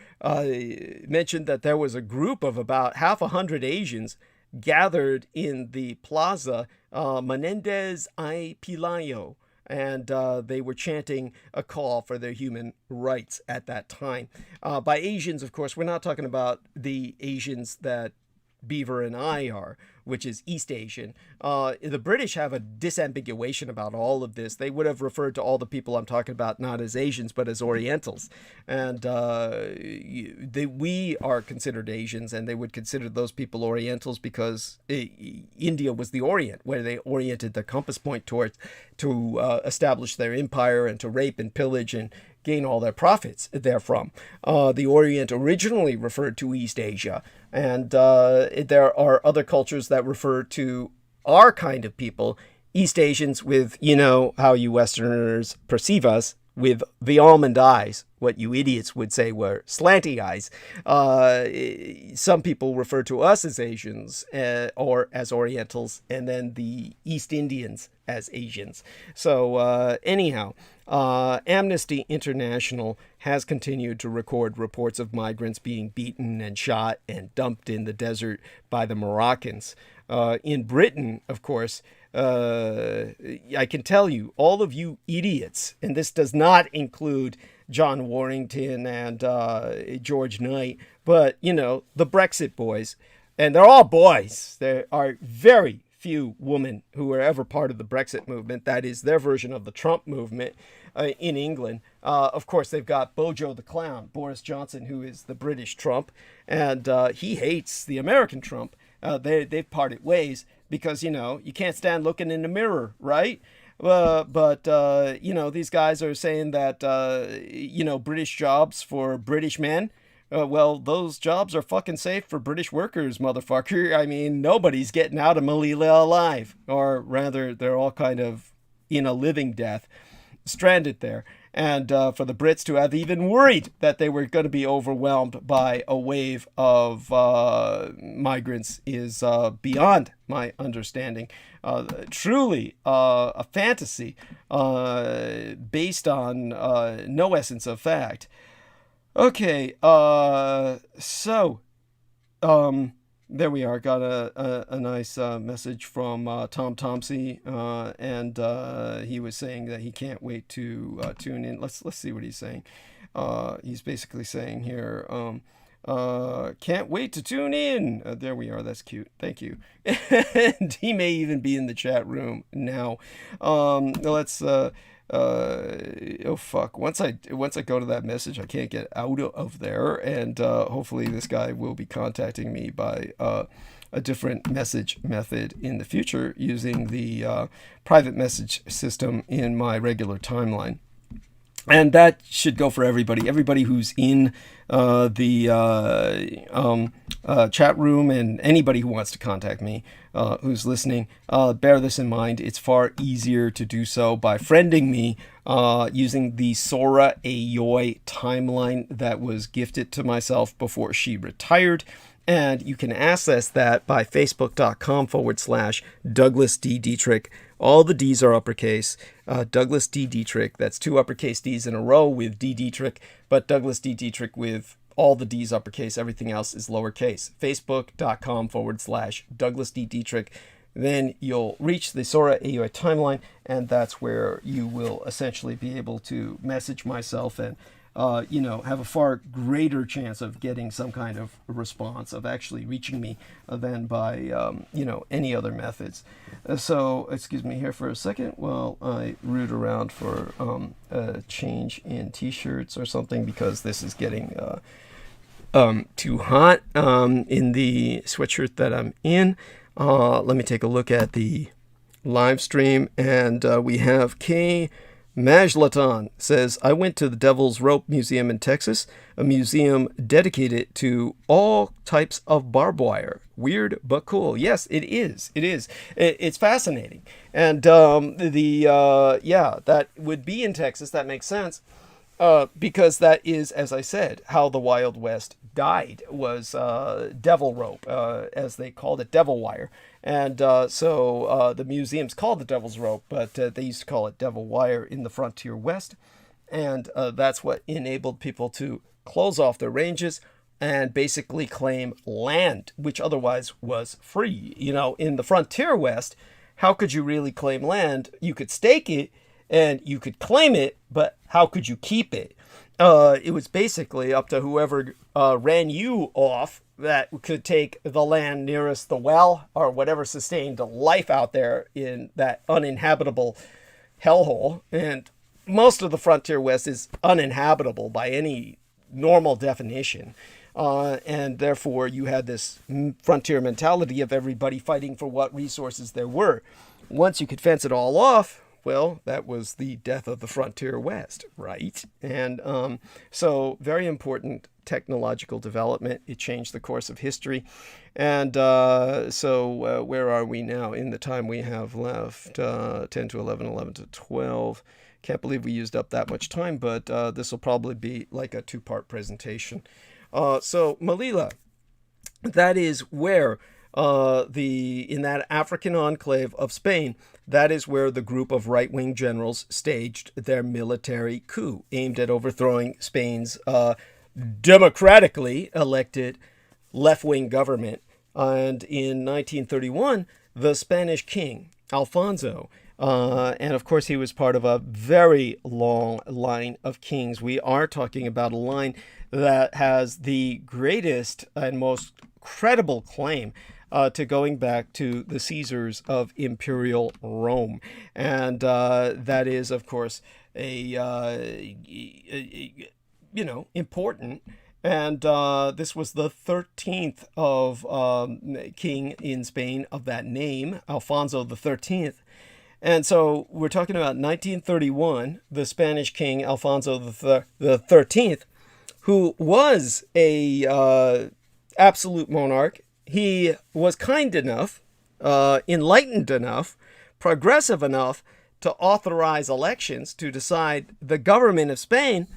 mentioned that there was a group of about 100 Asians gathered in the plaza Menendez y Pelayo, and they were chanting a call for their human rights at that time. By Asians, of course, we're not talking about the Asians that Beaver and I are, which is East Asian. The British have a disambiguation about all of this. They would have referred to all the people I'm talking about not as Asians, but as Orientals. And we are considered Asians, and they would consider those people Orientals because India was the Orient, where they oriented their compass point towards to establish their empire and to rape and pillage and gain all their profits therefrom. The Orient originally referred to East Asia, and there are other cultures that refer to our kind of people, East Asians, with, how you Westerners perceive us, with the almond eyes, what you idiots would say were slanty eyes. Some people refer to us as Asians or as Orientals, and then the East Indians as Asians. So anyhow, Amnesty International has continued to record reports of migrants being beaten and shot and dumped in the desert by the Moroccans. In Britain, of course, I can tell you, all of you idiots, and this does not include John Warrington and George Knight, but, the Brexit boys, and they're all boys. There are very few women who were ever part of the Brexit movement. That is their version of the Trump movement in England. Of course, they've got Bojo the Clown, Boris Johnson, who is the British Trump, and he hates the American Trump. They've parted ways because, you can't stand looking in the mirror, right? But these guys are saying that, British jobs for British men Well, those jobs are fucking safe for British workers, motherfucker. I mean, nobody's getting out of Melilla alive. Or rather, they're all kind of in a living death, stranded there. And for the Brits to have even worried that they were going to be overwhelmed by a wave of migrants is beyond my understanding. Truly a fantasy based on no essence of fact. Okay, so there we are. Got a nice message from Tom Thompson, and he was saying that he can't wait to tune in. Let's see what he's saying. He's basically saying here, can't wait to tune in. There we are. That's cute. Thank you. And he may even be in the chat room now. Let's. Oh fuck! Once I go to that message, I can't get out of there, and hopefully this guy will be contacting me by a different message method in the future using the private message system in my regular timeline. And that should go for everybody. Everybody who's in the chat room, and anybody who wants to contact me, who's listening, bear this in mind. It's far easier to do so by friending me using the Sora Aoi timeline that was gifted to myself before she retired. And you can access that by facebook.com/Douglas D. Dietrich. All the D's are uppercase. Douglas D. Dietrich. That's 2 uppercase D's in a row with D. Dietrich, but Douglas D. Dietrich with all the D's uppercase. Everything else is lowercase. Facebook.com/Douglas D. Dietrich. Then you'll reach the Sora Aoi timeline, and that's where you will essentially be able to message myself and have a far greater chance of getting some kind of response, of actually reaching me than by, any other methods. So, excuse me here for a second while I root around for a change in t-shirts or something, because this is getting too hot in the sweatshirt that I'm in. Let me take a look at the live stream, and we have Majlaton says, I went to the Devil's Rope Museum in Texas, a museum dedicated to all types of barbed wire. Weird, but cool. Yes, it is. It is. It's fascinating. And that would be in Texas. That makes sense. Because that is, as I said, how the Wild West died, was devil rope, as they called it, devil wire. And so the museum's called the Devil's Rope, but they used to call it devil wire in the frontier West. And that's what enabled people to close off their ranges and basically claim land, which otherwise was free. In the frontier West, how could you really claim land? You could stake it and you could claim it, but how could you keep it? It was basically up to whoever ran you off that could take the land nearest the well, or whatever sustained life out there in that uninhabitable hellhole. And most of the frontier West is uninhabitable by any normal definition. And therefore you had this frontier mentality of everybody fighting for what resources there were. Once you could fence it all off, well, that was the death of the frontier West, right? And so very important technological development. It changed the course of history. And so where are we now in the time we have left? 10 to 11, 11 to 12. Can't believe we used up that much time, but this will probably be like a 2-part presentation. So Melilla, that is where in that African enclave of Spain, that is where the group of right-wing generals staged their military coup aimed at overthrowing Spain's democratically elected left-wing government. And in 1931, the Spanish king, Alfonso, and of course he was part of a very long line of kings. We are talking about a line that has the greatest and most credible claim to going back to the Caesars of Imperial Rome. And that is, of course, important. And this was the 13th of king in Spain of that name, Alfonso the 13th. And so we're talking about 1931, the Spanish king Alfonso the 13th, who was a absolute monarch. He was kind enough, enlightened enough, progressive enough to authorize elections to decide the government of Spain.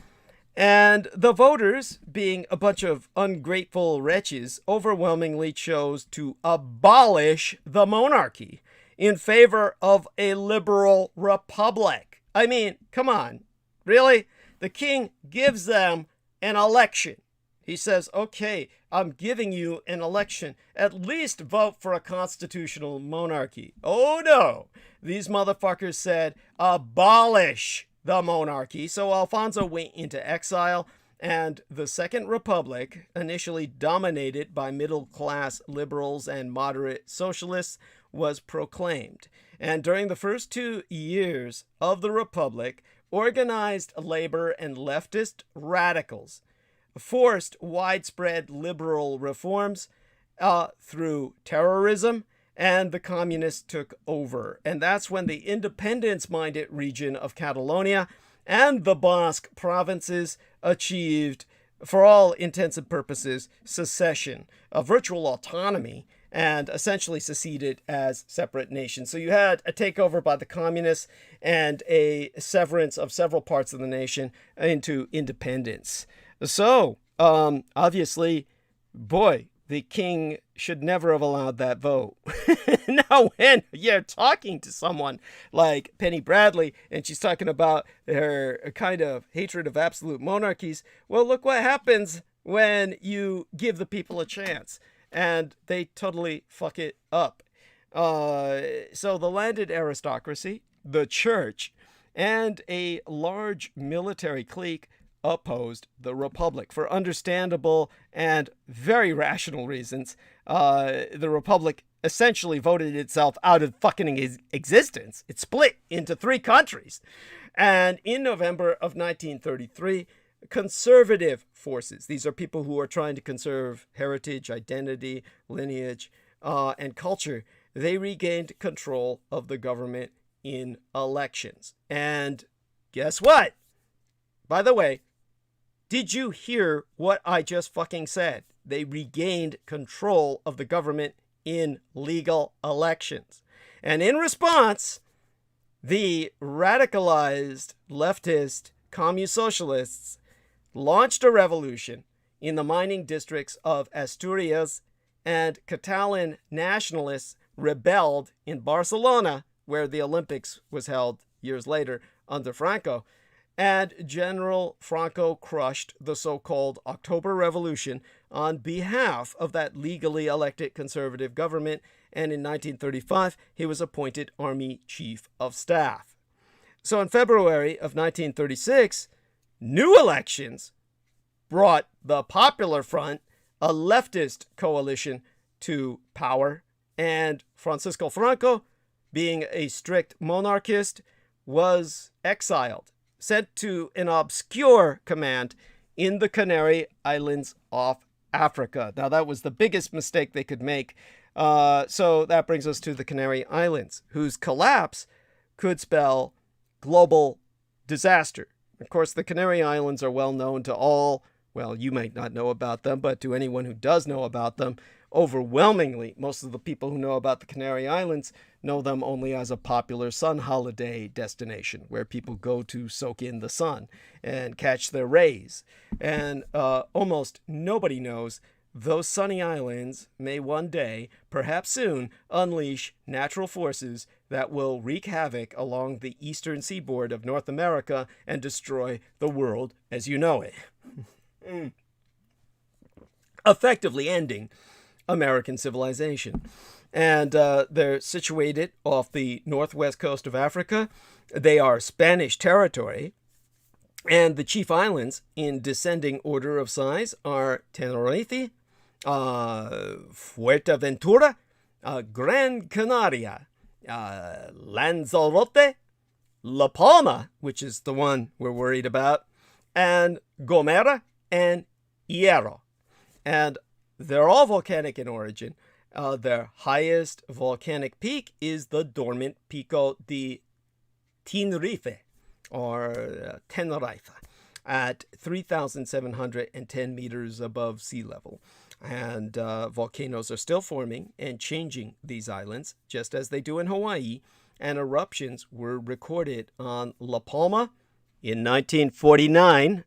And the voters, being a bunch of ungrateful wretches, overwhelmingly chose to abolish the monarchy in favor of a liberal republic. I mean, come on, really? The king gives them an election. He says, okay, I'm giving you an election. At least vote for a constitutional monarchy. Oh no, these motherfuckers said, abolish the monarchy. So Alfonso went into exile, and the Second Republic, initially dominated by middle-class liberals and moderate socialists, was proclaimed. And during the first 2 years of the Republic, organized labor and leftist radicals forced widespread liberal reforms through terrorism, and the communists took over. And that's when the independence-minded region of Catalonia and the Basque provinces achieved, for all intents and purposes, secession, a virtual autonomy, and essentially seceded as separate nations. So you had a takeover by the communists and a severance of several parts of the nation into independence. So, obviously, boy, the king should never have allowed that vote. Now, when you're talking to someone like Penny Bradley and she's talking about her kind of hatred of absolute monarchies, well, look what happens when you give the people a chance. And they totally fuck it up. So the landed aristocracy, the church, and a large military clique opposed the Republic for understandable and very rational reasons. The Republic essentially voted itself out of fucking existence. It split into 3 countries. And in November of 1933, conservative forces, these are people who are trying to conserve heritage, identity, lineage, and culture, they regained control of the government in elections. And guess what? By the way, did you hear what I just fucking said? They regained control of the government in legal elections. And in response, the radicalized leftist commune socialists launched a revolution in the mining districts of Asturias, and Catalan nationalists rebelled in Barcelona, where the Olympics was held years later under Franco. And General Franco crushed the so-called October Revolution on behalf of that legally elected conservative government, and in 1935, he was appointed Army Chief of Staff. So in February of 1936, new elections brought the Popular Front, a leftist coalition, to power, and Francisco Franco, being a strict monarchist, was exiled, sent to an obscure command in the Canary Islands off Africa. Now, that was the biggest mistake they could make. So that brings us to the Canary Islands, whose collapse could spell global disaster. Of course, the Canary Islands are well known to all. Well, you might not know about them, but to anyone who does know about them, overwhelmingly, most of the people who know about the Canary Islands know them only as a popular sun holiday destination where people go to soak in the sun and catch their rays. And almost nobody knows those sunny islands may one day, perhaps soon, unleash natural forces that will wreak havoc along the eastern seaboard of North America and destroy the world as you know it. Effectively ending American civilization. And they're situated off the northwest coast of Africa. They are Spanish territory. And the chief islands in descending order of size are Tenerife, Fuerteventura, Gran Canaria, Lanzarote, La Palma, which is the one we're worried about, and Gomera and Hierro. And they're all volcanic in origin. Their highest volcanic peak is the dormant Pico de Tenerife, or Tenerife. at 3,710 meters above sea level. And volcanoes are still forming and changing these islands, just as they do in Hawaii. And eruptions were recorded on La Palma in 1949.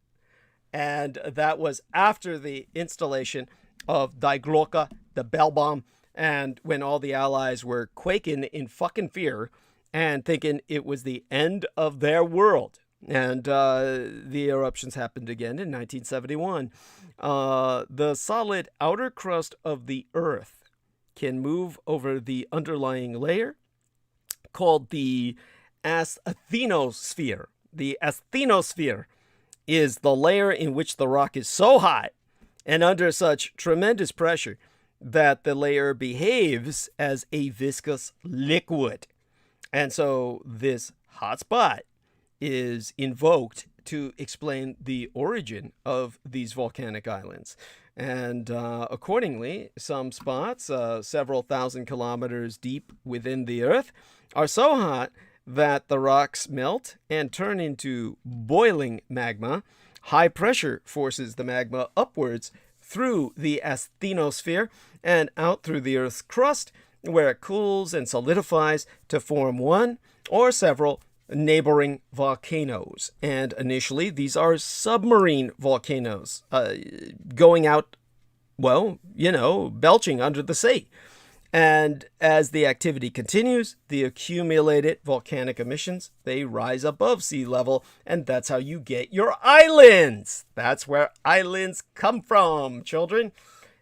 And that was after the installation of Die Glocke, the bell bomb, and when all the allies were quaking in fucking fear and thinking it was the end of their world. And the eruptions happened again in 1971. The solid outer crust of the Earth can move over the underlying layer called the asthenosphere. The asthenosphere is the layer in which the rock is so hot and under such tremendous pressure that the layer behaves as a viscous liquid. And so this hot spot is invoked to explain the origin of these volcanic islands. And accordingly, some spots, several thousand kilometers deep within the Earth, are so hot that the rocks melt and turn into boiling magma. High pressure forces the magma upwards through the asthenosphere and out through the Earth's crust, where it cools and solidifies to form one or several neighboring volcanoes. And initially, these are submarine volcanoes going out, well, belching under the sea. And as the activity continues, the accumulated volcanic emissions, they rise above sea level, and that's how you get your islands. That's where islands come from, children.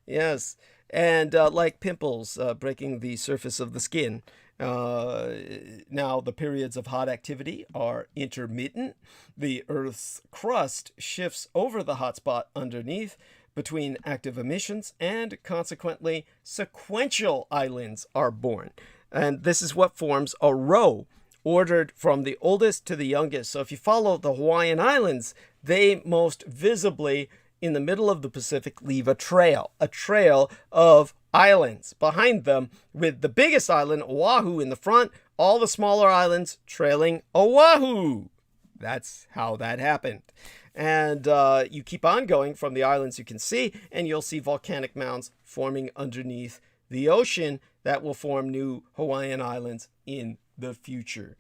Yes. And like pimples breaking the surface of the skin. Now, the periods of hot activity are intermittent. The Earth's crust shifts over the hotspot underneath between active emissions, and consequently, sequential islands are born. And this is what forms a row, ordered from the oldest to the youngest. So if you follow the Hawaiian Islands, they most visibly, in the middle of the Pacific, leave a trail of islands behind them, with the biggest island, Oahu, in the front, all the smaller islands trailing Oahu. That's how that happened. And you keep on going from the islands you can see, and you'll see volcanic mounds forming underneath the ocean that will form new Hawaiian islands in the future.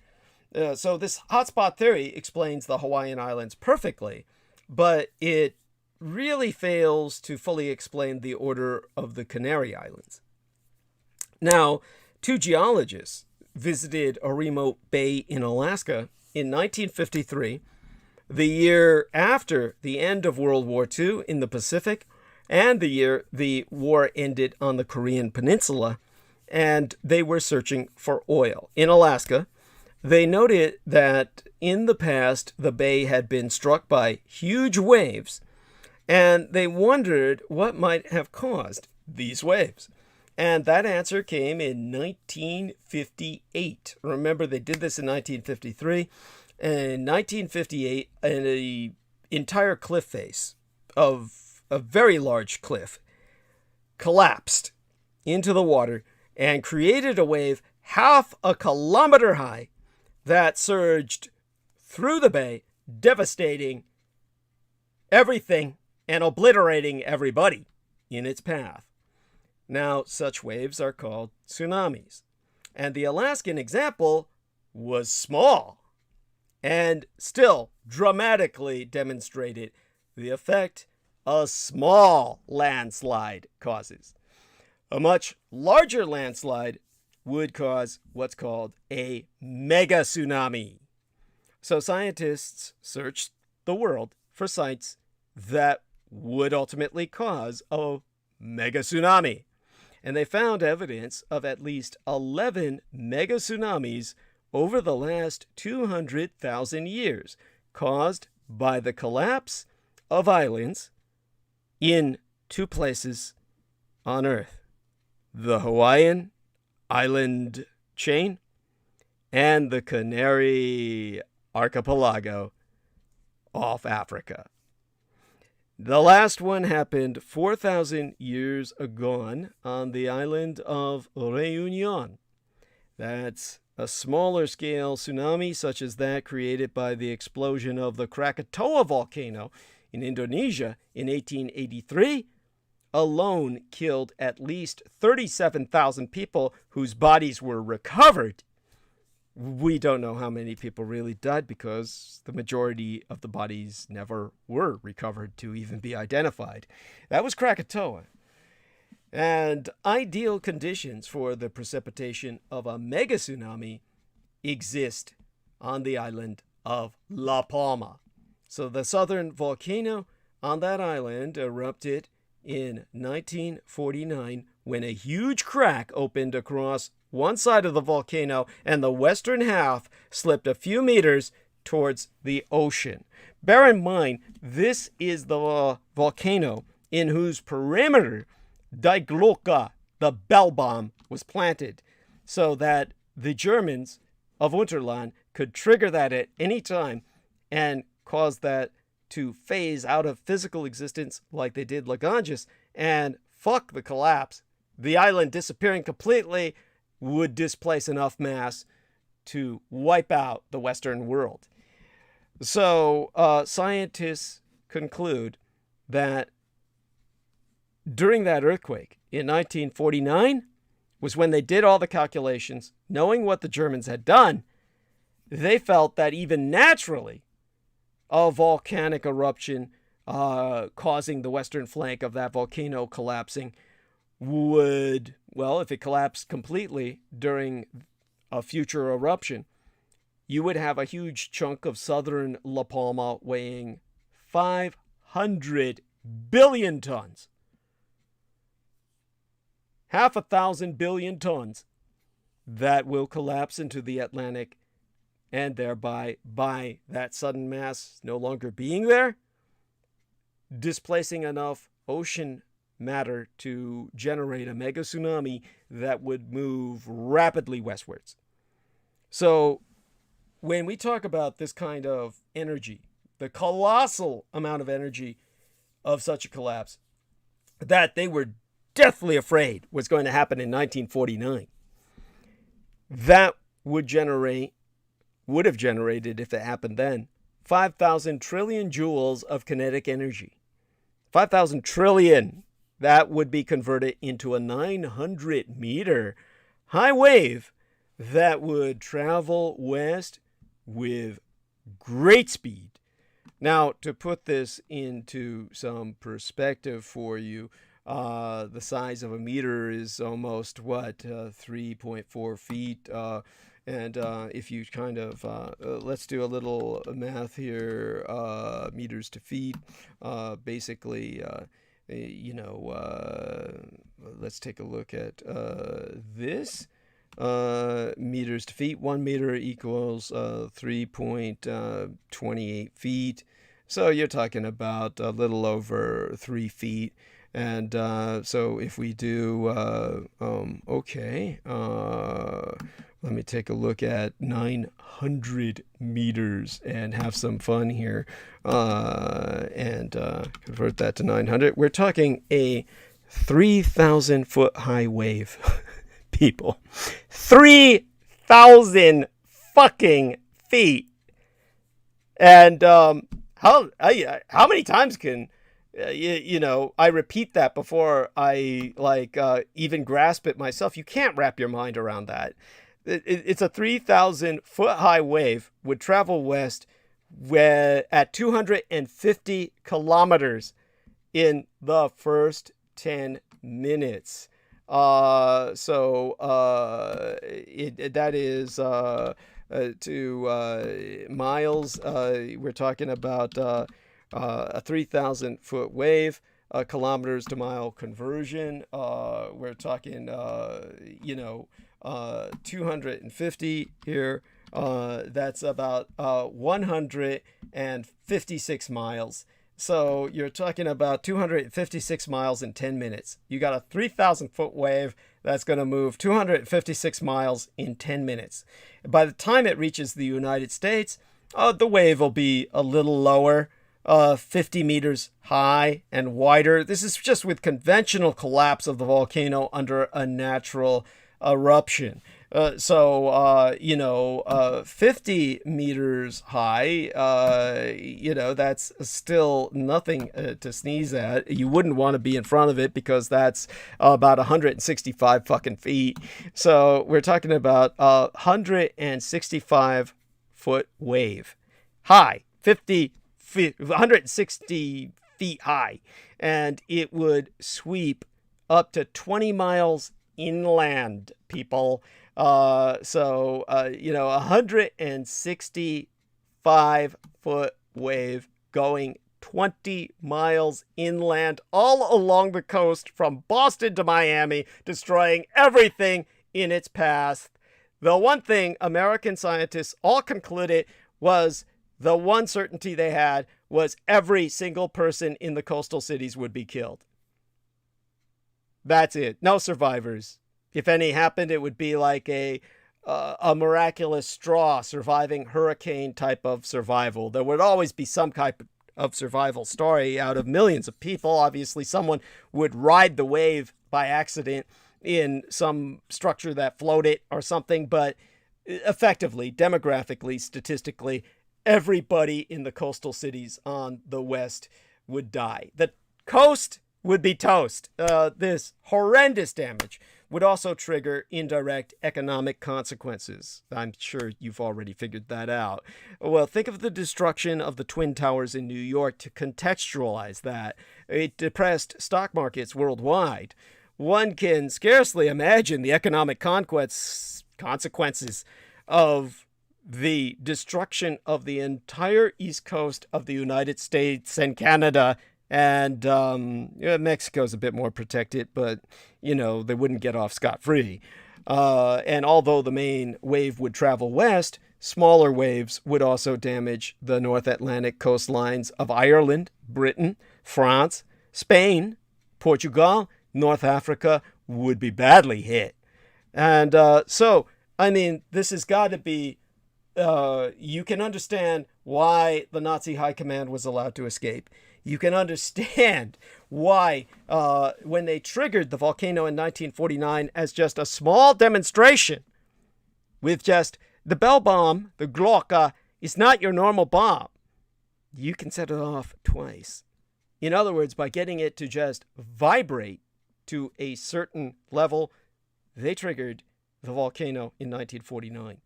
So this hotspot theory explains the Hawaiian Islands perfectly, but it really fails to fully explain the order of the Canary Islands. Now, two geologists visited a remote bay in Alaska in 1953, the year after the end of World War II in the Pacific, and the year the war ended on the Korean Peninsula, and they were searching for oil. In Alaska, they noted that in the past, the bay had been struck by huge waves, and they wondered what might have caused these waves. And that answer came in 1958. Remember, they did this in 1953. In 1958, an entire cliff face of a very large cliff collapsed into the water and created a wave half a kilometer high that surged through the bay, devastating everything and obliterating everybody in its path. Now, such waves are called tsunamis. And the Alaskan example was small and still dramatically demonstrated the effect a small landslide causes. A much larger landslide would cause what's called a mega tsunami. So scientists searched the world for sites that would ultimately cause a mega tsunami. And they found evidence of at least 11 mega tsunamis over the last 200,000 years, caused by the collapse of islands in two places on Earth: the Hawaiian island chain and the Canary archipelago off Africa. The last one happened 4,000 years agone on the island of Réunion. That's a smaller scale tsunami such as that created by the explosion of the Krakatoa volcano in Indonesia in 1883 alone killed at least 37,000 people whose bodies were recovered. We don't know how many people really died because the majority of the bodies never were recovered to even be identified. That was Krakatoa. And ideal conditions for the precipitation of a mega tsunami exist on the island of La Palma. So the southern volcano on that island erupted in 1949 when a huge crack opened across one side of the volcano and the western half slipped a few meters towards the ocean. Bear in mind, this is the volcano in whose perimeter Die Glocke, the bell bomb, was planted, so that the Germans of Unterland could trigger that at any time and cause that to phase out of physical existence like they did Laganges, and fuck the collapse. The island disappearing completely would displace enough mass to wipe out the Western world. So scientists conclude that during that earthquake in 1949 was when they did all the calculations, knowing what the Germans had done. They felt that even naturally, a volcanic eruption causing the western flank of that volcano collapsing would, well, if it collapsed completely during a future eruption, you would have a huge chunk of southern La Palma weighing 500 billion tons. 500 billion tons that will collapse into the Atlantic, and thereby, by that sudden mass no longer being there, displacing enough ocean matter to generate a mega tsunami that would move rapidly westwards. So when we talk about this kind of energy, the colossal amount of energy of such a collapse that they were deathly afraid was going to happen in 1949, that would have generated, if it happened then, 5,000 trillion joules of kinetic energy. 5,000 trillion. That would be converted into a 900-meter high wave that would travel west with great speed. Now, to put this into some perspective for you, the size of a meter is almost, 3.4 feet. And if you kind of, let's do a little math here, meters to feet, basically, let's take a look at this. Meters to feet, 1 meter equals 3.28 feet. So you're talking about a little over 3 feet. And so if we do, let me take a look at 900 meters and have some fun here and convert that to 900. We're talking a 3,000 foot high wave, people. 3,000 fucking feet. And how many times can I repeat that before I even grasp it myself? You can't wrap your mind around that. It's a 3,000 foot high wave, would travel west at 250 kilometers in the first 10 minutes. That is to miles. We're talking about a 3,000 foot wave, kilometers to mile conversion. We're talking, 250 here. That's about 156 miles. So you're talking about 256 miles in 10 minutes. You got a 3,000 foot wave that's going to move 256 miles in 10 minutes. By the time it reaches the United States, the wave will be a little lower. 50 meters high and wider. This is just with conventional collapse of the volcano under a natural eruption. 50 meters high, that's still nothing to sneeze at. You wouldn't want to be in front of it because that's about 165 fucking feet. So we're talking about a 165 foot wave. High, 50 feet, 160 feet high. And it would sweep up to 20 miles inland, people. 165 foot wave going 20 miles inland all along the coast from Boston to Miami, destroying everything in its path. The one thing American scientists all concluded was the one certainty they had was every single person in the coastal cities would be killed. That's it. No survivors. If any happened, it would be like a miraculous straw surviving hurricane type of survival. There would always be some type of survival story out of millions of people. Obviously, someone would ride the wave by accident in some structure that floated or something, but effectively, demographically, statistically, everybody in the coastal cities on the west would die. The coast would be toast. This horrendous damage would also trigger indirect economic consequences. I'm sure you've already figured that out. Well, think of the destruction of the Twin Towers in New York to contextualize that. It depressed stock markets worldwide. One can scarcely imagine the economic consequences of the destruction of the entire east coast of the United States and Canada. And Mexico's a bit more protected, but, they wouldn't get off scot-free. And although the main wave would travel west, smaller waves would also damage the North Atlantic coastlines of Ireland, Britain, France, Spain, Portugal, North Africa would be badly hit. And this has got to be, you can understand why the Nazi high command was allowed to escape. You can understand why, when they triggered the volcano in 1949 as just a small demonstration with just the bell bomb, the Glocke, is not your normal bomb. You can set it off twice. In other words, by getting it to just vibrate to a certain level, they triggered the volcano in 1949.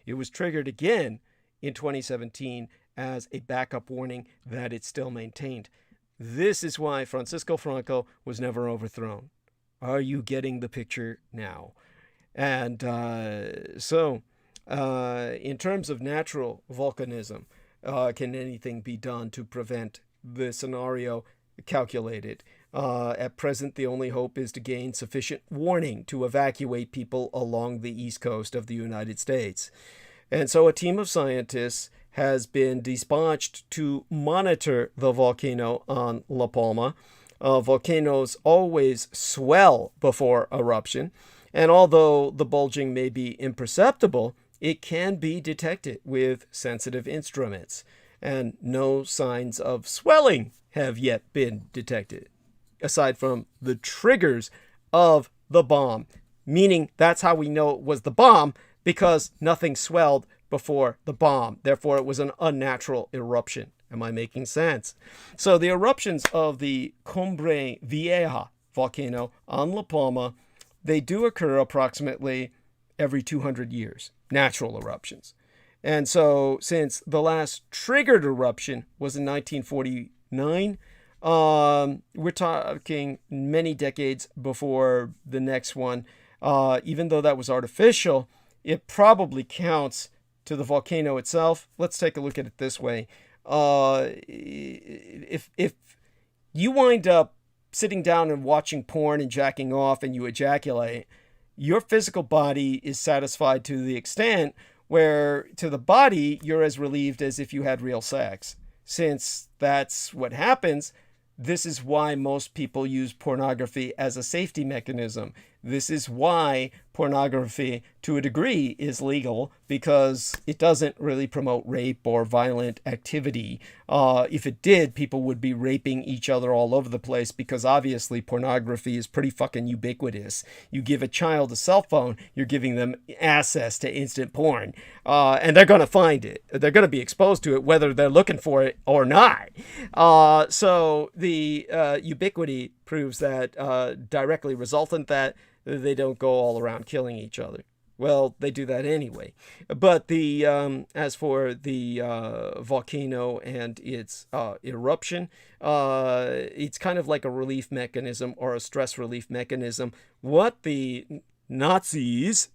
It was triggered again in 2017 as a backup warning that it still maintained. This is why Francisco Franco was never overthrown. Are you getting the picture now? And in terms of natural volcanism, can anything be done to prevent the scenario calculated? At present, the only hope is to gain sufficient warning to evacuate people along the east coast of the United States. And so a team of scientists has been dispatched to monitor the volcano on La Palma. Volcanoes always swell before eruption, and although the bulging may be imperceptible, it can be detected with sensitive instruments, and no signs of swelling have yet been detected, aside from the triggers of the bomb, meaning that's how we know it was the bomb, because nothing swelled before the bomb. Therefore, it was an unnatural eruption. Am I making sense? So the eruptions of the Cumbre Vieja volcano on La Palma, they do occur approximately every 200 years, natural eruptions. And so since the last triggered eruption was in 1949, we're talking many decades before the next one. Even though that was artificial, it probably counts to the volcano itself. Let's take a look at it this way. If you wind up sitting down and watching porn and jacking off and you ejaculate, your physical body is satisfied to the extent where to the body you're as relieved as if you had real sex. Since that's what happens, this is why most people use pornography as a safety mechanism. This is why pornography, to a degree, is legal, because it doesn't really promote rape or violent activity. If it did, people would be raping each other all over the place, because obviously pornography is pretty fucking ubiquitous. You give a child a cell phone, you're giving them access to instant porn. And they're going to find it. They're going to be exposed to it, whether they're looking for it or not. So the ubiquity proves that directly resultant that they don't go all around killing each other. Well, they do that anyway. But the as for the volcano and its eruption, it's kind of like a relief mechanism or a stress relief mechanism. What the Nazis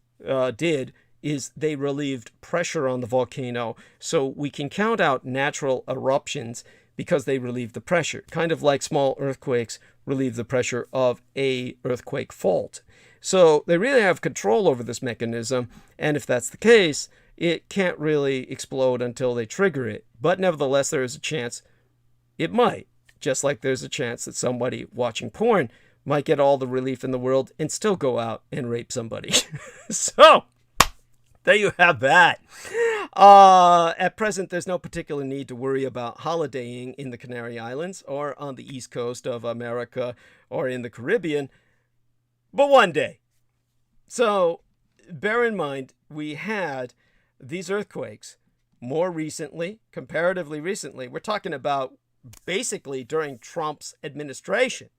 did is they relieved pressure on the volcano, so we can count out natural eruptions because they relieve the pressure, kind of like small earthquakes relieve the pressure of a earthquake fault. So they really have control over this mechanism, and if that's the case, it can't really explode until they trigger it. But nevertheless, there is a chance it might, just like there's a chance that somebody watching porn might get all the relief in the world and still go out and rape somebody. So there you have that. At present, there's no particular need to worry about holidaying in the Canary Islands or on the east coast of America or in the Caribbean, but one day. So bear in mind, we had these earthquakes more recently, comparatively recently. We're talking about basically during Trump's administration,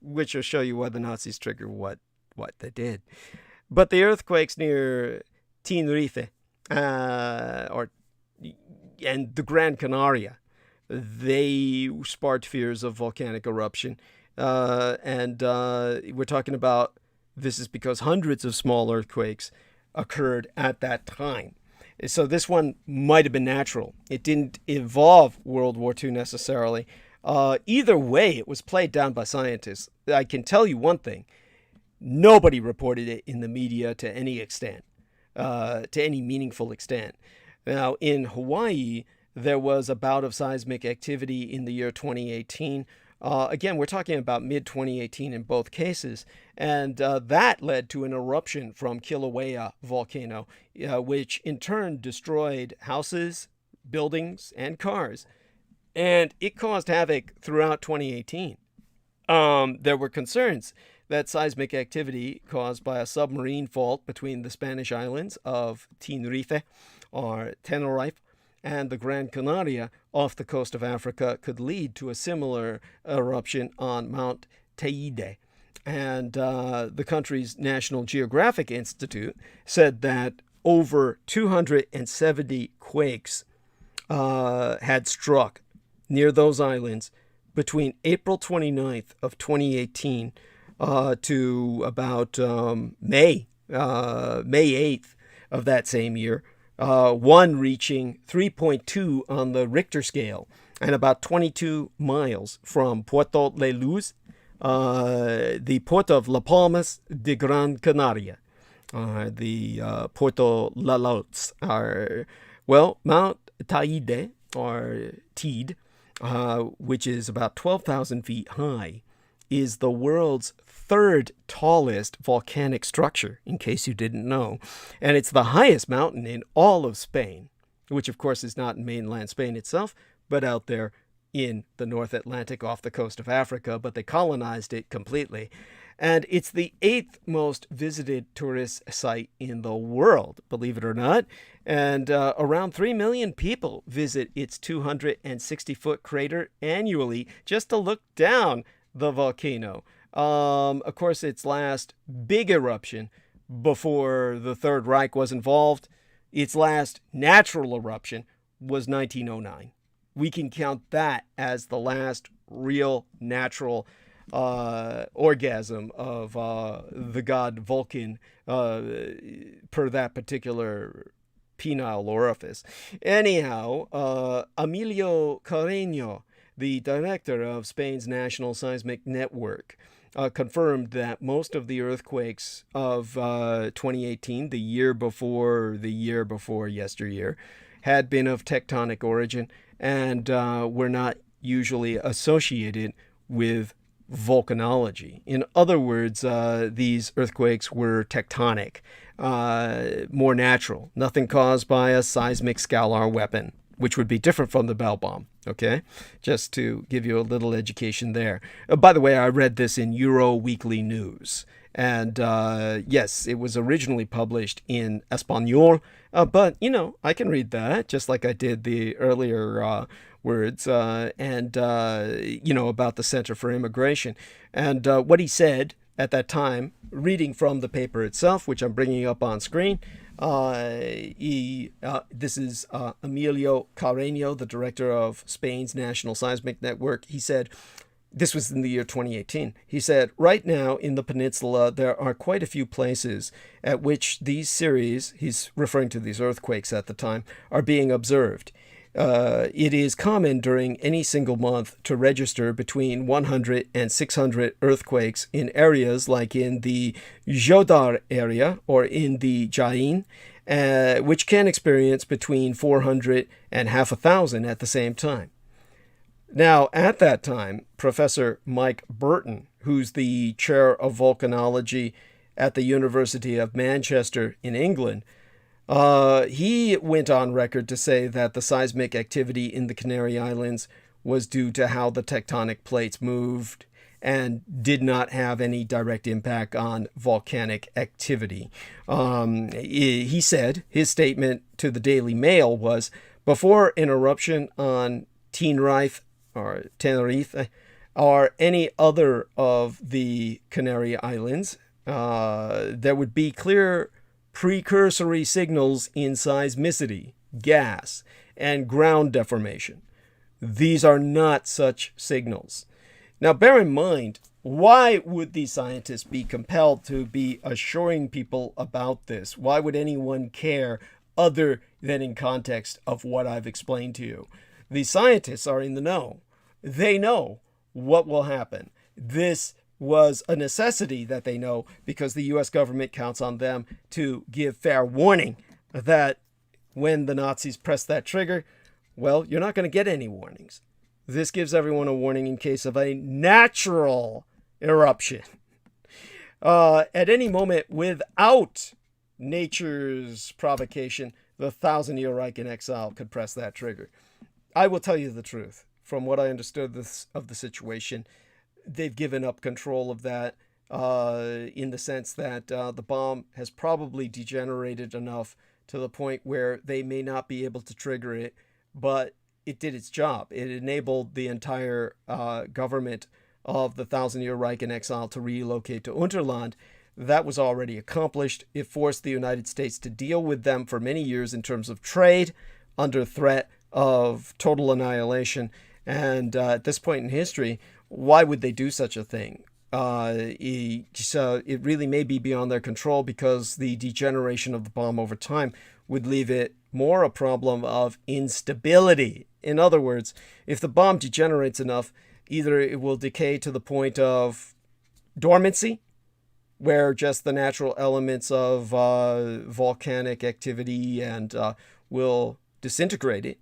which will show you why the Nazis triggered what they did. But the earthquakes near Tenerife and the Gran Canaria, they sparked fears of volcanic eruption. And we're talking about, this is because hundreds of small earthquakes occurred at that time. So this one might have been natural. It didn't involve World War II necessarily. Either way, it was played down by scientists. I can tell you one thing. Nobody reported it in the media to any extent, to any meaningful extent. Now, in Hawaii, there was a bout of seismic activity in the year 2018. Again, we're talking about mid-2018 in both cases, and that led to an eruption from Kilauea volcano, which in turn destroyed houses, buildings, and cars, and it caused havoc throughout 2018. There were concerns that seismic activity caused by a submarine fault between the Spanish islands of Tenerife or Tenerife and the Gran Canaria off the coast of Africa could lead to a similar eruption on Mount Teide. And the country's National Geographic Institute said that over 270 quakes had struck near those islands between April 29th of 2018 to about May 8th of that same year. One reaching 3.2 on the Richter scale and about 22 miles from Puerto La Luz, the port of La Palmas de Gran Canaria. The Puerto La Luz are, well, Mount Teide, or Teide, which is about 12,000 feet high, is the world's third tallest volcanic structure, in case you didn't know. And it's the highest mountain in all of Spain, which of course is not in mainland Spain itself, but out there in the North Atlantic off the coast of Africa, but they colonized it completely. And it's the 8th most visited tourist site in the world, believe it or not. And around 3 million people visit its 260-foot crater annually just to look down the volcano. Of course, its last big eruption before the Third Reich was involved, its last natural eruption was 1909. We can count that as the last real natural orgasm of the god Vulcan per that particular penile orifice. Anyhow, Emilio Carreño, the director of Spain's National Seismic Network, confirmed that most of the earthquakes of 2018, the year before yesteryear, had been of tectonic origin and were not usually associated with volcanology. In other words, these earthquakes were tectonic, more natural, nothing caused by a seismic scalar weapon, which would be different from the Bell bomb. Okay, just to give you a little education there. By the way, I read this in Euro Weekly News. And yes, it was originally published in Espanol, but, you know, I can read that just like I did the earlier words and, you know, about the Center for Immigration. And what he said at that time, reading from the paper itself, which I'm bringing up on screen, this is Emilio Carreño, the director of Spain's National Seismic Network. He said, this was in the year 2018. He said, right now in the peninsula, there are quite a few places at which these series, he's referring to these earthquakes at the time, are being observed. It is common during any single month to register between 100 and 600 earthquakes in areas like in the Jodar area or in the Jaén, which can experience between 400 and half a thousand at the same time. Now, at that time, Professor Mike Burton, who's the chair of volcanology at the University of Manchester in England, he went on record to say that the seismic activity in the Canary Islands was due to how the tectonic plates moved and did not have any direct impact on volcanic activity. He said, his statement to the Daily Mail was, before an eruption on Tenerife or any other of the Canary Islands, there would be clear precursory signals in seismicity, gas, and ground deformation. These are not such signals. Now, bear in mind, why would these scientists be compelled to be assuring people about this? Why would anyone care other than in context of what I've explained to you? The scientists are in the know. They know what will happen. This was a necessity that they know because the U.S. government counts on them to give fair warning that when the Nazis press that trigger, well, you're not going to get any warnings. This gives everyone a warning in case of a natural eruption. At any moment, without nature's provocation, the 1,000-year Reich in exile could press that trigger. I will tell you the truth. From what I understood of the situation, they've given up control of that in the sense that the bomb has probably degenerated enough to the point where they may not be able to trigger it, but it did its job. It enabled the entire government of the 1,000-year Reich in exile to relocate to Unterland. That was already accomplished. It forced the United States to deal with them for many years in terms of trade under threat of total annihilation. And at this point in history, why would they do such a thing? It really may be beyond their control because the degeneration of the bomb over time would leave it more a problem of instability. In other words, if the bomb degenerates enough, either it will decay to the point of dormancy, where just the natural elements of volcanic activity and will disintegrate it,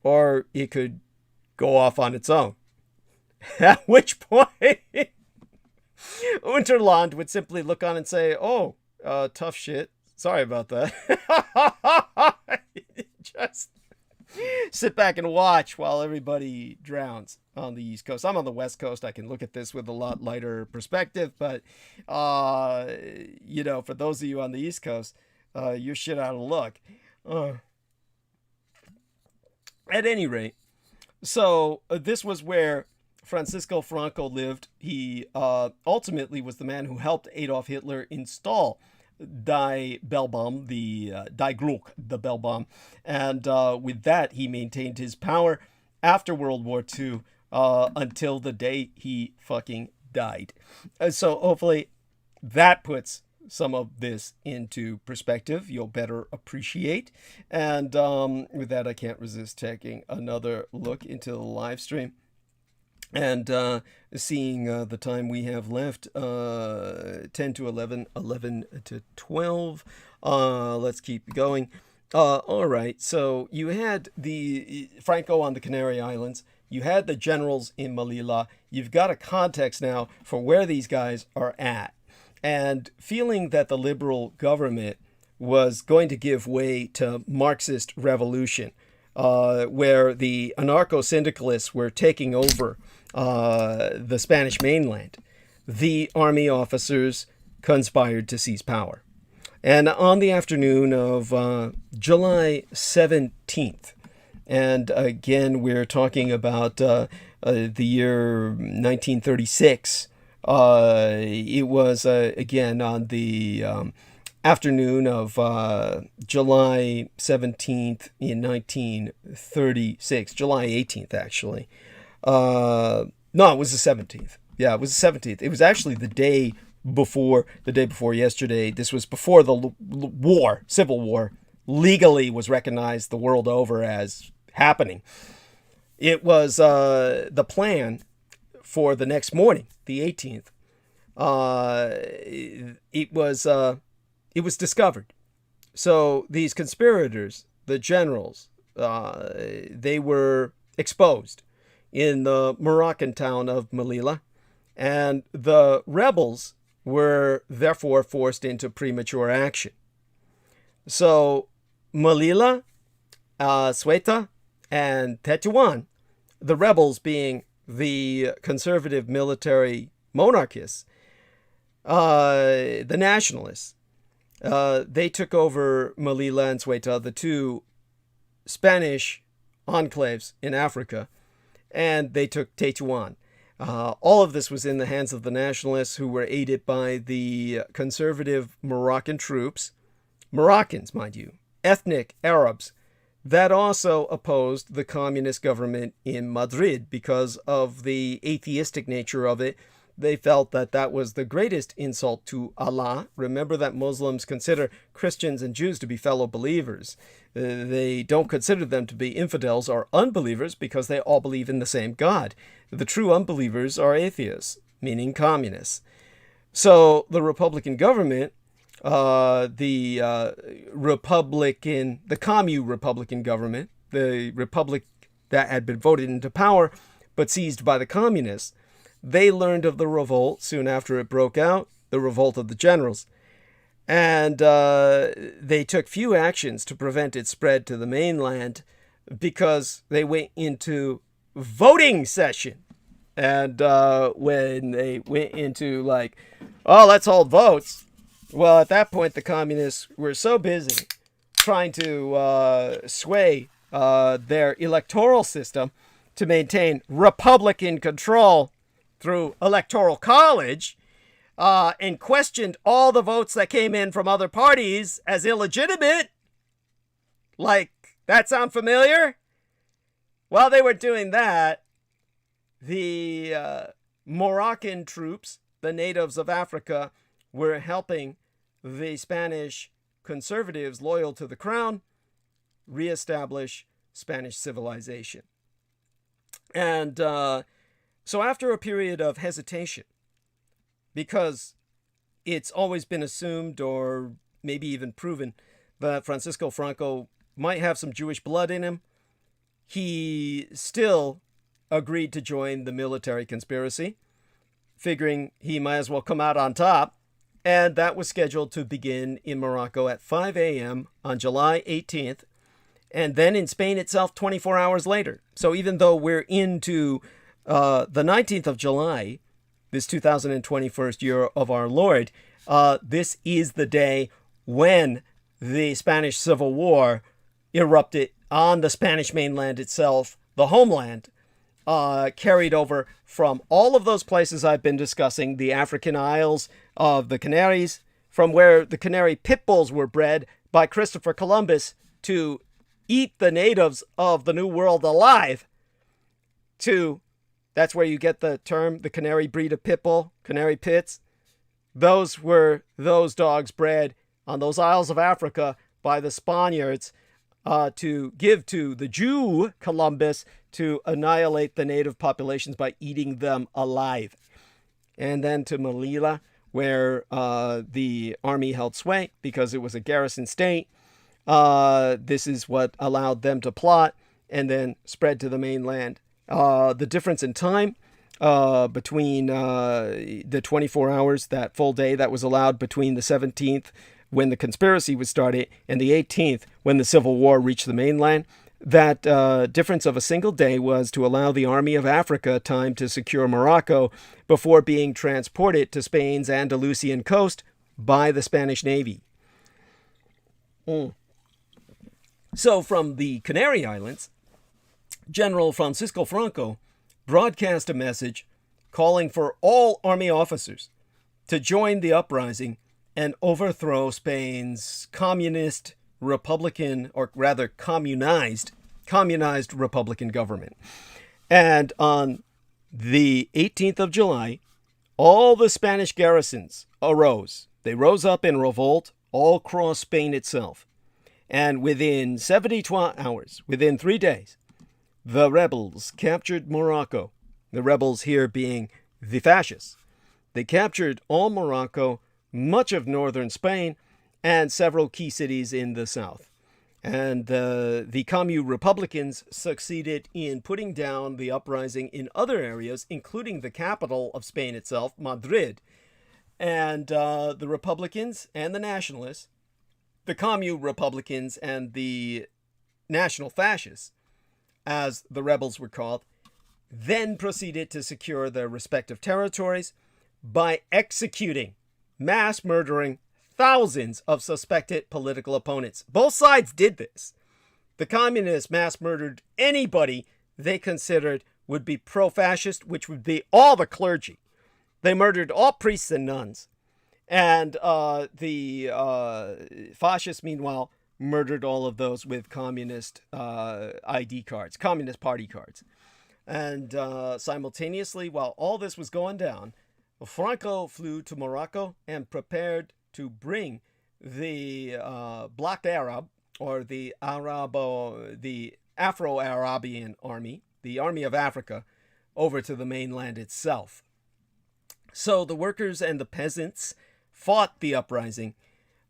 or it could go off on its own. At which point, Unterland would simply look on and say, oh, tough shit. Sorry about that. Just sit back and watch while everybody drowns on the East Coast. I'm on the West Coast. I can look at this with a lot lighter perspective. But, you know, for those of you on the East Coast, you're shit out of luck. At any rate, so this was where Francisco Franco lived. He ultimately was the man who helped Adolf Hitler install Die Bell bomb, the Die Gluck, the Bell bomb. And with that, he maintained his power after World War II until the day he fucking died. So hopefully that puts some of this into perspective. You'll better appreciate. And with that, I can't resist taking another look into the live stream and seeing the time we have left, 10 to 11, 11 to 12. Let's keep going. All right, so you had the Franco on the Canary Islands. You had the generals in Melilla. You've got a context now for where these guys are at. And feeling that the liberal government was going to give way to Marxist revolution, where the anarcho-syndicalists were taking over the Spanish mainland, the army officers conspired to seize power. And on the afternoon of July 17th, and again, we're talking about the year 1936, it was, again, on the afternoon of July 17th in 1936, July 18th, actually. No, it was the 17th. Yeah, it was the 17th. It was actually the day before yesterday. This was before the war, civil war, legally was recognized the world over as happening. It was the plan for the next morning, the 18th. It was discovered. So these conspirators, the generals, they were exposed in the Moroccan town of Melilla, and the rebels were therefore forced into premature action. So Melilla, Ceuta, and Tetuan, the rebels being the conservative military monarchists, the nationalists, they took over Melilla and Ceuta, the two Spanish enclaves in Africa, and they took Tetuan. All of this was in the hands of the nationalists, who were aided by the conservative Moroccan troops, Moroccans, mind you, ethnic Arabs, that also opposed the communist government in Madrid because of the atheistic nature of it. They felt that that was the greatest insult to Allah. Remember that Muslims consider Christians and Jews to be fellow believers. They don't consider them to be infidels or unbelievers because they all believe in the same God. The true unbelievers are atheists, meaning communists. So the Republican government, the Commu Republican government, the republic that had been voted into power but seized by the communists, they learned of the revolt soon after it broke out, the revolt of the generals. And they took few actions to prevent its spread to the mainland because they went into voting session. And when they went into let's hold votes, well, at that point, the communists were so busy trying to sway their electoral system to maintain Republican control through electoral college, and questioned all the votes that came in from other parties as illegitimate. That sound familiar? While they were doing that, the Moroccan troops, the natives of Africa, were helping the Spanish conservatives loyal to the crown reestablish Spanish civilization. And so after a period of hesitation, because it's always been assumed or maybe even proven that Francisco Franco might have some Jewish blood in him, he still agreed to join the military conspiracy, figuring he might as well come out on top. And that was scheduled to begin in Morocco at 5 a.m. on July 18th, and then in Spain itself 24 hours later. So even though we're into the 19th of July, this 2021st year of our Lord, this is the day when the Spanish Civil War erupted on the Spanish mainland itself, the homeland, carried over from all of those places I've been discussing, the African Isles of the Canaries, from where the Canary pit bulls were bred by Christopher Columbus to eat the natives of the New World alive, that's where you get the term, the Canary breed of pit bull, Canary pits. Those were those dogs bred on those Isles of Africa by the Spaniards to give to the Jew, Columbus, to annihilate the native populations by eating them alive. And then to Melilla, where the army held sway because it was a garrison state. This is what allowed them to plot and then spread to the mainland The difference in time between the 24 hours, that full day that was allowed between the 17th, when the conspiracy was started, and the 18th, when the Civil War reached the mainland, that difference of a single day was to allow the Army of Africa time to secure Morocco before being transported to Spain's Andalusian coast by the Spanish Navy. So from the Canary Islands, General Francisco Franco broadcast a message calling for all army officers to join the uprising and overthrow Spain's communist Republican, or rather communized Republican government. And on the 18th of July, all the Spanish garrisons arose. They rose up in revolt all across Spain itself. And within 72 hours, within 3 days, the rebels captured Morocco. The rebels here being the fascists. They captured all Morocco, much of northern Spain, and several key cities in the south. And the Commu Republicans succeeded in putting down the uprising in other areas, including the capital of Spain itself, Madrid. And the Republicans and the Nationalists, the Commu Republicans and the National Fascists, as the rebels were called, then proceeded to secure their respective territories by executing, mass murdering thousands of suspected political opponents. Both sides did this. The communists mass murdered anybody they considered would be pro-fascist, which would be all the clergy. They murdered all priests and nuns. And the fascists, meanwhile, murdered all of those with communist ID cards, communist party cards. And simultaneously, while all this was going down, Franco flew to Morocco and prepared to bring the Black Arab, or the Afro-Arabian army, the Army of Africa, over to the mainland itself. So the workers and the peasants fought the uprising,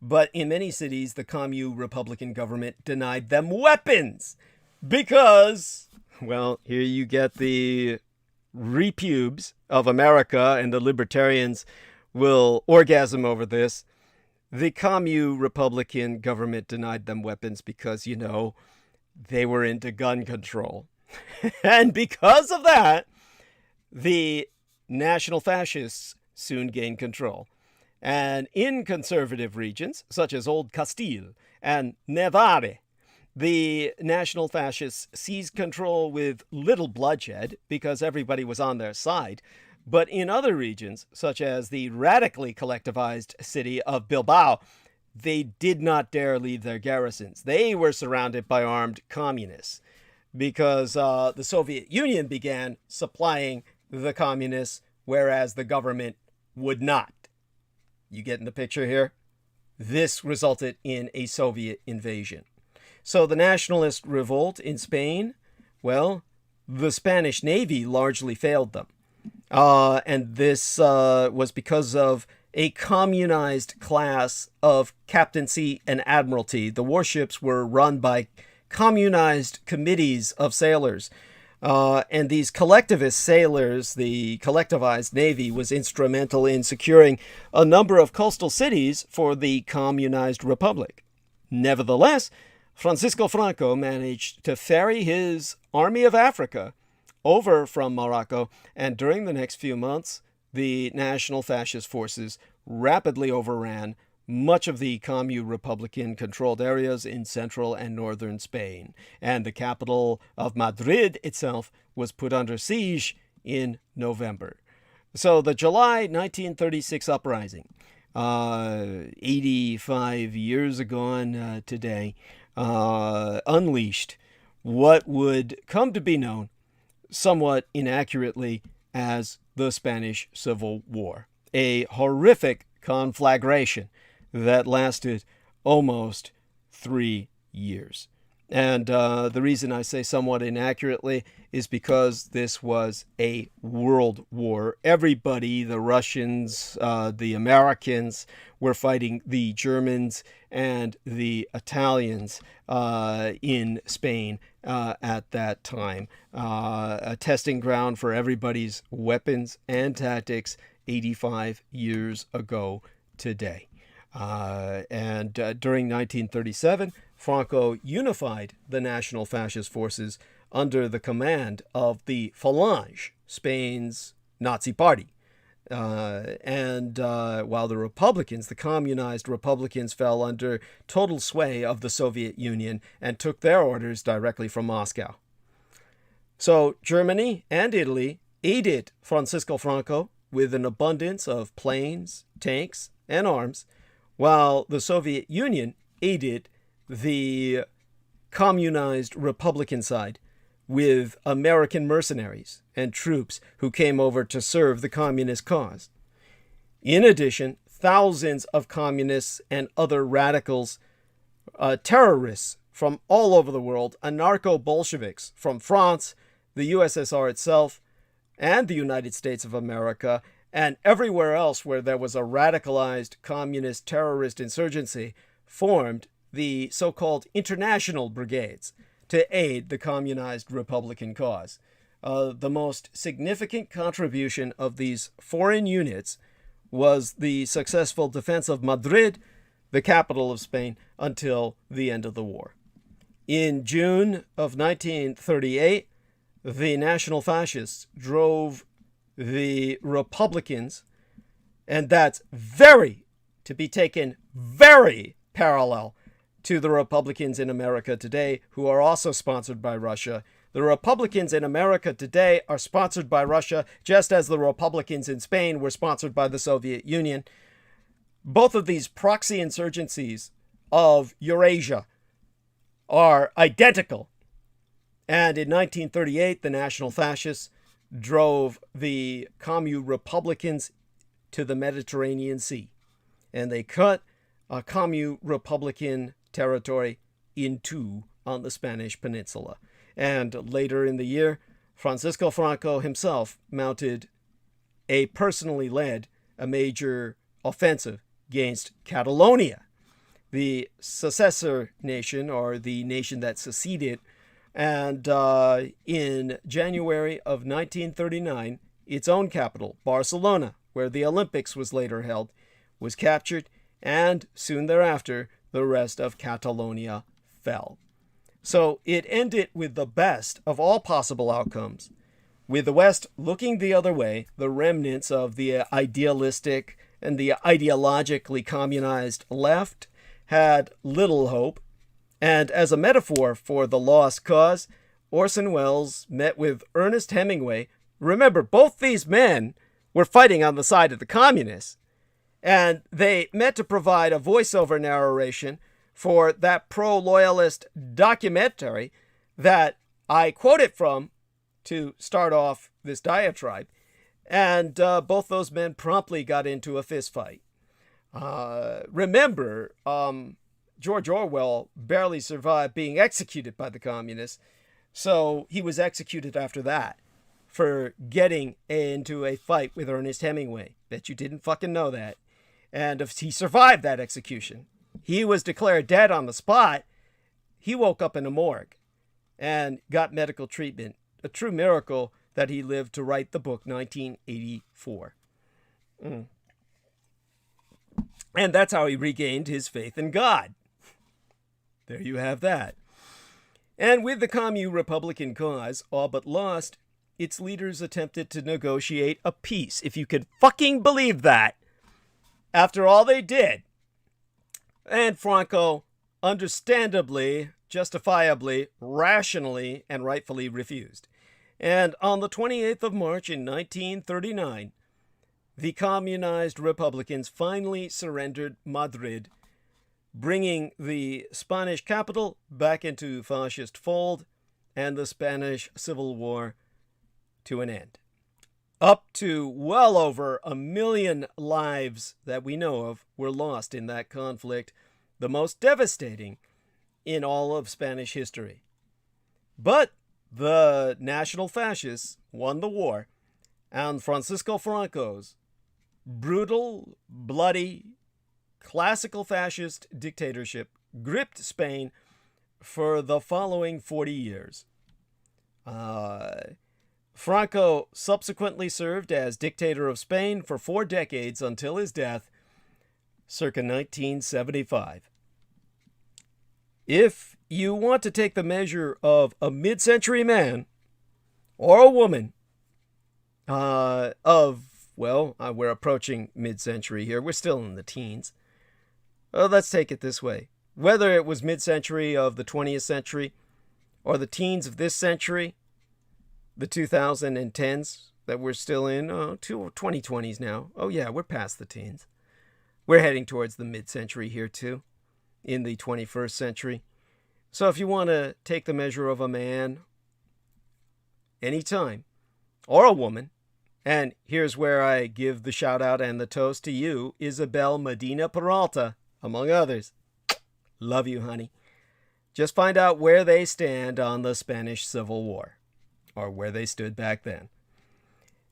but in many cities, the Commu Republican government denied them weapons because, well, here you get the repubes of America, and the libertarians will orgasm over this. The Commu Republican government denied them weapons because, you know, they were into gun control. And because of that, the National Fascists soon gained control. And in conservative regions, such as Old Castile and Navarre, the National Fascists seized control with little bloodshed because everybody was on their side. But in other regions, such as the radically collectivized city of Bilbao, they did not dare leave their garrisons. They were surrounded by armed communists because the Soviet Union began supplying the communists, whereas the government would not. You getting the picture here? This resulted in a Soviet invasion. So the nationalist revolt in Spain, well, the Spanish Navy largely failed them. And this was because of a communized class of captaincy and admiralty. The warships were run by communized committees of sailors. And these collectivist sailors, the collectivized navy, was instrumental in securing a number of coastal cities for the communized republic. Nevertheless, Francisco Franco managed to ferry his Army of Africa over from Morocco, and during the next few months, the National Fascist forces rapidly overran much of the Commu Republican-controlled areas in central and northern Spain, and the capital of Madrid itself was put under siege in November. So the July 1936 uprising, 85 years ago today, unleashed what would come to be known somewhat inaccurately as the Spanish Civil War, a horrific conflagration that lasted almost 3 years. And the reason I say somewhat inaccurately is because this was a world war. Everybody, the Russians, the Americans, were fighting the Germans and the Italians in Spain at that time. A testing ground for everybody's weapons and tactics 85 years ago today. And during 1937, Franco unified the National Fascist forces under the command of the Falange, Spain's Nazi party. And while the Republicans, the communized Republicans, fell under total sway of the Soviet Union and took their orders directly from Moscow. So Germany and Italy aided Francisco Franco with an abundance of planes, tanks, and arms, while the Soviet Union aided the communized Republican side with American mercenaries and troops who came over to serve the communist cause. In addition, thousands of communists and other radicals, terrorists from all over the world, anarcho-Bolsheviks from France, the USSR itself, and the United States of America, and everywhere else where there was a radicalized communist terrorist insurgency, formed the so-called international brigades to aid the communized Republican cause. The most significant contribution of these foreign units was the successful defense of Madrid, the capital of Spain, until the end of the war. In June of 1938, the National Fascists drove the Republicans, and that's to be taken very parallel to the Republicans in America today, who are also sponsored by Russia. The Republicans in America today are sponsored by Russia, just as the Republicans in Spain were sponsored by the Soviet Union. Both of these proxy insurgencies of Eurasia are identical. And in 1938, the National Fascists drove the Commun Republicans to the Mediterranean Sea. And they cut a Commun Republican territory in two on the Spanish Peninsula. And later in the year, Francisco Franco himself mounted personally led a major offensive against Catalonia, the successor nation, or the nation that seceded. And in January of 1939, its own capital, Barcelona, where the Olympics was later held, was captured, and soon thereafter, the rest of Catalonia fell. So it ended with the best of all possible outcomes, with the West looking the other way, the remnants of the idealistic and the ideologically communized left had little hope. And as a metaphor for the lost cause, Orson Welles met with Ernest Hemingway. Remember, both these men were fighting on the side of the communists, and they met to provide a voiceover narration for that pro-loyalist documentary that I quoted from to start off this diatribe. And both those men promptly got into a fistfight. Remember, George Orwell barely survived being executed by the communists, so he was executed after that for getting into a fight with Ernest Hemingway. Bet you didn't fucking know that. And if he survived that execution, he was declared dead on the spot. He woke up in a morgue and got medical treatment. A true miracle that he lived to write the book 1984. And that's how he regained his faith in God. There you have that. And with the Commun Republican cause all but lost, its leaders attempted to negotiate a peace, if you could fucking believe that, after all they did. And Franco, understandably, justifiably, rationally, and rightfully refused. And on the 28th of March in 1939, the communized Republicans finally surrendered Madrid, bringing the Spanish capital back into fascist fold and the Spanish Civil War to an end. Up to well over 1 million lives that we know of were lost in that conflict, the most devastating in all of Spanish history. But the National Fascists won the war, and Francisco Franco's brutal, bloody, classical fascist dictatorship gripped Spain for the following 40 years. Franco subsequently served as dictator of Spain for 4 decades until his death, circa 1975. If you want to take the measure of a mid-century man or a woman we're approaching mid-century here. We're still in the teens. Let's take it this way. Whether it was mid-century of the 20th century or the teens of this century, the 2010s that we're still in, 2020s now. Oh yeah, we're past the teens. We're heading towards the mid-century here too, in the 21st century. So if you want to take the measure of a man anytime, or a woman, and here's where I give the shout out and the toast to you, Isabel Medina Peralta, among others. Love you, honey. Just find out where they stand on the Spanish Civil War, or where they stood back then.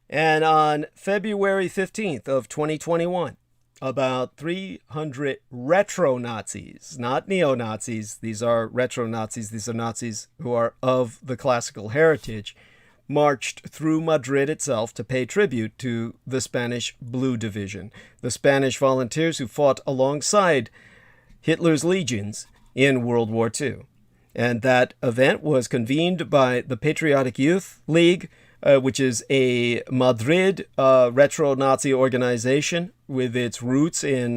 And on February 15th of 2021, about 300 retro-Nazis, not neo-Nazis, these are retro-Nazis, these are Nazis who are of the classical heritage, marched through Madrid itself to pay tribute to the Spanish Blue Division, the Spanish volunteers who fought alongside Hitler's legions in World War II. And that event was convened by the Patriotic Youth League, which is a Madrid retro-Nazi organization with its roots in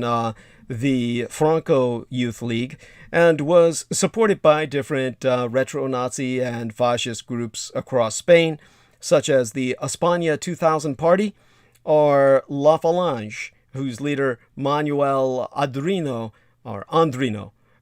the Franco Youth League, and was supported by different retro-Nazi and fascist groups across Spain, such as the España 2000 Party, or La Falange, whose leader Manuel Andrino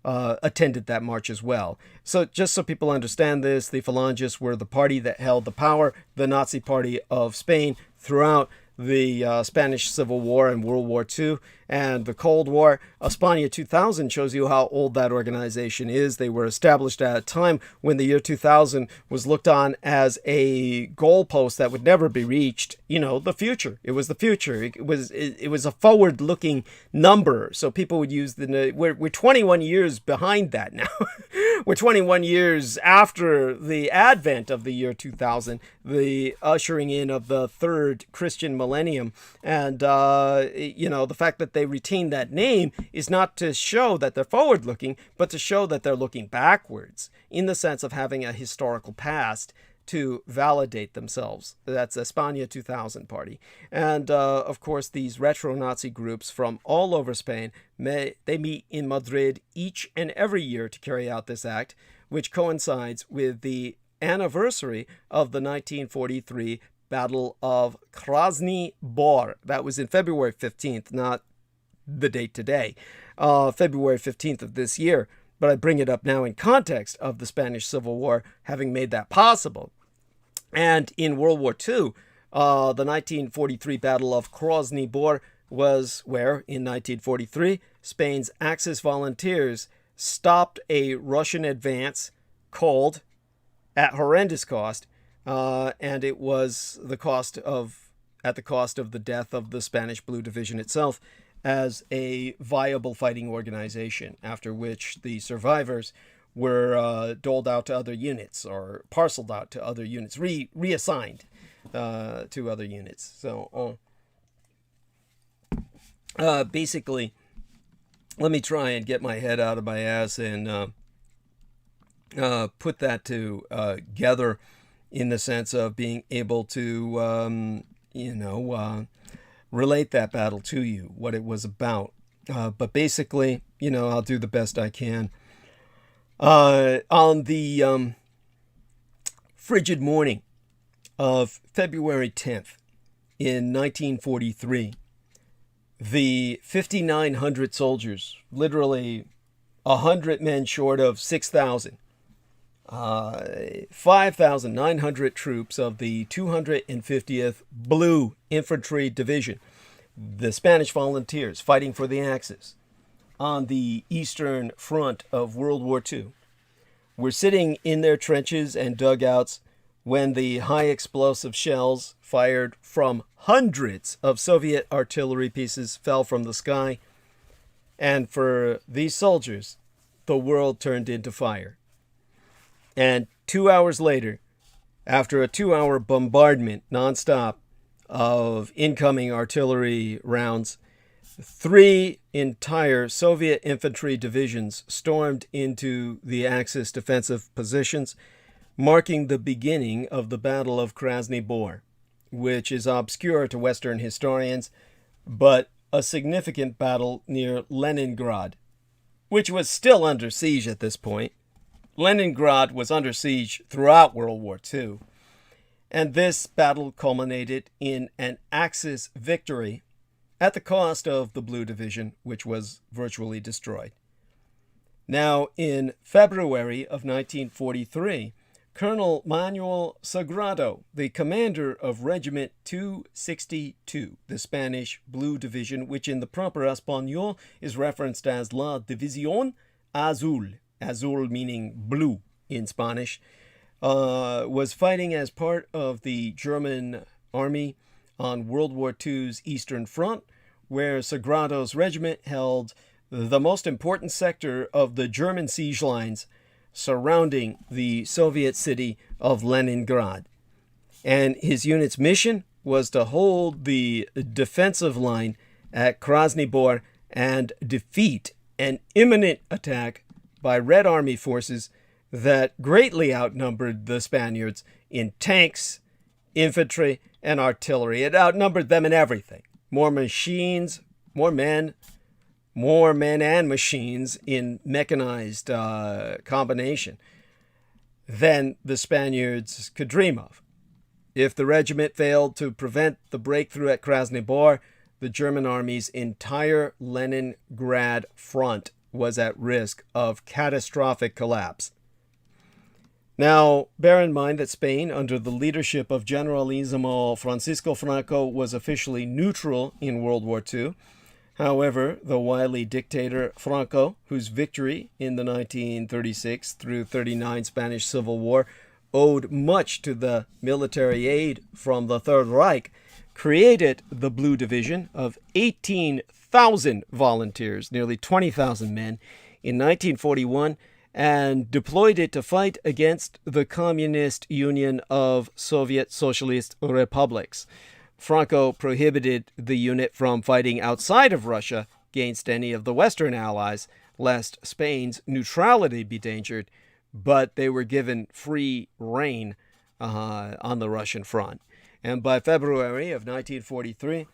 attended that march as well. So just so people understand this, the Phalangists were the party that held the power, the Nazi party of Spain, throughout the Spanish Civil War and World War II and the Cold War. España 2000 shows you how old that organization is. They were established at a time when the year 2000 was looked on as a goalpost that would never be reached. You know, the future. It was the future. It was a forward-looking number. So people would use we're 21 years behind that now. We're 21 years after the advent of the year 2000, the ushering in of the third Christian millennium. And, the fact that they retain that name is not to show that they're forward-looking, but to show that they're looking backwards in the sense of having a historical past to validate themselves. That's España 2000 Party. And, of course, these retro-Nazi groups from all over Spain, they meet in Madrid each and every year to carry out this act, which coincides with the anniversary of the 1943 Battle of Krasny Bor. That was in February 15th, not the date today, February 15th of this year. But I bring it up now in context of the Spanish Civil War, having made that possible. And in World War II, the 1943 Battle of Krasny Bor was where, in 1943, Spain's Axis volunteers stopped a Russian advance called, at horrendous cost, and it was at the cost of the death of the Spanish Blue Division itself, as a viable fighting organization, after which the survivors were doled out to other units or parceled out to other units, reassigned to other units. So basically, let me try and get my head out of my ass and put that together in the sense of being able to, relate that battle to you, what it was about. But basically, I'll do the best I can. On the frigid morning of February 10th in 1943, the 5,900 soldiers, literally 100 men short of 6,000, 5,900 troops of the 250th Blue Infantry Division, the Spanish volunteers fighting for the Axis on the Eastern Front of World War II, were sitting in their trenches and dugouts when the high explosive shells fired from hundreds of Soviet artillery pieces fell from the sky. And for these soldiers, the world turned into fire. And 2 hours later, after a 2-hour bombardment nonstop of incoming artillery rounds, 3 entire Soviet infantry divisions stormed into the Axis defensive positions, marking the beginning of the Battle of Krasny Bor, which is obscure to Western historians, but a significant battle near Leningrad, which was still under siege at this point. Leningrad was under siege throughout World War II, and this battle culminated in an Axis victory at the cost of the Blue Division, which was virtually destroyed. Now, in February of 1943, Colonel Manuel Sagrado, the commander of Regiment 262, the Spanish Blue Division, which in the proper Espanol is referenced as La División Azul, azul meaning blue in Spanish, was fighting as part of the German army on World War II's Eastern Front, where Sagrado's regiment held the most important sector of the German siege lines surrounding the Soviet city of Leningrad. And his unit's mission was to hold the defensive line at Krasny Bor and defeat an imminent attack by Red Army forces that greatly outnumbered the Spaniards in tanks, infantry, and artillery. It outnumbered them in everything. More machines, more men and machines in mechanized combination than the Spaniards could dream of. If the regiment failed to prevent the breakthrough at Krasny Bor, the German army's entire Leningrad front was at risk of catastrophic collapse. Now, bear in mind that Spain, under the leadership of Generalissimo Francisco Franco, was officially neutral in World War II. However, the wily dictator Franco, whose victory in the 1936 through 39 Spanish Civil War owed much to the military aid from the Third Reich, created the Blue Division of 18,000 volunteers, nearly 20,000 men, in 1941, and deployed it to fight against the Communist Union of Soviet Socialist Republics. Franco prohibited the unit from fighting outside of Russia against any of the Western allies, lest Spain's neutrality be endangered, but they were given free rein on the Russian front. And by February of 1943,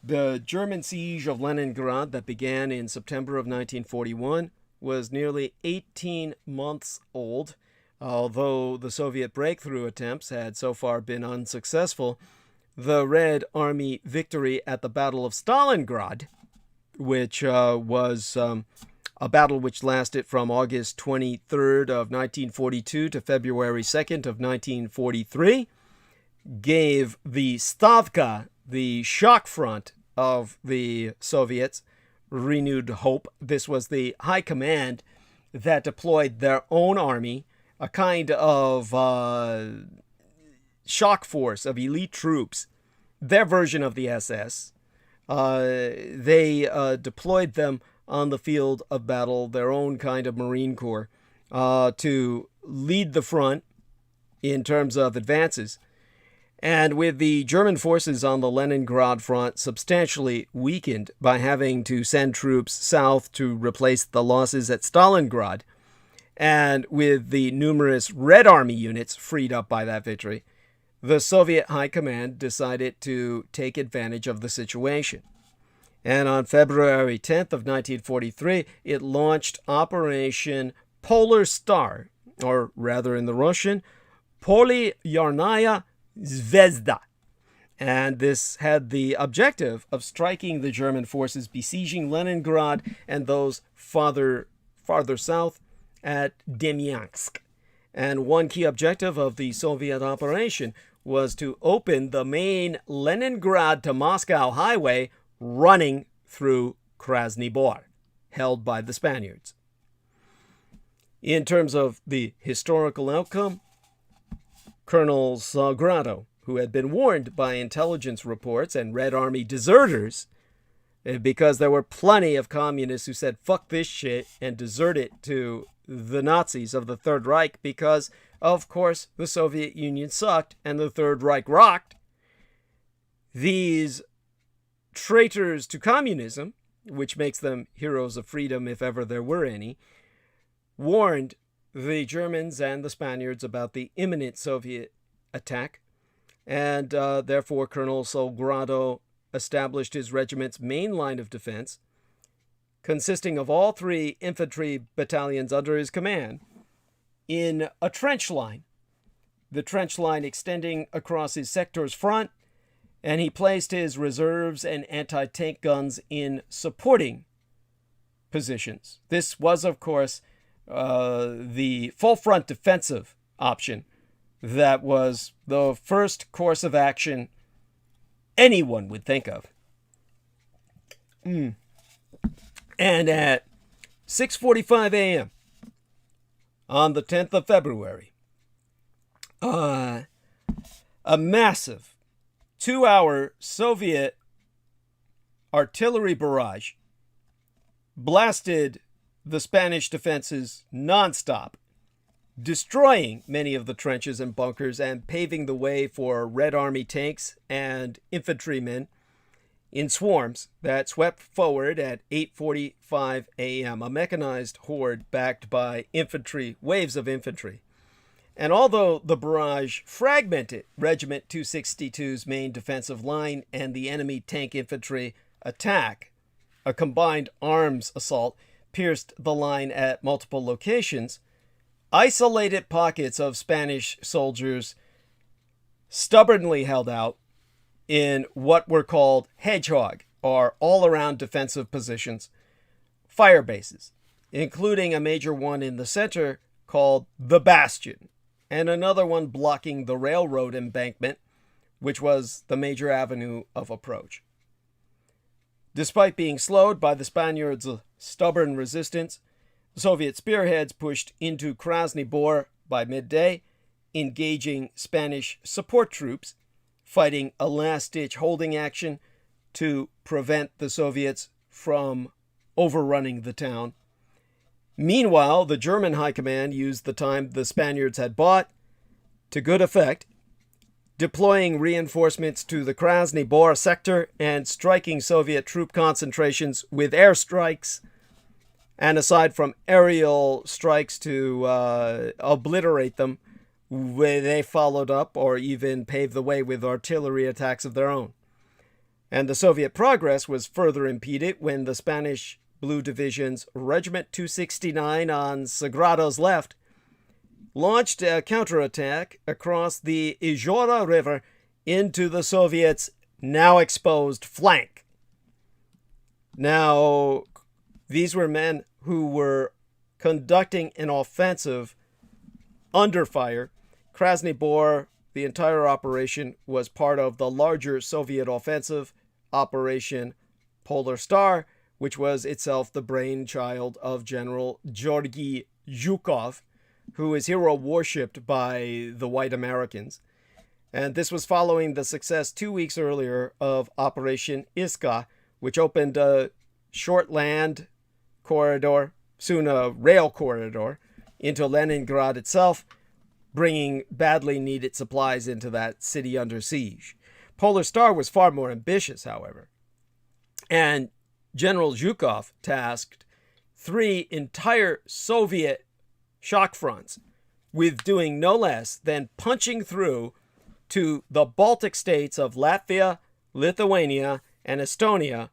the German siege of Leningrad that began in September of 1941 was nearly 18 months old. Although the Soviet breakthrough attempts had so far been unsuccessful, the Red Army victory at the Battle of Stalingrad, which was a battle which lasted from August 23rd of 1942 to February 2nd of 1943, gave the Stavka, the shock front of the Soviets, renewed hope. This was the high command that deployed their own army, a kind of shock force of elite troops, their version of the SS. They deployed them on the field of battle, their own kind of Marine Corps, to lead the front in terms of advances. And with the German forces on the Leningrad front substantially weakened by having to send troops south to replace the losses at Stalingrad, and with the numerous Red Army units freed up by that victory, the Soviet High Command decided to take advantage of the situation. And on February 10th of 1943, it launched Operation Polar Star, or rather in the Russian, Polyarnaya Zvezda. And this had the objective of striking the German forces besieging Leningrad and those farther south at Demyansk. And one key objective of the Soviet operation was to open the main Leningrad to Moscow highway running through Krasny Bor, held by the Spaniards. In terms of the historical outcome, Colonel Salgado, who had been warned by intelligence reports and Red Army deserters, because there were plenty of communists who said, fuck this shit, and deserted to the Nazis of the Third Reich because, of course, the Soviet Union sucked and the Third Reich rocked. These traitors to communism, which makes them heroes of freedom if ever there were any, warned the Germans and the Spaniards about the imminent Soviet attack, and therefore Colonel Salgado established his regiment's main line of defense, consisting of all 3 infantry battalions under his command, in a trench line, the trench line extending across his sector's front, and he placed his reserves and anti-tank guns in supporting positions. This was, of course, the full front defensive option that was the first course of action anyone would think of. And at 6:45 a.m. on the 10th of February, a massive 2-hour Soviet artillery barrage blasted the Spanish defenses nonstop, destroying many of the trenches and bunkers and paving the way for Red Army tanks and infantrymen in swarms that swept forward at 8:45 a.m., a mechanized horde backed by infantry, waves of infantry. And although the barrage fragmented Regiment 262's main defensive line and the enemy tank infantry attack, a combined arms assault pierced the line at multiple locations, isolated pockets of Spanish soldiers stubbornly held out in what were called hedgehog, or all-around defensive positions, fire bases, including a major one in the center called the Bastion, and another one blocking the railroad embankment, which was the major avenue of approach. Despite being slowed by the Spaniards' stubborn resistance, the Soviet spearheads pushed into Krasny Bor by midday, engaging Spanish support troops, fighting a last-ditch holding action to prevent the Soviets from overrunning the town. Meanwhile, the German high command used the time the Spaniards had bought to good effect, deploying reinforcements to the Krasny Bor sector and striking Soviet troop concentrations with airstrikes. And aside from aerial strikes to obliterate them, where they followed up or even paved the way with artillery attacks of their own. And the Soviet progress was further impeded when the Spanish Blue Division's Regiment 269 on Sagrado's left launched a counterattack across the Izhora River into the Soviets' now exposed flank. Now, these were men who were conducting an offensive under fire. Krasny Bor, the entire operation, was part of the larger Soviet offensive, Operation Polar Star, which was itself the brainchild of General Georgy Zhukov, who is hero-worshipped by the white Americans. And this was following the success 2 weeks earlier of Operation Iska, which opened a short land corridor, soon a rail corridor, into Leningrad itself, bringing badly needed supplies into that city under siege. Polar Star was far more ambitious, however. And General Zhukov tasked 3 entire Soviet shock fronts with doing no less than punching through to the Baltic states of Latvia, Lithuania, and Estonia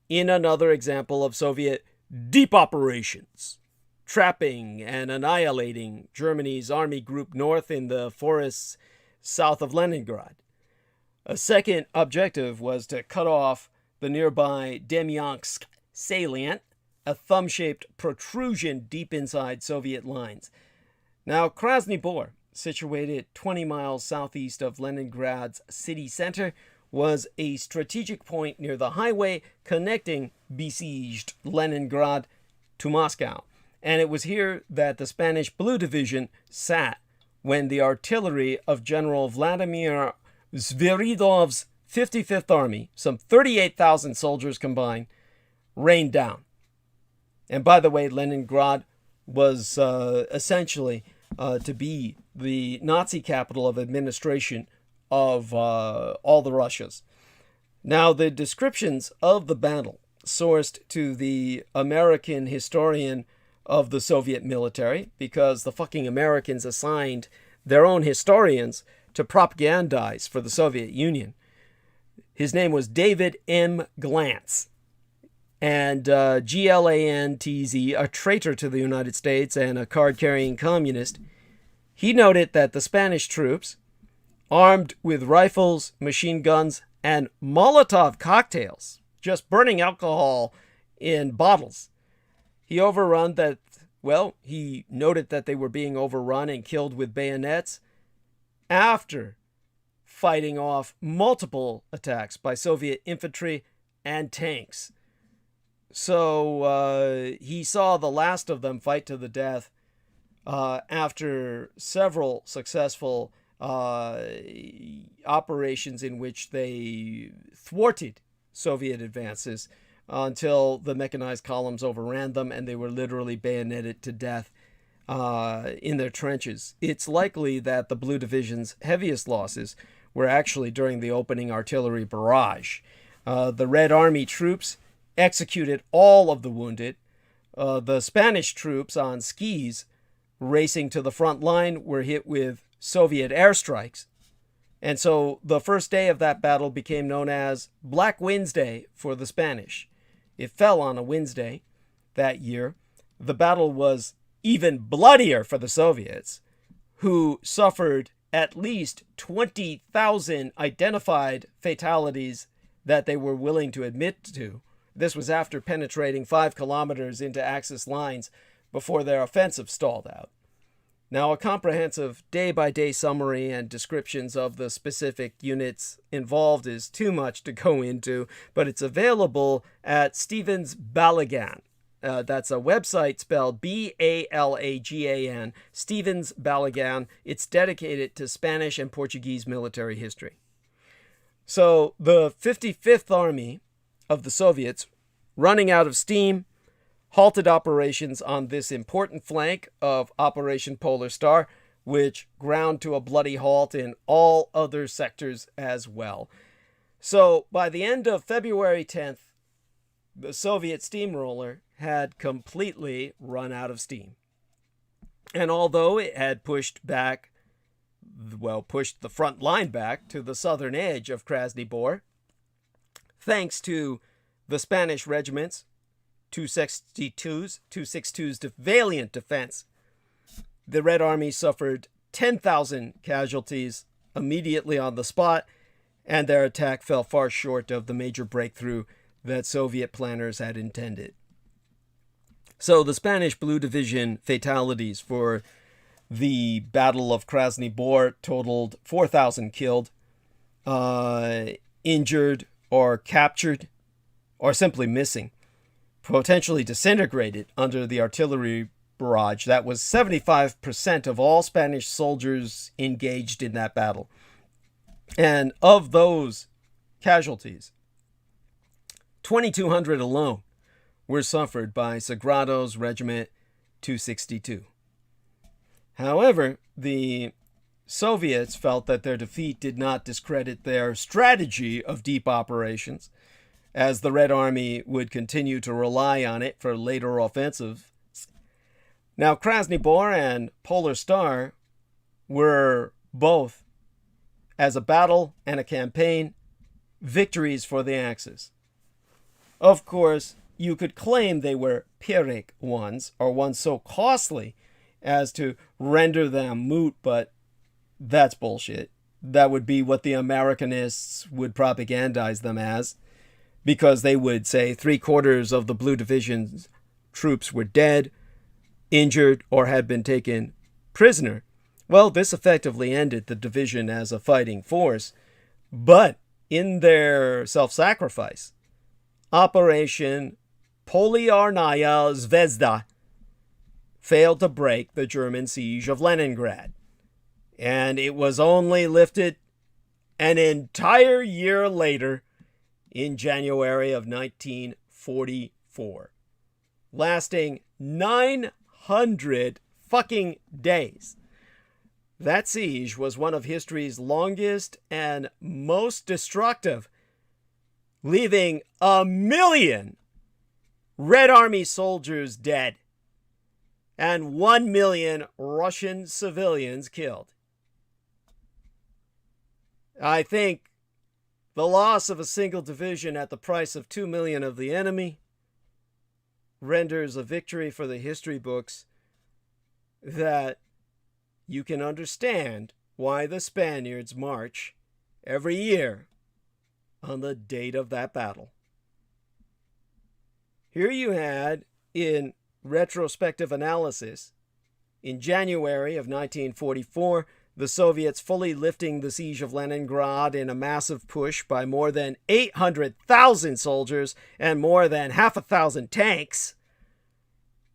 in another example of Soviet deep operations, trapping and annihilating Germany's army group north in the forests south of Leningrad. A second objective was to cut off the nearby Demyansk salient, a thumb-shaped protrusion deep inside Soviet lines. Now, Krasny Bor, situated 20 miles southeast of Leningrad's city center, was a strategic point near the highway connecting besieged Leningrad to Moscow, And it was here that the Spanish Blue Division sat when the artillery of General Vladimir Zviridov's 55th Army, some 38,000 soldiers combined, rained down. And by the way, Leningrad was essentially to be the Nazi capital of administration of all the Russias. Now, the descriptions of the battle, sourced to the American historian of the Soviet military, because the fucking Americans assigned their own historians to propagandize for the Soviet Union. His name was David M. Glantz. And Glantz, a traitor to the United States and a card-carrying communist, he noted that the Spanish troops, armed with rifles, machine guns, and Molotov cocktails, just burning alcohol in bottles, he noted that they were being overrun and killed with bayonets after fighting off multiple attacks by Soviet infantry and tanks. So he saw the last of them fight to the death after several successful operations in which they thwarted Soviet advances until the mechanized columns overran them and they were literally bayoneted to death in their trenches. It's likely that the Blue Division's heaviest losses were actually during the opening artillery barrage. The Red Army troops executed all of the wounded. The Spanish troops on skis racing to the front line were hit with Soviet airstrikes. And so the first day of that battle became known as Black Wednesday for the Spanish. It fell on a Wednesday that year. The battle was even bloodier for the Soviets, who suffered at least 20,000 identified fatalities that they were willing to admit to. This was after penetrating 5 kilometers into Axis lines before their offensive stalled out. Now, a comprehensive day-by-day summary and descriptions of the specific units involved is too much to go into, but it's available at Stevens Balagan. That's a website spelled B-A-L-A-G-A-N, Stevens Balagan. It's dedicated to Spanish and Portuguese military history. So the 55th Army of the Soviets, running out of steam, halted operations on this important flank of Operation Polar Star, which ground to a bloody halt in all other sectors as well. So by the end of February 10th, the Soviet steamroller had completely run out of steam. And although it had pushed the front line back to the southern edge of Krasny Bor, thanks to the Spanish regiments, 262's valiant defense, the Red Army suffered 10,000 casualties immediately on the spot, and their attack fell far short of the major breakthrough that Soviet planners had intended. So the Spanish Blue Division fatalities for the Battle of Krasny Bor totaled 4,000 killed, injured or captured, or simply missing, potentially disintegrated under the artillery barrage. That was 75% of all Spanish soldiers engaged in that battle. And of those casualties, 2,200 alone were suffered by Sagrado's Regiment 262. However, the Soviets felt that their defeat did not discredit their strategy of deep operations, as the Red Army would continue to rely on it for later offensives. Now, Krasny Bor and Polar Star were both, as a battle and a campaign, victories for the Axis. Of course, you could claim they were Pyrrhic ones, or ones so costly as to render them moot, but that's bullshit. That would be what the Americanists would propagandize them as, because they would say 3/4 of the Blue Division's troops were dead, injured, or had been taken prisoner. Well, this effectively ended the division as a fighting force, but in their self-sacrifice, Operation Polyarnaya Zvezda failed to break the German siege of Leningrad. And it was only lifted an entire year later in January of 1944, lasting 900 fucking days. That siege was one of history's longest and most destructive, leaving 1 million Red Army soldiers dead and 1 million Russian civilians killed. I think the loss of a single division at the price of 2 million of the enemy renders a victory for the history books that you can understand why the Spaniards march every year on the date of that battle. Here you had, in retrospective analysis, in January of 1944, the Soviets fully lifting the siege of Leningrad in a massive push by more than 800,000 soldiers and more than 500,000 tanks.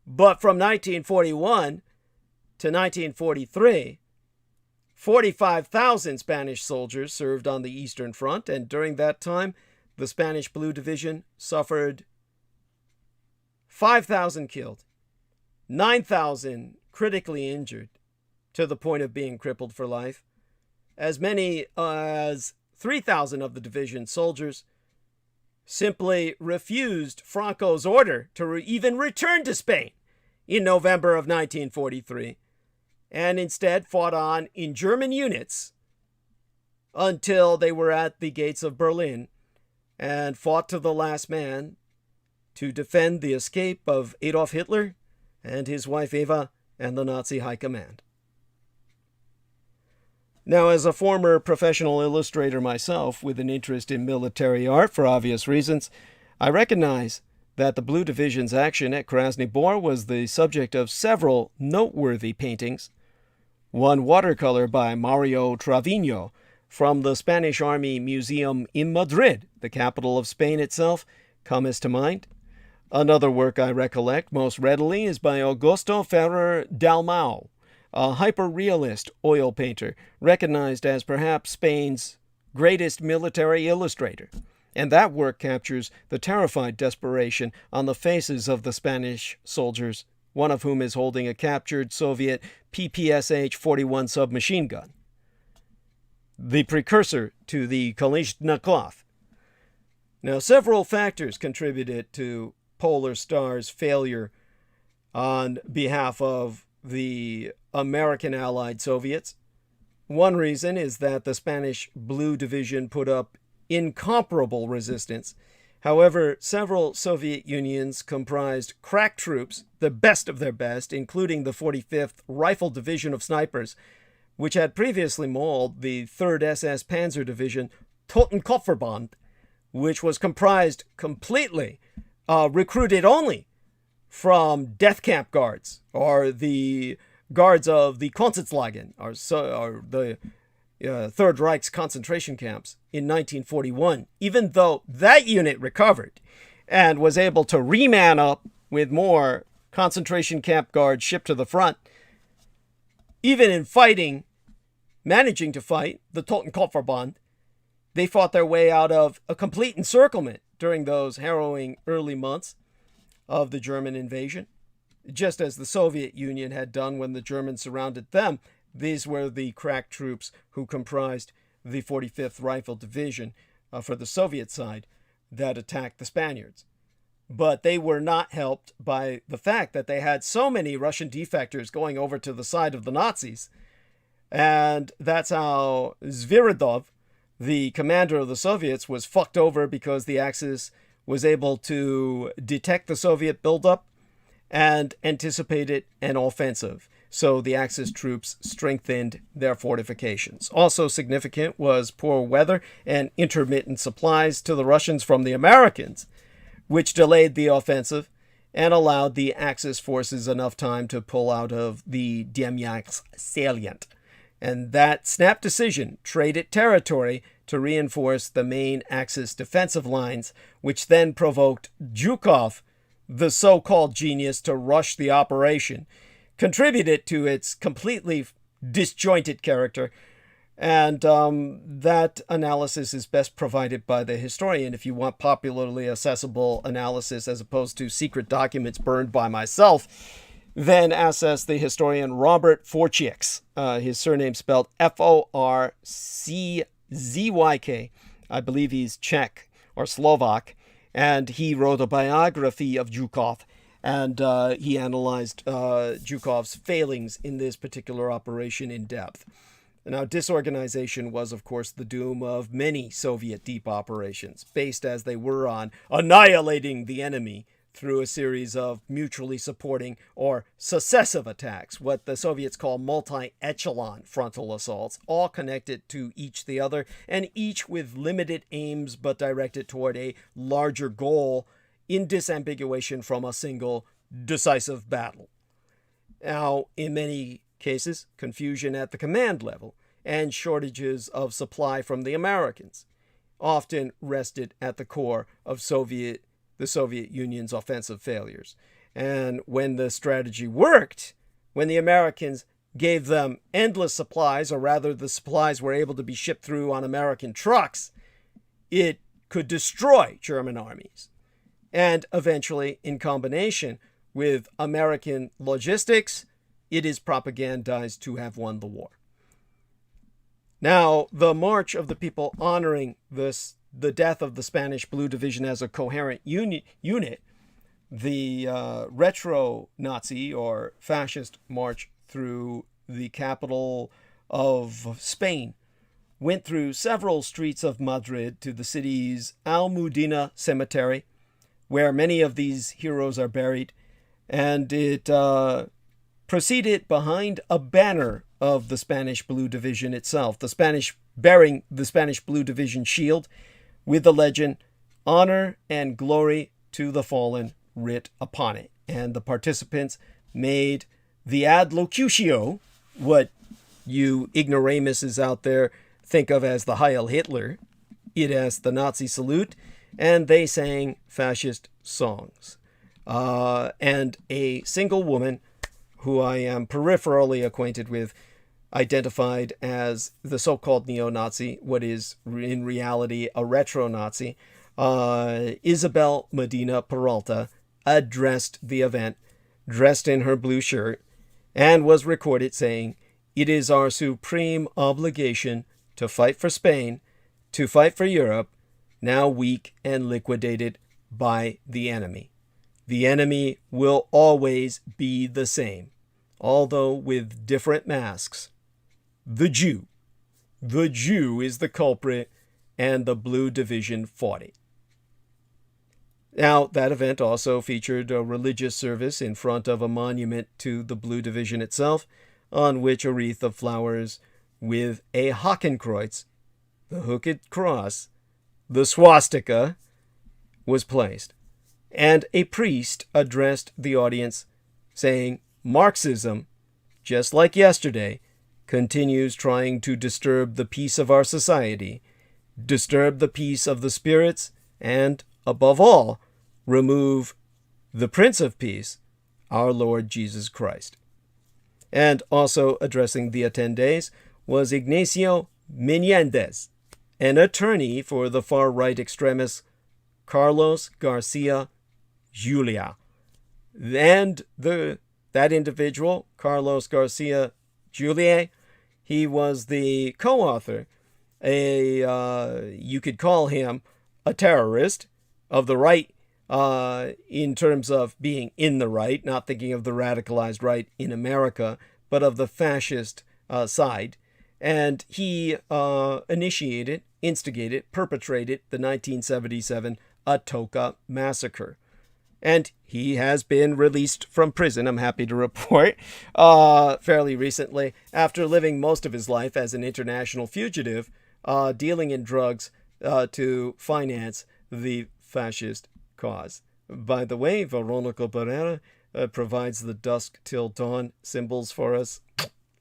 But from 1941 to 1943, 45,000 Spanish soldiers served on the Eastern Front, and during that time, the Spanish Blue Division suffered 5,000 killed, 9,000 critically injured to the point of being crippled for life. As many as 3,000 of the division's soldiers simply refused Franco's order to even return to Spain in November of 1943, and instead fought on in German units until they were at the gates of Berlin and fought to the last man to defend the escape of Adolf Hitler and his wife Eva and the Nazi high command. Now, as a former professional illustrator myself with an interest in military art for obvious reasons, I recognize that the Blue Division's action at Krasny Bor was the subject of several noteworthy paintings. One watercolor by Mario Trevino from the Spanish Army Museum in Madrid, the capital of Spain itself, comes to mind. Another work I recollect most readily is by Augusto Ferrer Dalmau, a hyper-realist oil painter, recognized as perhaps Spain's greatest military illustrator. And that work captures the terrified desperation on the faces of the Spanish soldiers, one of whom is holding a captured Soviet PPSH-41 submachine gun, the precursor to the Kalashnikov. Now, several factors contributed to Polar Star's failure on behalf of the American Allied Soviets. One reason is that the Spanish Blue Division put up incomparable resistance. However, several Soviet Unions comprised crack troops, the best of their best, including the 45th Rifle Division of Snipers, which had previously mauled the 3rd SS Panzer Division, Totenkopfverband, which was comprised completely, recruited only from death camp guards, or the guards of the Konzenslager, or the Third Reich's concentration camps in 1941, even though that unit recovered and was able to reman up with more concentration camp guards shipped to the front. Even in fighting, managing to fight the Totenkopfverband, they fought their way out of a complete encirclement during those harrowing early months of the German invasion, just as the Soviet Union had done when the Germans surrounded them. These were the crack troops who comprised the 45th Rifle Division for the Soviet side that attacked the Spaniards. But they were not helped by the fact that they had so many Russian defectors going over to the side of the Nazis. And that's how Zviridov, the commander of the Soviets, was fucked over, because the Axis was able to detect the Soviet buildup and anticipated an offensive. So the Axis troops strengthened their fortifications. Also significant was poor weather and intermittent supplies to the Russians from the Americans, which delayed the offensive and allowed the Axis forces enough time to pull out of the Demyansk salient. And that snap decision traded territory to reinforce the main Axis defensive lines, which then provoked Zhukov, the so-called genius, to rush the operation. contributed to its completely disjointed character. And that analysis is best provided by the historian. If you want popularly accessible analysis as opposed to secret documents burned by myself, then access the historian Robert Forczyk. His surname spelled Forczyk. I believe he's Czech or Slovak. And he wrote a biography of Zhukov. And he analyzed Zhukov's failings in this particular operation in depth. Now, disorganization was, of course, the doom of many Soviet deep operations, based as they were on annihilating the enemy through a series of mutually supporting or successive attacks, what the Soviets call multi-echelon frontal assaults, all connected to each the other, and each with limited aims but directed toward a larger goal in disambiguation from a single decisive battle. Now, in many cases, confusion at the command level and shortages of supply from the Americans often rested at the core of the Soviet Union's offensive failures. And when the strategy worked, when the Americans gave them endless supplies, or rather the supplies were able to be shipped through on American trucks, it could destroy German armies. And eventually, in combination with American logistics, it is propagandized to have won the war. Now, the March of the People honoring the death of the Spanish Blue Division as a coherent unit, the retro-Nazi or fascist march through the capital of Spain went through several streets of Madrid to the city's Almudena cemetery, where many of these heroes are buried, and it proceeded behind a banner of the Spanish Blue Division itself, bearing the Spanish Blue Division shield with the legend, "Honor and glory to the fallen," writ upon it. And the participants made the adlocutio, what you ignoramuses out there think of as the Heil Hitler, it as the Nazi salute, and they sang fascist songs. And a single woman, who I am peripherally acquainted with, identified as the so-called neo-Nazi, what is in reality a retro-Nazi, Isabel Medina Peralta, addressed the event, dressed in her blue shirt, and was recorded saying, "It is our supreme obligation to fight for Spain, to fight for Europe, now weak and liquidated by the enemy. The enemy will always be the same, although with different masks. The Jew. The Jew is the culprit, and the Blue Division fought it." Now, that event also featured a religious service in front of a monument to the Blue Division itself, on which a wreath of flowers with a Hakenkreuz, the hooked cross, the swastika, was placed. And a priest addressed the audience, saying, "Marxism, just like yesterday, continues trying to disturb the peace of our society, disturb the peace of the spirits, and, above all, remove the Prince of Peace, our Lord Jesus Christ." And also addressing the attendees was Ignacio Menéndez, an attorney for the far-right extremist Carlos Garcia Julia. And that individual, Carlos Garcia Julia, he was the co-author, you could call him a terrorist of the right, in terms of being in the right, not thinking of the radicalized right in America, but of the fascist side. And he instigated, perpetrated the 1977 Atocha massacre. And he has been released from prison, I'm happy to report, fairly recently, after living most of his life as an international fugitive, dealing in drugs to finance the fascist cause. By the way, Veronica Barrera provides the dusk till dawn symbols for us.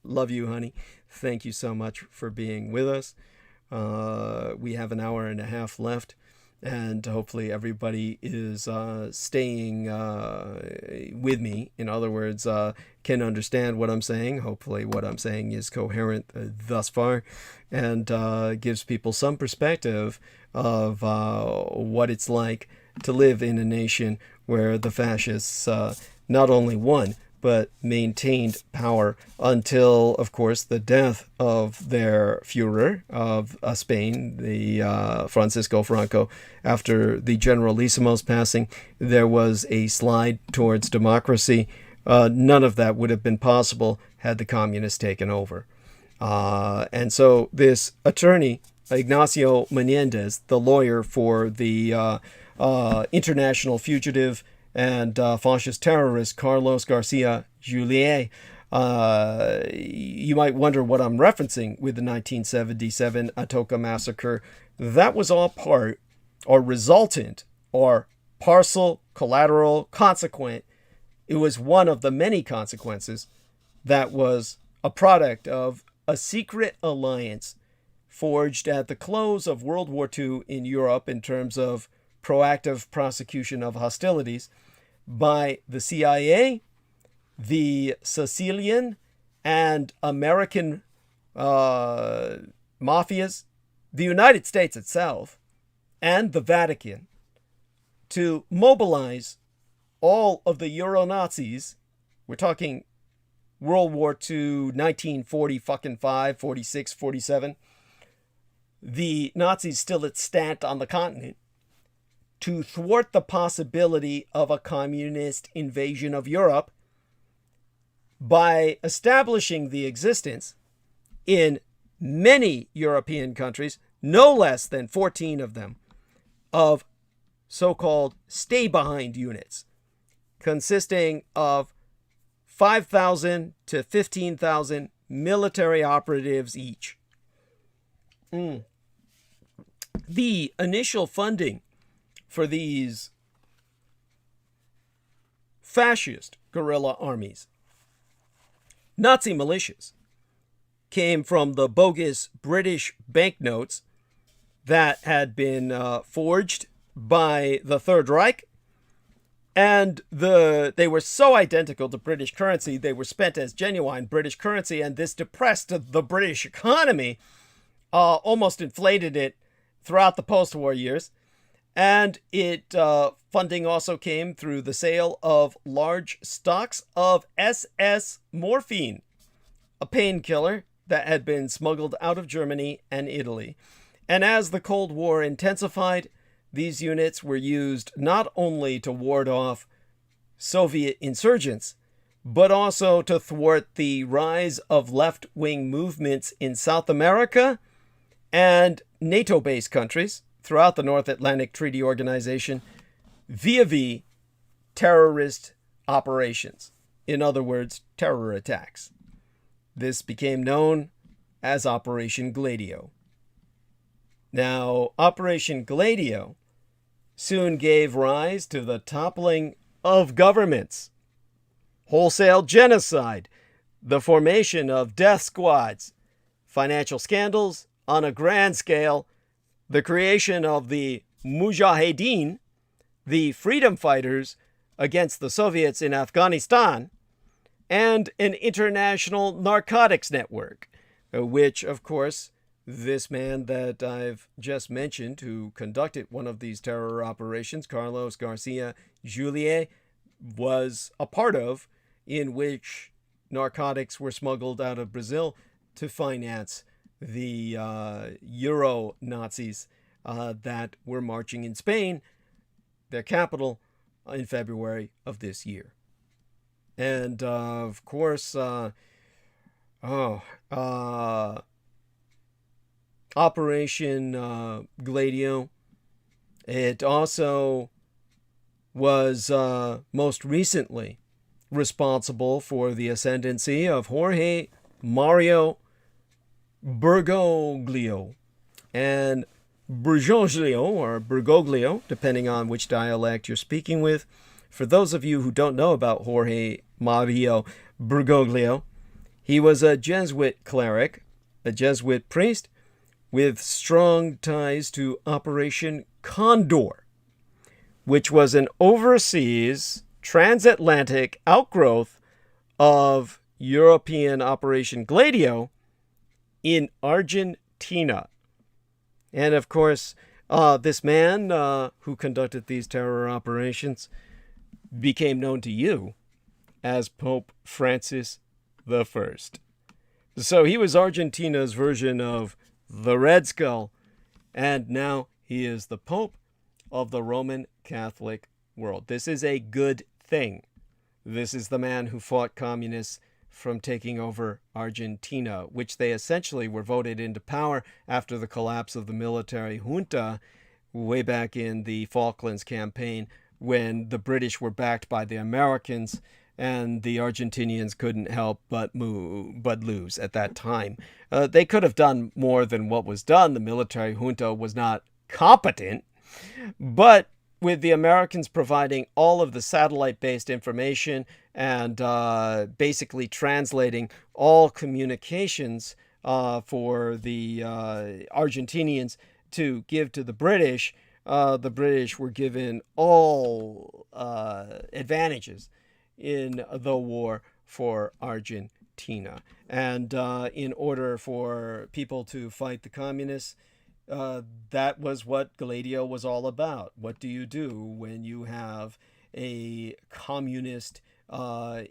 Love you, honey. Thank you so much for being with us. We have an hour and a half left. And hopefully everybody is staying with me. In other words, can understand what I'm saying. Hopefully what I'm saying is coherent thus far, and gives people some perspective of what it's like to live in a nation where the fascists not only won, but maintained power until, of course, the death of their Führer of Spain, the Francisco Franco. After the Generalissimo's passing, there was a slide towards democracy. None of that would have been possible had the communists taken over. And so this attorney, Ignacio Menendez, the lawyer for the international fugitive and fascist terrorist Carlos Garcia Juliet, you might wonder what I'm referencing with the 1977 Atocha massacre. That was all part or resultant or parcel, collateral, consequent. It was one of the many consequences that was a product of a secret alliance forged at the close of World War II in Europe in terms of proactive prosecution of hostilities by the CIA, the Sicilian and American mafias, the United States itself, and the Vatican to mobilize all of the Euro-Nazis. We're talking World War II, 1945, 46, 47. The Nazis still extant on the continent, to thwart the possibility of a communist invasion of Europe by establishing the existence in many European countries, no less than 14 of them, of so-called stay-behind units, consisting of 5,000 to 15,000 military operatives each. The initial funding for these fascist guerrilla armies, Nazi militias, came from the bogus British banknotes that had been forged by the Third Reich, and they were so identical to British currency, they were spent as genuine British currency, and this depressed the British economy, almost inflated it throughout the post-war years. And funding also came through the sale of large stocks of SS morphine, a painkiller that had been smuggled out of Germany and Italy. And as the Cold War intensified, these units were used not only to ward off Soviet insurgents, but also to thwart the rise of left-wing movements in South America and NATO-based countries throughout the North Atlantic Treaty Organization via terrorist operations. In other words, terror attacks. This became known as Operation Gladio. Now, Operation Gladio soon gave rise to the toppling of governments, wholesale genocide, the formation of death squads, financial scandals on a grand scale, the creation of the Mujahideen, the freedom fighters against the Soviets in Afghanistan, and an international narcotics network, which, of course, this man that I've just mentioned, who conducted one of these terror operations, Carlos Garcia Juliet, was a part of, in which narcotics were smuggled out of Brazil to finance the Euro-Nazis that were marching in Spain, their capital, in February of this year. And, of course, Operation Gladio, it also was most recently responsible for the ascendancy of Jorge Mario Bergoglio and Bergoglio, or Bergoglio, depending on which dialect you're speaking with. For those of you who don't know about Jorge Mario Bergoglio, he was a Jesuit cleric, a Jesuit priest, with strong ties to Operation Condor, which was an overseas transatlantic outgrowth of European Operation Gladio in Argentina. And of course, this man who conducted these terror operations became known to you as Pope Francis I. So he was Argentina's version of the Red Skull, and now he is the Pope of the Roman Catholic world. This is a good thing. This is the man who fought communists from taking over Argentina, which they essentially were voted into power after the collapse of the military junta way back in the Falklands campaign, when the British were backed by the Americans and the Argentinians couldn't help but lose at that time. They could have done more than what was done. The military junta was not competent, but with the Americans providing all of the satellite-based information and basically translating all communications for the Argentinians to give to the British were given all advantages in the war for Argentina. And in order for people to fight the communists, that was what Gladio was all about. What do you do when you have a communist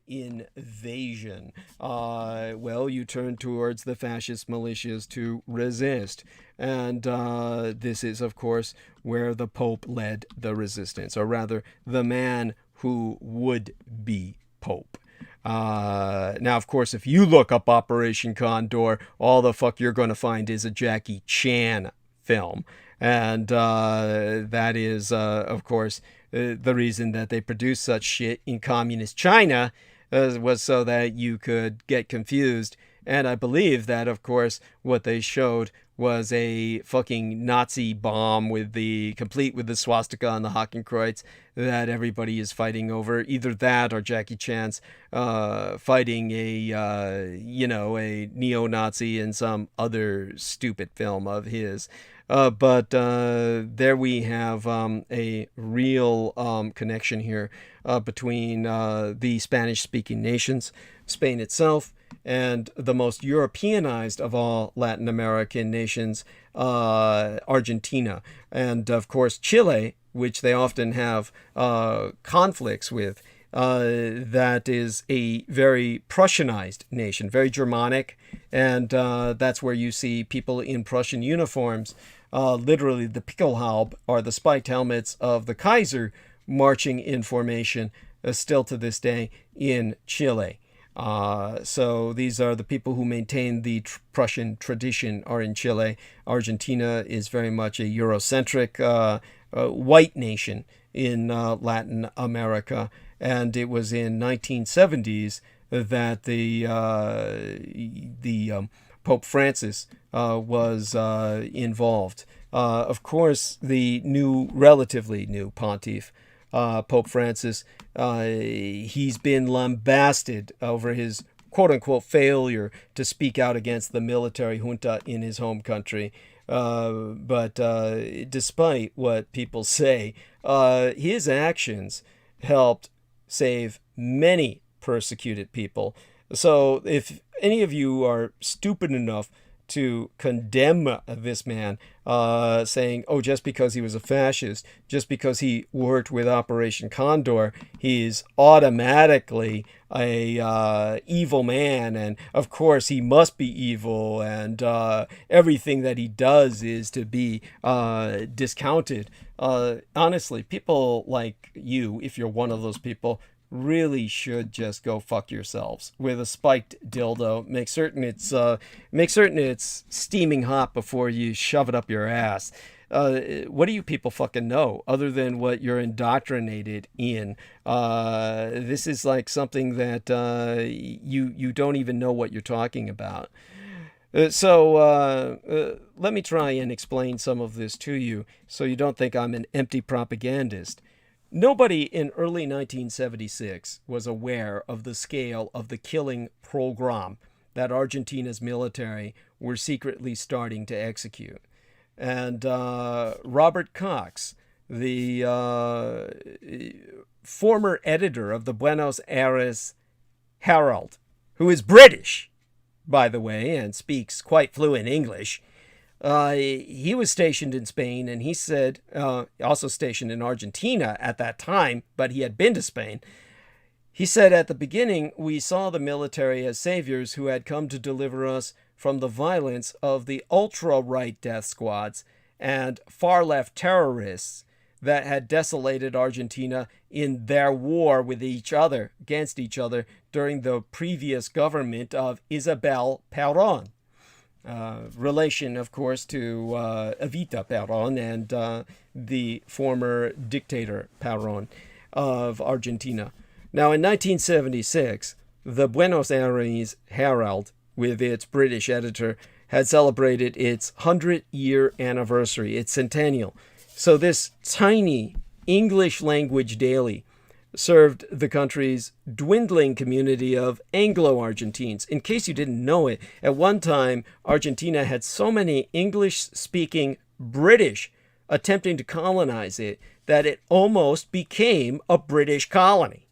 invasion? Well, you turn towards the fascist militias to resist. And this is, of course, where the Pope led the resistance, or rather, the man who would be Pope. Now, of course, if you look up Operation Condor, all the fuck you're going to find is a Jackie Chan film. And that is, of course, the reason that they produced such shit in communist China was so that you could get confused. And I believe that, of course, what they showed was a fucking Nazi bomb complete with the swastika and the Hakenkreuz that everybody is fighting over. Either that or Jackie Chan's fighting a neo-Nazi in some other stupid film of his. But there we have a real connection here between the Spanish-speaking nations, Spain itself, and the most Europeanized of all Latin American nations, Argentina. And, of course, Chile, which they often have conflicts with. That is a very Prussianized nation, very Germanic, and that's where you see people in Prussian uniforms, literally the Pickelhaube, or the spiked helmets of the Kaiser, marching in formation, still to this day in Chile. So these are the people who maintain the Prussian tradition are in Chile. Argentina is very much a Eurocentric white nation in Latin America. And it was in 1970s that the Pope Francis was involved. Of course, the relatively new pontiff, Pope Francis, he's been lambasted over his quote-unquote failure to speak out against the military junta in his home country. But despite what people say, his actions helped save many persecuted people. So if any of you are stupid enough to condemn this man, saying, oh, just because he was a fascist, just because he worked with Operation Condor, he's automatically a evil man, and of course he must be evil, and everything that he does is to be discounted. Honestly, people like you, if you're one of those people, really should just go fuck yourselves with a spiked dildo. Make certain it's steaming hot before you shove it up your ass. What do you people fucking know other than what you're indoctrinated in? This is like something that you don't even know what you're talking about. So let me try and explain some of this to you so you don't think I'm an empty propagandist. Nobody in early 1976 was aware of the scale of the killing program that Argentina's military were secretly starting to execute. And Robert Cox, the former editor of the Buenos Aires Herald, who is British, by the way, and speaks quite fluent English, he was stationed in Spain, and he said, also stationed in Argentina at that time, but he had been to Spain. He said, at the beginning, we saw the military as saviors who had come to deliver us from the violence of the ultra-right death squads and far-left terrorists that had desolated Argentina in their war with each other, against each other, during the previous government of Isabel Perón. Relation, of course, to Evita Perón and the former dictator Perón of Argentina. Now, in 1976, the Buenos Aires Herald, with its British editor, had celebrated its 100-year anniversary, its centennial. So this tiny English-language daily served the country's dwindling community of Anglo-Argentines. In case you didn't know it, at one time, Argentina had so many English-speaking British attempting to colonize it that it almost became a British colony.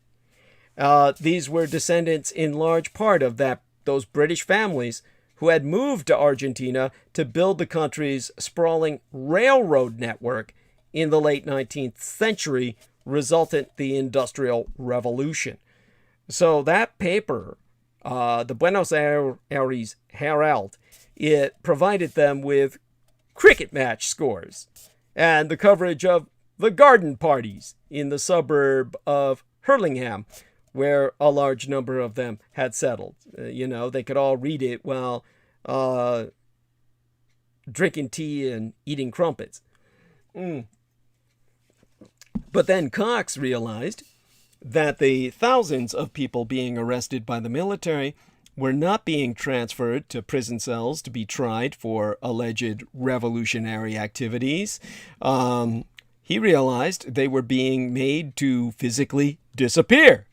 These were descendants in large part of those British families who had moved to Argentina to build the country's sprawling railroad network in the late 19th century, resultant the Industrial Revolution. So that paper, the Buenos Aires Herald, it provided them with cricket match scores and the coverage of the garden parties in the suburb of Hurlingham, where a large number of them had settled. They could all read it while drinking tea and eating crumpets. But then Cox realized that the thousands of people being arrested by the military were not being transferred to prison cells to be tried for alleged revolutionary activities. He realized they were being made to physically disappear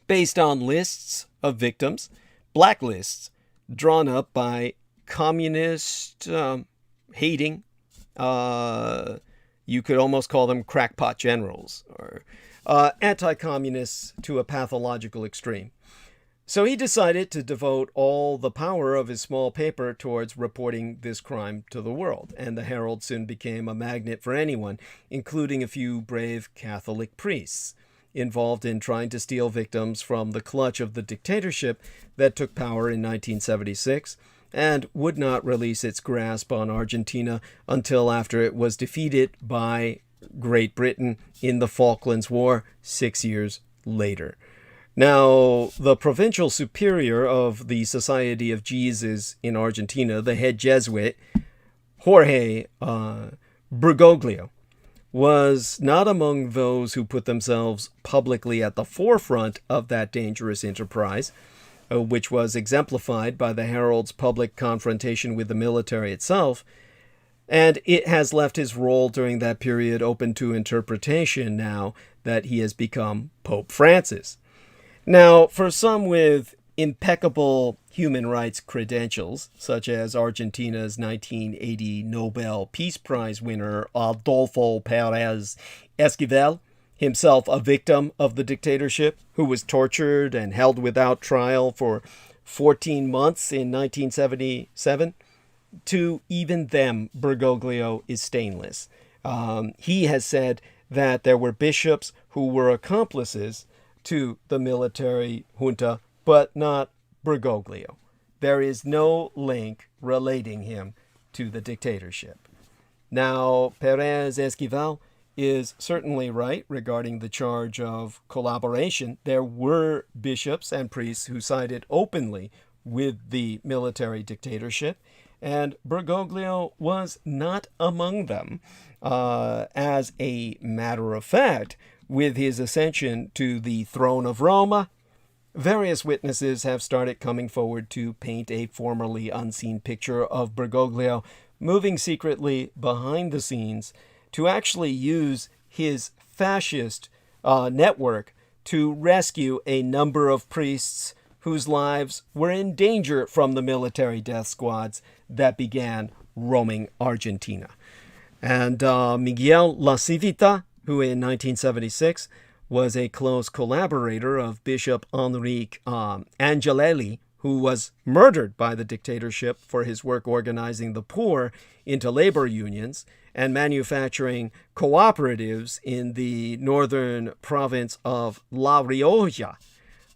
based on lists of victims, blacklists drawn up by communist hating, you could almost call them crackpot generals, or anti-communists to a pathological extreme. So he decided to devote all the power of his small paper towards reporting this crime to the world, and the Herald soon became a magnet for anyone, including a few brave Catholic priests, involved in trying to steal victims from the clutch of the dictatorship that took power in 1976 and would not release its grasp on Argentina until after it was defeated by Great Britain in the Falklands War 6 years later. Now, the provincial superior of the Society of Jesus in Argentina, the head Jesuit, Jorge Bergoglio, was not among those who put themselves publicly at the forefront of that dangerous enterprise, which was exemplified by the Herald's public confrontation with the military itself, and it has left his role during that period open to interpretation now that he has become Pope Francis. Now, for some with impeccable human rights credentials, such as Argentina's 1980 Nobel Peace Prize winner Adolfo Pérez Esquivel, himself a victim of the dictatorship, who was tortured and held without trial for 14 months in 1977, to even them, Bergoglio is stainless. He has said that there were bishops who were accomplices to the military junta, but not Bergoglio. There is no link relating him to the dictatorship. Now, Pérez Esquivel is certainly right regarding the charge of collaboration. There were bishops and priests who sided openly with the military dictatorship, and Bergoglio was not among them. As a matter of fact, with his ascension to the throne of Rome, various witnesses have started coming forward to paint a formerly unseen picture of Bergoglio moving secretly behind the scenes to actually use his fascist network to rescue a number of priests whose lives were in danger from the military death squads that began roaming Argentina. And Miguel La Civita, who in 1976 was a close collaborator of Bishop Enrique Angelelli, who was murdered by the dictatorship for his work organizing the poor into labor unions and manufacturing cooperatives in the northern province of La Rioja,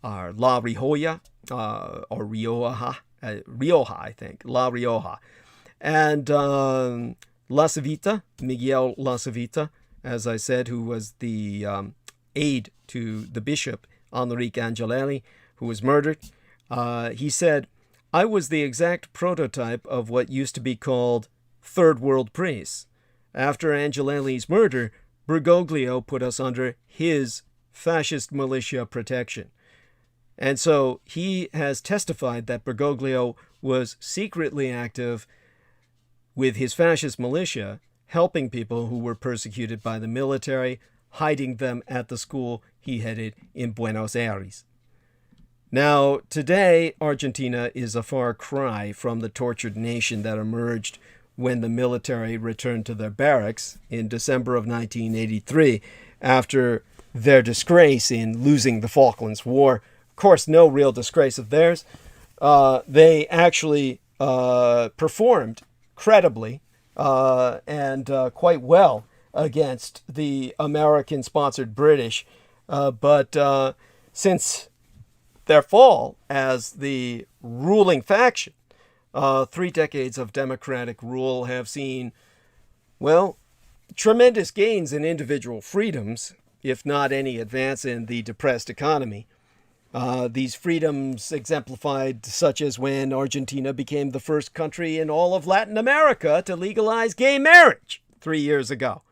or La Rioja, or Rioja, Rioja, I think, La Rioja. And La Civita, Miguel La Civita, as I said, who was the aide to the bishop, Enrique Angelelli, who was murdered, he said, "I was the exact prototype of what used to be called third world priests. After Angelelli's murder, Bergoglio put us under his fascist militia protection." And so he has testified that Bergoglio was secretly active with his fascist militia, helping people who were persecuted by the military, hiding them at the school he headed in Buenos Aires. Now, today, Argentina is a far cry from the tortured nation that emerged when the military returned to their barracks in December of 1983 after their disgrace in losing the Falklands War. Of course, no real disgrace of theirs. They actually performed credibly and quite well against the American-sponsored British. But since their fall as the ruling faction, 3 decades of democratic rule have seen, well, tremendous gains in individual freedoms, if not any advance in the depressed economy. These freedoms exemplified such as when Argentina became the first country in all of Latin America to legalize gay marriage 3 years ago.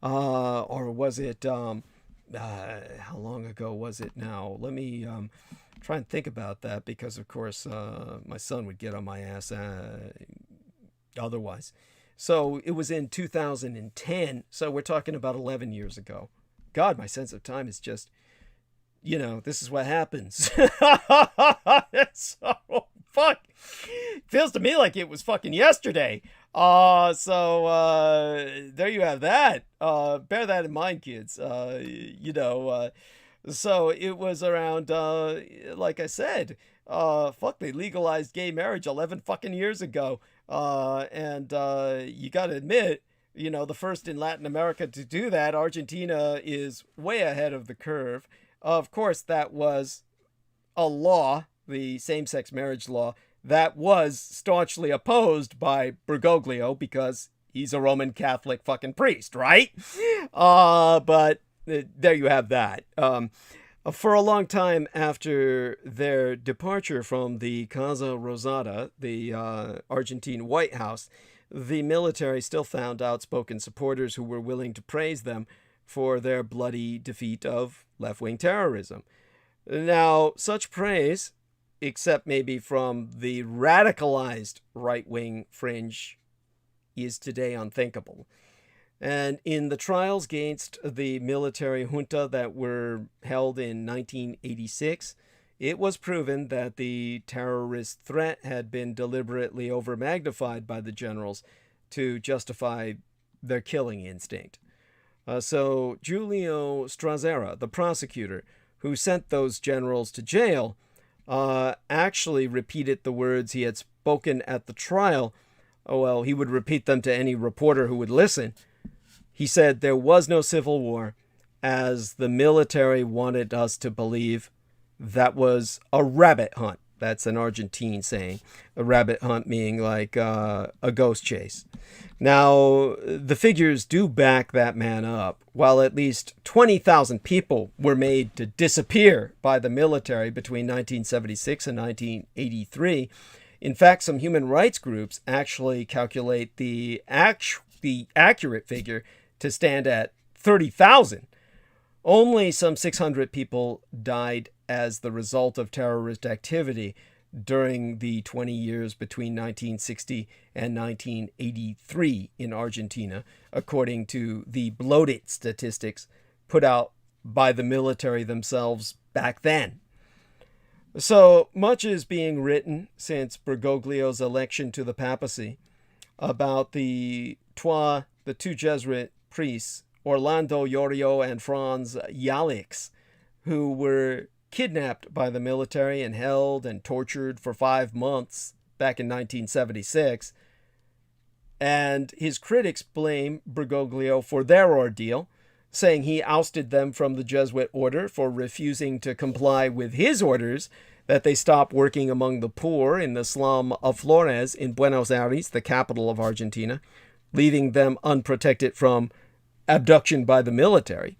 Or was it, how long ago was it now? Let me try and think about that because, of course, my son would get on my ass otherwise. So it was in 2010, so we're talking about 11 years ago. God, my sense of time is just... this is what happens. It's so fuck. Feels to me like it was fucking yesterday. So there you have that. Bear that in mind, kids. So it was around, like I said, they legalized gay marriage 11 fucking years ago. And you got to admit, the first in Latin America to do that, Argentina is way ahead of the curve. Of course, that was a law, the same-sex marriage law, that was staunchly opposed by Bergoglio because he's a Roman Catholic fucking priest, right? But there you have that. For a long time after their departure from the Casa Rosada, the Argentine White House, the military still found outspoken supporters who were willing to praise them for their bloody defeat of left-wing terrorism. Now, such praise, except maybe from the radicalized right-wing fringe, is today unthinkable. And in the trials against the military junta that were held in 1986, it was proven that the terrorist threat had been deliberately overmagnified by the generals to justify their killing instinct. So Giulio Strazzera, the prosecutor who sent those generals to jail, actually repeated the words he had spoken at the trial. Well, he would repeat them to any reporter who would listen. He said there was no civil war, as the military wanted us to believe. That was a rabbit hunt. That's an Argentine saying. A rabbit hunt meaning like a ghost chase. Now, the figures do back that man up. While at least 20,000 people were made to disappear by the military between 1976 and 1983, in fact, some human rights groups actually calculate the accurate figure to stand at 30,000. Only some 600 people died as the result of terrorist activity during the 20 years between 1960 and 1983 in Argentina, according to the bloated statistics put out by the military themselves back then. So much is being written since Bergoglio's election to the papacy about the two Jesuit priests, Orlando Yorio and Franz Jalix, who were kidnapped by the military and held and tortured for 5 months back in 1976. And his critics blame Bergoglio for their ordeal, saying he ousted them from the Jesuit order for refusing to comply with his orders that they stop working among the poor in the slum of Flores in Buenos Aires, the capital of Argentina, leaving them unprotected from abduction by the military.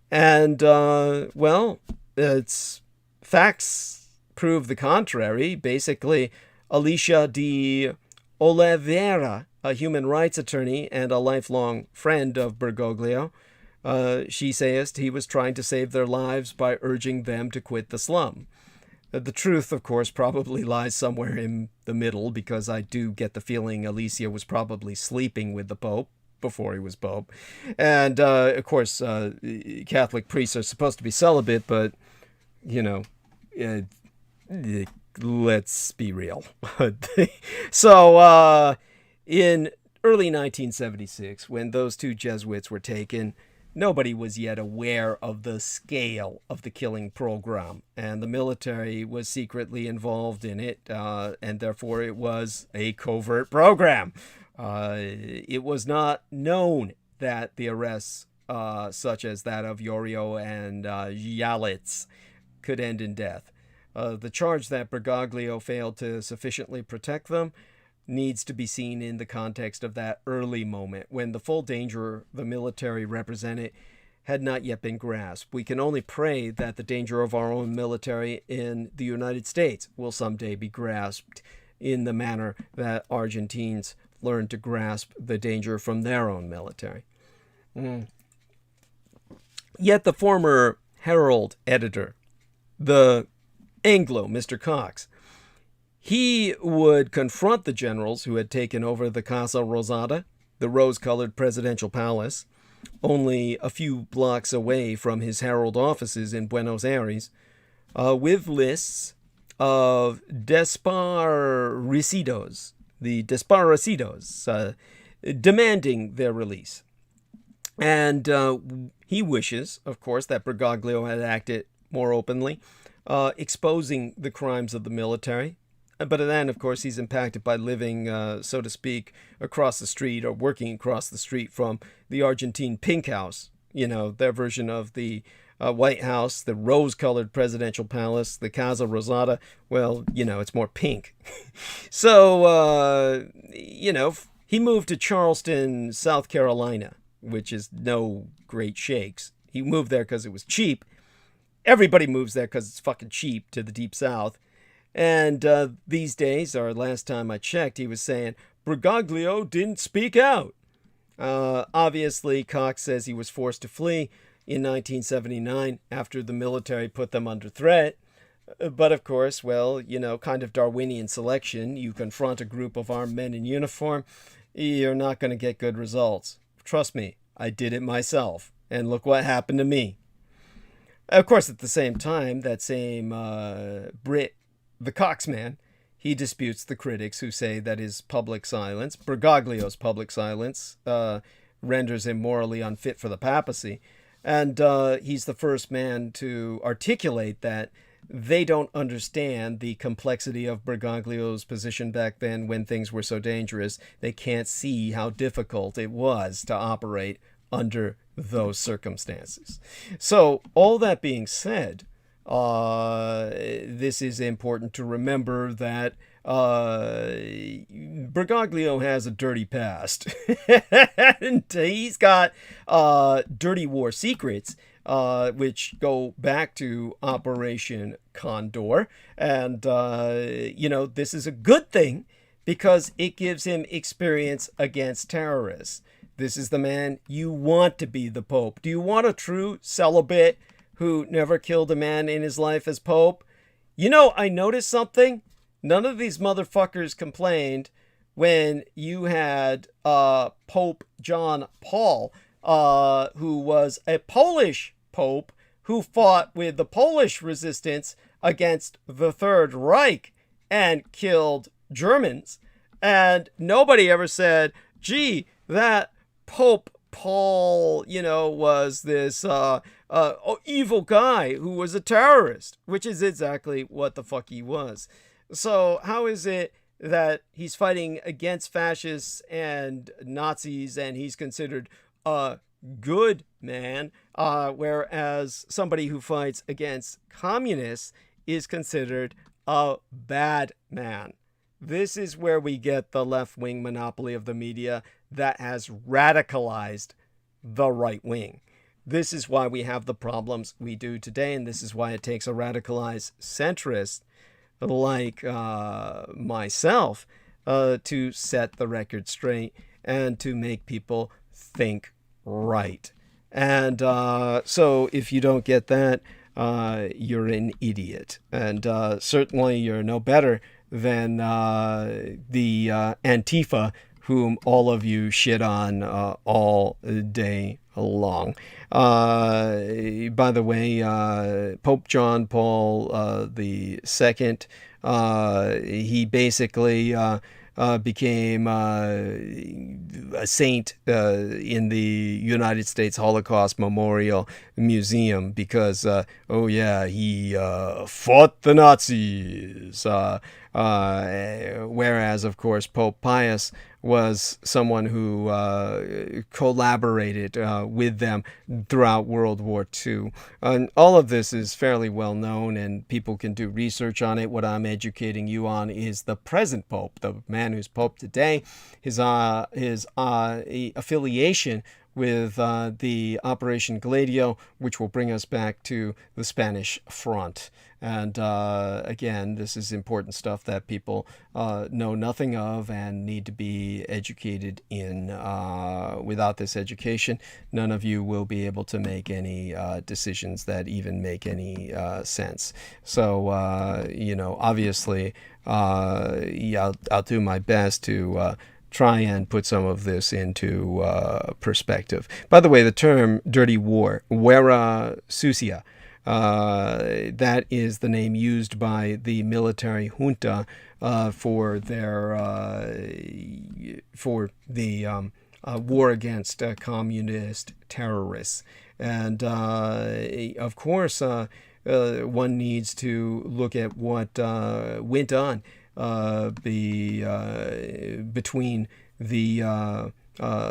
And, well, it's facts prove the contrary. Basically, Alicia de Oliveira, a human rights attorney and a lifelong friend of Bergoglio, she says he was trying to save their lives by urging them to quit the slum. The truth, of course, probably lies somewhere in the middle, because I do get the feeling Alicia was probably sleeping with the Pope before he was Pope. And, of course, Catholic priests are supposed to be celibate, but, you know, let's be real. So, in early 1976, when those two Jesuits were taken, nobody was yet aware of the scale of the killing program, and the military was secretly involved in it, and therefore it was a covert program. It was not known that the arrests, such as that of Yorio and Jalix, could end in death. The charge that Bergoglio failed to sufficiently protect them needs to be seen in the context of that early moment when the full danger the military represented had not yet been grasped. We can only pray that the danger of our own military in the United States will someday be grasped in the manner that Argentines learned to grasp the danger from their own military. Yet the former Herald editor, the Anglo Mr. Cox, he would confront the generals who had taken over the Casa Rosada, the rose-colored presidential palace, only a few blocks away from his Herald offices in Buenos Aires, with lists of desaparecidos, demanding their release. And he wishes, of course, that Bergoglio had acted more openly, exposing the crimes of the military. But then, of course, he's impacted by living, so to speak, across the street or working across the street from the Argentine Pink House, you know, their version of the White House, the rose-colored presidential palace, the Casa Rosada. Well, you know, it's more pink. So, you know, he moved to Charleston, South Carolina, which is no great shakes. He moved there because it was cheap. Everybody moves there because it's fucking cheap to the Deep South. And these days, or last time I checked, he was saying, Bergoglio didn't speak out. Obviously, Cox says he was forced to flee in 1979 after the military put them under threat. But of course, well, you know, kind of Darwinian selection. You confront a group of armed men in uniform, you're not going to get good results. Trust me, I did it myself. And look what happened to me. Of course, at the same time, that same Brit, the Cox man, he disputes the critics who say that his public silence, Bergoglio's public silence, renders him morally unfit for the papacy. And he's the first man to articulate that they don't understand the complexity of Bergoglio's position back then when things were so dangerous. They can't see how difficult it was to operate under those circumstances. So, all that being said, this is important to remember that Bergoglio has a dirty past. And he's got dirty war secrets, which go back to Operation Condor. And, you know, this is a good thing because it gives him experience against terrorists. This is the man you want to be the Pope. Do you want a true celibate who never killed a man in his life as Pope? You know, I noticed something. None of these motherfuckers complained when you had Pope John Paul, who was a Polish Pope, who fought with the Polish resistance against the Third Reich and killed Germans. And nobody ever said, gee, that Pope Paul, was this evil guy who was a terrorist, which is exactly what the fuck he was. So how is it that he's fighting against fascists and Nazis and he's considered a good man, whereas somebody who fights against communists is considered a bad man? This is where we get the left-wing monopoly of the media that has radicalized the right wing. This is why we have the problems we do today, and this is why it takes a radicalized centrist like myself to set the record straight and to make people think right. And so if you don't get that, you're an idiot. And certainly you're no better than the Antifa, whom all of you shit on all day long. By the way, Pope John Paul II, he basically became a saint in the United States Holocaust Memorial Museum because, he fought the Nazis. Whereas, of course, Pope Pius was someone who collaborated with them throughout World War II. And all of this is fairly well known, and people can do research on it. What I'm educating you on is the present Pope, the man who's Pope today, his affiliation with the Operation Gladio, which will bring us back to the Spanish front. And again, this is important stuff that people know nothing of and need to be educated in. Without this education, none of you will be able to make any decisions that even make any sense. So, obviously, I'll do my best to try and put some of this into perspective. By the way, the term dirty war, guerra sucia, that is the name used by the military junta for the war against communist terrorists. And of course, one needs to look at what went on between the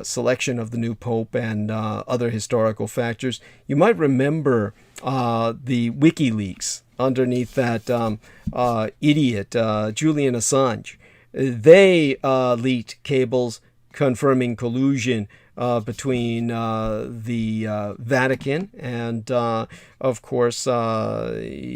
selection of the new pope and other historical factors. You might remember the WikiLeaks underneath that idiot Julian Assange. They leaked cables confirming collusion between the Vatican and, of course, the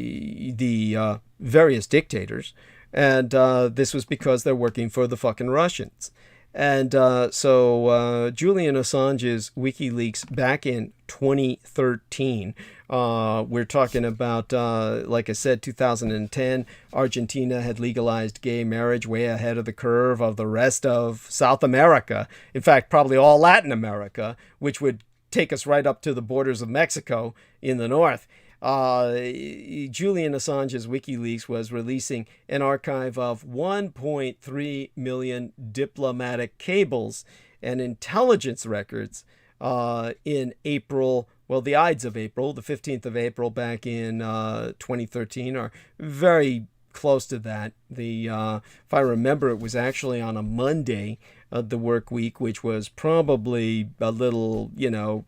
various dictators. And this was because they're working for the fucking Russians. And so Julian Assange's WikiLeaks back in 2013, we're talking about, like I said, 2010, Argentina had legalized gay marriage way ahead of the curve of the rest of South America. In fact, probably all Latin America, which would take us right up to the borders of Mexico in the north. Julian Assange's WikiLeaks was releasing an archive of 1.3 million diplomatic cables and intelligence records in April. Well, the Ides of April, the 15th of April back in 2013, are very close to that. If I remember, it was actually on a Monday of the work week, which was probably a little,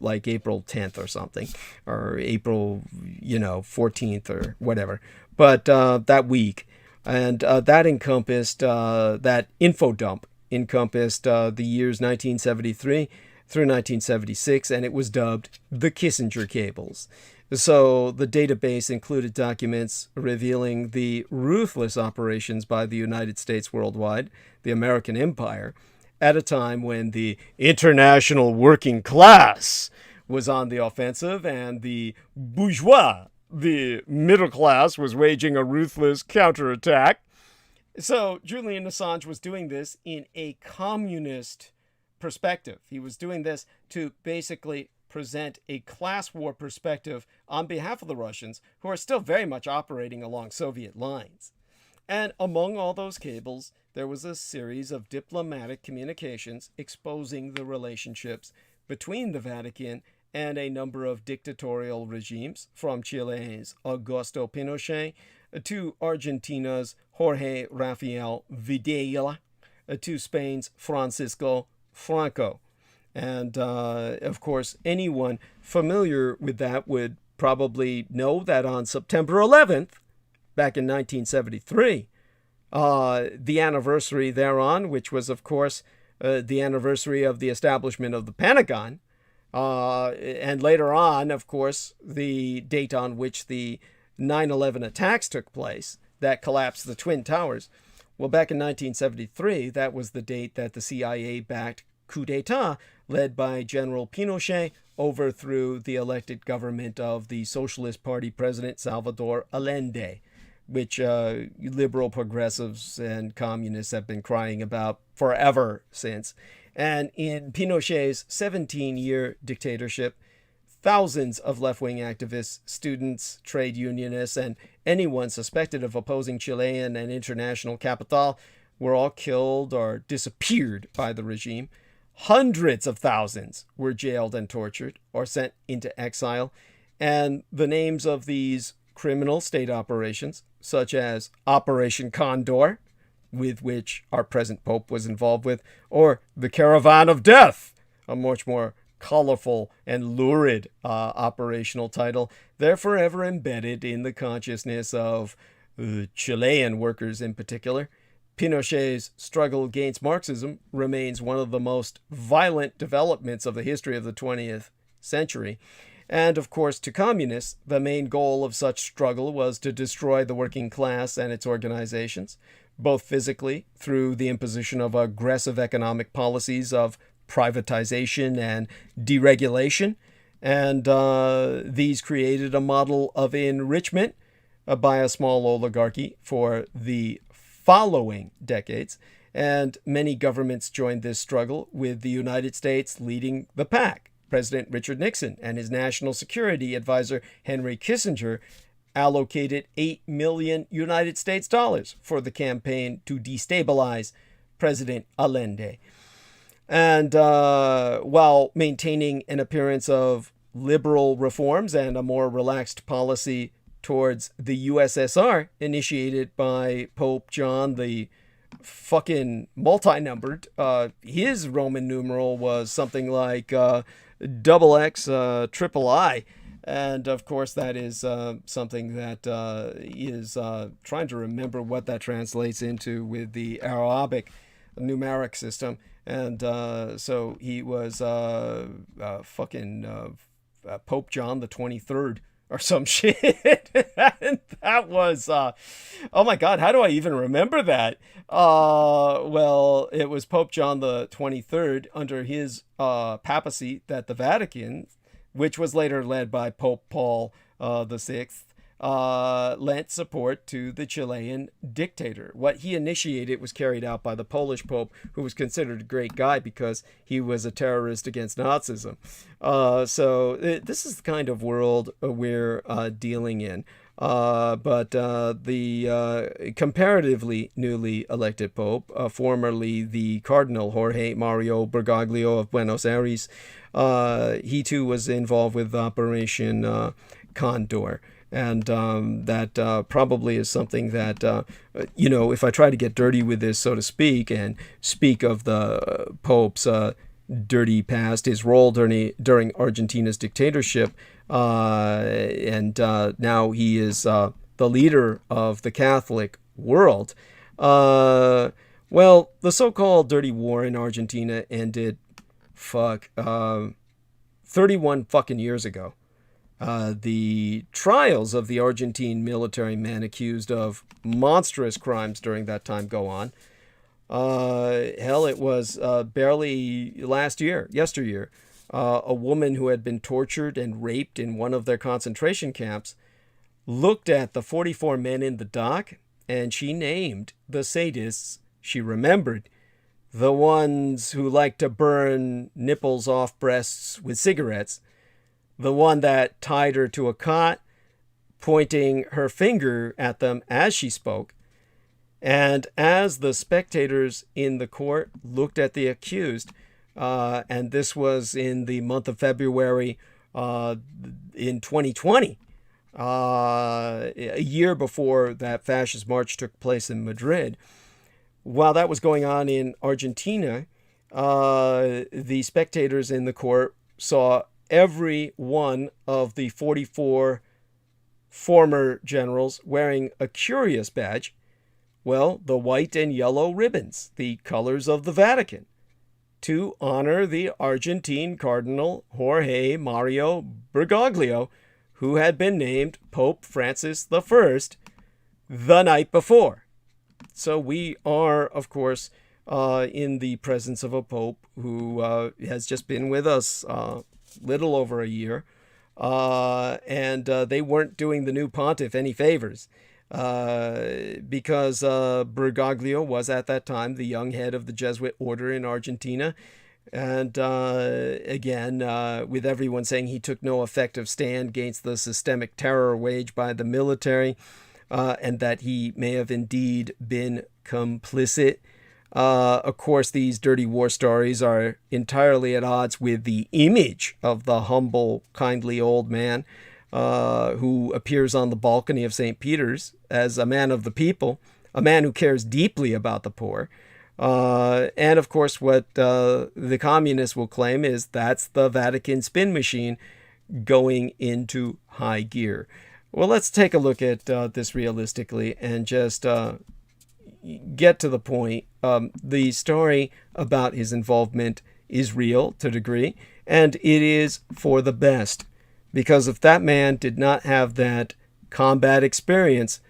like April 10th or something, or April, 14th or whatever. But that week, and that encompassed, that info dump encompassed the years 1973 through 1976, and it was dubbed the Kissinger cables. So the database included documents revealing the ruthless operations by the United States worldwide, the American empire, at a time when the international working class was on the offensive and the bourgeois, the middle class, was waging a ruthless counterattack. So Julian Assange was doing this in a communist perspective. He was doing this to basically present a class war perspective on behalf of the Russians, who are still very much operating along Soviet lines. And among all those cables, there was a series of diplomatic communications exposing the relationships between the Vatican and a number of dictatorial regimes, from Chile's Augusto Pinochet to Argentina's Jorge Rafael Videla to Spain's Francisco Franco. And, of course, anyone familiar with that would probably know that on September 11th, back in 1973, the anniversary thereon, which was, of course, the anniversary of the establishment of the Pentagon, and later on, of course, the date on which the 9/11 attacks took place that collapsed the Twin Towers. Well, back in 1973, that was the date that the CIA-backed coup d'etat led by General Pinochet overthrew the elected government of the Socialist Party President Salvador Allende, which liberal progressives and communists have been crying about forever since. And in Pinochet's 17-year dictatorship, thousands of left-wing activists, students, trade unionists, and anyone suspected of opposing Chilean and international capital were all killed or disappeared by the regime. Hundreds of thousands were jailed and tortured or sent into exile. And the names of these criminal state operations, such as Operation Condor, with which our present Pope was involved with, or the Caravan of Death, a much more colorful and lurid operational title, they're forever embedded in the consciousness of Chilean workers in particular. Pinochet's struggle against Marxism remains one of the most violent developments of the history of the 20th century. And of course, to communists, the main goal of such struggle was to destroy the working class and its organizations, both physically through the imposition of aggressive economic policies of privatization and deregulation. And these created a model of enrichment by a small oligarchy for the following decades. And many governments joined this struggle, with the United States leading the pack. President Richard Nixon and his national security advisor Henry Kissinger allocated $8 million United States dollars for the campaign to destabilize President Allende. And while maintaining an appearance of liberal reforms and a more relaxed policy towards the USSR initiated by Pope John the fucking multi-numbered, his Roman numeral was something like XXIII. And of course, that is something that is trying to remember what that translates into with the Arabic numeric system. And so he was fucking Pope John the 23rd or some shit. And that was, oh my God, how do I even remember that? Well, it was Pope John the 23rd under his papacy that the Vatican, which was later led by Pope Paul VI, lent support to the Chilean dictator. What he initiated was carried out by the Polish Pope, who was considered a great guy because he was a terrorist against Nazism. So this is the kind of world we're dealing in. But the comparatively newly elected Pope, formerly the Cardinal Jorge Mario Bergoglio of Buenos Aires, he too was involved with Operation Condor. And that probably is something that, if I try to get dirty with this, so to speak, and speak of the Pope's dirty past, his role during Argentina's dictatorship, and now he is the leader of the Catholic world. Well, the so-called dirty war in Argentina ended 31 fucking years ago. The trials of the Argentine military men accused of monstrous crimes during that time go on. Hell, it was barely yesteryear, a woman who had been tortured and raped in one of their concentration camps looked at the 44 men in the dock, and she named the sadists she remembered, the ones who liked to burn nipples off breasts with cigarettes. the one that tied her to a cot, pointing her finger at them as she spoke. And as the spectators in the court looked at the accused, and this was in the month of February in 2020, a year before that fascist march took place in Madrid. While that was going on in Argentina, the spectators in the court saw every one of the 44 former generals wearing a curious badge. Well, the white and yellow ribbons, the colors of the Vatican, to honor the Argentine Cardinal Jorge Mario Bergoglio, who had been named Pope Francis I the night before. So we are, of course, in the presence of a pope who has just been with us little over a year, and they weren't doing the new pontiff any favors, because Bergoglio was at that time the young head of the Jesuit order in Argentina. And again, with everyone saying he took no effective stand against the systemic terror waged by the military, and that he may have indeed been complicit. Of course, these dirty war stories are entirely at odds with the image of the humble, kindly old man who appears on the balcony of St. Peter's as a man of the people, a man who cares deeply about the poor. And of course, what the communists will claim is that's the Vatican spin machine going into high gear. Well, let's take a look at this realistically and just get to the point. The story about his involvement is real to a degree, and it is for the best. Because if that man did not have that combat experience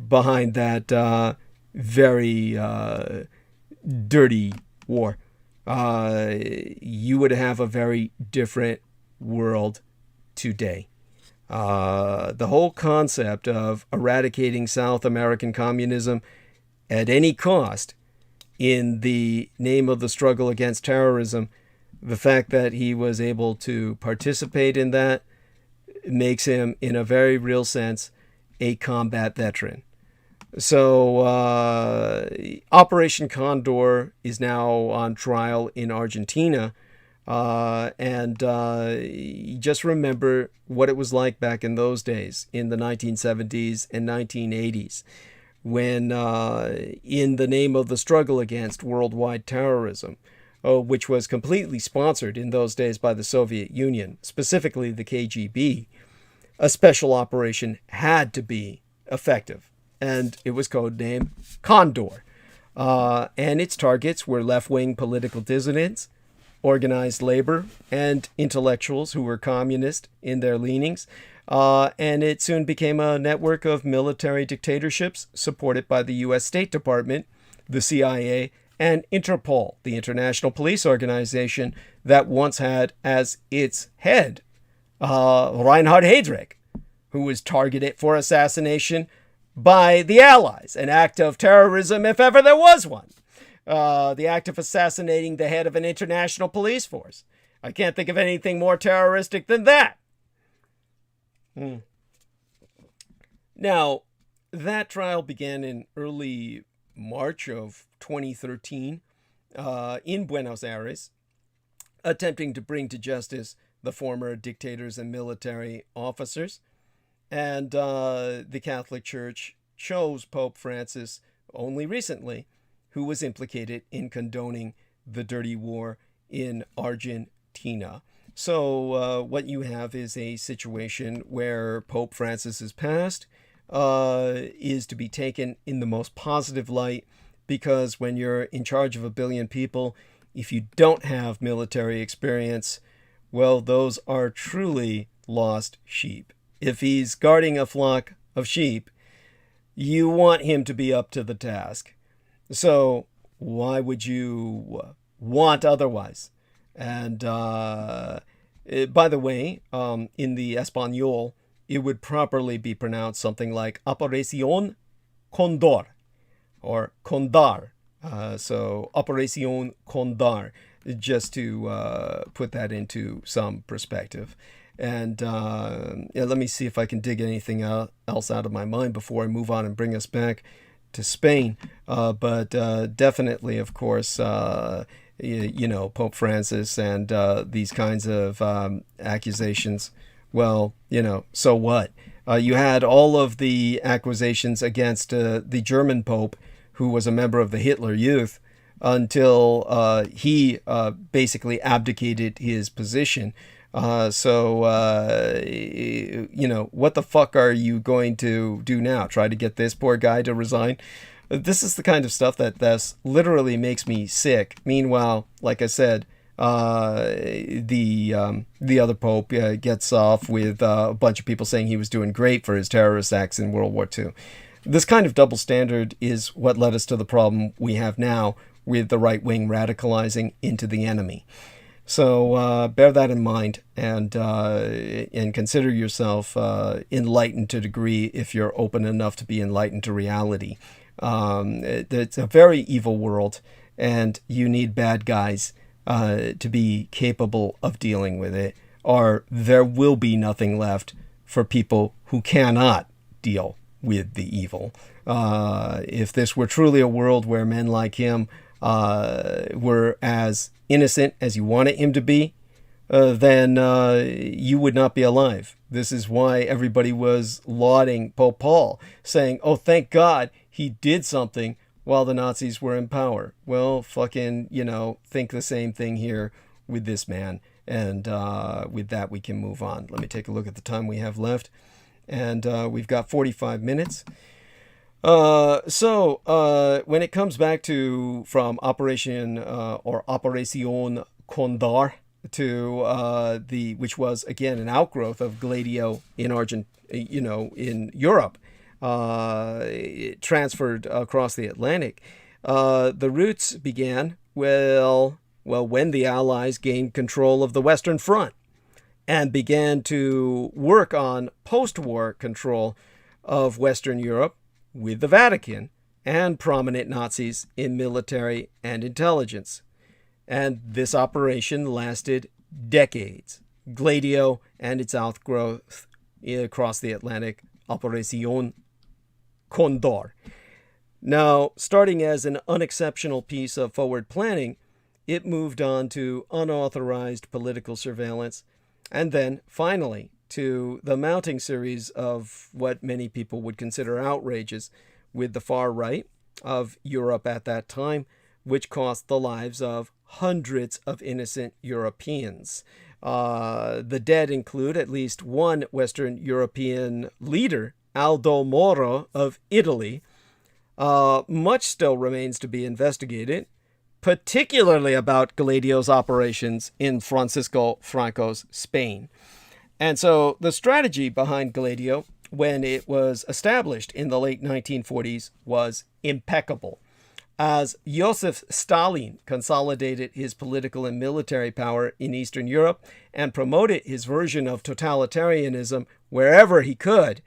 behind that very dirty war, you would have a very different world today. The whole concept of eradicating South American communism at any cost in the name of the struggle against terrorism, the fact that he was able to participate in that makes him, in a very real sense, a combat veteran. So Operation Condor is now on trial in Argentina. And just remember what it was like back in those days, in the 1970s and 1980s, when in the name of the struggle against worldwide terrorism, which was completely sponsored in those days by the Soviet Union, specifically the KGB, a special operation had to be effective. And it was codenamed Condor. And its targets were left-wing political dissidents, organized labor, and intellectuals who were communist in their leanings. And it soon became a network of military dictatorships supported by the U.S. State Department, the CIA, and Interpol, the international police organization that once had as its head Reinhard Heydrich, who was targeted for assassination by the Allies, an act of terrorism if ever there was one. The act of assassinating the head of an international police force. I can't think of anything more terroristic than that. Now, that trial began in early March of 2013 in Buenos Aires, attempting to bring to justice the former dictators and military officers. And the Catholic Church chose Pope Francis only recently, who was implicated in condoning the dirty war in Argentina. So what you have is a situation where Pope Francis has passed, is to be taken in the most positive light, because when you're in charge of 1 billion people, if you don't have military experience, well, those are truly lost sheep. If he's guarding a flock of sheep, you want him to be up to the task. So why would you want otherwise? And by the way, in the Espanol, it would properly be pronounced something like Operación Condor or Condar. So Operación Condar, just to put that into some perspective. And let me see if I can dig anything else out of my mind before I move on and bring us back to Spain. But definitely, of course, Pope Francis and these kinds of accusations. Well, so what? You had all of the accusations against the German Pope, who was a member of the Hitler Youth, until he basically abdicated his position. What the fuck are you going to do now? Try to get this poor guy to resign? This is the kind of stuff that literally makes me sick. Meanwhile, like I said, the other pope gets off with a bunch of people saying he was doing great for his terrorist acts in World War II. This kind of double standard is what led us to the problem we have now with the right wing radicalizing into the enemy. So bear that in mind, and consider yourself enlightened to a degree if you're open enough to be enlightened to reality. It's a very evil world, and you need bad guys to be capable of dealing with it, or there will be nothing left for people who cannot deal with the evil. If this were truly a world where men like him were as innocent as you wanted him to be, then you would not be alive. This is why everybody was lauding Pope Paul, saying, oh, thank God he did something while the Nazis were in power. Well, fucking, think the same thing here with this man. And with that, we can move on. Let me take a look at the time we have left. And we've got 45 minutes. When it comes back to from Operation Condor to which was again an outgrowth of Gladio in in Europe, it transferred across the Atlantic. The roots began when the Allies gained control of the Western Front and began to work on post-war control of Western Europe with the Vatican and prominent Nazis in military and intelligence. And this operation lasted decades. Gladio and its outgrowth across the Atlantic, Operation Condor. Now, starting as an unexceptional piece of forward planning, it moved on to unauthorized political surveillance, and then, finally, to the mounting series of what many people would consider outrages with the far right of Europe at that time, which cost the lives of hundreds of innocent Europeans. The dead include at least one Western European leader, Aldo Moro of Italy. Much still remains to be investigated, particularly about Gladio's operations in Francisco Franco's Spain. And so the strategy behind Gladio, when it was established in the late 1940s, was impeccable. As Joseph Stalin consolidated his political and military power in Eastern Europe and promoted his version of totalitarianism wherever he could,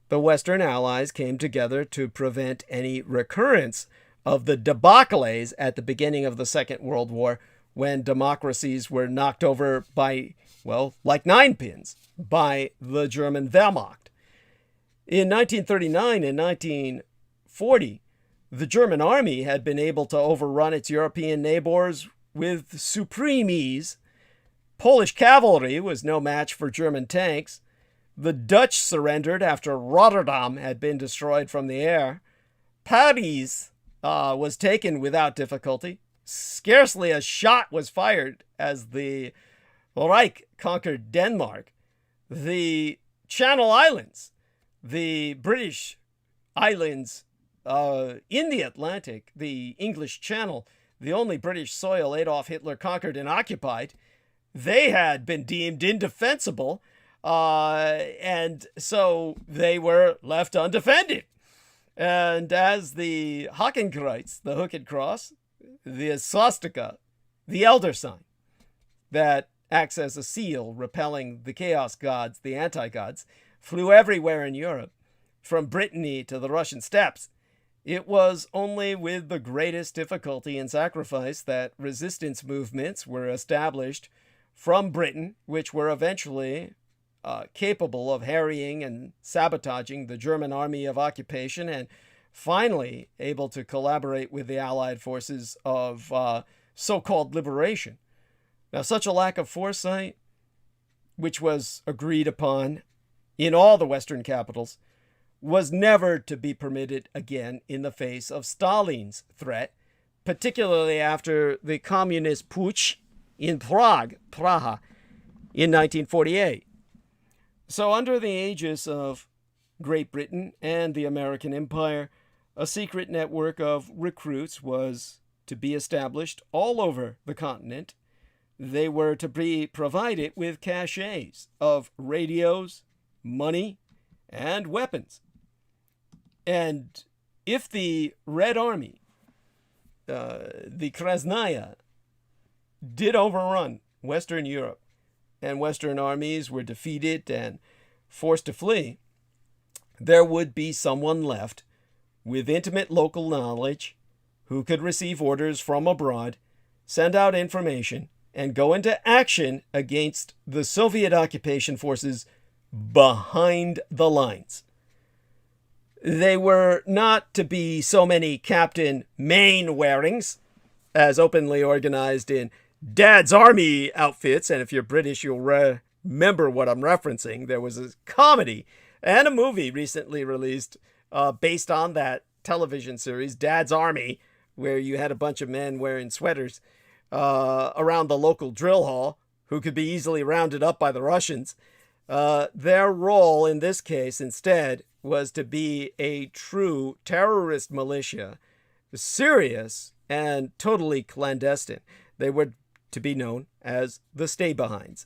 the Western Allies came together to prevent any recurrence of the debacles at the beginning of the Second World War, when democracies were knocked over by, like ninepins, by the German Wehrmacht. In 1939 and 1940, the German army had been able to overrun its European neighbors with supreme ease. Polish cavalry was no match for German tanks. The Dutch surrendered after Rotterdam had been destroyed from the air. Paris was taken without difficulty. Scarcely a shot was fired as the Reich conquered Denmark. The Channel Islands, the British islands in the Atlantic, the English Channel, the only British soil Adolf Hitler conquered and occupied, they had been deemed indefensible, and so they were left undefended. And as the Hakenkreuz, the Hooked Cross, the swastika, the elder sign that acts as a seal repelling the chaos gods, the anti-gods, flew everywhere in Europe, from Brittany to the Russian steppes, it was only with the greatest difficulty and sacrifice that resistance movements were established from Britain, which were eventually capable of harrying and sabotaging the German army of occupation, and finally able to collaborate with the Allied forces of so-called liberation. Now, such a lack of foresight, which was agreed upon in all the Western capitals, was never to be permitted again in the face of Stalin's threat, particularly after the communist putsch in Praha, in 1948. So under the aegis of Great Britain and the American Empire, a secret network of recruits was to be established all over the continent. They were to be provided with caches of radios, money, and weapons. And if the Red Army, the Krasnaya, did overrun Western Europe, and Western armies were defeated and forced to flee, there would be someone left with intimate local knowledge who could receive orders from abroad, send out information, and go into action against the Soviet occupation forces behind the lines. They were not to be so many Captain Mainwarings, as openly organized in Dad's Army outfits, and if you're British, you'll remember what I'm referencing. There was a comedy and a movie recently released based on that television series, Dad's Army, where you had a bunch of men wearing sweaters around the local drill hall who could be easily rounded up by the Russians. Their role in this case, instead, was to be a true terrorist militia, serious and totally clandestine. They were to be known as the Stay-Behinds.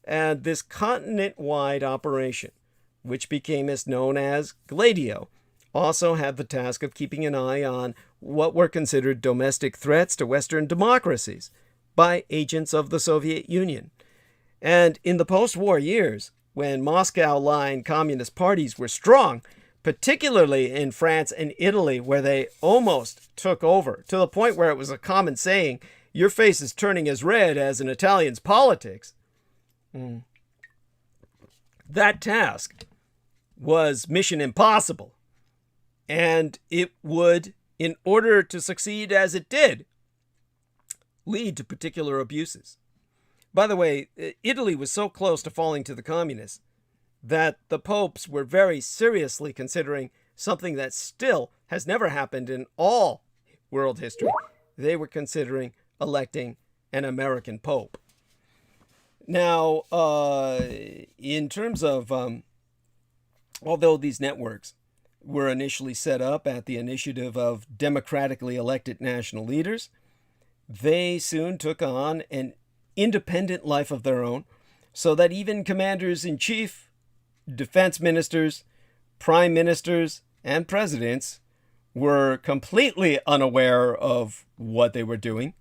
And this continent-wide operation, which became as known as Gladio, also had the task of keeping an eye on what were considered domestic threats to Western democracies by agents of the Soviet Union. And in the post-war years, when Moscow-aligned communist parties were strong, particularly in France and Italy, where they almost took over, to the point where it was a common saying, your face is turning as red as an Italian's politics. That task was mission impossible. And it would, in order to succeed as it did, lead to particular abuses. By the way, Italy was so close to falling to the communists that the popes were very seriously considering something that still has never happened in all world history. They were considering electing an American pope. Now, in terms of, although these networks were initially set up at the initiative of democratically elected national leaders, they soon took on an independent life of their own, so that even commanders-in-chief, defense ministers, prime ministers, and presidents were completely unaware of what they were doing.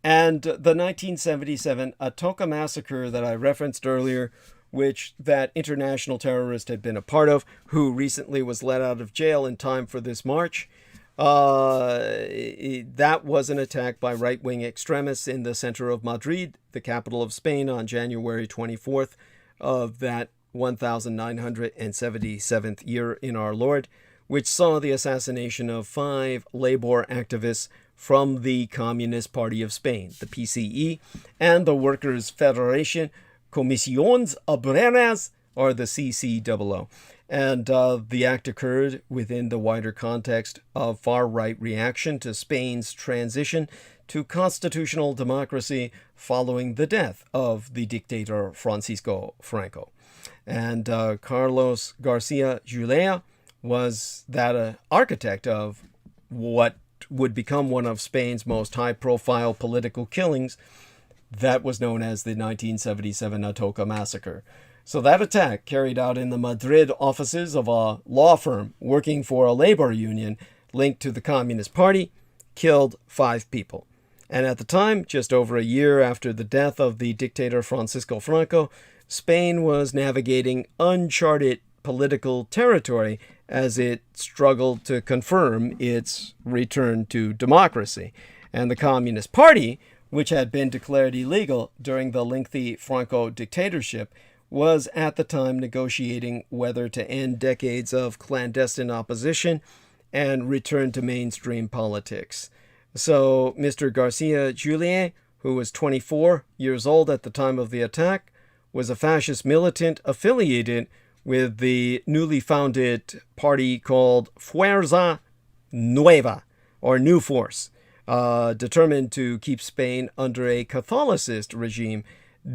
And the 1977 Atoka massacre that I referenced earlier, which that international terrorist had been a part of, who recently was let out of jail in time for this march, that was an attack by right-wing extremists in the center of Madrid, the capital of Spain, on January 24th of that 1977th year in our Lord, which saw the assassination of 5 labor activists from the Communist Party of Spain, the PCE, and the Workers' Federation, Comisiones Obreras, or the CCOO. And the act occurred within the wider context of far-right reaction to Spain's transition to constitutional democracy following the death of the dictator Francisco Franco. And Carlos Garcia Julia was that architect of what would become one of Spain's most high-profile political killings that was known as the 1977 Atoka massacre. So that attack, carried out in the Madrid offices of a law firm working for a labor union linked to the Communist Party, killed 5 people. And at the time, just over a year after the death of the dictator Francisco Franco, Spain was navigating uncharted political territory as it struggled to confirm its return to democracy. And the Communist Party, which had been declared illegal during the lengthy Franco dictatorship, was at the time negotiating whether to end decades of clandestine opposition and return to mainstream politics. So Mr. Garcia Julián, who was 24 years old at the time of the attack, was a fascist militant affiliated with the newly founded party called Fuerza Nueva, or New Force, determined to keep Spain under a Catholicist regime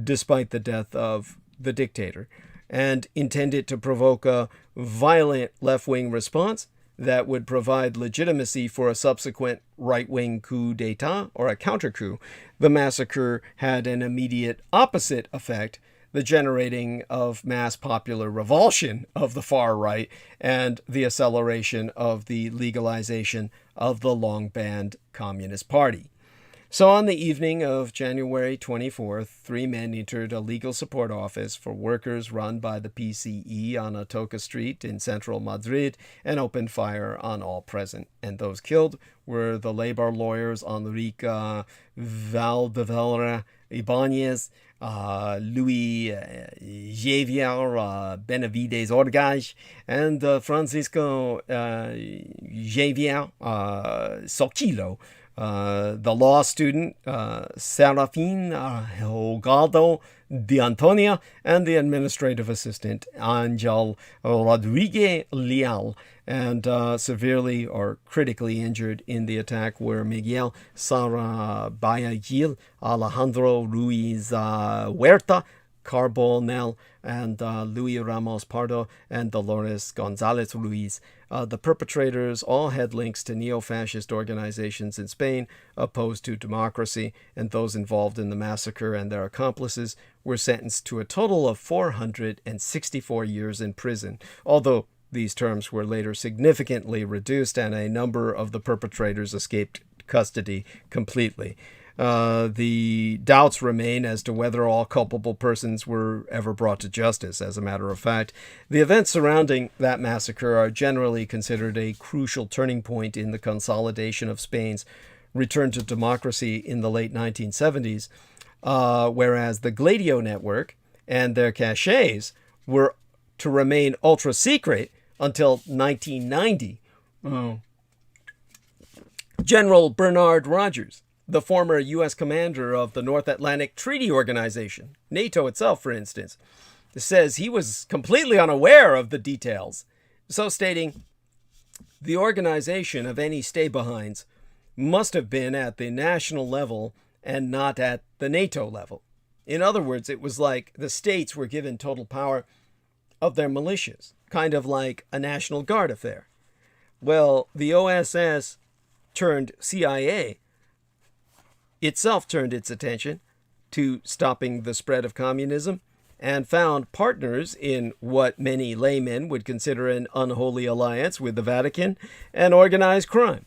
despite the death of the dictator, and intended to provoke a violent left-wing response that would provide legitimacy for a subsequent right-wing coup d'etat or a counter-coup. The massacre had an immediate opposite effect, the generating of mass popular revulsion of the far right and the acceleration of the legalization of the long-banned Communist Party. So on the evening of January 24th, 3 men entered a legal support office for workers run by the PCE on Atocha Street in central Madrid and opened fire on all present. And those killed were the labor lawyers Enrique Valdevalera Ibanez, Luis Javier Benavides Orgaz, and Francisco Javier Soquilo. The law student, Serafín Hogado de Antonia, and the administrative assistant, Ángel Rodríguez Leal. And severely or critically injured in the attack were Miguel Sarabayagil, Alejandro Ruiz Huerta, Carbonell, and Luis Ramos Pardo, and Dolores González Ruiz. The perpetrators all had links to neo-fascist organizations in Spain opposed to democracy, and those involved in the massacre and their accomplices were sentenced to a total of 464 years in prison, although these terms were later significantly reduced and a number of the perpetrators escaped custody completely. The doubts remain as to whether all culpable persons were ever brought to justice. As a matter of fact, the events surrounding that massacre are generally considered a crucial turning point in the consolidation of Spain's return to democracy in the late 1970s, whereas the Gladio network and their caches were to remain ultra-secret until 1990. General Bernard Rogers, the former U.S. commander of the North Atlantic Treaty Organization, NATO itself, for instance, says he was completely unaware of the details, so stating, the organization of any stay-behinds must have been at the national level and not at the NATO level. In other words, it was like the states were given total power of their militias, kind of like a National Guard affair. Well, the OSS turned CIA itself turned its attention to stopping the spread of communism and found partners in what many laymen would consider an unholy alliance with the Vatican and organized crime.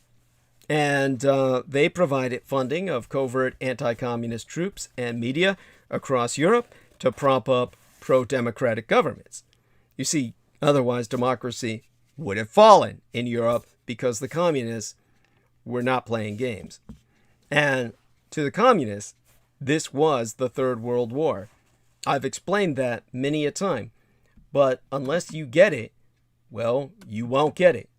And they provided funding of covert anti-communist troops and media across Europe to prop up pro-democratic governments. You see, otherwise democracy would have fallen in Europe because the communists were not playing games. And to the communists, this was the Third World War. I've explained that many a time, but unless you get it, well, you won't get it.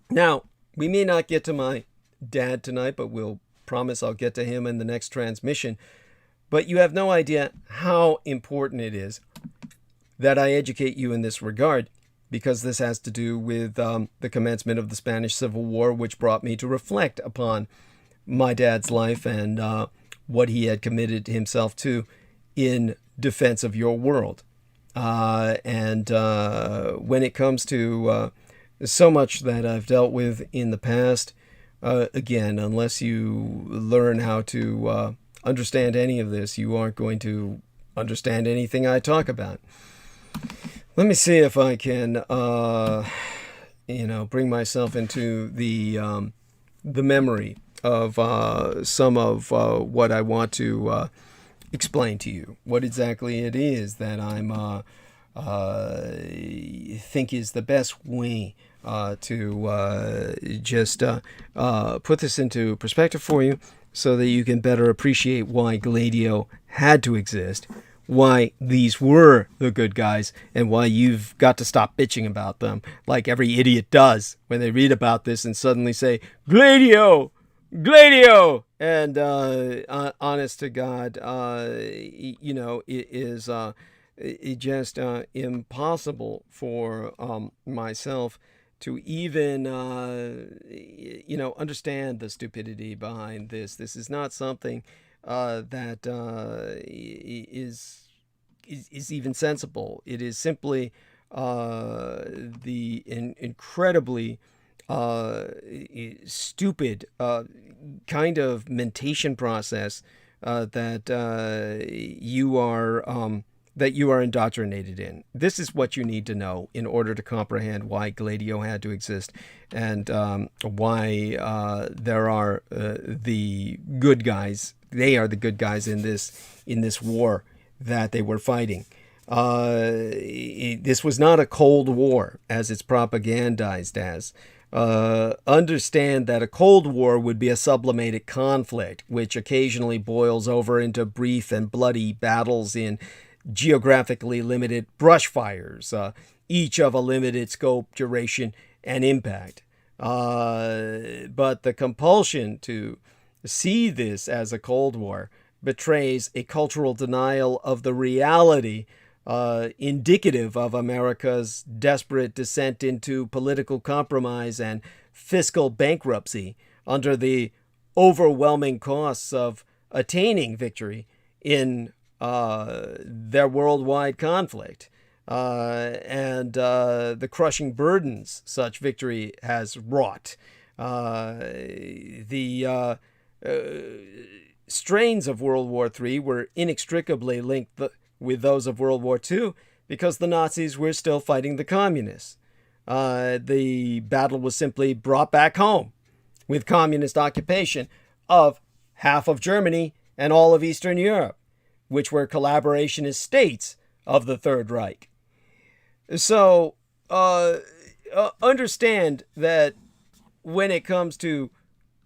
Now, we may not get to my dad tonight, but we'll promise I'll get to him in the next transmission. But you have no idea how important it is that I educate you in this regard, because this has to do with the commencement of the Spanish Civil War, which brought me to reflect upon my dad's life and what he had committed himself to in defense of your world. And when it comes to so much that I've dealt with in the past, again, unless you learn how to understand any of this, you aren't going to understand anything I talk about. Let me see if I can, bring myself into the memory of some of what I want to explain to you. What exactly it is that I'm think is the best way to just put this into perspective for you, so that you can better appreciate why Gladio had to exist, why these were the good guys and why you've got to stop bitching about them like every idiot does when they read about this and suddenly say, Gladio! Gladio! And honest to God, you know, it is just impossible for myself to even, you know, understand the stupidity behind this. This is not something that is even sensible. It is simply the incredibly stupid kind of mentation process that you are indoctrinated in. This is what you need to know in order to comprehend why Gladio had to exist and why there are the good guys. They are the good guys in this war that they were fighting. This was not a Cold War as it's propagandized as. Understand that a Cold War would be a sublimated conflict, which occasionally boils over into brief and bloody battles in geographically limited brush fires, each of a limited scope, duration, and impact. But the compulsion to see this as a Cold War betrays a cultural denial of the reality indicative of America's desperate descent into political compromise and fiscal bankruptcy under the overwhelming costs of attaining victory in their worldwide conflict and the crushing burdens such victory has wrought. The strains of World War III were inextricably linked with those of World War II because the Nazis were still fighting the communists. The battle was simply brought back home with communist occupation of half of Germany and all of Eastern Europe, which were collaborationist states of the Third Reich. So understand that when it comes to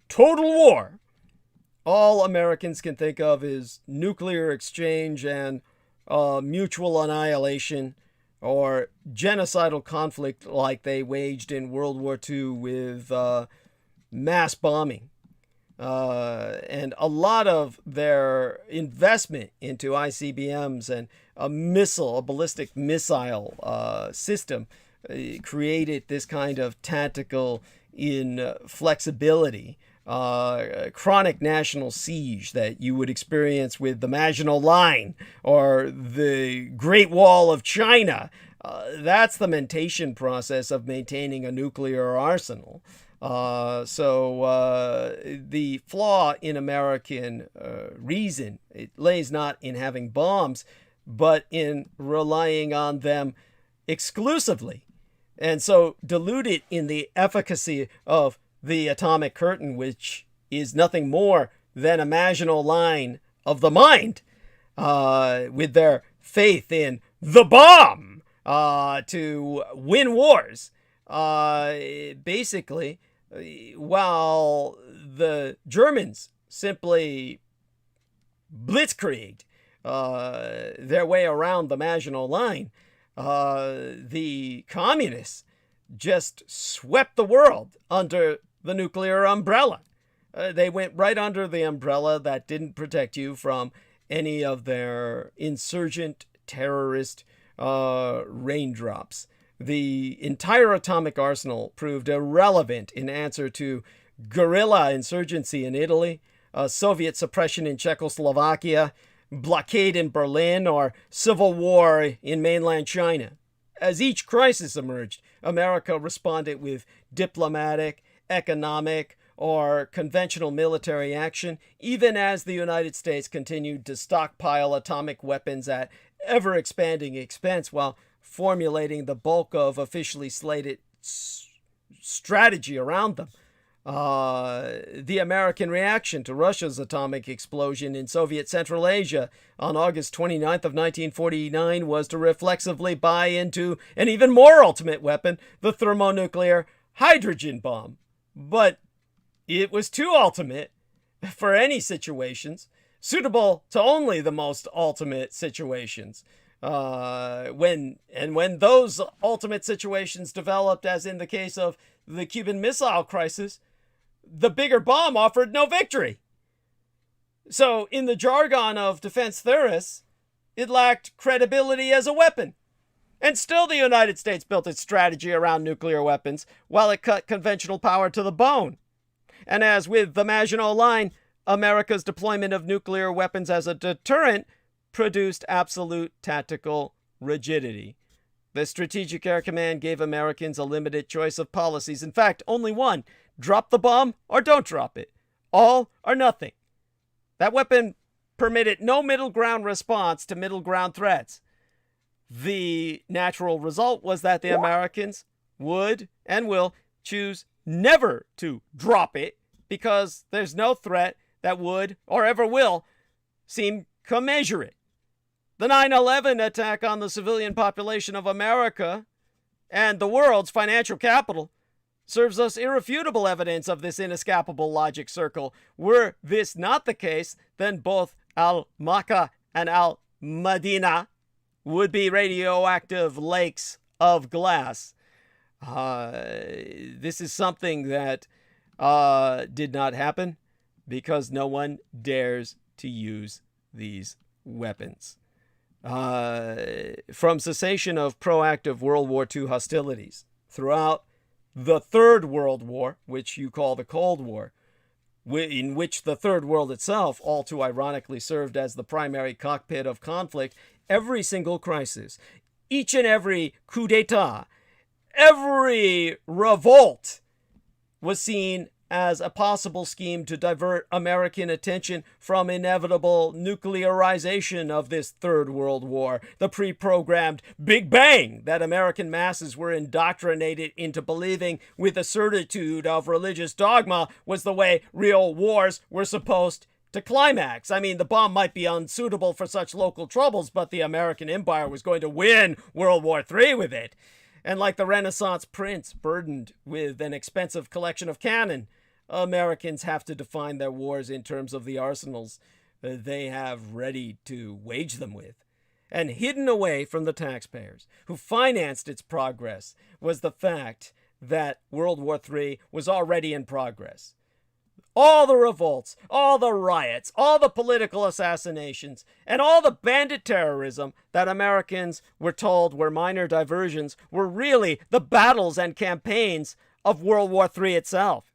total war, all Americans can think of is nuclear exchange and mutual annihilation or genocidal conflict like they waged in World War II with mass bombing. And a lot of their investment into ICBMs and a ballistic missile system created this kind of tactical inflexibility, chronic national siege that you would experience with the Maginot Line or the Great Wall of China. That's the mentation process of maintaining a nuclear arsenal. So the flaw in American reason, it lays not in having bombs, but in relying on them exclusively. And so deluded in the efficacy of the atomic curtain, which is nothing more than a Maginot Line of the mind, with their faith in the bomb to win wars. Basically, while the Germans simply blitzkrieged their way around the Maginot Line, the communists just swept the world under the nuclear umbrella. They went right under the umbrella that didn't protect you from any of their insurgent terrorist raindrops. The entire atomic arsenal proved irrelevant in answer to guerrilla insurgency in Italy, Soviet suppression in Czechoslovakia, blockade in Berlin, or civil war in mainland China. As each crisis emerged, America responded with diplomatic, economic, or conventional military action, even as the United States continued to stockpile atomic weapons at ever-expanding expense while formulating the bulk of officially slated strategy around them. The American reaction to Russia's atomic explosion in Soviet Central Asia on August 29th of 1949 was to reflexively buy into an even more ultimate weapon, the thermonuclear hydrogen bomb. But it was too ultimate for any situations, suitable to only the most ultimate situations. When those ultimate situations developed, as in the case of the Cuban Missile Crisis, the bigger bomb offered no victory. So, in the jargon of defense theorists, it lacked credibility as a weapon. And still the United States built its strategy around nuclear weapons while it cut conventional power to the bone. And as with the Maginot Line, America's deployment of nuclear weapons as a deterrent produced absolute tactical rigidity. The Strategic Air Command gave Americans a limited choice of policies. In fact, only one: drop the bomb or don't drop it. All or nothing. That weapon permitted no middle ground response to middle ground threats. The natural result was that the Americans would and will choose never to drop it because there's no threat that would or ever will seem commensurate. The 9/11 attack on the civilian population of America and the world's financial capital serves us irrefutable evidence of this inescapable logic circle. Were this not the case, then both Al-Makkah and Al-Madinah would be radioactive lakes of glass. This is something that did not happen because no one dares to use these weapons. From cessation of proactive World War II hostilities throughout the Third World War, which you call the Cold War, in which the Third World itself all too ironically served as the primary cockpit of conflict, every single crisis, each and every coup d'etat, every revolt was seen as a possible scheme to divert American attention from inevitable nuclearization of this Third World War, the pre-programmed Big Bang that American masses were indoctrinated into believing with the certitude of religious dogma was the way real wars were supposed to climax. I mean, the bomb might be unsuitable for such local troubles, but the American empire was going to win World War III with it. And like the Renaissance prince burdened with an expensive collection of cannon, Americans have to define their wars in terms of the arsenals they have ready to wage them with. And hidden away from the taxpayers who financed its progress was the fact that World War III was already in progress. All the revolts, all the riots, all the political assassinations, and all the bandit terrorism that Americans were told were minor diversions were really the battles and campaigns of World War III itself.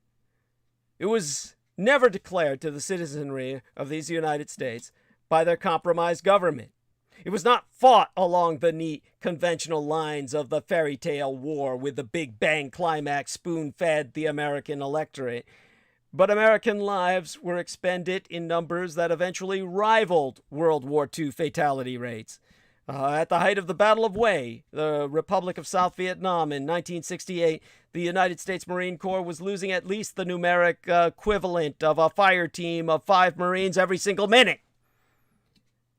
It was never declared to the citizenry of these United States by their compromised government. It was not fought along the neat, conventional lines of the fairy tale war with the Big Bang climax spoon-fed the American electorate. But American lives were expended in numbers that eventually rivaled World War II fatality rates. At the height of the Battle of Hue, the Republic of South Vietnam in 1968, the United States Marine Corps was losing at least the numeric equivalent of a fire team of 5 Marines every single minute.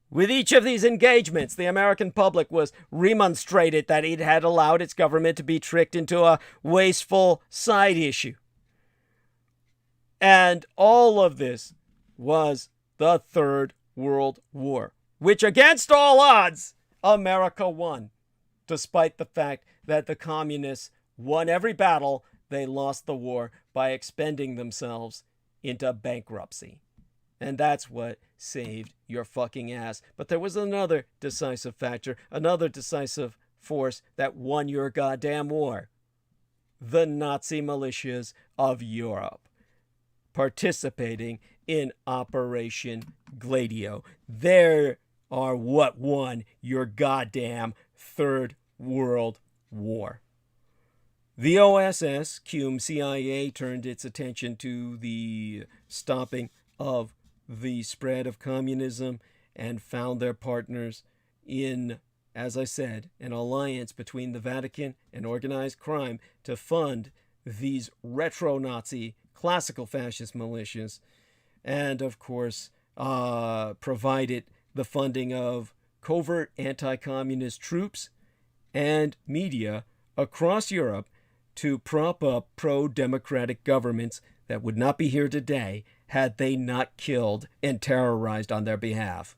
With each of these engagements, the American public was remonstrated that it had allowed its government to be tricked into a wasteful side issue. And all of this was the Third World War, which against all odds, America won, despite the fact that the communists won every battle. They lost the war by expending themselves into bankruptcy. And that's what saved your fucking ass. But there was another decisive factor, another decisive force that won your goddamn war. The Nazi militias of Europe, participating in Operation Gladio. They are what won your goddamn Third World War. The OSS, cum CIA, turned its attention to the stopping of the spread of communism and found their partners in, as I said, an alliance between the Vatican and organized crime to fund these retro-Nazi classical fascist militias, and of course provided the funding of covert anti-communist troops and media across Europe to prop up pro-democratic governments that would not be here today had they not killed and terrorized on their behalf.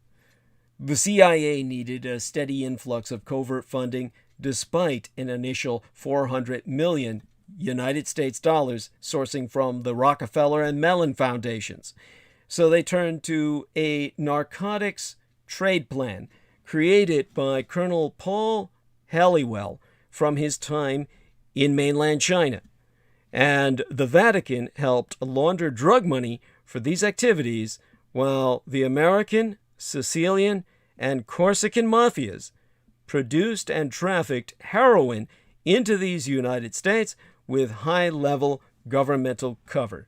The CIA needed a steady influx of covert funding despite an initial $400 million United States dollars sourcing from the Rockefeller and Mellon foundations. So they turned to a narcotics trade plan created by Colonel Paul Halliwell from his time in mainland China. And the Vatican helped launder drug money for these activities, while the American, Sicilian, and Corsican mafias produced and trafficked heroin into these United States with high-level governmental cover.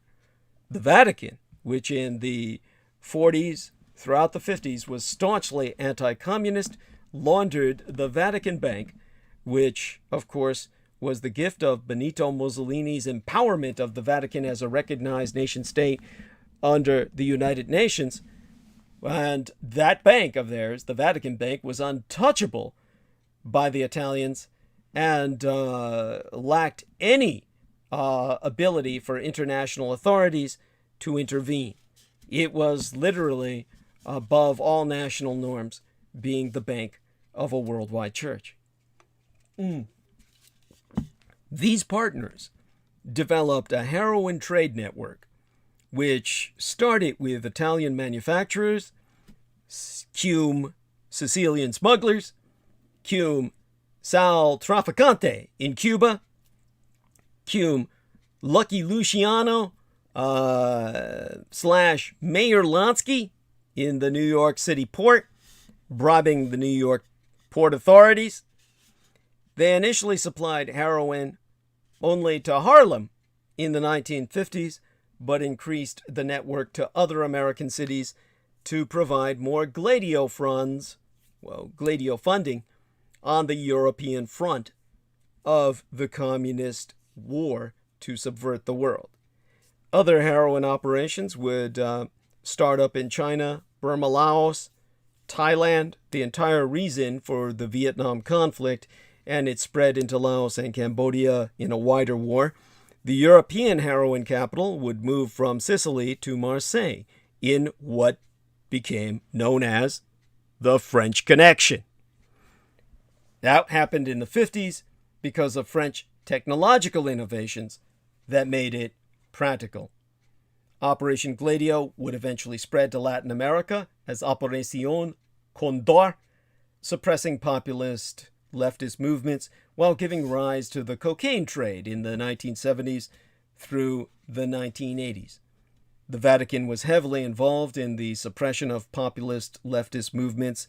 The Vatican, which in the 40s, throughout the 50s, was staunchly anti-communist, laundered the Vatican Bank, which, of course, was the gift of Benito Mussolini's empowerment of the Vatican as a recognized nation-state under the United Nations. And that bank of theirs, the Vatican Bank, was untouchable by the Italians and lacked any ability for international authorities to intervene. It was literally above all national norms, being the bank of a worldwide church. These partners developed a heroin trade network, which started with Italian manufacturers, cum Sicilian smugglers, cum Sal Traficante in Cuba, cum Lucky Luciano / Mayor Lansky in the New York City port, bribing the New York port authorities. They initially supplied heroin only to Harlem in the 1950s, but increased the network to other American cities to provide more Gladio funding on the European front of the communist war to subvert the world. Other heroin operations would start up in China, Burma, Laos, Thailand, the entire reason for the Vietnam conflict, and it spread into Laos and Cambodia in a wider war. The European heroin capital would move from Sicily to Marseille in what became known as the French Connection. That happened in the 50s because of French technological innovations that made it practical. Operation Gladio would eventually spread to Latin America as Operación Condor, suppressing populist leftist movements while giving rise to the cocaine trade in the 1970s through the 1980s. The Vatican was heavily involved in the suppression of populist leftist movements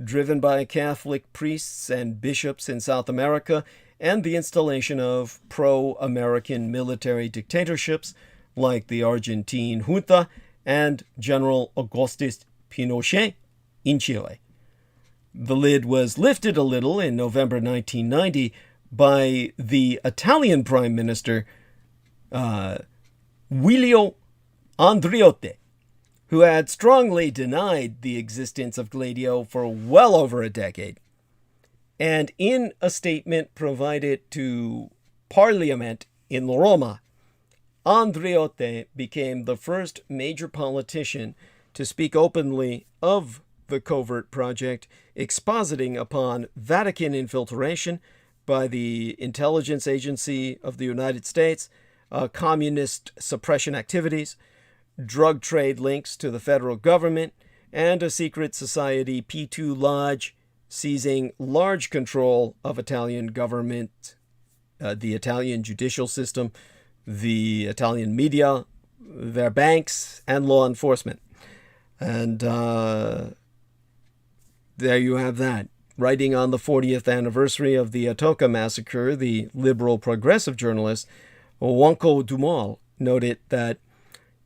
driven by Catholic priests and bishops in South America and the installation of pro-American military dictatorships like the Argentine junta and General Augustus Pinochet in Chile. The lid was lifted a little in November 1990 by the Italian Prime Minister, Giulio Andreotti, who had strongly denied the existence of Gladio for well over a decade. And in a statement provided to Parliament in Roma, Andreotti became the first major politician to speak openly of the covert project, expositing upon Vatican infiltration by the intelligence agency of the United States, communist suppression activities, drug trade links to the federal government, and a secret society P2 Lodge seizing large control of Italian government, the Italian judicial system, the Italian media, their banks, and law enforcement. And there you have that. Writing on the 40th anniversary of the Atoka massacre, the liberal progressive journalist Wanko Dumal noted that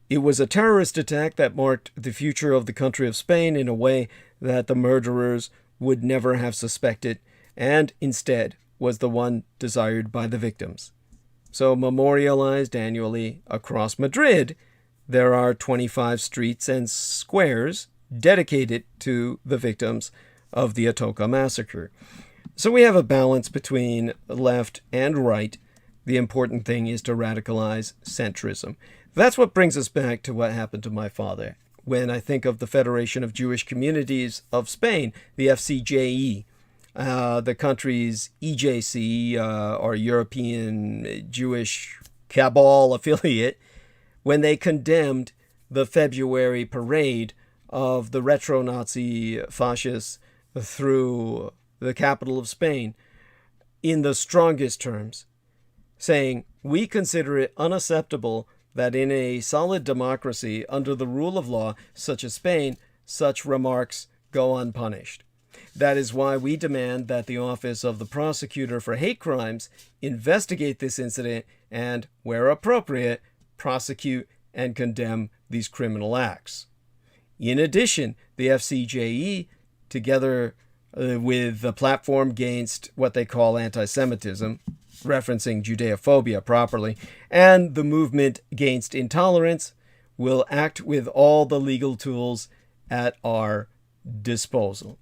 it was a terrorist attack that marked the future of the country of Spain in a way that the murderers would never have suspected, and instead was the one desired by the victims. So memorialized annually across Madrid, there are 25 streets and squares dedicated to the victims of the Atoka massacre. So we have a balance between left and right, The important thing is to radicalize centrism. That's what brings us back to what happened to my father. When I think of the Federation of Jewish Communities of Spain, the FCJE, the country's EJC, or European Jewish Cabal affiliate, when they condemned the February parade of the retro-Nazi fascists through the capital of Spain in the strongest terms, saying, "We consider it unacceptable that in a solid democracy under the rule of law, such as Spain, such remarks go unpunished. That is why we demand that the Office of the Prosecutor for Hate Crimes investigate this incident and, where appropriate, prosecute and condemn these criminal acts." In addition, the FCJE, together with the Platform Against what they call Anti-Semitism, referencing Judeophobia properly, and the Movement Against Intolerance, will act with all the legal tools at our disposal.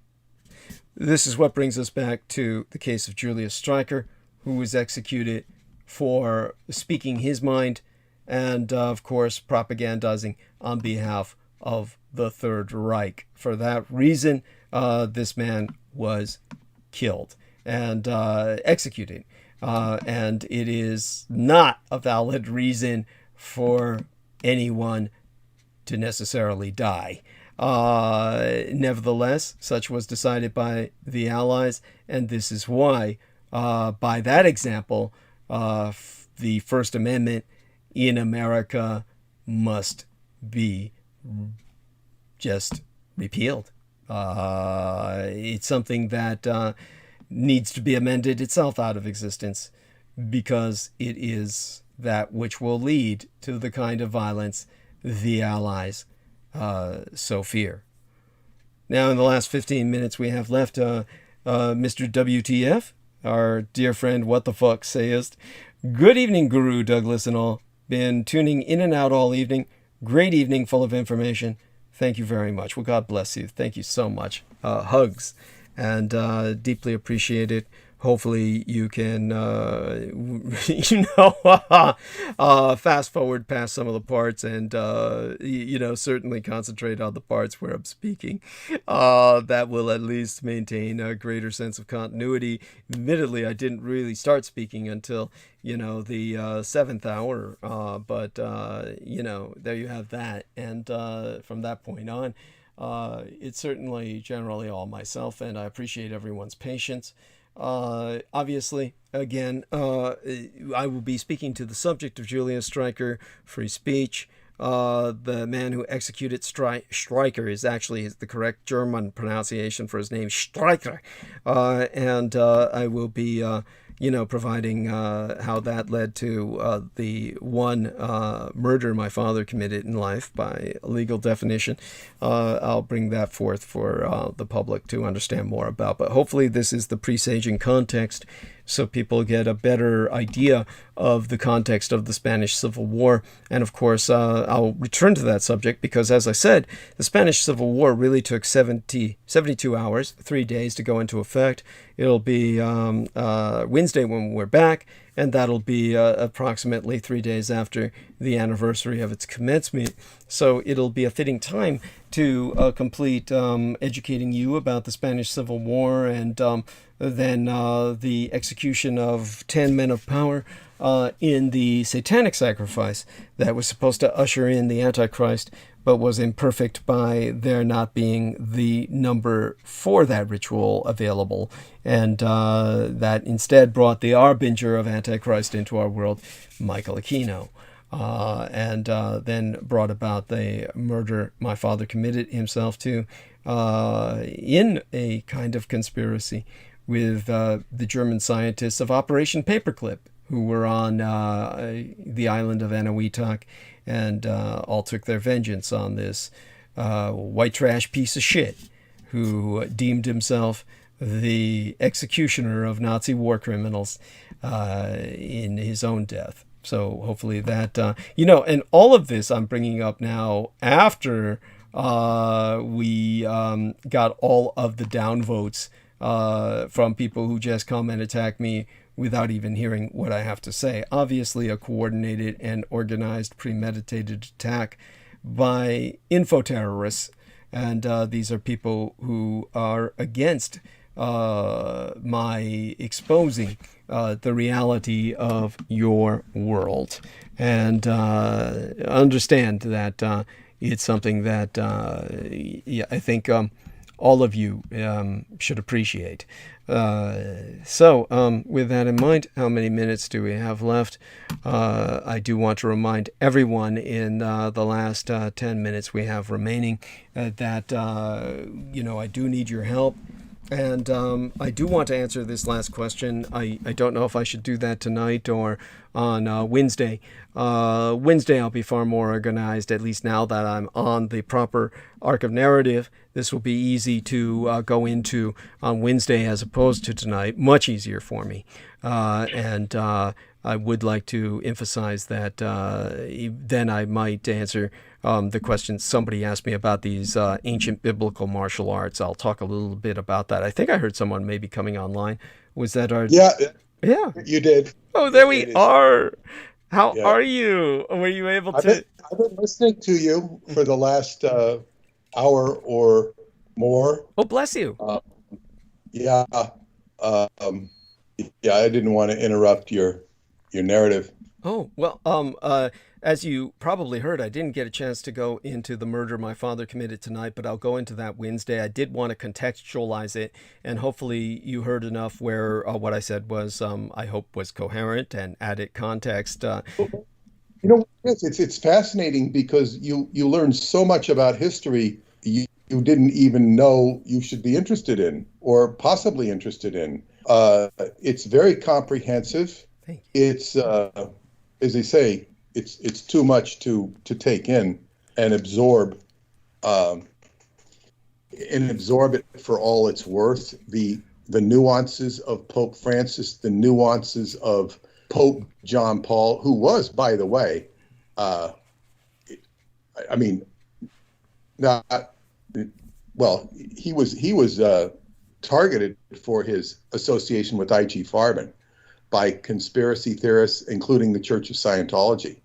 This is what brings us back to the case of Julius Streicher, who was executed for speaking his mind and, of course, propagandizing on behalf of the Third Reich. For that reason, this man was killed and executed. And it is not a valid reason for anyone to necessarily die. Nevertheless, such was decided by the Allies, and this is why, by that example, the First Amendment in America must be just repealed. It's something that needs to be amended itself out of existence, because it is that which will lead to the kind of violence the Allies so fear. Now, in the last 15 minutes we have left, Mr. WTF, our dear friend What the Fuck Sayest. Good evening, Guru Douglas and all. Been tuning in and out all evening. Great evening full of information. Thank you very much. Well, God bless you. Thank you so much. Hugs. And deeply appreciate it. Hopefully you can, fast forward past some of the parts and, certainly concentrate on the parts where I'm speaking. That will at least maintain a greater sense of continuity. Admittedly, I didn't really start speaking until, the 7th hour. But there you have that. And from that point on, it's certainly generally all myself, and I appreciate everyone's patience. Obviously, again, I will be speaking to the subject of Julius Streicher, free speech. The man who executed Streicher is actually the correct German pronunciation for his name, Streicher. And I will be, providing how that led to the one murder my father committed in life by legal definition. I'll bring that forth for the public to understand more about. But hopefully this is the presaging context so people get a better idea of the context of the Spanish Civil War. And of course, I'll return to that subject because, as I said, the Spanish Civil War really took 72 hours, 3 days to go into effect. It'll be Wednesday when we're back, and that'll be approximately 3 days after the anniversary of its commencement. So it'll be a fitting time to complete educating you about the Spanish Civil War and then the execution of 10 men of power in the satanic sacrifice that was supposed to usher in the Antichrist, but was imperfect by there not being the number for that ritual available, and that instead brought the harbinger of Antichrist into our world, Michael Aquino, and then brought about the murder my father committed himself to in a kind of conspiracy with the German scientists of Operation Paperclip, who were on the island of Eniwetok, and all took their vengeance on this white trash piece of shit who deemed himself the executioner of Nazi war criminals in his own death. So hopefully that, and all of this I'm bringing up now after we got all of the downvotes from people who just come and attack me without even hearing what I have to say. Obviously, a coordinated and organized premeditated attack by info-terrorists, and these are people who are against my exposing the reality of your world. And understand that it's something that I think all of you should appreciate. So with that in mind, how many minutes do we have left? I do want to remind everyone in the last 10 minutes we have remaining that, I do need your help. And I do want to answer this last question. I don't know if I should do that tonight or on Wednesday. Wednesday I'll be far more organized, at least now that I'm on the proper arc of narrative. This will be easy to go into on Wednesday as opposed to tonight. Much easier for me. And I would like to emphasize that then I might answer the question somebody asked me about these ancient biblical martial arts. I'll talk a little bit about that. I think I heard someone maybe coming online. Was that our... Yeah, you did. Oh, there we are. How are you? Were you able to... I've been listening to you for the last hour or more. Oh, bless you. Yeah, I didn't want to interrupt your narrative. Oh, well, as you probably heard, I didn't get a chance to go into the murder my father committed tonight, but I'll go into that Wednesday. I did want to contextualize it, and hopefully you heard enough where what I said was, I hope, was coherent and added context. It's fascinating because you learn so much about history you didn't even know you should be interested in or possibly interested in. It's very comprehensive. It's, as they say, it's too much to take in and absorb it for all it's worth. The nuances of Pope Francis, the nuances of Pope John Paul, who was, by the way, he was targeted for his association with I.G. Farben by conspiracy theorists, including the Church of Scientology,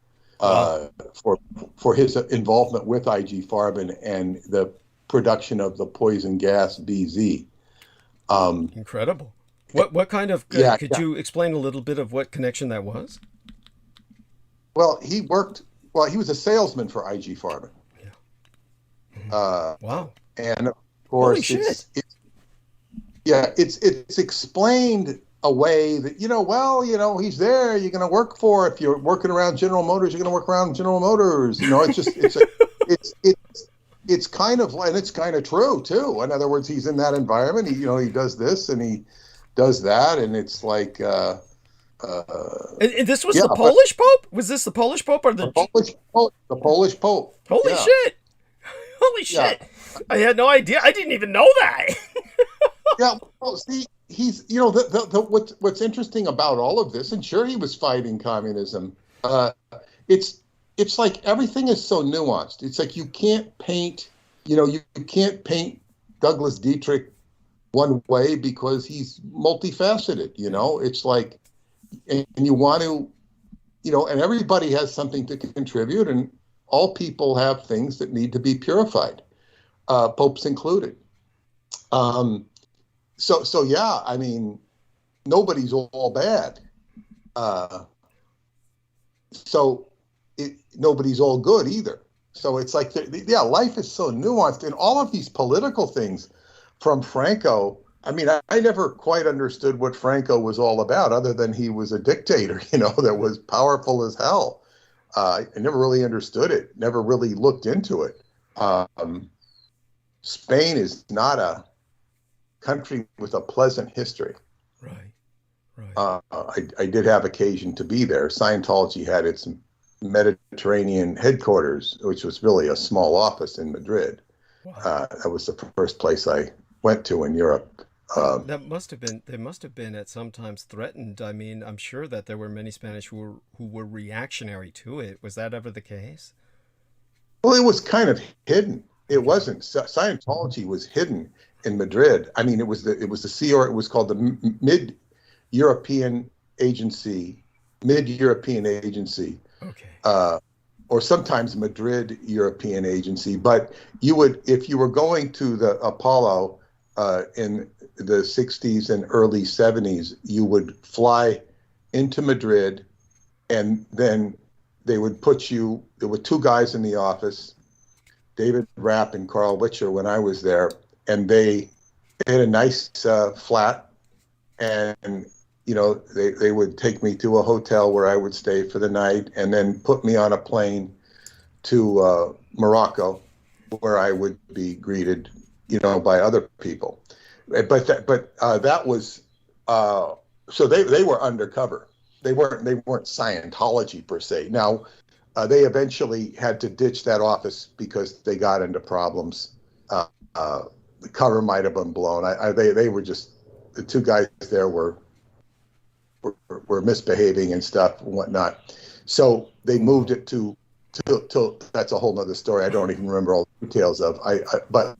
for his involvement with I.G. Farben and the production of the poison gas BZ. Incredible. What kind of... could you explain a little bit of what connection that was? Well, he was a salesman for I.G. Farben. Yeah. Wow. And of course, it's explained a way that, he's there, you're going to work for, if you're working around General Motors, you're going to work around General Motors. It's just, it's kind of, and it's kind of true too. In other words, he's in that environment, he does this and he does that. And it's like, and this was the Polish Pope? Was this the Polish Pope or the Polish Pope? The Polish Pope. Holy shit. Holy shit. I had no idea. I didn't even know that. Yeah. Well, see, he's, what's interesting about all of this, and sure, he was fighting communism. It's like everything is so nuanced. It's like you can't paint, you can't paint Douglas Dietrich one way because he's multifaceted, It's like, and you want to, and everybody has something to contribute, and all people have things that need to be purified, popes included. So yeah, I mean, nobody's all bad. Nobody's all good either. So it's like, life is so nuanced, and all of these political things from Franco. I mean, I never quite understood what Franco was all about, other than he was a dictator, that was powerful as hell. I never really understood it, never really looked into it. Spain is not a country with a pleasant history. Right. I did have occasion to be there. Scientology had its Mediterranean headquarters, which was really a small office in Madrid. Wow. That was the first place I went to in Europe. They must have been at some times threatened. I mean, I'm sure that there were many Spanish who were reactionary to it. Was that ever the case? Well, it was kind of hidden. It wasn't. Scientology was hidden in Madrid. I mean, it was called the Mid-European agency, mid-European agency, Okay. or sometimes Madrid European agency. But you would, if you were going to the Apollo in the 60s and early 70s, you would fly into Madrid, and then they would put you, there were two guys in the office, David Rapp and Carl Witcher when I was there, and they had a nice flat, and you know, they would take me to a hotel where I would stay for the night, and then put me on a plane to Morocco, where I would be greeted, you know, by other people. But that was so they were undercover. They weren't Scientology per se. Now they eventually had to ditch that office because they got into problems. The cover might have been blown. They were just, the two guys there were misbehaving and stuff and whatnot. So they moved it to that's a whole nother story. I don't even remember all the details of. But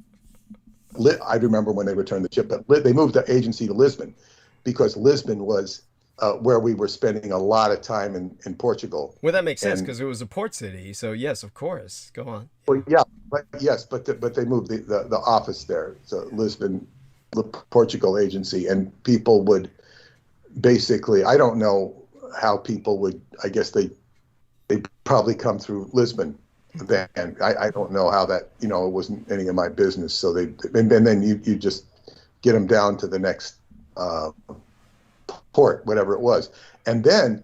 I remember when they returned the ship. But they moved the agency to Lisbon because Lisbon was where we were spending a lot of time in Portugal. Well, that makes sense because it was a port city. So yes, of course. Go on. Well, yeah, but they moved the office there. So Lisbon, the Portugal agency, and people would basically, I don't know how people would, I guess they probably come through Lisbon then. I don't know how that, you know, it wasn't any of my business. So and then you just get them down to the next port, whatever it was. And then